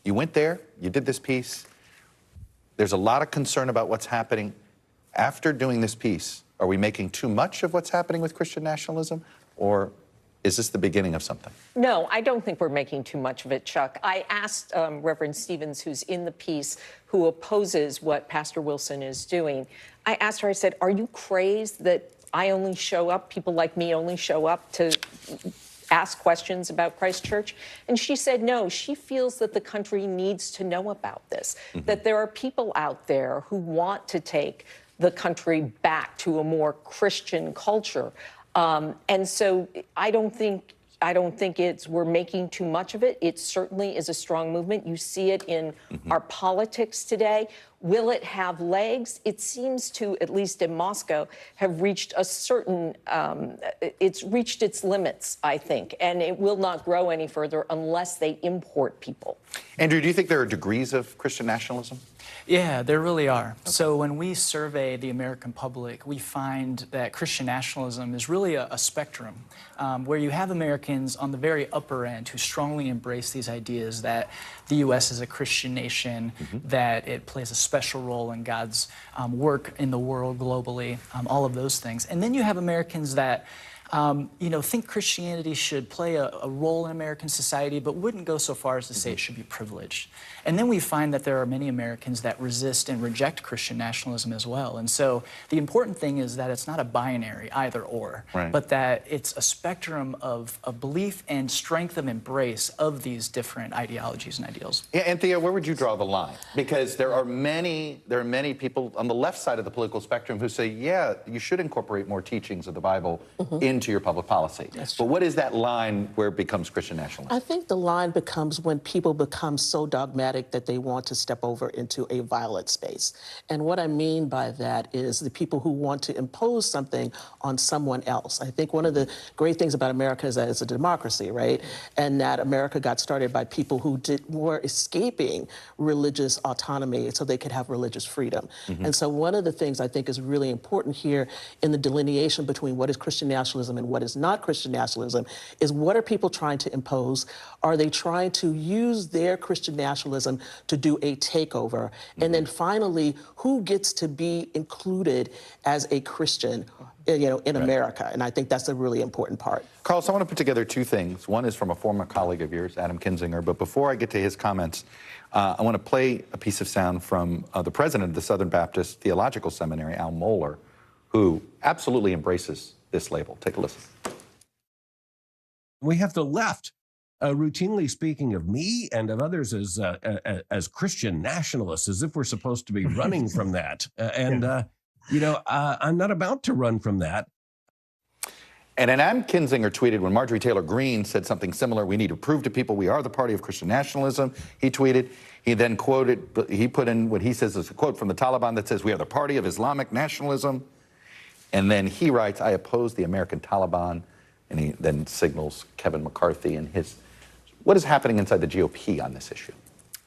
you went there, you did this piece. There's a lot of concern about what's happening. After doing this piece, are we making too much of what's happening with Christian nationalism, or is this the beginning of something? No, I don't think we're making too much of it, Chuck. I asked Reverend Stevens, who's in the piece, who opposes what Pastor Wilson is doing. I asked her, I said, are you crazed that I only show up, people like me only show up to ask questions about Christ Church? And she said no, she feels that the country needs to know about this, that there are people out there who want to take the country back to a more Christian culture. And so I don't think we're making too much of it. It certainly is a strong movement. You see it in our politics today. Will it have legs? It seems to, at least in Moscow, have reached a certain, it's reached its limits, I think, and it will not grow any further unless they import people. Andrew, do you think there are degrees of Christian nationalism? Yeah, there really are. Okay. So when we survey the American public, we find that Christian nationalism is really a spectrum where you have Americans on the very upper end who strongly embrace these ideas that the U.S. is a Christian nation, that it plays a special role in God's work in the world globally, all of those things. And then you have Americans that think Christianity should play a role in American society, but wouldn't go so far as to say it should be privileged. And then we find that there are many Americans that resist and reject Christian nationalism as well. And so the important thing is that it's not a binary either or, but that it's a spectrum of belief and strength of embrace of these different ideologies and ideals. Yeah, Anthea, where would you draw the line? Because there are many people on the left side of the political spectrum who say, yeah, you should incorporate more teachings of the Bible into into your public policy. But what is that line where it becomes Christian nationalism? I think the line becomes when people become so dogmatic that they want to step over into a violent space. And what I mean by that is the people who want to impose something on someone else. I think one of the great things about America is that it's a democracy, right? And that America got started by people who were escaping religious autonomy so they could have religious freedom. And so one of the things I think is really important here in the delineation between what is Christian nationalism and what is not Christian nationalism is what are people trying to impose? Are they trying to use their Christian nationalism to do a takeover? And then finally, who gets to be included as a Christian, in America? And I think that's a really important part. Carlos, I want to put together two things. One is from a former colleague of yours, Adam Kinzinger. But before I get to his comments, I want to play a piece of sound from the president of the Southern Baptist Theological Seminary, Al Mohler, who absolutely embraces this label. Take a listen. We have the left routinely speaking of me and of others as Christian nationalists, as if we're supposed to be running from that. I'm not about to run from that. And Adam Kinzinger tweeted when Marjorie Taylor Greene said something similar, we need to prove to people we are the party of Christian nationalism, he tweeted. He then quoted, he put in what he says is a quote from the Taliban that says, we are the party of Islamic nationalism. And then he writes, I oppose the American Taliban. And he then signals Kevin McCarthy and his. What is happening inside the GOP on this issue?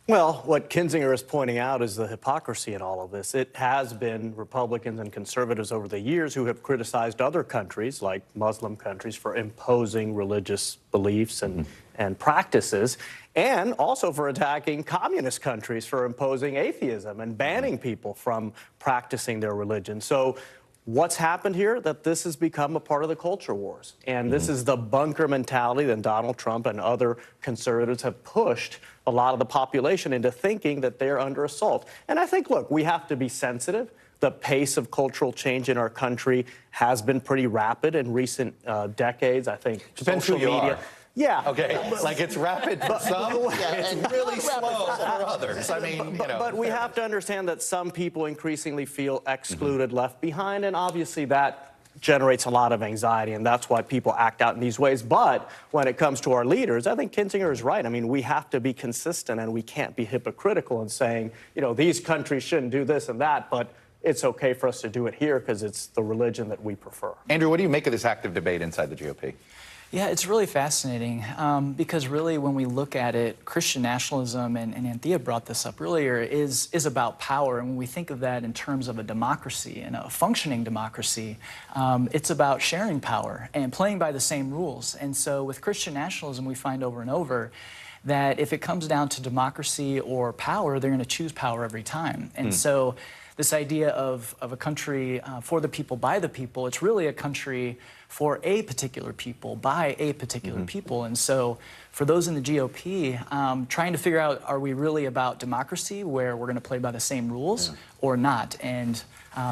Well, what Kinzinger is pointing out is the hypocrisy in all of this. It has been Republicans and conservatives over the years who have criticized other countries, like Muslim countries, for imposing religious beliefs and practices, and also for attacking communist countries for imposing atheism and banning people from practicing their religion. So what's happened here? That this has become a part of the culture wars. And this is the bunker mentality that Donald Trump and other conservatives have pushed a lot of the population into thinking that they're under assault. And I think, look, we have to be sensitive. The pace of cultural change in our country has been pretty rapid in recent decades. I think Depends social who you media. are. Yeah. Okay, like it's rapid for some, it's really slow for others. I mean, But we have to understand that some people increasingly feel excluded, left behind, and obviously that generates a lot of anxiety, and that's why people act out in these ways. But when it comes to our leaders, I think Kinzinger is right. I mean, we have to be consistent, and we can't be hypocritical in saying, these countries shouldn't do this and that, but it's okay for us to do it here because it's the religion that we prefer. Andrew, what do you make of this active debate inside the GOP? Yeah, it's really fascinating because really when we look at it, Christian nationalism, and Anthea brought this up earlier, is about power. And when we think of that in terms of a democracy and a functioning democracy, it's about sharing power and playing by the same rules. And so with Christian nationalism, we find over and over that if it comes down to democracy or power, they're going to choose power every time. And so this idea of a country for the people, by the people, it's really a country for a particular people, by a particular people. And so for those in the GOP, trying to figure out, are we really about democracy where we're going to play by the same rules or not? And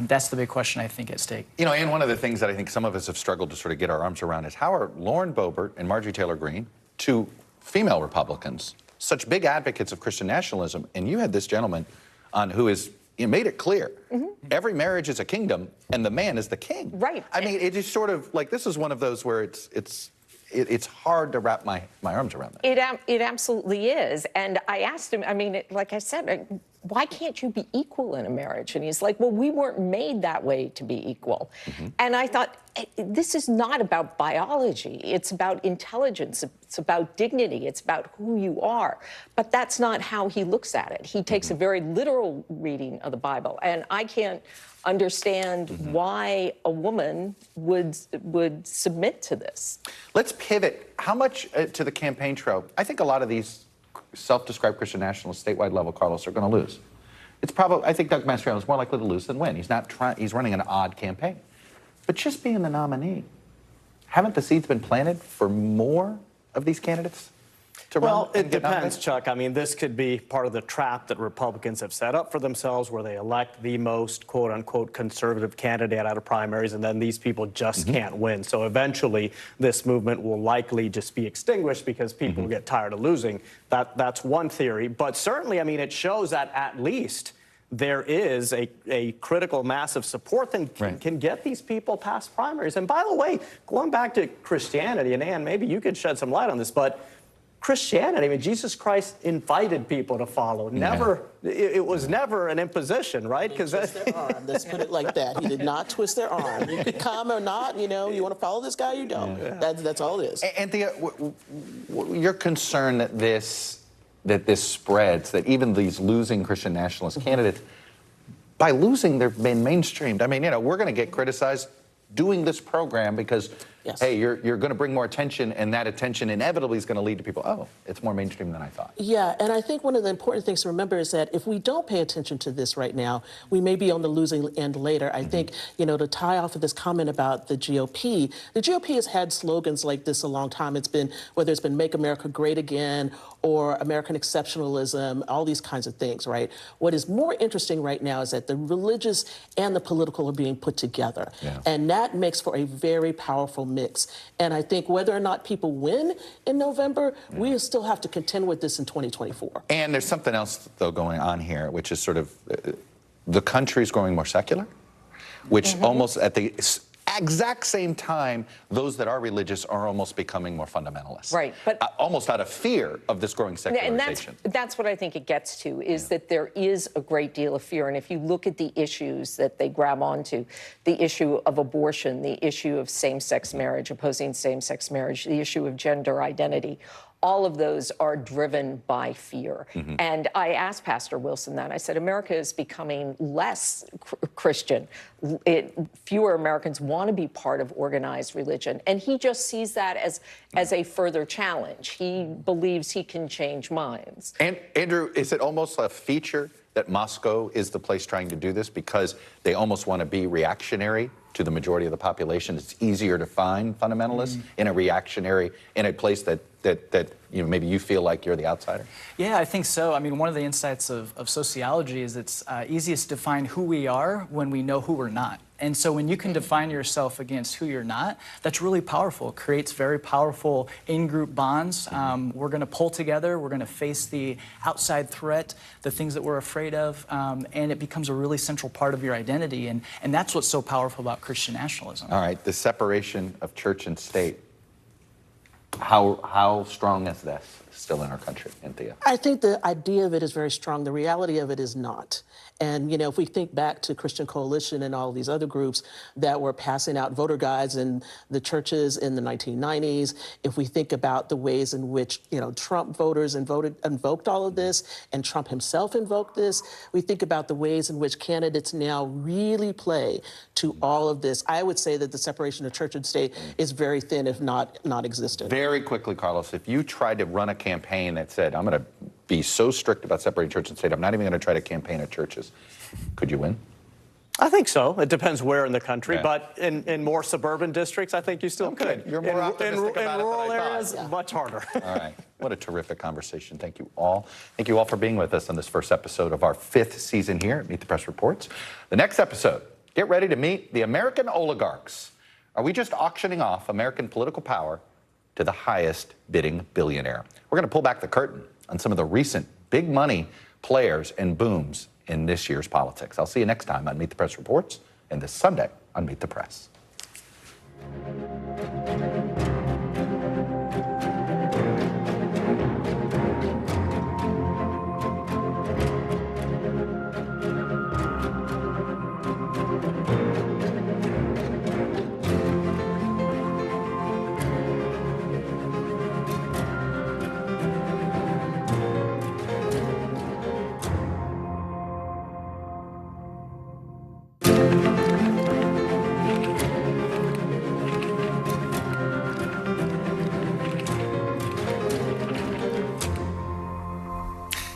that's the big question, I think, at stake. And one of the things that I think some of us have struggled to sort of get our arms around is how are Lauren Boebert and Marjorie Taylor Greene, two female Republicans, such big advocates of Christian nationalism, and you had this gentleman on who is made it clear. Every marriage is a kingdom, and the man is the king. Right. I mean, it is sort of like this is one of those where it's hard to wrap my arms around that. It absolutely is. And I asked him, I mean, like I said, why can't you be equal in a marriage? And he's like, well, we weren't made that way to be equal. And I thought, this is not about biology. It's about intelligence. It's about dignity. It's about who you are. But that's not how he looks at it. He takes a very literal reading of the Bible. And I can't understand why a woman would submit to this. Let's pivot. How much to the campaign trail? I think a lot of these self-described Christian nationalists, statewide level, Carlos, are going to lose. It's probably, I think Doug Mastriano is more likely to lose than win. He's not trying. He's running an odd campaign. But just being the nominee, haven't the seeds been planted for more of these candidates to run? Well, it depends, Chuck. I mean, this could be part of the trap that Republicans have set up for themselves where they elect the most, quote-unquote, conservative candidate out of primaries, and then these people just can't win. So eventually, this movement will likely just be extinguished because people get tired of losing. That's one theory. But certainly, I mean, it shows that at least there is a critical mass of support that can get these people past primaries. And by the way, going back to Christianity, and Ann, maybe you could shed some light on this, but Christianity, I mean, Jesus Christ invited people to follow. It was never an imposition, right? Because twist their arm. Let's put it like that. He did not twist their arm. You could come or not. You know, you want to follow this guy, you don't. That's all it is. Anthea, you're concerned that this spreads, that even these losing Christian nationalist candidates, by losing, they've been mainstreamed. I mean, you know, we're going to get criticized doing this program because, hey, you're going to bring more attention, and that attention inevitably is going to lead to people, oh, it's more mainstream than I thought. Yeah, and I think one of the important things to remember is that if we don't pay attention to this right now, we may be on the losing end later. I think, you know, to tie off of this comment about the GOP has had slogans like this a long time. It's been, whether it's been Make America Great Again or American exceptionalism, all these kinds of things, right? What is more interesting right now is that the religious and the political are being put together. And that makes for a very powerful mix. And I think whether or not people win in November, we still have to contend with this in 2024. And there's something else, though, going on here, which is sort of the country's growing more secular, which almost at the exact same time, those that are religious are almost becoming more fundamentalist. Right. But almost out of fear of this growing secularization. And that's what I think it gets to, is that there is a great deal of fear. And if you look at the issues that they grab onto, the issue of abortion, the issue of same-sex marriage, opposing same-sex marriage, the issue of gender identity, all of those are driven by fear. And I asked Pastor Wilson that. I said, America is becoming less Christian. Fewer Americans want to be part of organized religion. And he just sees that as a further challenge. He believes he can change minds. And Andrew, is it almost a feature that Moscow is the place trying to do this because they almost want to be reactionary to the majority of the population? It's easier to find fundamentalists in a place that you know, maybe you feel like you're the outsider? Yeah, I think so. I mean, one of the insights of sociology is it's easiest to define who we are when we know who we're not. And so when you can define yourself against who you're not, that's really powerful. It creates very powerful in-group bonds. We're going to pull together. We're going to face the outside threat, the things that we're afraid of, and it becomes a really central part of your identity. And that's what's so powerful about Christian nationalism. All right, the separation of church and state. How strong is this still in our country, Anthea? I think the idea of it is very strong. The reality of it is not. And, you know, if we think back to Christian Coalition and all these other groups that were passing out voter guides in the churches in the 1990s, if we think about the ways in which, you know, Trump voters invoked all of this, and Trump himself invoked this, we think about the ways in which candidates now really play to all of this. I would say that the separation of church and state is very thin, if not non-existent. Very quickly, Carlos, if you tried to run a campaign that said, I'm going to be so strict about separating church and state, I'm not even going to try to campaign at churches, could you win? I think so. It depends where in the country, but in more suburban districts, I think you still could. You're more optimistic about it in rural than I areas, thought. much harder. All right. What a terrific conversation. Thank you all. Thank you all for being with us on this first episode of our 5th season here at Meet the Press Reports. The next episode, get ready to meet the American oligarchs. Are we just auctioning off American political power to the highest bidding billionaire? We're going to pull back the curtain on some of the recent big money players and booms in this year's politics. I'll see you next time on Meet the Press Reports and this Sunday on Meet the Press.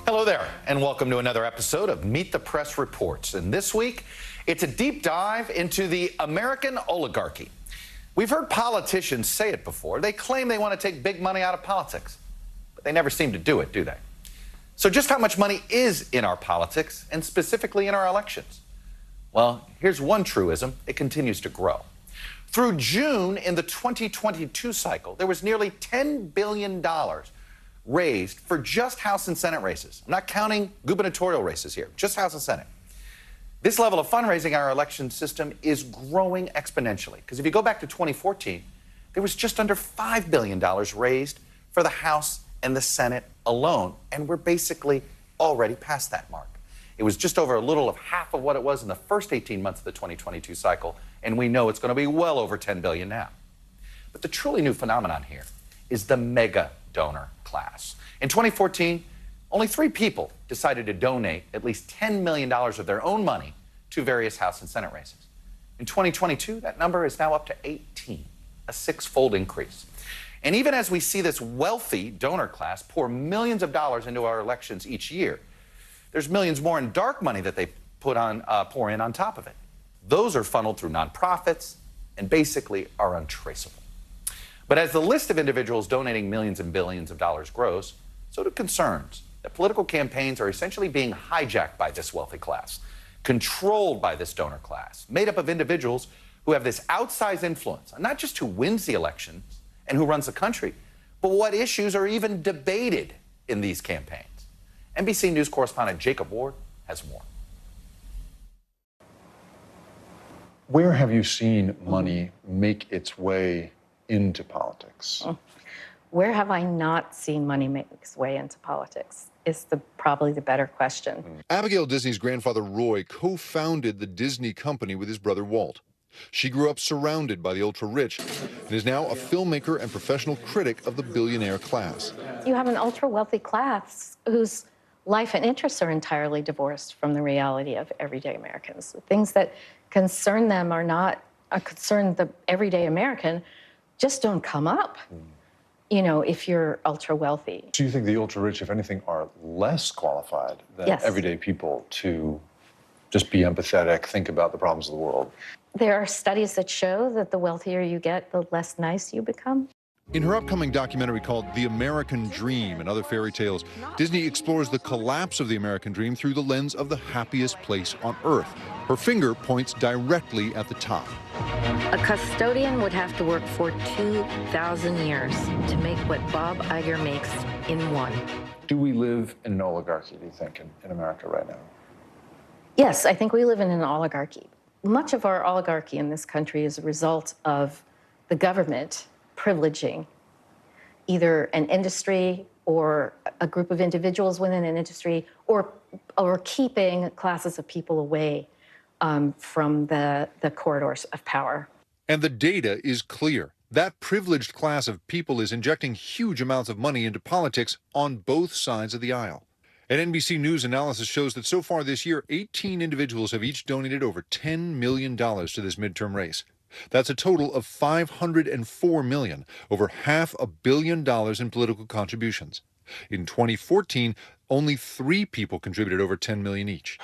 Hello there, and welcome to another episode of Meet the Press Reports. And this week, it's a deep dive into the American oligarchy. We've heard politicians say it before. They claim they want to take big money out of politics, but they never seem to do it, do they? So just how much money is in our politics, and specifically in our elections? Well, here's one truism. It continues to grow. Through June in the 2022 cycle, there was nearly $10 billion raised for just House and Senate races. I'm not counting gubernatorial races here, just House and Senate. This level of fundraising in our election system is growing exponentially. Because if you go back to 2014, there was just under $5 billion raised for the House and the Senate alone. And we're basically already past that mark. It was just over a little of half of what it was in the first 18 months of the 2022 cycle. And we know it's going to be well over $10 billion now. But the truly new phenomenon here is the mega donor class. In 2014, only 3 people decided to donate at least $10 million of their own money to various House and Senate races. In 2022, that number is now up to 18, a 6-fold increase. And even as we see this wealthy donor class pour millions of dollars into our elections each year, there's millions more in dark money that they pour in on top of it. Those are funneled through nonprofits and basically are untraceable. But as the list of individuals donating millions and billions of dollars grows, so do concerns that political campaigns are essentially being hijacked by this wealthy class, controlled by this donor class, made up of individuals who have this outsized influence, on not just who wins the elections and who runs the country, but what issues are even debated in these campaigns. NBC News correspondent Jacob Ward has more. Where have you seen money make its way into politics? Where have I not seen money make its way into politics is probably the better question. Abigail Disney's grandfather Roy co-founded the Disney company with his brother Walt. She grew up surrounded by the ultra-rich and is now a filmmaker and professional critic of the billionaire class. You have an ultra-wealthy class whose life and interests are entirely divorced from the reality of everyday Americans. The things that concern them concern the everyday American just don't come up, you know, if you're ultra-wealthy. Do you think the ultra-rich, if anything, are less qualified than everyday people to just be empathetic, think about the problems of the world? There are studies that show that the wealthier you get, the less nice you become. In her upcoming documentary called The American Dream and Other Fairy Tales, Disney explores the collapse of the American dream through the lens of the happiest place on Earth. Her finger points directly at the top. A custodian would have to work for 2,000 years to make what Bob Iger makes in one. Do we live in an oligarchy, do you think, in America right now? Yes, I think we live in an oligarchy. Much of our oligarchy in this country is a result of the government privileging either an industry or a group of individuals within an industry, or keeping classes of people away from the corridors of power. And the data is clear. That privileged class of people is injecting huge amounts of money into politics on both sides of the aisle. An NBC News analysis shows that so far this year, 18 individuals have each donated over $10 million to this midterm race. That's a total of $504 million, over $500 million in political contributions. In 2014, only 3 people contributed over $10 million each.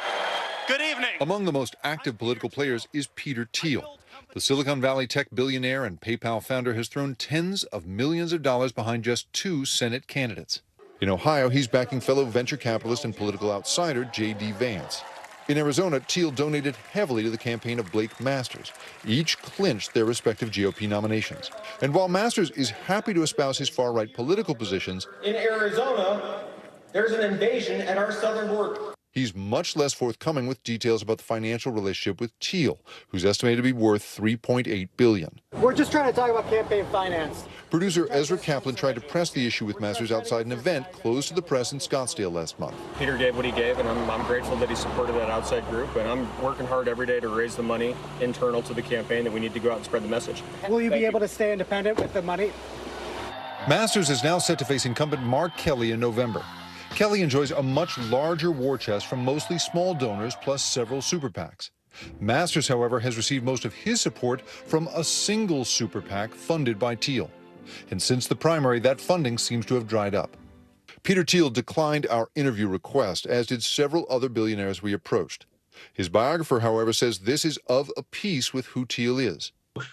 Good evening. Among the most active political players is Peter Thiel. The Silicon Valley tech billionaire and PayPal founder has thrown tens of millions of dollars behind just 2 Senate candidates. In Ohio, he's backing fellow venture capitalist and political outsider J.D. Vance. In Arizona, Thiel donated heavily to the campaign of Blake Masters. Each clinched their respective GOP nominations. And while Masters is happy to espouse his far-right political positions, in Arizona, there's an invasion at our southern border. He's much less forthcoming with details about the financial relationship with Thiel, who's estimated to be worth $3.8 billion. We're just trying to talk about campaign finance. Producer Ezra Kaplan tried to press the issue with Masters outside an event closed to the press in Scottsdale last month. Peter gave what he gave, and I'm grateful that he supported that outside group, and I'm working hard every day to raise the money internal to the campaign that we need to go out and spread the message. Will you be able to stay independent with the money? Masters is now set to face incumbent Mark Kelly in November. Kelly enjoys a much larger war chest from mostly small donors plus several super PACs. Masters, however, has received most of his support from a single super PAC funded by Thiel. And since the primary, that funding seems to have dried up. Peter Thiel declined our interview request, as did several other billionaires we approached. His biographer, however, says this is of a piece with who Thiel is.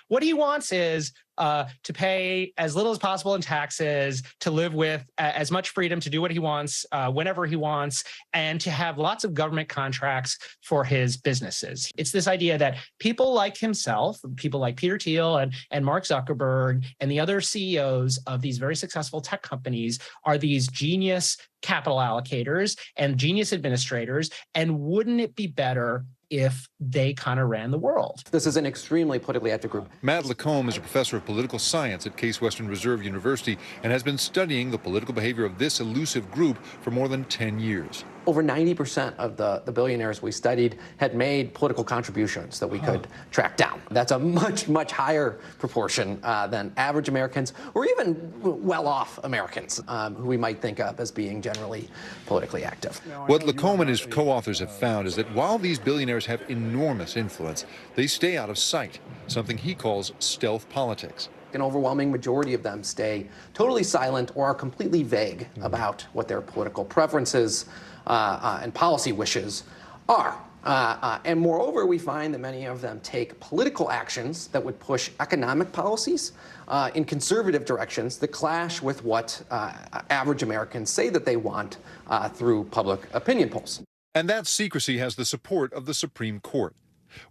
What he wants is to pay as little as possible in taxes, to live with as much freedom to do what he wants, whenever he wants, and to have lots of government contracts for his businesses. It's this idea that people like himself, people like Peter Thiel and Mark Zuckerberg and the other CEOs of these very successful tech companies are these genius capital allocators and genius administrators. And wouldn't it be better if they kind of ran the world? This is an extremely politically active group. Matt Lacombe is a professor of political science at Case Western Reserve University and has been studying the political behavior of this elusive group for more than 10 years. Over 90% of the billionaires we studied had made political contributions that we could track down. That's a much, much higher proportion than average Americans or even well-off Americans who we might think of as being generally politically active. What Lacombe and his co-authors have found is that while these billionaires have enormous influence, they stay out of sight, something he calls stealth politics. An overwhelming majority of them stay totally silent or are completely vague about what their political preferences and policy wishes are. And moreover, we find that many of them take political actions that would push economic policies in conservative directions that clash with what average Americans say that they want through public opinion polls. And that secrecy has the support of the Supreme Court.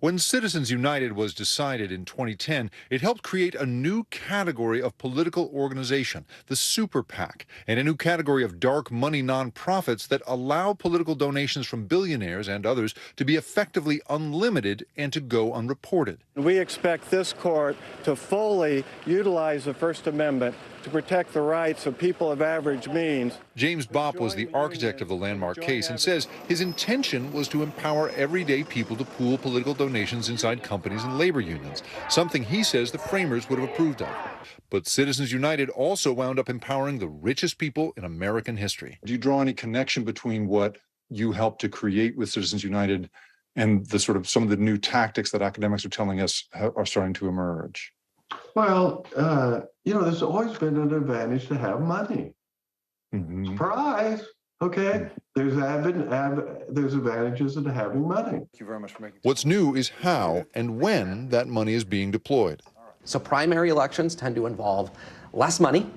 When Citizens United was decided in 2010, it helped create a new category of political organization, the super PAC, and a new category of dark money nonprofits that allow political donations from billionaires and others to be effectively unlimited and to go unreported. We expect this court to fully utilize the First Amendment to protect the rights of people of average means. James Bopp was the architect of the landmark case and says his intention was to empower everyday people to pool political donations inside companies and labor unions, something he says the framers would have approved of. But Citizens United also wound up empowering the richest people in American history. Do you draw any connection between what you helped to create with Citizens United and the sort of some of the new tactics that academics are telling us are starting to emerge? Well, there's always been an advantage to have money. Surprise. Okay, there's advantages in having money. Thank you very much for making. What's new is how and when that money is being deployed. So primary elections tend to involve less money,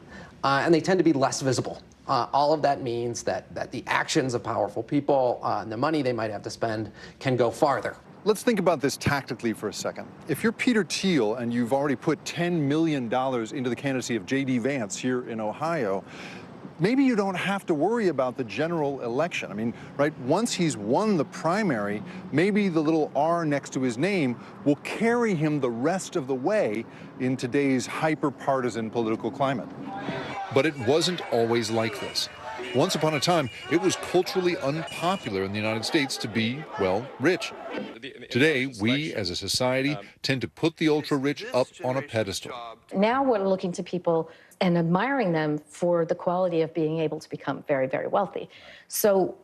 and they tend to be less visible. All of that means that the actions of powerful people and the money they might have to spend can go farther. Let's think about this tactically for a second. If you're Peter Thiel and you've already put $10 million into the candidacy of J.D. Vance here in Ohio, maybe you don't have to worry about the general election. I mean, right, once he's won the primary, maybe the little R next to his name will carry him the rest of the way in today's hyper-partisan political climate. But it wasn't always like this. Once upon a time, it was culturally unpopular in the United States to be, well, rich. Today, we as a society tend to put the ultra-rich up on a pedestal. Now we're looking to people and admiring them for the quality of being able to become very, very wealthy. So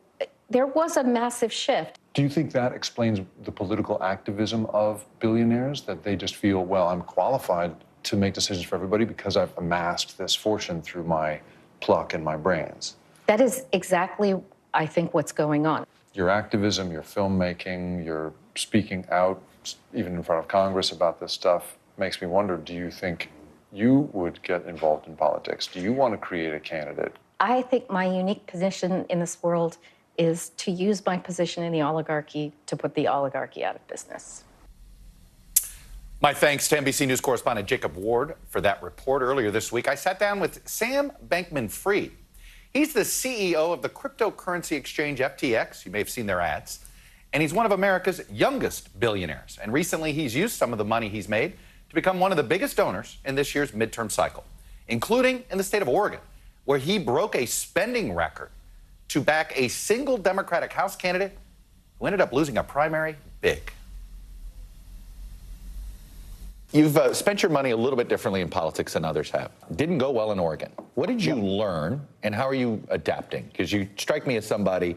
there was a massive shift. Do you think that explains the political activism of billionaires, that they just feel, well, I'm qualified to make decisions for everybody because I've amassed this fortune through my pluck and my brains? That is exactly, I think, what's going on. Your activism, your filmmaking, your speaking out, even in front of Congress about this stuff, makes me wonder, do you think you would get involved in politics? Do you want to create a candidate? I think my unique position in this world is to use my position in the oligarchy to put the oligarchy out of business. My thanks to NBC News correspondent Jacob Ward for that report. Earlier this week, I sat down with Sam Bankman-Fried. He's the CEO of the cryptocurrency exchange FTX. You may have seen their ads. And he's one of America's youngest billionaires. And recently, he's used some of the money he's made to become one of the biggest donors in this year's midterm cycle, including in the state of Oregon, where he broke a spending record to back a single Democratic House candidate who ended up losing a primary big. You've spent your money a little bit differently in politics than others have. Didn't go well in Oregon. What did you learn, and how are you adapting? Because you strike me as somebody,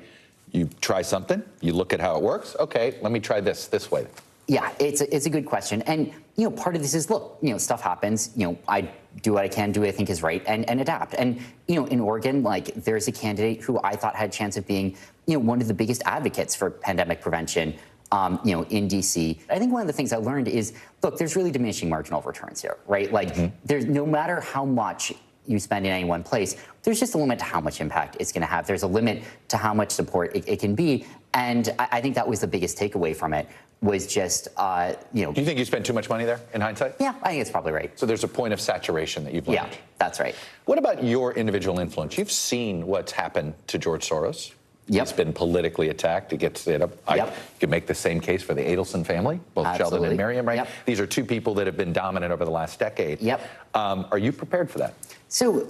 you try something, you look at how it works. Okay, let me try this way. Yeah, it's a good question. And, part of this is, look, stuff happens. I do what I can, do what I think is right, and adapt. And, in Oregon, there's a candidate who I thought had a chance of being, one of the biggest advocates for pandemic prevention in DC. I think one of the things I learned is, look, there's really diminishing marginal returns here, right? Like, there's no matter how much you spend in any one place, there's just a limit to how much impact it's going to have. There's a limit to how much support it can be. And I think that was the biggest takeaway from it, was just, Do you think you spent too much money there in hindsight? Yeah, I think it's probably right. So there's a point of saturation that you've learned. Yeah, that's right. What about your individual influence? You've seen what's happened to George Soros. Yep. He's been politically attacked. He gets it up. You could make the same case for the Adelson family, both Sheldon and Miriam, right? Yep. These are two people that have been dominant over the last decade. Yep. Are you prepared for that? So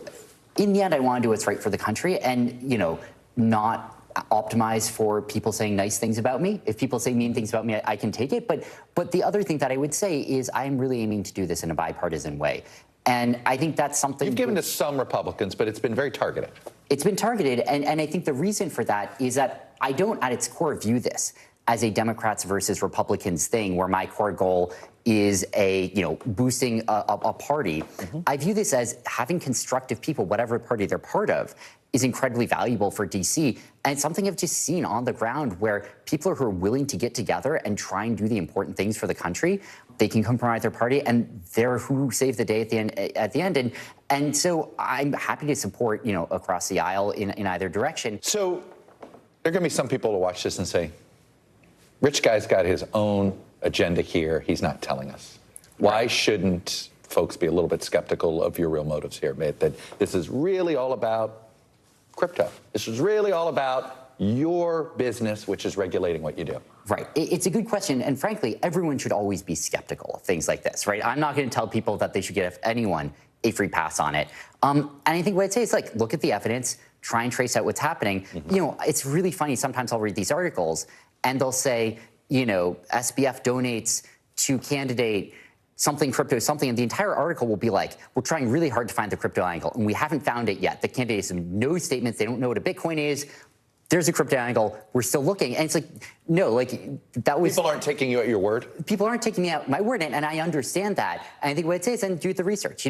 in the end, I want to do what's right for the country and, not optimize for people saying nice things about me. If people say mean things about me, I can take it. But the other thing that I would say is I'm really aiming to do this in a bipartisan way. And I think that's something... You've given to some Republicans, but it's been very targeted. It's been targeted, and I think the reason for that is that I don't, at its core, view this as a Democrats versus Republicans thing where my core goal is boosting a party. I view this as having constructive people, whatever party they're part of, is incredibly valuable for DC. And it's something I've just seen on the ground where people who are willing to get together and try and do the important things for the country, they can compromise their party, and they're who save the day at the end. And so I'm happy to support, across the aisle in either direction. So there are going to be some people who watch this and say, Rich guy's got his own agenda here. He's not telling us. Why shouldn't folks be a little bit skeptical of your real motives here, Mitt? That this is really all about crypto. This is really all about your business, which is regulating what you do. Right. It's a good question. And frankly, everyone should always be skeptical of things like this, right? I'm not going to tell people that they should give anyone a free pass on it. And I think what I'd say is, look at the evidence, try and trace out what's happening. It's really funny. Sometimes I'll read these articles and they'll say, SBF donates to candidate something crypto, something, and the entire article will be like, we're trying really hard to find the crypto angle, and we haven't found it yet. The candidates have no statements. They don't know what a Bitcoin is. There's a crypto angle. We're still looking. And it's like, no, that was... People aren't taking you at your word? People aren't taking me at my word, and I understand that. And I think what I'd say is then do the research.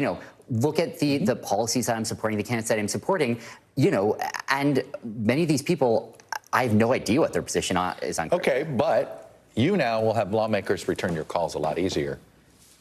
Look at the policies that I'm supporting, the candidates that I'm supporting, and many of these people, I have no idea what their position is on crypto. Okay, but you now will have lawmakers return your calls a lot easier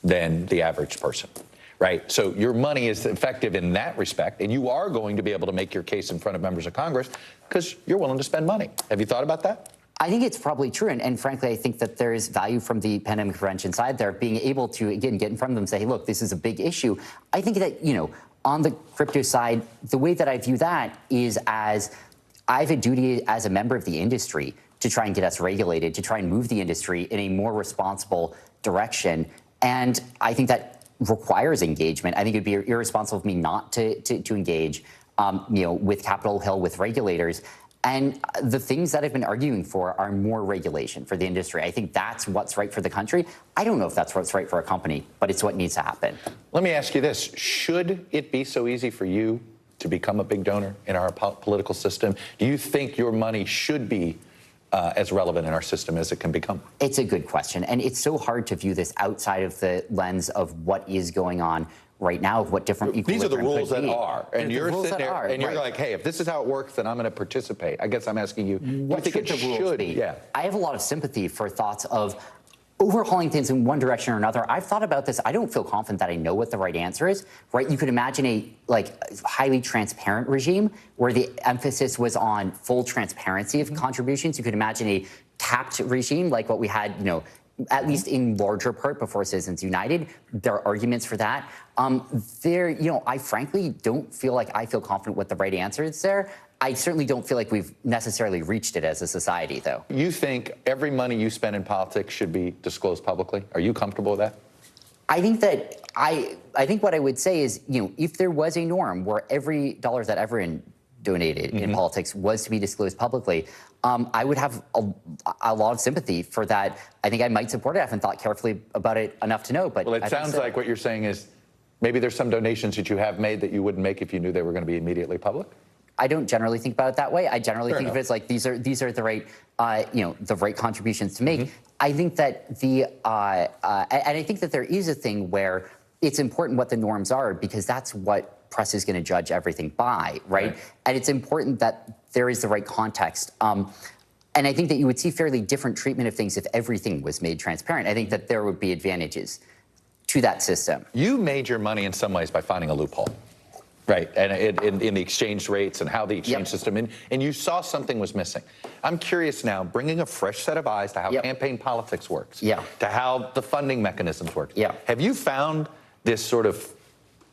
than the average person, right? So your money is effective in that respect, and you are going to be able to make your case in front of members of Congress because you're willing to spend money. Have you thought about that? I think it's probably true, and frankly, I think that there is value from the pandemic prevention side there, being able to, again, get in front of them and say, hey, look, this is a big issue. I think that, on the crypto side, the way that I view that is as I have a duty as a member of the industry to try and get us regulated, to try and move the industry in a more responsible direction. And I think that requires engagement. I think it'd be irresponsible of me not to engage, with Capitol Hill, with regulators. And the things that I've been arguing for are more regulation for the industry. I think that's what's right for the country. I don't know if that's what's right for a company, but it's what needs to happen. Let me ask you this. Should it be so easy for you to become a big donor in our political system? Do you think your money should be as relevant in our system as it can become? It's a good question. And it's so hard to view this outside of the lens of what is going on right now, of what different equilibrium These are the rules could that be. are. And you're sitting there and you're right. like, hey, if this is how it works, then I'm going to participate. I guess I'm asking you, What you think should it the rules should be? Yeah. I have a lot of sympathy for thoughts of overhauling things in one direction or another. I've thought about this. I don't feel confident that I know what the right answer is, right? You could imagine a highly transparent regime where the emphasis was on full transparency of contributions. You could imagine a capped regime like what we had, at least in larger part before Citizens United. There are arguments for that. I frankly don't feel like I feel confident what the right answer is there. I certainly don't feel like we've necessarily reached it as a society, though. You think every money you spend in politics should be disclosed publicly? Are you comfortable with that? I think that I think what I would say is, if there was a norm where every dollar that everyone donated in politics was to be disclosed publicly, I would have a lot of sympathy for that. I think I might support it. I haven't thought carefully about it enough to know. But well, it sounds like what you're saying is maybe there's some donations that you have made that you wouldn't make if you knew they were going to be immediately public. I don't generally think about it that way. I generally think of it as like these are the right the right contributions to make. I think that and I think that there is a thing where it's important what the norms are because that's what press is going to judge everything by, right? And it's important that there is the right context. And I think that you would see fairly different treatment of things if everything was made transparent. I think that there would be advantages to that system. You made your money in some ways by finding a loophole. Right, and in the exchange rates and how the exchange system, and you saw something was missing. I'm curious now, bringing a fresh set of eyes to how campaign politics works, to how the funding mechanisms work. Have you found this sort of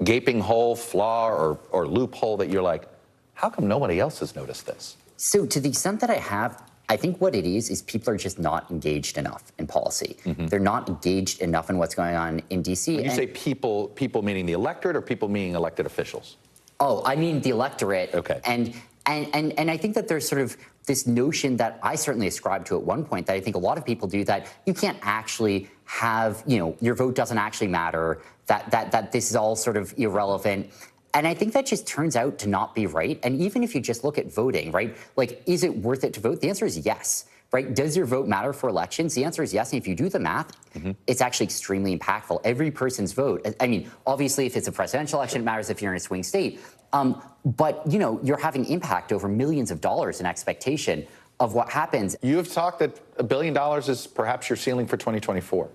gaping hole, flaw, or loophole that you're like, how come nobody else has noticed this? So to the extent that I have, I think what it is people are just not engaged enough in policy. They're not engaged enough in what's going on in D.C. When you say people meaning the electorate or people meaning elected officials? Oh, I mean the electorate. Okay. And I think that there's sort of this notion that I certainly ascribed to at one point that I think a lot of people do, that you can't actually have, your vote doesn't actually matter, that this is all sort of irrelevant. And I think that just turns out to not be right. And even if you just look at voting, right, like, is it worth it to vote? The answer is yes, right? Does your vote matter for elections? The answer is yes. And if you do the math, it's actually extremely impactful. Every person's vote, I mean, obviously, if it's a presidential election, it matters if you're in a swing state. But, you're having impact over millions of dollars in expectation of what happens. You have talked that $1 billion is perhaps your ceiling for 2024.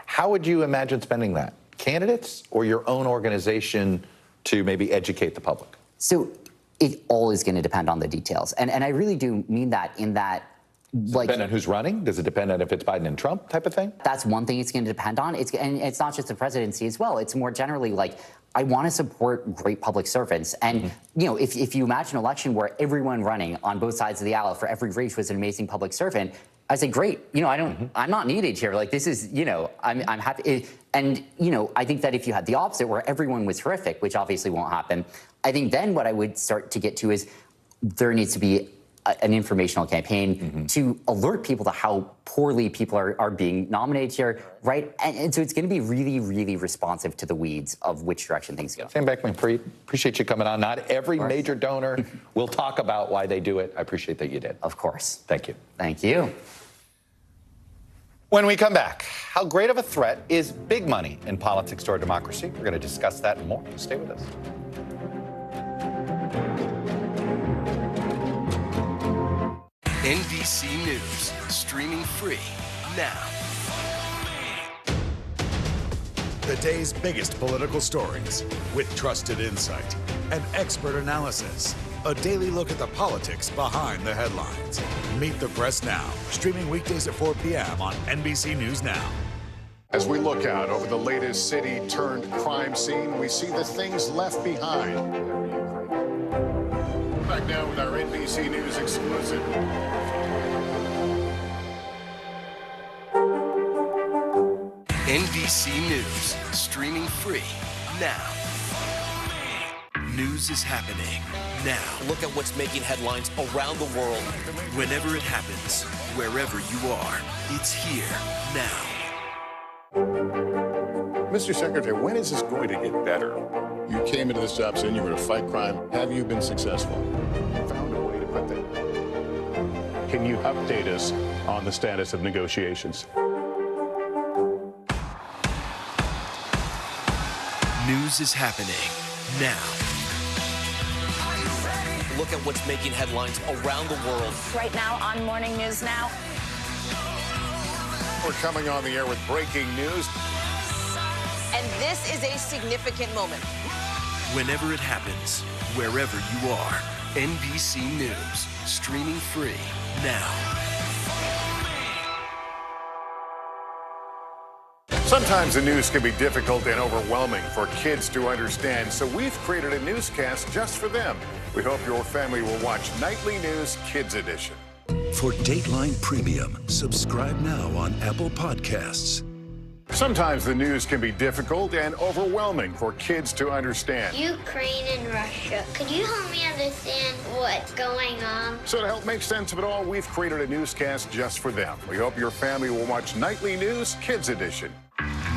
How would you imagine spending that? Candidates or your own organization to maybe educate the public? So it all is going to depend on the details. And I really do mean that in that, like, depend on who's running? Does it depend on if it's Biden and Trump type of thing? That's one thing it's going to depend on. And it's not just the presidency as well. It's more generally like, I want to support great public servants. And, if you imagine an election where everyone running on both sides of the aisle for every race was an amazing public servant, I say, great. I'm not needed here. Like, this is, I'm happy. And, I think that if you had the opposite where everyone was horrific, which obviously won't happen, I think then what I would start to get to is there needs to be an informational campaign to alert people to how poorly people are being nominated here, right? And so it's going to be really, really responsive to the weeds of which direction things go. Sam Beckman-Fried, appreciate you coming on. Not every major donor will talk about why they do it. I appreciate that you did. Of course. Thank you. Thank you. When we come back, how great of a threat is big money in politics to our democracy? We're going to discuss that and more. Stay with us. NBC News, streaming free now. The day's biggest political stories with trusted insight and expert analysis. A daily look at the politics behind the headlines. Meet the Press Now, streaming weekdays at 4 p.m. on NBC News Now. As we look out over the latest city-turned-crime scene, we see the things left behind. Back now with our NBC News exclusive. NBC News, streaming free now. News is happening now. Look at what's making headlines around the world. Whenever it happens, wherever you are, it's here now. Mr. Secretary, when is this going to get better? You came into this job saying you were going to fight crime. Have you been successful? Found a way to put that. Can you update us on the status of negotiations? News is happening now. Look at what's making headlines around the world. Right now on Morning News Now. We're coming on the air with breaking news. And this is a significant moment. Whenever it happens, wherever you are, NBC News, streaming free now. Sometimes the news can be difficult and overwhelming for kids to understand, so we've created a newscast just for them. We hope your family will watch Nightly News Kids Edition. For Dateline Premium, subscribe now on Apple Podcasts. Sometimes the news can be difficult and overwhelming for kids to understand. Ukraine and Russia. Could you help me understand what's going on? So to help make sense of it all, we've created a newscast just for them. We hope your family will watch Nightly News Kids Edition.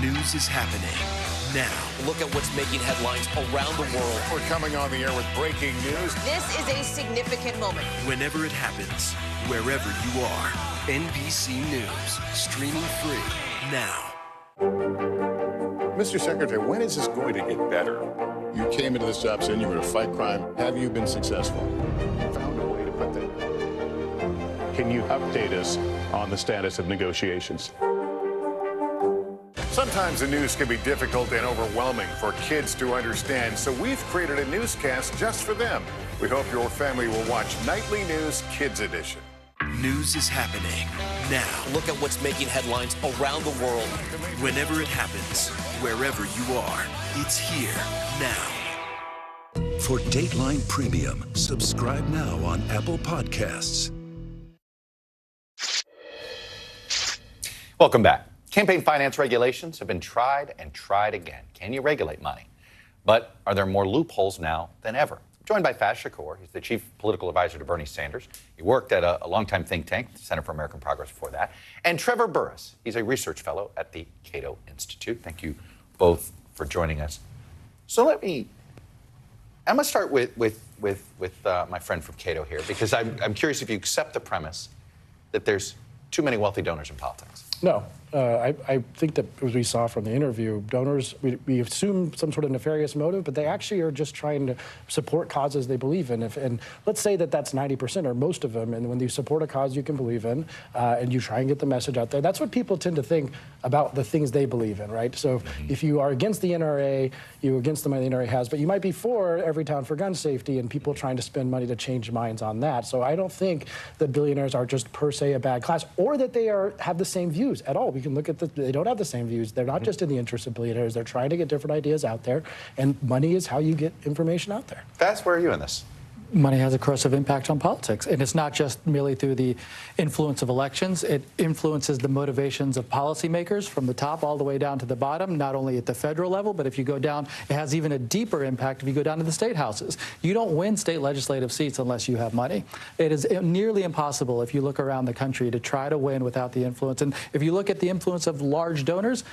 News is happening now. Look at what's making headlines around the world. We're coming on the air with breaking news. This is a significant moment. Whenever it happens, wherever you are, NBC News, streaming free now. Mr. Secretary, when is this going to get better? You came into this job saying you were going to fight crime. Have you been successful? Found a way to put that. Can you update us on the status of negotiations? Sometimes the news can be difficult and overwhelming for kids to understand, so we've created a newscast just for them. We hope your family will watch Nightly News Kids Edition. News is happening now. Look at what's making headlines around the world. Whenever it happens, wherever you are, it's here now. For Dateline Premium, subscribe now on Apple Podcasts. Welcome back. Campaign finance regulations have been tried and tried again. Can you regulate money? But are there more loopholes now than ever? I'm joined by Faz Shakur. He's the chief political advisor to Bernie Sanders. He worked at a longtime think tank, the Center for American Progress before that. And Trevor Burrus. He's a research fellow at the Cato Institute. Thank you both for joining us. So I'm going to start with my friend from Cato here, because I'm curious if you accept the premise that there's too many wealthy donors in politics. No. I think that, as we saw from the interview, donors, we assume some sort of nefarious motive, but they actually are just trying to support causes they believe in. And let's say that that's 90% or most of them, and when you support a cause you can believe in, and you try and get the message out there, that's what people tend to think about the things they believe in, right? So if you are against the NRA, you're against the money the NRA has, but you might be for every town for gun safety and people trying to spend money to change minds on that. So I don't think that billionaires are just per se a bad class, or that they have the same views at all. We can look at they don't have the same views. They're not just in the interest of billionaires. They're trying to get different ideas out there, and money is how you get information out there. Faz, where are you in this? Money has a corrosive impact on politics, and it's not just merely through the influence of elections. It influences the motivations of policymakers from the top all the way down to the bottom, not only at the federal level, but if you go down, it has even a deeper impact if you go down to the state houses. You don't win state legislative seats unless you have money. It is nearly impossible, if you look around the country, to try to win without the influence. And if you look at the influence of large donors,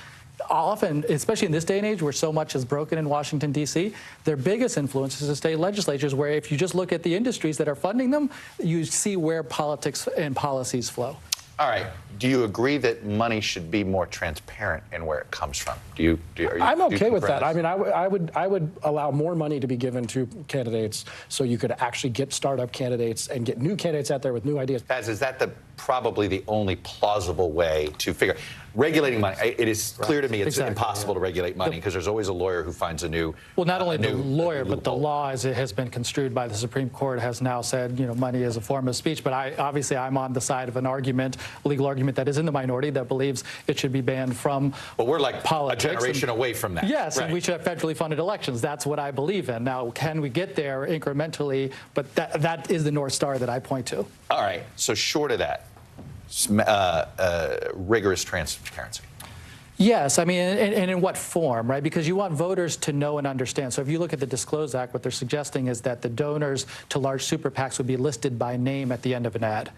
often, especially in this day and age where so much is broken in Washington, D.C., their biggest influence is the state legislatures, where if you just look at the industries that are funding them, you see where politics and policies flow. All right. Do you agree that money should be more transparent in where it comes from? I'm okay with that. I mean, I would allow more money to be given to candidates so you could actually get startup candidates and get new candidates out there with new ideas. Faz, is that probably the only plausible way to figure? Regulating money, it is clear to me it's impossible to regulate money, because there's always a lawyer who finds a new. Well, not only the lawyer, but the law, as it has been construed by the Supreme Court, has now said, money is a form of speech. But I'm on the side of an argument, a legal argument that is in the minority, that believes it should be banned from. But we're like politics a generation away from that. Yes, right. And we should have federally funded elections. That's what I believe in. Now, can we get there incrementally? But that is the North Star that I point to. All right. So short of that, rigorous transparency. Yes, I mean, and in what form, right? Because you want voters to know and understand. So if you look at the Disclose Act, what they're suggesting is that the donors to large super PACs would be listed by name at the end of an ad.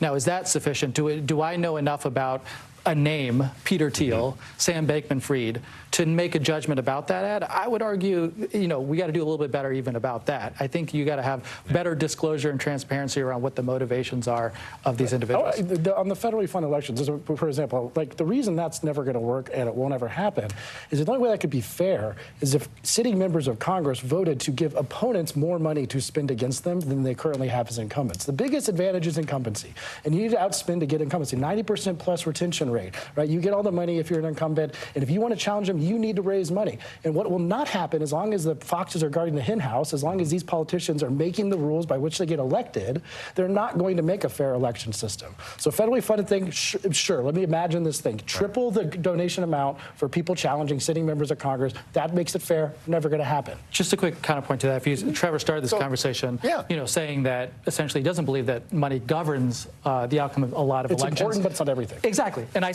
Now, is that sufficient? Do I know enough about a name, Peter Thiel, Sam Bankman-Fried, to make a judgment about that ad? I would argue, we got to do a little bit better even about that. I think you got to have better disclosure and transparency around what the motivations are of these individuals. On the federally funded elections, for example, like the reason that's never going to work and it won't ever happen is the only way that could be fair is if sitting members of Congress voted to give opponents more money to spend against them than they currently have as incumbents. The biggest advantage is incumbency, and you need to outspend to get incumbency. 90% plus retention rate, right? You get all the money if you're an incumbent, and if you want to challenge them, you need to raise money. And what will not happen, as long as the foxes are guarding the hen house, as long as these politicians are making the rules by which they get elected, they're not going to make a fair election system. So federally funded thing, sure, let me imagine this thing. Triple the donation amount for people challenging sitting members of Congress. That makes it fair. Never going to happen. Just a quick counterpoint to that. Trevor started this conversation, saying that essentially he doesn't believe that money governs the outcome of a lot of elections. It's important, but it's not everything. Exactly. And I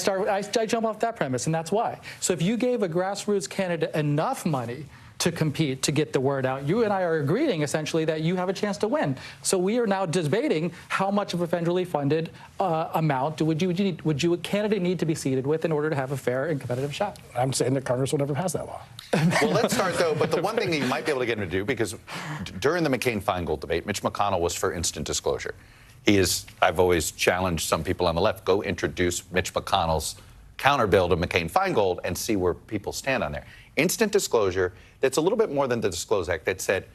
jump off that premise, and that's why. So if you gave a grassroots candidate enough money to compete, to get the word out, you and I are agreeing essentially that you have a chance to win. So we are now debating how much of a federally funded amount would you a candidate need to be seated with in order to have a fair and competitive shot? I'm saying that Congress will never pass that law. Well, let's start, though. But the one thing that you might be able to get him to do, because during the McCain-Feingold debate, Mitch McConnell was for instant disclosure. I've always challenged some people on the left, go introduce Mitch McConnell's counter bill to McCain-Feingold and see where people stand on there. Instant disclosure, that's a little bit more than the Disclose Act, that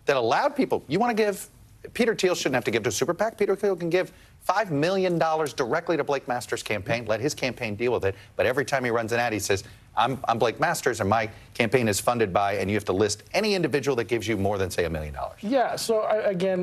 allowed people, you want to give, Peter Thiel shouldn't have to give to a super PAC. Peter Thiel can give $5 million directly to Blake Masters' campaign. Let his campaign deal with it. But every time he runs an ad, he says, I'm Blake Masters, and my campaign is funded by, and you have to list any individual that gives you more than, say, $1 million. Yeah, so again,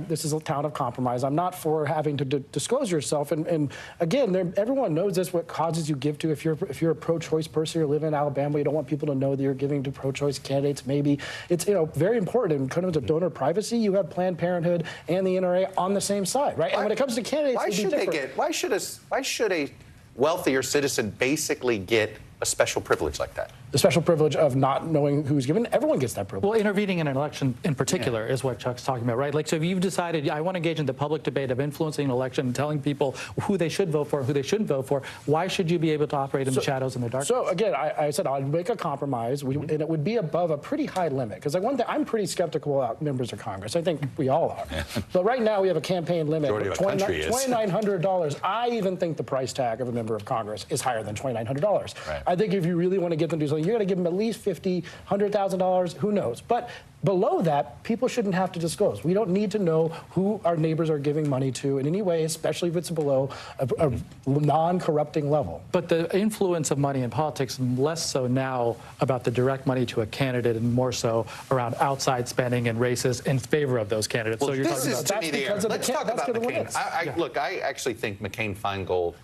this is a town of compromise. I'm not for having to disclose yourself. And again, everyone knows this, what causes you give to. If you're a pro-choice person, you live in Alabama, you don't want people to know that you're giving to pro-choice candidates, maybe. It's very important. In terms of donor privacy, you have Planned Parenthood and the NRA on the same side, right? And when it comes to candidates, why should a wealthier citizen basically get a special privilege like that? The special privilege of not knowing who's given. Everyone gets that privilege. Well, intervening in an election in particular is what Chuck's talking about, right? Like, so if you've decided, I want to engage in the public debate of influencing an election and telling people who they should vote for and who they shouldn't vote for, why should you be able to operate in the shadows and the dark? So again, I said I'd make a compromise, and it would be above a pretty high limit. Because one thing, I'm pretty skeptical about members of Congress. I think we all are. But right now we have a campaign limit of $2,900. I even think the price tag of a member of Congress is higher than $2,900. Right. I think if you really want to get them to do something, you're going to give them at least $50,000, $100,000, who knows? But below that, people shouldn't have to disclose. We don't need to know who our neighbors are giving money to in any way, especially if it's below a non-corrupting level. But the influence of money in politics is less so now about the direct money to a candidate and more so around outside spending and races in favor of those candidates. Well, so you're this talking is about to me the error. Let's talk about McCain. Look, I actually think McCain-Feingold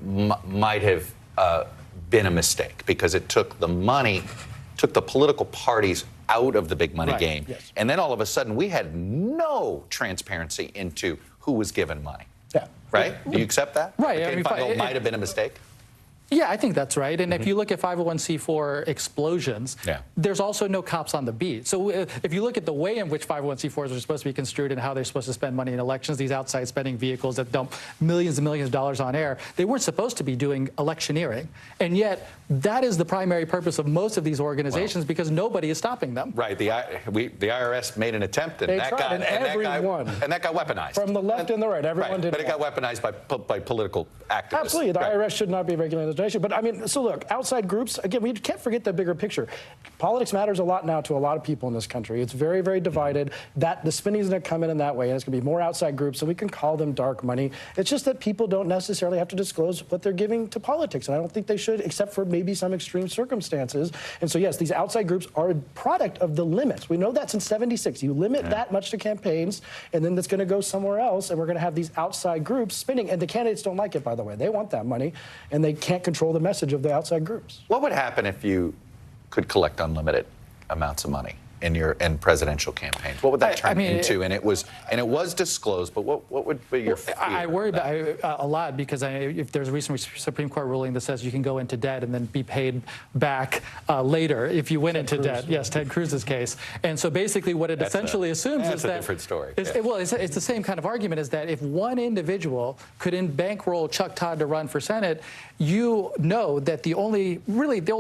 might have been a mistake because it took the money, took the political parties out of the big money game. Yes. And then all of a sudden we had no transparency into who was given money. Yeah. Right? Do you accept that? Right. McCain-Feingold might have been a mistake? Yeah, I think that's right. And if you look at 501c4 explosions, there's also no cops on the beat. So if you look at the way in which 501c4s are supposed to be construed and how they're supposed to spend money in elections, these outside spending vehicles that dump millions and millions of dollars on air, they weren't supposed to be doing electioneering. And yet, that is the primary purpose of most of these organizations because nobody is stopping them. Right. The IRS made an attempt, and that got weaponized. From the left and the right, everyone did. But it got weaponized by political activists. Absolutely. The IRS should not be regulating. But I mean, so look, outside groups, again, we can't forget the bigger picture. Politics matters a lot now to a lot of people in this country. It's very, very divided. The spending is going to come in that way, and it's going to be more outside groups, so we can call them dark money. It's just that people don't necessarily have to disclose what they're giving to politics, and I don't think they should, except for maybe some extreme circumstances. And so, yes, these outside groups are a product of the limits. We know that since '76. You limit that much to campaigns, and then that's going to go somewhere else, and we're going to have these outside groups spending, and the candidates don't like it, by the way. They want that money, and they can't control the message of the outside groups. What would happen if you could collect unlimited amounts of money in presidential campaigns? What would that turn into? And it was disclosed, but what would be your fear? I worry about it a lot because if there's a recent Supreme Court ruling that says you can go into debt and then be paid back later if you went into debt. Yes, Ted Cruz's case. And so basically what it essentially assumes is that... That's a different story. Well, it's the same kind of argument is that if one individual could bankroll Chuck Todd to run for Senate, you know that the only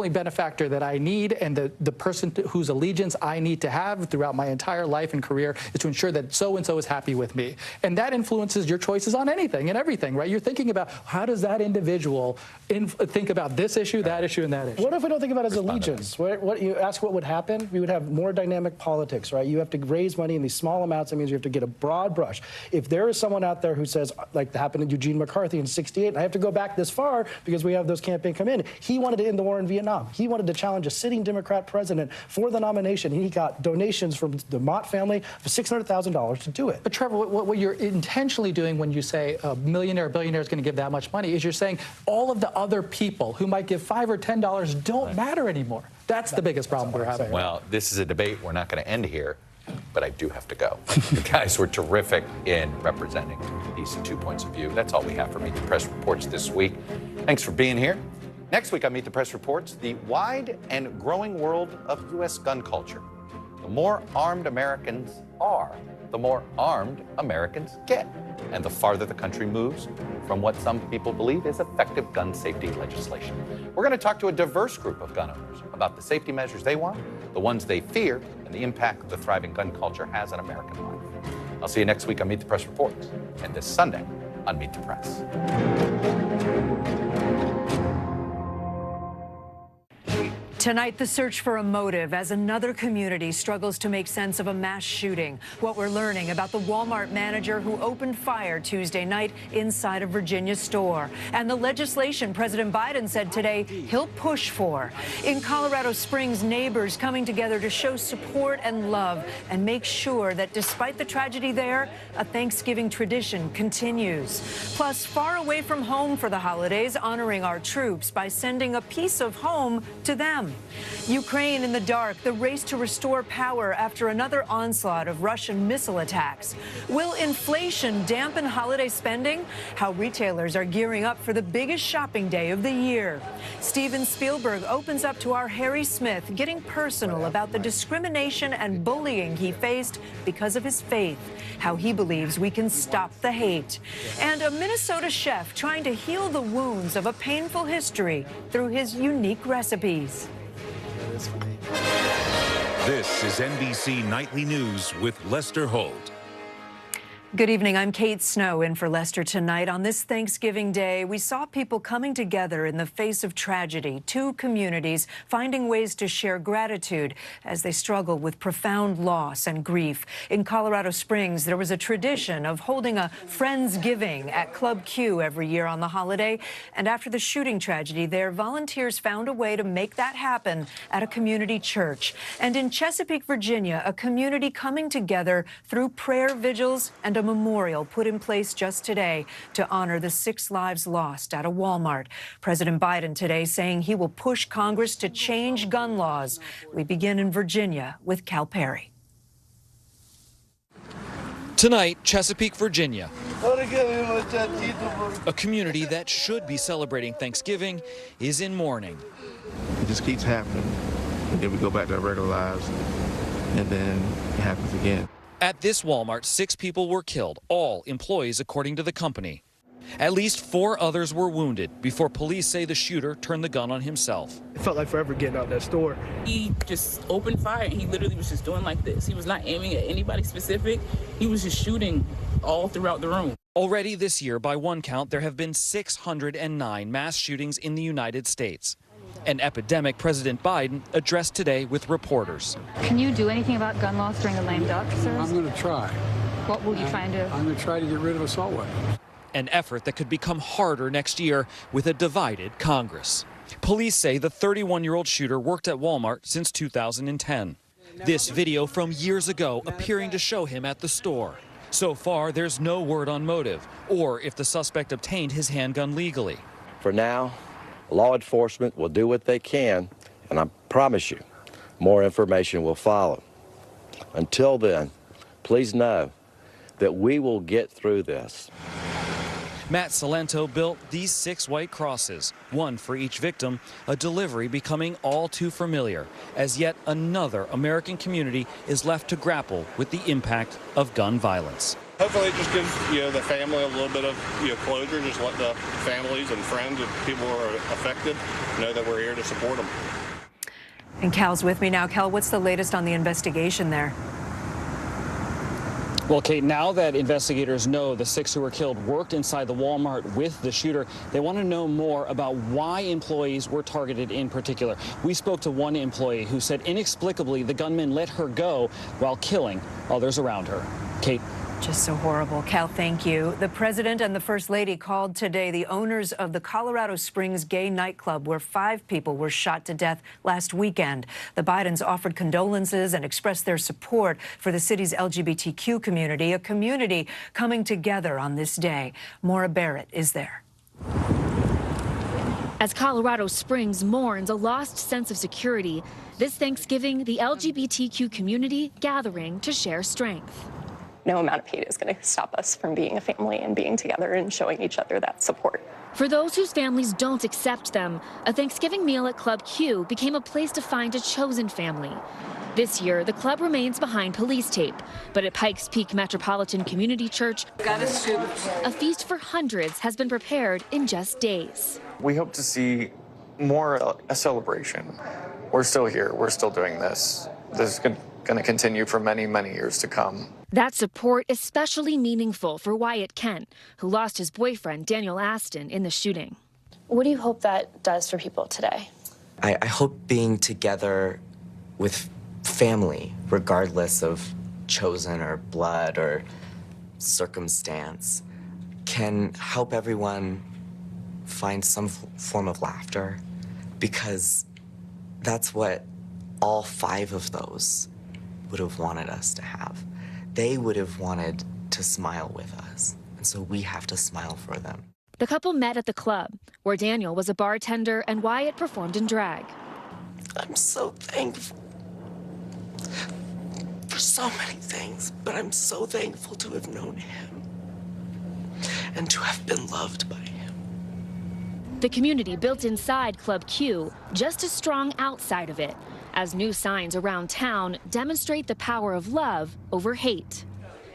benefactor that I need and the person whose allegiance I need to have throughout my entire life and career is to ensure that so-and-so is happy with me. And that influences your choices on anything and everything, right? You're thinking about how does that individual think about this issue, that issue, and that issue. What if we don't think about his allegiance? What you ask what would happen? We would have more dynamic politics, right? You have to raise money in these small amounts. That means you have to get a broad brush. If there is someone out there who says, like happened to Eugene McCarthy in '68, and I have to go back this far because we have those campaigns come in, he wanted to end the war in Vietnam. He wanted to challenge a sitting Democrat president for the nomination. He got donations from the Mott family for $600,000 to do it. But Trevor, what you're intentionally doing when you say a millionaire or billionaire is going to give that much money is you're saying all of the other people who might give $5 or $10 don't matter anymore. That's the biggest problem we're having. Well, this is a debate we're not going to end here, but I do have to go. The guys were terrific in representing these two points of view. That's all we have for Meet the Press Reports this week. Thanks for being here. Next week on Meet the Press Reports, the wide and growing world of U.S. gun culture. The more armed Americans are, the more armed Americans get, and the farther the country moves from what some people believe is effective gun safety legislation. We're going to talk to a diverse group of gun owners about the safety measures they want, the ones they fear, and the impact the thriving gun culture has on American life. I'll see you next week on Meet the Press Reports, and this Sunday on Meet the Press. Tonight, the search for a motive as another community struggles to make sense of a mass shooting. What we're learning about the Walmart manager who opened fire Tuesday night inside a Virginia store. And the legislation President Biden said today he'll push for. In Colorado Springs, neighbors coming together to show support and love and make sure that despite the tragedy there, a Thanksgiving tradition continues. Plus, far away from home for the holidays, honoring our troops by sending a piece of home to them. Ukraine in the dark, the race to restore power after another onslaught of Russian missile attacks. Will inflation dampen holiday spending? How retailers are gearing up for the biggest shopping day of the year. Steven Spielberg opens up to our Harry Smith, getting personal about the discrimination and bullying he faced because of his faith. How he believes we can stop the hate. And a Minnesota chef trying to heal the wounds of a painful history through his unique recipes. This is NBC Nightly News with Lester Holt. Good evening. I'm Kate Snow in for Lester tonight. On this Thanksgiving Day, we saw people coming together in the face of tragedy. Two communities finding ways to share gratitude as they struggle with profound loss and grief. In Colorado Springs, there was a tradition of holding a Friendsgiving at Club Q every year on the holiday. And after the shooting tragedy there, volunteers found a way to make that happen at a community church. And in Chesapeake, Virginia, a community coming together through prayer vigils and a memorial put in place just today to honor the 6 lives lost at a Walmart. President Biden today saying he will push Congress to change gun laws. We begin in Virginia with Cal Perry. Tonight, Chesapeake, Virginia, a community that should be celebrating Thanksgiving is in mourning. It just keeps happening, and then we go back to our regular lives, and then it happens again. At this Walmart, 6 people were killed, all employees according to the company. At least 4 others were wounded before police say the shooter turned the gun on himself. It felt like forever getting out that store. He just opened fire and he literally was just doing like this. He was not aiming at anybody specific. He was just shooting all throughout the room. Already this year, by one count, there have been 609 mass shootings in the United States. An epidemic President Biden addressed today with reporters. Can you do anything about gun laws during the lame duck, sir? I'm going to try. What will you try and do? I'm going to try to get rid of assault weapons. An effort that could become harder next year with a divided Congress. Police say the 31-year-old shooter worked at Walmart since 2010. This video from years ago appearing to show him at the store. So far, there's no word on motive or if the suspect obtained his handgun legally. For now, law enforcement will do what they can, and I promise you, more information will follow. Until then, please know that we will get through this. Matt Salento built these 6 white crosses, one for each victim, a delivery becoming all too familiar as yet another American community is left to grapple with the impact of gun violence. Hopefully it just gives the family a little bit of closure, just let the families and friends of people who are affected know that we're here to support them. And Cal's with me now. Cal, what's the latest on the investigation there? Well, Kate, now that investigators know the 6 who were killed worked inside the Walmart with the shooter, they want to know more about why employees were targeted in particular. We spoke to one employee who said inexplicably the gunman let her go while killing others around her. Kate. Just so horrible. Cal, thank you. The president and the first lady called today the owners of the Colorado Springs gay nightclub where 5 people were shot to death last weekend. The Bidens offered condolences and expressed their support for the city's LGBTQ community, a community coming together on this day. Maura Barrett is there. As Colorado Springs mourns a lost sense of security, this Thanksgiving, the LGBTQ community gathering to share strength. No amount of hate is going to stop us from being a family and being together and showing each other that support. For those whose families don't accept them, a Thanksgiving meal at Club Q became a place to find a chosen family. This year, the club remains behind police tape, but at Pikes Peak Metropolitan Community Church, a feast for hundreds has been prepared in just days. We hope to see more a celebration. We're still here. We're still doing this. This is going to continue for many, many years to come. That support especially meaningful for Wyatt Kent, who lost his boyfriend, Daniel Aston, in the shooting. What do you hope that does for people today? I hope being together with family, regardless of chosen or blood or circumstance, can help everyone find some form of laughter, because that's what all 5 of those would have wanted us to have. They would have wanted to smile with us, and so we have to smile for them. The couple met at the club, where Daniel was a bartender and Wyatt performed in drag. I'm so thankful for so many things, but I'm so thankful to have known him and to have been loved by him. The community built inside Club Q, just as strong outside of it, as new signs around town demonstrate the power of love over hate,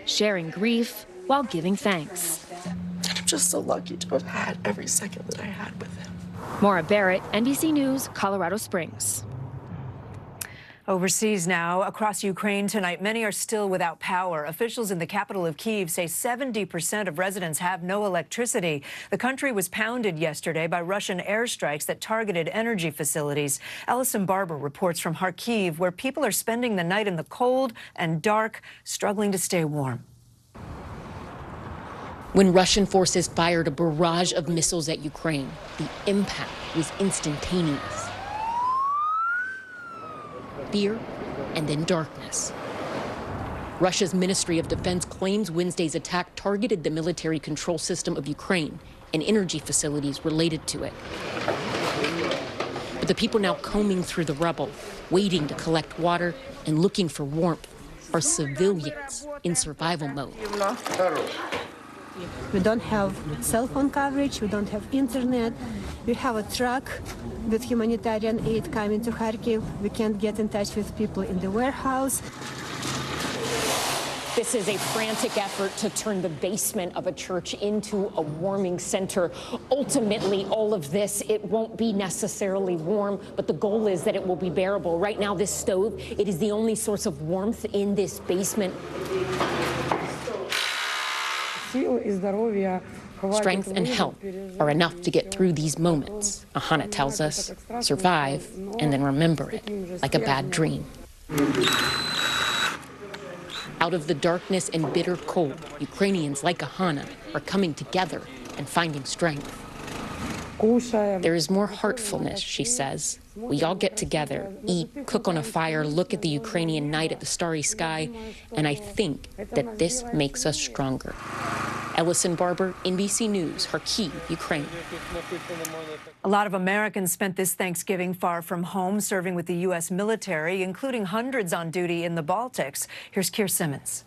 sharing grief while giving thanks. I'm just so lucky to have had every second that I had with him. Maura Barrett, NBC News, Colorado Springs. Overseas now, across Ukraine tonight, many are still without power. Officials in the capital of Kyiv say 70% of residents have no electricity. The country was pounded yesterday by Russian airstrikes that targeted energy facilities. Ellison Barber reports from Kharkiv, where people are spending the night in the cold and dark, struggling to stay warm. When Russian forces fired a barrage of missiles at Ukraine, the impact was instantaneous. Fear and then darkness. Russia's Ministry of Defense claims Wednesday's attack targeted the military control system of Ukraine and energy facilities related to it. But the people now combing through the rubble, waiting to collect water and looking for warmth, are civilians in survival mode. We don't have cell phone coverage, we don't have internet. We have a truck with humanitarian aid coming to Kharkiv. We can't get in touch with people in the warehouse. This is a frantic effort to turn the basement of a church into a warming center. Ultimately, all of this, it won't be necessarily warm, but the goal is that it will be bearable. Right now, this stove, it is the only source of warmth in this basement. Strength and health are enough to get through these moments, Ahana tells us, survive, and then remember it, like a bad dream. Out of the darkness and bitter cold, Ukrainians like Ahana are coming together and finding strength. There is more heartfulness, she says. We all get together, eat, cook on a fire, look at the Ukrainian night at the starry sky, and I think that this makes us stronger. Ellison Barber, NBC News, Kharkiv, Ukraine. A lot of Americans spent this Thanksgiving far from home, serving with the U.S. military, including hundreds on duty in the Baltics. Here's Keir Simmons.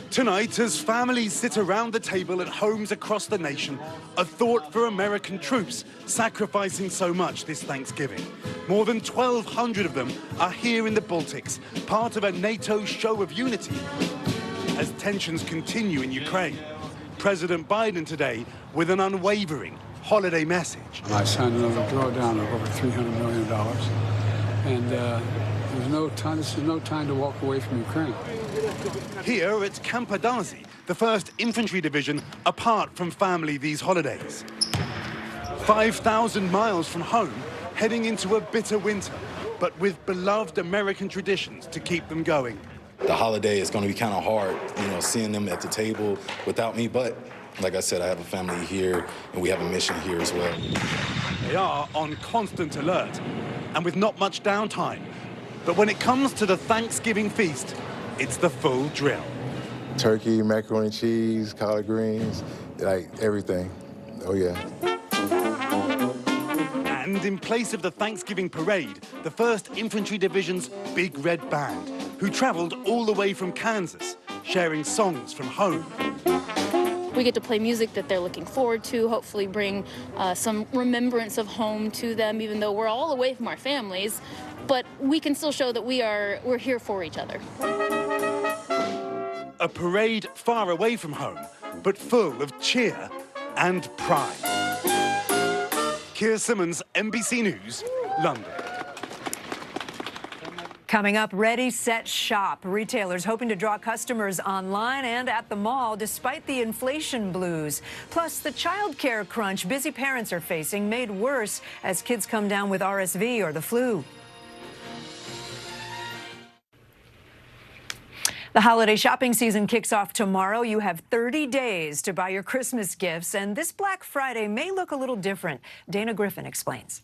Tonight, as families sit around the table at homes across the nation, a thought for American troops sacrificing so much this Thanksgiving. More than 1,200 of them are here in the Baltics, part of a NATO show of unity. As tensions continue in Ukraine, President Biden today with an unwavering holiday message. I signed another drawdown of over $300 million, and there's no time. This is no time to walk away from Ukraine. Here at Campodanzi, the 1st Infantry Division apart from family these holidays. 5,000 miles from home, heading into a bitter winter, but with beloved American traditions to keep them going. The holiday is going to be kind of hard, seeing them at the table without me. But like I said, I have a family here, and we have a mission here as well. They are on constant alert and with not much downtime. But when it comes to the Thanksgiving feast, it's the full drill. Turkey, macaroni and cheese, collard greens, like everything. Oh, yeah. And in place of the Thanksgiving parade, the 1st Infantry Division's Big Red Band, who traveled all the way from Kansas, sharing songs from home. We get to play music that they're looking forward to, hopefully bring some remembrance of home to them, even though we're all away from our families, but we can still show that we're here for each other. A parade far away from home, but full of cheer and pride. Keir Simmons, NBC News, London. Coming up, Ready, Set, Shop. Retailers hoping to draw customers online and at the mall despite the inflation blues. Plus, the child care crunch busy parents are facing made worse as kids come down with RSV or the flu. The holiday shopping season kicks off tomorrow. You have 30 days to buy your Christmas gifts, and this Black Friday may look a little different. Dana Griffin explains.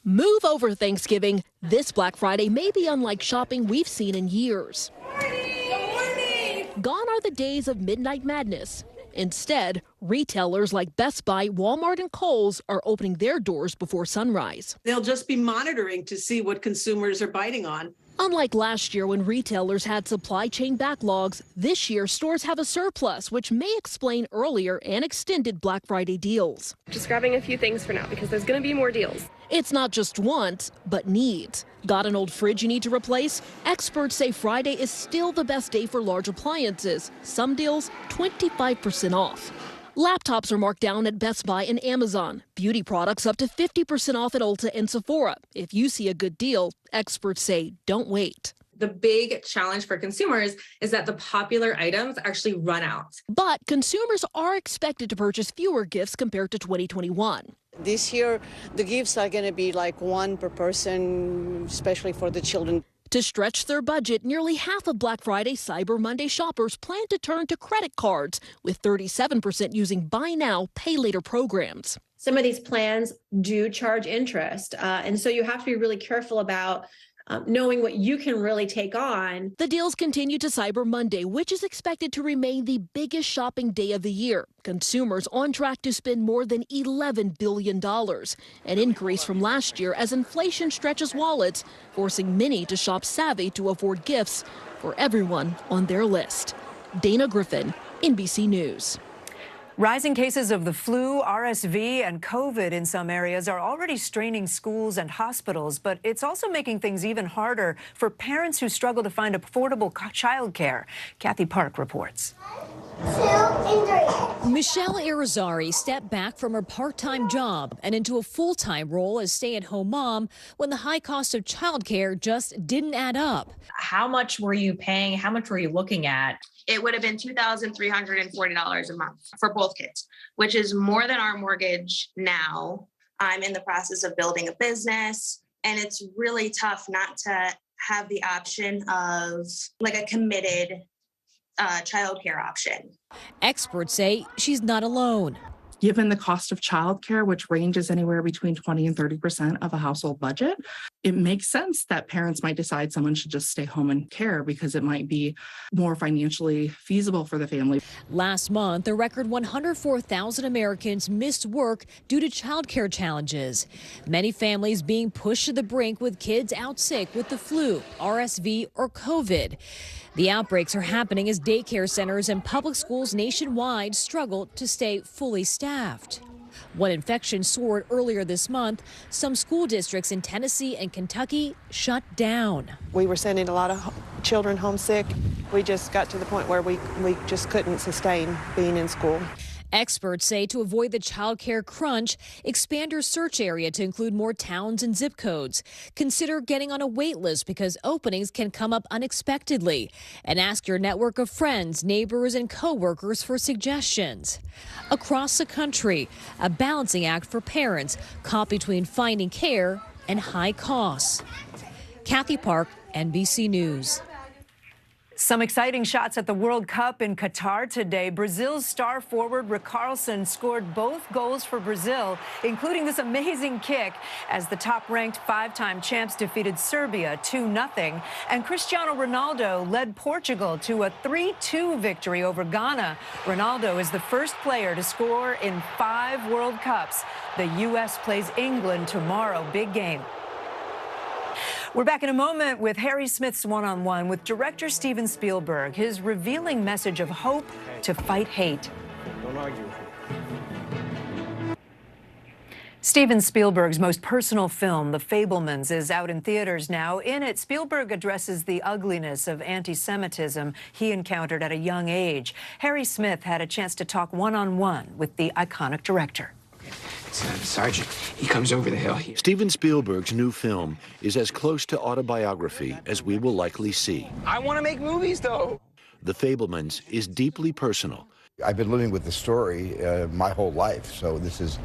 Move over Thanksgiving. This Black Friday may be unlike shopping we've seen in years. Good morning. Gone are the days of midnight madness. Instead, retailers like Best Buy, Walmart, and Kohl's are opening their doors before sunrise. They'll just be monitoring to see what consumers are biting on. Unlike last year when retailers had supply chain backlogs, this year stores have a surplus, which may explain earlier and extended Black Friday deals. Just grabbing a few things for now because there's going to be more deals. It's not just wants, but needs. Got an old fridge you need to replace? Experts say Friday is still the best day for large appliances. Some deals 25% off. Laptops are marked down at Best Buy and Amazon. Beauty products up to 50% off at Ulta and Sephora. If you see a good deal, experts say don't wait. The big challenge for consumers is that the popular items actually run out. But consumers are expected to purchase fewer gifts compared to 2021. This year, the gifts are going to be like one per person, especially for the children. To stretch their budget, nearly half of Black Friday Cyber Monday shoppers plan to turn to credit cards, with 37% using buy now, pay later programs. Some of these plans do charge interest, and so you have to be really careful about knowing what you can really take on. The deals continue to Cyber Monday, which is expected to remain the biggest shopping day of the year. Consumers on track to spend more than $11 billion, an increase from last year as inflation stretches wallets, forcing many to shop savvy to afford gifts for everyone on their list. Dana Griffin, NBC News. Rising cases of the flu, RSV, and COVID in some areas are already straining schools and hospitals, but it's also making things even harder for parents who struggle to find affordable child care. Kathy Park reports. Michelle Irizarry stepped back from her part-time job and into a full-time role as stay-at-home mom when the high cost of childcare just didn't add up. How much were you paying? How much were you looking at? It would have been $2,340 a month for both kids, which is more than our mortgage now. I'm in the process of building a business, and it's really tough not to have the option of like a committed childcare option. Experts say she's not alone. Given the cost of childcare, which ranges anywhere between 20 and 30% of a household budget, it makes sense that parents might decide someone should just stay home and care because it might be more financially feasible for the family. Last month, a record 104,000 Americans missed work due to childcare challenges. Many families being pushed to the brink with kids out sick with the flu, RSV, or COVID. The outbreaks are happening as daycare centers and public schools nationwide struggle to stay fully staffed. When infections soared earlier this month, some school districts in Tennessee and Kentucky shut down. We were sending a lot of children homesick. We just got to the point where we just couldn't sustain being in school. Experts say to avoid the child care crunch, expand your search area to include more towns and zip codes. Consider getting on a wait list because openings can come up unexpectedly. And ask your network of friends, neighbors, and coworkers for suggestions. Across the country, a balancing act for parents caught between finding care and high costs. Kathy Park, NBC News. Some exciting shots at the World Cup in Qatar today. Brazil's star forward Richarlison scored both goals for Brazil, including this amazing kick as the top-ranked five-time champs defeated Serbia 2-0. And Cristiano Ronaldo led Portugal to a 3-2 victory over Ghana. Ronaldo is the first player to score in 5 World Cups. The U.S. plays England tomorrow. Big game. We're back in a moment with Harry Smith's one-on-one with director Steven Spielberg, his revealing message of hope to fight hate. Don't argue. Steven Spielberg's most personal film, The Fabelmans, is out in theaters now. In it, Spielberg addresses the ugliness of anti-Semitism he encountered at a young age. Harry Smith had a chance to talk one-on-one with the iconic director. Sergeant, he comes over the hill here. Steven Spielberg's new film is as close to autobiography as we will likely see. I want to make movies, though. The Fabelmans is deeply personal. I've been living with the story my whole life, so this is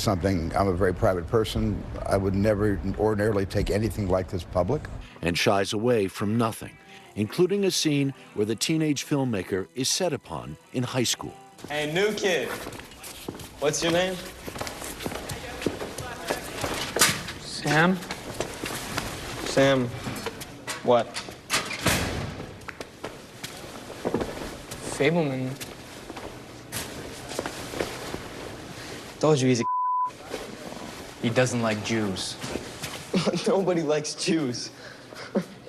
something. I'm a very private person. I would never ordinarily take anything like this public. And shies away from nothing, including a scene where the teenage filmmaker is set upon in high school. Hey, new kid. What's your name? Sam? Sam. What? Fableman. Told you he's a He doesn't like Jews. Nobody likes Jews.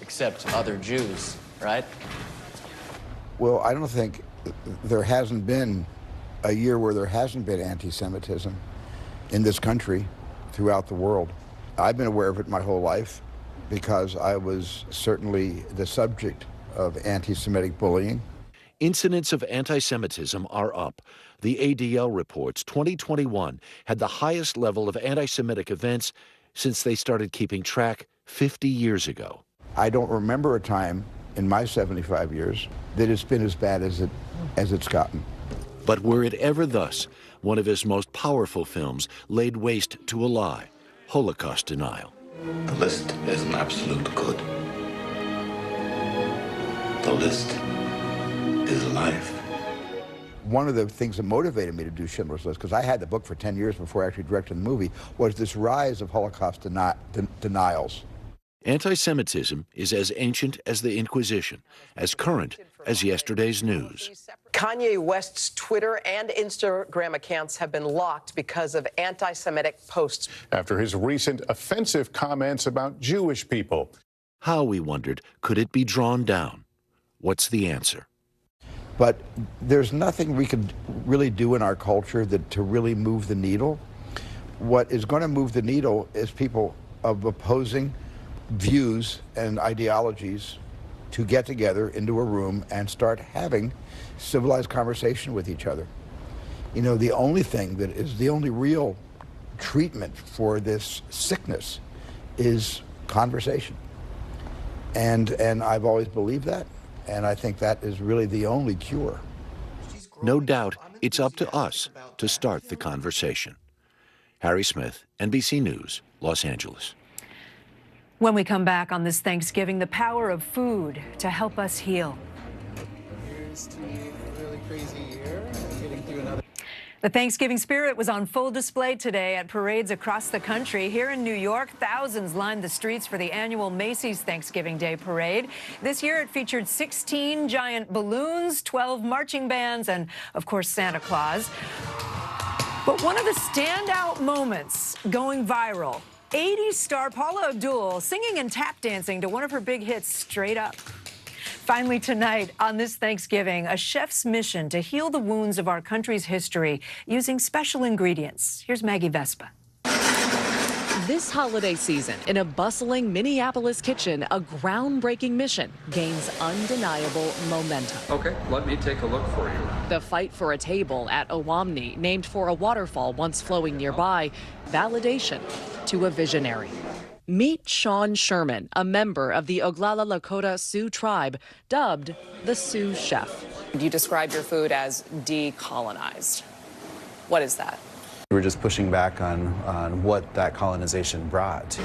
Except other Jews, right? Well, I don't think there hasn't been a year where there hasn't been anti-Semitism in this country, throughout the world. I've been aware of it my whole life because I was certainly the subject of anti-Semitic bullying. Incidents of anti-Semitism are up. The ADL reports 2021 had the highest level of anti-Semitic events since they started keeping track 50 years ago. I don't remember a time in my 75 years that it's been as bad as it's gotten. But were it ever thus, one of his most powerful films laid waste to a lie, Holocaust denial. The list is an absolute good. The list is life. One of the things that motivated me to do Schindler's List, because I had the book for 10 years before I actually directed the movie, was this rise of Holocaust denials. Anti-Semitism is as ancient as the Inquisition, as current as yesterday's news. Kanye West's Twitter and Instagram accounts have been locked because of anti-Semitic posts. After his recent offensive comments about Jewish people. How, we wondered, could it be drawn down? What's the answer? But there's nothing we could really do in our culture to really move the needle. What is going to move the needle is people of opposing views and ideologies to get together into a room and start having civilized conversation with each other. You know, the only thing that is the only real treatment for this sickness is conversation. And I've always believed that, and I think that is really the only cure. No doubt it's up to us to start the conversation. Harry Smith, NBC News, Los Angeles. When we come back on this Thanksgiving, the power of food to help us heal. Here's to a really crazy year and getting through another. The Thanksgiving spirit was on full display today at parades across the country. Here in New York, thousands lined the streets for the annual Macy's Thanksgiving Day Parade. This year it featured 16 giant balloons, 12 marching bands, and, of course, Santa Claus. But one of the standout moments going viral, 80s star Paula Abdul singing and tap dancing to one of her big hits, Straight Up. Finally tonight, on this Thanksgiving, a chef's mission to heal the wounds of our country's history using special ingredients. Here's Maggie Vespa. This holiday season, in a bustling Minneapolis kitchen, a groundbreaking mission gains undeniable momentum. Okay, let me take a look for you. The fight for a table at Owamni, named for a waterfall once flowing nearby, validation to a visionary. Meet Sean Sherman, a member of the Oglala Lakota Sioux tribe, dubbed the Sioux Chef. You describe your food as decolonized. What is that? We're just pushing back on what that colonization brought.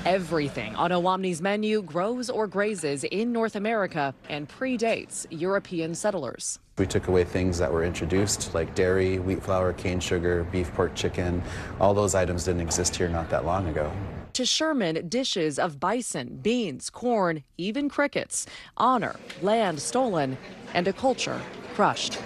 Everything on Owamni's menu grows or grazes in North America and predates European settlers. We took away things that were introduced, like dairy, wheat flour, cane sugar, beef, pork, chicken. All those items didn't exist here not that long ago. To Sherman, dishes of bison, beans, corn, even crickets honor land stolen and a culture crushed.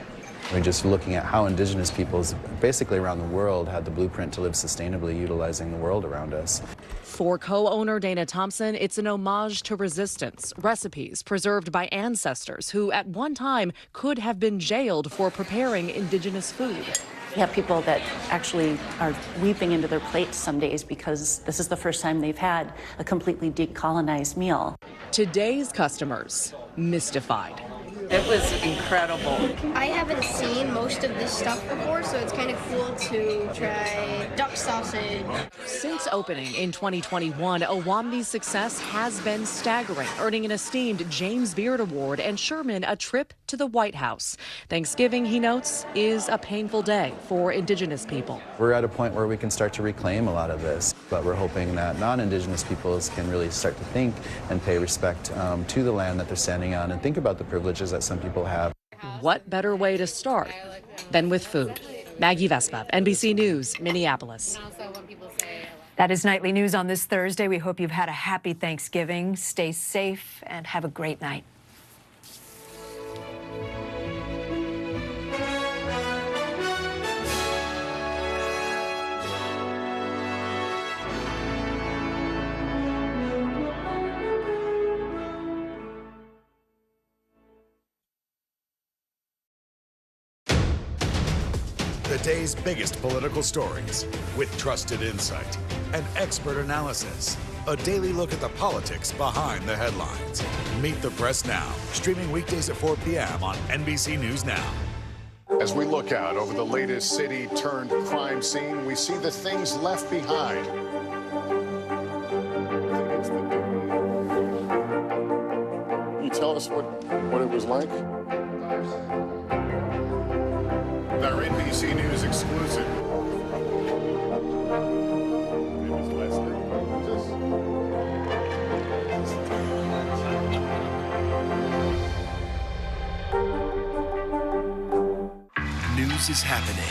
We're just looking at how indigenous peoples basically around the world had the blueprint to live sustainably, utilizing the world around us. For co-owner Dana Thompson, it's an homage to resistance, recipes preserved by ancestors who at one time could have been jailed for preparing indigenous food. We have people that actually are weeping into their plates some days because this is the first time they've had a completely decolonized meal. Today's customers mystified. It was incredible. I haven't seen most of this stuff before, so it's kind of cool to try duck sausage. Since opening in 2021, Owamni's success has been staggering, earning an esteemed James Beard Award and Sherman a trip to the White House. Thanksgiving, he notes, is a painful day for Indigenous people. We're at a point where we can start to reclaim a lot of this, but we're hoping that non-Indigenous peoples can really start to think and pay respect to the land that they're standing on and think about the privileges that some people have. What better way to start than with food? Maggie Vespa, NBC News, Minneapolis. That is Nightly News on this Thursday. We hope you've had a happy Thanksgiving. Stay safe and have a great night. The day's biggest political stories with trusted insight and expert analysis. A daily look at the politics behind the headlines. Meet the Press Now, streaming weekdays at 4 p.m. on NBC News Now. As we look out over the latest city-turned-crime scene, we see the things left behind. Can you tell us what it was like? Our NBC News exclusive. News is happening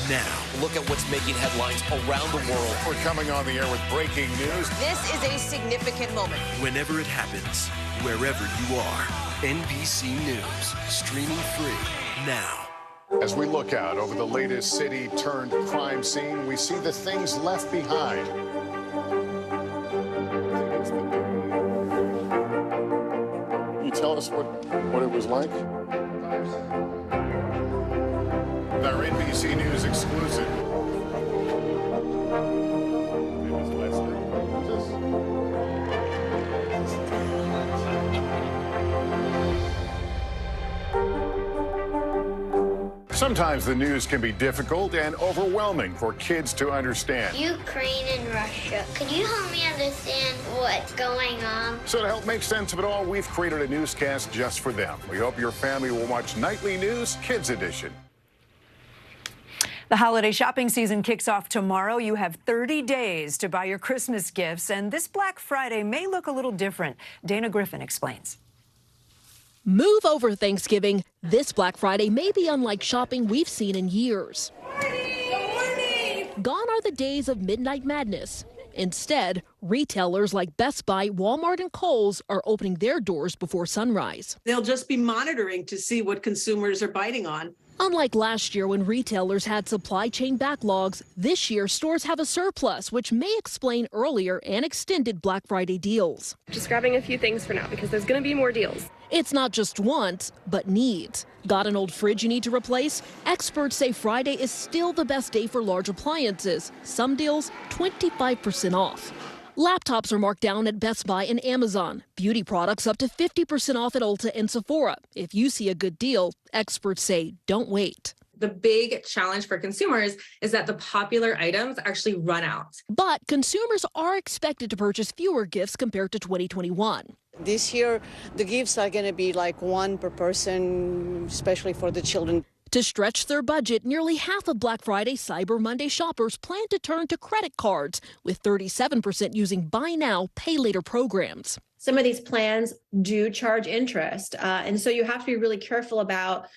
now. Look at what's making headlines around the world. We're coming on the air with breaking news. This is a significant moment. Whenever it happens, wherever you are, NBC News, streaming free now. As we look out over the latest city-turned-crime scene, we see the things left behind. Can you tell us what it was like? Our NBC News exclusive. Sometimes the news can be difficult and overwhelming for kids to understand. Ukraine and Russia. Can you help me understand what's going on? So to help make sense of it all, we've created a newscast just for them. We hope your family will watch Nightly News Kids Edition. The holiday shopping season kicks off tomorrow. You have 30 days to buy your Christmas gifts, and this Black Friday may look a little different. Dana Griffin explains. Move over Thanksgiving. This Black Friday may be unlike shopping we've seen in years. Gone are the days of midnight madness. Instead, retailers like Best Buy, Walmart, and Kohl's are opening their doors before sunrise. They'll just be monitoring to see what consumers are biting on. Unlike last year when retailers had supply chain backlogs, this year stores have a surplus, which may explain earlier and extended Black Friday deals. Just grabbing a few things for now because there's going to be more deals. It's not just wants, but needs. Got an old fridge you need to replace? Experts say Friday is still the best day for large appliances. Some deals 25% off. Laptops are marked down at Best Buy and Amazon. Beauty products up to 50% off at Ulta and Sephora. If you see a good deal, experts say don't wait. The big challenge for consumers is that the popular items actually run out. But consumers are expected to purchase fewer gifts compared to 2021. This year, the gifts are going to be like one per person, especially for the children. To stretch their budget, nearly half of Black Friday Cyber Monday shoppers plan to turn to credit cards, with 37% using buy now, pay later programs. Some of these plans do charge interest, and so you have to be really careful about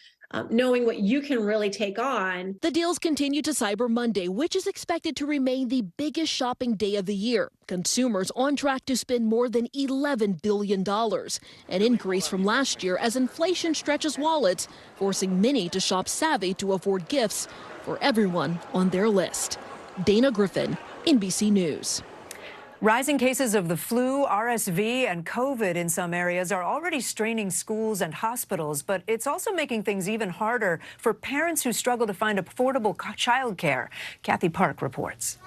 knowing what you can really take on. The deals continue to Cyber Monday, which is expected to remain the biggest shopping day of the year. Consumers on track to spend more than $11 billion, an increase from last year as inflation stretches wallets, forcing many to shop savvy to afford gifts for everyone on their list. Dana Griffin, NBC News. Rising cases of the flu, RSV, and COVID in some areas are already straining schools and hospitals, but it's also making things even harder for parents who struggle to find affordable childcare. Kathy Park reports.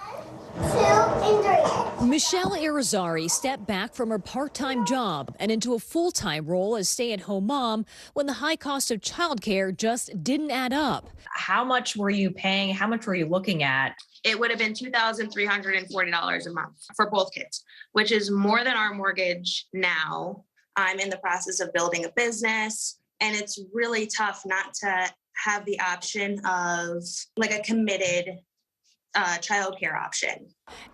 Michelle Irizarry stepped back from her part-time job and into a full-time role as stay-at-home mom when the high cost of childcare just didn't add up. How much were you paying? How much were you looking at? It would have been $2,340 a month for both kids, which is more than our mortgage now. I'm in the process of building a business, and it's really tough not to have the option of like a committed childcare option.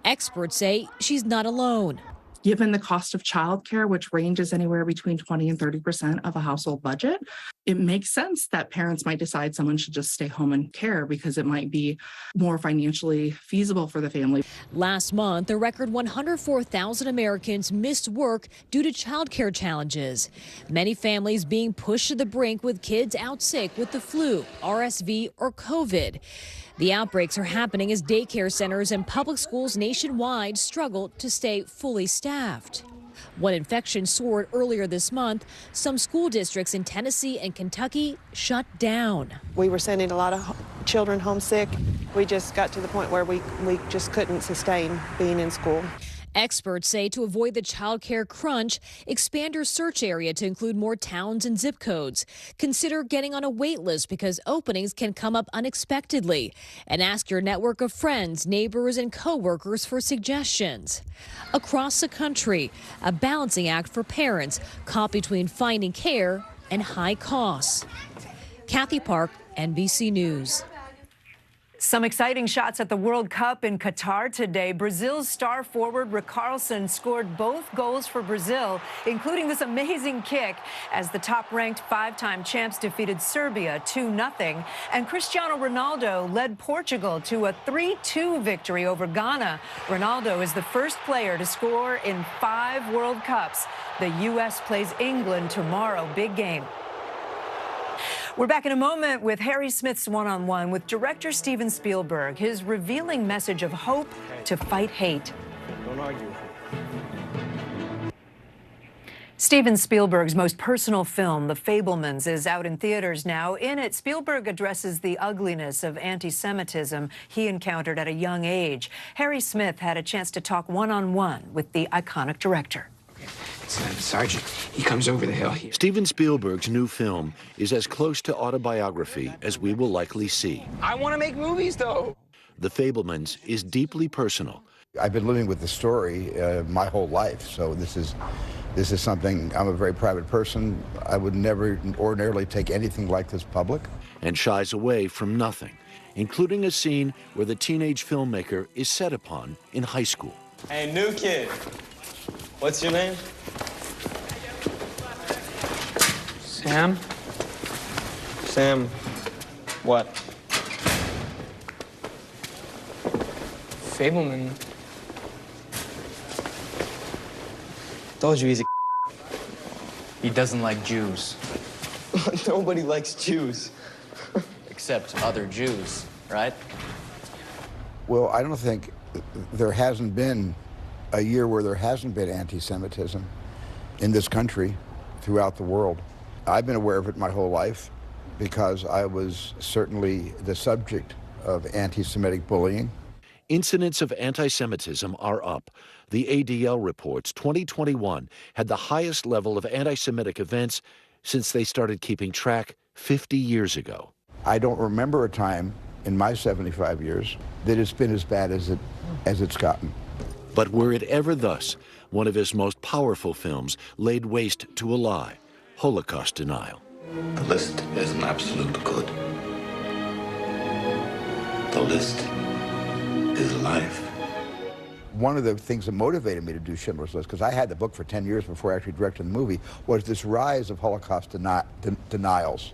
Experts say she's not alone. Given the cost of childcare, which ranges anywhere between 20 and 30% of a household budget, it makes sense that parents might decide someone should just stay home and care because it might be more financially feasible for the family. Last month, a record 104,000 Americans missed work due to childcare challenges. Many families being pushed to the brink with kids out sick with the flu, RSV, or COVID. The outbreaks are happening as daycare centers and public schools nationwide struggle to stay fully staffed. When infections soared earlier this month, some school districts in Tennessee and Kentucky shut down. We were sending a lot of children homesick. We just got to the point where we just couldn't sustain being in school. Experts say to avoid the child care crunch, expand your search area to include more towns and zip codes. Consider getting on a wait list because openings can come up unexpectedly. And ask your network of friends, neighbors, and coworkers for suggestions. Across the country, a balancing act for parents caught between finding care and high costs. Kathy Park, NBC News. Some exciting shots at the World Cup in Qatar today. Brazil's star forward Richarlison scored both goals for Brazil, including this amazing kick as the top-ranked five-time champs defeated Serbia 2-0. And Cristiano Ronaldo led Portugal to a 3-2 victory over Ghana. Ronaldo is the first player to score in 5 World Cups. The U.S. plays England tomorrow. Big game. We're back in a moment with Harry Smith's one-on-one with director Steven Spielberg, his revealing message of hope to fight hate. Don't argue. Steven Spielberg's most personal film, The Fabelmans, is out in theaters now. In it, Spielberg addresses the ugliness of anti-Semitism he encountered at a young age. Harry Smith had a chance to talk one-on-one with the iconic director. Sergeant, he comes over the hill here. Steven Spielberg's new film is as close to autobiography as we will likely see. I want to make movies, though. The Fabelmans is deeply personal. I've been living with the story my whole life, so this is something. I'm a very private person. I would never ordinarily take anything like this public. And shies away from nothing, including a scene where the teenage filmmaker is set upon in high school. Hey, new kid. What's your name? Sam? Sam, what? Fableman. Told you he's a He doesn't like Jews. Nobody likes Jews. Except other Jews, right? Well, I don't think there hasn't been a year where there hasn't been anti-Semitism in this country, throughout the world. I've been aware of it my whole life because I was certainly the subject of anti-Semitic bullying. Incidents of anti-Semitism are up. The ADL reports 2021 had the highest level of anti-Semitic events since they started keeping track 50 years ago. I don't remember a time in my 75 years that it's been as bad as it's gotten. But were it ever thus, one of his most powerful films laid waste to a lie, Holocaust denial. The list is an absolute good. The list is life. One of the things that motivated me to do Schindler's List, because I had the book for 10 years before I actually directed the movie, was this rise of Holocaust denials.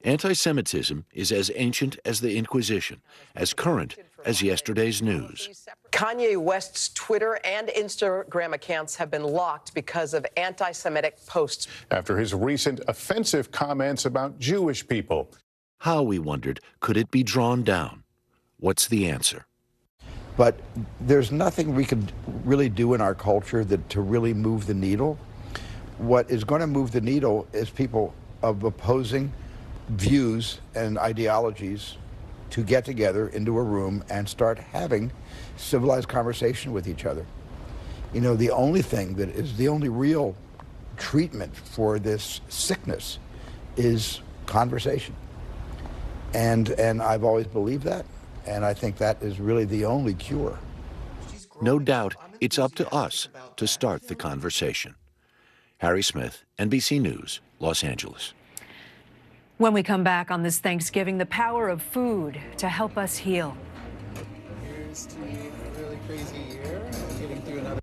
Anti-Semitism is as ancient as the Inquisition, as current as yesterday's news. Kanye West's Twitter and Instagram accounts have been locked because of anti-Semitic posts. After his recent offensive comments about Jewish people. How, we wondered, could it be drawn down? What's the answer? But there's nothing we could really do in our culture to really move the needle. What is going to move the needle is people of opposing views and ideologies to get together into a room and start having civilized conversation with each other. You know, the only thing that is the only real treatment for this sickness is conversation. And I've always believed that, and I think that is really the only cure. No doubt, it's up to us to start the conversation. Harry Smith, NBC News, Los Angeles. When we come back on this Thanksgiving, the power of food to help us heal. Here's to a really crazy year and getting through another.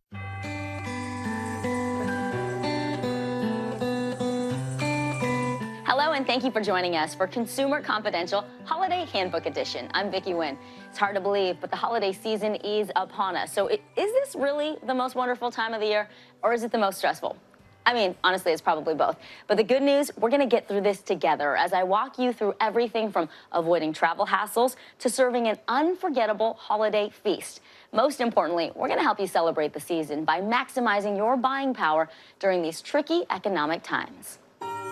Hello, and thank you for joining us for Consumer Confidential Holiday Handbook Edition. I'm Vicki Nguyen. It's hard to believe, but the holiday season is upon us. So is this really the most wonderful time of the year, or is it the most stressful? I mean, honestly, it's probably both. But the good news, we're going to get through this together as I walk you through everything from avoiding travel hassles to serving an unforgettable holiday feast. Most importantly, we're going to help you celebrate the season by maximizing your buying power during these tricky economic times.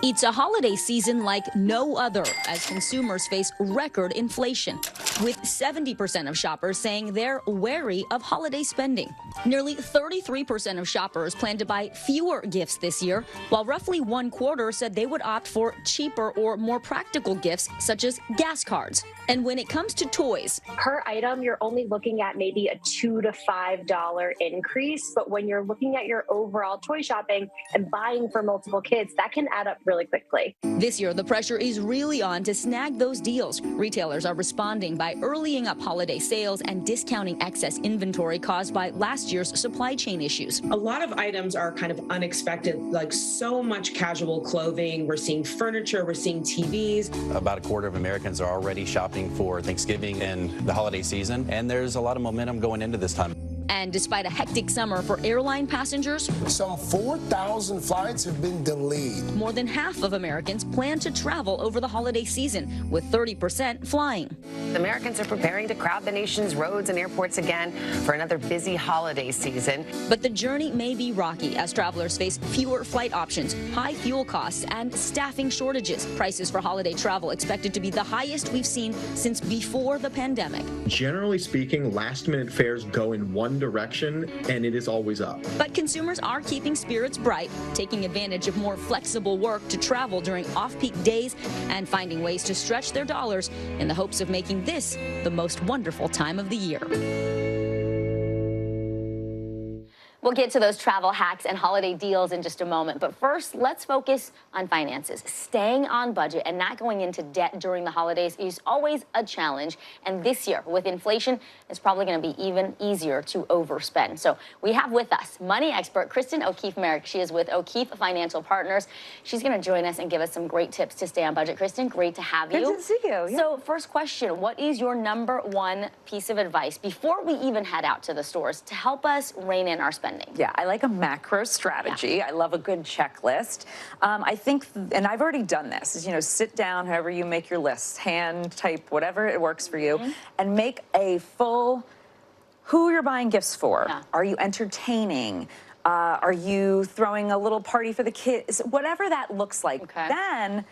It's a holiday season like no other as consumers face record inflation, with 70% of shoppers saying they're wary of holiday spending. Nearly 33% of shoppers plan to buy fewer gifts this year, while roughly 1/4 said they would opt for cheaper or more practical gifts such as gas cards. And when it comes to toys, per item, you're only looking at maybe a $2 to $5 increase. But when you're looking at your overall toy shopping and buying for multiple kids, that can add up really quickly. This year, the pressure is really on to snag those deals. Retailers are responding by earlying up holiday sales and discounting excess inventory caused by last year's supply chain issues. A lot of items are kind of unexpected, like so much casual clothing. We're seeing furniture, we're seeing TVs. About 1/4 of Americans are already shopping for Thanksgiving and the holiday season, and there's a lot of momentum going into this time. And despite a hectic summer for airline passengers, some 4,000 flights have been delayed. More than half of Americans plan to travel over the holiday season, with 30% flying. Americans are preparing to crowd the nation's roads and airports again for another busy holiday season. But the journey may be rocky as travelers face fewer flight options, high fuel costs, and staffing shortages. Prices for holiday travel expected to be the highest we've seen since before the pandemic. Generally speaking, last-minute fares go in one direction, and it is always up. But consumers are keeping spirits bright, taking advantage of more flexible work to travel during off-peak days and finding ways to stretch their dollars in the hopes of making this the most wonderful time of the year. We'll get to those travel hacks and holiday deals in just a moment. But first, let's focus on finances. Staying on budget and not going into debt during the holidays is always a challenge. And this year, with inflation, it's probably going to be even easier to overspend. So we have with us money expert Kristen O'Keefe-Merrick. She is with O'Keefe Financial Partners. She's going to join us and give us some great tips to stay on budget. Kristen, great to have you. Good to see you. Yeah. So first question, what is your #1 piece of advice before we even head out to the stores to help us rein in our spending? Yeah, I like a macro strategy. Yeah. I love a good checklist. I think, and I've already done this, is, sit down, however you make your lists, hand type, whatever it works for you, and make a full who you're buying gifts for. Yeah. Are you entertaining? Are you throwing a little party for the kids? Whatever that looks like. Okay. Then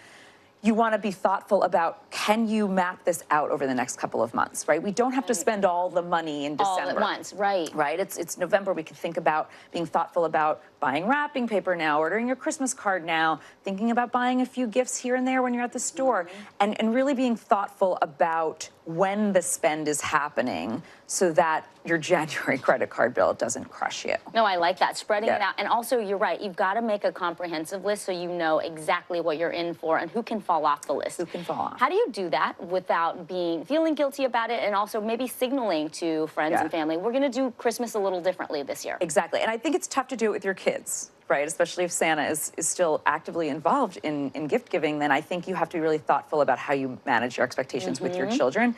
you want to be thoughtful about, can you map this out over the next couple of months, right? We don't have to spend all the money in December. All at once, right. Right, it's November. We can think about being thoughtful about buying wrapping paper now, ordering your Christmas card now, thinking about buying a few gifts here and there when you're at the store, and really being thoughtful about when the spend is happening so that your January credit card bill doesn't crush you. No, I like that, spreading it out. And also, you're right, you've got to make a comprehensive list so you know exactly what you're in for and who can fall off the list. Who can fall off. How do you do that without feeling guilty about it and also maybe signaling to friends and family, we're going to do Christmas a little differently this year? Exactly, and I think it's tough to do it with your kids, right? Especially if Santa is still actively involved in gift giving, then I think you have to be really thoughtful about how you manage your expectations with your children.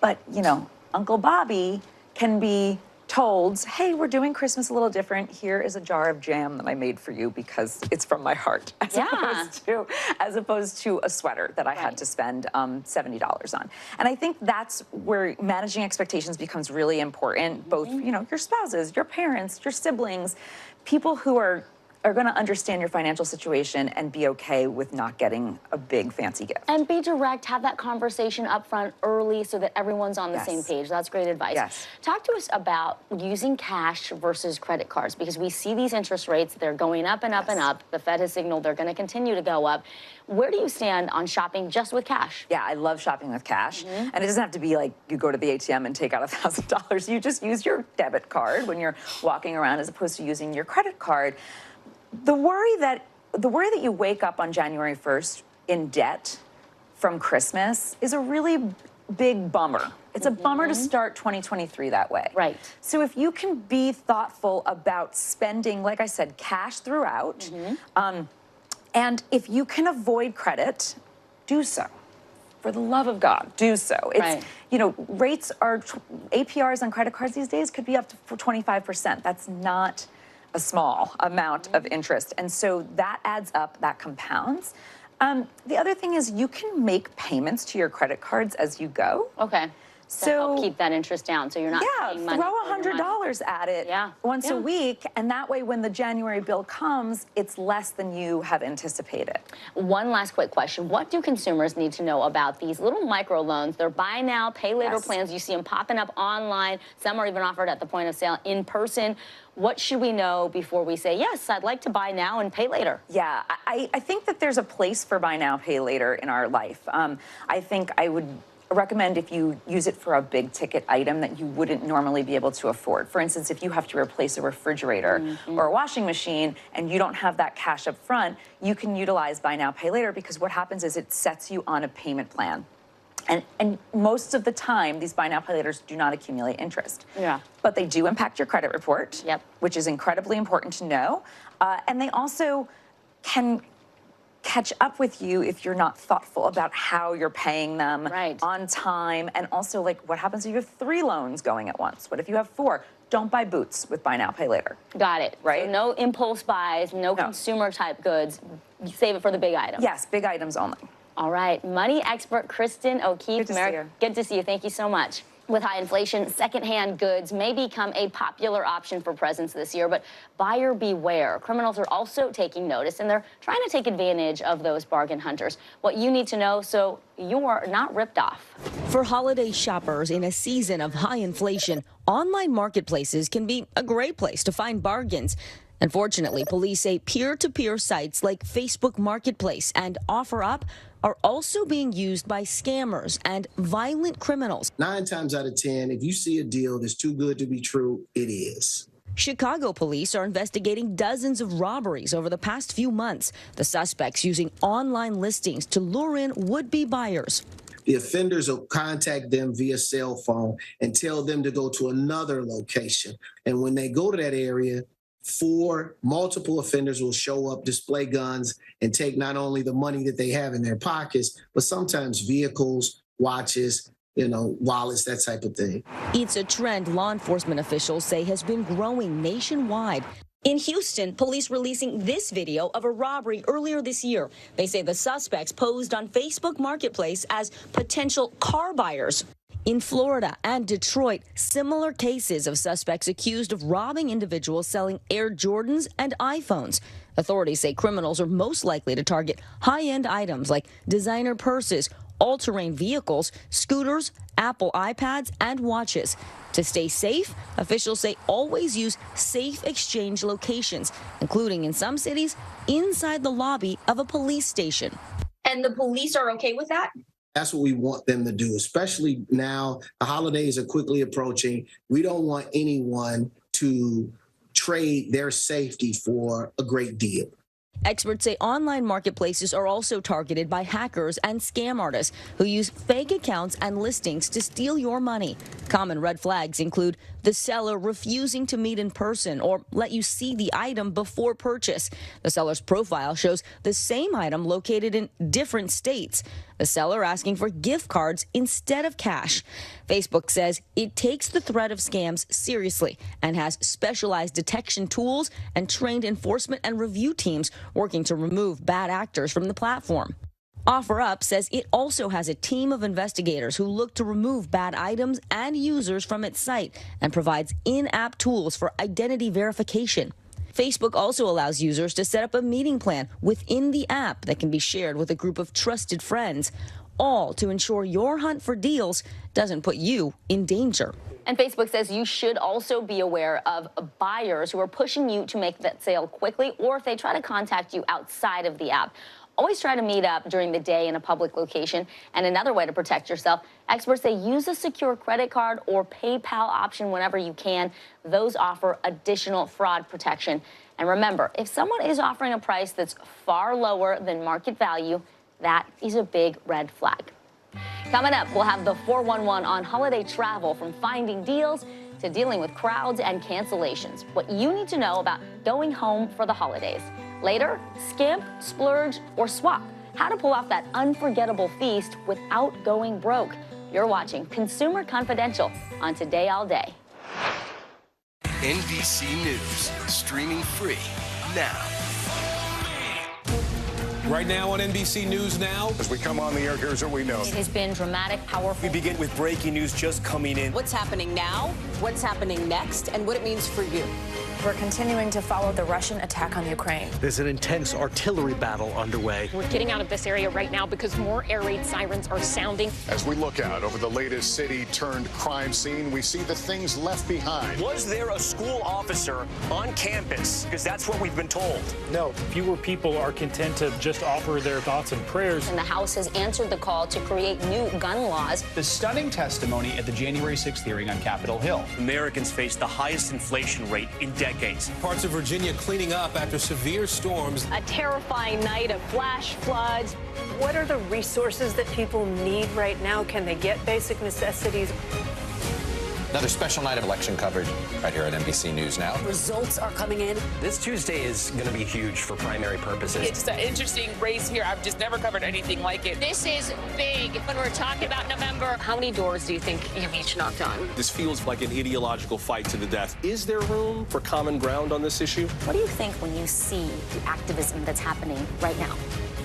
But, Uncle Bobby can be told, hey, we're doing Christmas a little different. Here is a jar of jam that I made for you because it's from my heart, as opposed to a sweater that I had to spend $70 on. And I think that's where managing expectations becomes really important. Both, your spouses, your parents, your siblings, people who are are going to understand your financial situation and be okay with not getting a big fancy gift. And be direct, have that conversation up front early so that everyone's on the same page. That's great advice. Yes. Talk to us about using cash versus credit cards, because we see these interest rates, they're going up and up and up. The Fed has signaled they're going to continue to go up. Where do you stand on shopping just with cash? Yeah, I love shopping with cash. And it doesn't have to be like you go to the ATM and take out $1,000. You just use your debit card when you're walking around as opposed to using your credit card. The worry that you wake up on January 1st in debt from Christmas is a really big bummer. It's a bummer to start 2023 that way. Right. So if you can be thoughtful about spending, like I said, cash throughout, and if you can avoid credit, do so. For the love of God, do so. It's, you know, rates are, APRs on credit cards these days could be up to 25%. That's not a small amount of interest. And so that adds up, that compounds. The other thing is you can make payments to your credit cards as you go. Okay. So help keep that interest down, so you're not paying money. Throw $100 at it once a week, and that way when the January bill comes, it's less than you have anticipated. One last quick question. What do consumers need to know about these little microloans? They're buy now, pay later plans. You see them popping up online. Some are even offered at the point of sale in person. What should we know before we say, yes, I'd like to buy now and pay later? Yeah, I think that there's a place for buy now, pay later in our life. I think I would recommend if you use it for a big ticket item that you wouldn't normally be able to afford. For instance, if you have to replace a refrigerator or a washing machine and you don't have that cash up front, you can utilize buy now, pay later, because what happens is it sets you on a payment plan. And most of the time, these buy now, pay laters do not accumulate interest. Yeah. But they do impact your credit report, which is incredibly important to know. And they also can catch up with you if you're not thoughtful about how you're paying them on time. And also, like, what happens if you have 3 loans going at once? What if you have 4? Don't buy boots with buy now, pay later. Got it. Right? So no impulse buys, no consumer type goods. You save it for the big items. Yes, big items only. All right. Money expert Kristen O'Keefe. Good to see you. Good to see you. Thank you so much. With high inflation, secondhand goods may become a popular option for presents this year, but buyer beware. Criminals are also taking notice, and they're trying to take advantage of those bargain hunters. What you need to know so you're not ripped off. For holiday shoppers in a season of high inflation, online marketplaces can be a great place to find bargains. Unfortunately, police say peer-to-peer sites like Facebook Marketplace and OfferUp are also being used by scammers and violent criminals. 9 times out of 10, if you see a deal that's too good to be true, it is. Chicago police are investigating dozens of robberies over the past few months. The suspects using online listings to lure in would-be buyers. The offenders will contact them via cell phone and tell them to go to another location. And when they go to that area, 4 multiple offenders will show up, display guns, and take not only the money that they have in their pockets, but sometimes vehicles, watches, wallets, that type of thing. It's a trend law enforcement officials say has been growing nationwide. In Houston, police releasing this video of a robbery earlier this year. They say the suspects posed on Facebook Marketplace as potential car buyers. In Florida and Detroit, similar cases of suspects accused of robbing individuals selling Air Jordans and iPhones. Authorities say criminals are most likely to target high-end items like designer purses, all-terrain vehicles, scooters, Apple iPads, and watches. To stay safe, officials say always use safe exchange locations, including in some cities, inside the lobby of a police station. And the police are okay with that? That's what we want them to do, especially now the holidays are quickly approaching. We don't want anyone to trade their safety for a great deal. Experts say online marketplaces are also targeted by hackers and scam artists who use fake accounts and listings to steal your money. Common red flags include the seller refusing to meet in person or let you see the item before purchase. The seller's profile shows the same item located in different states. The seller asking for gift cards instead of cash. Facebook says it takes the threat of scams seriously and has specialized detection tools and trained enforcement and review teams working to remove bad actors from the platform. OfferUp says it also has a team of investigators who look to remove bad items and users from its site and provides in-app tools for identity verification. Facebook also allows users to set up a meeting plan within the app that can be shared with a group of trusted friends, all to ensure your hunt for deals doesn't put you in danger. And Facebook says you should also be aware of buyers who are pushing you to make that sale quickly, or if they try to contact you outside of the app. Always try to meet up during the day in a public location. And another way to protect yourself, experts say use a secure credit card or PayPal option whenever you can. Those offer additional fraud protection. And remember, if someone is offering a price that's far lower than market value, that is a big red flag. Coming up, we'll have the 411 on holiday travel, from finding deals to dealing with crowds and cancellations. What you need to know about going home for the holidays. Later, skimp, splurge, or swap. How to pull off that unforgettable feast without going broke. You're watching Consumer Confidential on Today All Day. NBC News, streaming free now. Right now on NBC News Now. As we come on the air, here's what we know. It has been dramatic, powerful. We begin with breaking news just coming in. What's happening now, what's happening next, and what it means for you. We're continuing to follow the Russian attack on Ukraine. There's an intense artillery battle underway. We're getting out of this area right now because more air raid sirens are sounding. As we look out over the latest city-turned-crime scene, we see the things left behind. Was there a school officer on campus? Because that's what we've been told. No, fewer people are content to just offer their thoughts and prayers. And the House has answered the call to create new gun laws. The stunning testimony at the January 6th hearing on Capitol Hill. Americans face the highest inflation rate in decades. Parts of Virginia cleaning up after severe storms. A terrifying night of flash floods. What are the resources that people need right now? Can they get basic necessities? Another special night of election coverage right here at NBC News Now. Results are coming in. This Tuesday is going to be huge for primary purposes. It's an interesting race here. I've just never covered anything like it. This is big when we're talking about November. How many doors do you think you've each knocked on? This feels like an ideological fight to the death. Is there room for common ground on this issue? What do you think when you see the activism that's happening right now?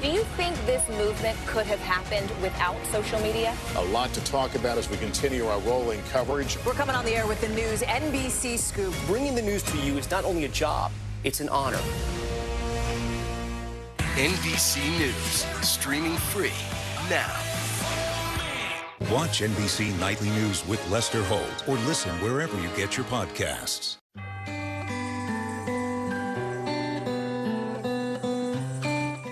Do you think this movement could have happened without social media? A lot to talk about as we continue our rolling coverage. We're coming on the air with the news NBC Scoop. Bringing the news to you is not only a job, it's an honor. NBC News, streaming free now. Watch NBC Nightly News with Lester Holt or listen wherever you get your podcasts.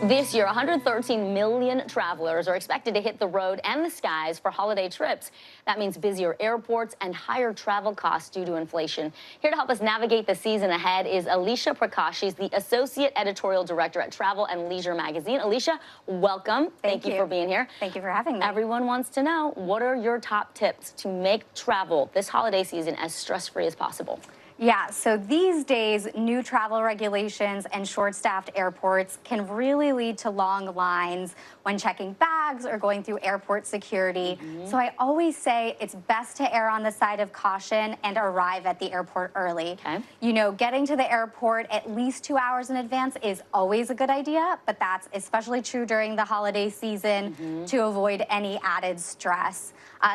This year, 113 million travelers are expected to hit the road and the skies for holiday trips. That means busier airports and higher travel costs due to inflation. Here to help us navigate the season ahead is Alicia Prakash. She's the Associate Editorial Director at Travel and Leisure Magazine. Alicia, welcome. Thank you for being here. Thank you for having me. Everyone wants to know, what are your top tips to make travel this holiday season as stress-free as possible? Yeah, so these days, new travel regulations and short-staffed airports can really lead to long lines when checking bags or going through airport security. So I always say it's best to err on the side of caution and arrive at the airport early. You know, getting to the airport at least 2 hours in advance is always a good idea, but that's especially true during the holiday season to avoid any added stress.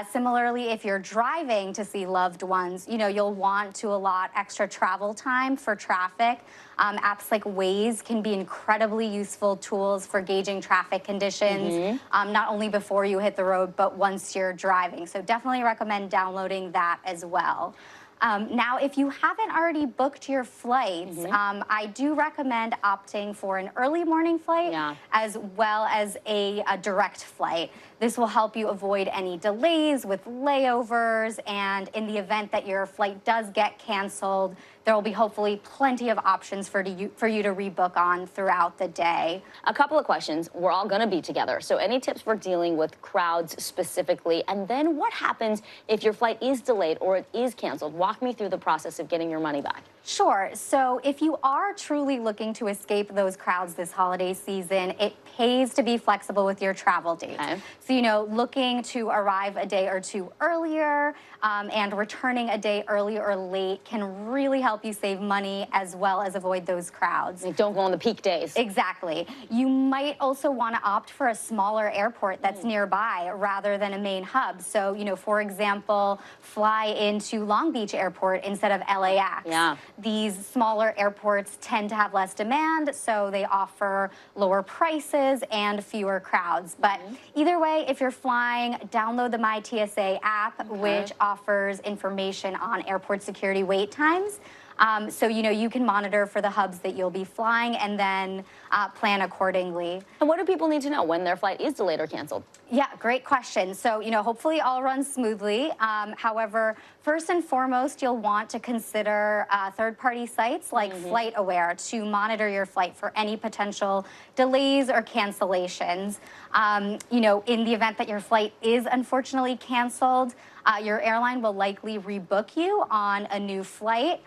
Similarly, if you're driving to see loved ones, you know, you'll want to allot extra travel time for traffic. Apps like Waze can be incredibly useful tools for gauging traffic conditions, not only before you hit the road, but once you're driving. So definitely recommend downloading that as well. Now, if you haven't already booked your flights, I do recommend opting for an early morning flight as well as a direct flight. This will help you avoid any delays with layovers, and in the event that your flight does get canceled, there will be hopefully plenty of options for you to rebook on throughout the day. A couple of questions. We're all going to be together, so any tips for dealing with crowds specifically? And then what happens if your flight is delayed or it is canceled? Walk me through the process of getting your money back. Sure. So if you are truly looking to escape those crowds this holiday season, it pays to be flexible with your travel dates. So, you know, looking to arrive a day or two earlier and returning a day early or late can really help help you save money as well as avoid those crowds. Like, don't go on the peak days. Exactly. You might also want to opt for a smaller airport that's nearby rather than a main hub. So, you know, for example, fly into Long Beach Airport instead of LAX. Yeah. These smaller airports tend to have less demand, so they offer lower prices and fewer crowds. But either way, if you're flying, download the MyTSA app, which offers information on airport security wait times. So, you know, you can monitor for the hubs that you'll be flying and then plan accordingly. And what do people need to know when their flight is delayed or canceled? Yeah, great question. So, you know, hopefully all runs smoothly. However, first and foremost, you'll want to consider third-party sites like FlightAware to monitor your flight for any potential delays or cancellations. You know, in the event that your flight is unfortunately canceled, your airline will likely rebook you on a new flight.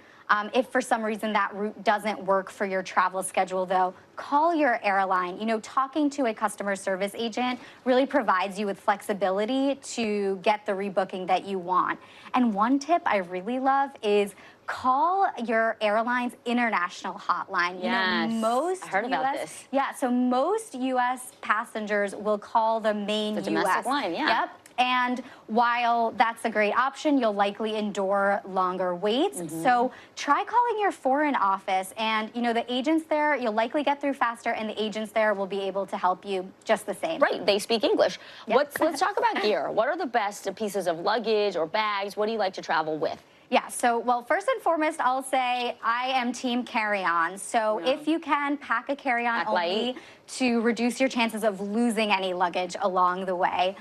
If for some reason that route doesn't work for your travel schedule, though, call your airline. You know, talking to a customer service agent really provides you with flexibility to get the rebooking that you want. And one tip I really love is call your airline's international hotline. Yes, you know, most I heard about this. Yeah, so most U.S. passengers will call the main domestic line, yeah. Yep. And while that's a great option, you'll likely endure longer waits. So try calling your foreign office, and you know, the agents there, you'll likely get through faster, and the agents there will be able to help you just the same. Right, they speak English. Let's talk about gear. What are the best pieces of luggage or bags? What do you like to travel with? Yeah, so, well, first and foremost, I'll say I am team carry-on. So if you can, pack a carry-on only to reduce your chances of losing any luggage along the way.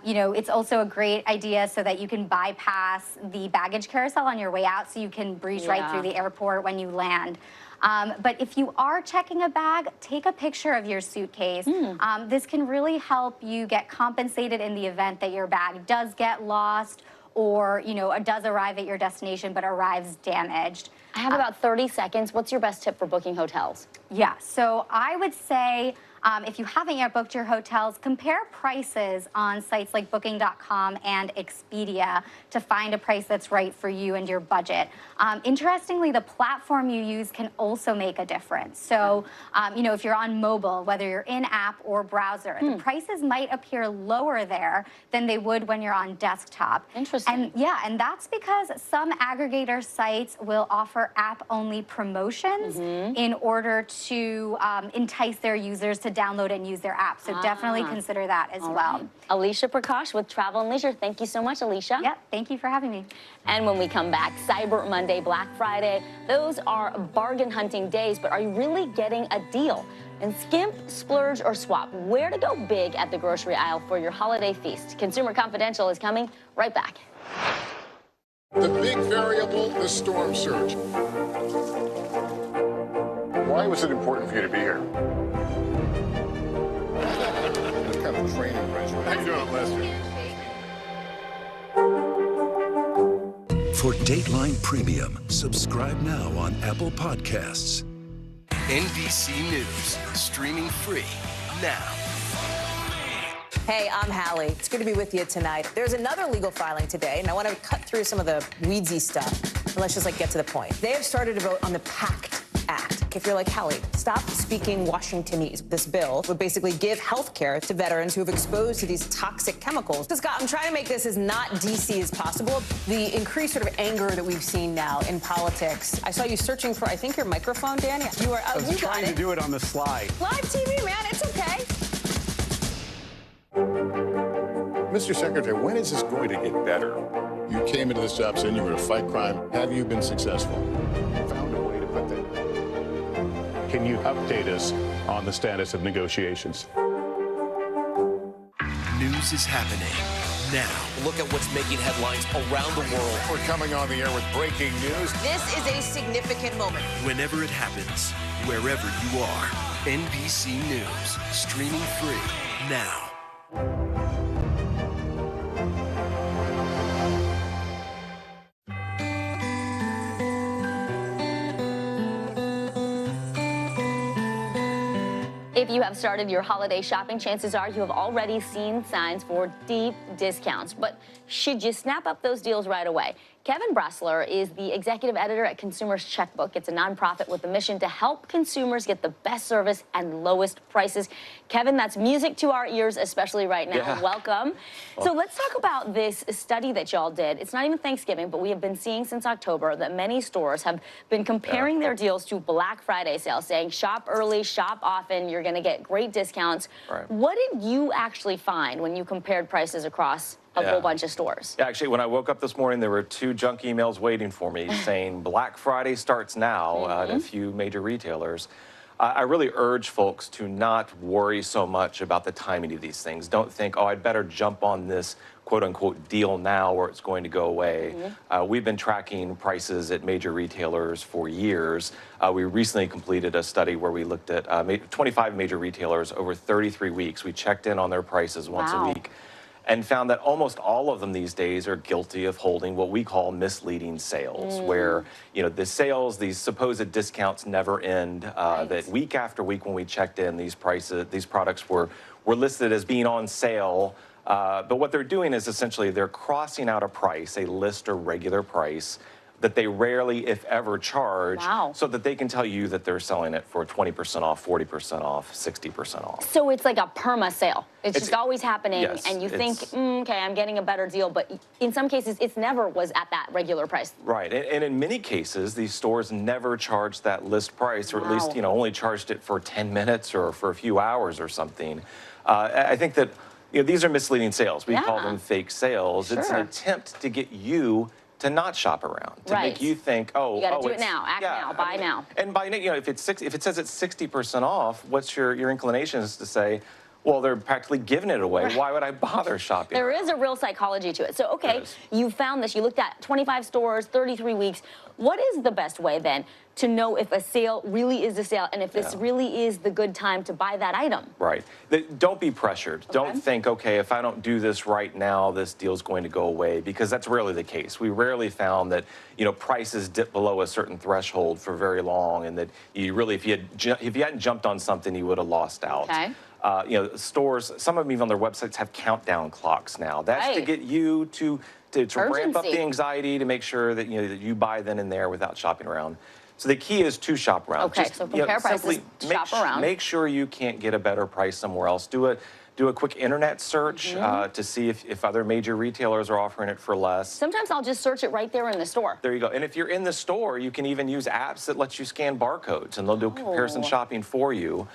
You know, it's also a great idea so that you can bypass the baggage carousel on your way out, so you can breeze right through the airport when you land. But if you are checking a bag, take a picture of your suitcase. This can really help you get compensated in the event that your bag does get lost, or, you know, it does arrive at your destination but arrives damaged. I have about 30 seconds. What's your best tip for booking hotels? Yeah, so I would say if you haven't yet booked your hotels, compare prices on sites like Booking.com and Expedia to find a price that's right for you and your budget. Interestingly, the platform you use can also make a difference. So, you know, if you're on mobile, whether you're in-app or browser, the prices might appear lower there than they would when you're on desktop. Interesting. And yeah, and that's because some aggregator sites will offer app-only promotions in order to entice their users to download and use their app. So definitely consider that as well. Right. Alicia Prakash with Travel and Leisure. Thank you so much, Alicia. Yep, thank you for having me. And when we come back, Cyber Monday, Black Friday, those are bargain hunting days, but are you really getting a deal? And skimp, splurge, or swap, where to go big at the grocery aisle for your holiday feast? Consumer Confidential is coming right back. The big variable, the storm surge. Why was it important for you to be here? What kind of training regimen? How you doing, Lester? For Dateline Premium, subscribe now on Apple Podcasts. NBC News, streaming free now. Hey, I'm Hallie. It's good to be with you tonight. There's another legal filing today, and I want to cut through some of the weedsy stuff. And let's just get to the point. They have started to vote on the PACT Act. If you're like, Hallie, stop speaking Washingtonese. This bill would basically give health care to veterans who have exposed to these toxic chemicals. So, Scott, I'm trying to make this as not DC as possible. The increased sort of anger that we've seen now in politics. I saw you searching for, I think, your microphone, Danny. You are. I was trying to do it on the slide. Live TV, man. It's okay. Mr. Secretary, when is this going to get better? You came into this job saying you were going to fight crime. Have you been successful? Found a way to put that. Can you update us on the status of negotiations? News is happening now. Look at what's making headlines around the world. We're coming on the air with breaking news. This is a significant moment. Whenever it happens, wherever you are, NBC News, streaming free now. If you have started your holiday shopping, chances are you have already seen signs for deep discounts. But should you snap up those deals right away? Kevin Bressler is the executive editor at Consumers Checkbook. It's a nonprofit with a mission to help consumers get the best service and lowest prices. Kevin, that's music to our ears, especially right now. Yeah. Welcome. So let's talk about this study that y'all did. It's not even Thanksgiving, but we have been seeing since October that many stores have been comparing their deals to Black Friday sales, saying shop early, shop often, you're going to get great discounts. Right. What did you actually find when you compared prices across a whole bunch of stores? Yeah, actually, when I woke up this morning, there were 2 junk emails waiting for me saying Black Friday starts now at a few major retailers. I really urge folks to not worry so much about the timing of these things. Don't think, oh, I'd better jump on this quote-unquote deal now or it's going to go away. We've been tracking prices at major retailers for years. We recently completed a study where we looked at 25 major retailers over 33 weeks. We checked in on their prices once a week and found that almost all of them these days are guilty of holding what we call misleading sales, where, you know, the sales, these supposed discounts never end. That week after week when we checked in, these products were listed as being on sale. But what they're doing is essentially they're crossing out a price, a list or regular price, that they rarely, if ever, charge, so that they can tell you that they're selling it for 20% off, 40% off, 60% off. So it's like a perma sale. It's just always happening, and you think, okay, I'm getting a better deal, but in some cases, it's never was at that regular price. Right, and in many cases, these stores never charged that list price, or at least, you know, only charged it for 10 minutes or for a few hours or something. I think that, you know, these are misleading sales. We call them fake sales. It's an attempt to get you to not shop around, to make you think, oh, you got to do it now, act now, buy now. And by, you know, if it says it's 60% off, what's your inclination is to say, well, they're practically giving it away. Why would I bother shopping? There is a real psychology to it. So, okay, you found this. You looked at 25 stores, 33 weeks. What is the best way then to know if a sale really is a sale and if this really is the good time to buy that item? Right. Don't be pressured. Don't think, okay, if I don't do this right now, this deal's going to go away, because that's rarely the case. We rarely found that, you know, prices dip below a certain threshold for very long, and that you really, if you hadn't jumped on something, you would have lost out. Okay. You know, stores, some of them even on their websites have countdown clocks now. That's to get you to ramp up the anxiety, to make sure that, you know, that you buy then and there without shopping around. So the key is to shop around. Okay, so compare prices, shop around. Make sure you can't get a better price somewhere else. Do a quick internet search to see if other major retailers are offering it for less. Sometimes I'll just search it right there in the store. There you go. And if you're in the store, you can even use apps that let you scan barcodes, and they'll do comparison shopping for you.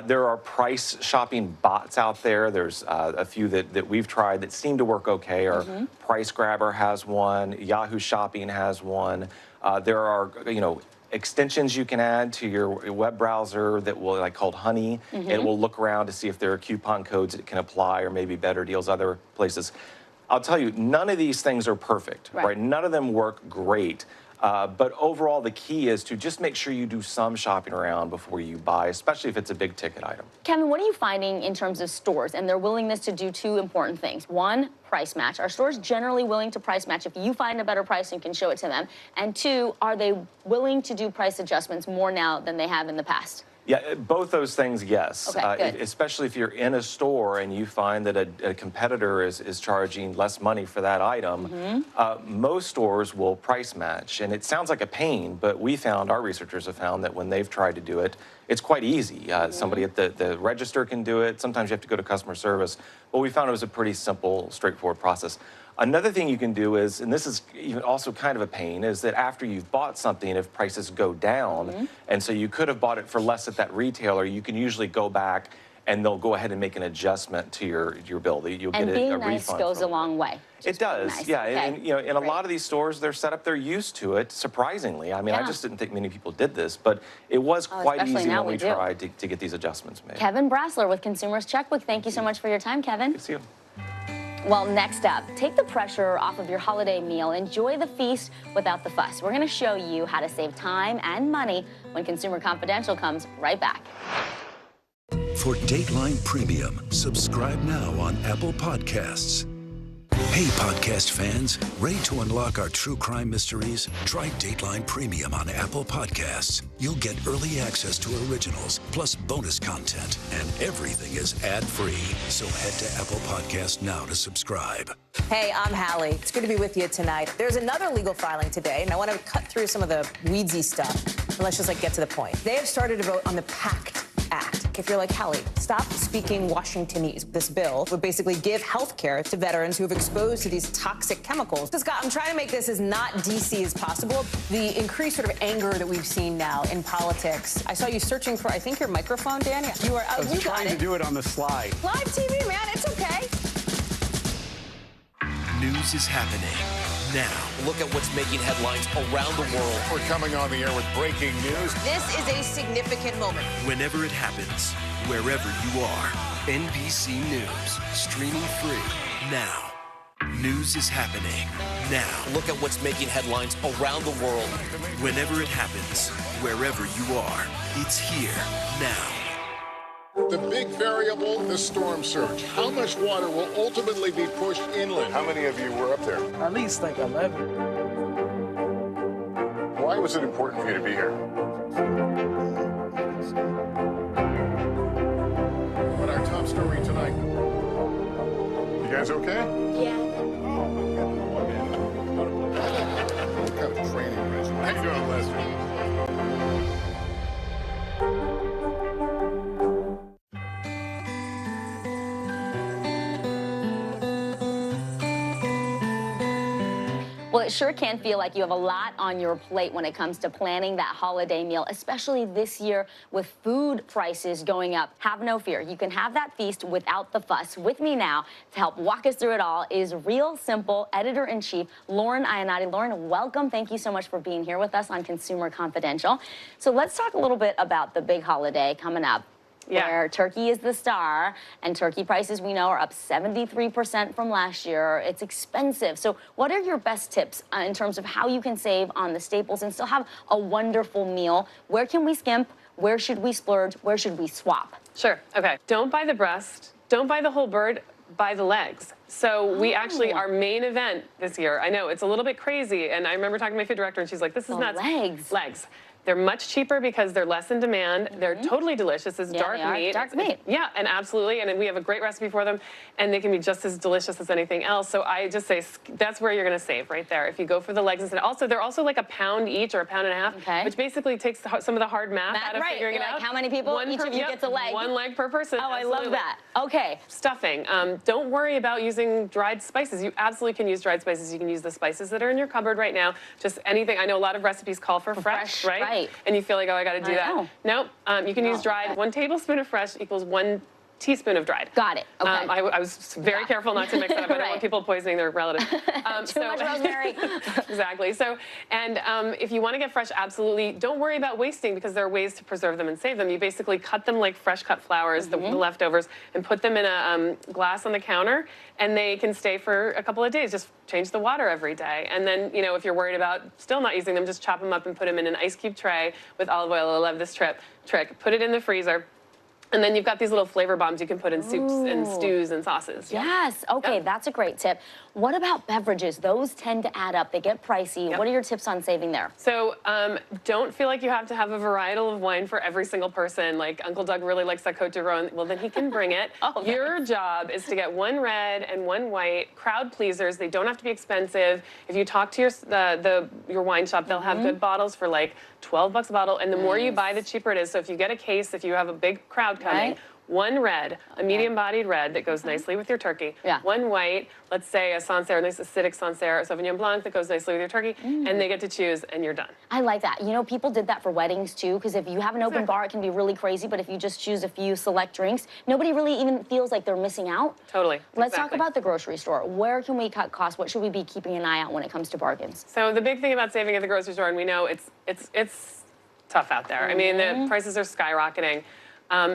There are price shopping bots out there. There's a few that we've tried that seem to work okay. Price Grabber has one. Yahoo Shopping has one. There are, you know, extensions you can add to your web browser that will, like, called Honey. It will look around to see if there are coupon codes that can apply, or maybe better deals other places. I'll tell you, none of these things are perfect, right? None of them work great. But overall, the key is to just make sure you do some shopping around before you buy, especially if it's a big ticket item. Kevin, what are you finding in terms of stores and their willingness to do 2 important things? One, price match. Are stores generally willing to price match if you find a better price and can show it to them? And 2, are they willing to do price adjustments more now than they have in the past? Yeah, both those things, yes. Okay, good. Especially if you're in a store and you find that a competitor is charging less money for that item, most stores will price match. And it sounds like a pain, but our researchers have found that when they've tried to do it, it's quite easy. Somebody at the register can do it. Sometimes you have to go to customer service. But we found it was a pretty simple, straightforward process. Another thing you can do is, and this is even also kind of a pain, is that after you've bought something, if prices go down, and so you could have bought it for less at that retailer, you can usually go back and they'll go ahead and make an adjustment to your bill. You'll get a refund. And being nice goes a long way. It does, nice. yeah. And you know, in a lot of these stores, they're set up, they're used to it, surprisingly. I mean, I just didn't think many people did this, but it was quite easy when we tried to get these adjustments made. Kevin Bressler with Consumers Checkbook. Thank you so much for your time, Kevin. Good to see you. Well, next up, take the pressure off of your holiday meal. Enjoy the feast without the fuss. We're going to show you how to save time and money when Consumer Confidential comes right back. For Dateline Premium, subscribe now on Apple Podcasts. Hey, podcast fans, ready to unlock our true crime mysteries? Try Dateline Premium on Apple Podcasts. You'll get early access to originals, plus bonus content, and everything is ad-free. So head to Apple Podcasts now to subscribe. Hey, I'm Hallie. It's good to be with you tonight. There's another legal filing today, and I want to cut through some of the weedsy stuff, and let's just get to the point. They have started to vote on the PACT Act. If you're like, Hallie, stop speaking Washingtonese. This bill would basically give health care to veterans who have exposed to these toxic chemicals. So, Scott, I'm trying to make this as not DC as possible. The increased sort of anger that we've seen now in politics. I saw you searching for, I think, your microphone, Dan. You are out. I was trying to do it on the slide. Live TV, man. It's okay. News is happening now. Look at what's making headlines around the world. We're coming on the air with breaking news. This is a significant moment. Whenever it happens, wherever you are, NBC News, streaming free now. News is happening now. Look at what's making headlines around the world. Whenever it happens, wherever you are, it's here now. The big variable, the storm surge. How much water will ultimately be pushed inland? How many of you were up there? At least like 11. Why was it important for you to be here? But our top story tonight. You guys okay? Yeah. What kind of training is it? How you doing, Lester? Well, it sure can feel like you have a lot on your plate when it comes to planning that holiday meal, especially this year with food prices going up. Have no fear. You can have that feast without the fuss. With me now to help walk us through it all is Real Simple Editor-in-Chief Lauren Ionati. Lauren, welcome. Thank you so much for being here with us on Consumer Confidential. So let's talk a little bit about the big holiday coming up. Yeah. Where turkey is the star, and turkey prices we know are up 73% from last year. It's expensive. So what are your best tips in terms of how you can save on the staples and still have a wonderful meal? Where can we skimp? Where should we splurge? Where should we swap? Sure. Okay. Don't buy the breast. Don't buy the whole bird. Buy the legs. So we actually, our main event this year, I know it's a little bit crazy, and I remember talking to my food director, and she's like, this is nuts. Legs. They're much cheaper because they're less in demand. They're totally delicious. It's dark meat. Dark meat. Yeah, and absolutely. And we have a great recipe for them, and they can be just as delicious as anything else. So I just say that's where you're going to save right there. If you go for the legs instead. Also, they're also like a pound each or a pound and a half, which basically takes some of the hard math out of figuring it out. How many people? Each of you gets a leg. One leg per person. Oh, I love that. Okay. Stuffing. Don't worry about using dried spices. You absolutely can use dried spices. You can use the spices that are in your cupboard right now. Just anything. I know a lot of recipes call for fresh, right? And you feel like, oh, I got to do that. Nope. You can use dried. 1 tablespoon of fresh equals 1 teaspoon of dried. Got it. Okay. I was very careful not to mix that up. I don't want people poisoning their relatives. Too much rosemary. Exactly. So, and if you want to get fresh, absolutely, don't worry about wasting because there are ways to preserve them and save them. You basically cut them like fresh cut flowers, the leftovers, and put them in a glass on the counter, and they can stay for a couple of days. Just change the water every day. And then, you know, if you're worried about still not using them, just chop them up and put them in an ice cube tray with olive oil. I love this trick. Put it in the freezer. And then you've got these little flavor bombs you can put in soups and stews and sauces. Yes. Okay, that's a great tip. What about beverages? Those tend to add up. They get pricey. What are your tips on saving there? So don't feel like you have to have a varietal of wine for every single person. Like Uncle Doug really likes that Côte de Rhône. Well, then he can bring it. Your job is to get 1 red and 1 white. Crowd pleasers. They don't have to be expensive. If you talk to your wine shop, they'll have good bottles for like $12 a bottle. And the more you buy, the cheaper it is. So if you get a case, if you have a big crowd coming, 1 red, a medium-bodied red that goes nicely with your turkey. 1 white, let's say a Sancerre, a nice acidic Sancerre, or Sauvignon Blanc that goes nicely with your turkey, and they get to choose, and you're done. I like that. You know, people did that for weddings, too, because if you have an open bar, it can be really crazy, but if you just choose a few select drinks, nobody really even feels like they're missing out. Totally. Let's talk about the grocery store. Where can we cut costs? What should we be keeping an eye out when it comes to bargains? So the big thing about saving at the grocery store, and we know it's tough out there. I mean, the prices are skyrocketing.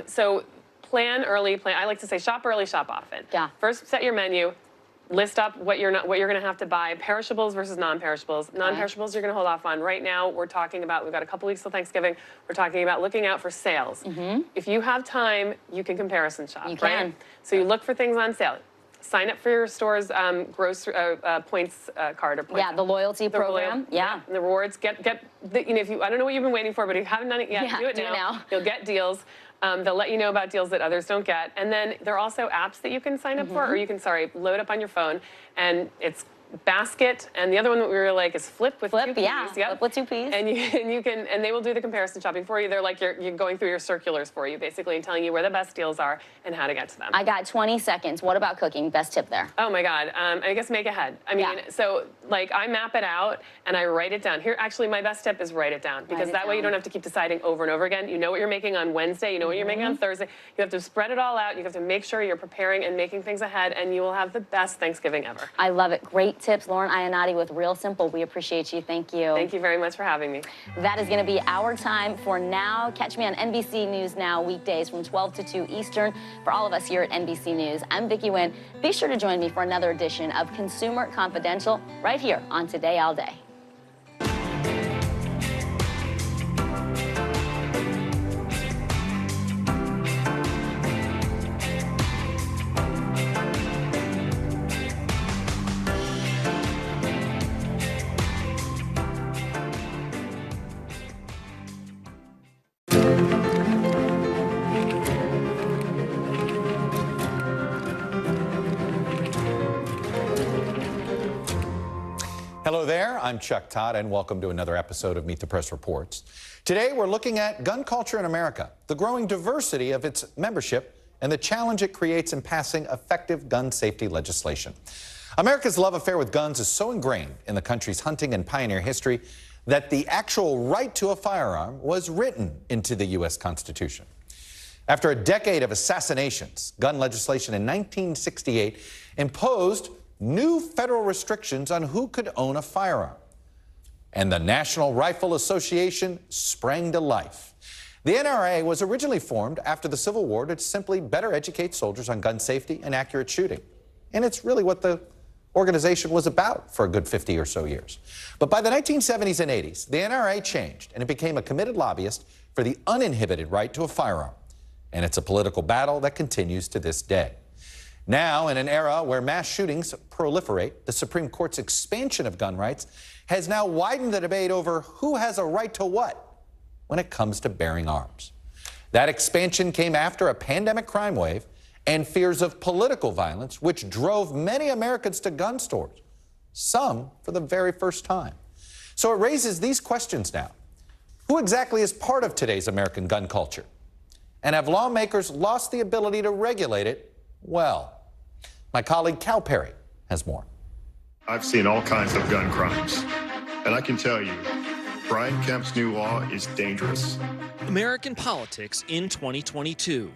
So plan early. I like to say shop early, shop often. Yeah. First, set your menu. List up what you're going to have to buy. Perishables versus non-perishables. Non-perishables you're going to hold off on. Right now, we're talking about, we've got a couple weeks till Thanksgiving. We're talking about looking out for sales. If you have time, you can comparison shop. You can. So you look for things on sale. sign up for your store's points card or points. Yeah, the loyalty program. Yeah. And the rewards. Get the, if you, I don't know what you've been waiting for, but if you haven't done it yet, do it now. You'll get deals. They'll let you know about deals that others don't get. And then there are also apps that you can sign up for, or you can, load up on your phone. And it's Basket, and the other one that we really like is Flip with 2 Ps. Yeah, Flip with 2 Ps. And you can, and they will do the comparison shopping for you. They're like you're going through your circulars for you, basically, and telling you where the best deals are and how to get to them. I got 20 seconds. What about cooking? Best tip there. Oh my God. I guess make ahead. I mean, so like I map it out and I write it down. Here, actually, my best tip is write it down, because that way you don't have to keep deciding over and over again. You know what you're making on Wednesday. You know what you're making on Thursday. You have to spread it all out. You have to make sure you're preparing and making things ahead, and you will have the best Thanksgiving ever. I love it. Great tips, Lauren Iannati with Real Simple. We appreciate you. Thank you. Thank you very much for having me. That is going to be our time for now. Catch me on NBC News Now weekdays from 12 to 2 Eastern. For all of us here at NBC News, I'm Vicki Nguyen. Be sure to join me for another edition of Consumer Confidential right here on Today All Day. Hello there, I'm Chuck Todd, and welcome to another episode of Meet the Press Reports. Today we're looking at gun culture in America, the growing diversity of its membership, and the challenge it creates in passing effective gun safety legislation. America's love affair with guns is so ingrained in the country's hunting and pioneer history that the actual right to a firearm was written into the U.S. Constitution. After a decade of assassinations, gun legislation in 1968 imposed new federal restrictions on who could own a firearm. And the National Rifle Association sprang to life. The NRA was originally formed after the Civil War to simply better educate soldiers on gun safety and accurate shooting. And it's really what the organization was about for a good 50 or so years. But by the 1970s and 80s, the NRA changed, and it became a committed lobbyist for the uninhibited right to a firearm. And it's a political battle that continues to this day. Now, in an era where mass shootings proliferate, the Supreme Court's expansion of gun rights has now widened the debate over who has a right to what when it comes to bearing arms. That expansion came after a pandemic crime wave and fears of political violence, which drove many Americans to gun stores, some for the very first time. So it raises these questions now. Who exactly is part of today's American gun culture? And have lawmakers lost the ability to regulate it well? My colleague Cal Perry has more. I've seen all kinds of gun crimes, and I can tell you, Brian Kemp's new law is dangerous. American politics in 2022.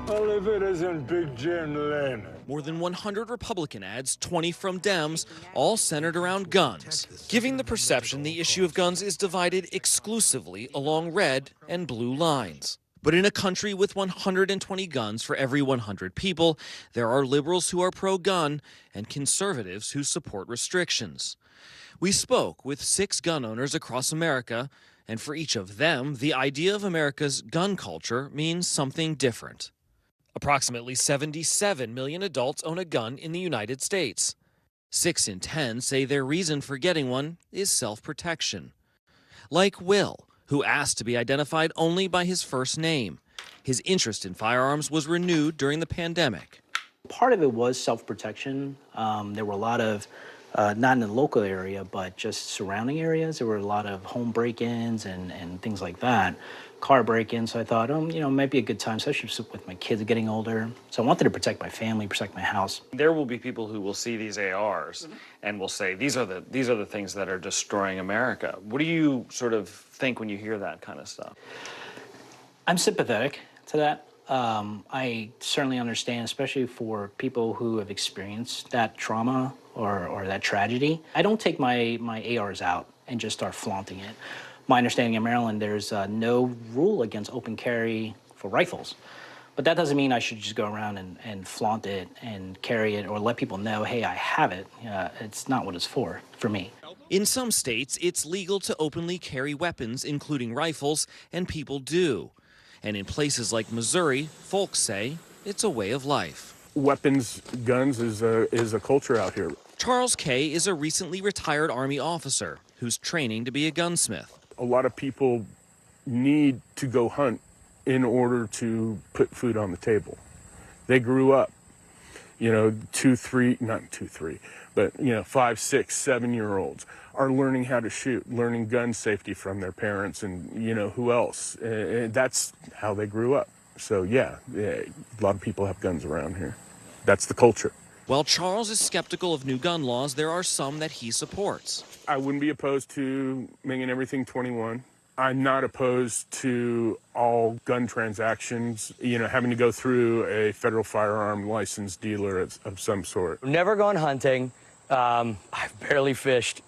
Well, if it isn't Big Jim Lane. More than 100 Republican ads, 20 from Dems, all centered around guns, giving the perception the issue of guns is divided exclusively along red and blue lines. But in a country with 120 guns for every 100 people, there are liberals who are pro-gun and conservatives who support restrictions. We spoke with 6 gun owners across America, and for each of them, the idea of America's gun culture means something different. Approximately 77 million adults own a gun in the United States. 6 in 10 say their reason for getting one is self-protection. Like Will, who asked to be identified only by his first name. His interest in firearms was renewed during the pandemic. Part of it was self-protection. There were a lot of, not in the local area, but just surrounding areas. There were a lot of home break-ins and things like that. Car break-ins, so I thought, it might be a good time, especially with my kids getting older. So I wanted to protect my family, protect my house. There will be people who will see these ARs and will say, these are the things that are destroying America. What do you sort of think when you hear that kind of stuff? I'm sympathetic to that. I certainly understand, especially for people who have experienced that trauma or that tragedy. I don't take my ARs out and just start flaunting it. My understanding in Maryland, there's no rule against open carry for rifles. But that doesn't mean I should just go around and flaunt it and carry it or let people know, hey, I have it. It's not what it's for me. In some states, it's legal to openly carry weapons, including rifles, and people do. And in places like Missouri, folks say it's a way of life. Weapons, guns is a culture out here. Charles Kay is a recently retired Army officer who's training to be a gunsmith. A lot of people need to go hunt in order to put food on the table. They grew up, 5, 6, 7-year-olds are learning how to shoot, learning gun safety from their parents and, who else. That's how they grew up. So, yeah, a lot of people have guns around here. That's the culture. While Charles is skeptical of new gun laws, there are some that he supports. I wouldn't be opposed to making everything 21. I'm not opposed to all gun transactions, having to go through a federal firearm licensed dealer of some sort. Never gone hunting. I've barely fished.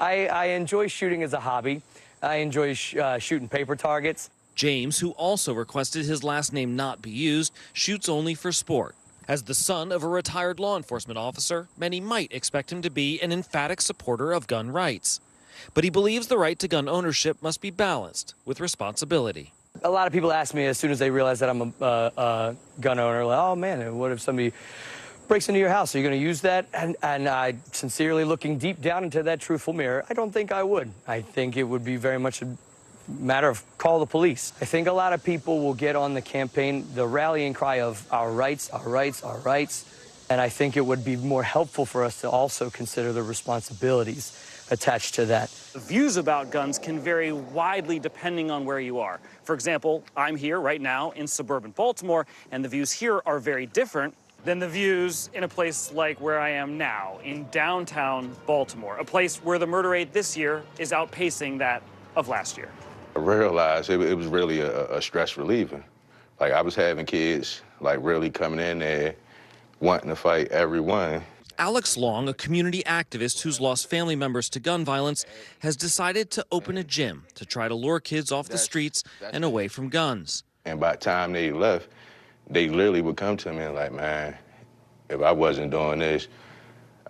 I enjoy shooting as a hobby. I enjoy shooting paper targets. James, who also requested his last name not be used, shoots only for sport. As the son of a retired law enforcement officer, many might expect him to be an emphatic supporter of gun rights. But he believes the right to gun ownership must be balanced with responsibility. A lot of people ask me as soon as they realize that I'm a gun owner, like, oh man, what if somebody breaks into your house? Are you going to use that? And I, sincerely looking deep down into that truthful mirror, I don't think I would. I think it would be very much a matter of call the police. I think a lot of people will get on the campaign, the rallying cry of our rights, our rights, our rights. And I think it would be more helpful for us to also consider the responsibilities attached to that. The views about guns can vary widely depending on where you are. For example, I'm here right now in suburban Baltimore, and the views here are very different than the views in a place like where I am now, in downtown Baltimore, a place where the murder rate this year is outpacing that of last year. I realized it was really a stress reliever. Like, I was having kids, really coming in there, wanting to fight everyone. Alex Long, a community activist who's lost family members to gun violence, has decided to open a gym to try to lure kids off the streets and away from guns. And by the time they left, they literally would come to me and like, man, if I wasn't doing this,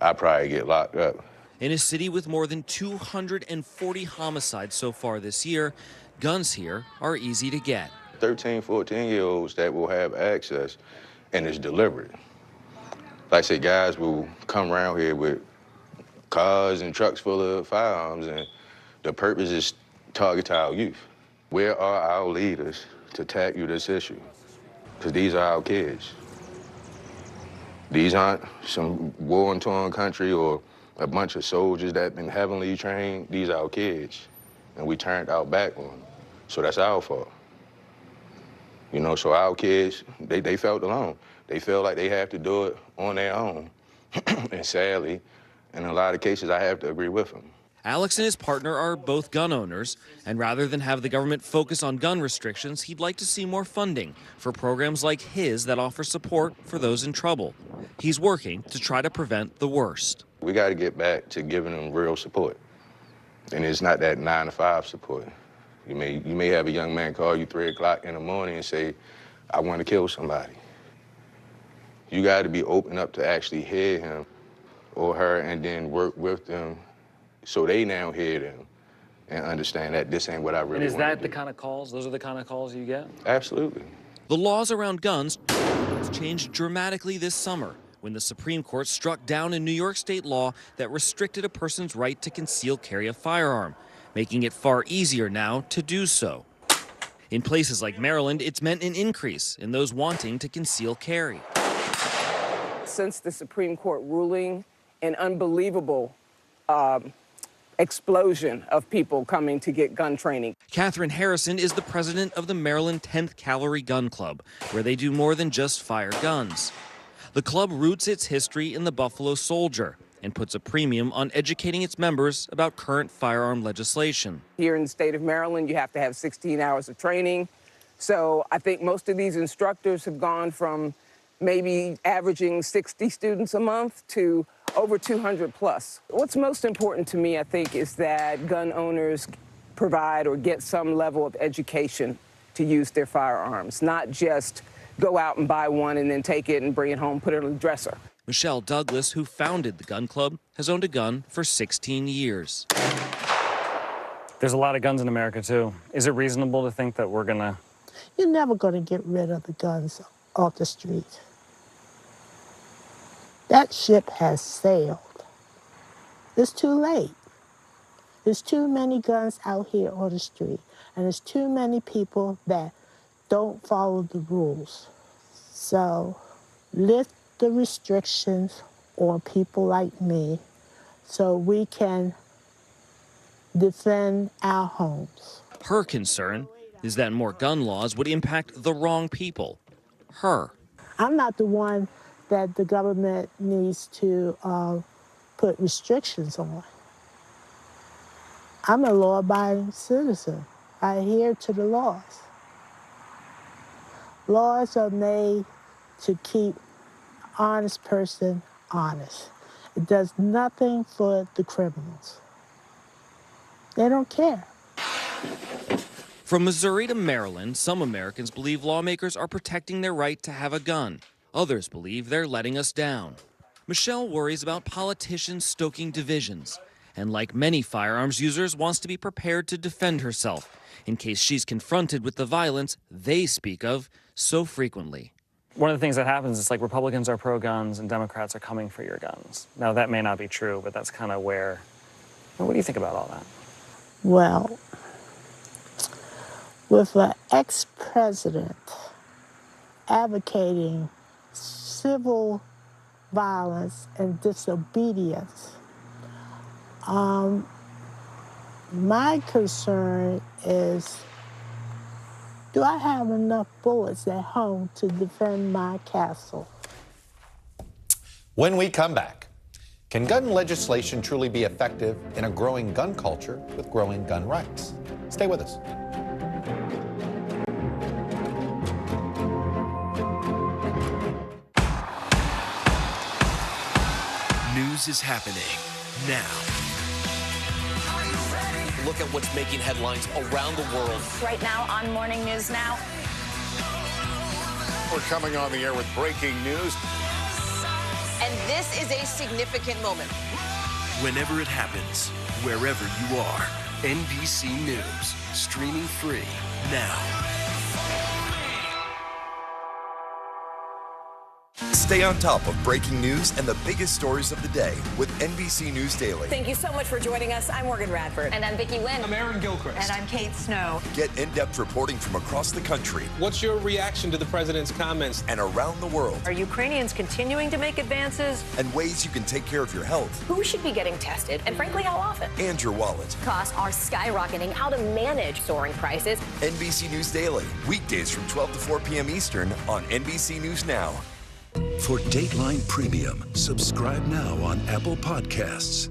I'd probably get locked up. In a city with more than 240 homicides so far this year, guns here are easy to get. 13, 14-year-olds that will have access, and it's deliberate. Like I say, guys will come around here with cars and trucks full of firearms, and the purpose is target our youth. Where are our leaders to tackle this issue? Because these are our kids. These aren't some war-torn country or a bunch of soldiers that have been heavily trained. These are our kids, and we turned our back on them. So that's our fault. So our kids, they felt alone. They feel like they have to do it on their own. And sadly, in a lot of cases, I have to agree with them. Alex and his partner are both gun owners, and rather than have the government focus on gun restrictions, he'd like to see more funding for programs like his that offer support for those in trouble. He's working to try to prevent the worst. We got to get back to giving them real support. And it's not that 9-to-5 support. You may have a young man call you 3 o'clock in the morning and say, I want to kill somebody. You got to be open up to actually hear him or her and then work with them so they now hear them and understand that this ain't what I really want to do. And is that the kind of calls? Those are the kind of calls you get? Absolutely. The laws around guns changed dramatically this summer when the Supreme Court struck down a New York state law that restricted a person's right to conceal carry a firearm, making it far easier now to do so. In places like Maryland, it's meant an increase in those wanting to conceal carry. Since the Supreme Court ruling, an unbelievable explosion of people coming to get gun training. Catherine Harrison is the president of the Maryland 10th Cavalry Gun Club, where they do more than just fire guns. The club roots its history in the Buffalo Soldier and puts a premium on educating its members about current firearm legislation. Here in the state of Maryland, you have to have 16 hours of training. So I think most of these instructors have gone from maybe averaging 60 students a month to over 200 plus. What's most important to me, I think, is that gun owners provide or get some level of education to use their firearms, not just go out and buy one and then take it and bring it home, put it on the dresser. Michelle Douglas, who founded the gun club, has owned a gun for 16 years. There's a lot of guns in America, too. Is it reasonable to think that we're going to You're never going to get rid of the guns off the street. That ship has sailed. It's too late. There's too many guns out here on the street, and there's too many people that don't follow the rules. So lift the restrictions on people like me so we can defend our homes. Her concern is that more gun laws would impact the wrong people, her. I'm not the one that the government needs to put restrictions on. I'm a law-abiding citizen. I adhere to the laws. Laws are made to keep honest person honest. It does nothing for the criminals. They don't care. From Missouri to Maryland, some Americans believe lawmakers are protecting their right to have a gun. Others believe they're letting us down. Michelle worries about politicians stoking divisions, and like many firearms users, wants to be prepared to defend herself in case she's confronted with the violence they speak of so frequently. One of the things that happens is like Republicans are pro-guns and Democrats are coming for your guns. Now that may not be true, but that's kind of where, what do you think about all that? Well, with an ex-president advocating civil violence and disobedience, my concern is, do I have enough bullets at home to defend my castle? When we come back, can gun legislation truly be effective in a growing gun culture with growing gun rights? Stay with us. News is happening now. Look at what's making headlines around the world. Right now on Morning News Now. We're coming on the air with breaking news. And this is a significant moment. Whenever it happens, wherever you are, NBC News, streaming free now. Stay on top of breaking news and the biggest stories of the day with NBC News Daily. Thank you so much for joining us. I'm Morgan Radford. And I'm Vicki Wynn. I'm Aaron Gilchrist. And I'm Kate Snow. Get in-depth reporting from across the country. What's your reaction to the president's comments? And around the world. Are Ukrainians continuing to make advances? And ways you can take care of your health. Who should be getting tested? And frankly, how often? And your wallet. Costs are skyrocketing. How to manage soaring prices. NBC News Daily. Weekdays from 12 to 4 p.m. Eastern on NBC News Now. For Dateline Premium, subscribe now on Apple Podcasts.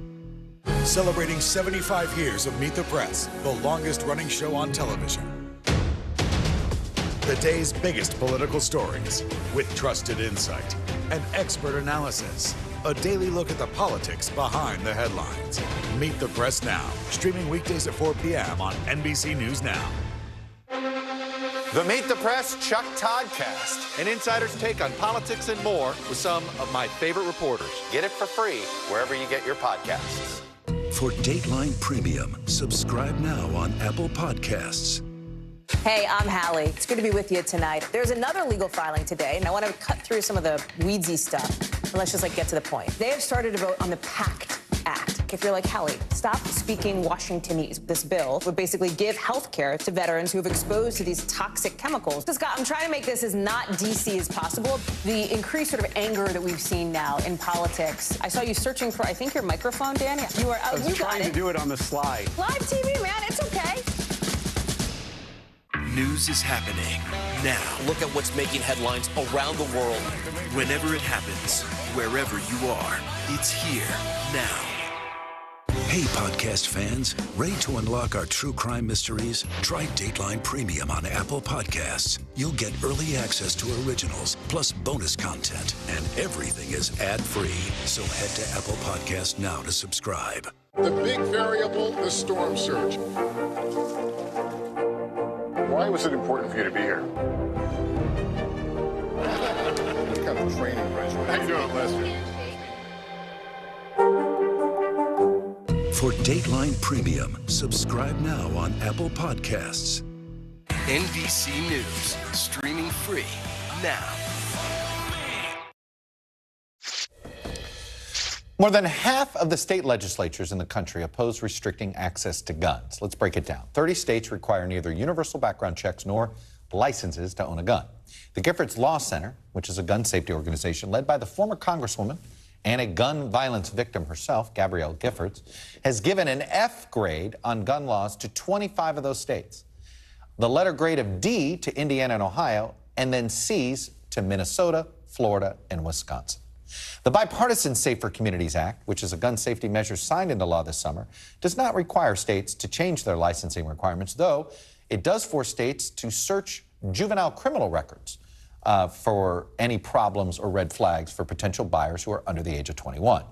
Celebrating 75 years of Meet the Press, the longest-running show on television. The day's biggest political stories, with trusted insight and expert analysis. A daily look at the politics behind the headlines. Meet the Press Now, streaming weekdays at 4 p.m. on NBC News Now. The Meet the Press Chuck Toddcast, an insider's take on politics and more with some of my favorite reporters. Get it for free wherever you get your podcasts. For Dateline Premium, subscribe now on Apple Podcasts. Hey, I'm Hallie. It's good to be with you tonight. There's another legal filing today, and I want to cut through some of the weedsy stuff. And let's just get to the point. They have started to vote on the PACT Act. If you're like, Hallie, stop speaking Washingtonese. This bill would basically give health care to veterans who have exposed to these toxic chemicals. So, Scott, I'm trying to make this as not DC as possible. The increased sort of anger that we've seen now in politics. I saw you searching for, I think, your microphone, Danny. You are out. I was trying to do it on the slide. Live TV, man. It's okay. News is happening now. Look at what's making headlines around the world. Whenever it happens, wherever you are, it's here now. Hey, podcast fans, ready to unlock our true crime mysteries? Try Dateline Premium on Apple Podcasts. You'll get early access to originals, plus bonus content, and everything is ad-free. So head to Apple Podcasts now to subscribe. The big variable, the storm surge. Why was it important for you to be here? What kind of training regimen? How you doing, Lester? For Dateline Premium, subscribe now on Apple Podcasts. NBC News, streaming free now. More than half of the state legislatures in the country oppose restricting access to guns. Let's break it down. 30 states require neither universal background checks nor licenses to own a gun. The Giffords Law Center, which is a gun safety organization led by the former Congresswoman and a gun violence victim herself, Gabrielle Giffords, has given an F grade on gun laws to 25 of those states. The letter grade of D to Indiana and Ohio, and then C's to Minnesota, Florida, and Wisconsin. The bipartisan Safer Communities Act, which is a gun safety measure signed into law this summer, does not require states to change their licensing requirements, though it does force states to search juvenile criminal records for any problems or red flags for potential buyers who are under the age of 21.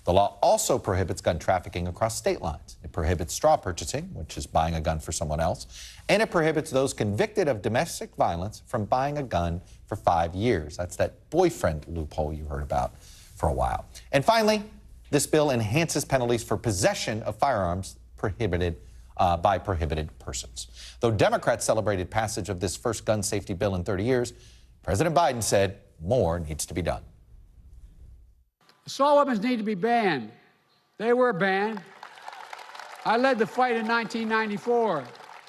The law also prohibits gun trafficking across state lines. It prohibits straw purchasing, which is buying a gun for someone else, and it prohibits those convicted of domestic violence from buying a gun for 5 years. That's that boyfriend loophole you heard about for a while. And finally, this bill enhances penalties for possession of firearms prohibited by prohibited persons. Though Democrats celebrated passage of this first gun safety bill in 30 years, President Biden said more needs to be done. Assault weapons need to be banned. They were banned. I led the fight in 1994.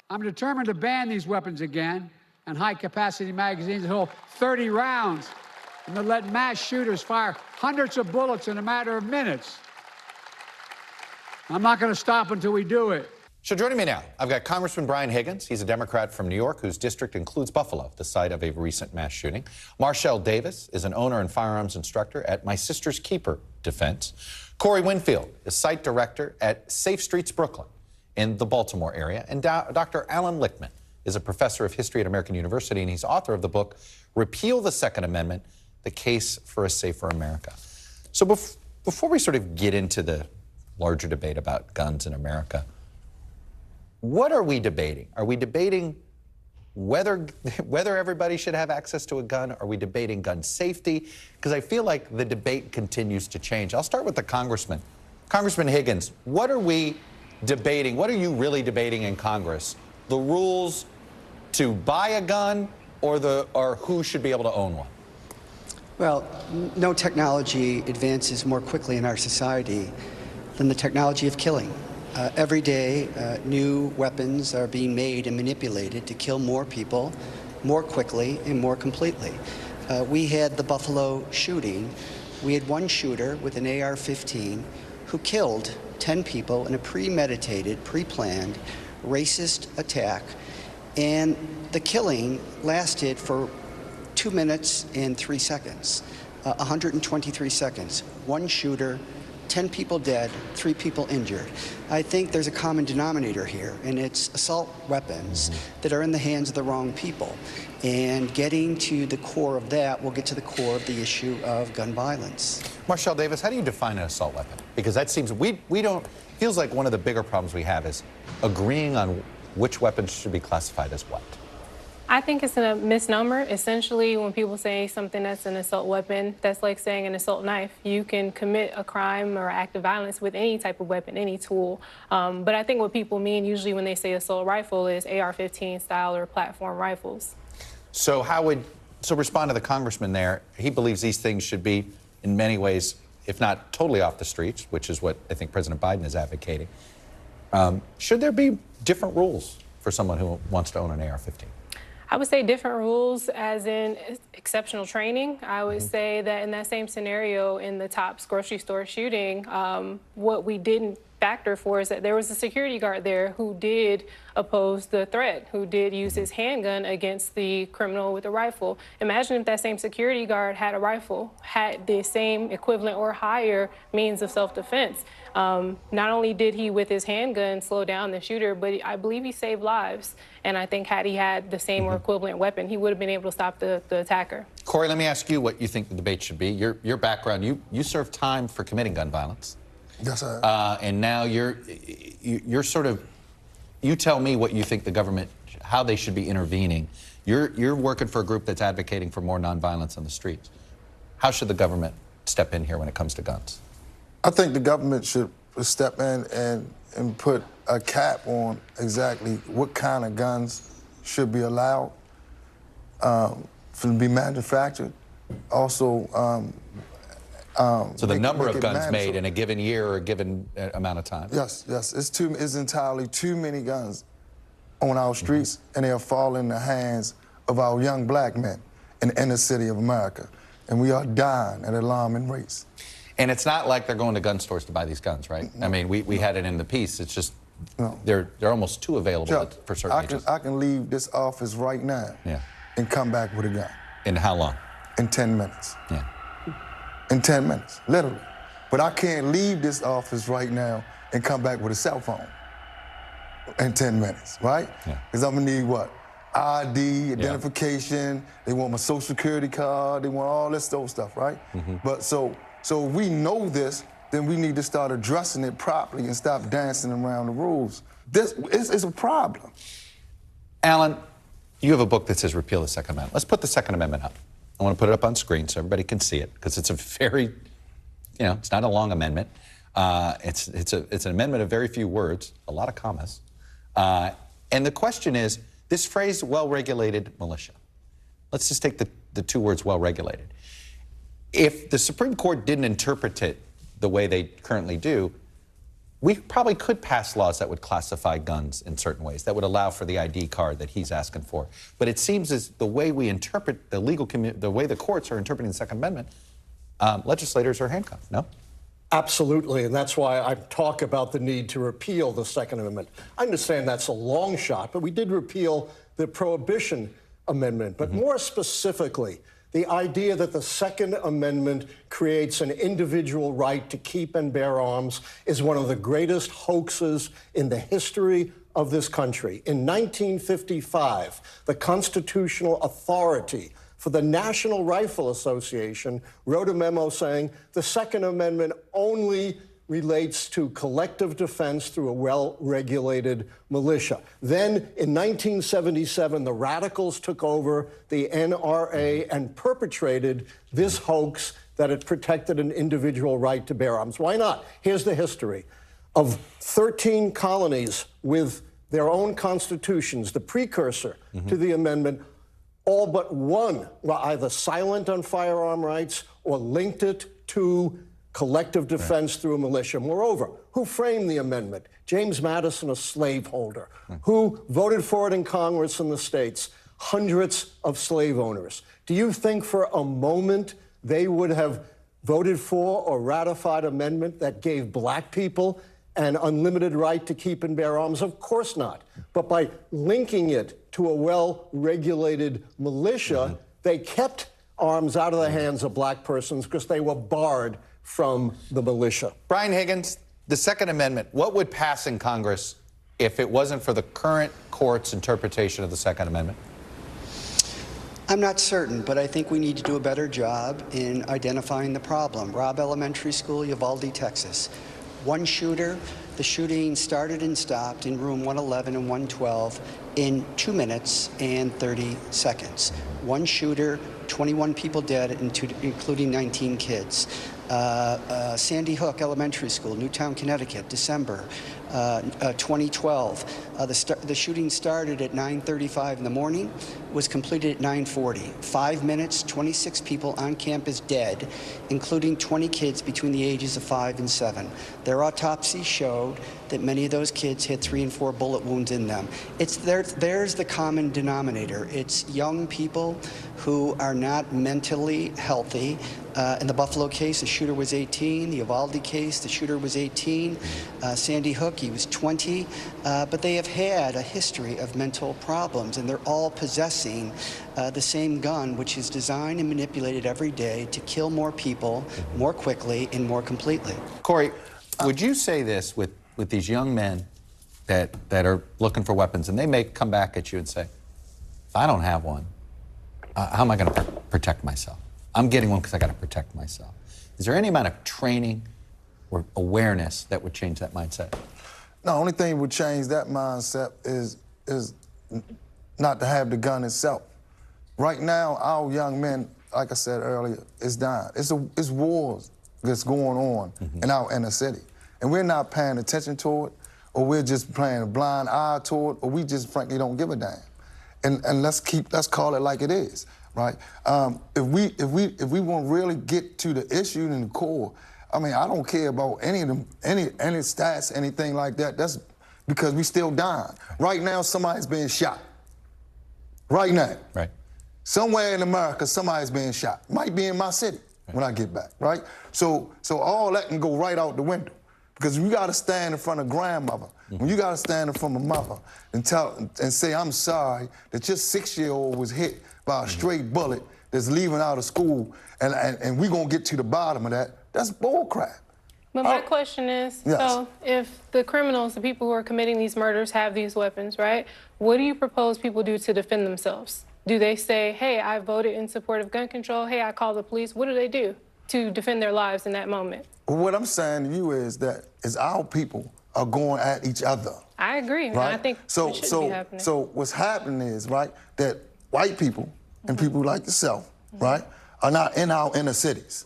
I'm determined to ban these weapons again and high-capacity magazines that hold 30 rounds and to let mass shooters fire hundreds of bullets in a matter of minutes. I'm not going to stop until we do it. So joining me now, I've got Congressman Brian Higgins. He's a Democrat from New York whose district includes Buffalo, the site of a recent mass shooting. Marshall Davis is an owner and firearms instructor at My Sister's Keeper Defense. Corey Winfield is site director at Safe Streets Brooklyn in the Baltimore area. And Dr. Alan Lichtman is a professor of history at American University, and he's author of the book, Repeal the Second Amendment, The Case for a Safer America. So before we sort of get into the larger debate about guns in America, what are we debating? Are we debating whether everybody should have access to a gun? Are we debating gun safety? Because I feel like the debate continues to change. I'll start with the congressman. Congressman Higgins, what are we debating? What are you really debating in Congress? The rules to buy a gun or who should be able to own one? Well, no technology advances more quickly in our society than the technology of killing. Every day, new weapons are being made and manipulated to kill more people, more quickly and more completely. We had the Buffalo shooting. We had one shooter with an AR-15 who killed 10 people in a premeditated, pre-planned, racist attack. And the killing lasted for 2 minutes and 3 seconds, 123 seconds. One shooter, 10 people dead, 3 people injured. I think there's a common denominator here, and it's assault weapons that are in the hands of the wrong people. And getting to the core of that will get to the core of the issue of gun violence. Marshall Davis, how do you define an assault weapon? Because that seems, feels like one of the bigger problems we have is agreeing on which weapons should be classified as what. I think it's a misnomer. Essentially, when people say something that's an assault weapon, that's like saying an assault knife. You can commit a crime or act of violence with any type of weapon, any tool. But I think what people mean usually when they say assault rifle is AR-15 style or platform rifles. So respond to the congressman there. He believes these things should be, in many ways, if not totally off the streets, which is what I think President Biden is advocating. Should there be different rules for someone who wants to own an AR-15? I would say different rules as in exceptional training. I would say that in that same scenario in the Tops grocery store shooting, what we didn't factor for is that there was a security guard there who did oppose the threat, who did use his handgun against the criminal with a rifle. Imagine if that same security guard had a rifle, had the same equivalent or higher means of self-defense. Not only did he, with his handgun, slow down the shooter, but I believe he saved lives. And I think had he had the same or equivalent weapon, he would have been able to stop the attacker. Corey, let me ask you what you think the debate should be. Your background, you served time for committing gun violence. Yes, I have. And now you're sort of, you tell me what you think the government, how they should be intervening. You're working for a group that's advocating for more nonviolence on the streets. How should the government step in here when it comes to guns? I think the government should step in and put a cap on exactly what kind of guns should be allowed for to be manufactured. Also, so the number of guns made in a given year or a given amount of time? Yes, it's entirely too many guns on our streets, and they'll fall in the hands of our young black men in the inner city of America. And we are dying at an alarming rates. And it's not like they're going to gun stores to buy these guns, right? I mean, we had it in the piece. It's just they're almost too available Chuck, for certain ages. I can leave this office right now and come back with a gun. In how long? In 10 minutes. Yeah. In 10 minutes, literally. But I can't leave this office right now and come back with a cell phone in 10 minutes, right? Because I'm gonna need what? ID, identification, they want my social security card, they want all this old stuff, right? But so if we know this, then we need to start addressing it properly and stop dancing around the rules. This is a problem. Alan, you have a book that says repeal the Second Amendment. Let's put the Second Amendment up. I want to put it up on screen so everybody can see it, because it's a very, it's not a long amendment. It's an amendment of very few words, a lot of commas. And the question is, this phrase, well-regulated militia. Let's just take the two words well-regulated. If the Supreme Court didn't interpret it the way they currently do, we probably could pass laws that would classify guns in certain ways, that would allow for the ID card that he's asking for. But it seems as the way we interpret the legal community, the way the courts are interpreting the Second Amendment, legislators are handcuffed, no? Absolutely, and that's why I talk about the need to repeal the Second Amendment. I understand that's a long shot, but we did repeal the Prohibition Amendment. But more specifically, the idea that the Second Amendment creates an individual right to keep and bear arms is one of the greatest hoaxes in the history of this country. In 1955, the constitutional authority for the National Rifle Association wrote a memo saying the Second Amendment only relates to collective defense through a well-regulated militia. Then, in 1977, the radicals took over the NRA and perpetrated this hoax that it protected an individual right to bear arms. Why not? Here's the history. Of 13 colonies with their own constitutions, the precursor to the amendment, all but one were either silent on firearm rights or linked it to collective defense through a militia. Moreover, who framed the amendment? James Madison, a slaveholder. Who voted for it in Congress in the states? Hundreds of slave owners. Do you think for a moment they would have voted for or ratified an amendment that gave black people an unlimited right to keep and bear arms? Of course not. But by linking it to a well-regulated militia, they kept arms out of the hands of black persons because they were barred from the militia. Brian Higgins, the Second Amendment, what would pass in Congress if it wasn't for the current court's interpretation of the Second Amendment? I'm not certain, but I think we need to do a better job in identifying the problem. Robb Elementary School, Uvalde, Texas. One shooter. The shooting started and stopped in room 111 and 112 in 2 minutes and 30 seconds. One shooter, 21 people dead, including 19 kids. Sandy Hook Elementary School, Newtown, Connecticut, December 2012. The shooting started at 9:35 in the morning, was completed at 9:40. 5 minutes, 26 people on campus dead, including 20 kids between the ages of 5 and 7. Their autopsy showed that many of those kids had 3 and 4 bullet wounds in them. There's the common denominator. It's young people who are not mentally healthy. In the Buffalo case, the shooter was 18. The Uvalde case, the shooter was 18. Sandy Hook, he was 20. But they have had a history of mental problems, and they're all possessing the same gun, which is designed and manipulated every day to kill more people more quickly and more completely. Corey, would you say this with these young men that are looking for weapons, and they may come back at you and say, if I don't have one, how am I going to protect myself? I'm getting one because I got to protect myself. Is there any amount of training or awareness that would change that mindset? No, the only thing that would change that mindset is not to have the gun itself. Right now, our young men, like I said earlier, is dying. It's wars that's going on in our inner city. And we're not paying attention to it, or we're just playing a blind eye to it, or we just frankly don't give a damn. And let's call it like it is, right? If we want to really get to the issue and the core, I mean, I don't care about any of them, any stats, anything like that. That's because we still dying. Right now, somebody's being shot. Right now. Right. Somewhere in America, somebody's being shot. Might be in my city when I get back, right? So all that can go right out the window. Because you got to stand in front of grandmother, when you got to stand in front of mother and say, I'm sorry that your 6-year-old was hit by a straight bullet that's leaving out of school, and we're going to get to the bottom of that, that's bull crap. But my question is, yes. So if the criminals, the people who are committing these murders have these weapons, right, what do you propose people do to defend themselves? Do they say, hey, I voted in support of gun control, hey, I call the police? What do they do to defend their lives in that moment? Well, what I'm saying to you is that our people are going at each other. I agree, right? and I think it shouldn't be happening. So what's happening is, right, that white people and people like yourself, right, are not in our inner cities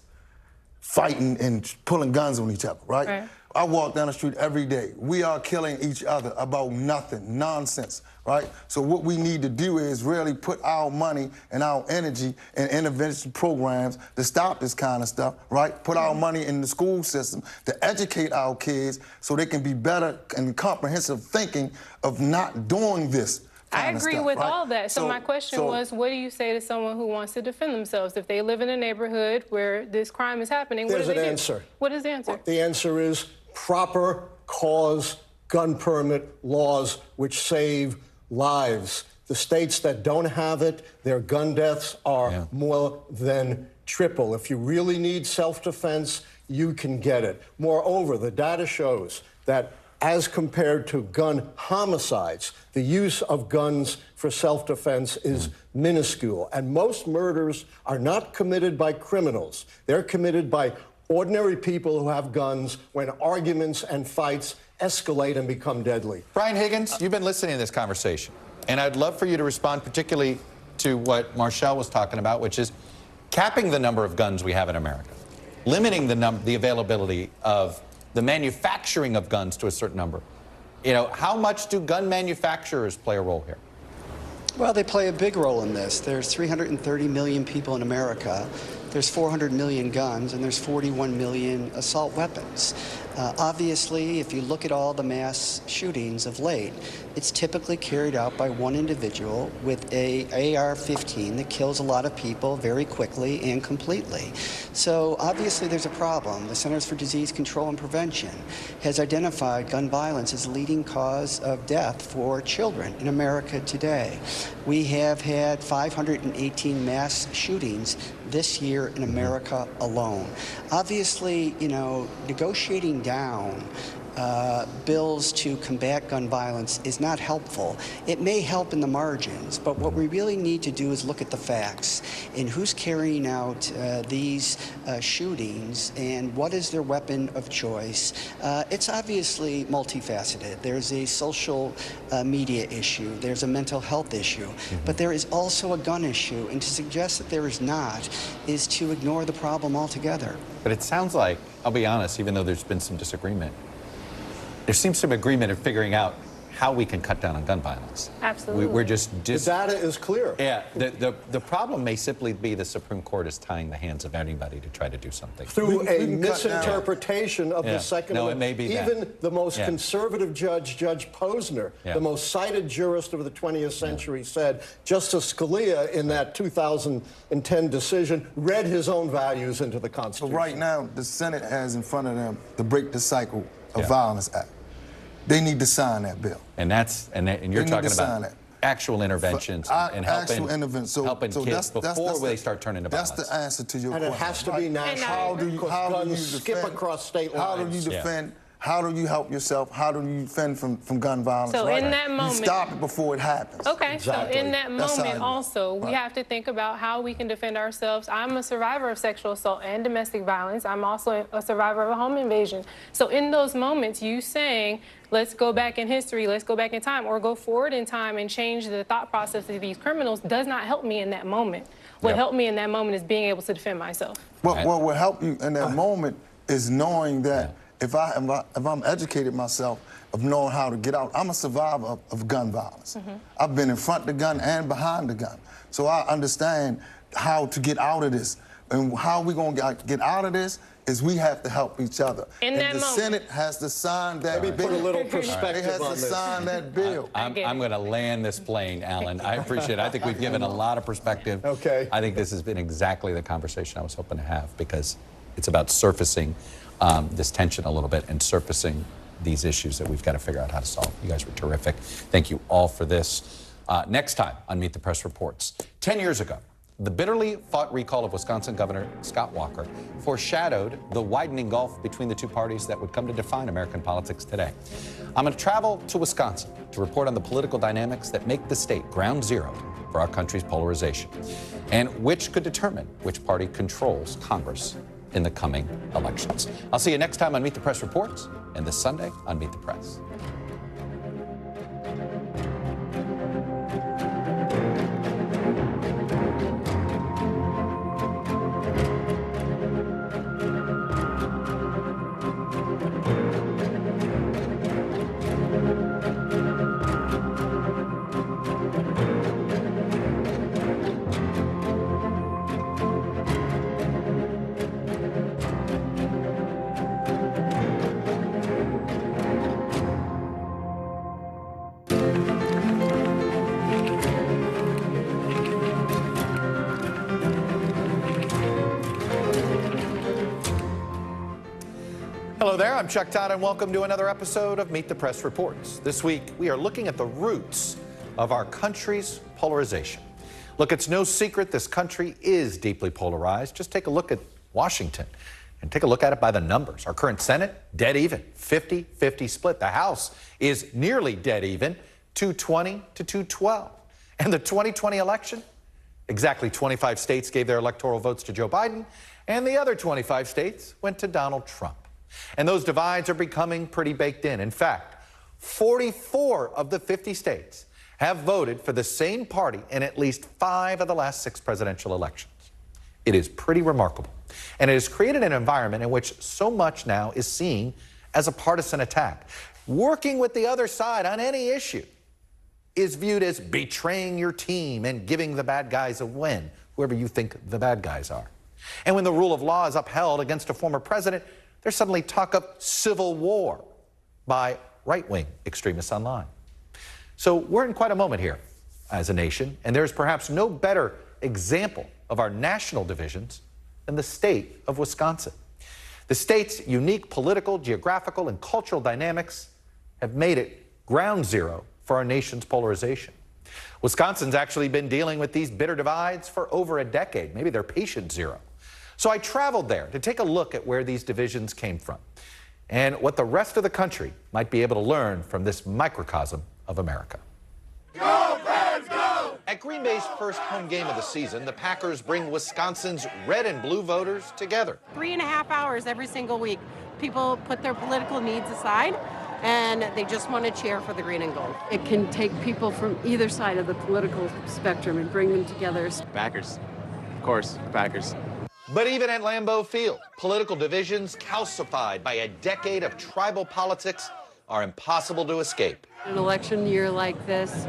fighting and pulling guns on each other, right? I walk down the street every day. We are killing each other about nothing, nonsense, right? So what we need to do is really put our money and our energy in intervention programs to stop this kind of stuff, right? Put our money in the school system to educate our kids so they can be better and comprehensive thinking of not doing this. I agree stuff, with right? all that. So my question was, what do you say to someone who wants to defend themselves? If they live in a neighborhood where this crime is happening, what do they do? There's an answer. What is the answer? The answer is proper cause gun permit laws which save lives. The states that don't have it, their gun deaths are more than triple. If you really need self-defense, you can get it. Moreover, the data shows that as compared to gun homicides, the use of guns for self-defense is minuscule. And most murders are not committed by criminals. They're committed by ordinary people who have guns when arguments and fights escalate and become deadly. Brian Higgins, you've been listening to this conversation, and I'd love for you to respond particularly to what Marshall was talking about, which is capping the number of guns we have in America, limiting the availability of the manufacturing of guns to a certain number. You know, how much do gun manufacturers play a role here? Well, they play a big role in this. There's 330 million people in America. There's 400 million guns, and there's 41 million assault weapons. Obviously, if you look at all the mass shootings of late, it's typically carried out by one individual with a AR-15 that kills a lot of people very quickly and completely. So obviously there's a problem. The Centers for Disease Control and Prevention has identified gun violence as the leading cause of death for children in America today. We have had 518 mass shootings this year in America alone. Obviously, you know, negotiating down bills to combat gun violence is not helpful. It may help in the margins, but what we really need to do is look at the facts and who's carrying out these shootings and what is their weapon of choice. It's obviously multifaceted. There's a social media issue, there's a mental health issue, but there is also a gun issue, and to suggest that there is not is to ignore the problem altogether. But it sounds like, I'll be honest, even though there's been some disagreement, there seems some agreement in figuring out how we can cut down on gun violence. Absolutely. We're just the data is clear. Yeah, the problem may simply be the Supreme Court is tying the hands of anybody to try to do something. Through a misinterpretation of the Second Amendment. It may be Even the most conservative judge, Judge Posner, the most cited jurist of the 20th century, said Justice Scalia, in that 2010 decision, read his own values into the Constitution. So right now, the Senate has in front of them the Break the Cycle of Violence Act. They need to sign that bill. And you're talking about actual interventions and helping kids before they start turning to violence. That's the answer to your question. And it has to be national. How do you skip across state lines? How do you defend? How do you help yourself? How do you defend from gun violence? So in that moment, you stop it before it happens. Okay, so in that moment also, we have to think about how we can defend ourselves. I'm a survivor of sexual assault and domestic violence. I'm also a survivor of a home invasion. So in those moments, you saying, let's go back in history, let's go back in time, or go forward in time and change the thought process of these criminals does not help me in that moment. What helped me in that moment is being able to defend myself. What will help you in that moment is knowing that if I'm educated myself of knowing how to get out, I'm a survivor of gun violence. I've been in front of the gun and behind the gun. So I understand how to get out of this. And how we gonna get out of this is we have to help each other. In that the moment. Senate has to sign that bill. Put a little perspective It has on to this. sign that bill. I'm going to land this plane, Alan. I appreciate it. I think we've given a lot of perspective. Okay. I think this has been exactly the conversation I was hoping to have, because it's about surfacing this tension a little bit and surfacing these issues that we've got to figure out how to solve. You guys were terrific. Thank you all for this. Next time on Meet the Press Reports, 10 years ago, the bitterly fought recall of Wisconsin Governor Scott Walker foreshadowed the widening gulf between the two parties that would come to define American politics today. I'm going to travel to Wisconsin to report on the political dynamics that make the state ground zero for our country's polarization, and which could determine which party controls Congress in the coming elections. I'll see you next time on Meet the Press Reports, and this Sunday on Meet the Press. Hello there, I'm Chuck Todd, and welcome to another episode of Meet the Press Reports. This week, we are looking at the roots of our country's polarization. Look, it's no secret this country is deeply polarized. Just take a look at Washington and take a look at it by the numbers. Our current Senate, dead even, 50-50 split. The House is nearly dead even, 220 to 212. And the 2020 election, exactly 25 states gave their electoral votes to Joe Biden, and the other 25 states went to Donald Trump. And those divides are becoming pretty baked in. In fact, 44 of the 50 states have voted for the same party in at least 5 of the last 6 presidential elections. It is pretty remarkable. And it has created an environment in which so much now is seen as a partisan attack. Working with the other side on any issue is viewed as betraying your team and giving the bad guys a win, whoever you think the bad guys are. And when the rule of law is upheld against a former president, there's suddenly talk of civil war by right-wing extremists online. So we're in quite a moment here as a nation, and there's perhaps no better example of our national divisions than the state of Wisconsin. The state's unique political, geographical, and cultural dynamics have made it ground zero for our nation's polarization. Wisconsin's actually been dealing with these bitter divides for over a decade. Maybe they're patient zero. So I traveled there to take a look at where these divisions came from and what the rest of the country might be able to learn from this microcosm of America. Go, Birds, go! At Green Bay's first home game of the season, the Packers bring Wisconsin's red and blue voters together. 3.5 hours every single week. People put their political needs aside, and they just want to cheer for the green and gold. It can take people from either side of the political spectrum and bring them together. Packers. Of course, Packers. But even at Lambeau Field, political divisions calcified by a decade of tribal politics are impossible to escape. An election year like this,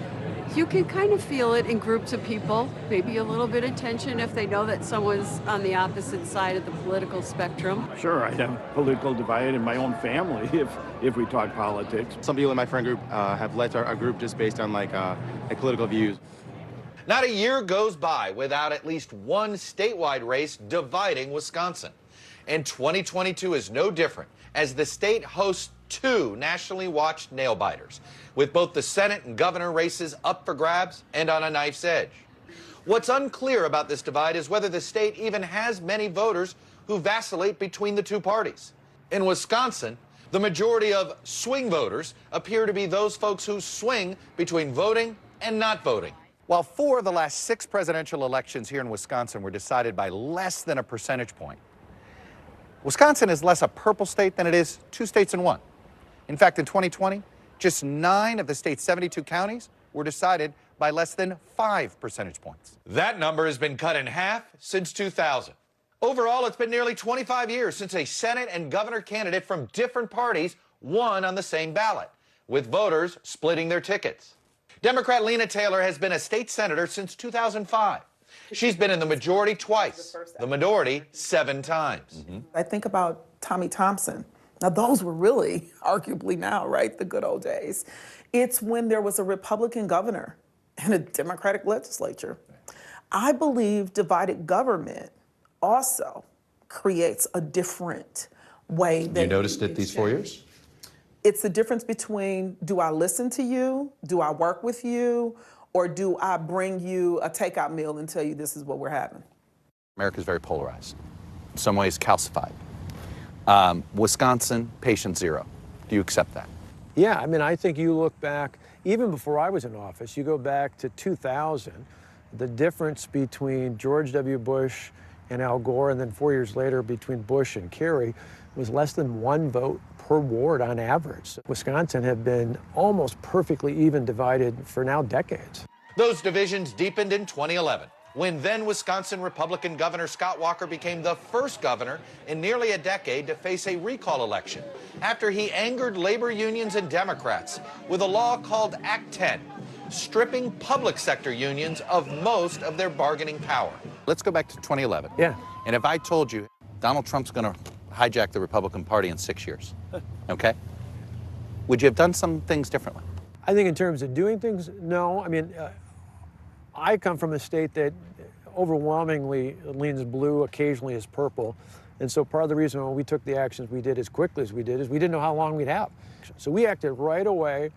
you can kind of feel it in groups of people, maybe a little bit of tension if they know that someone's on the opposite side of the political spectrum. Sure, I'd have political divide in my own family if we talk politics. Some people in my friend group have left our group just based on like political views. Not a year goes by without at least one statewide race dividing Wisconsin. And 2022 is no different, as the state hosts 2 nationally watched nail-biters, with both the Senate and governor races up for grabs and on a knife's edge. What's unclear about this divide is whether the state even has many voters who vacillate between the two parties. In Wisconsin, the majority of swing voters appear to be those folks who swing between voting and not voting. While 4 of the last 6 presidential elections here in Wisconsin were decided by less than a percentage point, Wisconsin is less a purple state than it is 2 states in 1. In fact, in 2020, just 9 of the state's 72 counties were decided by less than 5 percentage points. That number has been cut in half since 2000. Overall, it's been nearly 25 years since a Senate and governor candidate from different parties won on the same ballot, with voters splitting their tickets. Democrat Lena Taylor has been a state senator since 2005. She's been in the majority twice, the minority 7 times. I think about Tommy Thompson. Now, those were really, arguably now, right, the good old days. It's when there was a Republican governor and a Democratic legislature. I believe divided government also creates a different way that You noticed it these 4 years? It's the difference between, do I listen to you, do I work with you, or do I bring you a takeout meal and tell you this is what we're having? America's very polarized, in some ways calcified. Wisconsin, patient zero. Do you accept that? Yeah, I mean, I think you look back, even before I was in office, you go back to 2000, the difference between George W. Bush and Al Gore, and then 4 years later between Bush and Kerry, was less than 1 vote per ward on average. Wisconsin had been almost perfectly even divided for now decades. Those divisions deepened in 2011, when then Wisconsin Republican Governor Scott Walker became the first governor in nearly a decade to face a recall election after he angered labor unions and Democrats with a law called Act 10, stripping public sector unions of most of their bargaining power. Let's go back to 2011. Yeah. And if I told you Donald Trump's going to hijack the Republican Party in 6 years, okay? Would you have done some things differently? I think in terms of doing things, no. I mean, I come from a state that overwhelmingly leans blue, occasionally is purple. And so part of the reason why we took the actions we did as quickly as we did is we didn't know how long we'd have. So we acted right away.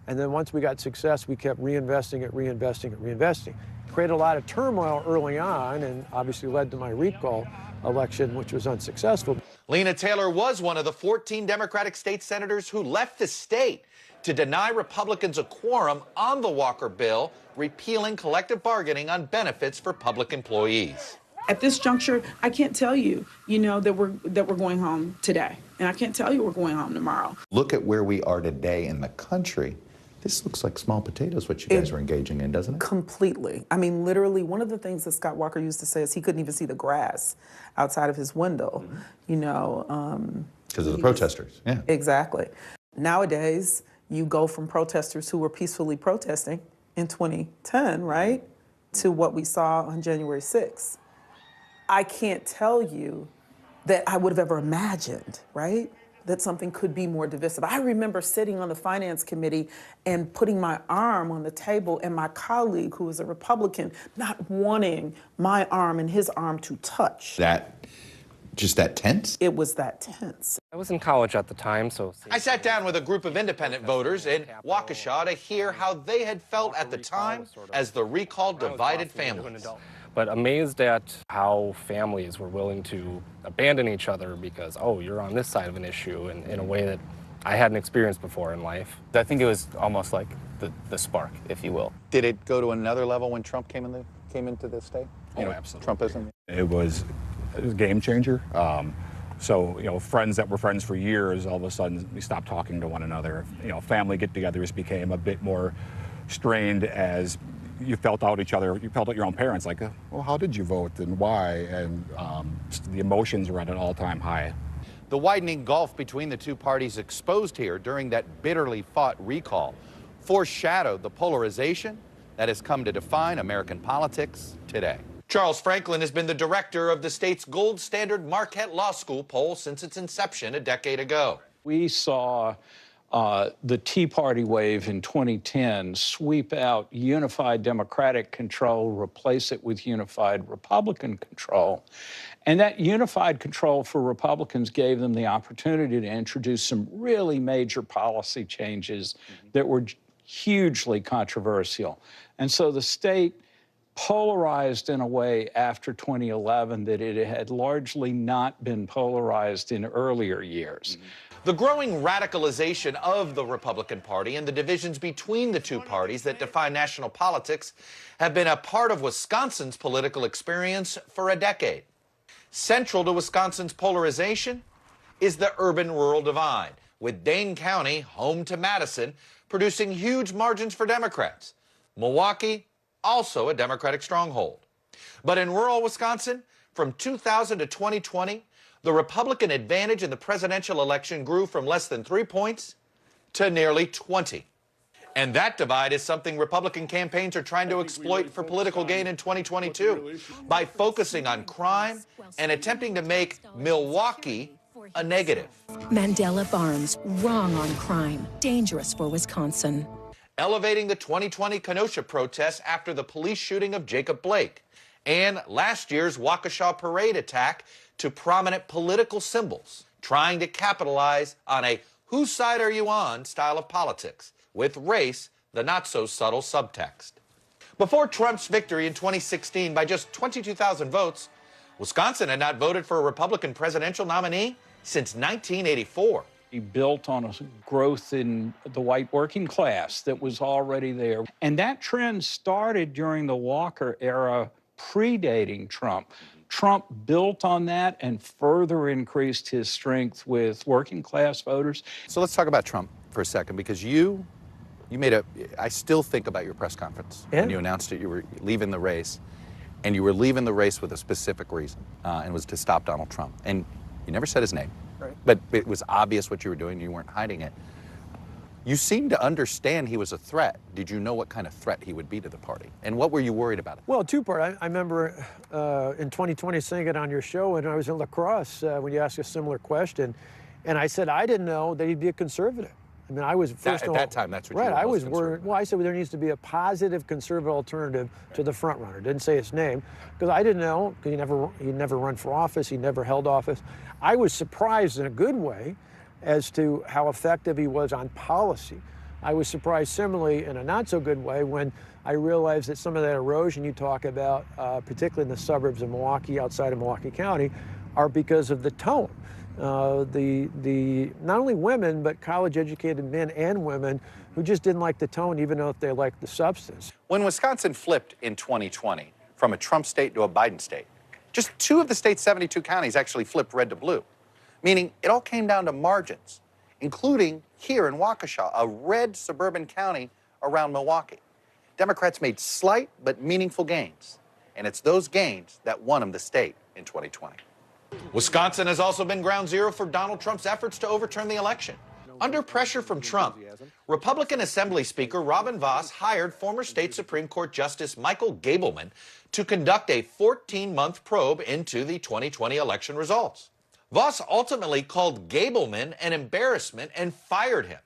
And then once we got success, we kept reinvesting it, reinvesting it, reinvesting. Created a lot of turmoil early on and obviously led to my recall election, which was unsuccessful. Lena Taylor was one of the 14 Democratic state senators who left the state to deny Republicans a quorum on the Walker bill, repealing collective bargaining on benefits for public employees. At this juncture, I can't tell you, that we're going home today, and I can't tell you we're going home tomorrow. Look at where we are today in the country. This looks like small potatoes, what you guys are engaging in, doesn't it? Completely. I mean, literally, one of the things that Scott Walker used to say is he couldn't even see the grass outside of his window, Because of the protesters, yeah. Exactly. Nowadays, you go from protesters who were peacefully protesting in 2010, right, to what we saw on January 6th. I can't tell you that I would have ever imagined, right, that something could be more divisive. I remember sitting on the finance committee and putting my arm on the table and my colleague, who was a Republican, not wanting my arm and his arm to touch. Just that tense? It was that tense. I was in college at the time, so... I sat down with a group of independent voters in Waukesha to hear how they had felt at the time as the recall divided families. But amazed at how families were willing to abandon each other because, oh, you're on this side of an issue in a way that I hadn't experienced before in life. I think it was almost like the spark, if you will. Did it go to another level when Trump came into the state? Absolutely. Trumpism? It was a game changer. So, friends that were friends for years, all of a sudden we stopped talking to one another. Family get-togethers became a bit more strained as you felt out each other. You felt out your own parents, like, well, how did you vote and why? And the emotions were at an all-time high. The widening gulf between the two parties exposed here during that bitterly fought recall foreshadowed the polarization that has come to define American politics today. Charles Franklin has been the director of the state's gold standard Marquette Law School poll since its inception a decade ago. We saw the Tea Party wave in 2010 sweep out unified Democratic control, replace it with unified Republican control. And that unified control for Republicans gave them the opportunity to introduce some really major policy changes that were hugely controversial. And so the state polarized in a way after 2011 that it had largely not been polarized in earlier years. The growing radicalization of the Republican Party and the divisions between the two parties that define national politics have been a part of Wisconsin's political experience for a decade. Central to Wisconsin's polarization is the urban-rural divide, with Dane County, home to Madison, producing huge margins for Democrats. Milwaukee, also a Democratic stronghold. But in rural Wisconsin, From 2000 to 2020, the Republican advantage in the presidential election grew from less than 3 points to nearly 20. And that divide is something Republican campaigns are trying to exploit for political gain in 2022 by focusing on crime and attempting to make Milwaukee a negative. Mandela Farms, wrong on crime, dangerous for Wisconsin. Elevating the 2020 Kenosha protests after the police shooting of Jacob Blake, and last year's Waukesha parade attack to prominent political symbols, trying to capitalize on a whose side are you on style of politics, with race the not-so-subtle subtext. Before Trump's victory in 2016 by just 22,000 votes, Wisconsin had not voted for a Republican presidential nominee since 1984. He built on a growth in the white working class that was already there. And that trend started during the Walker era, predating Trump. Trump built on that and further increased his strength with working class voters. So let's talk about Trump for a second, because you I still think about your press conference. Yeah. When you announced it, you were leaving the race, and you were leaving the race with a specific reason, and it was to stop Donald Trump. And you never said his name, right, but it was obvious what you were doing. You weren't hiding it. You seemed to understand he was a threat. Did you know what kind of threat he would be to the party? And what were you worried about? Well, two-part. I remember in 2020 saying it on your show, and I was in La Crosse when you asked a similar question, and I said I didn't know that he'd be a conservative. I mean, I was first at that time. That's what right. you were I was most worried. Well, I said there needs to be a positive conservative alternative to the front runner. Didn't say his name because I didn't know. Because he never run for office. He never held office. I was surprised in a good way as to how effective he was on policy. I was surprised similarly in a not so good way when I realized that some of that erosion you talk about, particularly in the suburbs of Milwaukee, outside of Milwaukee County, are because of the tone. The not only women, but college-educated men and women who just didn't like the tone, even though they liked the substance. When Wisconsin flipped in 2020 from a Trump state to a Biden state, just 2 of the state's 72 counties actually flipped red to blue, meaning it all came down to margins, including here in Waukesha, a red suburban county around Milwaukee. Democrats made slight but meaningful gains, and it's those gains that won them the state in 2020. Wisconsin has also been ground zero for Donald Trump's efforts to overturn the election. Under pressure from Trump, Republican Assembly Speaker Robin Vos hired former State Supreme Court Justice Michael Gableman to conduct a 14-month probe into the 2020 election results. Vos ultimately called Gableman an embarrassment and fired him.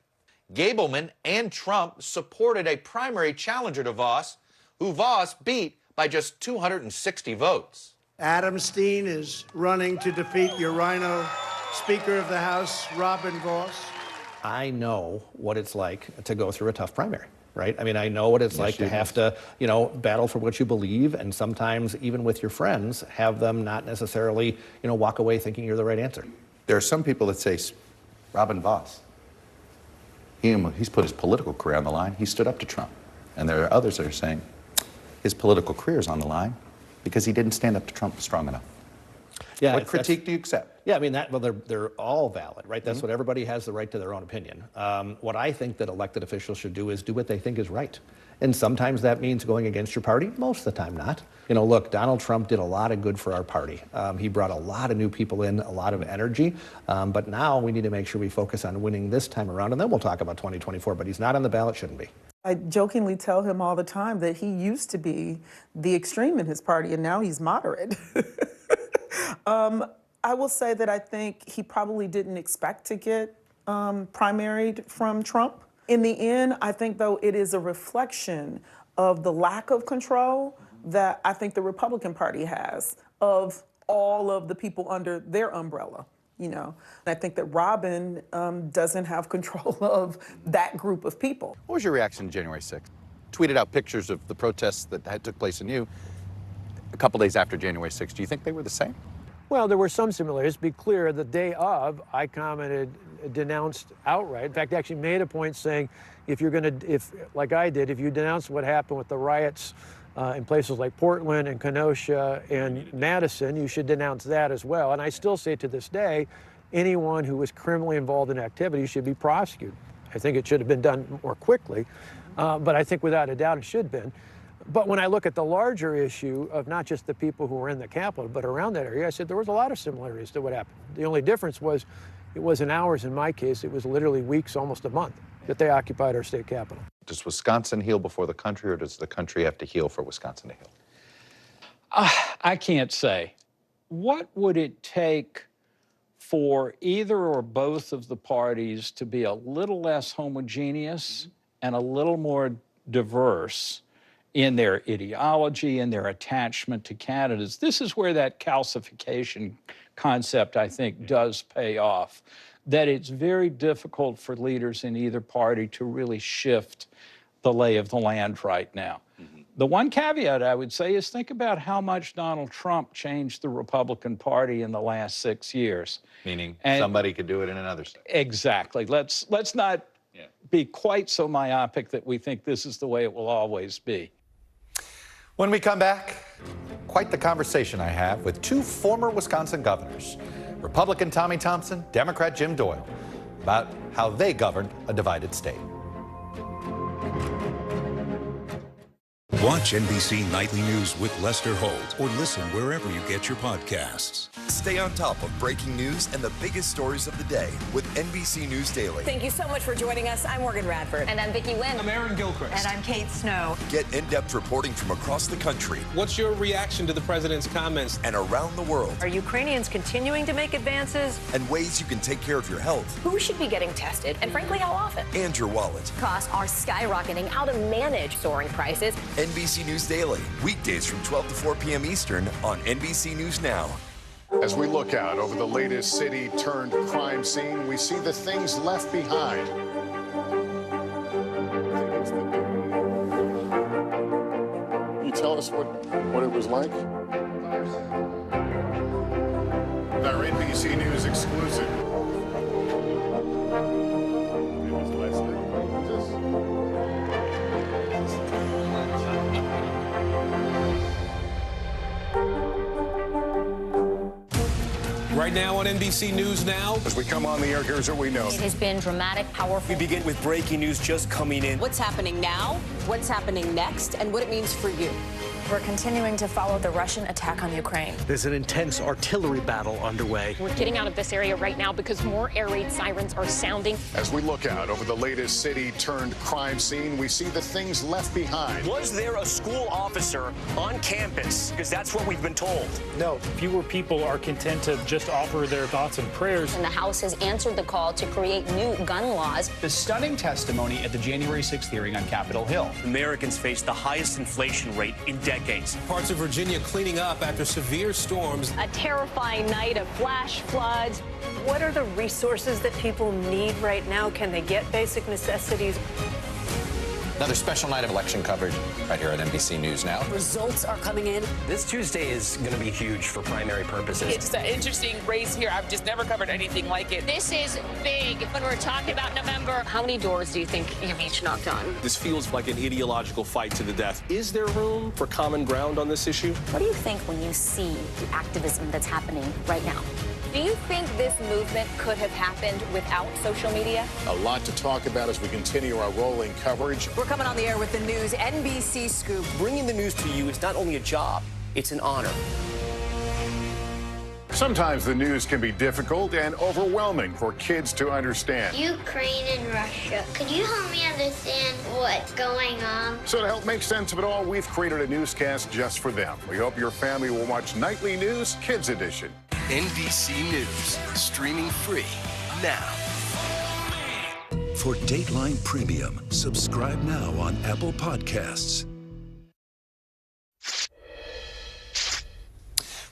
Gableman and Trump supported a primary challenger to Vos, who Vos beat by just 260 votes. Adam Steen is running to defeat your rhino Speaker of the House, Robin Vos. I know what it's like to go through a tough primary, right? I mean, I know what it's like to have to, battle for what you believe, and sometimes even with your friends, have them not necessarily, walk away thinking you're the right answer. There are some people that say, Robin Vos, he's put his political career on the line. He stood up to Trump. And there are others that are saying his political career is on the line because he didn't stand up to Trump strong enough. Yeah, what critique do you accept? Yeah, I mean, they're all valid, right? That's what everybody has the right to their own opinion. What I think that elected officials should do is do what they think is right. And sometimes that means going against your party, most of the time not. Look, Donald Trump did a lot of good for our party. He brought a lot of new people in, a lot of energy. But now we need to make sure we focus on winning this time around, and then we'll talk about 2024. But he's not on the ballot, shouldn't be. I jokingly tell him all the time that he used to be the extreme in his party, and now he's moderate. I will say that I think he probably didn't expect to get primaried from Trump. In the end, I think, though, it is a reflection of the lack of control that I think the Republican Party has of all of the people under their umbrella. And I think that Robin doesn't have control of that group of people. What was your reaction to January 6th? Tweeted out pictures of the protests that took place in you a couple days after January 6th. Do you think they were the same? Well, there were some similarities. To be clear, the day of, I commented, denounced outright. In fact, actually made a point saying, like I did, if you denounce what happened with the riots in places like Portland and Kenosha and Madison, you should denounce that as well. And I still say to this day, anyone who was criminally involved in activity should be prosecuted. I think it should have been done more quickly, but I think without a doubt it should have been. But when I look at the larger issue of not just the people who were in the Capitol, but around that area, I said there was a lot of similarities to what happened. The only difference was it wasn't hours in my case, it was literally weeks, almost a month, that they occupied our state capitol. Does Wisconsin heal before the country, or does the country have to heal for Wisconsin to heal? I can't say. What would it take for either or both of the parties to be a little less homogeneous and a little more diverse in their ideology and their attachment to candidates? This is where that calcification concept, I think, does pay off. That it's very difficult for leaders in either party to really shift the lay of the land right now. The one caveat I would say is think about how much Donald Trump changed the Republican Party in the last 6 years. Meaning somebody could do it in another state. Exactly. Let's not be quite so myopic that we think this is the way it will always be. When we come back, quite the conversation I have with two former Wisconsin governors, Republican Tommy Thompson, Democrat Jim Doyle, about how they governed a divided state. Watch NBC Nightly News with Lester Holt or listen wherever you get your podcasts. Stay on top of breaking news and the biggest stories of the day with NBC News Daily. Thank you so much for joining us. I'm Morgan Radford. And I'm Vicki Wynn. I'm Aaron Gilchrist. And I'm Kate Snow. Get in-depth reporting from across the country. What's your reaction to the president's comments? And around the world. Are Ukrainians continuing to make advances? And ways you can take care of your health. Who should be getting tested? And frankly, how often? And your wallet. Costs are skyrocketing. How to manage soaring prices. NBC News Daily. Weekdays from 12 to 4 p.m. Eastern on NBC News Now. As we look out over the latest city-turned-crime scene, we see the things left behind. Can you tell us what it was like? Our NBC News exclusive. Right now on NBC News Now. As we come on the air, here's what we know. It has been dramatic, powerful. We begin with breaking news just coming in. What's happening now, what's happening next, and what it means for you. We're continuing to follow the Russian attack on Ukraine. There's an intense artillery battle underway. We're getting out of this area right now because more air raid sirens are sounding. As we look out over the latest city-turned-crime scene, we see the things left behind. Was there a school officer on campus? Because that's what we've been told. No. Fewer people are content to just offer their thoughts and prayers. And the House has answered the call to create new gun laws. The stunning testimony at the January 6th hearing on Capitol Hill. Americans face the highest inflation rate in decades. Parts of Virginia cleaning up after severe storms. A terrifying night of flash floods. What are the resources that people need right now? Can they get basic necessities? Another special night of election coverage right here at NBC News Now. Results are coming in. This Tuesday is going to be huge for primary purposes. It's an interesting race here. I've just never covered anything like it. This is big when we're talking about November. How many doors do you think you've each knocked on? This feels like an ideological fight to the death. Is there room for common ground on this issue? What do you think when you see the activism that's happening right now? Do you think this movement could have happened without social media? A lot to talk about as we continue our rolling coverage. We're coming on the air with the news NBC Scoop. Bringing the news to you is not only a job, it's an honor. Sometimes the news can be difficult and overwhelming for kids to understand. Ukraine and Russia. Could you help me understand what's going on? So to help make sense of it all, we've created a newscast just for them. We hope your family will watch Nightly News Kids Edition. NBC News, streaming free now. For Dateline Premium, subscribe now on Apple Podcasts.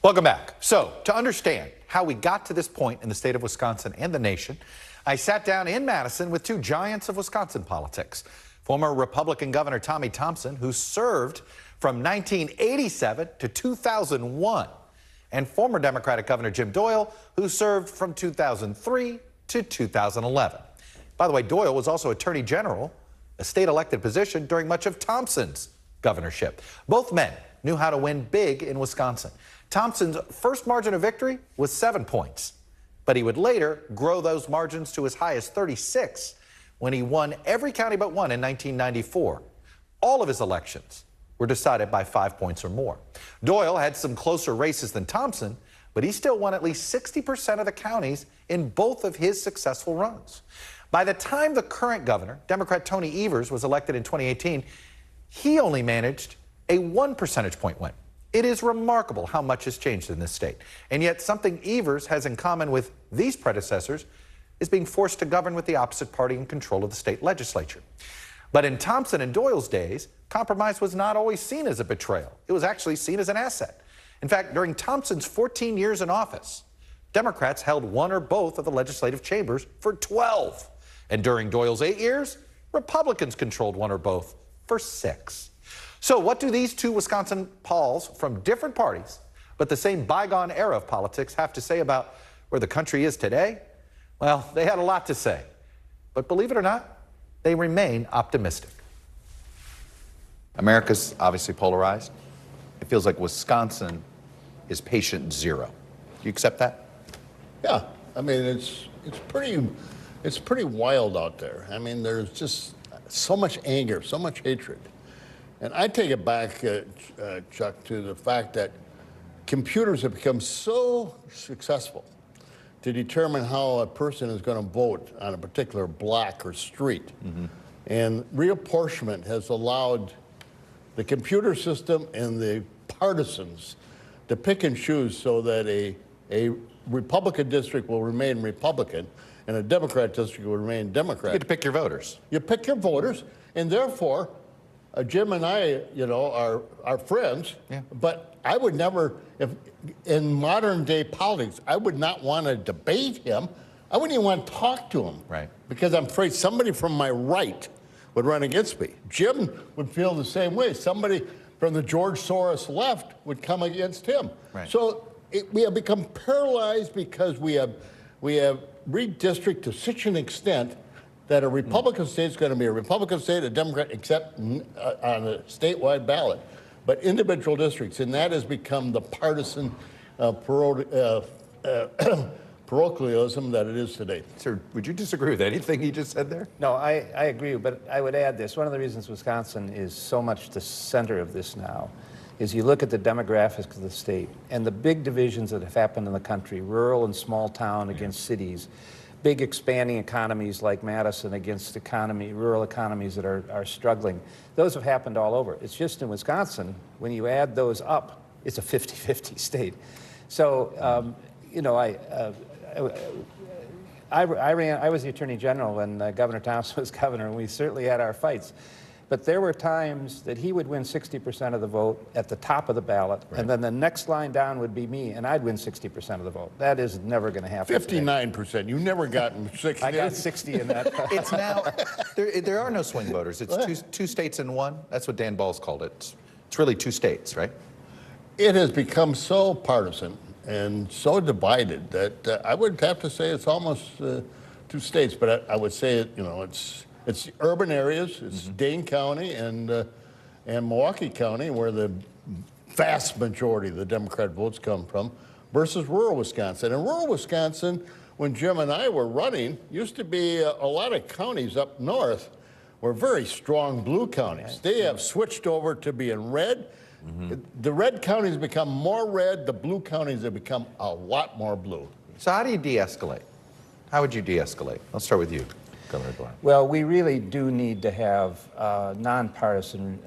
Welcome back. So, to understand how we got to this point in the state of Wisconsin and the nation, I sat down in Madison with two giants of Wisconsin politics. Former Republican Governor Tommy Thompson, who served from 1987 to 2001, and former Democratic Governor Jim Doyle, who served from 2003 to 2011. By the way, Doyle was also Attorney General, a state-elected position during much of Thompson's governorship. Both men knew how to win big in Wisconsin. Thompson's first margin of victory was 7 points, but he would later grow those margins to as high as 36 when he won every county but one in 1994. All of his elections were decided by 5 points or more. Doyle had some closer races than Thompson, but he still won at least 60% of the counties in both of his successful runs. By the time the current governor, Democrat Tony Evers, was elected in 2018, he only managed a 1 percentage point win. It is remarkable how much has changed in this state. And yet something Evers has in common with these predecessors is being forced to govern with the opposite party in control of the state legislature. But in Thompson and Doyle's days, compromise was not always seen as a betrayal. It was actually seen as an asset. In fact, during Thompson's 14 years in office, Democrats held one or both of the legislative chambers for 12. And during Doyle's 8 years, Republicans controlled one or both for 6. So what do these two Wisconsin Pauls from different parties, but the same bygone era of politics, have to say about where the country is today? Well, they had a lot to say. But believe it or not, they remain optimistic. America's obviously polarized. It feels like Wisconsin is patient zero. Do you accept that? Yeah, I mean, it's pretty wild out there. I mean, there's just so much anger, so much hatred. And I take it back, Chuck, to the fact that computers have become so successful to determine how a person is going to vote on a particular block or street. Mm-hmm. And reapportionment has allowed the computer system and the partisans to pick and choose so that a Republican district will remain Republican and a Democrat district will remain Democrat. You get to pick your voters. You pick your voters, and therefore, Jim and I, are friends, yeah. But I would never, if in modern day politics, I would not want to debate him. I wouldn't even want to talk to him. Right. Because I'm afraid somebody from my right would run against me. Jim would feel the same way. Somebody from the George Soros left would come against him. Right. So we have become paralyzed because we have redistricted to such an extent that a Republican state is going to be a Republican state, a Democrat, except on a statewide ballot. But individual districts, and that has become the partisan parochialism that it is today. Sir, would you disagree with anything he just said there? No, I agree, but I would add this. One of the reasons Wisconsin is so much the center of this now is you look at the demographics of the state and the big divisions that have happened in the country, rural and small town against cities, big expanding economies like Madison against rural economies that are struggling. Those have happened all over. It's just in Wisconsin, when you add those up, it's a 50-50 state. So, I was the Attorney General when Governor Thompson was governor, and we certainly had our fights. But there were times that he would win 60% of the vote at the top of the ballot, right. And then the next line down would be me, and I'd win 60% of the vote. That is never going to happen. 59%. You've never gotten 60. I got 60 in that. It's now, there are no swing voters. It's two states in one. That's what Dan Ball's called it. It's really 2 states, right? It has become so partisan and so divided that I would have to say it's almost 2 states, but I would say it's the urban areas, it's Dane County and Milwaukee County, where the vast majority of the Democrat votes come from, versus rural Wisconsin. And rural Wisconsin, when Jim and I were running, used to be a lot of counties up north were very strong blue counties. They have switched over to being red. Mm-hmm. The red counties become more red, the blue counties have become a lot more blue. So how do you de-escalate? How would you de-escalate? I'll start with you, Governor Doyle. Well, we really do need to have nonpartisan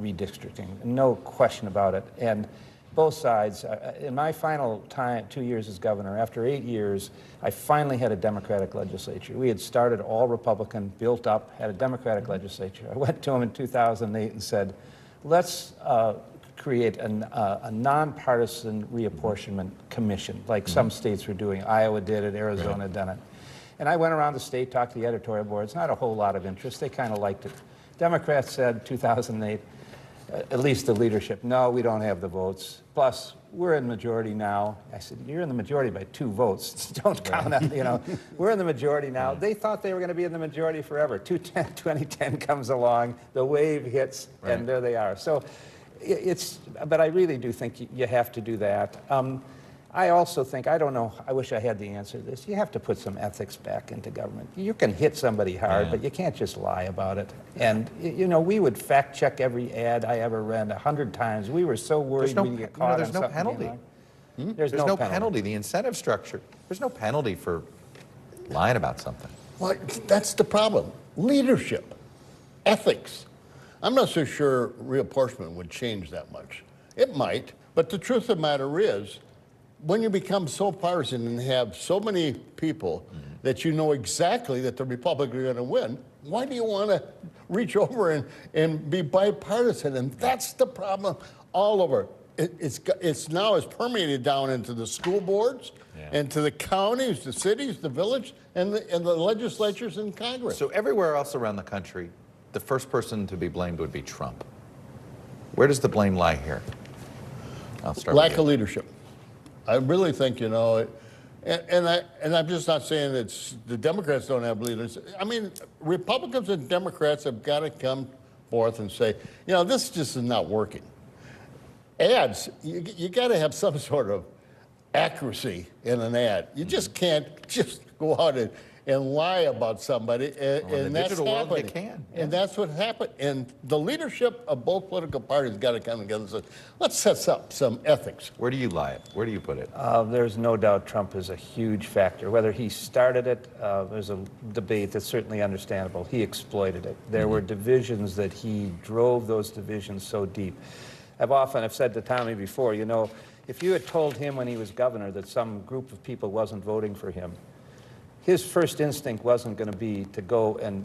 redistricting, no question about it. And both sides, in my final 2 years as governor, after 8 years, I finally had a Democratic legislature. We had started all Republican, built up, had a Democratic legislature. I went to him in 2008 and said, let's create a nonpartisan reapportionment commission, like some states were doing. Iowa did it, Arizona had done it. And I went around the state, talked to the editorial boards, not a whole lot of interest. They kind of liked it. Democrats said, 2008, at least the leadership, no, we don't have the votes. Plus, we're in majority now. I said, you're in the majority by 2 votes. Don't count on, we're in the majority now. They thought they were going to be in the majority forever. 2010 comes along, the wave hits, and there they are. So but I really do think you have to do that. I also think, I don't know, I wish I had the answer to this. You have to put some ethics back into government. You can hit somebody hard, but you can't just lie about it. And, you know, we would fact check every ad I ever read 100 times. We were so worried we'd get caught there's on no something penalty. being wrong. There's no penalty. The incentive structure, there's no penalty for lying about something. Well, that's the problem. Leadership, ethics. I'm not so sure reapportionment would change that much. It might, but the truth of the matter is, when you become so partisan and have so many people that you know exactly that the Republicans are going to win, why do you want to reach over and be bipartisan? And that's the problem all over. It's now permeated down into the school boards, and to the counties, the cities, the village, and the legislatures and Congress. So everywhere else around the country, the first person to be blamed would be Trump. Where does the blame lie here? I'll start Lack of leadership. I really think, you know, and I'm just not saying it's the Democrats don't have leaders. I mean, Republicans and Democrats have got to come forth and say, you know, this just is not working. Ads, you got to have some sort of accuracy in an ad. You just can't just go out and lie about somebody, and that's happening. They can. And that's what happened. And the leadership of both political parties got to come together and say, let's set up some ethics. Where do you lie it? Where do you put it? There's no doubt Trump is a huge factor. Whether he started it, there's a debate that's certainly understandable. He exploited it. There were divisions that he drove those divisions so deep. I've said to Tommy before, you know, if you had told him when he was governor that some group of people wasn't voting for him, his first instinct wasn't going to be to go and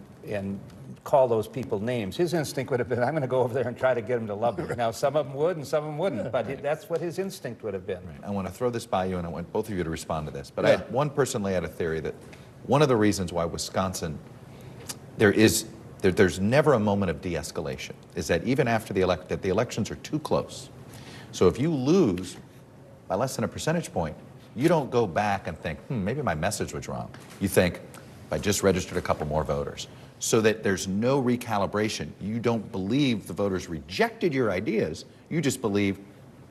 call those people names. His instinct would have been, I'm going to go over there and try to get them to love me. Now, some of them would and some of them wouldn't, but that's what his instinct would have been. Right. I want to throw this by you, and I want both of you to respond to this. But I had one person lay out a theory that one of the reasons why Wisconsin, there's never a moment of de-escalation, is that even after the elections are too close. So if you lose by less than a percentage point, you don't go back and think, maybe my message was wrong. You think, I just registered a couple more voters. So that there's no recalibration. You don't believe the voters rejected your ideas. You just believe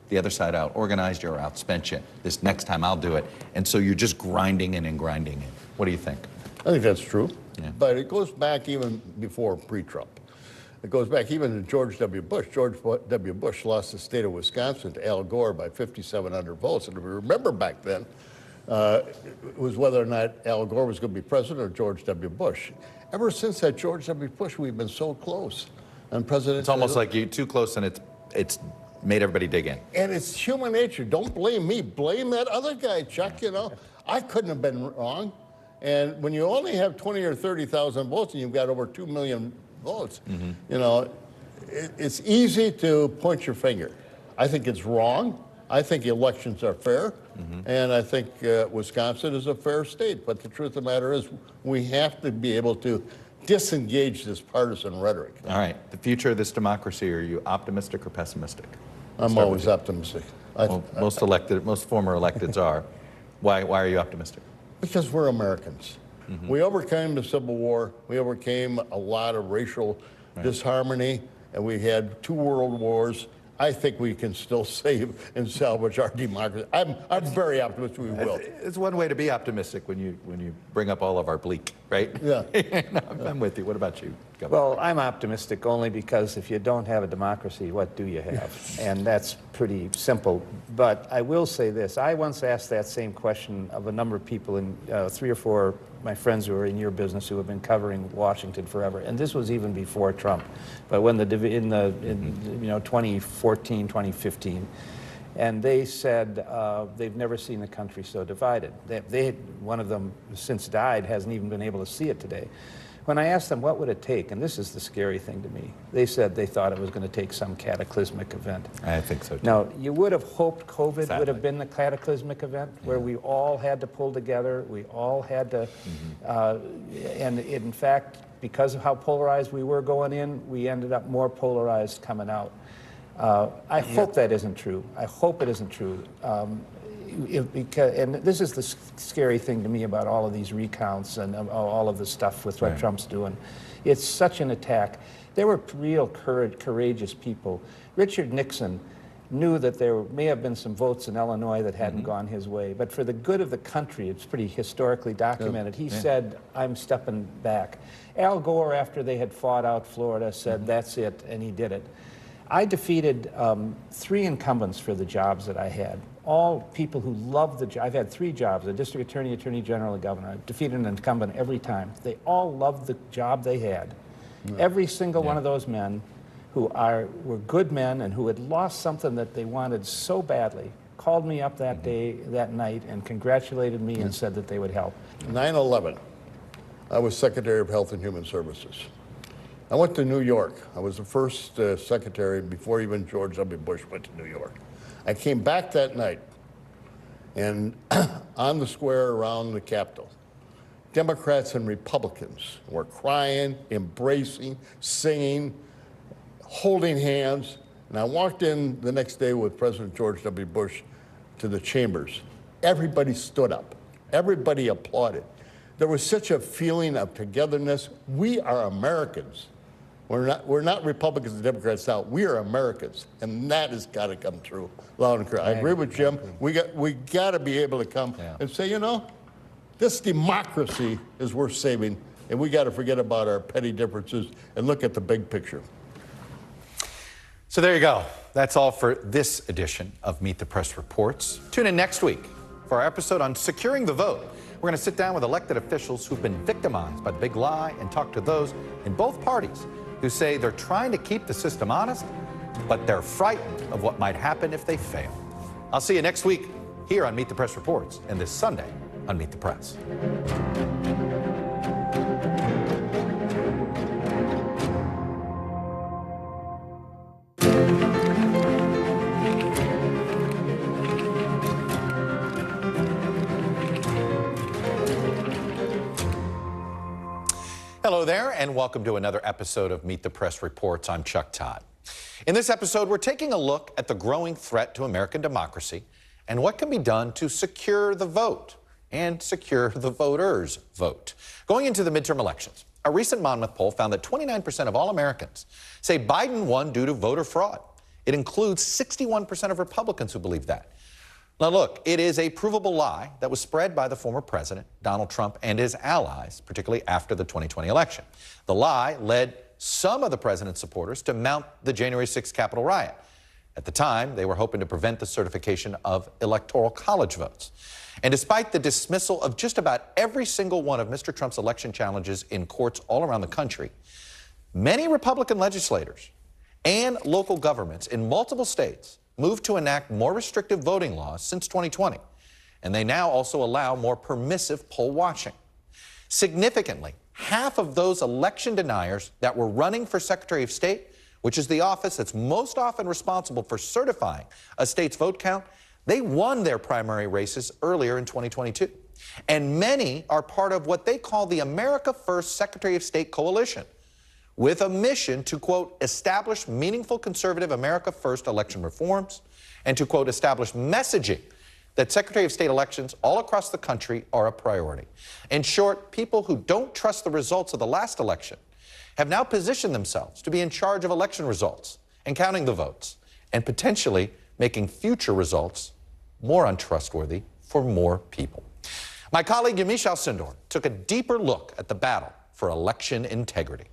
the other side out-organized you or outspent you. This next time I'll do it. And so you're just grinding in and grinding in. What do you think? I think that's true. Yeah. But it goes back even before pre-Trump. It goes back even to George W. Bush. George W. Bush lost the state of Wisconsin to Al Gore by 5,700 votes. And if we remember back then, it was whether or not Al Gore was going to be president or George W. Bush. Ever since that George W. Bush, we've been so close. And President, it's almost like you're too close, and it's made everybody dig in. And it's human nature. Don't blame me. Blame that other guy, Chuck. You know, I couldn't have been wrong. And when you only have 20 or 30,000 votes, and you've got over 2 million votes, you know, it's easy to point your finger. I think it's wrong. I think elections are fair, and I think Wisconsin is a fair state. But the truth of the matter is, we have to be able to disengage this partisan rhetoric. All right, the future of this democracy, are you optimistic or pessimistic? I'm always optimistic. Well, most former electeds are. Why are you optimistic? Because we're Americans. We overcame the Civil War. We overcame a lot of racial disharmony, and we had 2 world wars. I think we can still save and salvage our democracy. I'm very optimistic we will. It's one way to be optimistic when you bring up all of our bleak, right? Yeah. No, I'm with you. What about you, Governor? Well, I'm optimistic only because if you don't have a democracy, what do you have? And that's pretty simple. But I will say this. I once asked that same question of a number of people, in 3 or 4 my friends who are in your business who have been covering Washington forever, and this was even before Trump. But when in 2014, 2015, and they said they've never seen the country so divided. One of them since died hasn't even been able to see it today. When I asked them what would it take, and this is the scary thing to me, they said they thought it was going to take some cataclysmic event. I think so too. Now, you would have hoped COVID would have been the cataclysmic event where we all had to pull together, we all had to, and in fact, because of how polarized we were going in, we ended up more polarized coming out. I hope that isn't true. I hope it isn't true. And this is the scary thing to me about all of these recounts and all of the stuff with what Trump's doing. It's such an attack. There were real courageous people. Richard Nixon knew that there may have been some votes in Illinois that hadn't gone his way. But for the good of the country, it's pretty historically documented. He said, I'm stepping back. Al Gore, after they had fought out Florida, said, that's it, and he did it. I defeated 3 incumbents for the jobs that I had. All people who loved the job. I've had 3 jobs, a district attorney, attorney general, and governor. I've defeated an incumbent every time. They all loved the job they had. Every single one of those men who were good men and who had lost something that they wanted so badly called me up that day, that night, and congratulated me and said that they would help. 9/11, I was Secretary of Health and Human Services. I went to New York. I was the first secretary before even George W. Bush went to New York. I came back that night, and on the square around the Capitol, Democrats and Republicans were crying, embracing, singing, holding hands. And I walked in the next day with President George W. Bush to the chambers. Everybody stood up. Everybody applauded. There was such a feeling of togetherness. We are Americans. We're not Republicans and Democrats now. We are Americans, and that has got to come through loud and clear. I agree with Jim. We got to be able to come and say, you know, this democracy is worth saving, and we got to forget about our petty differences and look at the big picture. So there you go. That's all for this edition of Meet the Press Reports. Tune in next week for our episode on securing the vote. We're going to sit down with elected officials who've been victimized by the big lie and talk to those in both parties who say they're trying to keep the system honest, but they're frightened of what might happen if they fail. I'll see you next week here on Meet the Press Reports and this Sunday on Meet the Press. Hello there, and welcome to another episode of Meet the Press Reports. I'm Chuck Todd. In this episode, we're taking a look at the growing threat to American democracy and what can be done to secure the vote and secure the voters' vote. Going into the midterm elections, a recent Monmouth poll found that 29% of all Americans say Biden won due to voter fraud. It includes 61% of Republicans who believe that. Now look, it is a provable lie that was spread by the former president, Donald Trump, and his allies, particularly after the 2020 election. The lie led some of the president's supporters to mount the January 6th Capitol riot. At the time, they were hoping to prevent the certification of electoral college votes. And despite the dismissal of just about every single one of Mr. Trump's election challenges in courts all around the country, many Republican legislators and local governments in multiple states moved to enact more restrictive voting laws since 2020, and they now also allow more permissive poll watching. Significantly, half of those election deniers that were running for Secretary of State, which is the office that's most often responsible for certifying a state's vote count, they won their primary races earlier in 2022. And many are part of what they call the America First Secretary of State Coalition, with a mission to, quote, establish meaningful conservative America First election reforms and to, quote, establish messaging that Secretary of State elections all across the country are a priority. In short, people who don't trust the results of the last election have now positioned themselves to be in charge of election results and counting the votes and potentially making future results more untrustworthy for more people. My colleague Yamiche Alcindor took a deeper look at the battle for election integrity.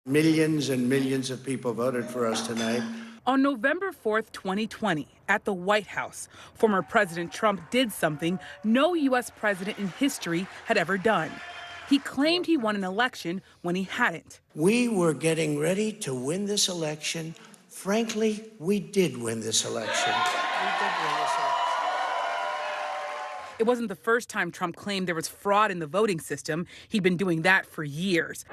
Millions and millions of people voted for us tonight. On November 4th, 2020, at the White House, former President Trump did something no U.S. president in history had ever done. He claimed he won an election when he hadn't. We were getting ready to win this election. Frankly, we did win this election. It wasn't the first time Trump claimed there was fraud in the voting system. He'd been doing that for years.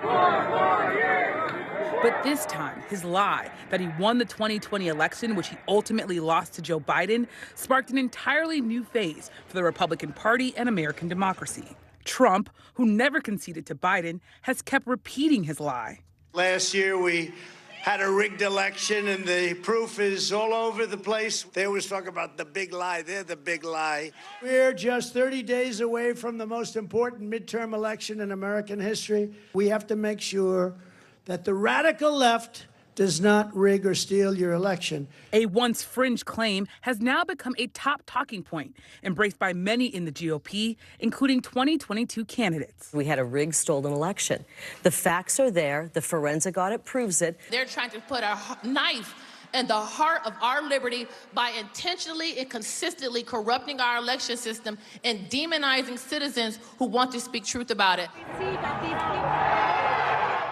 But this time, his lie that he won the 2020 election, which he ultimately lost to Joe Biden, sparked an entirely new phase for the Republican Party and American democracy. Trump, who never conceded to Biden, has kept repeating his lie. Last year, we had a rigged election, and the proof is all over the place. They always talk about the big lie. They're the big lie. We're just 30 days away from the most important midterm election in American history. We have to make sure that the radical left does not rig or steal your election. A once fringe claim has now become a top talking point, embraced by many in the GOP, including 2022 candidates. We had a rigged, stolen election. The facts are there. The forensic audit proves it. They're trying to put a knife in the heart of our liberty by intentionally and consistently corrupting our election system and demonizing citizens who want to speak truth about it.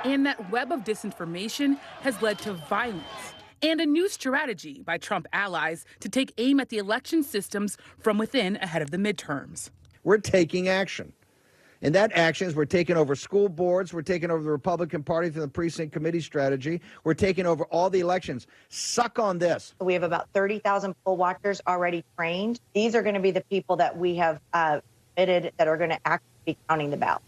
And that web of disinformation has led to violence and a new strategy by Trump allies to take aim at the election systems from within ahead of the midterms. We're taking action. And that action is we're taking over school boards, we're taking over the Republican Party through the precinct committee strategy, we're taking over all the elections. Suck on this. We have about 30,000 poll watchers already trained. These are going to be the people that we have admitted that are going to actually be counting the ballot.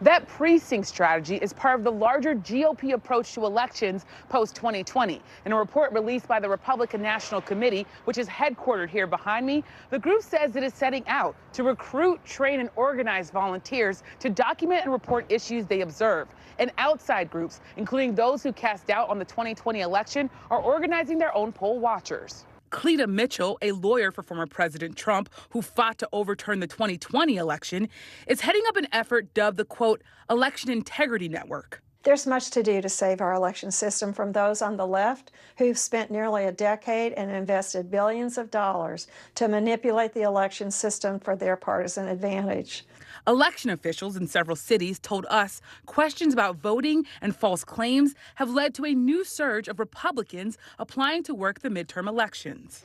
That precinct strategy is part of the larger GOP approach to elections post-2020. In a report released by the Republican National Committee, which is headquartered here behind me, the group says it is setting out to recruit, train, and organize volunteers to document and report issues they observe. And outside groups, including those who cast doubt on the 2020 election, are organizing their own poll watchers. Cleta Mitchell, a lawyer for former President Trump who fought to overturn the 2020 election, is heading up an effort dubbed the, quote, Election Integrity Network. There's much to do to save our election system from those on the left who've spent nearly a decade and invested billions of dollars to manipulate the election system for their partisan advantage. Election officials in several cities told us questions about voting and false claims have led to a new surge of Republicans applying to work the midterm elections.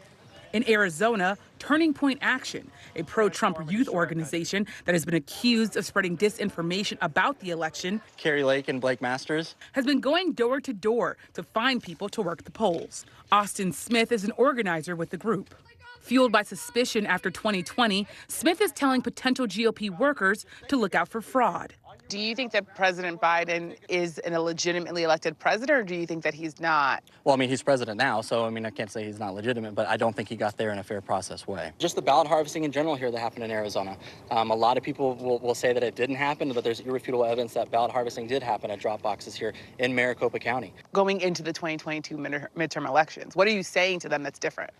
In Arizona, Turning Point Action, a pro-Trump youth organization that has been accused of spreading disinformation about the election, Carrie Lake and Blake Masters, has been going door to door to find people to work the polls. Austin Smith is an organizer with the group. Fueled by suspicion after 2020, Smith is telling potential GOP workers to look out for fraud. Do you think that President Biden is a legitimately elected president, or do you think that he's not? Well, I mean, he's president now, so I mean, I can't say he's not legitimate, but I don't think he got there in a fair process way. Just the ballot harvesting in general here that happened in Arizona. A lot of people will say that it didn't happen, but there's irrefutable evidence that ballot harvesting did happen at drop boxes here in Maricopa County. Going into the 2022 midterm elections, what are you saying to them that's different?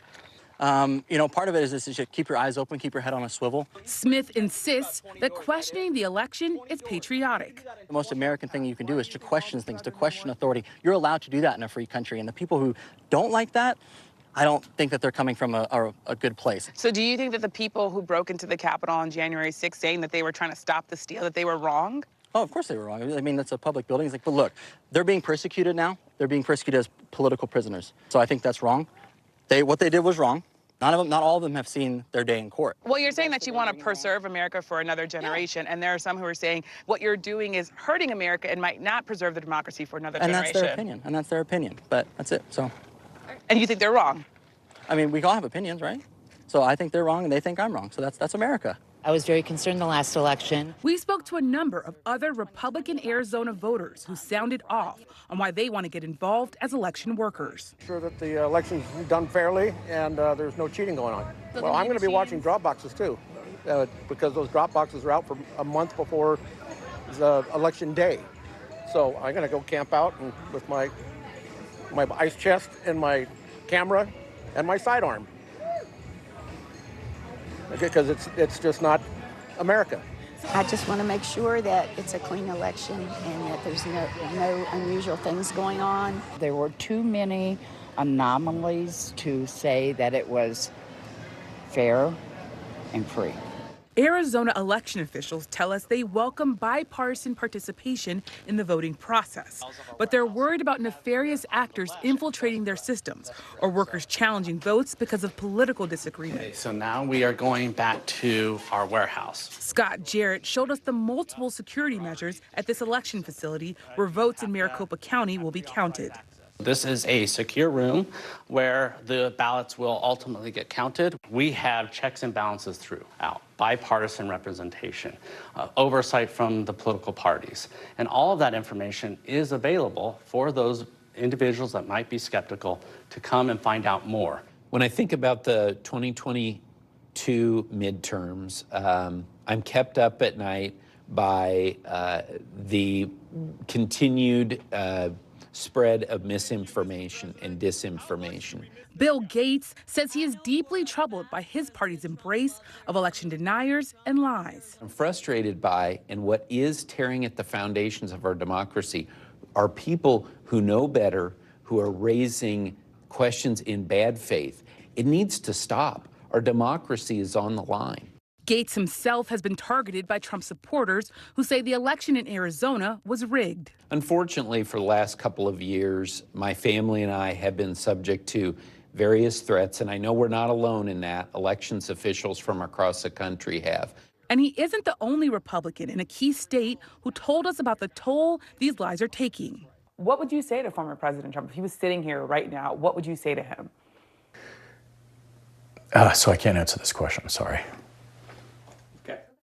You know, part of it is you keep your eyes open, keep your head on a swivel. Smith insists that questioning the election is patriotic. The most American thing you can do is to question things, to question authority. You're allowed to do that in a free country, and the people who don't like that, I don't think that they're coming from a good place. So do you think that the people who broke into the Capitol on January 6th saying that they were trying to stop the steal, that they were wrong? Oh, of course they were wrong. I mean, that's a public building. It's like, but look, they're being persecuted now. They're being persecuted as political prisoners. So I think that's wrong. What they did was wrong. Not all of them have seen their day in court. Well, you're saying that you want to preserve America for another generation, and there are some who are saying what you're doing is hurting America and might not preserve the democracy for another generation. And that's their opinion, but that's it, so. And you think they're wrong? I mean, we all have opinions, right? So I think they're wrong and they think I'm wrong, so that's America. I was very concerned the last election. We spoke to a number of other Republican Arizona voters who sounded off on why they want to get involved as election workers. Sure that the election's done fairly and there's no cheating going on. Well, I'm going to be watching drop boxes too, because those drop boxes are out for a month before the election day. So I'm going to go camp out and with my ice chest and my camera and my sidearm. Because it's just not America. I just want to make sure that it's a clean election and that there's no unusual things going on. There were too many anomalies to say that it was fair and free. Arizona election officials tell us they welcome bipartisan participation in the voting process, but they're worried about nefarious actors infiltrating their systems or workers challenging votes because of political disagreement. Okay, so now we are going back to our warehouse. Scott Jarrett showed us the multiple security measures at this election facility where votes in Maricopa County will be counted. This is a secure room where the ballots will ultimately get counted. We have checks and balances throughout, bipartisan representation, oversight from the political parties. And all of that information is available for those individuals that might be skeptical to come and find out more. When I think about the 2022 midterms, I'm kept up at night by the continued spread of misinformation and disinformation. Bill Gates says he is deeply troubled by his party's embrace of election deniers and lies. I'm frustrated by, and what is tearing at the foundations of our democracy, are people who know better, who are raising questions in bad faith. It needs to stop. Our democracy is on the line. Gates himself has been targeted by Trump supporters who say the election in Arizona was rigged. Unfortunately, for the last couple of years, my family and I have been subject to various threats, and I know we're not alone in that. Elections officials from across the country have. And he isn't the only Republican in a key state who told us about the toll these lies are taking. What would you say to former President Trump? If he was sitting here right now, what would you say to him? So I can't answer this question, sorry.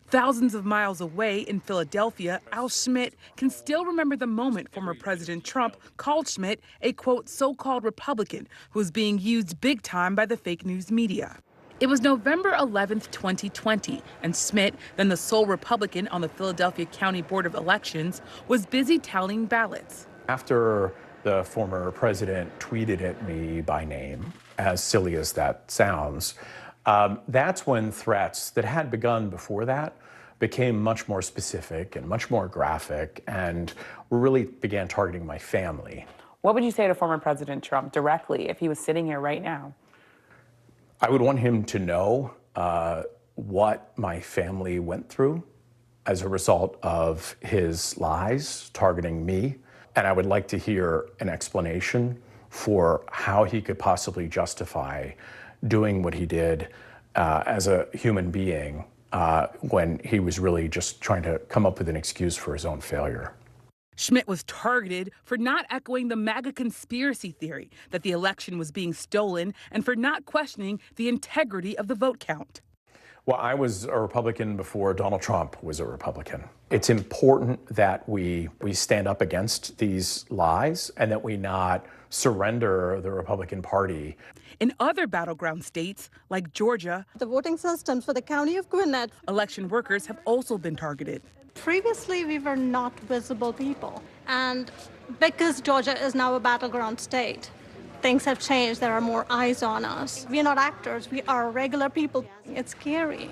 Thousands of miles away in Philadelphia, Al Schmidt can still remember the moment former President Trump called Schmidt a, quote, so-called Republican who was being used big time by the fake news media. It was November 11th, 2020, and Schmidt, then the sole Republican on the Philadelphia County Board of Elections, was busy tallying ballots. After the former president tweeted at me by name, as silly as that sounds, that's when threats that had begun before that became much more specific and much more graphic and really began targeting my family. What would you say to former President Trump directly if he was sitting here right now? I would want him to know what my family went through as a result of his lies targeting me. And I would like to hear an explanation for how he could possibly justify doing what he did as a human being when he was really just trying to come up with an excuse for his own failure. Schmidt was targeted for not echoing the MAGA conspiracy theory that the election was being stolen and for not questioning the integrity of the vote count. Well, I was a Republican before Donald Trump was a Republican. It's important that we stand up against these lies and that we not surrender the Republican Party. In other battleground states, like Georgia, the voting systems for the county of Gwinnett, election workers have also been targeted. Previously, we were not visible people. And because Georgia is now a battleground state, things have changed. There are more eyes on us. We are not actors. We are regular people. It's scary.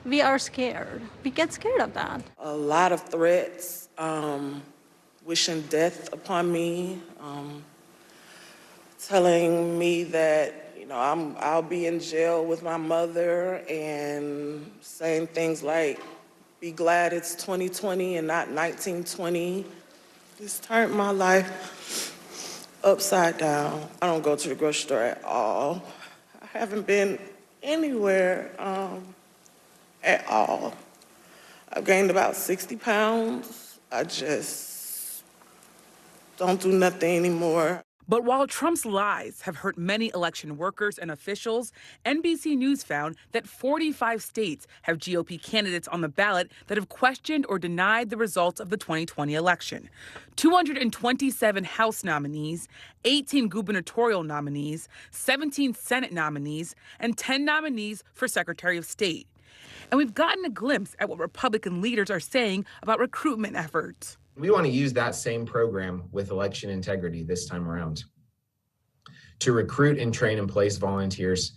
We are scared. We get scared of that. A lot of threats, wishing death upon me, telling me that, you know, I'll be in jail with my mother, and saying things like, be glad it's 2020 and not 1920. It's turned my life upside down. I don't go to the grocery store at all. I haven't been anywhere at all. I've gained about 60 pounds. I just don't do nothing anymore. But while Trump's lies have hurt many election workers and officials, NBC News found that 45 states have GOP candidates on the ballot that have questioned or denied the results of the 2020 election. 227 House nominees, 18 gubernatorial nominees, 17 Senate nominees, and 10 nominees for Secretary of State. And we've gotten a glimpse at what Republican leaders are saying about recruitment efforts. We want to use that same program with election integrity this time around to recruit and train and place volunteers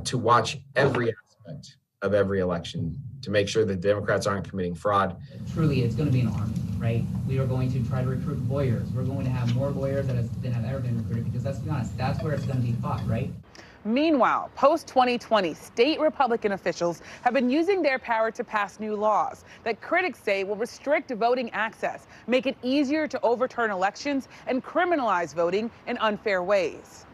to watch every aspect of every election to make sure that Democrats aren't committing fraud. Truly, it's going to be an army, right? We are going to try to recruit lawyers. We're going to have more lawyers than have ever been recruited because let's be honest, that's where it's going to be fought, right? Meanwhile, post-2020, state Republican officials have been using their power to pass new laws that critics say will restrict voting access, make it easier to overturn elections, and criminalize voting in unfair ways.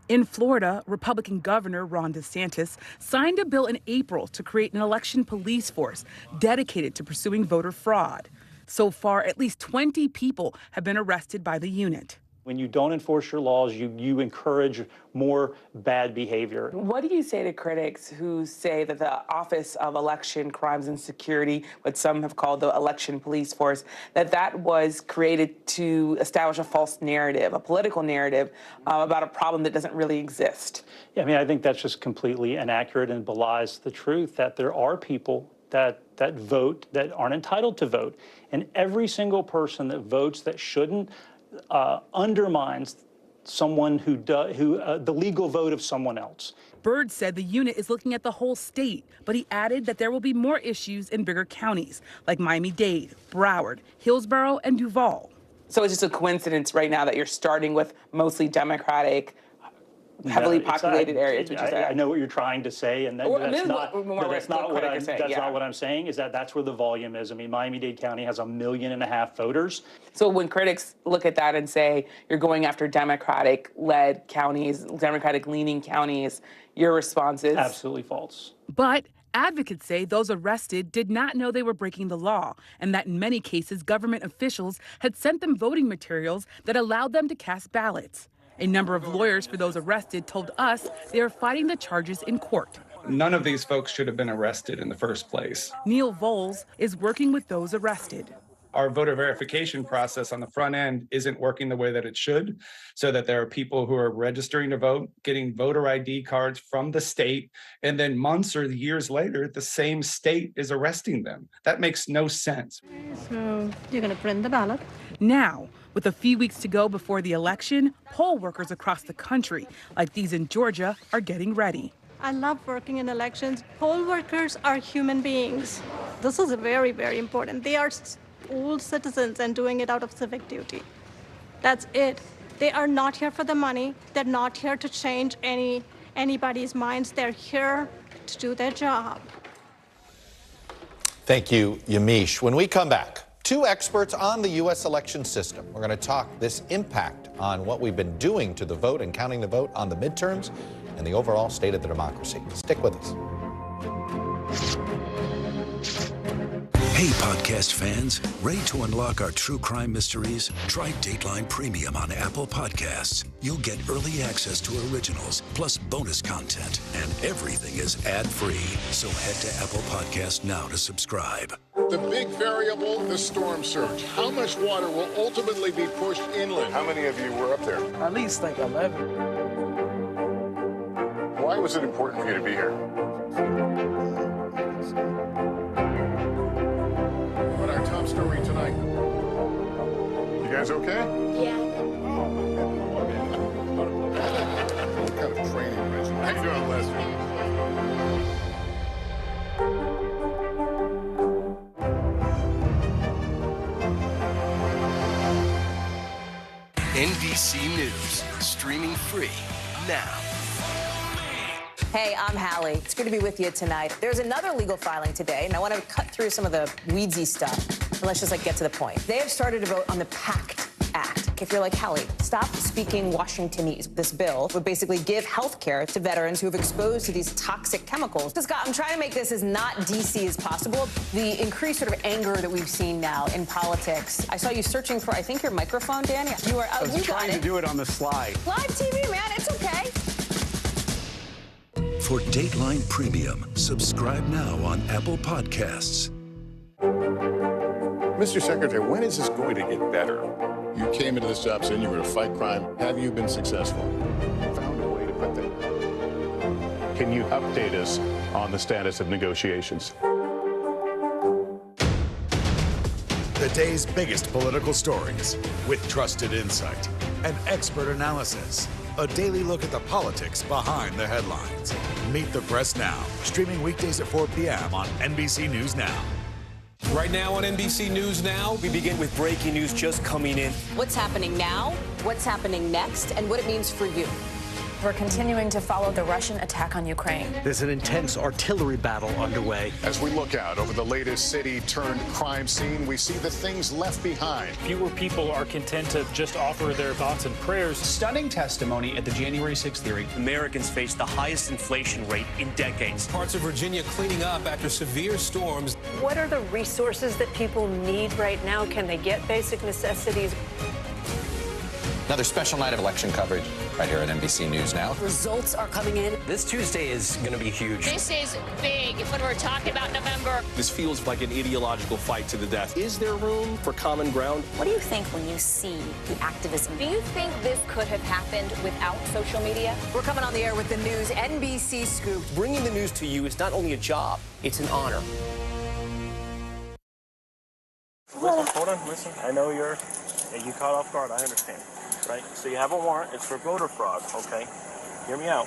In Florida, Republican Governor Ron DeSantis signed a bill in April to create an election police force dedicated to pursuing voter fraud. So far, at least 20 people have been arrested by the unit. When you don't enforce your laws, you encourage more bad behavior. What do you say to critics who say that the Office of Election Crimes and Security, what some have called the Election Police Force, that was created to establish a false narrative, a political narrative about a problem that doesn't really exist? Yeah, I mean, I think that's just completely inaccurate and belies the truth that there are people that vote that aren't entitled to vote. And every single person that votes that shouldn't undermines someone the legal vote of someone else. Byrd said the unit is looking at the whole state, but he added that there will be more issues in bigger counties like Miami-Dade, Broward, Hillsborough, and Duval. So it's just a coincidence right now that you're starting with mostly Democratic, heavily populated areas, would you say? I know what you're trying to say, and that's not what I'm saying, is that's where the volume is. I mean, Miami-Dade County has 1.5 million voters. So when critics look at that and say you're going after Democratic-led counties, Democratic-leaning counties, your response is? Absolutely false. But advocates say those arrested did not know they were breaking the law, and that in many cases, government officials had sent them voting materials that allowed them to cast ballots. A number of lawyers for those arrested told us they are fighting the charges in court. None of these folks should have been arrested in the first place. Neil Voles is working with those arrested. Our voter verification process on the front end isn't working the way that it should, so that there are people who are registering to vote, getting voter ID cards from the state, and then months or years later, the same state is arresting them. That makes no sense. So you're going to print the ballot? Now, with a few weeks to go before the election, poll workers across the country, like these in Georgia, are getting ready. I love working in elections. Poll workers are human beings. This is very, very important. They are old citizens and doing it out of civic duty. That's it. They are not here for the money. They're not here to change anybody's minds. They're here to do their job. Thank you, Yamiche. When we come back, two experts on the U.S. election system. We're going to talk this impact on what we've been doing to the vote and counting the vote on the midterms and the overall state of the democracy. Stick with us. Hey, podcast fans, ready to unlock our true crime mysteries? Try Dateline Premium on Apple Podcasts. You'll get early access to originals, plus bonus content, and everything is ad-free. So head to Apple Podcasts now to subscribe. The big variable, the storm surge. How much water will ultimately be pushed inland? How many of you were up there? At least like 11. Why was it important for you to be here? What our top story tonight? You guys okay? Yeah. What kind of training regimen? How you doing, Lester? NBC News, streaming free now. Hey, I'm Hallie. It's good to be with you tonight. There's another legal filing today, and I want to cut through some of the weedsy stuff, and let's just get to the point. They have started to vote on the PACT Act. If you're like, Hallie, stop speaking Washingtonese. This bill would basically give health care to veterans who have exposed to these toxic chemicals. So, Scott, I'm trying to make this as not DC as possible. The increased sort of anger that we've seen now in politics. I saw you searching for, I think, your microphone, Danny. You were I was trying to do it on the slide. Live TV, man, it's okay. For Dateline Premium, subscribe now on Apple Podcasts. Mr. Secretary, when is this going to get better? You came into this job saying you were going to fight crime. Have you been successful? Found a way to put that. Can you update us on the status of negotiations? The day's biggest political stories with trusted insight and expert analysis. A daily look at the politics behind the headlines. Meet the Press Now, streaming weekdays at 4 p.m. on NBC News Now. Right now on NBC News Now, we begin with breaking news just coming in. What's happening now, what's happening next, and what it means for you. We're continuing to follow the Russian attack on Ukraine. There's an intense artillery battle underway. As we look out over the latest city-turned-crime scene, we see the things left behind. Fewer people are content to just offer their thoughts and prayers. Stunning testimony at the January 6th hearing. Americans face the highest inflation rate in decades. Parts of Virginia cleaning up after severe storms. What are the resources that people need right now? Can they get basic necessities? Another special night of election coverage right here at NBC News Now. Results are coming in. This Tuesday is going to be huge. This is big when we're talking about November. This feels like an ideological fight to the death. Is there room for common ground? What do you think when you see the activism? Do you think this could have happened without social media? We're coming on the air with the news NBC Scoop. Bringing the news to you is not only a job, it's an honor. Hold on, listen. I know you're And you caught off guard, I understand, right? So you have a warrant, it's for voter fraud, okay? Hear me out.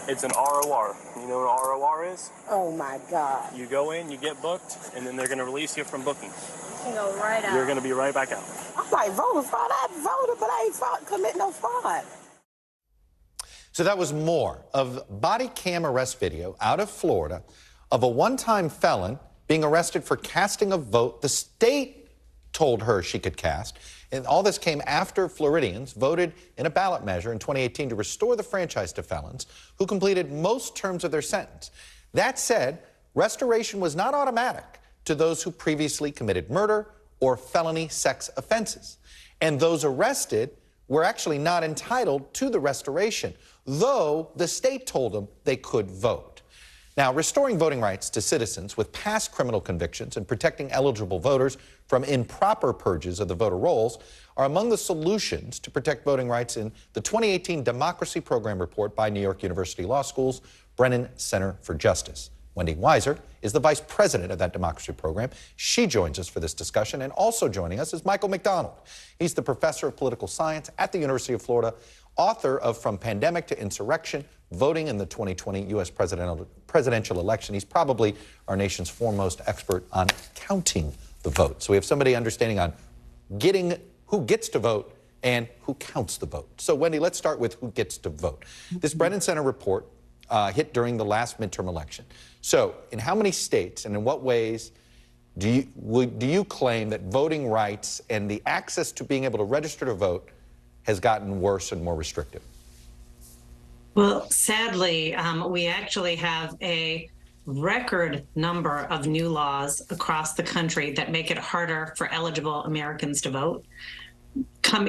It's an ROR. You know what an ROR is? Oh my God. You go in, you get booked, and then they're gonna release you from booking. You go right out. You're gonna be right back out. I'm like, voter fraud, I voted, but I ain't commit no fraud. So that was more of body cam arrest video out of Florida of a one-time felon being arrested for casting a vote the state told her she could cast. And all this came after Floridians voted in a ballot measure in 2018 to restore the franchise to felons who completed most terms of their sentence. That said, restoration was not automatic to those who previously committed murder or felony sex offenses. And those arrested were actually not entitled to the restoration, though the state told them they could vote. Now, restoring voting rights to citizens with past criminal convictions and protecting eligible voters from improper purges of the voter rolls are among the solutions to protect voting rights in the 2018 Democracy Program report by New York University Law School's Brennan Center for Justice. Wendy Weiser is the vice president of that democracy program. She joins us for this discussion, and also joining us is Michael McDonald. He's the professor of political science at the University of Florida, author of From Pandemic to Insurrection, Voting in the 2020 U.S. presidential election. He's probably our nation's foremost expert on counting the vote. So we have somebody understanding on getting who gets to vote and who counts the vote. So Wendy, let's start with who gets to vote. This Brennan Center report hit during the last midterm election. So in how many states and in what ways do you claim that voting rights and the access to being able to register to vote has gotten worse and more restrictive? Well, sadly, we actually have a record number of new laws across the country that make it harder for eligible Americans to vote.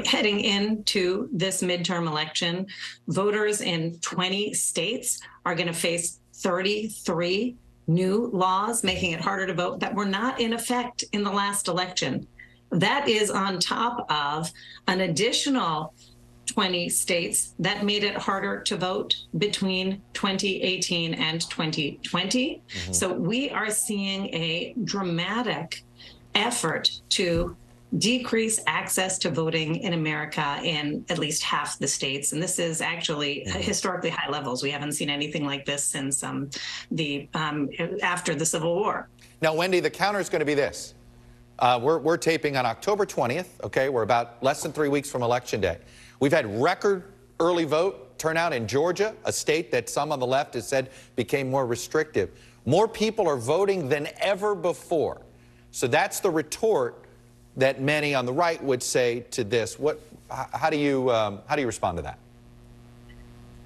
Heading into this midterm election, voters in 20 states are going to face 33 new laws making it harder to vote that were not in effect in the last election. That is on top of an additional 20 states that made it harder to vote between 2018 and 2020. Mm-hmm. So we are seeing a dramatic effort to decrease access to voting in America in at least half the states. And this is actually historically high levels. We haven't seen anything like this since after the Civil War. Now, Wendy, the counter is going to be this. We're taping on October 20th, okay? We're about less than 3 weeks from Election Day. We've had record early vote turnout in Georgia, a state that some on the left has said became more restrictive. More people are voting than ever before. So that's the retort that many on the right would say to this. How do you respond to that?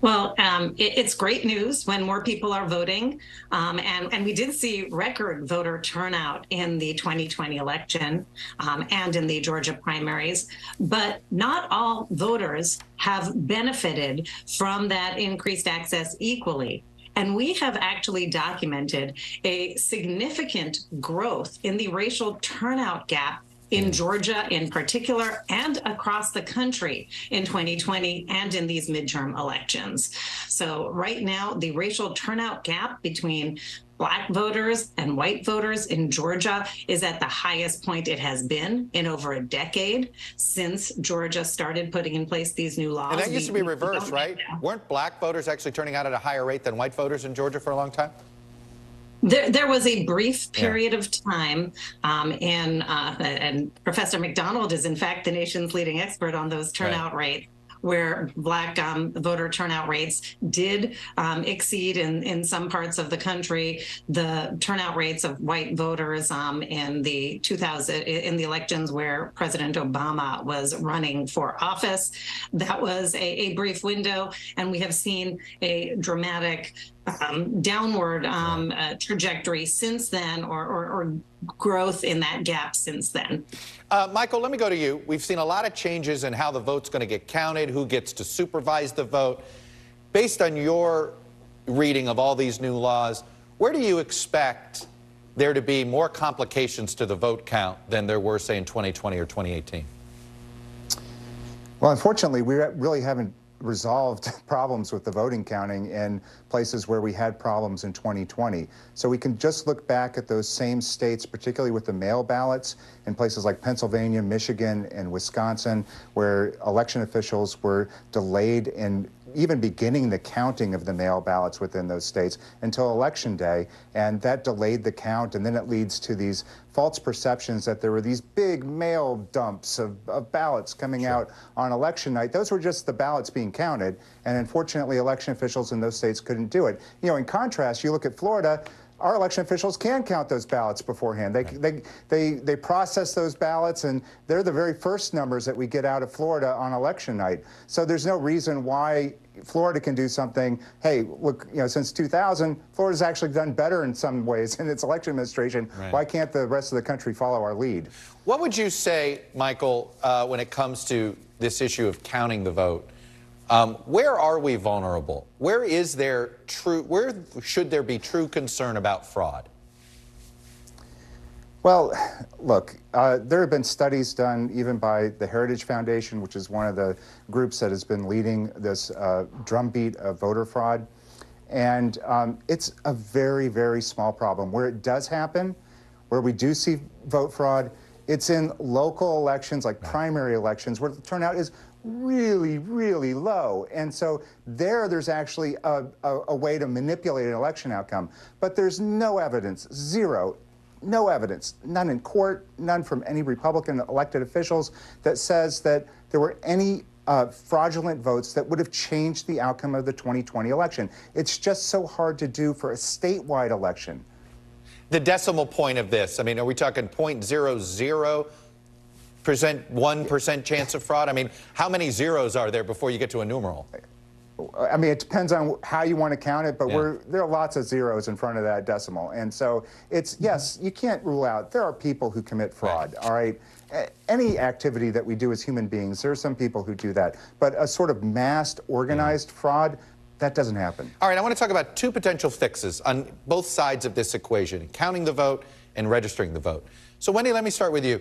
Well, it's great news when more people are voting. And we did see record voter turnout in the 2020 election and in the Georgia primaries. But not all voters have benefited from that increased access equally. And we have actually documented a significant growth in the racial turnout gap in Georgia in particular, and across the country in 2020 and in these midterm elections. So right now, the racial turnout gap between Black voters and white voters in Georgia is at the highest point it has been in over a decade since Georgia started putting in place these new laws. And that used to be reversed, right? Weren't Black voters actually turning out at a higher rate than white voters in Georgia for a long time? There was a brief period of time, and Professor McDonald is in fact the nation's leading expert on those turnout rates, where Black voter turnout rates did exceed in some parts of the country the turnout rates of white voters in the elections where President Obama was running for office. That was a brief window, and we have seen a dramatic downward trajectory since then, or growth in that gap since then. Michael, let me go to you. We've seen a lot of changes in how the vote's going to get counted, who gets to supervise the vote. Based on your reading of all these new laws, where do you expect there to be more complications to the vote count than there were, say, in 2020 or 2018? Well, unfortunately, we really haven't resolved problems with the voting counting in places where we had problems in 2020. So we can just look back at those same states, particularly with the mail ballots, in places like Pennsylvania, Michigan, and Wisconsin, where election officials were delayed in even beginning the counting of the mail ballots within those states until Election Day, and that delayed the count, and then it leads to these false perceptions that there were these big mail dumps of ballots coming out on election night. Those were just the ballots being counted, and unfortunately election officials in those states couldn't do it. You know, in contrast, you look at Florida, our election officials can count those ballots beforehand. They process those ballots, and they're the very first numbers that we get out of Florida on election night. So there's no reason why Florida can do something. Hey, look, you know, since 2000, Florida's actually done better in some ways in its election administration. Right. Why can't the rest of the country follow our lead? What would you say, Michael, when it comes to this issue of counting the vote? Where are we vulnerable? Where should there be true concern about fraud? Well, look, there have been studies done even by the Heritage Foundation, which is one of the groups that has been leading this drumbeat of voter fraud. And it's a very, very small problem. Where it does happen, where we do see vote fraud, it's in local elections, like primary elections, where the turnout is really, really low. And so there's actually a way to manipulate an election outcome. But there's no evidence, zero, no evidence, none in court, none from any Republican elected officials that says that there were any fraudulent votes that would have changed the outcome of the 2020 election. It's just so hard to do for a statewide election. The decimal point of this, I mean, are we talking 0.00%, 1% chance of fraud? I mean, how many zeros are there before you get to a numeral? I mean, it depends on how you want to count it, but there are lots of zeros in front of that decimal. And so it's, yes, you can't rule out, there are people who commit fraud, all right? Any activity that we do as human beings, there are some people who do that. But a sort of massed, organized fraud, that doesn't happen. All right, I want to talk about two potential fixes on both sides of this equation, counting the vote and registering the vote. So, Wendy, let me start with you.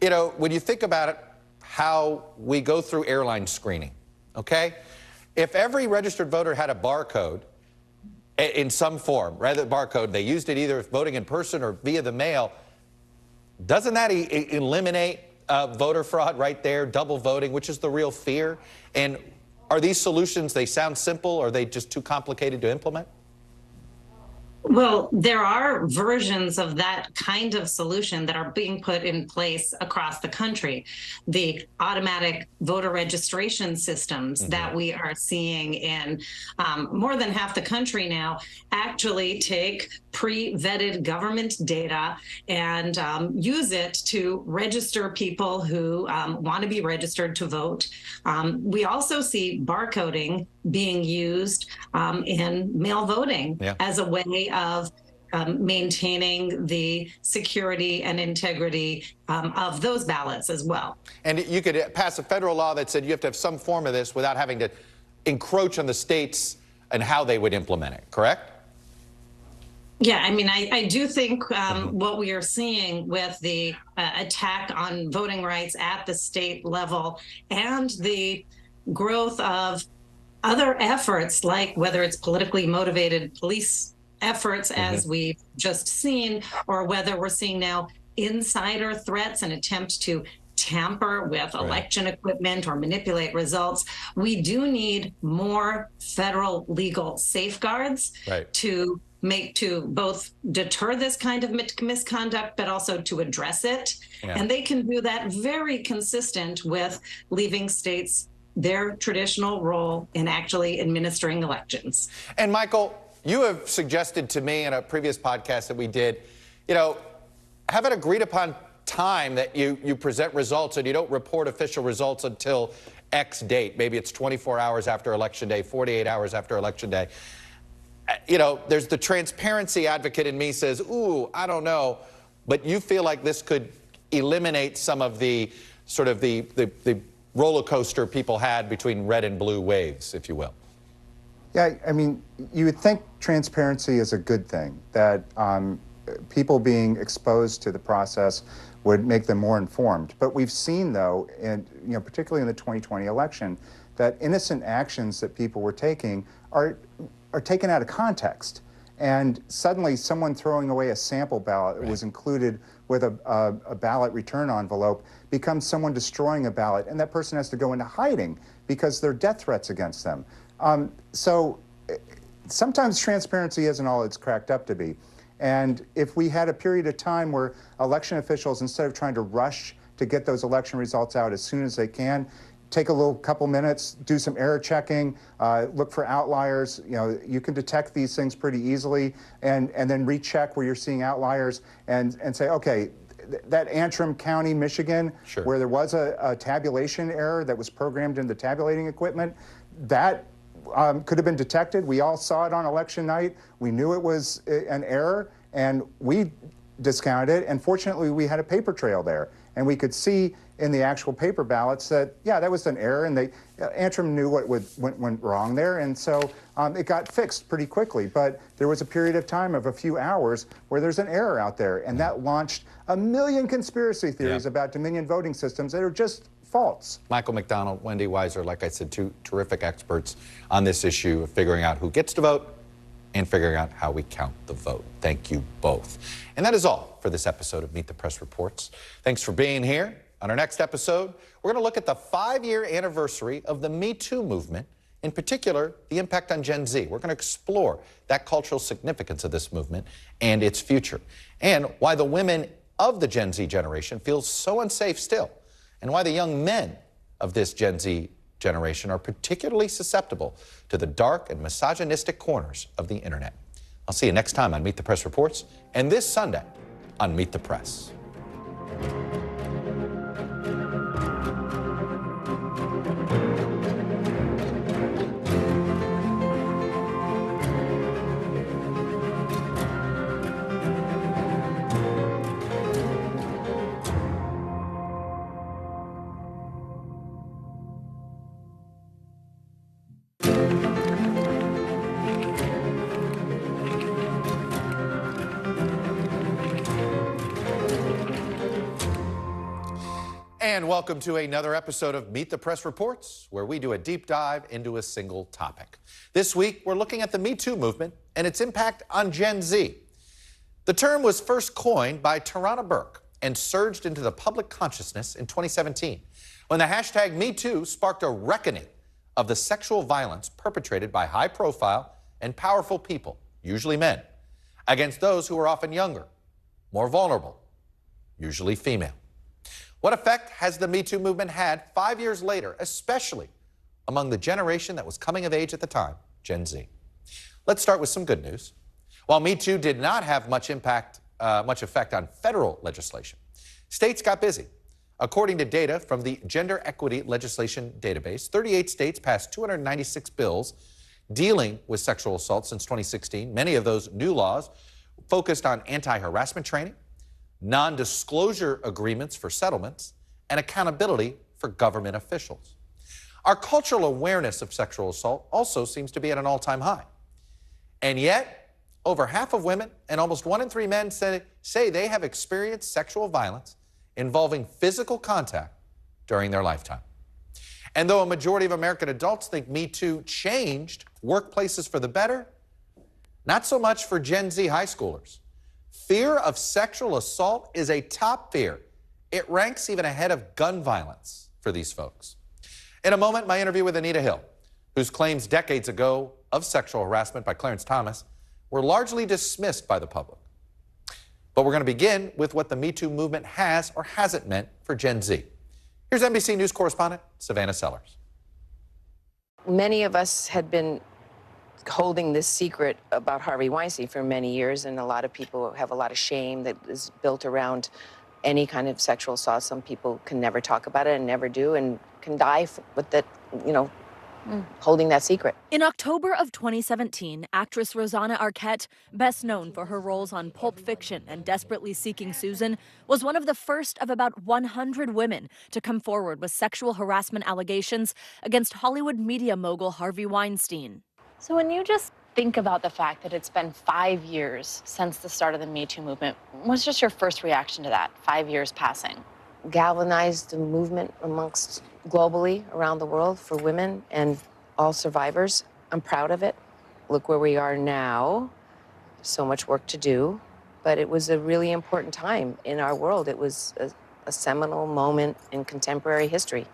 You know, when you think about it, how we go through airline screening, okay? If every registered voter had a barcode in some form, rather than barcode, they used it either voting in person or via the mail, doesn't that eliminate voter fraud right there, double voting, which is the real fear? And are these solutions, they sound simple, or are they just too complicated to implement? Well, there are versions of that kind of solution that are being put in place across the country. The automatic voter registration systems that we are seeing in more than half the country now actually take pre-vetted government data and use it to register people who want to be registered to vote. We also see barcoding being used in mail voting as a way of maintaining the security and integrity of those ballots as well. And you could pass a federal law that said you have to have some form of this without having to encroach on the states and how they would implement it, correct? Yeah, I mean, I do think what we are seeing with the attack on voting rights at the state level and the growth of other efforts, like whether it's politically motivated police efforts, as we've just seen, or whether we're seeing now insider threats and attempts to tamper with election equipment or manipulate results, we do need more federal legal safeguards to both deter this kind of misconduct, but also to address it. And they can do that very consistent with leaving states their traditional role in actually administering elections. And Michael, you have suggested to me in a previous podcast that we did, you know, have an agreed upon time that you present results and you don't report official results until X date. Maybe it's 24 hours after Election Day, 48 hours after Election Day. You know, there's the transparency advocate in me says, ooh, I don't know. But you feel like this could eliminate some of the sort of the roller coaster people had between red and blue waves, if you will. Yeah, I mean, you would think transparency is a good thing, that people being exposed to the process would make them more informed. But we've seen, though, and particularly in the 2020 election, that innocent actions that people were taking are taken out of context. And suddenly someone throwing away a sample ballot that was included with a ballot return envelope becomes someone destroying a ballot, and that person has to go into hiding because there are death threats against them. So sometimes transparency isn't all it's cracked up to be. And if we had a period of time where election officials, instead of trying to rush to get those election results out as soon as they can, take a couple minutes, do some error checking, look for outliers. You know, you can detect these things pretty easily, and then recheck where you're seeing outliers and say, okay, that Antrim County, Michigan, where there was a tabulation error that was programmed in the tabulating equipment, that could have been detected. We all saw it on election night. We knew it was an error, and we discounted it. And fortunately, we had a paper trail there, and we could see in the actual paper ballots that, yeah, that was an error, and Antrim knew what went wrong there, and so it got fixed pretty quickly. But there was a period of time of a few hours where there's an error out there, and that launched a million conspiracy theories about Dominion voting systems that are just false. Michael McDonald, Wendy Weiser, like I said, two terrific experts on this issue of figuring out who gets to vote and figuring out how we count the vote. Thank you both. And that is all for this episode of Meet the Press Reports. Thanks for being here. On our next episode, we're going to look at the 5-year anniversary of the Me Too movement, in particular, the impact on Gen Z. We're going to explore that cultural significance of this movement and its future, and why the women of the Gen Z generation feel so unsafe still, and why the young men of this Gen Z generation are particularly susceptible to the dark and misogynistic corners of the internet. I'll see you next time on Meet the Press Reports, and this Sunday on Meet the Press. And welcome to another episode of Meet the Press Reports, where we do a deep dive into a single topic. This week, we're looking at the Me Too movement and its impact on Gen Z. The term was first coined by Tarana Burke and surged into the public consciousness in 2017, when the hashtag Me Too sparked a reckoning of the sexual violence perpetrated by high-profile and powerful people, usually men, against those who are often younger, more vulnerable, usually female. What effect has the Me Too movement had 5 years later, especially among the generation that was coming of age at the time, Gen Z? Let's start with some good news. While Me Too did not have much effect on federal legislation, states got busy. According to data from the Gender Equity Legislation Database, 38 states passed 296 bills dealing with sexual assault since 2016. Many of those new laws focused on anti-harassment training, non-disclosure agreements for settlements, and accountability for government officials. Our cultural awareness of sexual assault also seems to be at an all-time high. And yet, over half of women and almost 1 in 3 men say they have experienced sexual violence involving physical contact during their lifetime. And though a majority of American adults think Me Too changed workplaces for the better, not so much for Gen Z high schoolers. Fear of sexual assault is a top fear. It ranks even ahead of gun violence for these folks. In a moment, my interview with Anita Hill, whose claims decades ago of sexual harassment by Clarence Thomas were largely dismissed by the public. But we're going to begin with what the Me Too movement has or hasn't meant for Gen Z. Here's NBC News correspondent Savannah Sellers. Many of us had been holding this secret about Harvey Weinstein for many years, and a lot of people have a lot of shame that is built around any kind of sexual assault. Some people can never talk about it and never do, and can die with that, holding that secret. In October of 2017, actress Rosanna Arquette, best known for her roles on Pulp Fiction and Desperately Seeking Susan, was one of the first of about 100 women to come forward with sexual harassment allegations against Hollywood media mogul Harvey Weinstein. So when you just think about the fact that it's been 5 years since the start of the Me Too movement, what's just your first reaction to that, 5 years passing? Galvanized the movement amongst globally around the world for women and all survivors. I'm proud of it. Look where we are now. So much work to do, but it was a really important time in our world. It was a seminal moment in contemporary history.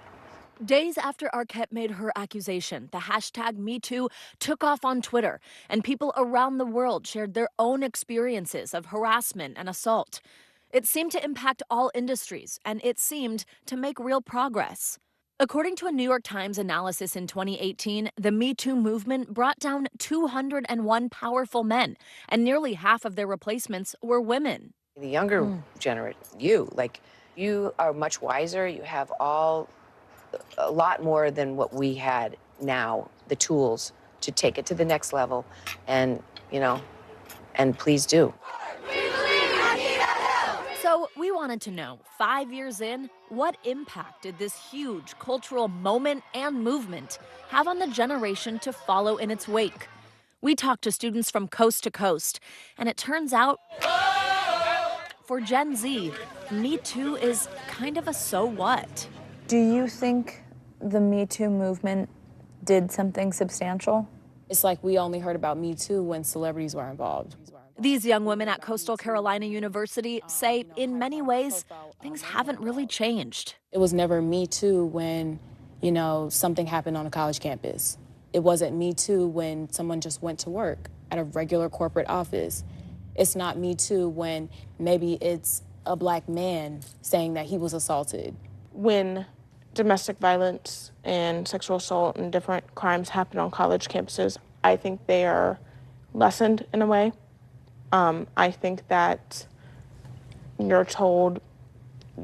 Days after Arquette made her accusation, the hashtag #MeToo took off on Twitter, and people around the world shared their own experiences of harassment and assault. It seemed to impact all industries, and it seemed to make real progress. According to a New York Times analysis in 2018, the Me Too movement brought down 201 powerful men, and nearly half of their replacements were women. The younger generation, you are much wiser. You have a lot more than what we had now, the tools to take it to the next level, and please do. So we wanted to know, 5 years in, what impact did this huge cultural moment and movement have on the generation to follow in its wake? We talked to students from coast to coast, and it turns out, for Gen Z, Me Too is kind of a so what. Do you think the Me Too movement did something substantial? It's like we only heard about Me Too when celebrities were involved. These young women at Coastal Carolina University say, in many ways, things haven't really changed. It was never Me Too when, something happened on a college campus. It wasn't Me Too when someone just went to work at a regular corporate office. It's not Me Too when maybe it's a Black man saying that he was assaulted. When domestic violence and sexual assault and different crimes happen on college campuses, I think they are lessened in a way. I think that you're told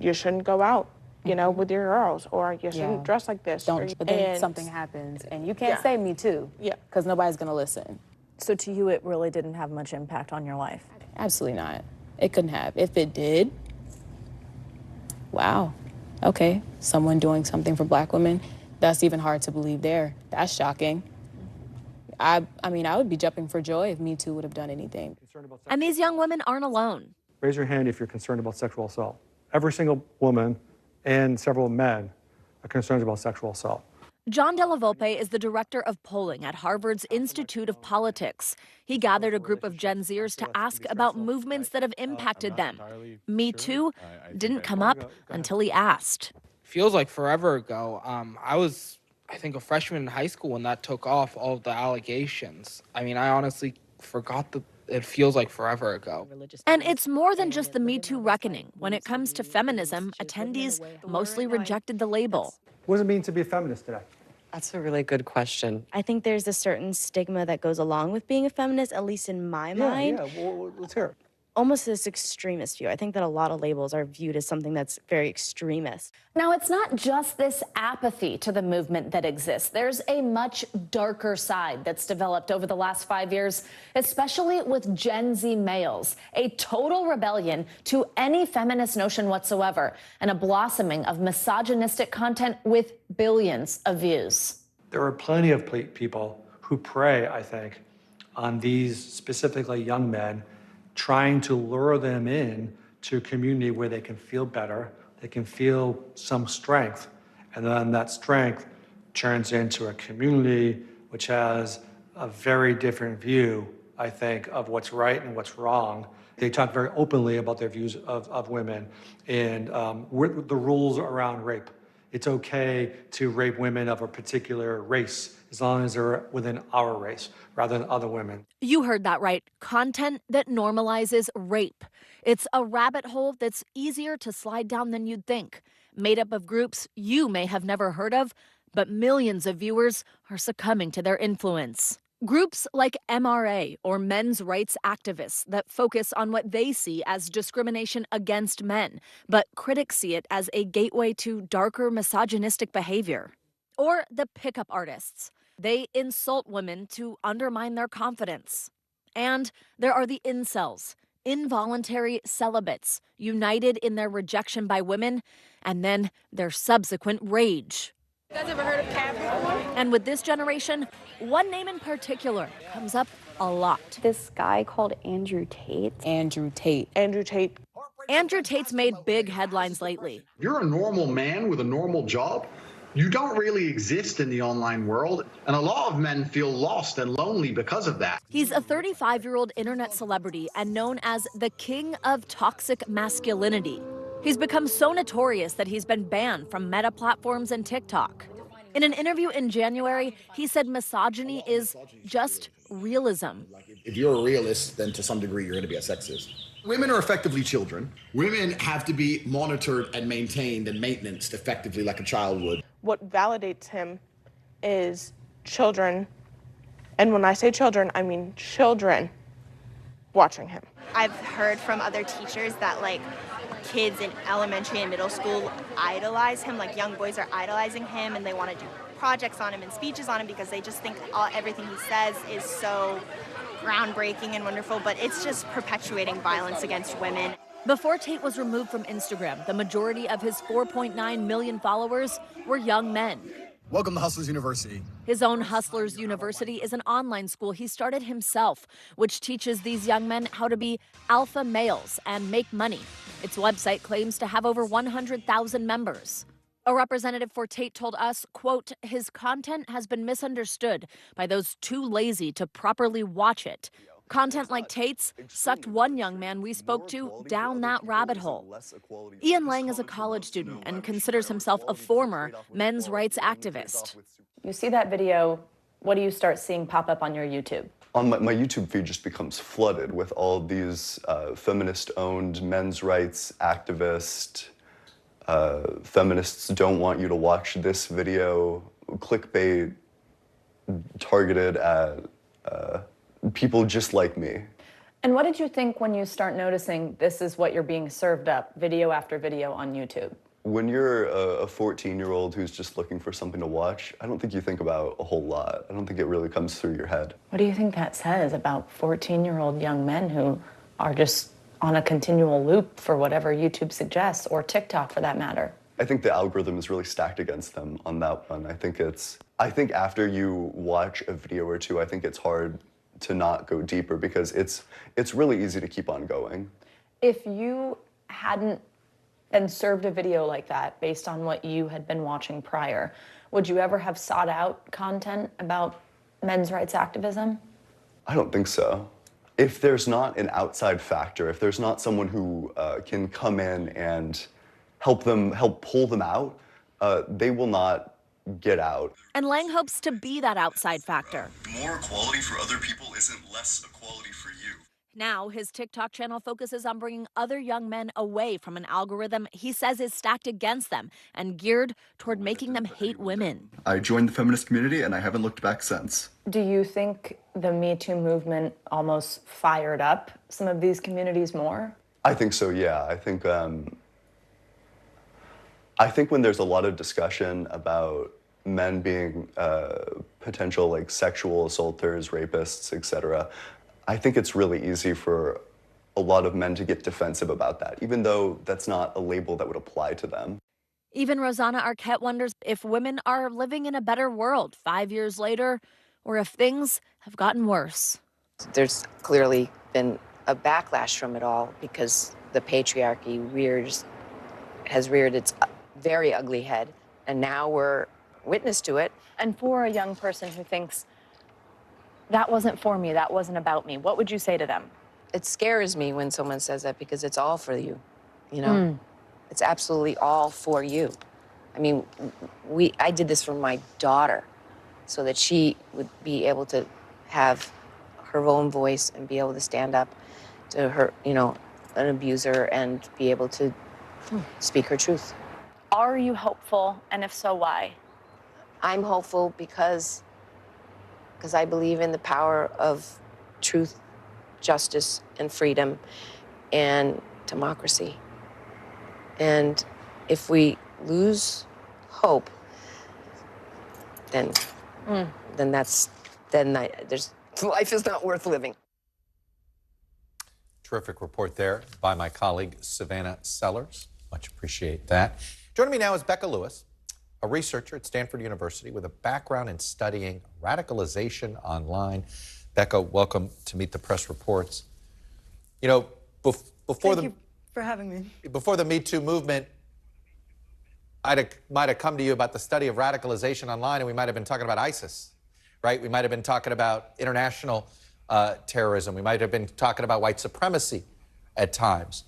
you shouldn't go out, with your girls, or you shouldn't dress like this. But then something happens, and you can't say Me Too, because nobody's going to listen. So to you, it really didn't have much impact on your life? Absolutely not. It couldn't have. If it did, wow. Okay, someone doing something for Black women, that's even hard to believe there. That's shocking. I would be jumping for joy if Me Too would have done anything. And these young women aren't alone. Raise your hand if you're concerned about sexual assault. Every single woman and several men are concerned about sexual assault. John Della Volpe is the director of polling at Harvard's Institute of Politics. He gathered a group of Gen Zers to ask about movements that have impacted them. Me Too didn't come up until he asked. Feels like forever ago. I was, I think, a freshman in high school when that took off, all of the allegations. I honestly forgot that it feels like forever ago. And it's more than just the Me Too reckoning. When it comes to feminism, attendees mostly rejected the label. What does it mean to be a feminist today? That's a really good question. I think there's a certain stigma that goes along with being a feminist, at least in my mind. Yeah, well, let's hear it. Almost this extremist view. I think that a lot of labels are viewed as something that's very extremist. Now, it's not just this apathy to the movement that exists. There's a much darker side that's developed over the last 5 years, especially with Gen Z males. A total rebellion to any feminist notion whatsoever, and a blossoming of misogynistic content with billions of views. There are plenty of people who prey, I think, on these specifically young men, trying to lure them in to a community where they can feel better, they can feel some strength, and then that strength turns into a community which has a very different view, I think, of what's right and what's wrong. They talk very openly about their views of women and the rules around rape. It's okay to rape women of a particular race as long as they're within our race rather than other women. You heard that right. Content that normalizes rape. It's a rabbit hole that's easier to slide down than you'd think. Made up of groups you may have never heard of, but millions of viewers are succumbing to their influence. Groups like MRA, or men's rights activists, that focus on what they see as discrimination against men, but critics see it as a gateway to darker misogynistic behavior. Or the pickup artists. They insult women to undermine their confidence. And there are the incels, involuntary celibates, united in their rejection by women, and then their subsequent rage. You guys ever heard of Capricorn? And with this generation, one name in particular comes up a lot. This guy called Andrew Tate. Andrew Tate. Andrew Tate. Andrew Tate's made big headlines lately. You're a normal man with a normal job. You don't really exist in the online world, and a lot of men feel lost and lonely because of that. He's a 35-year-old internet celebrity and known as the king of toxic masculinity. He's become so notorious that he's been banned from Meta platforms and TikTok. In an interview in January, he said misogyny is just realism. If you're a realist, then to some degree you're going to be a sexist. Women are effectively children. Women have to be monitored and maintained and maintained effectively like a child would. What validates him is children, and when I say children, I mean children watching him. I've heard from other teachers that like kids in elementary and middle school idolize him, like young boys are idolizing him and they want to do projects on him and speeches on him because they just think everything he says is so groundbreaking and wonderful, but it's just perpetuating violence against women. Before Tate was removed from Instagram, the majority of his 4.9 million followers were young men. Welcome to Hustlers University. His own Hustlers University is an online school he started himself, which teaches these young men how to be alpha males and make money. Its website claims to have over 100,000 members. A representative for Tate told us, quote, his content has been misunderstood by those too lazy to properly watch it. Content like Tate's sucked one young man we spoke to down that rabbit hole. Ian Lang is a college student and considers himself a former men's rights activist. You see that video, what do you start seeing pop up on your YouTube? On my YouTube feed just becomes flooded with all these feminist-owned men's rights activists. Feminists don't want you to watch this video, clickbait targeted at people just like me. And what did you think when you start noticing this is what you're being served up, video after video on YouTube? When you're a 14-year-old who's just looking for something to watch, I don't think you think about a whole lot. I don't think it really comes through your head. What do you think that says about 14-year-old young men who are just on a continual loop for whatever YouTube suggests, or TikTok for that matter? I think the algorithm is really stacked against them on that one. I think after you watch a video or two, I think it's hard to not go deeper because it's really easy to keep on going. If you hadn't been served a video like that based on what you had been watching prior, would you ever have sought out content about men's rights activism? I don't think so. If there's not an outside factor, if there's not someone who can come in and help pull them out, they will not get out. And Lang hopes to be that outside factor. More equality for other people isn't less equality for you. Now, his TikTok channel focuses on bringing other young men away from an algorithm he says is stacked against them and geared toward making them hate women. I joined the feminist community and I haven't looked back since. Do you think the Me Too movement almost fired up some of these communities more? I think so, yeah. I think when there's a lot of discussion about men being potential like sexual assaulters, rapists, etc., I think it's really easy for a lot of men to get defensive about that, even though that's not a label that would apply to them. Even Rosanna Arquette wonders if women are living in a better world 5 years later, or if things have gotten worse. There's clearly been a backlash from it all because the patriarchy has reared its very ugly head, and now we're witness to it. And for a young person who thinks, that wasn't for me, that wasn't about me, what would you say to them? It scares me when someone says that because it's all for you, you know? It's absolutely all for you. I mean, I did this for my daughter so that she would be able to have her own voice and be able to stand up to her, you know, an abuser and be able to speak her truth. Are you hopeful, and if so, why? I'm hopeful because I believe in the power of truth, justice, and freedom, and democracy. And if we lose hope, then life is not worth living. Terrific report there by my colleague Savannah Sellers. Much appreciate that. Joining me now is Becca Lewis, a researcher at Stanford University with a background in studying radicalization online. Becca, welcome to Meet the Press Reports. You know, before Thank you for having me. Before the Me Too movement, might have come to you about the study of radicalization online, and we might have been talking about ISIS, right? We might have been talking about international terrorism. We might have been talking about white supremacy at times.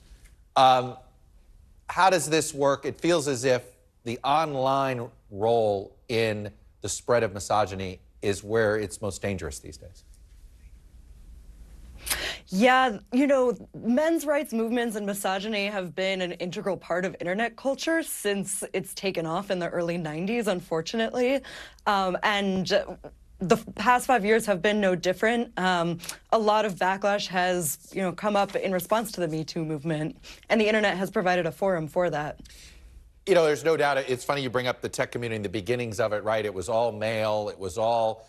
How does this work? It feels as if the online role in the spread of misogyny is where it's most dangerous these days. Yeah, you know, men's rights movements and misogyny have been an integral part of internet culture since it's taken off in the early 90s, unfortunately. And the past 5 years have been no different. A lot of backlash has, you know, come up in response to the Me Too movement, and the internet has provided a forum for that. You know, there's no doubt. It's funny you bring up the tech community and the beginnings of it, right? It was all male. It was all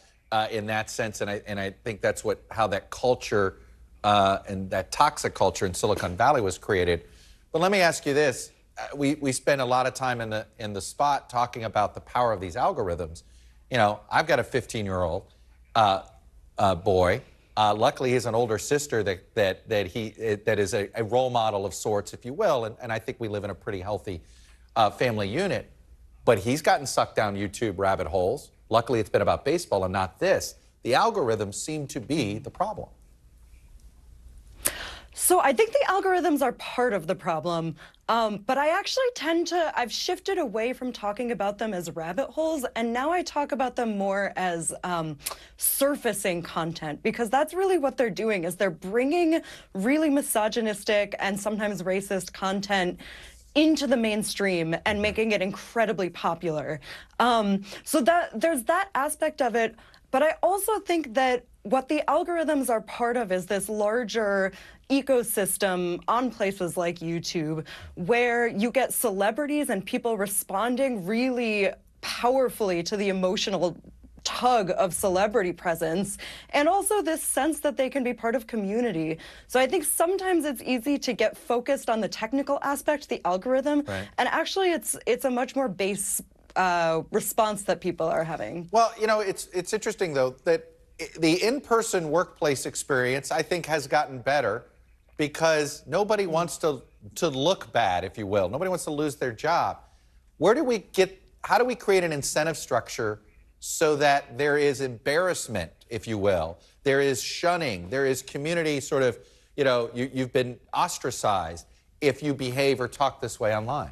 in that sense, and I think that's how that culture and that toxic culture in Silicon Valley was created. But let me ask you this: we spend a lot of time in the spot talking about the power of these algorithms. You know, I've got a 15-year-old boy. Luckily, he's an older sister that is a role model of sorts, if you will, and I think we live in a pretty healthy family unit. But he's gotten sucked down YouTube rabbit holes. Luckily, it's been about baseball and not this. The algorithms seem to be the problem. So I think the algorithms are part of the problem, but I actually I've shifted away from talking about them as rabbit holes, and now I talk about them more as surfacing content, because that's really what they're doing, is they're bringing really misogynistic and sometimes racist content into the mainstream and making it incredibly popular. So there's that aspect of it, but I also think that what the algorithms are part of is this larger ecosystem on places like YouTube, where you get celebrities and people responding really powerfully to the emotional tug of celebrity presence, and also this sense that they can be part of community. So I think sometimes it's easy to get focused on the technical aspect, the algorithm, right, and actually it's a much more base response that people are having. Well, you know, it's interesting though that the in-person workplace experience, I think, has gotten better because nobody wants to look bad, if you will. Nobody wants to lose their job. How do we create an incentive structure so that there is embarrassment, if you will? There is shunning, there is community sort of, you know, you've been ostracized if you behave or talk this way online.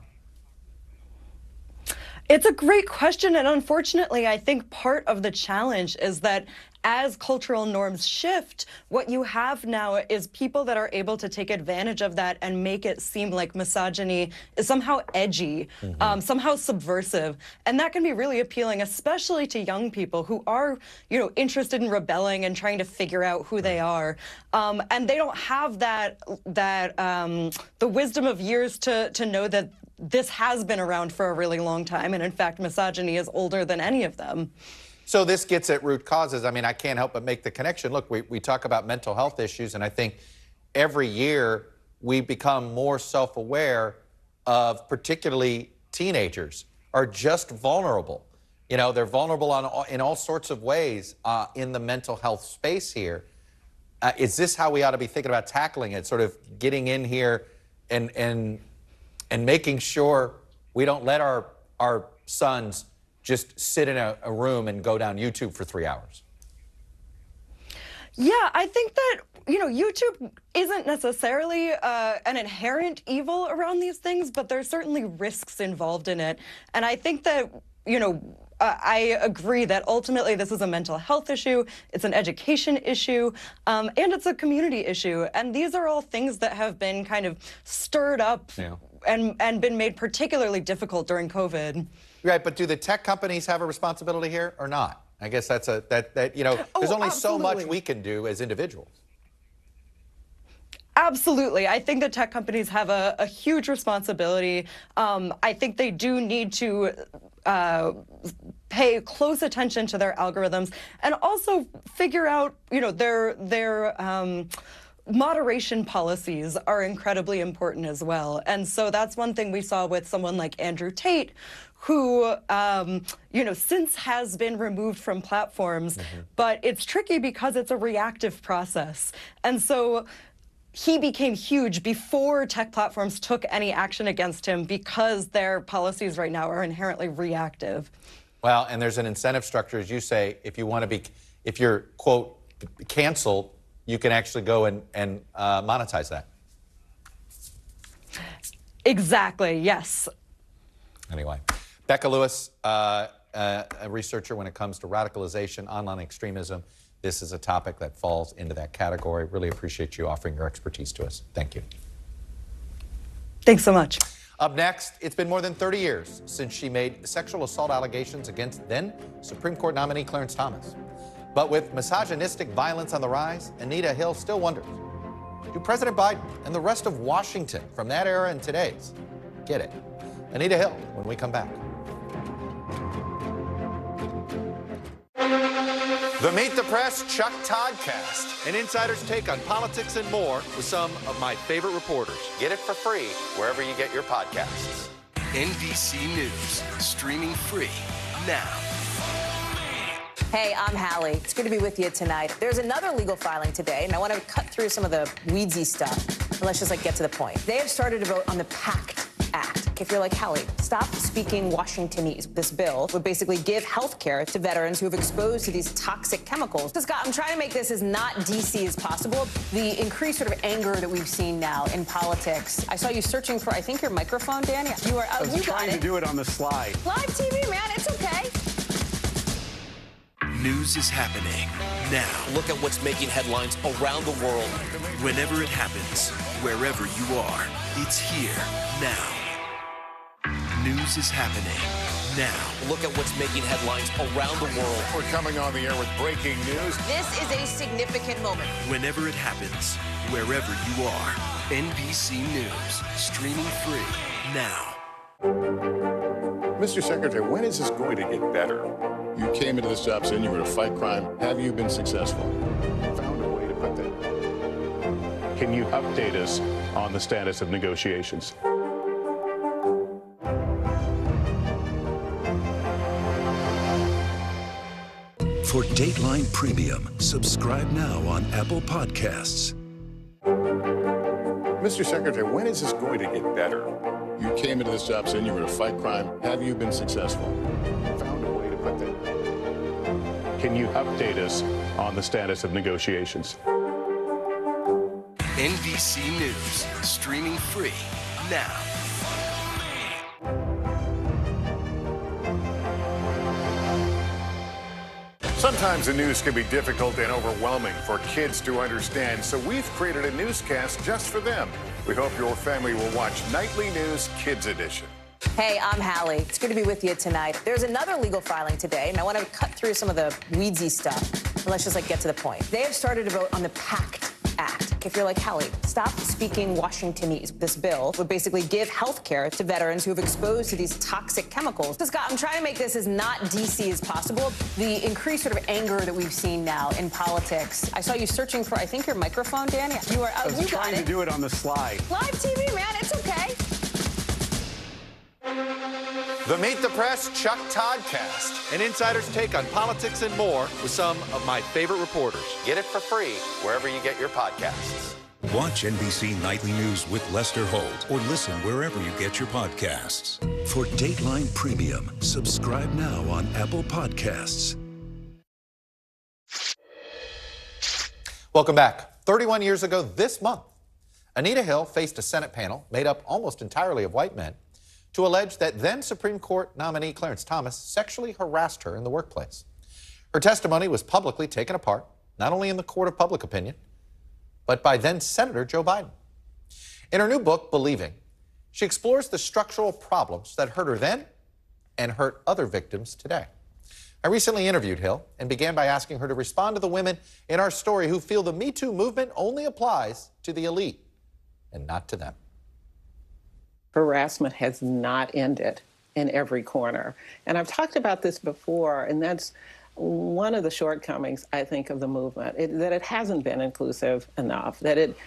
It's a great question, and unfortunately, I think part of the challenge is that as cultural norms shift, what you have now is people that are able to take advantage of that and make it seem like misogyny is somehow edgy, somehow subversive, and that can be really appealing, especially to young people who are, you know, interested in rebelling and trying to figure out who they are, and they don't have the wisdom of years to know that this has been around for a really long time, and in fact, misogyny is older than any of them. So this gets at root causes. I mean, I can't help but make the connection. Look, we talk about mental health issues, and I think every year we become more self-aware of, particularly teenagers are just vulnerable. You know, they're vulnerable in all sorts of ways in the mental health space here. Is this how we ought to be thinking about tackling it, sort of getting in here and making sure we don't let our sons just sit in a room and go down YouTube for 3 hours? Yeah, I think that, you know, YouTube isn't necessarily an inherent evil around these things, but there's certainly risks involved in it. And I think that, you know, I agree that ultimately this is a mental health issue, it's an education issue, and it's a community issue. And these are all things that have been kind of stirred up and been made particularly difficult during COVID. Right, but do the tech companies have a responsibility here or not? I guess that's you know, there's only so much we can do as individuals. Absolutely. I think that tech companies have a huge responsibility. I think they do need to pay close attention to their algorithms and also figure out, you know, their moderation policies are incredibly important as well. And so that's one thing we saw with someone like Andrew Tate, who, you know, since has been removed from platforms, but it's tricky because it's a reactive process. And so he became huge before tech platforms took any action against him because their policies right now are inherently reactive. Well, and there's an incentive structure, as you say, if you're, quote, canceled, you can actually go and monetize that. Exactly, yes. Anyway, Becca Lewis, a researcher when it comes to radicalization, online extremism. This is a topic that falls into that category. Really appreciate you offering your expertise to us. Thank you. Thanks so much. Up next, it's been more than 30 years since she made sexual assault allegations against then Supreme Court nominee Clarence Thomas. But with misogynistic violence on the rise, Anita Hill still wonders, do President Biden and the rest of Washington from that era and today's get it? Anita Hill, when we come back. The Meet the Press Chuck Toddcast, an insider's take on politics and more with some of my favorite reporters. Get it for free wherever you get your podcasts. NBC News, streaming free now. Hey, I'm Hallie. It's good to be with you tonight. There's another legal filing today, and I want to cut through some of the weedsy stuff. And let's just get to the point. They have started to vote on the PACT Act. If you're like Hallie, stop speaking Washingtonese. This bill would basically give health care to veterans who have exposed to these toxic chemicals. So, Scott, I'm trying to make this as not DC as possible. The increased sort of anger that we've seen now in politics. I saw you searching for, I think, your microphone, Danny. You are. I was trying to do it on the slide. Live TV, man. It's okay. News is happening now. Look at what's making headlines around the world. Whenever it happens, wherever you are, it's here now. News is happening now. Look at what's making headlines around the world. We're coming on the air with breaking news. This is a significant moment. Whenever it happens, wherever you are, NBC News, streaming free now. Mr. Secretary, when is this going to get better? You came into this job saying you were going to fight crime. Have you been successful? Found a way to put that. Can you update us on the status of negotiations? For Dateline Premium, subscribe now on Apple Podcasts. Mr. Secretary, when is this going to get better? You came into this job saying you were going to fight crime. Have you been successful? Found a way to put that. Can you update us on the status of negotiations? NBC News, streaming free now. Sometimes the news can be difficult and overwhelming for kids to understand, so we've created a newscast just for them. We hope your family will watch Nightly News Kids Edition. Hey, I'm Hallie. It's good to be with you tonight. There's another legal filing today, and I want to cut through some of the weedsy stuff. And let's just get to the point. They have started to vote on the PACT Act. If you're like Hallie, stop speaking Washingtonese. This bill would basically give health care to veterans who have exposed to these toxic chemicals. So, Scott, I'm trying to make this as not DC as possible. The increased sort of anger that we've seen now in politics. I saw you searching for, I think, your microphone, Danny. You are. I was trying to do it on the slide. Live TV, man. It's okay. The Meet the Press Chuck Toddcast, an insider's take on politics and more with some of my favorite reporters. Get it for free wherever you get your podcasts. Watch NBC Nightly News with Lester Holt or listen wherever you get your podcasts. For Dateline Premium, subscribe now on Apple Podcasts. Welcome back. 31 years ago this month, Anita Hill faced a Senate panel made up almost entirely of white men to allege that then Supreme Court nominee Clarence Thomas sexually harassed her in the workplace. Her testimony was publicly taken apart, not only in the court of public opinion, but by then Senator Joe Biden. In her new book, Believing, she explores the structural problems that hurt her then and hurt other victims today. I recently interviewed Hill and began by asking her to respond to the women in our story who feel the Me Too movement only applies to the elite and not to them. Harassment has not ended in every corner. And I've talked about this before, and that's one of the shortcomings, I think, of the movement, that it hasn't been inclusive enough, that it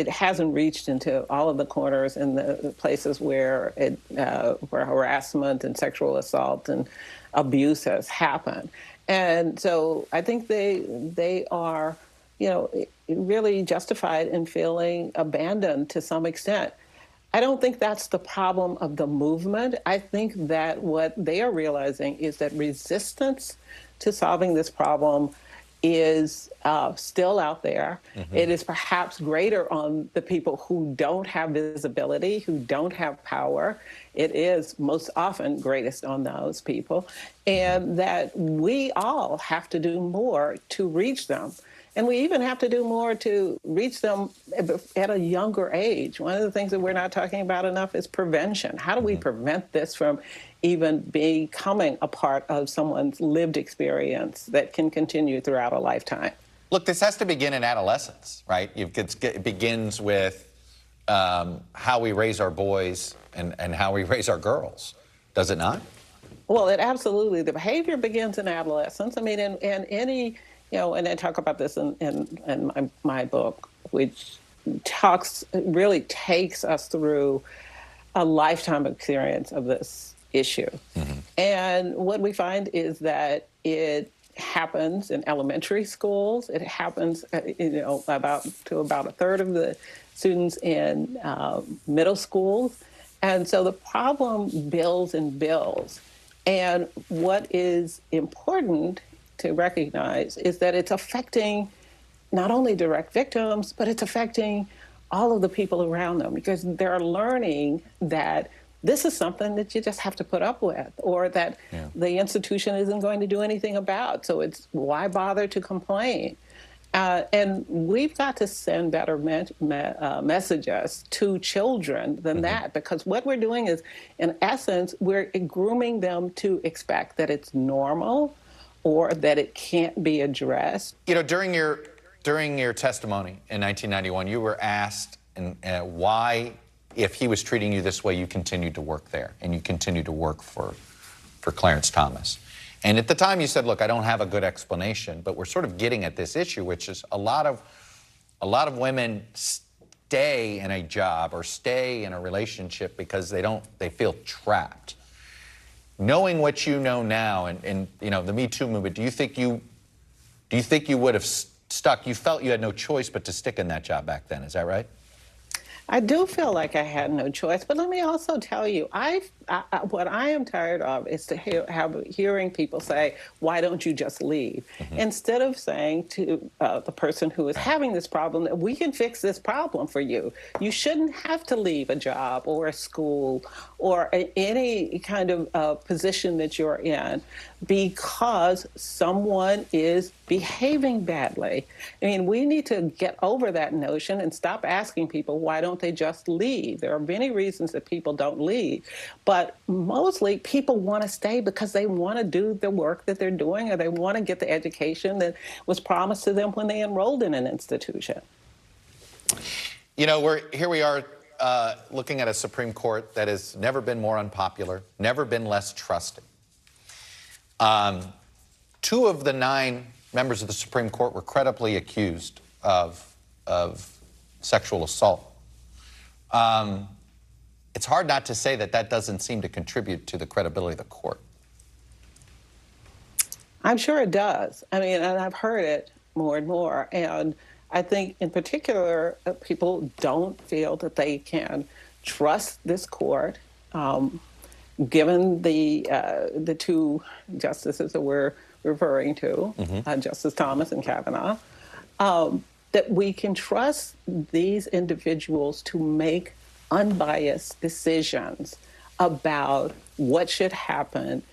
hasn't reached into all of the corners and the places where where harassment and sexual assault and abuse has happened. And so I think they are really justified in feeling abandoned to some extent. I don't think that's the problem of the movement. I think that what they are realizing is that resistance to solving this problem is still out there. It is perhaps greater on the people who don't have visibility, who don't have power. It is most often greatest on those people, and that we all have to do more to reach them. And we even have to do more to reach them at a younger age. One of the things that we're not talking about enough is prevention. How do we prevent this from even becoming a part of someone's lived experience that can continue throughout a lifetime? Look, this has to begin in adolescence, right? It begins with how we raise our boys and how we raise our girls, does it not? Well, it absolutely, the behavior begins in adolescence. I mean, in any, and I talk about this in my book, which really takes us through a lifetime experience of this issue. And what we find is that it happens in elementary schools. It happens, about a third of the students in middle schools. And so the problem builds and builds. And what is important to recognize is that it's affecting not only direct victims, but it's affecting all of the people around them, because they're learning that this is something that you just have to put up with, or that the institution isn't going to do anything about. So it's why bother to complain? And we've got to send better messages to children than that, because what we're doing is, in essence, we're grooming them to expect that it's normal or that it can't be addressed. During your testimony in 1991, you were asked why, if he was treating you this way, you continued to work there and you continued to work for Clarence Thomas. And at the time you said, look, I don't have a good explanation, but we're sort of getting at this issue, which is a lot of women stay in a job or stay in a relationship because they feel trapped. Knowing what you know now and the Me Too movement, do you think you would have stuck? You felt you had no choice but to stick in that job back then, is that right? I do feel like I had no choice, but let me also tell you, what I am tired of is hearing people say, why don't you just leave? Instead of saying to the person who is having this problem that we can fix this problem for you. You shouldn't have to leave a job or a school or any kind of position that you're in because someone is behaving badly. I mean, we need to get over that notion and stop asking people, why don't they just leave? There are many reasons that people don't leave, but mostly people want to stay because they want to do the work that they're doing, or they want to get the education that was promised to them when they enrolled in an institution. Here we are looking at a Supreme Court that has never been more unpopular, never been less trusted. 2 of the 9 members of the Supreme Court were credibly accused of sexual assault. It's hard not to say that doesn't seem to contribute to the credibility of the court. I'm sure it does. I mean, and I've heard it more and more. And I think in particular, people don't feel that they can trust this court, given the 2 justices that we're referring to, Justice Thomas and Kavanaugh, that we can trust these individuals to make unbiased decisions about what should happen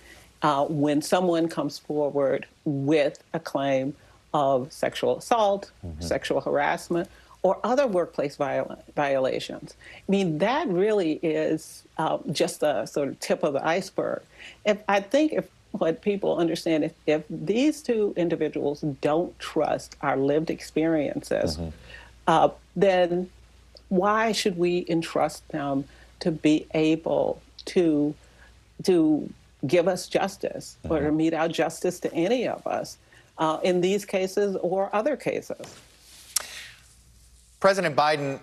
when someone comes forward with a claim of sexual assault, sexual harassment, or other workplace violations. I mean, that really is just a sort of tip of the iceberg. I think what people understand, if these 2 individuals don't trust our lived experiences, then why should we entrust them to be able to give us justice or to mete out justice to any of us in these cases or other cases? President Biden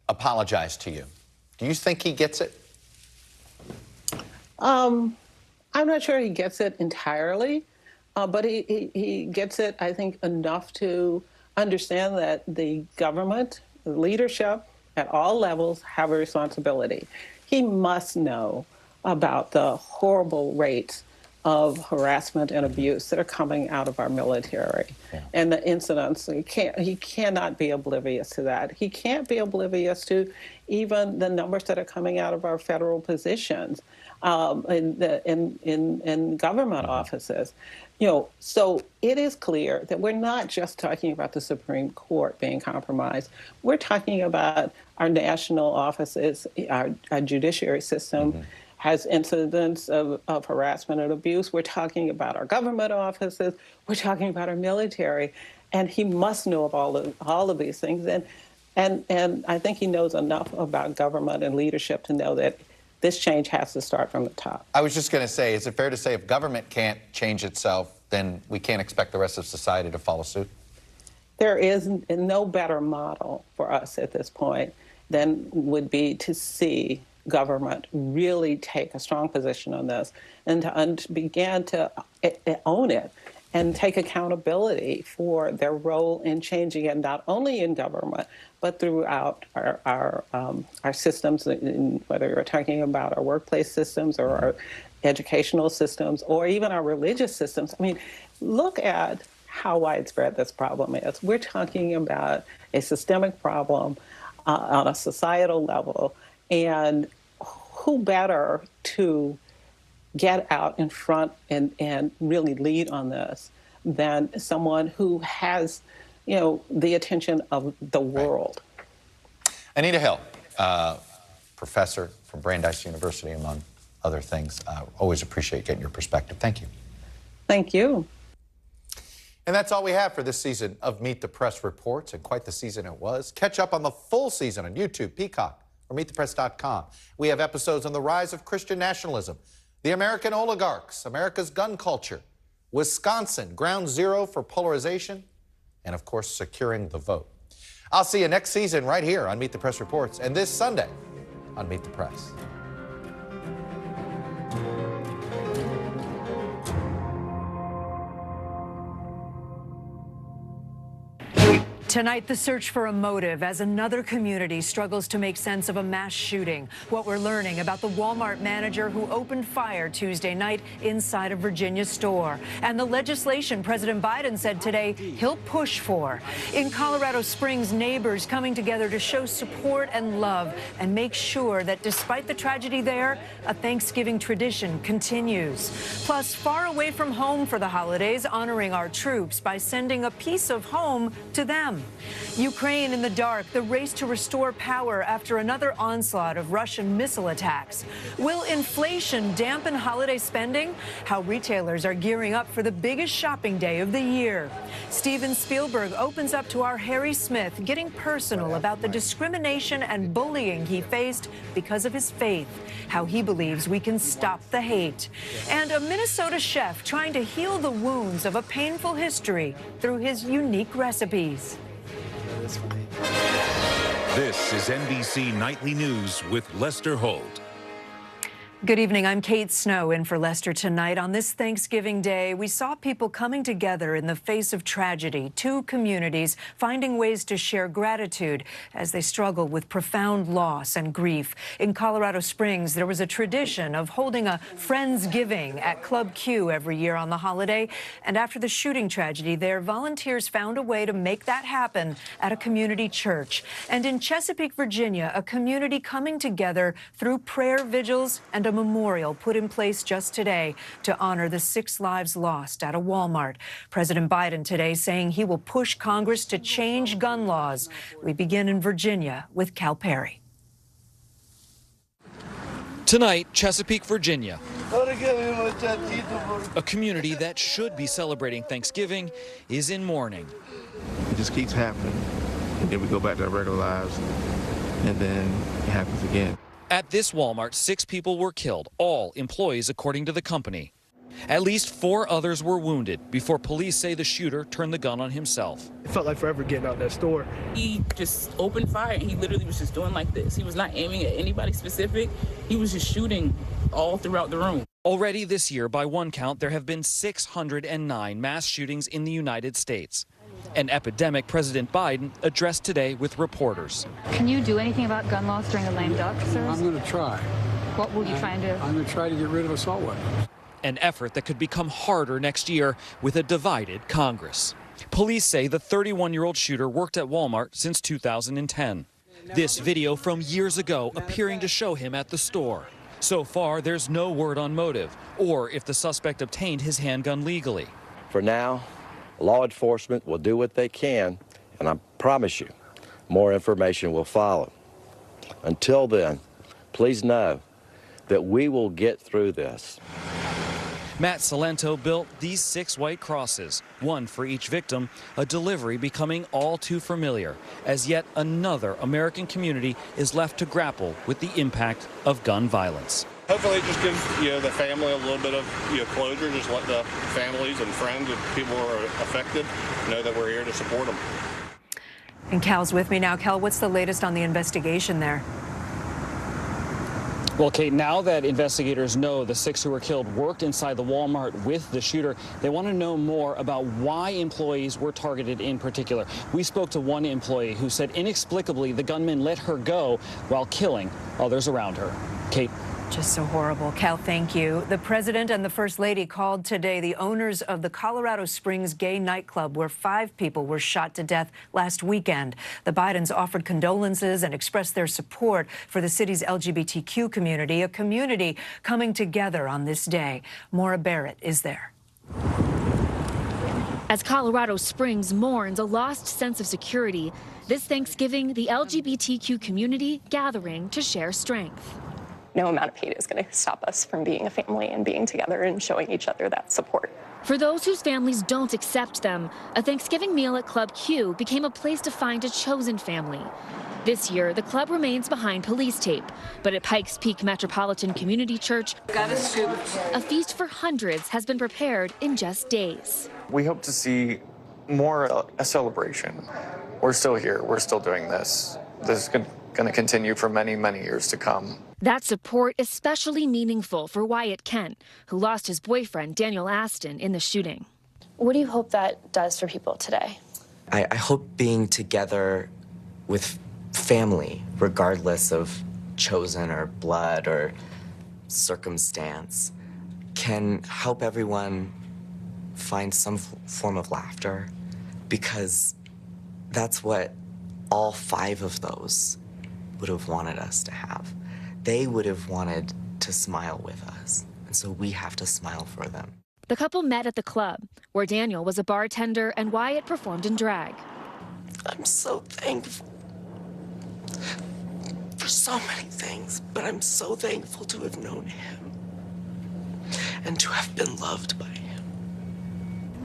apologized to you. Do you think he gets it? I'm not sure he gets it entirely, but he gets it, I think, enough to understand that the government, the leadership at all levels have a responsibility. He must know about the horrible rates of harassment and abuse that are coming out of our military and the incidents. He cannot be oblivious to that. He can't be oblivious to even the numbers that are coming out of our federal positions in government offices. So it is clear that we're not just talking about the Supreme Court being compromised. We're talking about our national offices, our judiciary system has incidents of harassment and abuse. We're talking about our government offices. We're talking about our military. And he must know of all of these things. And I think he knows enough about government and leadership to know that this change has to start from the top. I was just going to say, is it fair to say if government can't change itself, then we can't expect the rest of society to follow suit? There is no better model for us at this point than would be to see government really take a strong position on this and to begin to own it and take accountability for their role in changing it, not only in government, but throughout our systems, whether you're talking about our workplace systems or our educational systems or even our religious systems. I mean, look at how widespread this problem is. We're talking about a systemic problem on a societal level, and who better to get out in front and really lead on this than someone who has, the attention of the world. Anita Hill, professor from Brandeis University, among other things. Always appreciate getting your perspective. Thank you. Thank you. And that's all we have for this season of Meet the Press Reports, and quite the season it was. Catch up on the full season on YouTube, Peacock, or MeetThePress.com. We have episodes on the rise of Christian nationalism, the American oligarchs, America's gun culture, Wisconsin, ground zero for polarization, and of course, securing the vote. I'll see you next season right here on Meet the Press Reports, and this Sunday on Meet the Press. Tonight, the search for a motive as another community struggles to make sense of a mass shooting. What we're learning about the Walmart manager who opened fire Tuesday night inside a Virginia store. And the legislation President Biden said today he'll push for. In Colorado Springs, neighbors coming together to show support and love and make sure that despite the tragedy there, a Thanksgiving tradition continues. Plus, far away from home for the holidays, honoring our troops by sending a piece of home to them. Ukraine in the dark, the race to restore power after another onslaught of Russian missile attacks. Will inflation dampen holiday spending? How retailers are gearing up for the biggest shopping day of the year. Steven Spielberg opens up to our Harry Smith, getting personal about the discrimination and bullying he faced because of his faith. How he believes we can stop the hate. And a Minnesota chef trying to heal the wounds of a painful history through his unique recipes. This is NBC Nightly News with Lester Holt. Good evening. I'm Kate Snow in for Lester tonight. On this Thanksgiving Day, we saw people coming together in the face of tragedy. Two communities finding ways to share gratitude as they struggle with profound loss and grief. In Colorado Springs, there was a tradition of holding a Friendsgiving at Club Q every year on the holiday. And after the shooting tragedy there, volunteers found a way to make that happen at a community church. And in Chesapeake, Virginia, a community coming together through prayer vigils and a memorial put in place just today to honor the 6 lives lost at a Walmart. President Biden today saying he will push Congress to change gun laws. We begin in Virginia with Cal Perry. Tonight, Chesapeake, Virginia, a community that should be celebrating Thanksgiving is in mourning. It just keeps happening, and then we go back to our regular lives, and then it happens again. At this Walmart, 6 people were killed, all employees according to the company. At least 4 others were wounded before police say the shooter turned the gun on himself. It felt like forever getting out that store. He just opened fire and he literally was just doing like this. He was not aiming at anybody specific. He was just shooting all throughout the room. Already this year, by one count, there have been 609 mass shootings in the United States. An epidemic President Biden addressed today with reporters. Can you do anything about gun laws during a lame duck, sir? I'm going to try. What will you try and do? I'm going to try to get rid of assault weapons. An effort that could become harder next year with a divided Congress. Police say the 31-year-old shooter worked at Walmart since 2010. This video from years ago appearing to show him at the store. So far, there's no word on motive or if the suspect obtained his handgun legally. For now, law enforcement will do what they can, and I promise you, more information will follow. Until then, please know that we will get through this. Matt Salento built these 6 white crosses, one for each victim, a delivery becoming all too familiar as yet another American community is left to grapple with the impact of gun violence. Hopefully it just gives the family a little bit of closure, just let the families and friends of people who are affected know that we're here to support them. And Cal's with me now. Cal, what's the latest on the investigation there? Well, Kate, now that investigators know the 6 who were killed worked inside the Walmart with the shooter, they want to know more about why employees were targeted in particular. We spoke to one employee who said inexplicably the gunman let her go while killing others around her. Kate. Just so horrible. Cal, thank you. The president and the first lady called today the owners of the Colorado Springs gay nightclub where 5 people were shot to death last weekend. The Bidens offered condolences and expressed their support for the city's LGBTQ community, a community coming together on this day. Maura Barrett is there. As Colorado Springs mourns a lost sense of security, this Thanksgiving, the LGBTQ community gathering to share strength. No amount of hate is going to stop us from being a family and being together and showing each other that support. For those whose families don't accept them, a Thanksgiving meal at Club Q became a place to find a chosen family. This year, the club remains behind police tape, but at Pikes Peak Metropolitan Community Church, a feast for hundreds has been prepared in just days. We hope to see more a celebration. We're still here. We're still doing this. This is going to continue for many, many years to come. That support especially meaningful for Wyatt Kent, who lost his boyfriend, Daniel Aston, in the shooting. What do you hope that does for people today? I hope being together with family, regardless of chosen or blood or circumstance, can help everyone find some form of laughter, because that's what all 5 of those would have wanted us to have. They would have wanted to smile with us, and so we have to smile for them. The couple met at the club, where Daniel was a bartender and Wyatt performed in drag. I'm so thankful for so many things, but I'm so thankful to have known him and to have been loved by him.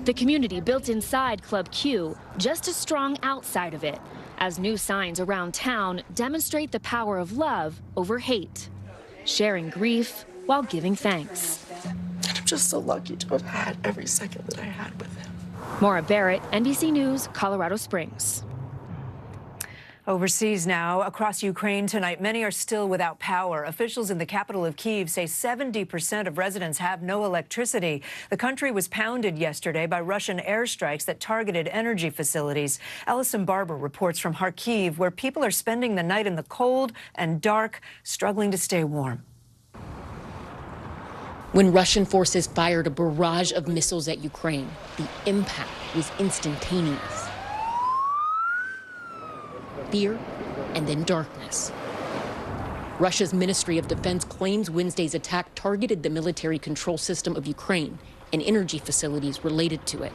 The community built inside Club Q, just as strong outside of it, as new signs around town demonstrate the power of love over hate, sharing grief while giving thanks. And I'm just so lucky to have had every second that I had with him. Maura Barrett, NBC News, Colorado Springs. Overseas now, across Ukraine tonight, many are still without power. Officials in the capital of Kyiv say 70% of residents have no electricity. The country was pounded yesterday by Russian airstrikes that targeted energy facilities. Ellison Barber reports from Kharkiv, where people are spending the night in the cold and dark, struggling to stay warm. When Russian forces fired a barrage of missiles at Ukraine, the impact was instantaneous. Fear, and then darkness. Russia's Ministry of Defense claims Wednesday's attack targeted the military control system of Ukraine and energy facilities related to it.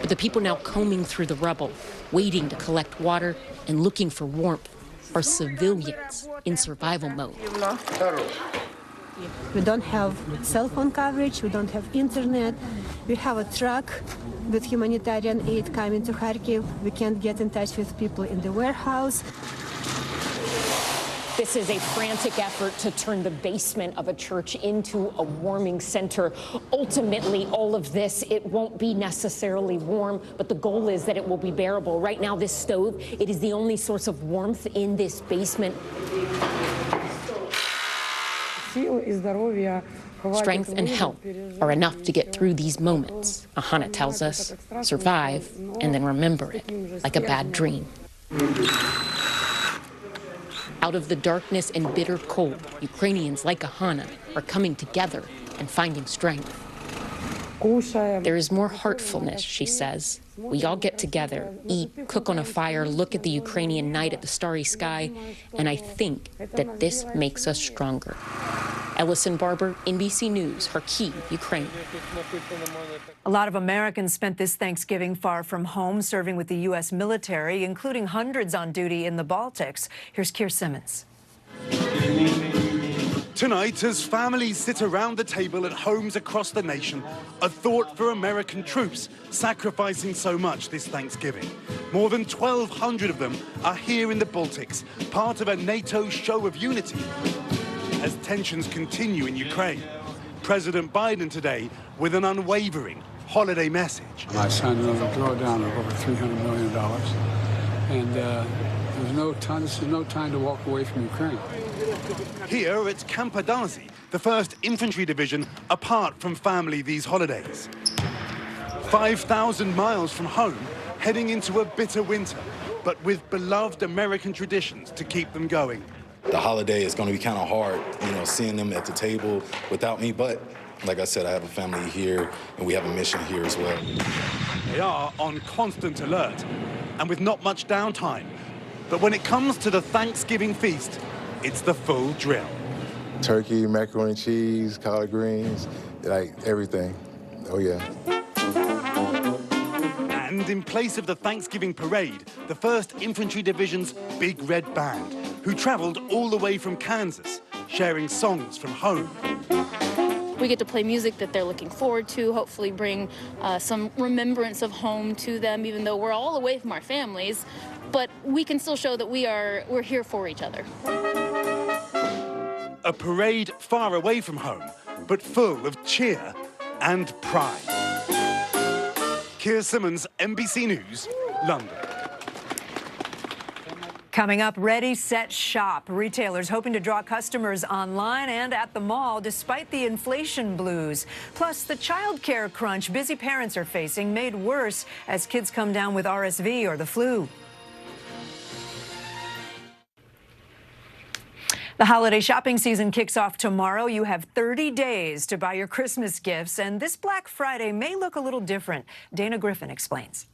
But the people now combing through the rubble, waiting to collect water and looking for warmth, are civilians in survival mode. We don't have cell phone coverage, we don't have internet. We have a truck with humanitarian aid coming to Kharkiv. We can't get in touch with people in the warehouse. This is a frantic effort to turn the basement of a church into a warming center. Ultimately, all of this, it won't be necessarily warm, but the goal is that it will be bearable. Right now, this stove, it is the only source of warmth in this basement. Сил и здоровья Strength and help are enough to get through these moments. Ahana tells us, survive and then remember it, like a bad dream. Out of the darkness and bitter cold, Ukrainians like Ahana are coming together and finding strength. There is more heartfulness, she says. We all get together, eat, cook on a fire, look at the Ukrainian night at the starry sky, and I think that this makes us stronger. Ellison Barber, NBC News, Kharkiv, Ukraine. A lot of Americans spent this Thanksgiving far from home, serving with the U.S. military, including hundreds on duty in the Baltics. Here's Keir Simmons. Tonight, as families sit around the table at homes across the nation, a thought for American troops sacrificing so much this Thanksgiving. More than 1,200 of them are here in the Baltics, part of a NATO show of unity. As tensions continue in Ukraine, President Biden today with an unwavering holiday message. I signed another drawdown of over $300 million, and there's no time to walk away from Ukraine. Here at Campodazi, the 1st Infantry Division apart from family these holidays. 5,000 miles from home, heading into a bitter winter, but with beloved American traditions to keep them going. The holiday is going to be kind of hard, seeing them at the table without me, but like I said, I have a family here and we have a mission here as well. They are on constant alert and with not much downtime. But when it comes to the Thanksgiving feast, it's the full drill. Turkey, macaroni and cheese, collard greens, like everything. Oh, yeah. And in place of the Thanksgiving parade, the 1st Infantry Division's Big Red Band, who traveled all the way from Kansas, sharing songs from home. We get to play music that they're looking forward to, hopefully bring some remembrance of home to them, even though we're all away from our families. But we can still show that we're here for each other. A parade far away from home, but full of cheer and pride. Keir Simmons, NBC News, London. Coming up, Ready, Set, Shop. Retailers hoping to draw customers online and at the mall despite the inflation blues. Plus, the child care crunch busy parents are facing made worse as kids come down with RSV or the flu. The holiday shopping season kicks off tomorrow. You have 30 days to buy your Christmas gifts, and this Black Friday may look a little different. Dana Griffin explains.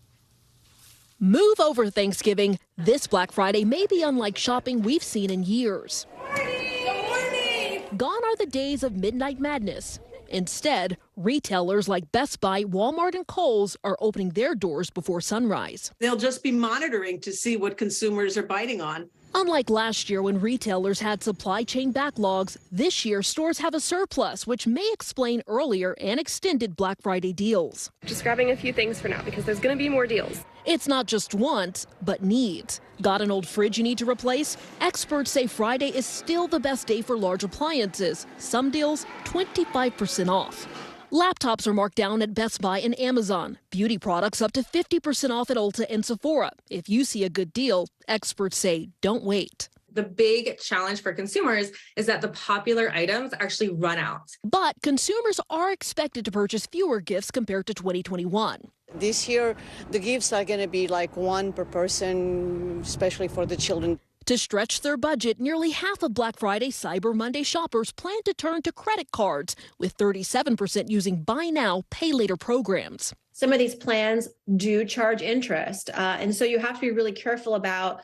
Move over Thanksgiving. This Black Friday may be unlike shopping we've seen in years. Good morning. Gone are the days of midnight madness. Instead, retailers like Best Buy, Walmart, and Kohl's are opening their doors before sunrise. They'll just be monitoring to see what consumers are biting on. Unlike last year when retailers had supply chain backlogs, this year stores have a surplus, which may explain earlier and extended Black Friday deals. Just grabbing a few things for now because there's going to be more deals. It's not just wants, but needs. Got an old fridge you need to replace? Experts say Friday is still the best day for large appliances. Some deals 25% off. Laptops are marked down at Best Buy and Amazon. Beauty products up to 50% off at Ulta and Sephora. If you see a good deal, experts say don't wait. The big challenge for consumers is that the popular items actually run out. But consumers are expected to purchase fewer gifts compared to 2021. This year, the gifts are going to be like one per person, especially for the children. To stretch their budget, nearly half of Black Friday Cyber Monday shoppers plan to turn to credit cards, with 37% using buy now, pay later programs. Some of these plans do charge interest, and so you have to be really careful about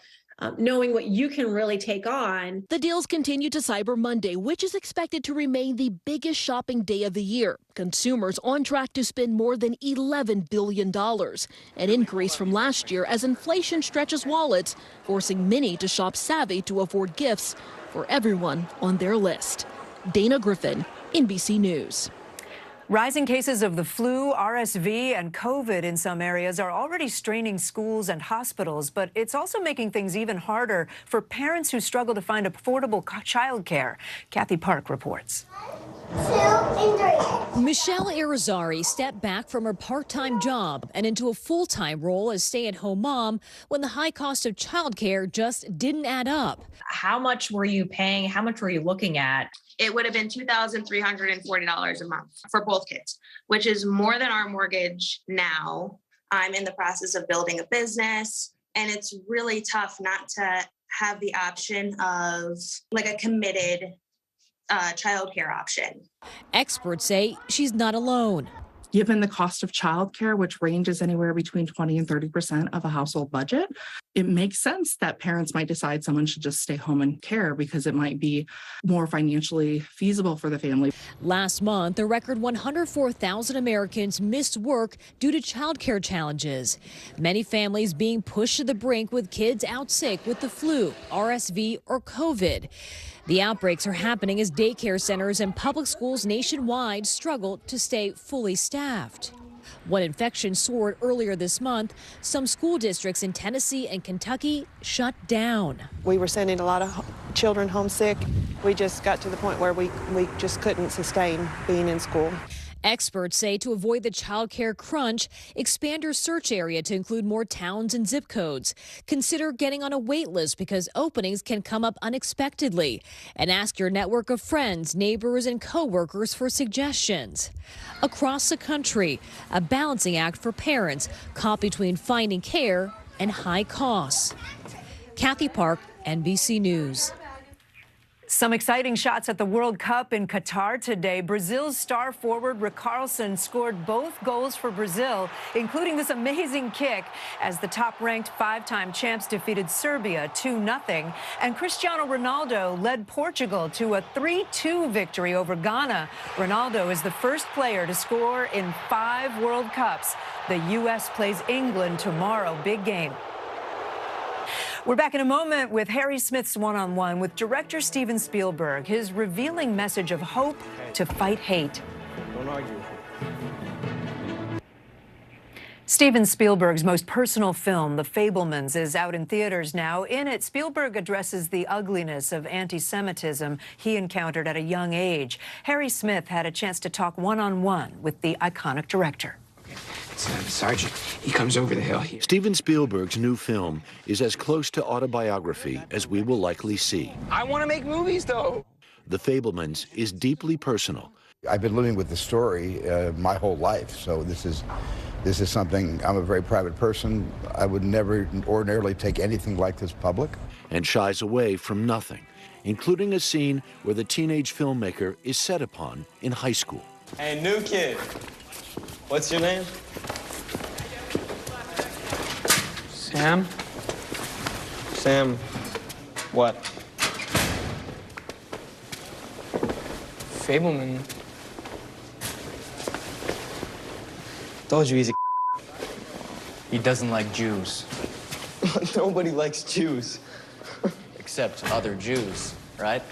knowing what you can really take on. The deals continue to Cyber Monday, which is expected to remain the biggest shopping day of the year. Consumers on track to spend more than $11 billion, an increase from last year as inflation stretches wallets, forcing many to shop savvy to afford gifts for everyone on their list. Dana Griffin, NBC News. Rising cases of the flu, RSV, and COVID in some areas are already straining schools and hospitals, but it's also making things even harder for parents who struggle to find affordable childcare. Kathy Park reports. 2 and 3. Michelle Irizarry stepped back from her part-time job and into a full-time role as stay-at-home mom when the high cost of childcare just didn't add up. How much were you paying? How much were you looking at? It would have been $2,340 a month for both kids, which is more than our mortgage now. I'm in the process of building a business, and it's really tough not to have the option of like a committed childcare option. Experts say she's not alone. Given the cost of childcare, which ranges anywhere between 20 and 30% of a household budget, it makes sense that parents might decide someone should just stay home and care because it might be more financially feasible for the family. Last month, a record 104,000 Americans missed work due to childcare challenges. Many families being pushed to the brink with kids out sick with the flu, RSV, or COVID. The outbreaks are happening as daycare centers and public schools nationwide struggle to stay fully staffed. When infections soared earlier this month, some school districts in Tennessee and Kentucky shut down. We were sending a lot of children homesick. We just got to the point where we just couldn't sustain being in school. Experts say to avoid the child care crunch, expand your search area to include more towns and zip codes. Consider getting on a wait list because openings can come up unexpectedly. And ask your network of friends, neighbors, and coworkers for suggestions. Across the country, a balancing act for parents caught between finding care and high costs. Kathy Park, NBC News. Some exciting shots at the World Cup in Qatar today. Brazil's star forward Richarlison scored both goals for Brazil, including this amazing kick as the top-ranked five-time champs defeated Serbia 2-0. And Cristiano Ronaldo led Portugal to a 3-2 victory over Ghana. Ronaldo is the first player to score in 5 World Cups. The U.S. plays England tomorrow. Big game. We're back in a moment with Harry Smith's one-on-one with director Steven Spielberg, his revealing message of hope to fight hate. Don't argue. Steven Spielberg's most personal film, The Fabelmans, is out in theaters now. In it, Spielberg addresses the ugliness of anti-Semitism he encountered at a young age. Harry Smith had a chance to talk one-on-one with the iconic director. Sergeant, he comes over the hill here. Steven Spielberg's new film is as close to autobiography as we will likely see. I want to make movies, though. The Fabelmans is deeply personal. I've been living with the story my whole life, so this is something. I'm a very private person. I would never ordinarily take anything like this public. And shies away from nothing, including a scene where the teenage filmmaker is set upon in high school. Hey, new kid. What's your name? Sam? Sam, what? Fabelman. Told you he's a He doesn't like Jews. Nobody likes Jews. Except other Jews, right?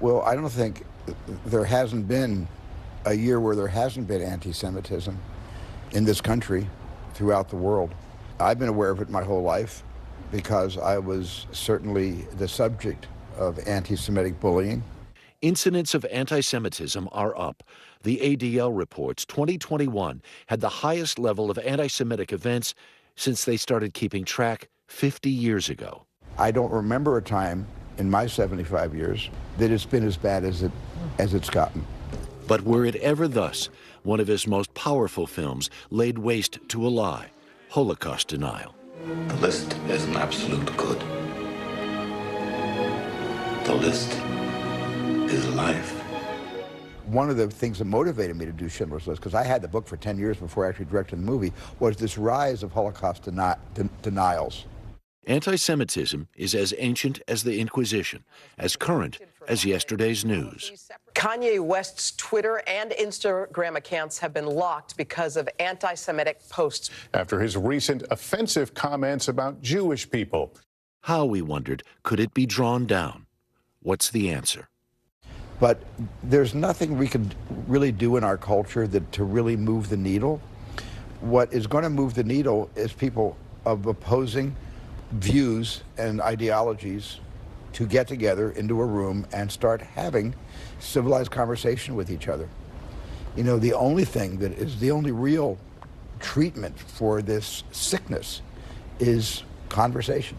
Well, I don't think there hasn't been a year where there hasn't been anti-Semitism in this country, throughout the world. I've been aware of it my whole life because I was certainly the subject of anti-Semitic bullying. Incidents of anti-Semitism are up. The ADL reports 2021 had the highest level of anti-Semitic events since they started keeping track 50 years ago. I don't remember a time in my 75 years that it's been as bad as it's gotten. But were it ever thus, one of his most powerful films laid waste to a lie, Holocaust denial. The list is an absolute good. The list is life. One of the things that motivated me to do Schindler's List, because I had the book for 10 years before I actually directed the movie, was this rise of Holocaust denials. Anti-Semitism is as ancient as the Inquisition, as current as yesterday's news. Kanye West's Twitter and Instagram accounts have been locked because of anti-Semitic posts. After his recent offensive comments about Jewish people. How, we wondered, could it be drawn down? What's the answer? But there's nothing we could really do in our culture to really move the needle. What is going to move the needle is people of opposing views and ideologies to get together into a room and start having civilized conversation with each other. You know, the only thing that is the only real treatment for this sickness is conversation.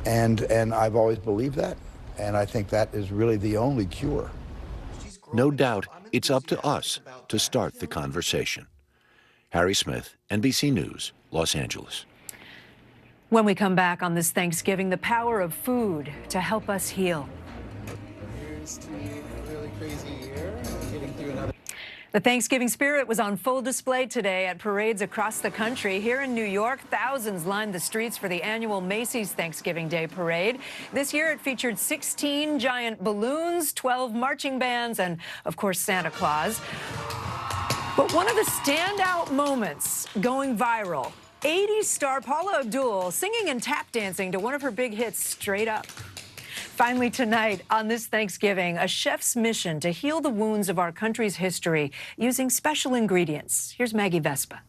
And I've always believed that, and I think that is really the only cure. No doubt, it's up to us to start the conversation. Harry Smith, NBC News, Los Angeles. When we come back on this Thanksgiving, the power of food to help us heal. The Thanksgiving spirit was on full display today at parades across the country. Here in New York, thousands lined the streets for the annual Macy's Thanksgiving Day Parade. This year, it featured 16 giant balloons, 12 marching bands, and, of course, Santa Claus. But one of the standout moments going viral, 80s star Paula Abdul singing and tap dancing to one of her big hits, Straight Up. Finally tonight, on this Thanksgiving, a chef's mission to heal the wounds of our country's history using special ingredients. Here's Maggie Vespa.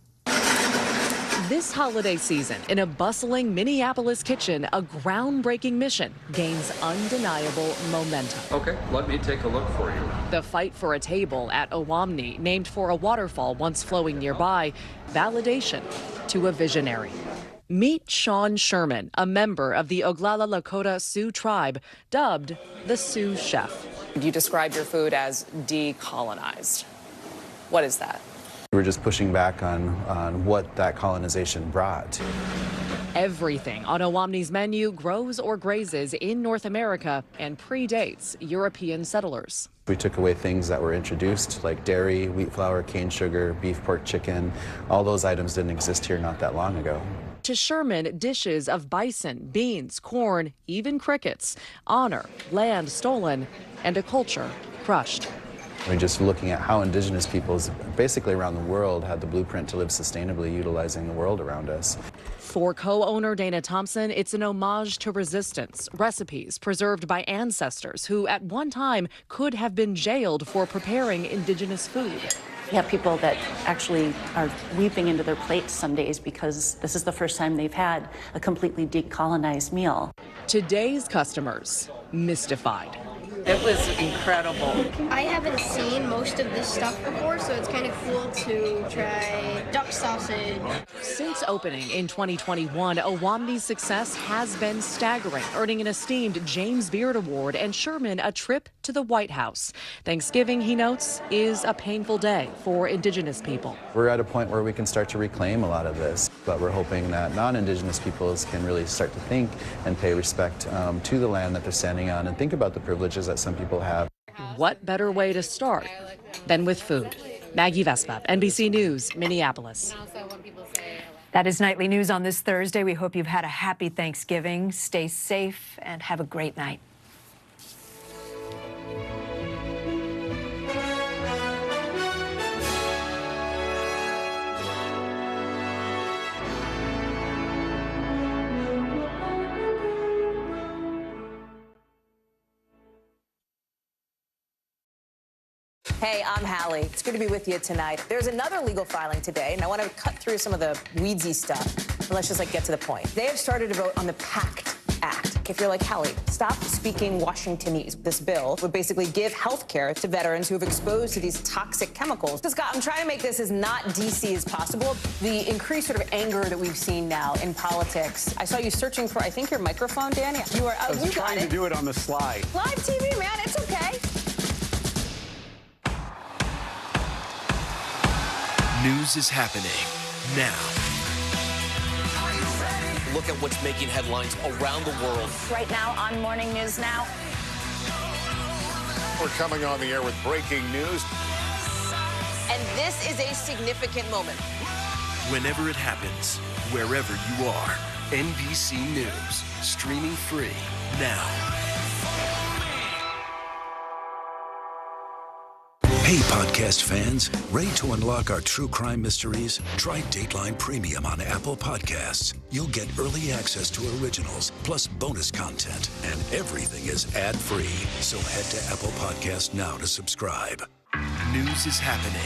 This holiday season, in a bustling Minneapolis kitchen, a groundbreaking mission gains undeniable momentum. Okay, let me take a look for you. The fight for a table at Owamni, named for a waterfall once flowing nearby, validation to a visionary. Meet Sean Sherman, a member of the Oglala Lakota Sioux tribe, dubbed the Sioux Chef. You describe your food as decolonized. What is that? We're just pushing back on what that colonization brought. Everything on Owamni's menu grows or grazes in North America and predates European settlers. We took away things that were introduced, like dairy, wheat flour, cane sugar, beef, pork, chicken. All those items didn't exist here not that long ago. To Sherman, dishes of bison, beans, corn, even crickets, honor land stolen and a culture crushed. We're just looking at how indigenous peoples basically around the world had the blueprint to live sustainably, utilizing the world around us. For co-owner Dana Thompson, it's an homage to resistance, recipes preserved by ancestors who at one time could have been jailed for preparing indigenous food. We have people that actually are weeping into their plates some days because this is the first time they've had a completely decolonized meal. Today's customers mystified. It was incredible. I haven't seen most of this stuff before, so it's kind of cool to try duck sausage. Since opening in 2021, Owamni's success has been staggering, earning an esteemed James Beard Award and Sherman a trip to the White House. Thanksgiving, he notes, is a painful day for indigenous people. We're at a point where we can start to reclaim a lot of this, but we're hoping that non-indigenous peoples can really start to think and pay respect to the land that they're standing on and think about the privileges that some people have. What better way to start than with food? Maggie Vespa, NBC News, Minneapolis. That is Nightly News on this Thursday. We hope you've had a happy Thanksgiving. Stay safe and have a great night. Hey, I'm Hallie. It's good to be with you tonight. There's another legal filing today, and I want to cut through some of the weedsy stuff. But let's just get to the point. They have started to vote on the PACT Act. If you're like, Hallie, stop speaking Washingtonese. This bill would basically give health care to veterans who have exposed to these toxic chemicals. So, Scott, I'm trying to make this as not DC as possible. The increased sort of anger that we've seen now in politics. I saw you searching for, I think, your microphone, Danny. You are. I was trying to do it on the slide. Live TV, man. It's okay. News is happening now. Look at what's making headlines around the world. Right now on Morning News Now. We're coming on the air with breaking news. And this is a significant moment. Whenever it happens, wherever you are, NBC News, streaming free now. Hey, podcast fans, ready to unlock our true crime mysteries? Try Dateline Premium on Apple Podcasts. You'll get early access to originals, plus bonus content, and everything is ad-free. So head to Apple Podcasts now to subscribe. News is happening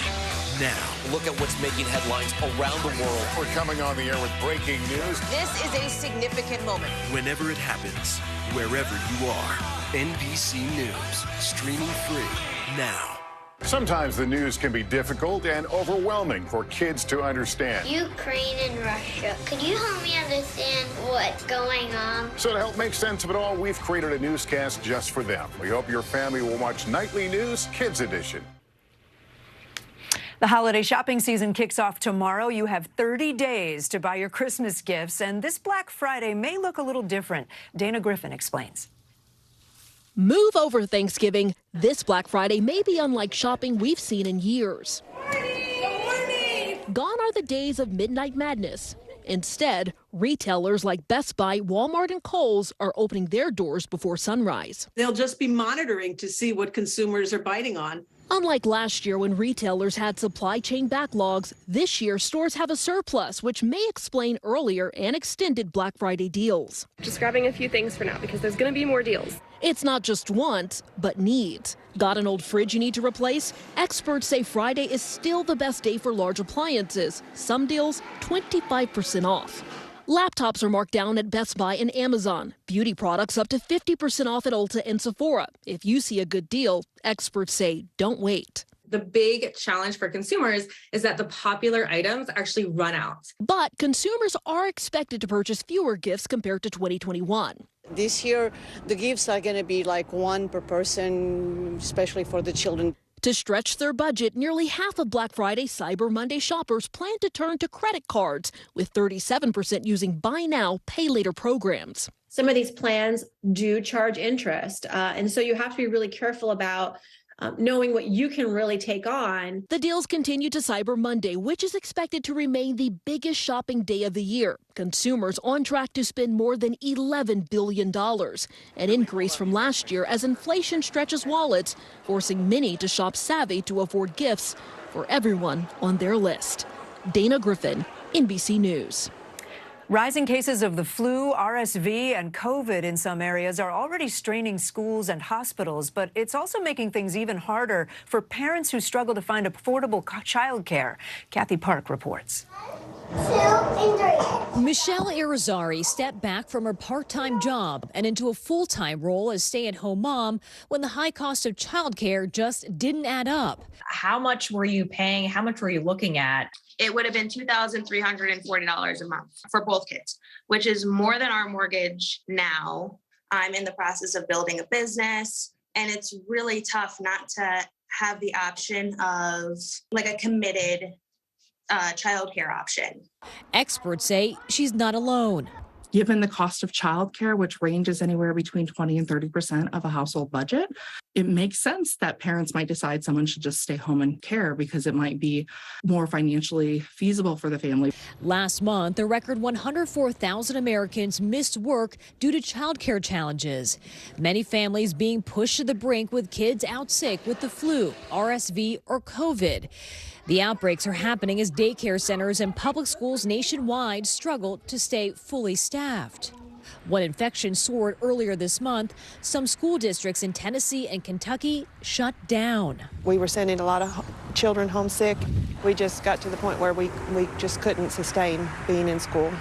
now. Look at what's making headlines around the world. We're coming on the air with breaking news. This is a significant moment. Whenever it happens, wherever you are, NBC News, streaming free now. Sometimes the news can be difficult and overwhelming for kids to understand. Ukraine and Russia. Could you help me understand what's going on? So to help make sense of it all, we've created a newscast just for them. We hope your family will watch Nightly News Kids Edition. The holiday shopping season kicks off tomorrow. You have 30 days to buy your Christmas gifts, and this Black Friday may look a little different. Dana Griffin explains. Move over Thanksgiving. This Black Friday may be unlike shopping we've seen in years. Gone are the days of midnight madness. Instead, retailers like Best Buy, Walmart, and Kohl's are opening their doors before sunrise. They'll just be monitoring to see what consumers are biting on. Unlike last year when retailers had supply chain backlogs, this year stores have a surplus, which may explain earlier and extended Black Friday deals. Just grabbing a few things for now because there's going to be more deals. It's not just wants, but needs. Got an old fridge you need to replace? Experts say Friday is still the best day for large appliances. Some deals 25% off. Laptops are marked down at Best Buy and Amazon. Beauty products up to 50% off at Ulta and Sephora. If you see a good deal, experts say don't wait. The big challenge for consumers is that the popular items actually run out. But consumers are expected to purchase fewer gifts compared to 2021. This year, the gifts are going to be like one per person, especially for the children. To stretch their budget, nearly half of Black Friday Cyber Monday shoppers plan to turn to credit cards, with 37% using buy now, pay later programs. Some of these plans do charge interest, and so you have to be really careful about knowing what you can really take on. The deals continue to Cyber Monday, which is expected to remain the biggest shopping day of the year. Consumers on track to spend more than $11 billion, an increase from last year as inflation stretches wallets, forcing many to shop savvy to afford gifts for everyone on their list. Dana Griffin, NBC News. Rising cases of the flu, RSV, and COVID in some areas are already straining schools and hospitals, but it's also making things even harder for parents who struggle to find affordable childcare. Kathy Park reports. Michelle Irizarry stepped back from her part-time job and into a full-time role as stay-at-home mom when the high cost of childcare just didn't add up. How much were you paying? How much were you looking at? It would have been $2,340 a month for both kids, which is more than our mortgage now. I'm in the process of building a business, and it's really tough not to have the option of like a committed childcare option. Experts say she's not alone. Given the cost of childcare, which ranges anywhere between 20 and 30% of a household budget, it makes sense that parents might decide someone should just stay home and care because it might be more financially feasible for the family. Last month, a record 104,000 Americans missed work due to childcare challenges. Many families being pushed to the brink with kids out sick with the flu, RSV, or COVID. The outbreaks are happening as daycare centers and public schools nationwide struggle to stay fully staffed. When infections soared earlier this month, some school districts in Tennessee and Kentucky shut down. We were sending a lot of children homesick. We just got to the point where we just couldn't sustain being in school.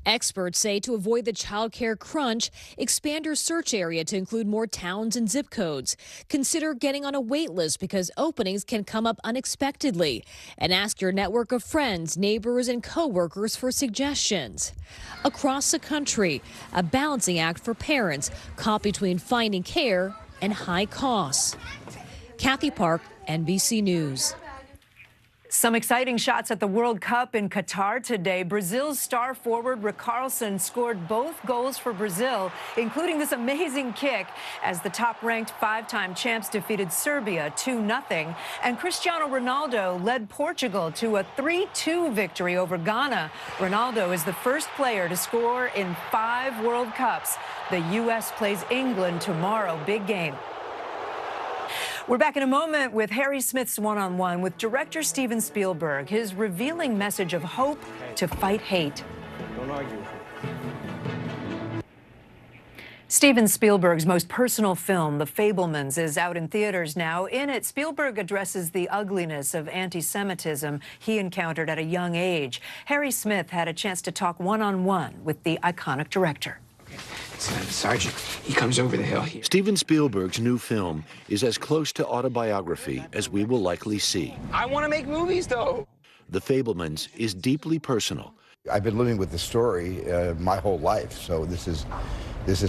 Experts say to avoid the child care crunch, expand your search area to include more towns and zip codes. Consider getting on a wait list because openings can come up unexpectedly. And ask your network of friends, neighbors, and coworkers for suggestions. Across the country, a balancing act for parents caught between finding care and high costs. Kathy Park, NBC News. Some exciting shots at the World Cup in Qatar today. Brazil's star forward Richarlison scored both goals for Brazil, including this amazing kick as the top-ranked five-time champs defeated Serbia 2-0. And Cristiano Ronaldo led Portugal to a 3-2 victory over Ghana. Ronaldo is the first player to score in 5 World Cups. The U.S. plays England tomorrow. Big game. We're back in a moment with Harry Smith's one-on-one with director Steven Spielberg, his revealing message of hope to fight hate. Don't argue. Steven Spielberg's most personal film, The Fabelmans, is out in theaters now. In it, Spielberg addresses the ugliness of anti-Semitism he encountered at a young age. Harry Smith had a chance to talk one-on-one with the iconic director. Sergeant, he comes over the hill here. Steven Spielberg's new film is as close to autobiography as we will likely see. I want to make movies, though. The Fabelmans is deeply personal. I've been living with the story my whole life, so this is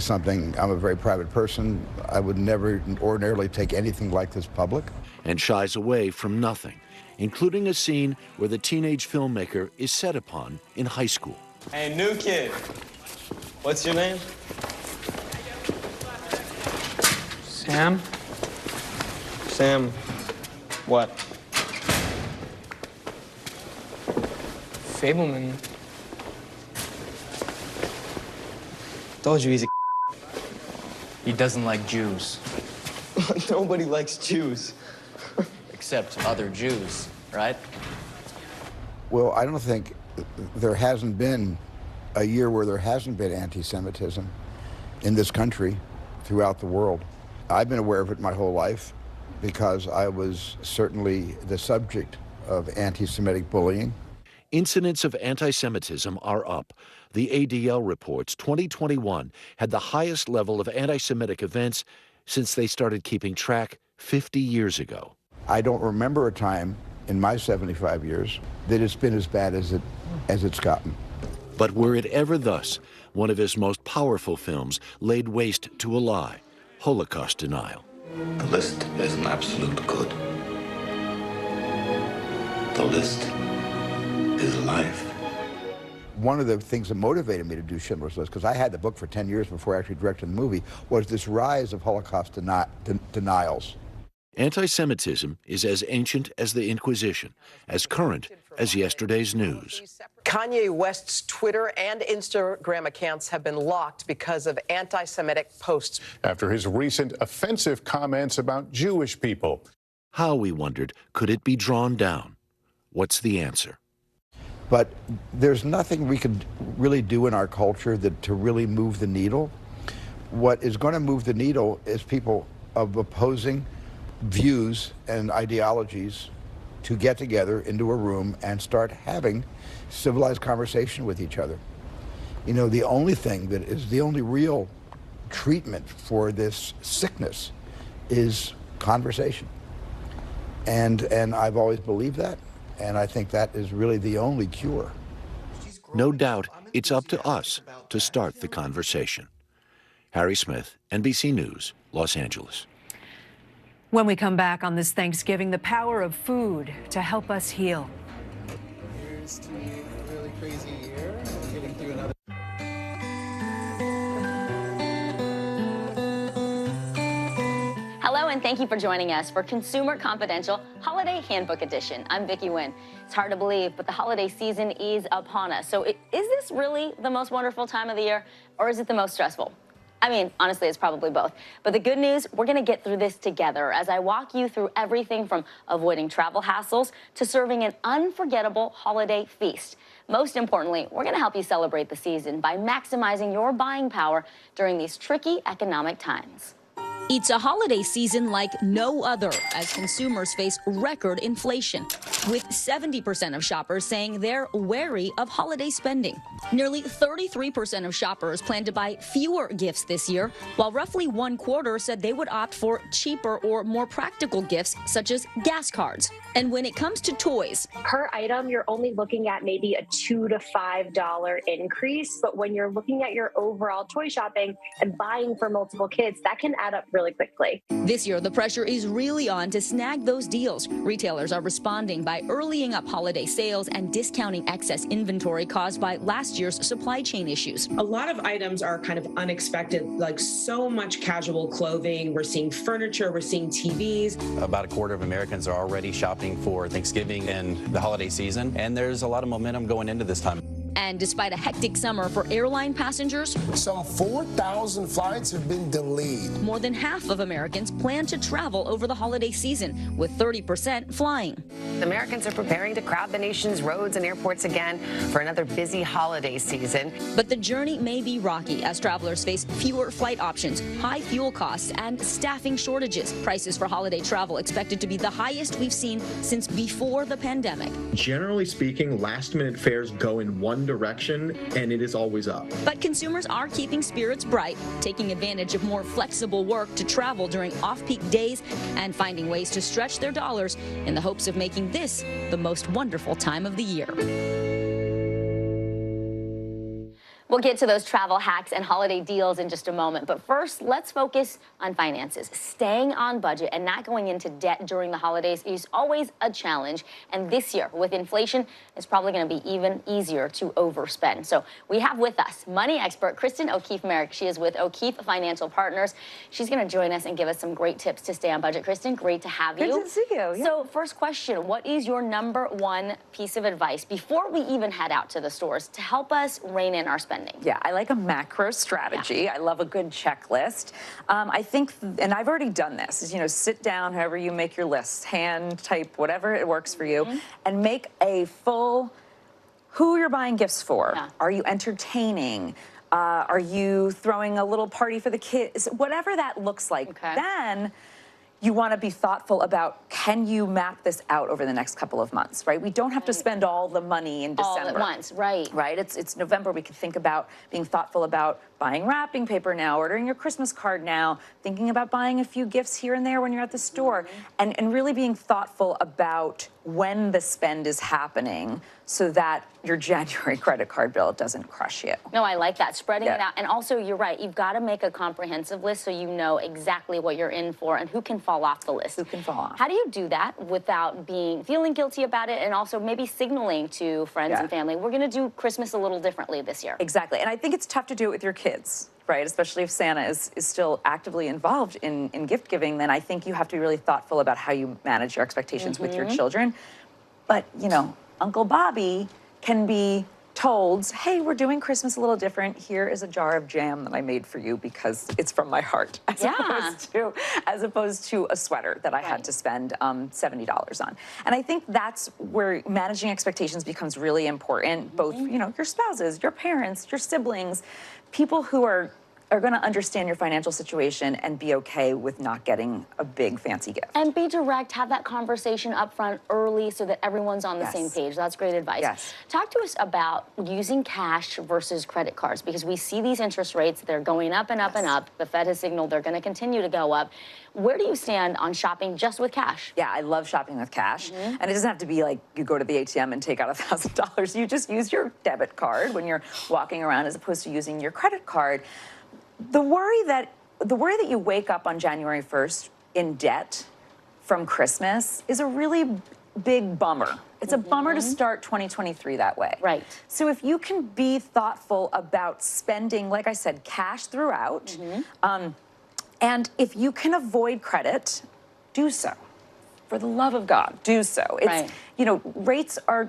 something. I'm a very private person. I would never ordinarily take anything like this public. And shies away from nothing, including a scene where the teenage filmmaker is set upon in high school. Hey, new kid. What's your name? Sam? Sam. What? Fableman. Told you he's a He doesn't like Jews. Nobody likes Jews. Except other Jews, right? Well, I don't think there hasn't been a year where there hasn't been anti-Semitism in this country, throughout the world. I've been aware of it my whole life because I was certainly the subject of anti-Semitic bullying. Incidents of anti-Semitism are up. The ADL reports 2021 had the highest level of anti-Semitic events since they started keeping track 50 years ago. I don't remember a time in my 75 years that it's been as bad as it's gotten. But were it ever thus, one of his most powerful films laid waste to a lie, Holocaust denial. The list isn't absolute good. The list is life. One of the things that motivated me to do Schindler's List, because I had the book for 10 years before I actually directed the movie, was this rise of Holocaust denials. Anti-Semitism is as ancient as the Inquisition, as current as yesterday's news. Kanye West's Twitter and Instagram accounts have been locked because of anti-Semitic posts. After his recent offensive comments about Jewish people. How, we wondered, could it be drawn down? What's the answer? But there's nothing we could really do in our culture to really move the needle. What is going to move the needle is people of opposing views and ideologies to get together into a room and start having civilized conversation with each other. You know, the only thing that is the only real treatment for this sickness is conversation. And I've always believed that, and I think that is really the only cure. No doubt it's up to us to start the conversation. Harry Smith, NBC News, Los Angeles. When we come back on this Thanksgiving, the power of food to help us heal. Here's to a really crazy year, getting through another. Hello, and thank you for joining us for Consumer Confidential Holiday Handbook Edition. I'm Vicki Nguyen. It's hard to believe, but the holiday season is upon us. So is this really the most wonderful time of the year, or is it the most stressful? I mean, honestly, it's probably both. But the good news, we're going to get through this together as I walk you through everything from avoiding travel hassles to serving an unforgettable holiday feast. Most importantly, we're going to help you celebrate the season by maximizing your buying power during these tricky economic times. It's a holiday season like no other as consumers face record inflation, with 70% of shoppers saying they're wary of holiday spending. Nearly 33% of shoppers plan to buy fewer gifts this year, while roughly 1/4 said they would opt for cheaper or more practical gifts such as gas cards. And when it comes to toys, per item, you're only looking at maybe a $2 to $5 increase. But when you're looking at your overall toy shopping and buying for multiple kids, that can add up really quickly. This year, the pressure is really on to snag those deals. Retailers are responding by earlying up holiday sales and discounting excess inventory caused by last year's supply chain issues. A lot of items are kind of unexpected, like so much casual clothing. We're seeing furniture, we're seeing TVs. About 1/4 of Americans are already shopping for Thanksgiving and the holiday season, and there's a lot of momentum going into this time. And despite a hectic summer for airline passengers, some 4,000 flights have been delayed. More than half of Americans plan to travel over the holiday season, with 30% flying. Americans are preparing to crowd the nation's roads and airports again for another busy holiday season. But the journey may be rocky as travelers face fewer flight options, high fuel costs, and staffing shortages. Prices for holiday travel expected to be the highest we've seen since before the pandemic. Generally speaking, last-minute fares go in one one direction, and it is always up. But consumers are keeping spirits bright, taking advantage of more flexible work to travel during off-peak days and finding ways to stretch their dollars in the hopes of making this the most wonderful time of the year. We'll get to those travel hacks and holiday deals in just a moment. But first, let's focus on finances. Staying on budget and not going into debt during the holidays is always a challenge. And this year, with inflation, it's probably going to be even easier to overspend. So we have with us money expert Kristen O'Keefe-Merrick. She is with O'Keefe Financial Partners. She's going to join us and give us some great tips to stay on budget. Kristen, great to have you. Good to see you. Yeah. So first question, what is your #1 piece of advice before we even head out to the stores to help us rein in our spending? Yeah, I like a macro strategy. Yeah. I love a good checklist. I think, and I've already done this, is, you know, sit down, however you make your lists, hand, type, whatever it works for you, and make a full, who you're buying gifts for. Yeah. Are you entertaining? Are you throwing a little party for the kids? Whatever that looks like. Okay. Then you want to be thoughtful about, can you map this out over the next couple of months, right? We don't have to spend all the money in December. All at once, right. Right, it's November. We can think about being thoughtful about buying wrapping paper now, ordering your Christmas card now, thinking about buying a few gifts here and there when you're at the store, and really being thoughtful about when the spend is happening so that your January credit card bill doesn't crush you. No, I like that, spreading it out. And also, you're right, you've got to make a comprehensive list so you know exactly what you're in for and who can fall off the list. Who can fall off. How do you do that without feeling guilty about it, and also maybe signaling to friends and family, we're going to do Christmas a little differently this year? Exactly, and I think it's tough to do it with your kids, right? Especially if Santa is still actively involved in gift giving, then I think you have to be really thoughtful about how you manage your expectations with your children. But, you know, Uncle Bobby can be told, hey, we're doing Christmas a little different. Here is a jar of jam that I made for you because it's from my heart, as opposed to a sweater that I had to spend $70 on. And I think that's where managing expectations becomes really important. Both, you know, your spouses, your parents, your siblings, people who are going to understand your financial situation and be okay with not getting a big fancy gift. And be direct, have that conversation up front early so that everyone's on the same page. That's great advice. Yes. Talk to us about using cash versus credit cards, because we see these interest rates, they're going up and up and up. The Fed has signaled they're going to continue to go up. Where do you stand on shopping just with cash? Yeah, I love shopping with cash. And it doesn't have to be like you go to the ATM and take out $1,000. You just use your debit card when you're walking around as opposed to using your credit card. The worry that you wake up on January 1st in debt from Christmas is a really big bummer. It's a bummer to start 2023 that way. Right. So if you can be thoughtful about spending, like I said, cash throughout, and if you can avoid credit, do so. For the love of God, do so. It's, you know, rates are,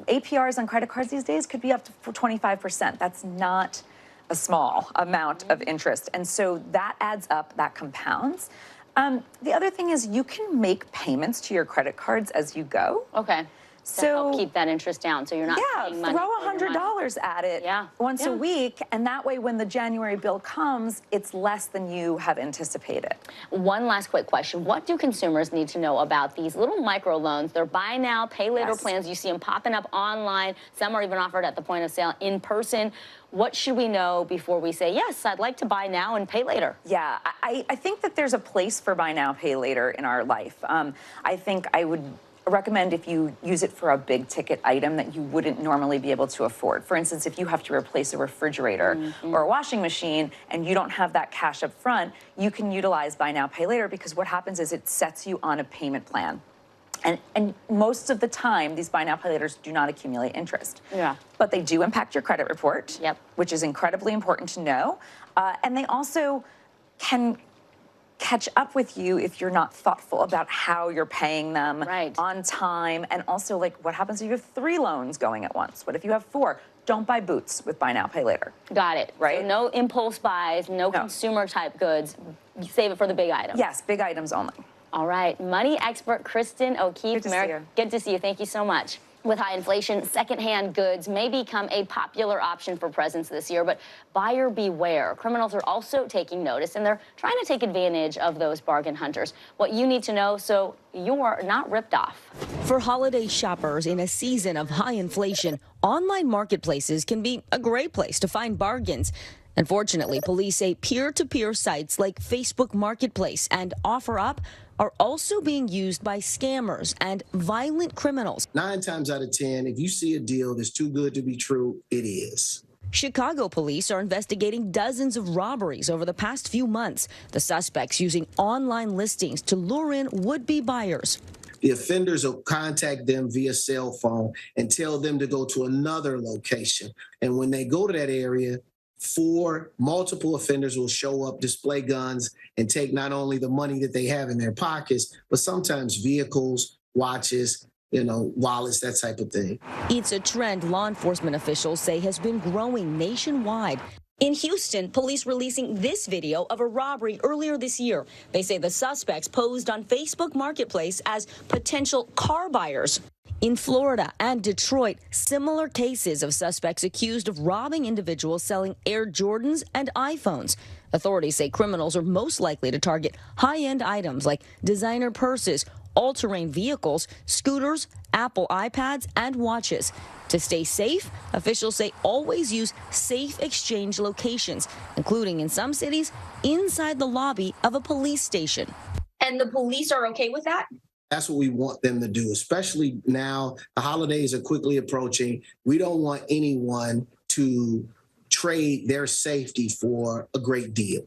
APRs on credit cards these days could be up to 25%. That's not a small amount of interest. And so that adds up, that compounds. The other thing is you can make payments to your credit cards as you go. Okay. So to help keep that interest down, so you're not paying money. Throw $100 at it once a week, and that way when the January bill comes, it's less than you have anticipated. One last quick question. What do consumers need to know about these little microloans? They're buy now, pay later plans. You see them popping up online. Some are even offered at the point of sale in person. What should we know before we say, yes, I'd like to buy now and pay later? Yeah, I think that there's a place for buy now, pay later in our life. I think I would recommend if you use it for a big ticket item that you wouldn't normally be able to afford. For instance, if you have to replace a refrigerator or a washing machine and you don't have that cash up front, you can utilize buy now, pay later, because what happens is it sets you on a payment plan. And most of the time, these buy now, pay laters do not accumulate interest. Yeah. But they do impact your credit report, which is incredibly important to know. And they also can catch up with you if you're not thoughtful about how you're paying them on time. And also, like, what happens if you have 3 loans going at once? What if you have 4? Don't buy boots with buy now, pay later. Got it. Right? So no impulse buys, no consumer type goods. Save it for the big items. Yes, big items only. All right. Money expert Kristen O'Keefe-Merrick. Good to see you. Thank you so much. With high inflation, secondhand goods may become a popular option for presents this year, but buyer beware. Criminals are also taking notice, and they're trying to take advantage of those bargain hunters. What you need to know so you're not ripped off. For holiday shoppers in a season of high inflation, online marketplaces can be a great place to find bargains. Unfortunately, police say peer-to-peer sites like Facebook Marketplace and OfferUp are also being used by scammers and violent criminals. 9 times out of 10, if you see a deal that's too good to be true, it is. Chicago police are investigating dozens of robberies over the past few months. The suspects using online listings to lure in would-be buyers. The offenders will contact them via cell phone and tell them to go to another location. And when they go to that area, 4 multiple offenders will show up, display guns, and take not only the money that they have in their pockets, but sometimes vehicles, watches, wallets, that type of thing. It's a trend law enforcement officials say has been growing nationwide. In Houston, police releasing this video of a robbery earlier this year. They say the suspects posed on Facebook Marketplace as potential car buyers. In Florida and Detroit, similar cases of suspects accused of robbing individuals selling Air Jordans and iPhones. Authorities say criminals are most likely to target high-end items like designer purses, all-terrain vehicles, scooters, Apple iPads, and watches. To stay safe, officials say always use safe exchange locations, including in some cities, inside the lobby of a police station. And the police are okay with that? That's what we want them to do, especially now the holidays are quickly approaching. We don't want anyone to trade their safety for a great deal.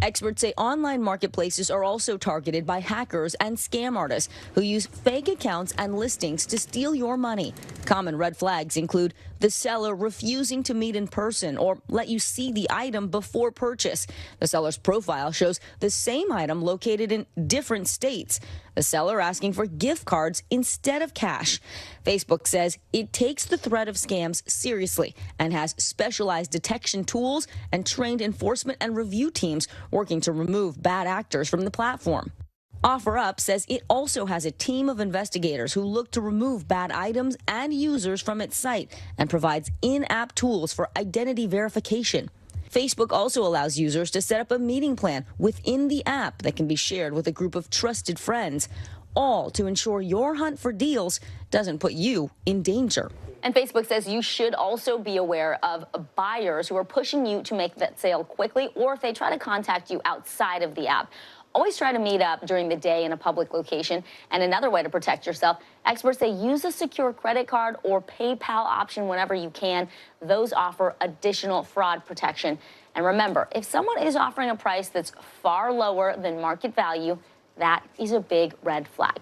Experts say online marketplaces are also targeted by hackers and scam artists who use fake accounts and listings to steal your money. Common red flags include the seller refusing to meet in person or let you see the item before purchase. The seller's profile shows the same item located in different states. The seller asking for gift cards instead of cash. Facebook says it takes the threat of scams seriously and has specialized detection tools and trained enforcement and review teams working to remove bad actors from the platform. OfferUp says it also has a team of investigators who look to remove bad items and users from its site and provides in-app tools for identity verification. Facebook also allows users to set up a meeting plan within the app that can be shared with a group of trusted friends, all to ensure your hunt for deals doesn't put you in danger. And Facebook says you should also be aware of buyers who are pushing you to make that sale quickly, or if they try to contact you outside of the app. Always try to meet up during the day in a public location. And another way to protect yourself, experts say use a secure credit card or PayPal option whenever you can. Those offer additional fraud protection. And remember, if someone is offering a price that's far lower than market value, that is a big red flag.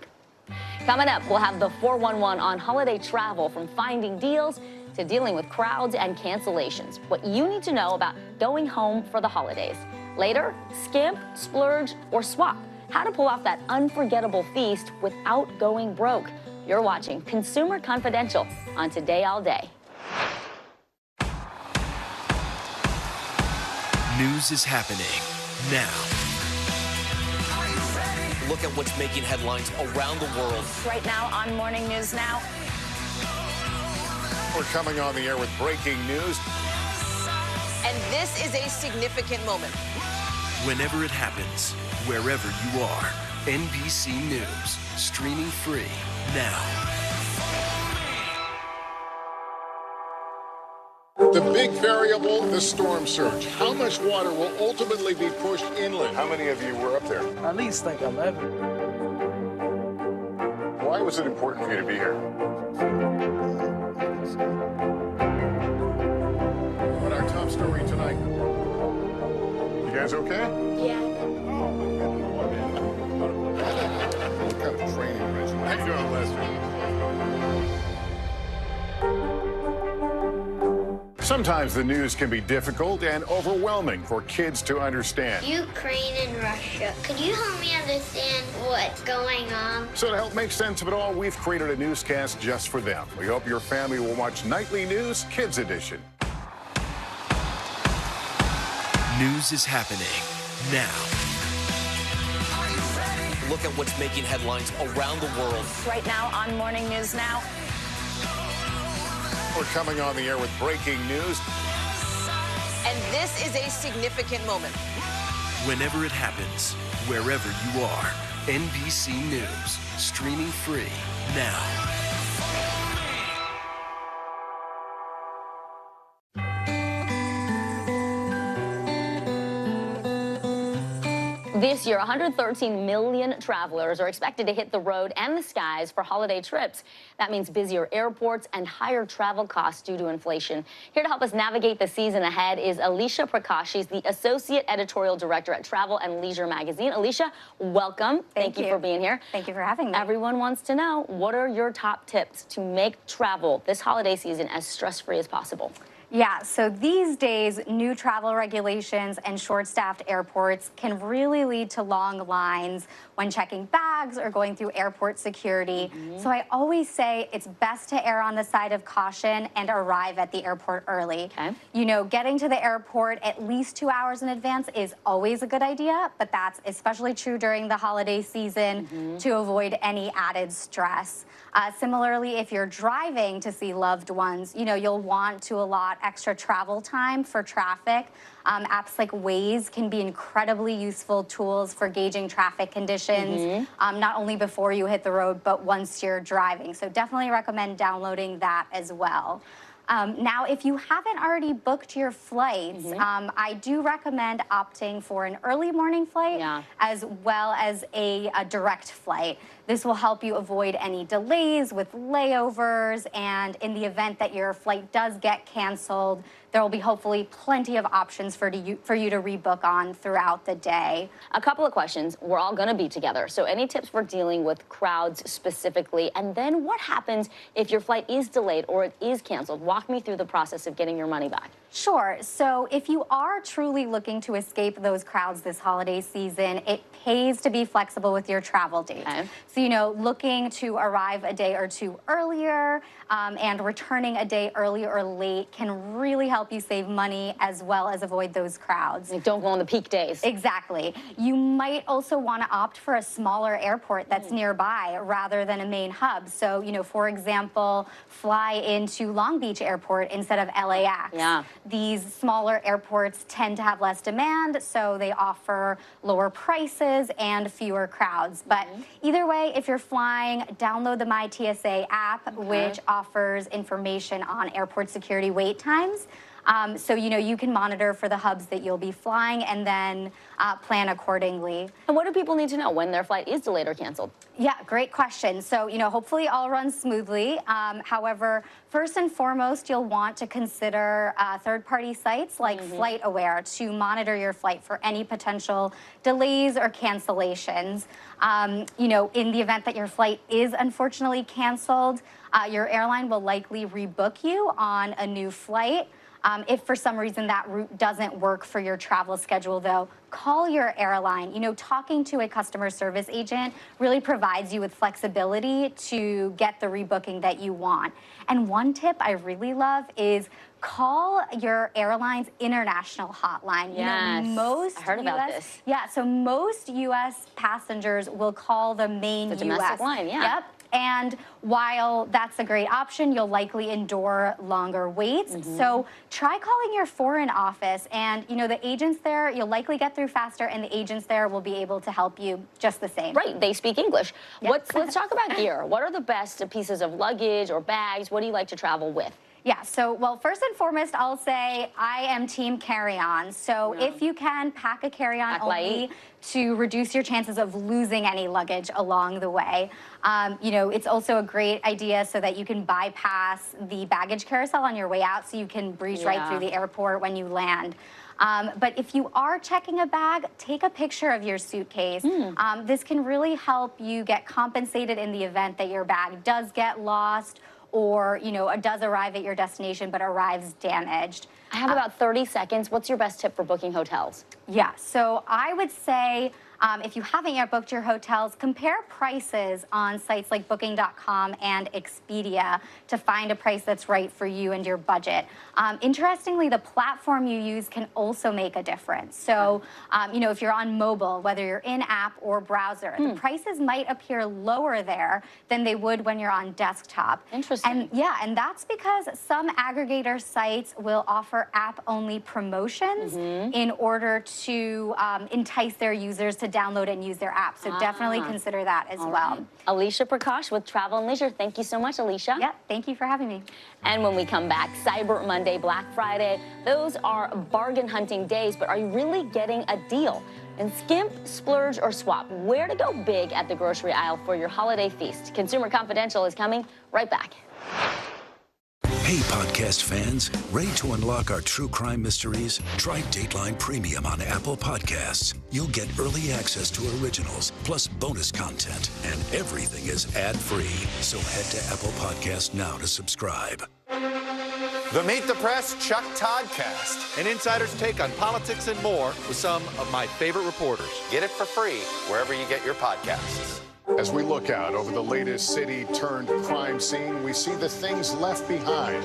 Coming up, we'll have the 411 on holiday travel, from finding deals to dealing with crowds and cancellations. What you need to know about going home for the holidays. Later, skimp, splurge, or swap. How to pull off that unforgettable feast without going broke. You're watching Consumer Confidential on Today All Day. News is happening now. Look at what's making headlines around the world. Right now on Morning News Now. We're coming on the air with breaking news. And this is a significant moment. Whenever it happens, wherever you are, NBC News, streaming free now. The big variable, the storm surge. How much water will ultimately be pushed inland? How many of you were up there? At least like 11. Why was it important for you to be here? What our top story tonight? You guys okay? Yeah. What kind of training regimen? How you doing, Lester? Sometimes the news can be difficult and overwhelming for kids to understand. Ukraine and Russia. Could you help me understand what's going on? So to help make sense of it all, we've created a newscast just for them. We hope your family will watch Nightly News Kids Edition. News is happening now. Look at what's making headlines around the world. Right now on Morning News Now. We're coming on the air with breaking news. And this is a significant moment. Whenever it happens, wherever you are, NBC News, streaming free now. This year, 113 million travelers are expected to hit the road and the skies for holiday trips. That means busier airports and higher travel costs due to inflation. Here to help us navigate the season ahead is Alicia Prakash. She's the Associate Editorial Director at Travel and Leisure Magazine. Alicia, welcome. Thank you for being here. Thank you for having me. Everyone wants to know, what are your top tips to make travel this holiday season as stress-free as possible? Yeah, so these days, new travel regulations and short-staffed airports can really lead to long lines when checking bags or going through airport security. So I always say it's best to err on the side of caution and arrive at the airport early. You know, getting to the airport at least 2 hours in advance is always a good idea, but that's especially true during the holiday season to avoid any added stress. Similarly, if you're driving to see loved ones, you know, you'll want to allot extra travel time for traffic. Apps like Waze can be incredibly useful tools for gauging traffic conditions, not only before you hit the road, but once you're driving. So definitely recommend downloading that as well. Now, if you haven't already booked your flights, I do recommend opting for an early morning flight as well as a direct flight. This will help you avoid any delays with layovers, and in the event that your flight does get canceled, there will be hopefully plenty of options for you to rebook on throughout the day. A couple of questions. We're all going to be together, so any tips for dealing with crowds specifically? And then what happens if your flight is delayed or it is canceled? Walk me through the process of getting your money back. Sure. So if you are truly looking to escape those crowds this holiday season, it pays to be flexible with your travel dates. So, you know, looking to arrive a day or two earlier and returning a day early or late can really help you save money as well as avoid those crowds. Like, don't go on the peak days. Exactly. You might also want to opt for a smaller airport that's nearby rather than a main hub. So, you know, for example, fly into Long Beach Airport instead of LAX. These smaller airports tend to have less demand, so they offer lower prices and fewer crowds. But either way, if you're flying, download the MyTSA app, which offers information on airport security wait times. So, you know, you can monitor for the hubs that you'll be flying and then plan accordingly. And what do people need to know when their flight is delayed or canceled? Yeah, great question. So, you know, hopefully all runs smoothly. However, first and foremost, you'll want to consider third-party sites like FlightAware to monitor your flight for any potential delays or cancellations. You know, in the event that your flight is unfortunately canceled, your airline will likely rebook you on a new flight. If for some reason that route doesn't work for your travel schedule, though, call your airline. You know, talking to a customer service agent really provides you with flexibility to get the rebooking that you want. And one tip I really love is call your airline's international hotline. You know, most I heard about this. Yeah, so most U.S. passengers will call the main The domestic line, Yep. And while that's a great option, you'll likely endure longer waits. So try calling your foreign office, and you know, the agents there, you'll likely get through faster, and the agents there will be able to help you just the same. Right, they speak English. Let's talk about gear. What are the best pieces of luggage or bags? What do you like to travel with? Yeah, so, well, first and foremost, I'll say I am team carry-on. So if you can, pack a carry-on only to reduce your chances of losing any luggage along the way. You know, it's also a great idea so that you can bypass the baggage carousel on your way out, so you can breeze right through the airport when you land. But if you are checking a bag, take a picture of your suitcase. This can really help you get compensated in the event that your bag does get lost, or, you know, does arrive at your destination but arrives damaged. I have about 30 seconds. What's your best tip for booking hotels? Yeah, so I would say if you haven't yet booked your hotels, compare prices on sites like Booking.com and Expedia to find a price that's right for you and your budget. Interestingly, the platform you use can also make a difference. So, you know, if you're on mobile, whether you're in app or browser, the prices might appear lower there than they would when you're on desktop. Interesting. And yeah, and that's because some aggregator sites will offer app-only promotions in order to entice their users to download and use their app. So definitely consider that as well. Right. Alicia Prakash with Travel and Leisure. Thank you so much, Alicia. Yep, thank you for having me. And when we come back, Cyber Monday, Black Friday, those are bargain hunting days, but are you really getting a deal? And skimp, splurge, or swap, where to go big at the grocery aisle for your holiday feast? Consumer Confidential is coming right back. Hey, podcast fans, ready to unlock our true crime mysteries? Try Dateline Premium on Apple Podcasts. You'll get early access to originals, plus bonus content, and everything is ad-free. So head to Apple Podcasts now to subscribe. The Meet the Press Chuck Toddcast. An insider's take on politics and more with some of my favorite reporters. Get it for free wherever you get your podcasts. As we look out over the latest city-turned-crime scene, we see the things left behind.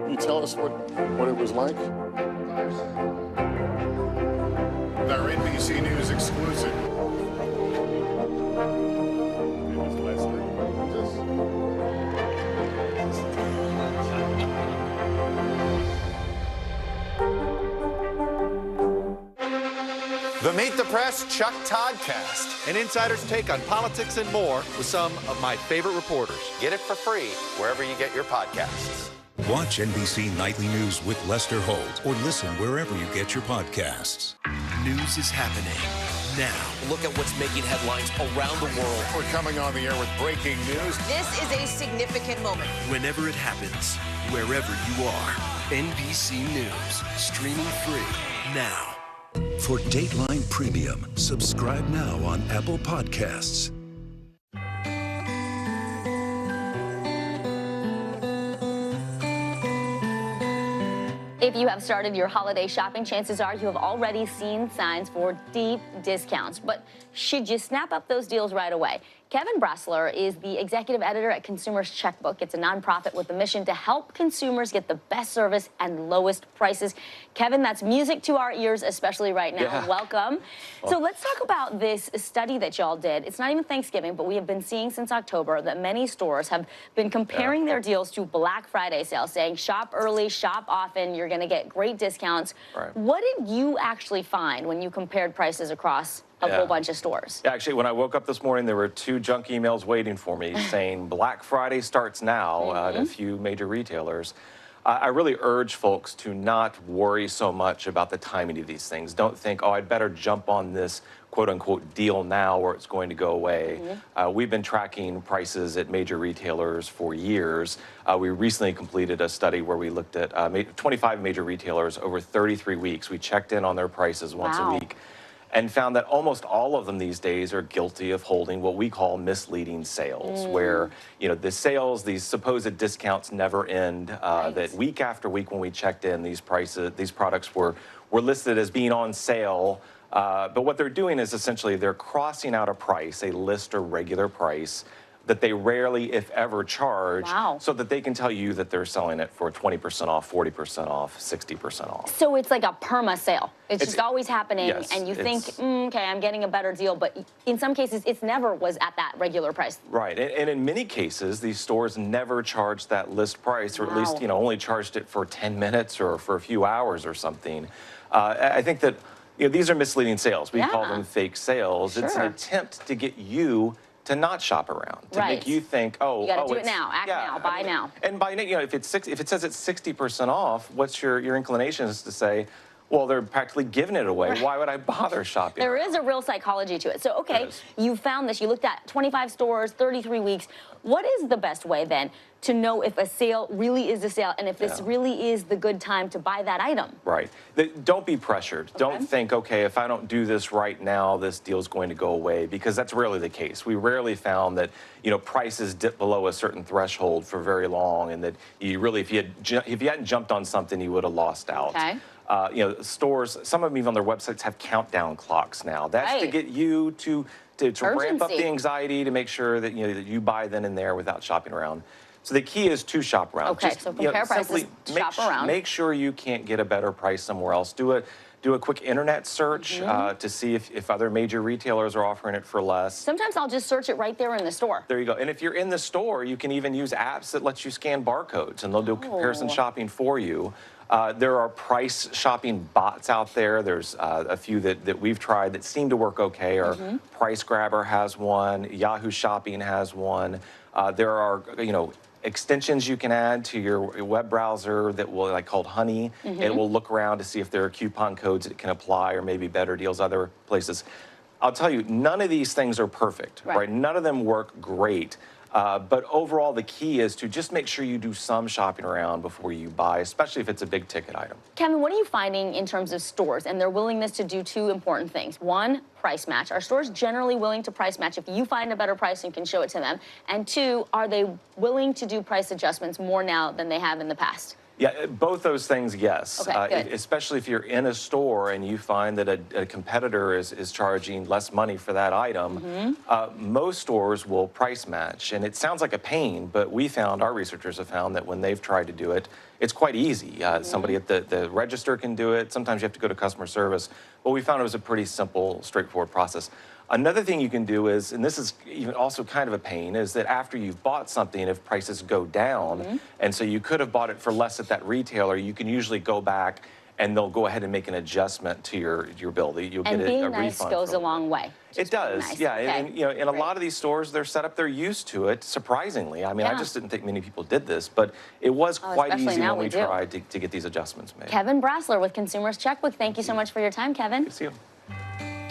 Can you tell us what it was like? Our NBC News exclusive. The Meet the Press Chuck Toddcast. An insider's take on politics and more with some of my favorite reporters. Get it for free wherever you get your podcasts. Watch NBC Nightly News with Lester Holt or listen wherever you get your podcasts. News is happening now. Look at what's making headlines around the world. We're coming on the air with breaking news. This is a significant moment. Whenever it happens, wherever you are, NBC News, streaming free now. For Dateline Premium, subscribe now on Apple Podcasts. If you have started your holiday shopping, chances are you have already seen signs for deep discounts. But should you snap up those deals right away? Kevin Bressler is the executive editor at Consumers Checkbook. It's a nonprofit with a mission to help consumers get the best service and lowest prices. Kevin, that's music to our ears, especially right now. Yeah. Welcome. So let's talk about this study that y'all did. It's not even Thanksgiving, but we have been seeing since October that many stores have been comparing their deals to Black Friday sales, saying shop early, shop often, you're going to get great discounts. Right. What did you actually find when you compared prices across a whole bunch of stores? Actually, when I woke up this morning, there were 2 junk emails waiting for me saying Black Friday starts now at a few major retailers. I really urge folks to not worry so much about the timing of these things. Don't think, oh, I'd better jump on this quote-unquote deal now or it's going to go away. We've been tracking prices at major retailers for years. We recently completed a study where we looked at 25 major retailers over 33 weeks. We checked in on their prices once a week and found that almost all of them these days are guilty of holding what we call misleading sales, where, you know, the sales, these supposed discounts never end, that week after week when we checked in, these products were listed as being on sale, but what they're doing is essentially they're crossing out a price, a list or regular price, that they rarely, if ever, charge, so that they can tell you that they're selling it for 20% off, 40% off, 60% off. So it's like a perma sale. It's just always happening, yes, and you think, okay, I'm getting a better deal, but in some cases, it's never was at that regular price. Right, and in many cases, these stores never charged that list price, or at least, you know, only charged it for 10 minutes or for a few hours or something. I think that, you know, these are misleading sales. We call them fake sales. It's an attempt to get you to not shop around, to make you think, oh, you got to do it now, act now, buy now. And by, you know, if it says it's 60% off, what's your inclination is to say, Well, they're practically giving it away. Why would I bother shopping? There is a real psychology to it. So, okay, you found this. You looked at 25 stores, 33 weeks. What is the best way then to know if a sale really is a sale and if this really is the good time to buy that item? Right. Don't be pressured. Don't think, okay, if I don't do this right now, this deal's going to go away, because that's rarely the case. We rarely found that, you know, prices dip below a certain threshold for very long, and that you really, if you hadn't jumped on something, you would have lost out. Okay. You know, stores, some of them even on their websites have countdown clocks now. That's to get you to ramp up the anxiety, to make sure that, you know, that you buy then and there without shopping around. So the key is to shop around. Okay, so compare prices, shop around. Make sure you can't get a better price somewhere else. Do a quick internet search to see if other major retailers are offering it for less. Sometimes I'll just search it right there in the store. There you go. And if you're in the store, you can even use apps that let you scan barcodes, and they'll do comparison shopping for you. There are price shopping bots out there. There's a few that we've tried that seem to work okay. Or Price Grabber has one. Yahoo Shopping has one. There are, you know, extensions you can add to your web browser that will, like, called Honey. It will look around to see if there are coupon codes that can apply, or maybe better deals other places. I'll tell you, none of these things are perfect, right? None of them work great. But overall, the key is to just make sure you do some shopping around before you buy, especially if it's a big ticket item. Kevin, what are you finding in terms of stores and their willingness to do two important things? One, price match. Are stores generally willing to price match if you find a better price and can show it to them? And two, are they willing to do price adjustments more now than they have in the past? Yeah, both those things, yes. Okay, especially if you're in a store and you find that a competitor is charging less money for that item. Most stores will price match, and it sounds like a pain, but our researchers have found that when they've tried to do it, it's quite easy. Somebody at the register can do it. Sometimes you have to go to customer service, but we found it was a pretty simple, straightforward process. Another thing you can do is, and this is even also kind of a pain, is that after you've bought something, if prices go down, and so you could have bought it for less at that retailer, you can usually go back and they'll go ahead and make an adjustment to your bill. You'll get a refund. And being nice goes a long way. It does, nice. yeah. Okay. And, you know, in a lot of these stores, they're set up, they're used to it, surprisingly. I mean, I just didn't think many people did this, but it was quite easy when we tried to get these adjustments made. Kevin Brassler with Consumers Checkbook. Thank you so much for your time, Kevin. Good to see you.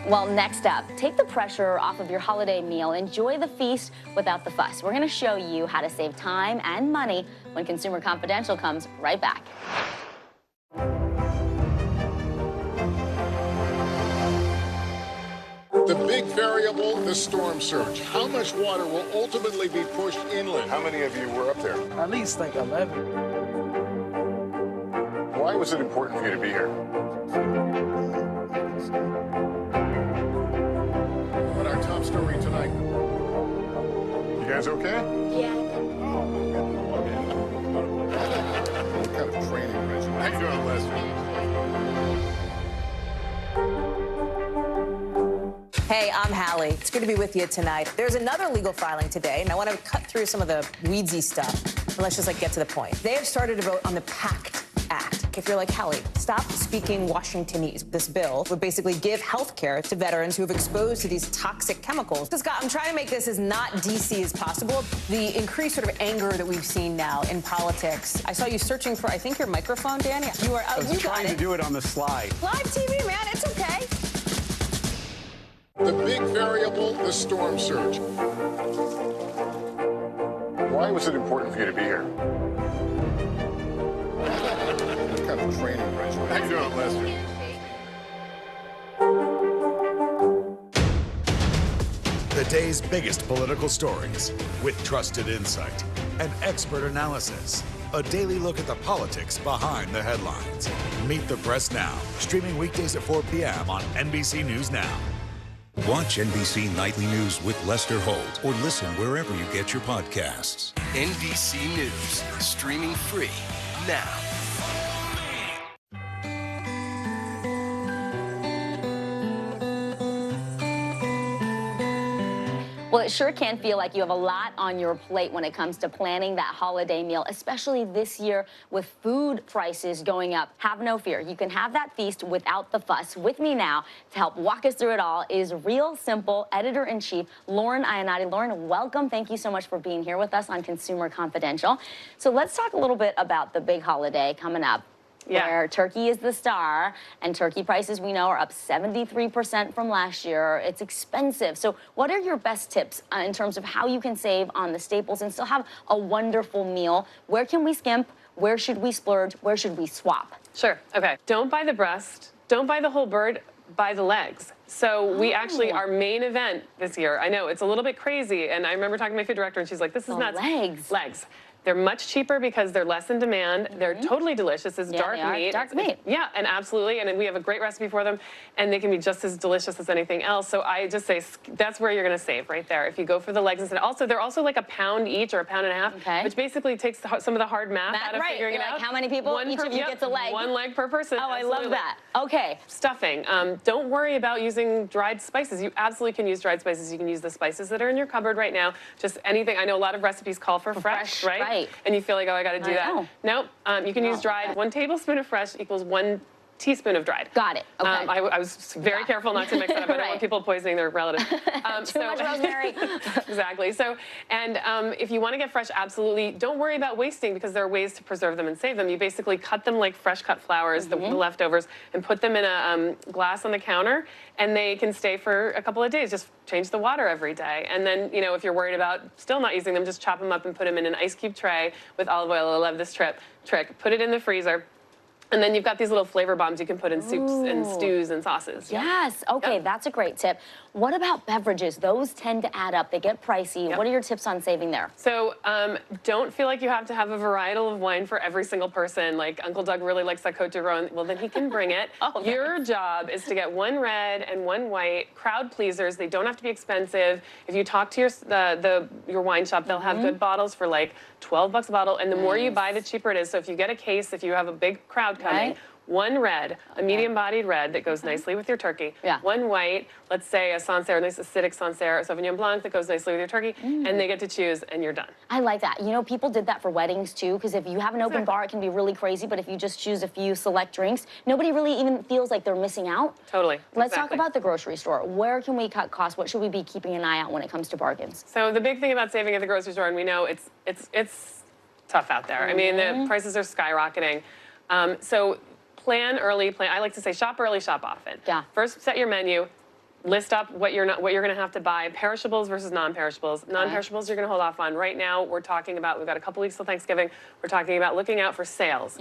Well, next up, take the pressure off of your holiday meal. Enjoy the feast without the fuss. We're going to show you how to save time and money when Consumer Confidential comes right back. The big variable, the storm surge. How much water will ultimately be pushed inland? How many of you were up there? At least like 11. Why was it important for you to be here? What our top story tonight? You guys okay? Yeah. What kind of training regimen? How you doing, Lester? Hey, I'm Hallie. It's good to be with you tonight. There's another legal filing today, and I want to cut through some of the weedsy stuff. And let's just get to the point. They have started to vote on the PACT Act. If you're like Hallie, stop speaking Washingtonese. This bill would basically give health care to veterans who have exposed to these toxic chemicals. So, Scott, I'm trying to make this as not DC as possible. The increased sort of anger that we've seen now in politics. I saw you searching for, I think, your microphone, Danny. You are. I was trying to do it on the slide. Live TV, man. It's okay. The big variable, the storm surge. Why was it important for you to be here? What kind of training regimen? How you doing, Lester? The day's biggest political stories with trusted insight and expert analysis. A daily look at the politics behind the headlines. Meet the Press Now, streaming weekdays at 4 p.m. on NBC News Now. Watch NBC Nightly News with Lester Holt or listen wherever you get your podcasts. NBC News, streaming free now. Well, it sure can feel like you have a lot on your plate when it comes to planning that holiday meal, especially this year with food prices going up. Have no fear. You can have that feast without the fuss. With me now to help walk us through it all is Real Simple Editor-in-Chief Lauren Ionati. Lauren, welcome. Thank you so much for being here with us on Consumer Confidential. So let's talk a little bit about the big holiday coming up. where turkey is the star, and turkey prices we know are up 73% from last year. It's expensive. So what are your best tips in terms of how you can save on the staples and still have a wonderful meal? Where can we skimp? Where should we splurge? Where should we swap? Sure. Okay. Don't buy the breast. Don't buy the whole bird. Buy the legs. So we actually, our main event this year, I know it's a little bit crazy, and I remember talking to my food director, and she's like, this is nuts. Legs. They're much cheaper because they're less in demand. They're totally delicious. It's dark meat. Dark meat. Yeah, and absolutely. And we have a great recipe for them, and they can be just as delicious as anything else. So I just say that's where you're going to save right there. If you go for the legs instead. Also, they're also like a pound each or a pound and a half, which basically takes some of the hard math out of figuring it out. How many people? Each of you gets a leg. One leg per person. Oh, I love that. Okay. Stuffing. Don't worry about using dried spices. You absolutely can use dried spices. You can use the spices that are in your cupboard right now. Just anything. I know a lot of recipes call for fresh, right? And you feel like, oh, I got to do that. Nope. You can use dried. 1 tablespoon of fresh equals 1 teaspoon of dried. Got it. Okay. I was very careful not to mix it up. I don't want people poisoning their relatives. Too much rosemary. Exactly. So, and if you want to get fresh, absolutely don't worry about wasting, because there are ways to preserve them and save them. You basically cut them like fresh cut flowers, the leftovers, and put them in a glass on the counter, and they can stay for a couple of days. Just change the water every day. And then, you know, if you're worried about still not using them, just chop them up and put them in an ice cube tray with olive oil. I love this trick. Put it in the freezer. And then you've got these little flavor bombs you can put in soups and stews and sauces. Yes. Okay, that's a great tip. What about beverages? Those tend to add up. They get pricey. What are your tips on saving there? So don't feel like you have to have a varietal of wine for every single person. Like Uncle Doug really likes that Côte du Rhône. Well, then he can bring it. Your job is to get 1 red and 1 white. Crowd pleasers. They don't have to be expensive. If you talk to your wine shop, they'll have good bottles for like $12 a bottle. And the more you buy, the cheaper it is. So if you get a case, if you have a big crowd coming, 1 red, a medium-bodied red that goes nicely with your turkey. 1 white, let's say a Sancerre, a nice acidic Sancerre, a Sauvignon Blanc that goes nicely with your turkey, and they get to choose, and you're done. I like that. You know, people did that for weddings, too, because if you have an open bar, it can be really crazy, but if you just choose a few select drinks, nobody really even feels like they're missing out. Totally. Let's talk about the grocery store. Where can we cut costs? What should we be keeping an eye out when it comes to bargains? So the big thing about saving at the grocery store, and we know it's tough out there. I mean, the prices are skyrocketing. So plan early. I like to say shop early, shop often. Yeah. First, set your menu. List up what you're going to have to buy. Perishables versus non-perishables. Non-perishables you're going to hold off on. Right now, we're talking about, we've got a couple weeks till Thanksgiving. We're talking about looking out for sales.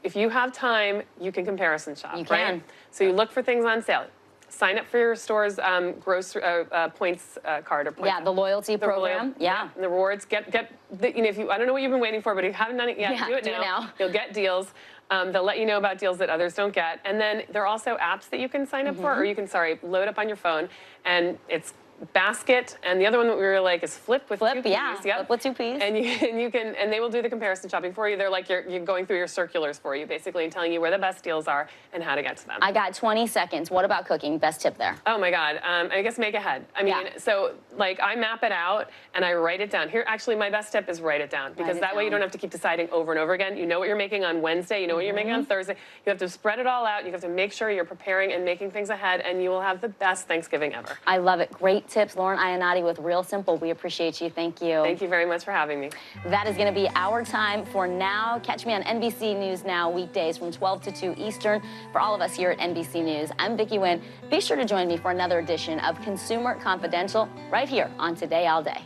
If you have time, you can comparison shop. You can. Right? So you look for things on sale. Sign up for your store's points card or points. Yeah, the loyalty program. Yeah. And the rewards. You know, I don't know what you've been waiting for, but if you haven't done it yet, do it now. You'll get deals. They'll let you know about deals that others don't get. And then there are also apps that you can sign up for, or you can, load up on your phone. And it's Basket, and the other one that we really like is Flip with 2 Ps. Flip with 2 Ps. And they will do the comparison shopping for you. They're like you're going through your circulars for you, basically, and telling you where the best deals are and how to get to them. I got 20 seconds. What about cooking? Best tip there. Oh my God. I guess make ahead. I mean, so like I map it out and I write it down. Here, actually, my best tip is write it down, because that way you don't have to keep deciding over and over again. You know what you're making on Wednesday. You know what you're making on Thursday. You have to spread it all out. You have to make sure you're preparing and making things ahead, and you will have the best Thanksgiving ever. I love it. Great tips, Lauren Iannati with Real Simple. We appreciate you. Thank you. Thank you very much for having me. That is going to be our time for now. Catch me on NBC News Now weekdays from 12 to 2 Eastern. For all of us here at NBC News, I'm Vicki Nguyen. Be sure to join me for another edition of Consumer Confidential right here on Today All Day.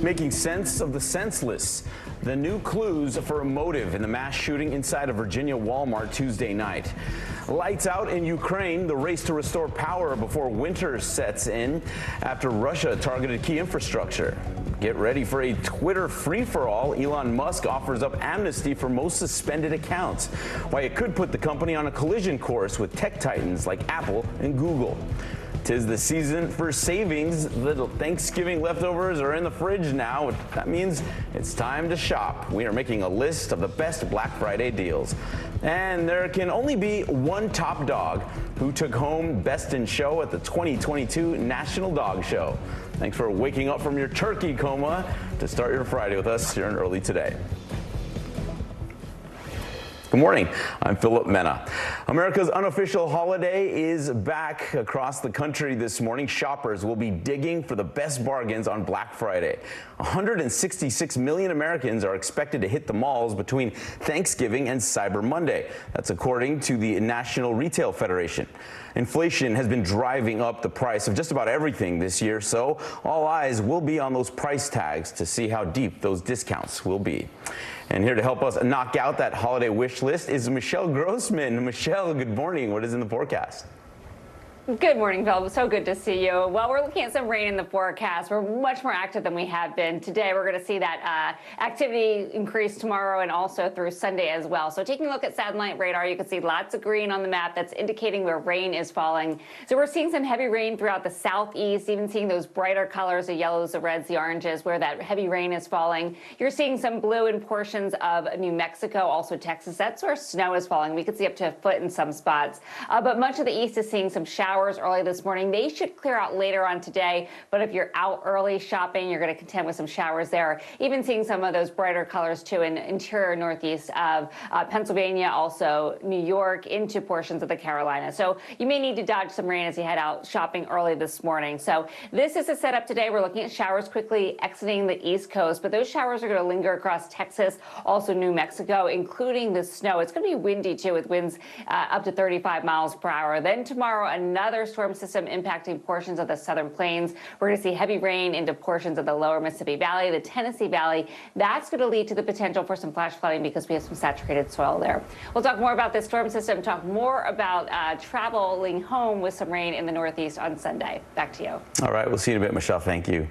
Making sense of the senseless. The new clues for a motive in the mass shooting inside a Virginia Walmart Tuesday night. Lights out in Ukraine, the race to restore power before winter sets in after Russia targeted key infrastructure. Get ready for a Twitter free-for-all. Elon Musk offers up amnesty for most suspended accounts. Why it could put the company on a collision course with tech titans like Apple and Google. 'Tis the season for savings. Little Thanksgiving leftovers are in the fridge now. That means it's time to shop. We are making a list of the best Black Friday deals. And there can only be one top dog who took home Best in Show at the 2022 National Dog Show. Thanks for waking up from your turkey coma to start your Friday with us here in Early Today. Good morning. I'm Philip Mena. America's unofficial holiday is back across the country this morning. Shoppers will be digging for the best bargains on Black Friday. 166 million Americans are expected to hit the malls between Thanksgiving and Cyber Monday. That's according to the National Retail Federation. Inflation has been driving up the price of just about everything this year, so all eyes will be on those price tags to see how deep those discounts will be. And here to help us knock out that holiday wish list is Michelle Grossman. Michelle, good morning. What is in the forecast? Good morning, Phil. So good to see you. Well, we're looking at some rain in the forecast. We're much more active than we have been. Today, we're going to see that activity increase tomorrow and also through Sunday as well. So taking a look at satellite radar, you can see lots of green on the map. That's indicating where rain is falling. So we're seeing some heavy rain throughout the southeast, even seeing those brighter colors, the yellows, the reds, the oranges, where that heavy rain is falling. You're seeing some blue in portions of New Mexico, also Texas. That's where snow is falling. We could see up to a foot in some spots. But much of the east is seeing some showers early this morning. They should clear out later on today, but if you're out early shopping, you're going to contend with some showers there. Even seeing some of those brighter colors too in interior northeast of Pennsylvania, also New York, into portions of the Carolinas. So you may need to dodge some rain as you head out shopping early this morning. So this is a setup today. We're looking at showers quickly exiting the East Coast, but those showers are going to linger across Texas, also New Mexico, including the snow. It's going to be windy too, with winds up to 35 miles per hour. Then tomorrow, another storm system impacting portions of the southern plains. We're going to see heavy rain into portions of the lower Mississippi Valley, the Tennessee Valley. That's going to lead to the potential for some flash flooding because we have some saturated soil there. We'll talk more about this storm system, talk more about traveling home with some rain in the Northeast on Sunday. Back to you. All right, we'll see you in a bit, Michelle. Thank you.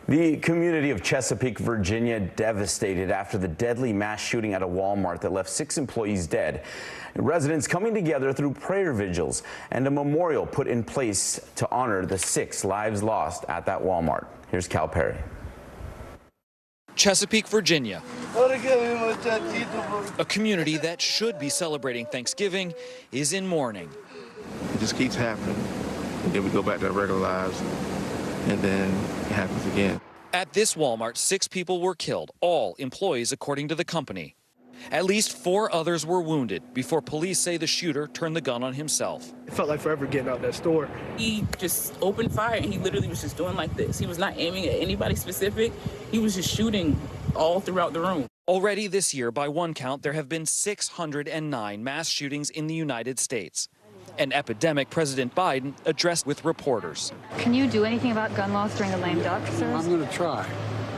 The community of Chesapeake, Virginia, devastated after the deadly mass shooting at a Walmart that left 6 employees dead. Residents coming together through prayer vigils and a memorial put in place to honor the 6 lives lost at that Walmart. Here's Cal Perry. Chesapeake, Virginia, a community that should be celebrating Thanksgiving, is in mourning. It just keeps happening, and then we go back to our regular lives, and then it happens again. At this Walmart, 6 people were killed, all employees according to the company. At least 4 others were wounded before police say the shooter turned the gun on himself. It felt like forever getting out that store. He just opened fire and he literally was just doing like this. He was not aiming at anybody specific. He was just shooting all throughout the room. Already this year, by one count, there have been 609 mass shootings in the United States. An epidemic President Biden addressed with reporters. Can you do anything about gun laws during the lame duck, sir? I'm going to try.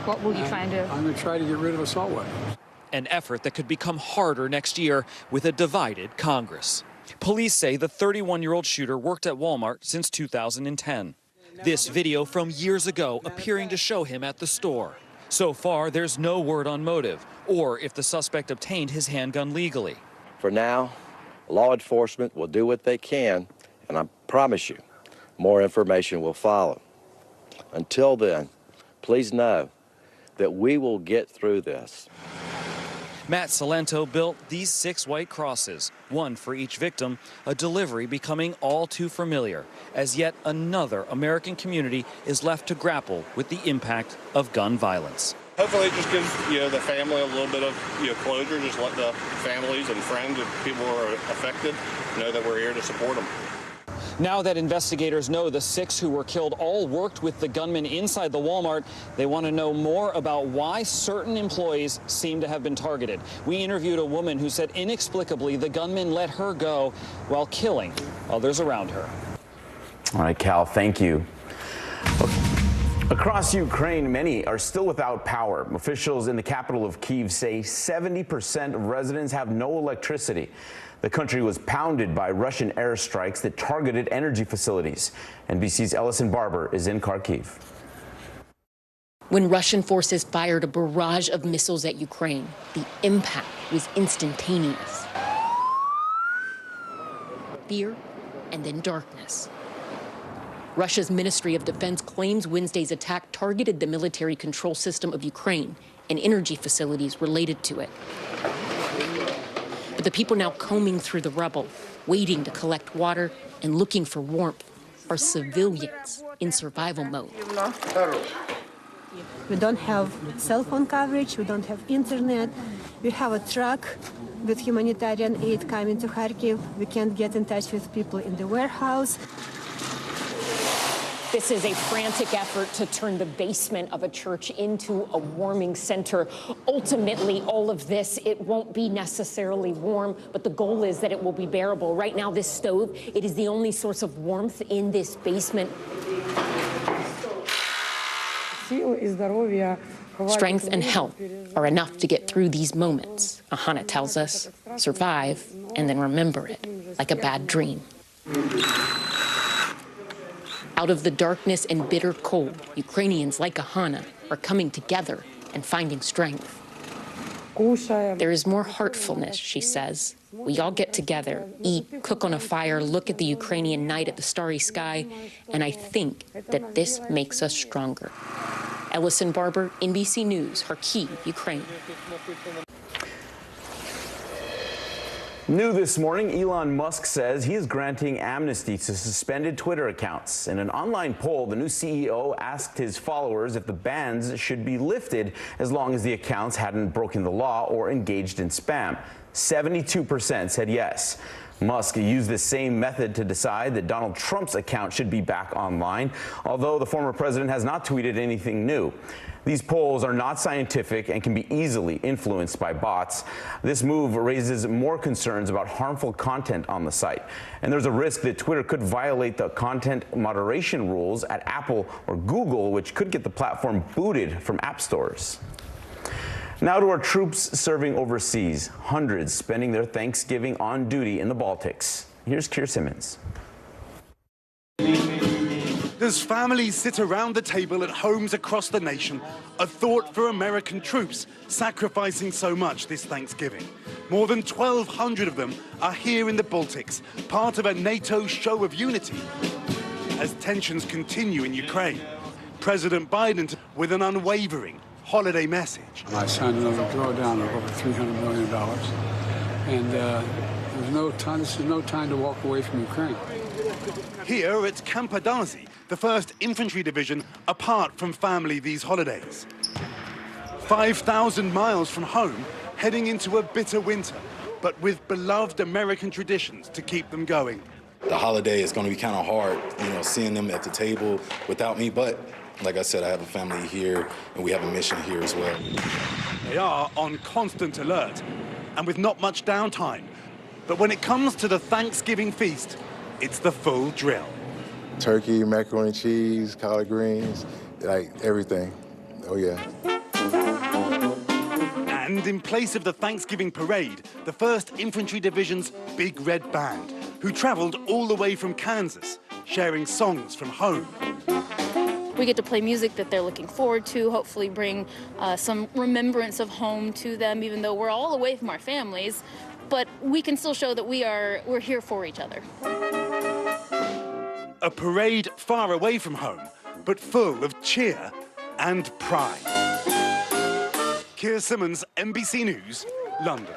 What will you try and do? I'm going to try to get rid of assault weapons. An effort that could become harder next year with a divided Congress. Police say the 31-year-old shooter worked at Walmart since 2010. This video from years ago appearing to show him at the store. So far, there's no word on motive or if the suspect obtained his handgun legally. For now, law enforcement will do what they can, and I promise you, more information will follow. Until then, please know that we will get through this. Matt Salento built these 6 white crosses, one for each victim, a delivery becoming all too familiar as yet another American community is left to grapple with the impact of gun violence. Hopefully it just gives the family a little bit of closure, just let the families and friends of people who are affected know that we're here to support them. Now that investigators know the 6 who were killed all worked with the gunman inside the Walmart, they want to know more about why certain employees seem to have been targeted. We interviewed a woman who said inexplicably the gunman let her go while killing others around her. All right, Cal, thank you. Across Ukraine, many are still without power. Officials in the capital of Kyiv say 70% of residents have no electricity. The country was pounded by Russian airstrikes that targeted energy facilities. NBC's Ellison Barber is in Kharkiv. When Russian forces fired a barrage of missiles at Ukraine, the impact was instantaneous. Fear and then darkness. Russia's Ministry of Defense claims Wednesday's attack targeted the military control system of Ukraine and energy facilities related to it. But the people now combing through the rubble, waiting to collect water and looking for warmth, are civilians in survival mode. We don't have cell phone coverage, we don't have internet. We have a truck with humanitarian aid coming to Kharkiv. We can't get in touch with people in the warehouse. This is a frantic effort to turn the basement of a church into a warming center. Ultimately, all of this, it won't be necessarily warm, but the goal is that it will be bearable. Right now, this stove, it is the only source of warmth in this basement. Strength and health are enough to get through these moments, Ahana tells us, survive, and then remember it, like a bad dream. Out of the darkness and bitter cold, Ukrainians like Ahana are coming together and finding strength. There is more heartfulness, she says. We all get together, eat, cook on a fire, look at the Ukrainian night at the starry sky, and I think that this makes us stronger. Ellison Barber, NBC News, Kharkiv, Ukraine. New this morning, Elon Musk says he is granting amnesty to suspended Twitter accounts. In an online poll, the new CEO asked his followers if the bans should be lifted as long as the accounts hadn't broken the law or engaged in spam. 72% said yes. Musk used the same method to decide that Donald Trump's account should be back online, although the former president has not tweeted anything new. These polls are not scientific and can be easily influenced by bots. This move raises more concerns about harmful content on the site. And there's a risk that Twitter could violate the content moderation rules at Apple or Google, which could get the platform booted from app stores. Now to our troops serving overseas, hundreds spending their Thanksgiving on duty in the Baltics. Here's Keir Simmons. As families sit around the table at homes across the nation, a thought for American troops sacrificing so much this Thanksgiving. More than 1,200 of them are here in the Baltics, part of a NATO show of unity. As tensions continue in Ukraine, President Biden with an unwavering holiday message. I signed another drawdown of over $300 million, and there's no time. This is no time to walk away from Ukraine. Here at Campadasi, the 1st Infantry Division apart from family these holidays. 5,000 miles from home, heading into a bitter winter, but with beloved American traditions to keep them going. The holiday is going to be kind of hard, seeing them at the table without me, but like I said, I have a family here, and we have a mission here as well. They are on constant alert, and with not much downtime. But when it comes to the Thanksgiving feast, it's the full drill. Turkey, macaroni and cheese, collard greens, like everything. Oh, yeah. And in place of the Thanksgiving parade, the 1st Infantry Division's Big Red Band, who traveled all the way from Kansas, sharing songs from home. We get to play music that they're looking forward to, hopefully bring some remembrance of home to them, even though we're all away from our families. But we can still show that we're here for each other. A parade far away from home, but full of cheer and pride. Keir Simmons, NBC News, London.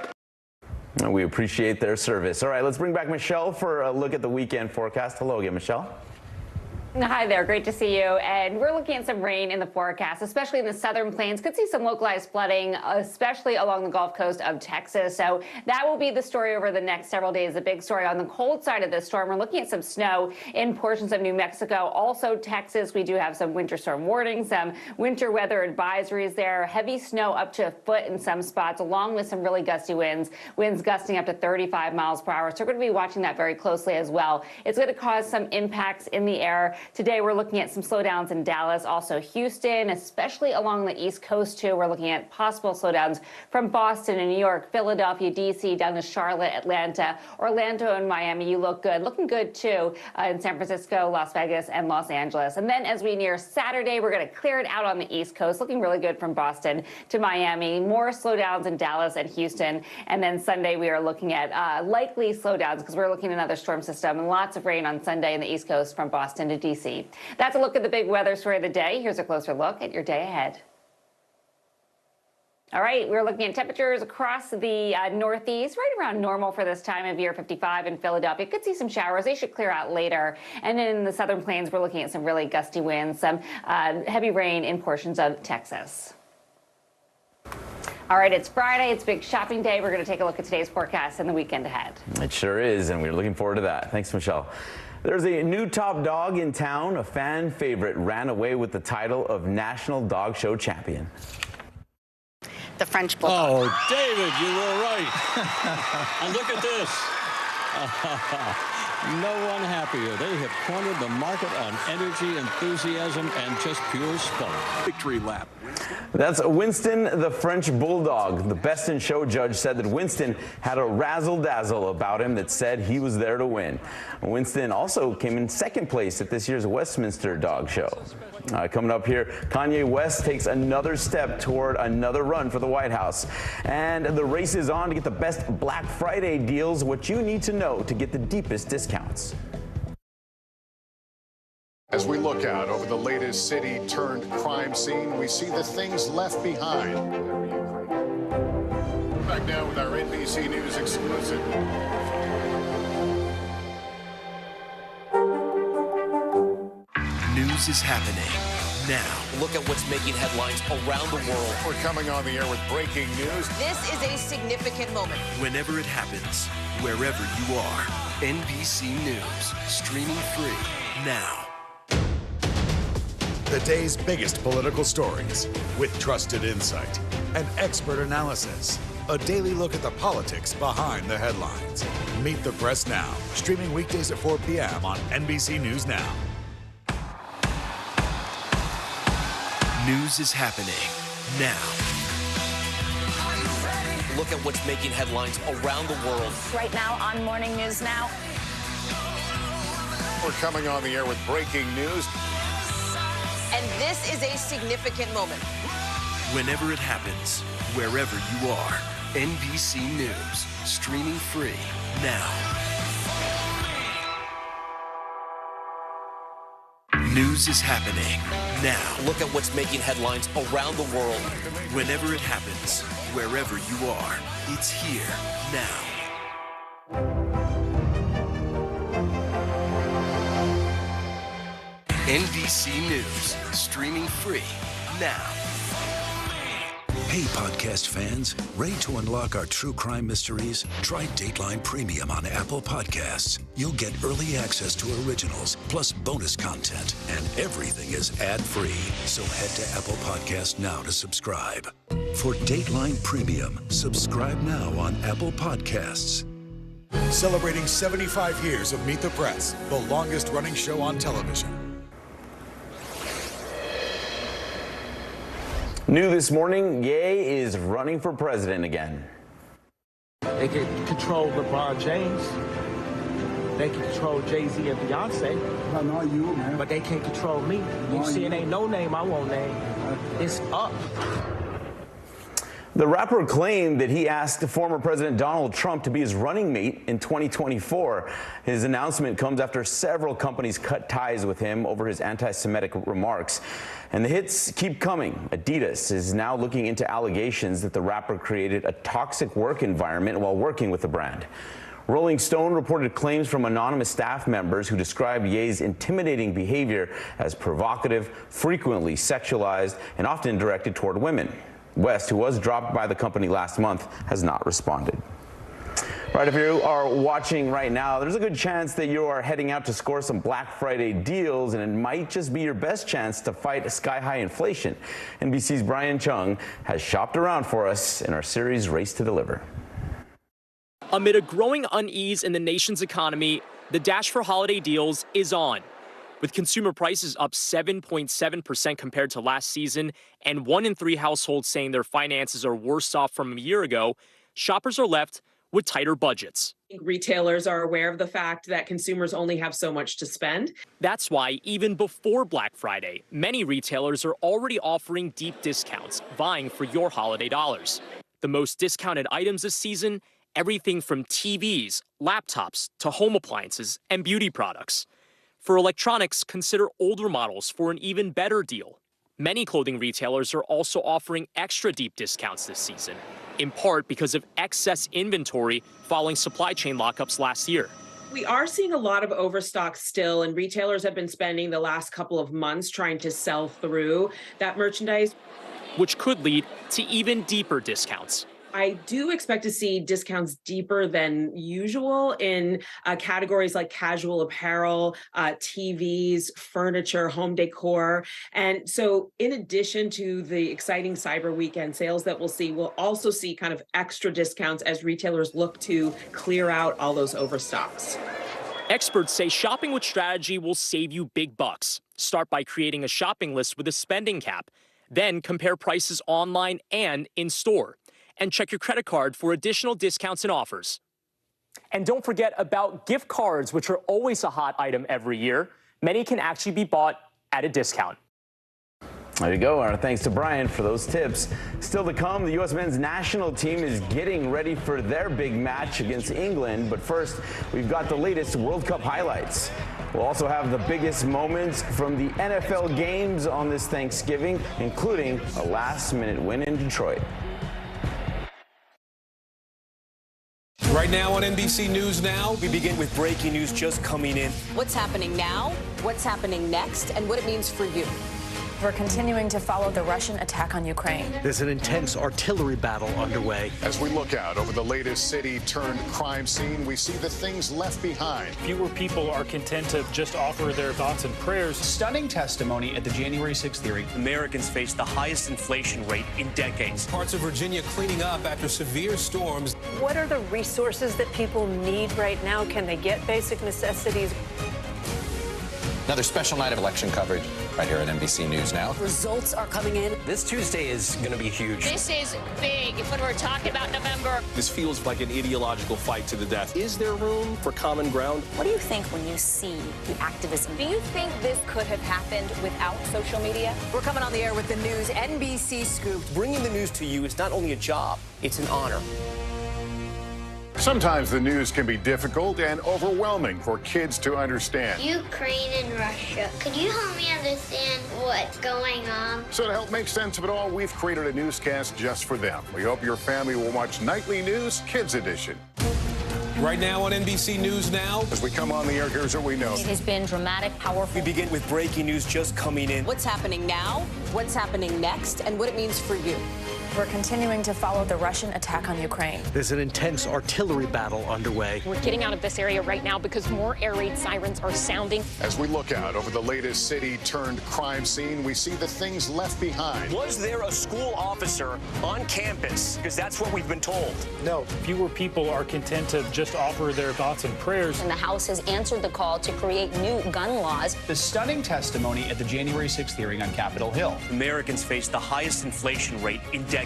We appreciate their service. All right, let's bring back Michelle for a look at the weekend forecast. Hello again, Michelle. Hi there, great to see you. And we're looking at some rain in the forecast, especially in the southern plains. Could see some localized flooding, especially along the Gulf Coast of Texas. So that will be the story over the next several days. The big story on the cold side of the storm. We're looking at some snow in portions of New Mexico, also Texas. We do have some winter storm warnings, some winter weather advisories there. Heavy snow up to a foot in some spots, along with some really gusty winds gusting up to 35 miles per hour. So we're going to be watching that very closely as well. It's going to cause some impacts in the air. Today, we're looking at some slowdowns in Dallas, also Houston, especially along the East Coast, too. We're looking at possible slowdowns from Boston and New York, Philadelphia, D.C., down to Charlotte, Atlanta, Orlando, and Miami. You look good. Looking good, too, in San Francisco, Las Vegas, and Los Angeles. And then as we near Saturday, we're going to clear it out on the East Coast, looking really good from Boston to Miami. More slowdowns in Dallas and Houston. And then Sunday, we are looking at likely slowdowns because we're looking at another storm system and lots of rain on Sunday in the East Coast from Boston to D.C. TC. That's a look at the big weather story of the day. Here's a closer look at your day ahead. All right, we're looking at temperatures across the Northeast, right around normal for this time of year, 55 in Philadelphia. Could see some showers. They should clear out later. And in the southern plains, we're looking at some really gusty winds, some heavy rain in portions of Texas. All right, it's Friday. It's big shopping day. We're going to take a look at today's forecast and the weekend ahead. It sure is, and we're looking forward to that. Thanks, Michelle. There's a new top dog in town. A fan favorite ran away with the title of National Dog Show Champion. The French Bulldog. Oh, David, you were right. And look at this. No one happier. They have cornered the market on energy, enthusiasm, and just pure spunk. Victory lap. That's Winston, the French Bulldog. The Best in Show judge said that Winston had a razzle-dazzle about him that said he was there to win. Winston also came in second place at this year's Westminster Dog Show. Coming up here, Kanye West takes another step toward another run for the White House. And the race is on to get the best Black Friday deals, what you need to know to get the deepest discounts. As we look out over the latest city-turned-crime scene, we see the things left behind. Back now with our NBC News exclusive. News is happening now. Look at what's making headlines around the world. We're coming on the air with breaking news. This is a significant moment. Whenever it happens, wherever you are, NBC News, streaming free now. The day's biggest political stories with trusted insight and expert analysis. A daily look at the politics behind the headlines. Meet the Press Now, streaming weekdays at 4 p.m. on NBC News Now. News is happening now. Look at what's making headlines around the world. Right now on Morning News Now. We're coming on the air with breaking news. And this is a significant moment. Whenever it happens, wherever you are, NBC News, streaming free now. News is happening now. Look at what's making headlines around the world. Whenever it happens, wherever you are, it's here now. NBC News, streaming free now. Hey, podcast fans, ready to unlock our true crime mysteries? Try Dateline Premium on Apple Podcasts. You'll get early access to originals, plus bonus content, and everything is ad-free. So head to Apple Podcasts now to subscribe. For Dateline Premium, subscribe now on Apple Podcasts. Celebrating 75 years of Meet the Press, the longest-running show on television. New this morning, Ye is running for president again. They can control LeBron James. They can control Jay-Z and Beyonce. Not you, man. But they can't control me. You see, it ain't no name I won't name. It's up. The rapper claimed that he asked former President Donald Trump to be his running mate in 2024. His announcement comes after several companies cut ties with him over his anti-Semitic remarks. And the hits keep coming. Adidas is now looking into allegations that the rapper created a toxic work environment while working with the brand. Rolling Stone reported claims from anonymous staff members who described Ye's intimidating behavior as provocative, frequently sexualized, and often directed toward women. West, who was dropped by the company last month, has not responded. Right, if you are watching right now, there's a good chance that you are heading out to score some Black Friday deals, and it might just be your best chance to fight sky-high inflation. NBC's Brian Chung has shopped around for us in our series Race to Deliver. Amid a growing unease in the nation's economy, the dash for holiday deals is on. With consumer prices up 7.7% compared to last season, and 1 in 3 households saying their finances are worse off from a year ago, shoppers are left with tighter budgets. Retailers are aware of the fact that consumers only have so much to spend. That's why even before Black Friday, many retailers are already offering deep discounts, vying for your holiday dollars. The most discounted items this season, everything from TVs, laptops, to home appliances and beauty products. For electronics, consider older models for an even better deal. Many clothing retailers are also offering extra deep discounts this season, in part because of excess inventory following supply chain lockups last year. We are seeing a lot of overstock still, and retailers have been spending the last couple of months trying to sell through that merchandise, which could lead to even deeper discounts. I do expect to see discounts deeper than usual in categories like casual apparel, TVs, furniture, home decor. And so in addition to the exciting Cyber Weekend sales that we'll see, we'll also see kind of extra discounts as retailers look to clear out all those overstocks. Experts say shopping with strategy will save you big bucks. Start by creating a shopping list with a spending cap. Then compare prices online and in store. And check your credit card for additional discounts and offers. And don't forget about gift cards, which are always a hot item every year. Many can actually be bought at a discount. There you go. Our thanks to Brian for those tips. Still to come, the U.S. men's national team is getting ready for their big match against England. But first, we've got the latest World Cup highlights. We'll also have the biggest moments from the NFL games on this Thanksgiving, including a last-minute win in Detroit. Right now on NBC News Now, we begin with breaking news just coming in. What's happening now, what's happening next, and what it means for you. We're continuing to follow the Russian attack on Ukraine. There's an intense artillery battle underway. As we look out over the latest city-turned-crime scene, we see the things left behind. Fewer people are content to just offer their thoughts and prayers. Stunning testimony at the January 6th hearing. Americans face the highest inflation rate in decades. Parts of Virginia cleaning up after severe storms. What are the resources that people need right now? Can they get basic necessities? Another special night of election coverage right here at NBC News Now. Results are coming in. This Tuesday is going to be huge. This is big when we're talking about November. This feels like an ideological fight to the death. Is there room for common ground? What do you think when you see the activism? Do you think this could have happened without social media? We're coming on the air with the news, NBC Scoop. Bringing the news to you is not only a job, it's an honor. Sometimes the news can be difficult and overwhelming for kids to understand. Ukraine and Russia. Could you help me understand what's going on? So to help make sense of it all, we've created a newscast just for them. We hope your family will watch Nightly News Kids Edition. Right now on NBC News Now. As we come on the air, here's what we know. It has been dramatic, powerful. We begin with breaking news just coming in. What's happening now, what's happening next, and what it means for you. We're continuing to follow the Russian attack on Ukraine. There's an intense artillery battle underway. We're getting out of this area right now because more air raid sirens are sounding. As we look out over the latest city-turned-crime scene, we see the things left behind. Was there a school officer on campus? Because that's what we've been told. No. Fewer people are content to just offer their thoughts and prayers. And the House has answered the call to create new gun laws. The stunning testimony at the January 6th hearing on Capitol Hill. Americans face the highest inflation rate in decades.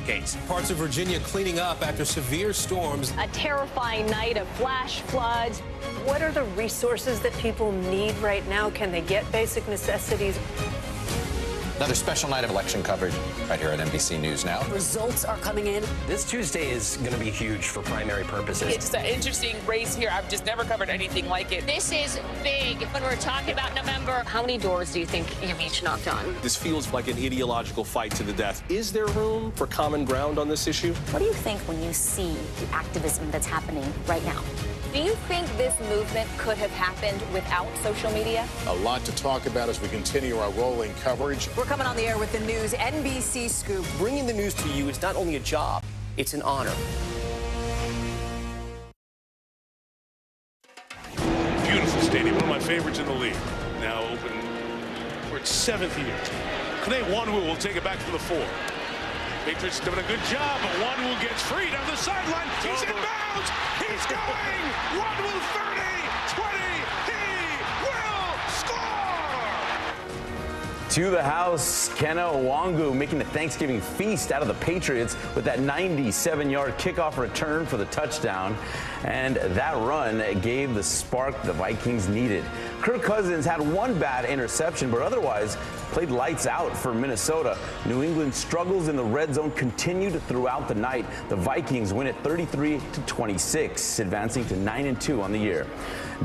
Parts of Virginia cleaning up after severe storms. A terrifying night of flash floods. What are the resources that people need right now? Can they get basic necessities? Another special night of election coverage right here at NBC News Now. Results are coming in. This Tuesday is going to be huge for primary purposes. It's an interesting race here. I've just never covered anything like it. This is big when we're talking about November. How many doors do you think you've each knocked on? This feels like an ideological fight to the death. Is there room for common ground on this issue? What do you think when you see the activism that's happening right now? Do you think this movement could have happened without social media? A lot to talk about as we continue our rolling coverage. We're coming on the air with the news, NBC Scoop. Bringing the news to you is not only a job, it's an honor. Beautiful stadium, one of my favorites in the league. Now open for its 7th year. Kane Wanwu will take it back to the 4. Patriots doing a good job, but Wanwu gets free down the sideline. He's in bounds. He's going. Wanwu 30, 20. He will score. To the house, Kenna Owangu making the Thanksgiving feast out of the Patriots with that 97-yard kickoff return for the touchdown. And that run gave the spark the Vikings needed. Kirk Cousins had one bad interception, but otherwise played lights out for Minnesota. New England's struggles in the red zone continued throughout the night. The Vikings win it 33-26, advancing to 9-2 on the year.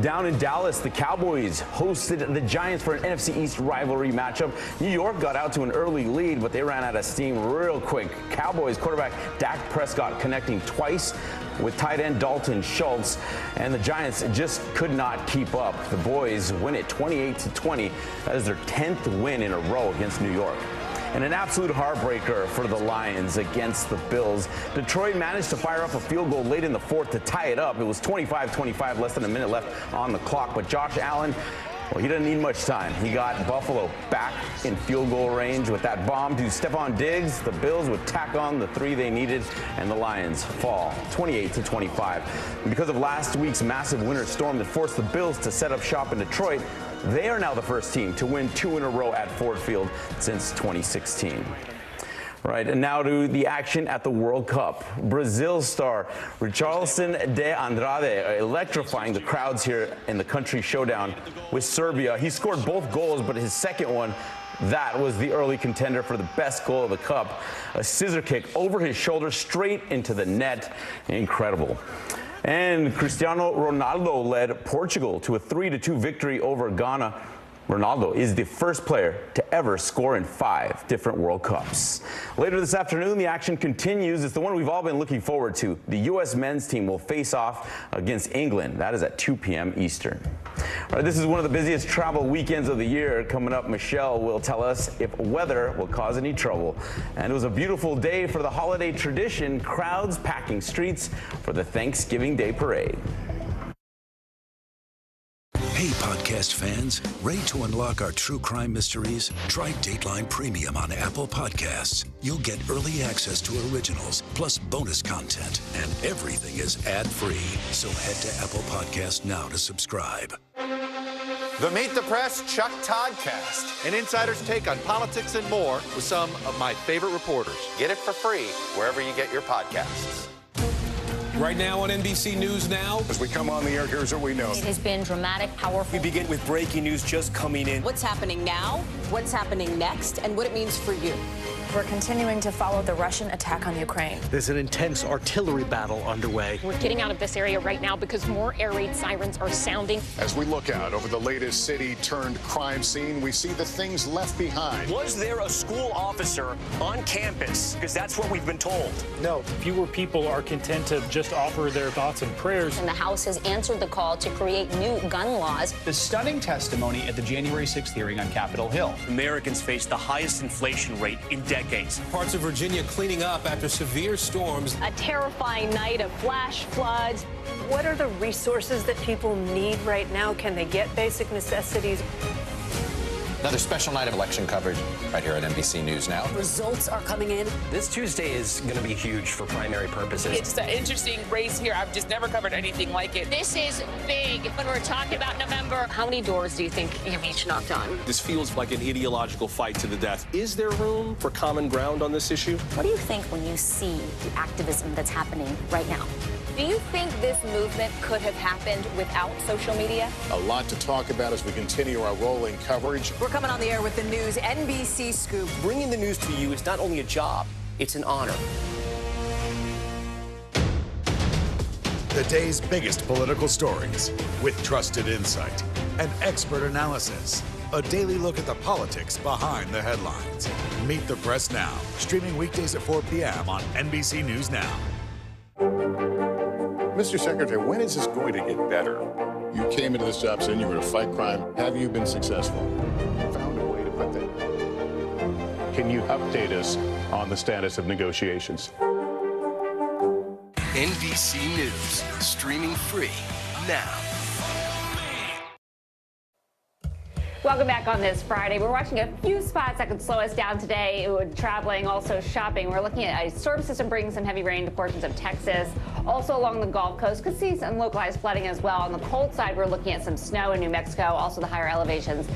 Down in Dallas, the Cowboys hosted the Giants for an NFC East rivalry matchup. New York got out to an early lead, but they ran out of steam real quick. Cowboys quarterback Dak Prescott connecting twice with tight end Dalton Schultz, and the Giants just could not keep up. The boys win it 28-20. That is their 10th win in a row against New York. And an absolute heartbreaker for the Lions against the Bills. Detroit managed to fire up a field goal late in the fourth to tie it up. It was 25-25, less than a minute left on the clock. But Josh Allen, well, he didn't need much time. He got Buffalo back in field goal range with that bomb to Stephon Diggs. The Bills would tack on the 3 they needed, and the Lions fall 28-25. Because of last week's massive winter storm that forced the Bills to set up shop in Detroit, they are now the first team to win 2 in a row at Ford Field since 2016. Right, and now to the action at the World Cup. Brazil star Richarlison de Andrade electrifying the crowds here in the country showdown with Serbia. He scored both goals, but his second one, that was the early contender for the best goal of the Cup. A scissor kick over his shoulder straight into the net. Incredible. And Cristiano Ronaldo led Portugal to a 3-2 victory over Ghana. Ronaldo is the first player to ever score in 5 different World Cups. Later this afternoon, the action continues. It's the one we've all been looking forward to. The U.S. men's team will face off against England. That is at 2 p.m. Eastern. All right, this is one of the busiest travel weekends of the year. Coming up, Michelle will tell us if weather will cause any trouble. And it was a beautiful day for the holiday tradition. Crowds packing streets for the Thanksgiving Day parade. Hey, podcast fans, ready to unlock our true crime mysteries? Try Dateline Premium on Apple Podcasts. You'll get early access to originals, plus bonus content, and everything is ad-free. So head to Apple Podcasts now to subscribe. The Meet the Press Chuck Toddcast, an insider's take on politics and more with some of my favorite reporters. Get it for free wherever you get your podcasts. Right now on NBC News Now. As we come on the air, here's what we know. It has been dramatic, powerful. We begin with breaking news just coming in. What's happening now, what's happening next, and what it means for you. We're continuing to follow the Russian attack on Ukraine. There's an intense artillery battle underway. We're getting out of this area right now because more air raid sirens are sounding. As we look out over the latest city-turned-crime scene, we see the things left behind. Was there a school officer on campus? Because that's what we've been told. No. Fewer people are content to just offer their thoughts and prayers. And the House has answered the call to create new gun laws. The stunning testimony at the January 6th hearing on Capitol Hill. Americans face the highest inflation rate in decades. Parts of Virginia cleaning up after severe storms. A terrifying night of flash floods. What are the resources that people need right now? Can they get basic necessities? Another special night of election coverage right here at NBC News Now. Results are coming in. This Tuesday is going to be huge for primary purposes. It's an interesting race here. I've just never covered anything like it. This is big when we're talking about November. How many doors do you think you've each knocked on? This feels like an ideological fight to the death. Is there room for common ground on this issue? What do you think when you see the activism that's happening right now? Do you think this movement could have happened without social media? A lot to talk about as we continue our rolling coverage. We're coming on the air with the news NBC Scoop. Bringing the news to you is not only a job, it's an honor. The day's biggest political stories with trusted insight and expert analysis. A daily look at the politics behind the headlines. Meet the Press Now, streaming weekdays at 4 p.m. on NBC News Now. Mr. Secretary, when is this going to get better? You came into this job saying you were going to fight crime. Have you been successful? Found a way to put that. Can you update us on the status of negotiations? NBC News, streaming free now. Welcome back on this Friday. We're watching a few spots that could slow us down today. Traveling, also shopping. We're looking at a storm system bringing some heavy rain to portions of Texas. Also along the Gulf Coast, could see some localized flooding as well. On the cold side, we're looking at some snow in New Mexico, also the higher elevations.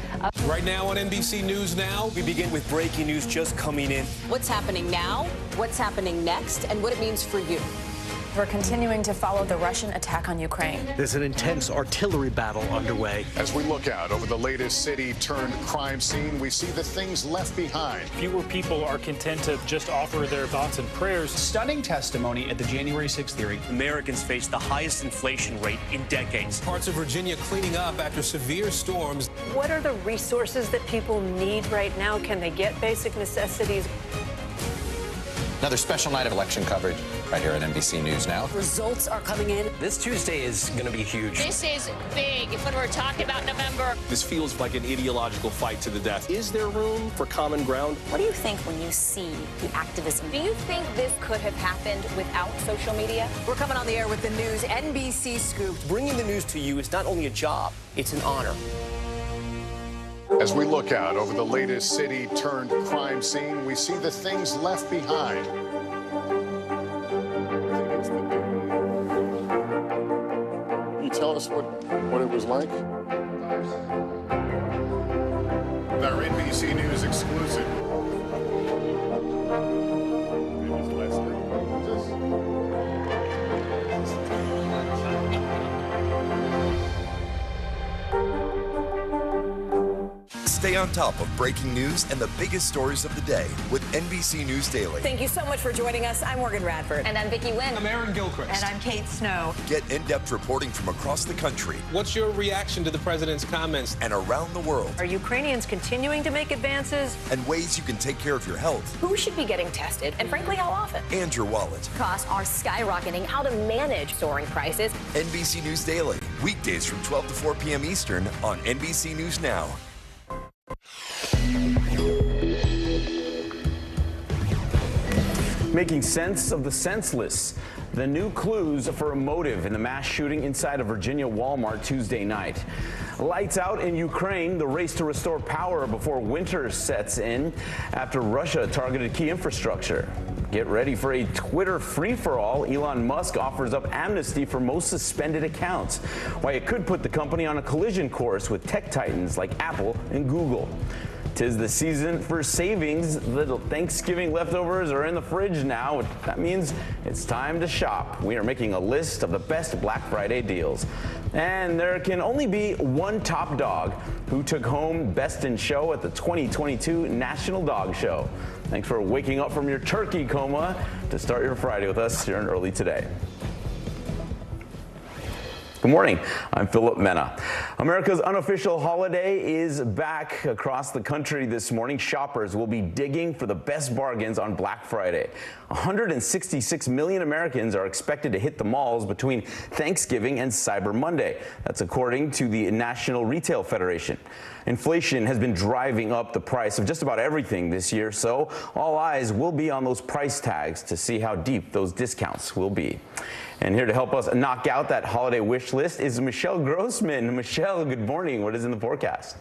Right now on NBC News Now. We begin with breaking news just coming in. What's happening now, what's happening next, and what it means for you. We're continuing to follow the Russian attack on Ukraine. There's an intense artillery battle underway. As we look out over the latest city-turned-crime scene, we see the things left behind. Fewer people are content to just offer their thoughts and prayers. Stunning testimony at the January 6th hearing. Americans face the highest inflation rate in decades. Parts of Virginia cleaning up after severe storms. What are the resources that people need right now? Can they get basic necessities? Another special night of election coverage right here at NBC News Now. Results are coming in. This Tuesday is going to be huge. This is big when we're talking about November. This feels like an ideological fight to the death. Is there room for common ground? What do you think when you see the activism? Do you think this could have happened without social media? We're coming on the air with the news NBC Scoop. Bringing the news to you is not only a job, it's an honor. As we look out over the latest city-turned-crime scene, we see the things left behind. Can you tell us what it was like? Our NBC News exclusive. Stay on top of breaking news and the biggest stories of the day with NBC News Daily. Thank you so much for joining us. I'm Morgan Radford. And I'm Vicki Wynn. I'm Aaron Gilchrist. And I'm Kate Snow. Get in-depth reporting from across the country. What's your reaction to the president's comments? And around the world. Are Ukrainians continuing to make advances? And ways you can take care of your health. Who should be getting tested, and frankly, how often? And your wallet. Costs are skyrocketing. How to manage soaring prices. NBC News Daily. Weekdays from 12 to 4 p.m. Eastern on NBC News Now. Making sense of the senseless. The new clues for a motive in the mass shooting inside a Virginia Walmart Tuesday night. Lights out in Ukraine, the race to restore power before winter sets in after Russia targeted key infrastructure. Get ready for a Twitter free-for-all. Elon Musk offers up amnesty for most suspended accounts. Why it could put the company on a collision course with tech titans like Apple and Google. 'Tis the season for savings. Little Thanksgiving leftovers are in the fridge now. That means it's time to shop. We are making a list of the best Black Friday deals. And there can only be one top dog who took home Best in Show at the 2022 National Dog Show. Thanks for waking up from your turkey coma to start your Friday with us here in Early Today. Good morning, I'm Philip Mena. America's unofficial holiday is back across the country this morning. Shoppers will be digging for the best bargains on Black Friday. 166 million Americans are expected to hit the malls between Thanksgiving and Cyber Monday. That's according to the National Retail Federation. Inflation has been driving up the price of just about everything this year, so all eyes will be on those price tags to see how deep those discounts will be. And here to help us knock out that holiday wish list is Michelle Grossman. Michelle, good morning. What is in the forecast?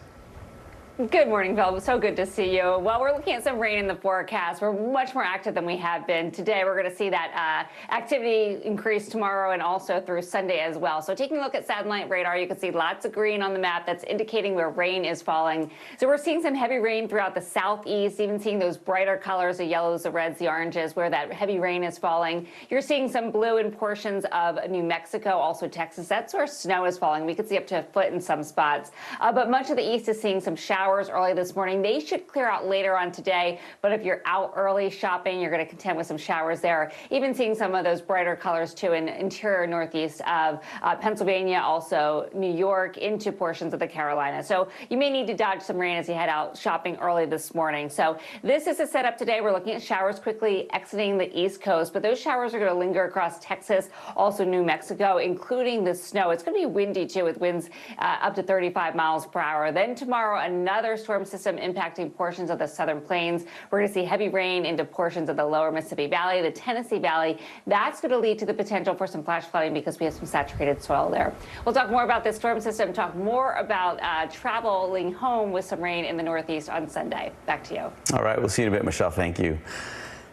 Good morning, Phil. So good to see you. Well, we're looking at some rain in the forecast. We're much more active than we have been today. We're going to see that activity increase tomorrow and also through Sunday as well. So taking a look at satellite radar, you can see lots of green on the map. That's indicating where rain is falling. So we're seeing some heavy rain throughout the southeast, even seeing those brighter colors, the yellows, the reds, the oranges, where that heavy rain is falling. You're seeing some blue in portions of New Mexico, also Texas. That's where snow is falling. We could see up to a foot in some spots. But much of the east is seeing some showers early this morning. They should clear out later on today, but if you're out early shopping, you're going to contend with some showers there. Even seeing some of those brighter colors too in interior northeast of Pennsylvania, also New York, into portions of the Carolinas. So you may need to dodge some rain as you head out shopping early this morning. So this is the setup today. We're looking at showers quickly exiting the East Coast, but those showers are going to linger across Texas, also New Mexico, including the snow. It's going to be windy too, with winds up to 35 miles per hour. Then tomorrow, another storm system impacting portions of the southern plains. We're going to see heavy rain into portions of the lower Mississippi Valley, the Tennessee Valley. That's going to lead to the potential for some flash flooding because we have some saturated soil there. We'll talk more about this storm system, talk more about traveling home with some rain in the Northeast on Sunday. Back to you. All right, we'll see you in a bit, Michelle. Thank you.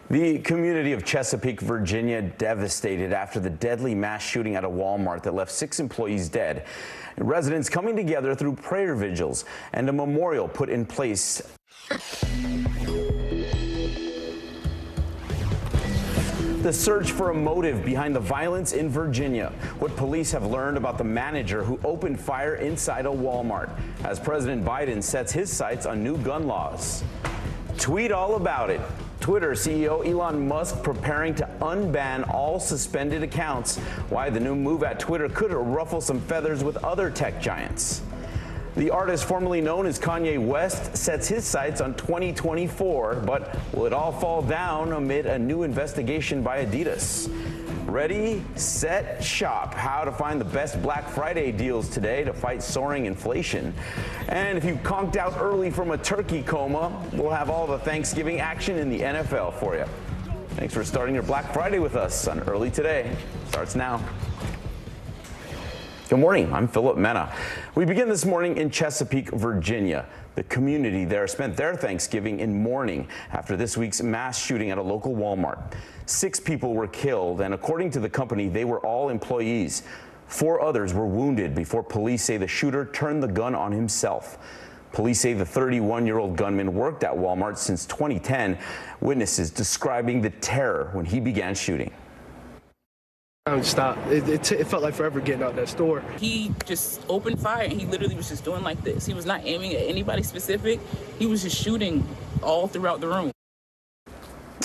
The community of Chesapeake, Virginia, devastated after the deadly mass shooting at a Walmart that left 6 employees dead. Residents coming together through prayer vigils and a memorial put in place. The search for a motive behind the violence in Virginia. What police have learned about the manager who opened fire inside a Walmart as President Biden sets his sights on new gun laws. Tweet all about it. Twitter CEO Elon Musk preparing to unban all suspended accounts. Why the new move at Twitter could ruffle some feathers with other tech giants. The artist formerly known as Kanye West sets his sights on 2024, but will it all fall down amid a new investigation by Adidas? Ready, set, shop. How to find the best Black Friday deals today to fight soaring inflation. And if you conked out early from a turkey coma, we'll have all the Thanksgiving action in the NFL for you. Thanks for starting your Black Friday with us on Early Today. Starts now. Good morning, I'm Philip Mena. We begin this morning in Chesapeake, Virginia. The community there spent their Thanksgiving in mourning after this week's mass shooting at a local Walmart. 6 people were killed, and according to the company, they were all employees. 4 others were wounded before police say the shooter turned the gun on himself. Police say the 31-year-old gunman worked at Walmart since 2010. Witnesses describing the terror when he began shooting. I don't stop. It felt like forever getting out that store. He just opened fire and he literally was just doing like this. He was not aiming at anybody specific. He was just shooting all throughout the room.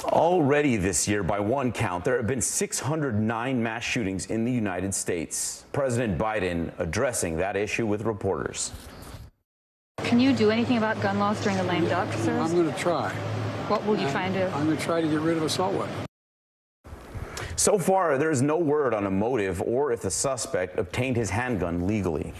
Already this year, by one count, there have been 609 mass shootings in the United States. President Biden addressing that issue with reporters. Can you do anything about gun laws during the lame duck, sir? I'm going to try. What will you try and do? I'm going to try to get rid of assault weapons. So far, there's no word on a motive or if the suspect obtained his handgun legally.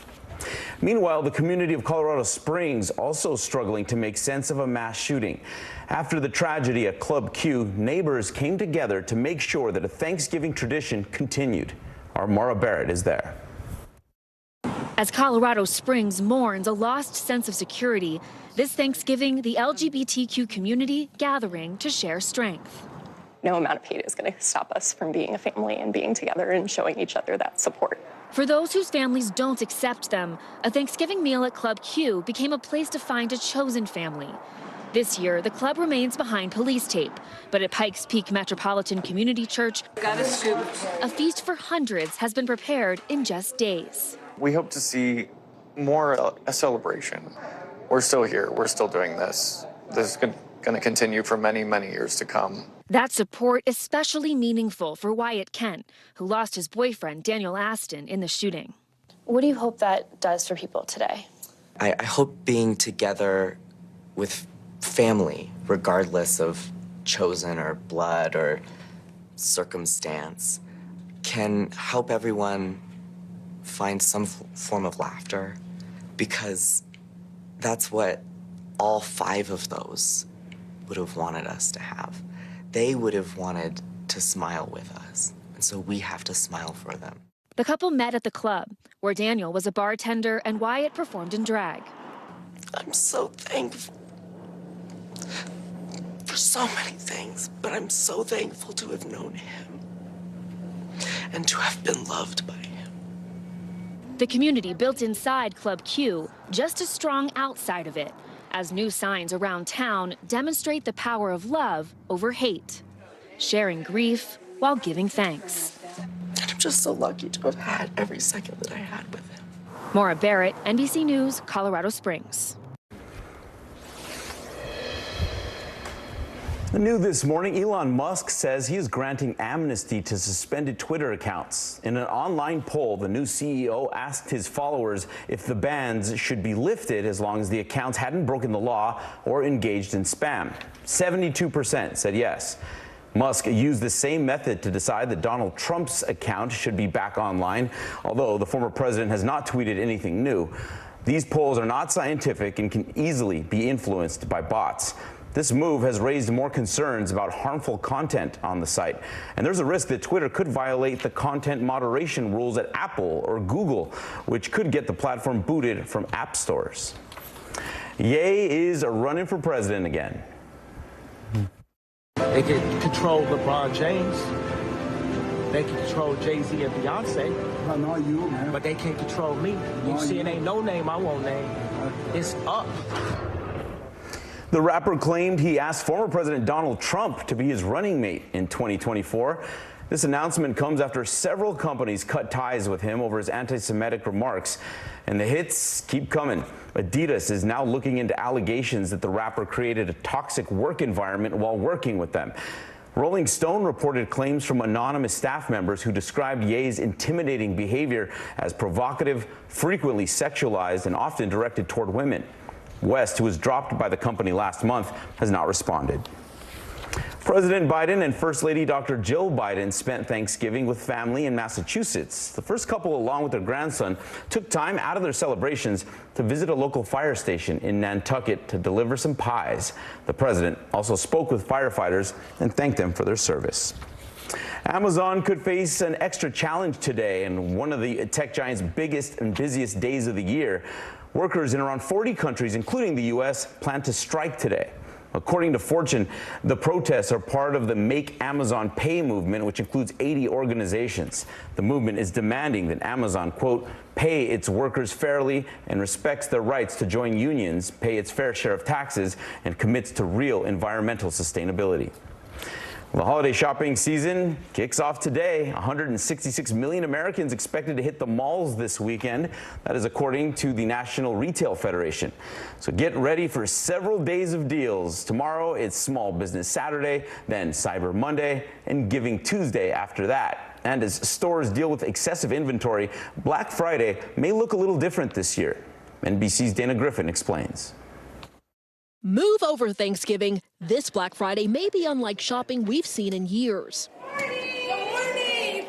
Meanwhile, the community of Colorado Springs also struggling to make sense of a mass shooting. After the tragedy at Club Q, neighbors came together to make sure that a Thanksgiving tradition continued. Our Mara Barrett is there. As Colorado Springs mourns a lost sense of security, this Thanksgiving, the LGBTQ community gathering to share strength. No amount of hate is going to stop us from being a family and being together and showing each other that support. For those whose families don't accept them, a Thanksgiving meal at Club Q became a place to find a chosen family. This year, the club remains behind police tape, but at Pikes Peak Metropolitan Community Church, got a scoop. A feast for hundreds has been prepared in just days. We hope to see more a celebration. We're still here. We're still doing this. This is going to continue for many, many years to come. That support especially meaningful for Wyatt Kent, who lost his boyfriend, Daniel Aston, in the shooting. What do you hope that does for people today? I hope being together with family, regardless of chosen or blood or circumstance, can help everyone find some form of laughter, because that's what all 5 of those would have wanted us to have. They would have wanted to smile with us, and so we have to smile for them. The couple met at the club, where Daniel was a bartender and Wyatt performed in drag. I'm so thankful for so many things, but I'm so thankful to have known him and to have been loved by him. The community built inside Club Q, just as strong outside of it, as new signs around town demonstrate the power of love over hate, sharing grief while giving thanks. And I'm just so lucky to have had every second that I had with him. Maura Barrett, NBC News, Colorado Springs. New this morning, Elon Musk says he is granting amnesty to suspended Twitter accounts. In an online poll, the new CEO asked his followers if the bans should be lifted as long as the accounts hadn't broken the law or engaged in spam. 72% said yes. Musk used the same method to decide that Donald Trump's account should be back online, although the former president has not tweeted anything new. These polls are not scientific and can easily be influenced by bots. This move has raised more concerns about harmful content on the site, and there's a risk that Twitter could violate the content moderation rules at Apple or Google, which could get the platform booted from app stores. Ye is running for president again. They can control LeBron James. They can control Jay-Z and Beyonce. I know you, man. But they can't control me. You see, it ain't no name I won't name. It's up. The rapper claimed he asked former President Donald Trump to be his running mate in 2024. This announcement comes after several companies cut ties with him over his anti-Semitic remarks. And the hits keep coming. Adidas is now looking into allegations that the rapper created a toxic work environment while working with them. Rolling Stone reported claims from anonymous staff members who described Ye's intimidating behavior as provocative, frequently sexualized, and often directed toward women. West, who was dropped by the company last month, has not responded. President Biden and First Lady Dr. Jill Biden spent Thanksgiving with family in Massachusetts. The first couple, along with their grandson, took time out of their celebrations to visit a local fire station in Nantucket to deliver some pies. The president also spoke with firefighters and thanked them for their service. Amazon could face an extra challenge today in one of the tech giant's biggest and busiest days of the year. Workers in around 40 countries, including the U.S., plan to strike today. According to Fortune, the protests are part of the Make Amazon Pay movement, which includes 80 organizations. The movement is demanding that Amazon, quote, pay its workers fairly and respects their rights to join unions, pay its fair share of taxes, and commits to real environmental sustainability. The holiday shopping season kicks off today. 166 million Americans expected to hit the malls this weekend. That is according to the National Retail Federation. So get ready for several days of deals. Tomorrow it's Small Business Saturday, then Cyber Monday, and Giving Tuesday after that. And as stores deal with excessive inventory, Black Friday may look a little different this year. NBC's Dana Griffin explains. Move over Thanksgiving. This Black Friday may be unlike shopping we've seen in years.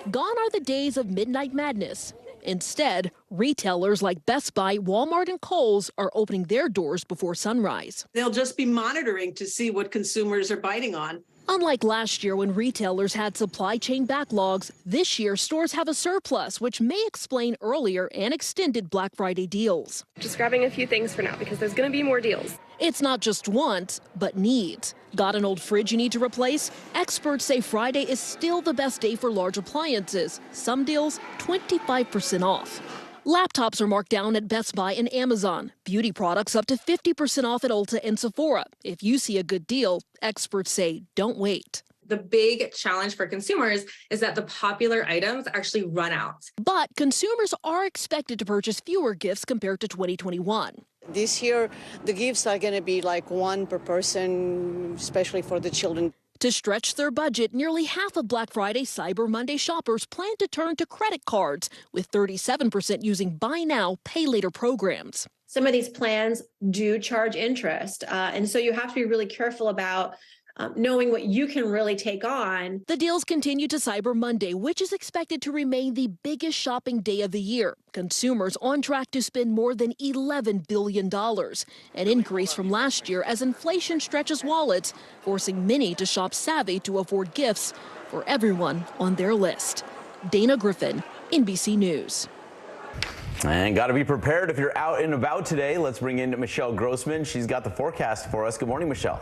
Gone are the days of midnight madness. Instead, retailers like Best Buy, Walmart, and Kohl's are opening their doors before sunrise. They'll just be monitoring to see what consumers are biting on. Unlike last year when retailers had supply chain backlogs, this year stores have a surplus, which may explain earlier and extended Black Friday deals. Just grabbing a few things for now because there's going to be more deals. It's not just wants, but needs. Got an old fridge you need to replace? Experts say Friday is still the best day for large appliances. Some deals 25% off. Laptops are marked down at Best Buy and Amazon. Beauty products up to 50% off at Ulta and Sephora. If you see a good deal, experts say don't wait. The big challenge for consumers is that the popular items actually run out. But consumers are expected to purchase fewer gifts compared to 2021. This year, the gifts are going to be like one per person, especially for the children. To stretch their budget, nearly half of Black Friday Cyber Monday shoppers plan to turn to credit cards, with 37% using buy now, pay later programs. Some of these plans do charge interest, and so you have to be really careful about knowing what you can really take on. The deals continue to Cyber Monday, which is expected to remain the biggest shopping day of the year. Consumers on track to spend more than $11 billion, an increase from last year as inflation stretches wallets, forcing many to shop savvy to afford gifts for everyone on their list. Dana Griffin, NBC News. And got to be prepared if you're out and about today. Let's bring in Michelle Grossman. She's got the forecast for us. Good morning, Michelle.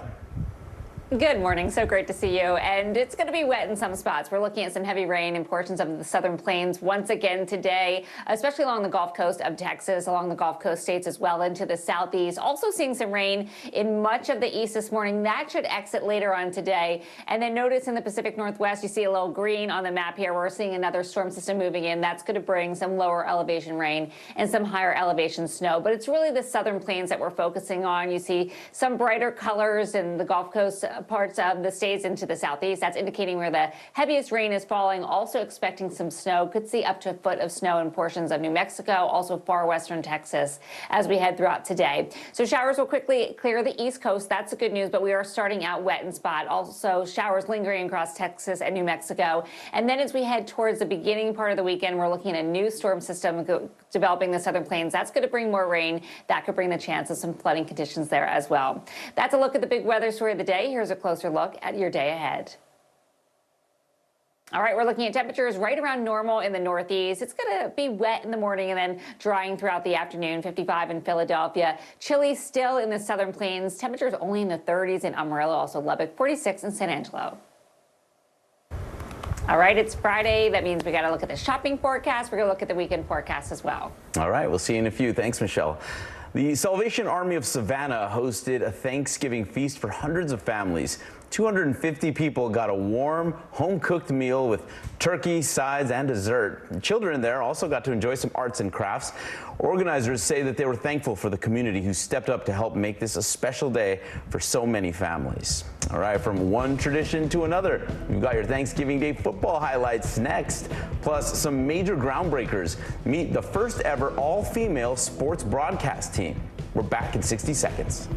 Good morning. So great to see you. And it's going to be wet in some spots. We're looking at some heavy rain in portions of the southern plains once again today, especially along the Gulf Coast of Texas, along the Gulf Coast states as well into the southeast. Also seeing some rain in much of the east this morning. That should exit later on today. And then notice in the Pacific Northwest, you see a little green on the map here. We're seeing another storm system moving in. That's going to bring some lower elevation rain and some higher elevation snow. But it's really the southern plains that we're focusing on. You see some brighter colors in the Gulf Coast parts of the states into the southeast. That's indicating where the heaviest rain is falling. Also expecting some snow. Could see up to a foot of snow in portions of New Mexico, also far western Texas as we head throughout today. So showers will quickly clear the east coast. That's the good news, but we are starting out wet in spot. Also showers lingering across Texas and New Mexico. And then as we head towards the beginning part of the weekend, we're looking at a new storm system developing the southern plains. That's going to bring more rain. That could bring the chance of some flooding conditions there as well. That's a look at the big weather story of the day. Here's a closer look at your day ahead. All right, we're looking at temperatures right around normal in the northeast. It's going to be wet in the morning and then drying throughout the afternoon. 55 in Philadelphia. Chilly still in the southern plains. Temperatures only in the 30s in Amarillo, also Lubbock. 46 in San Angelo. All right, it's Friday. That means we got to look at the shopping forecast. We're going to look at the weekend forecast as well. All right, we'll see you in a few. Thanks, Michelle. The Salvation Army of Savannah hosted a Thanksgiving feast for hundreds of families. 250 people got a warm, home-cooked meal with turkey, sides, and dessert. Children there also got to enjoy some arts and crafts. Organizers say that they were thankful for the community who stepped up to help make this a special day for so many families. All right, from one tradition to another, you've got your Thanksgiving Day football highlights next, plus some major groundbreakers. Meet the first ever all-female sports broadcast team. We're back in 60 seconds.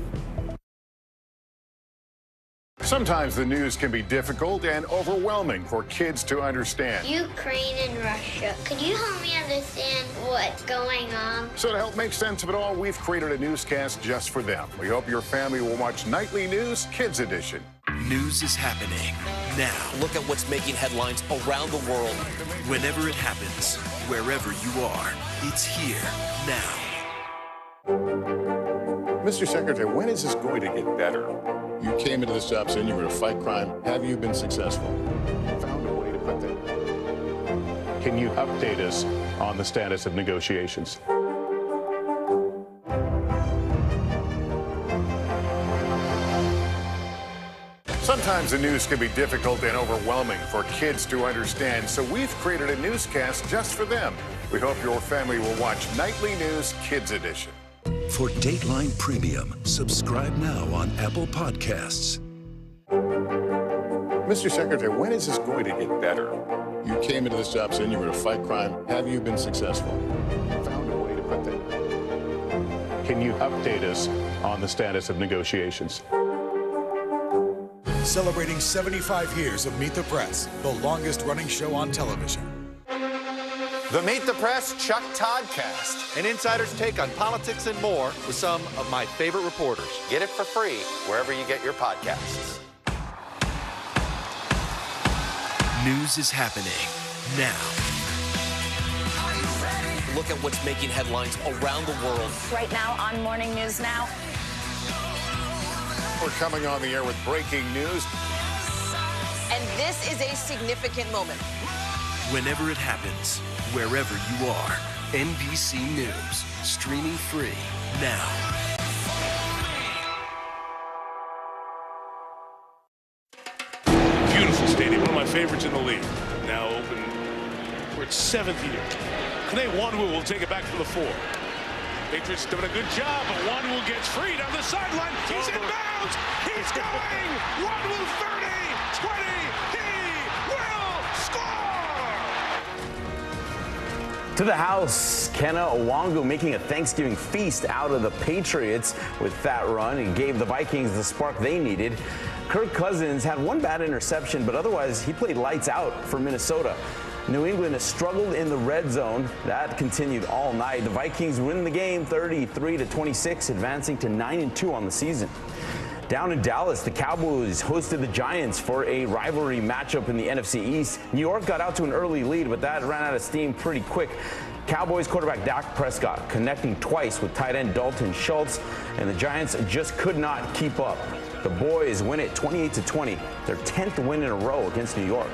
Sometimes the news can be difficult and overwhelming for kids to understand. Ukraine and Russia. Could you help me understand what's going on? So to help make sense of it all, we've created a newscast just for them. We hope your family will watch Nightly News Kids Edition. News is happening now. Look at what's making headlines around the world. Whenever it happens, wherever you are, it's here now. Mr. Secretary, when is this going to get better? You came into this job saying you were going to fight crime. Have you been successful? Found a way to put that. Can you update us on the status of negotiations? Sometimes the news can be difficult and overwhelming for kids to understand, so we've created a newscast just for them. We hope your family will watch Nightly News Kids Edition. For Dateline Premium, subscribe now on Apple Podcasts. Mr. Secretary, when is this going to get better? You came into this job saying you were going to fight crime. Have you been successful? Found a way to put that. Can you update us on the status of negotiations? Celebrating 75 years of Meet the Press, the longest-running show on television. The Meet the Press Chuck Toddcast, an insider's take on politics and more with some of my favorite reporters. Get it for free wherever you get your podcasts. News is happening now. Look at what's making headlines around the world. Right now on Morning News Now. We're coming on the air with breaking news. And this is a significant moment. Whenever it happens, wherever you are, NBC News, streaming free now. Beautiful stadium, one of my favorites in the league. Now open for its 7th year. Kane Wanwu will take it back for the 4. Patriots doing a good job, but Wanwu gets free down the sideline. He's in bounds. He's going. Wanwu 30, 20. He will score. To the house, Kenna Owangu making a Thanksgiving feast out of the Patriots with that run. He gave the Vikings the spark they needed. Kirk Cousins had one bad interception, but otherwise he played lights out for Minnesota. New England has struggled in the red zone. That continued all night. The Vikings win the game 33-26, advancing to 9-2 on the season. Down in Dallas, the Cowboys hosted the Giants for a rivalry matchup in the NFC East. New York got out to an early lead, but that ran out of steam pretty quick. Cowboys quarterback Dak Prescott connecting twice with tight end Dalton Schultz, and the Giants just could not keep up. The boys win it 28-20, their 10th win in a row against New York.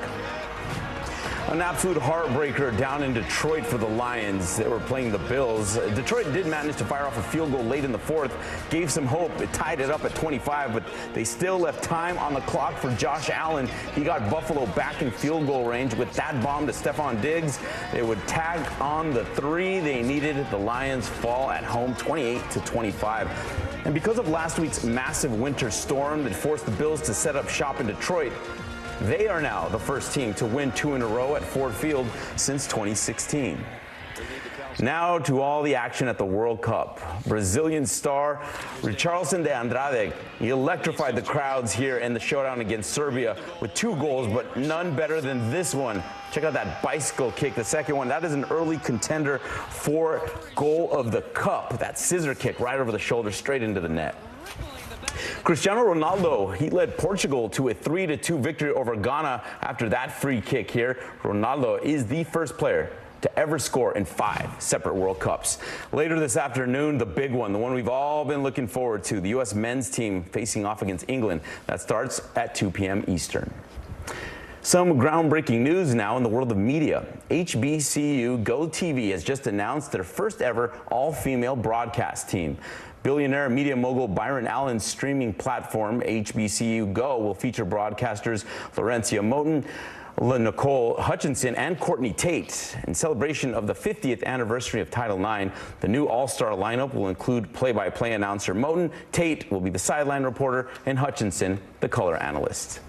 An absolute heartbreaker down in Detroit for the Lions. They were playing the Bills. Detroit did manage to fire off a field goal late in the 4th, gave some hope. It tied it up at 25, but they still left time on the clock for Josh Allen. He got Buffalo back in field goal range with that bomb to Stephon Diggs. They would tag on the 3 they needed. The Lions fall at home 28-25. And because of last week's massive winter storm that forced the Bills to set up shop in Detroit, they are now the first team to win 2 in a row at Ford Field since 2016. Now to all the action at the World Cup. Brazilian star Richarlison de Andrade, he electrified the crowds here in the showdown against Serbia with 2 goals, but none better than this one. Check out that bicycle kick, the second one. That is an early contender for goal of the cup. That scissor kick right over the shoulder, straight into the net. Cristiano Ronaldo, he led Portugal to a 3-2 victory over Ghana after that free kick here. Ronaldo is the first player to ever score in 5 separate World Cups. Later this afternoon, the big one, the one we've all been looking forward to, the U.S. men's team facing off against England. That starts at 2 p.m. Eastern. Some groundbreaking news now in the world of media. HBCU Go TV has just announced their first ever all-female broadcast team. Billionaire media mogul Byron Allen's streaming platform, HBCU Go, will feature broadcasters Laurencia Moten, Nicole Hutchinson, and Courtney Tate. In celebration of the 50th anniversary of Title IX, the new all-star lineup will include play-by-play announcer Moten, Tate will be the sideline reporter, and Hutchinson, the color analyst.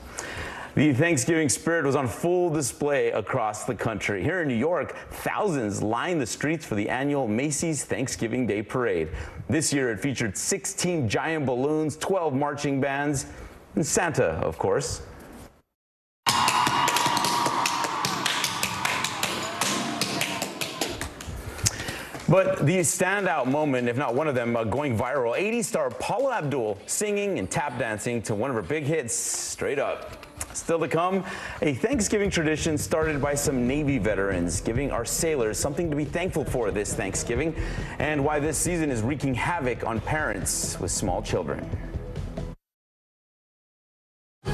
The Thanksgiving spirit was on full display across the country. Here in New York, thousands lined the streets for the annual Macy's Thanksgiving Day Parade. This year it featured 16 giant balloons, 12 marching bands, and Santa, of course. But the standout moment, if not one of them, going viral, 80s star Paula Abdul singing and tap dancing to one of her big hits, Straight Up. Still to come, a Thanksgiving tradition started by some Navy veterans, giving our sailors something to be thankful for this Thanksgiving, and why this season is wreaking havoc on parents with small children.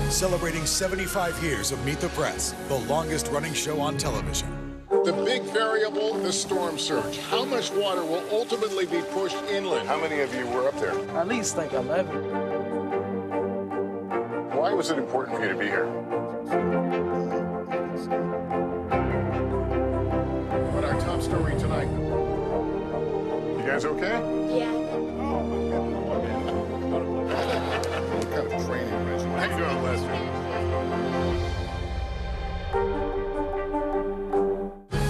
Celebrating 75 years of Meet the Press, the longest running show on television. The big variable, the storm surge. How much water will ultimately be pushed inland? How many of you were up there? At least like 11. Why was it important for you to be here? What our top story tonight? You guys okay? Yeah. What kind of training regimen? How you doing, Lester?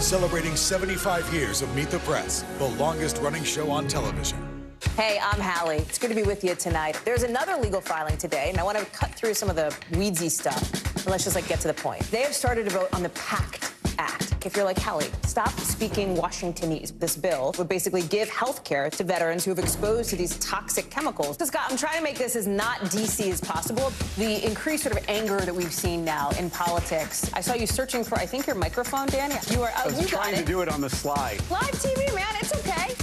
Celebrating 75 years of Meet the Press, the longest running show on television. Hey, I'm Hallie. It's good to be with you tonight. There's another legal filing today, and I want to cut through some of the weedsy stuff. And let's just get to the point. They have started to vote on the PACT Act. If you're like, Hallie, stop speaking Washingtonese. This bill would basically give health care to veterans who have exposed to these toxic chemicals. So, Scott, I'm trying to make this as not DC as possible. The increased sort of anger that we've seen now in politics. I saw you searching for, I think, your microphone, Dan. You are. I was trying to do it on the slide. Live TV, man. It's okay.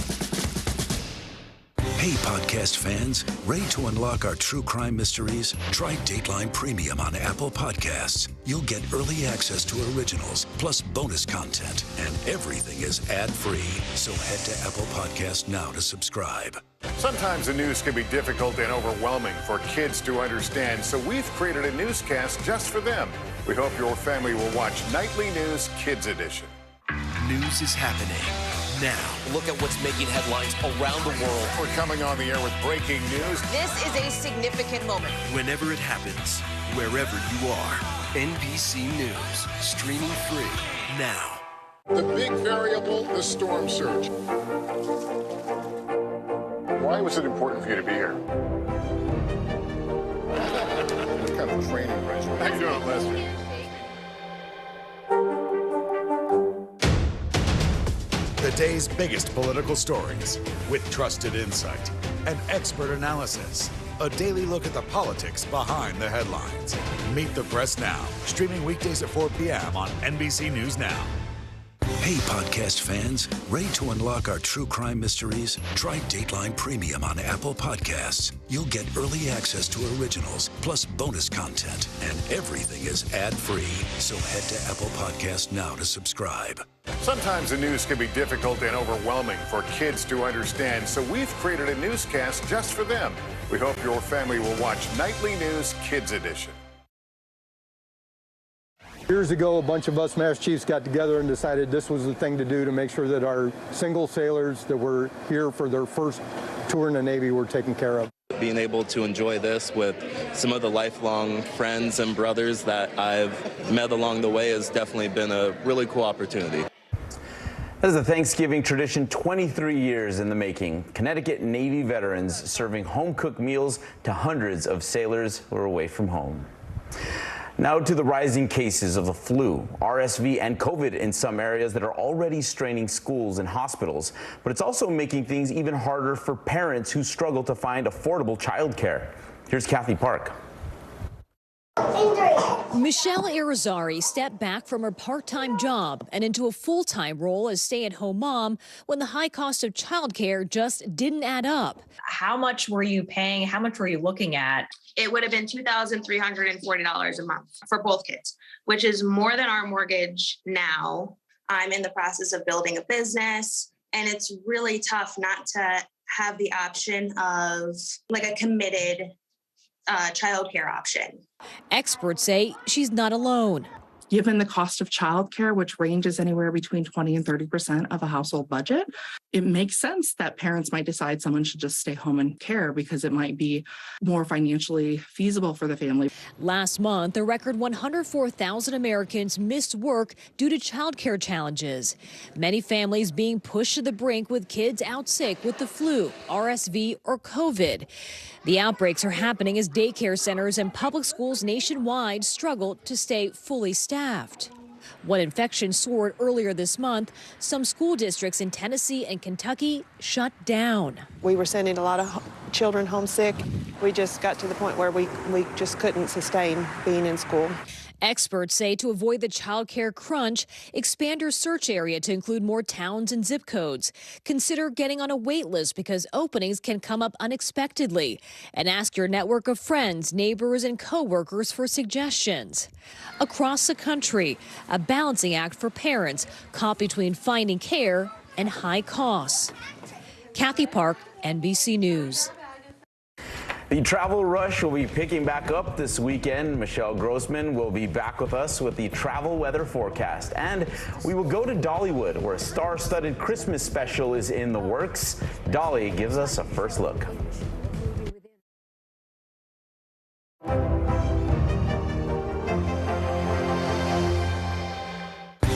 Hey, podcast fans, ready to unlock our true crime mysteries? Try Dateline Premium on Apple Podcasts. You'll get early access to originals, plus bonus content, and everything is ad-free. So head to Apple Podcasts now to subscribe. Sometimes the news can be difficult and overwhelming for kids to understand, so we've created a newscast just for them. We hope your family will watch Nightly News Kids Edition. News is happening now. Look at what's making headlines around the world. We're coming on the air with breaking news. This is a significant moment. Whenever it happens, wherever you are, NBC News, streaming free now. The big variable, the storm surge. Why was it important for you to be here? What kind of training regimen? How you doing, Lester? The day's biggest political stories with trusted insight and expert analysis. A daily look at the politics behind the headlines. Meet the Press Now, streaming weekdays at 4 p.m. on NBC News Now. Hey, podcast fans, ready to unlock our true crime mysteries? Try Dateline Premium on Apple Podcasts. You'll get early access to originals, plus bonus content, and everything is ad-free. So head to Apple Podcasts now to subscribe. Sometimes the news can be difficult and overwhelming for kids to understand, so we've created a newscast just for them. We hope your family will watch Nightly News Kids Edition. Years ago, a bunch of us Master Chiefs got together and decided this was the thing to do to make sure that our single sailors that were here for their first tour in the Navy were taken care of. Being able to enjoy this with some of the lifelong friends and brothers that I've met along the way has definitely been a really cool opportunity. That is a Thanksgiving tradition 23 years in the making. Connecticut Navy veterans serving home-cooked meals to hundreds of sailors who are away from home. Now to the rising cases of the flu, RSV, and COVID in some areas that are already straining schools and hospitals. But it's also making things even harder for parents who struggle to find affordable childcare. Here's Kathy Park. Michelle Irizarry stepped back from her part-time job and into a full-time role as stay-at-home mom when the high cost of childcare just didn't add up. How much were you paying? How much were you looking at? It would have been $2,340 a month for both kids, which is more than our mortgage now. I'm in the process of building a business, and it's really tough not to have the option of like a committed childcare option. Experts say she's not alone. Given the cost of childcare, which ranges anywhere between 20 and 30% of a household budget, it makes sense that parents might decide someone should just stay home and care because it might be more financially feasible for the family. Last month, a record 104,000 Americans missed work due to childcare challenges. Many families being pushed to the brink with kids out sick with the flu, RSV, or COVID. The outbreaks are happening as daycare centers and public schools nationwide struggle to stay fully staffed. When infections soared earlier this month, some school districts in Tennessee and Kentucky shut down. We were sending a lot of children homesick. We just got to the point where we just couldn't sustain being in school. Experts say to avoid the child care crunch, expand your search area to include more towns and zip codes. Consider getting on a wait list because openings can come up unexpectedly. And ask your network of friends, neighbors, and coworkers for suggestions. Across the country, a balancing act for parents caught between finding care and high costs. Kathy Park, NBC News. The travel rush will be picking back up this weekend. Michelle Grossman will be back with us with the travel weather forecast. And we will go to Dollywood, where a star-studded Christmas special is in the works. Dolly gives us a first look.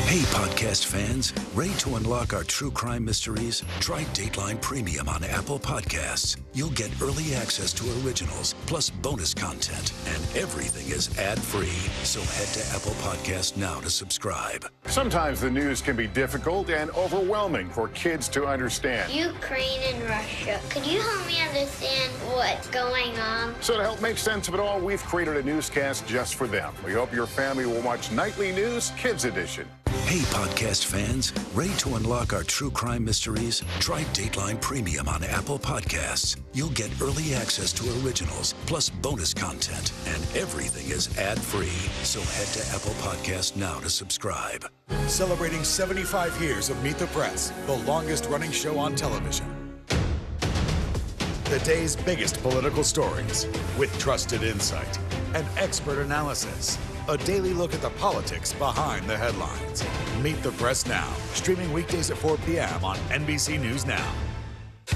Hey, podcast fans, ready to unlock our true crime mysteries? Try Dateline Premium on Apple Podcasts. You'll get early access to originals, plus bonus content, and everything is ad-free. So head to Apple Podcasts now to subscribe. Sometimes the news can be difficult and overwhelming for kids to understand. Ukraine and Russia. Could you help me understand what's going on? So to help make sense of it all, we've created a newscast just for them. We hope your family will watch Nightly News Kids Edition. Hey, podcast fans, ready to unlock our true crime mysteries? Try Dateline Premium on Apple Podcasts. You'll get early access to originals, plus bonus content, and everything is ad-free. So head to Apple Podcasts now to subscribe. Celebrating 75 years of Meet the Press, the longest-running show on television. The day's biggest political stories, with trusted insight and expert analysis. A daily look at the politics behind the headlines. Meet the Press Now, streaming weekdays at 4 p.m. on NBC News Now.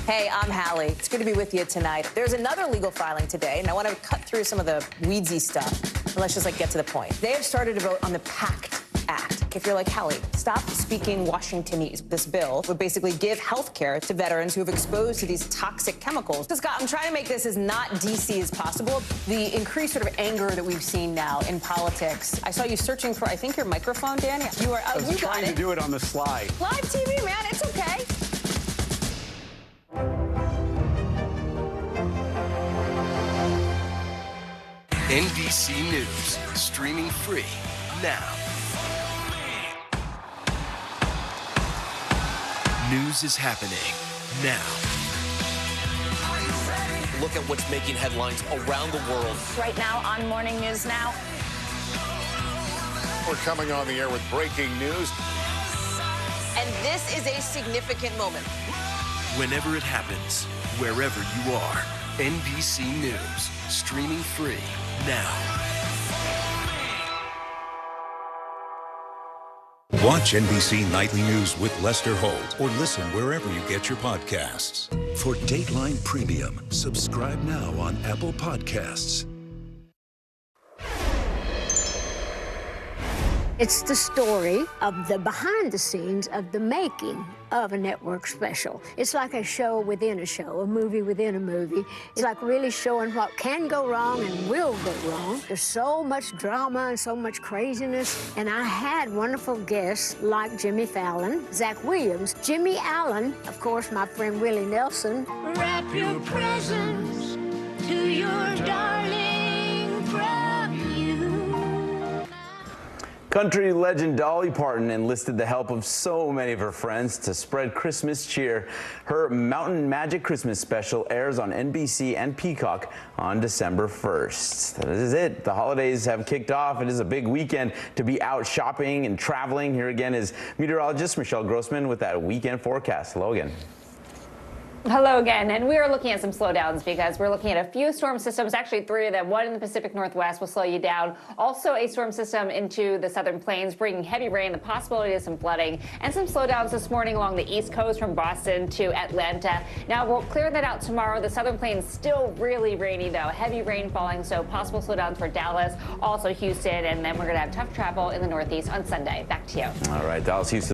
Hey, I'm Hallie. It's good to be with you tonight. There's another legal filing today, and I want to cut through some of the weedsy stuff. And let's just get to the point. They have started to vote on the PACT Act. If you're like, Hallie, stop speaking Washingtonese. This bill would basically give health care to veterans who have exposed to these toxic chemicals. So, Scott, I'm trying to make this as not DC as possible. The increased sort of anger that we've seen now in politics. I saw you searching for, I think, your microphone, Dan. You are. I was trying to do it on the slide. Live TV, man. It's okay. NBC News, streaming free now. News is happening now. Look at what's making headlines around the world. Right now on Morning News Now. We're coming on the air with breaking news. And this is a significant moment. Whenever it happens, wherever you are, NBC News, streaming free now. Watch NBC Nightly News with Lester Holt or listen wherever you get your podcasts. For Dateline Premium, subscribe now on Apple Podcasts. It's the story of the behind the scenes of the making of a network special. It's like a show within a show, a movie within a movie. It's like really showing what can go wrong and will go wrong. There's so much drama and so much craziness. And I had wonderful guests like Jimmy Fallon, Zach Williams, Jimmy Allen, of course, my friend Willie Nelson. Wrap your presents to your darling from you. Country legend Dolly Parton enlisted the help of so many of her friends to spread Christmas cheer. Her Mountain Magic Christmas special airs on NBC and Peacock on December 1st. That is it. The holidays have kicked off. It is a big weekend to be out shopping and traveling. Here again is meteorologist Michelle Grossman with that weekend forecast. Hello again. Hello again, and we are looking at some slowdowns because we're looking at a few storm systems, actually 3 of them. One in the Pacific Northwest will slow you down. Also a storm system into the southern plains, bringing heavy rain, the possibility of some flooding, and some slowdowns this morning along the east coast from Boston to Atlanta. Now we'll clear that out tomorrow. The southern plains still really rainy though, heavy rain falling, so possible slowdowns for Dallas, also Houston, and then we're going to have tough travel in the northeast on Sunday. Back to you. All right, Dallas, Houston.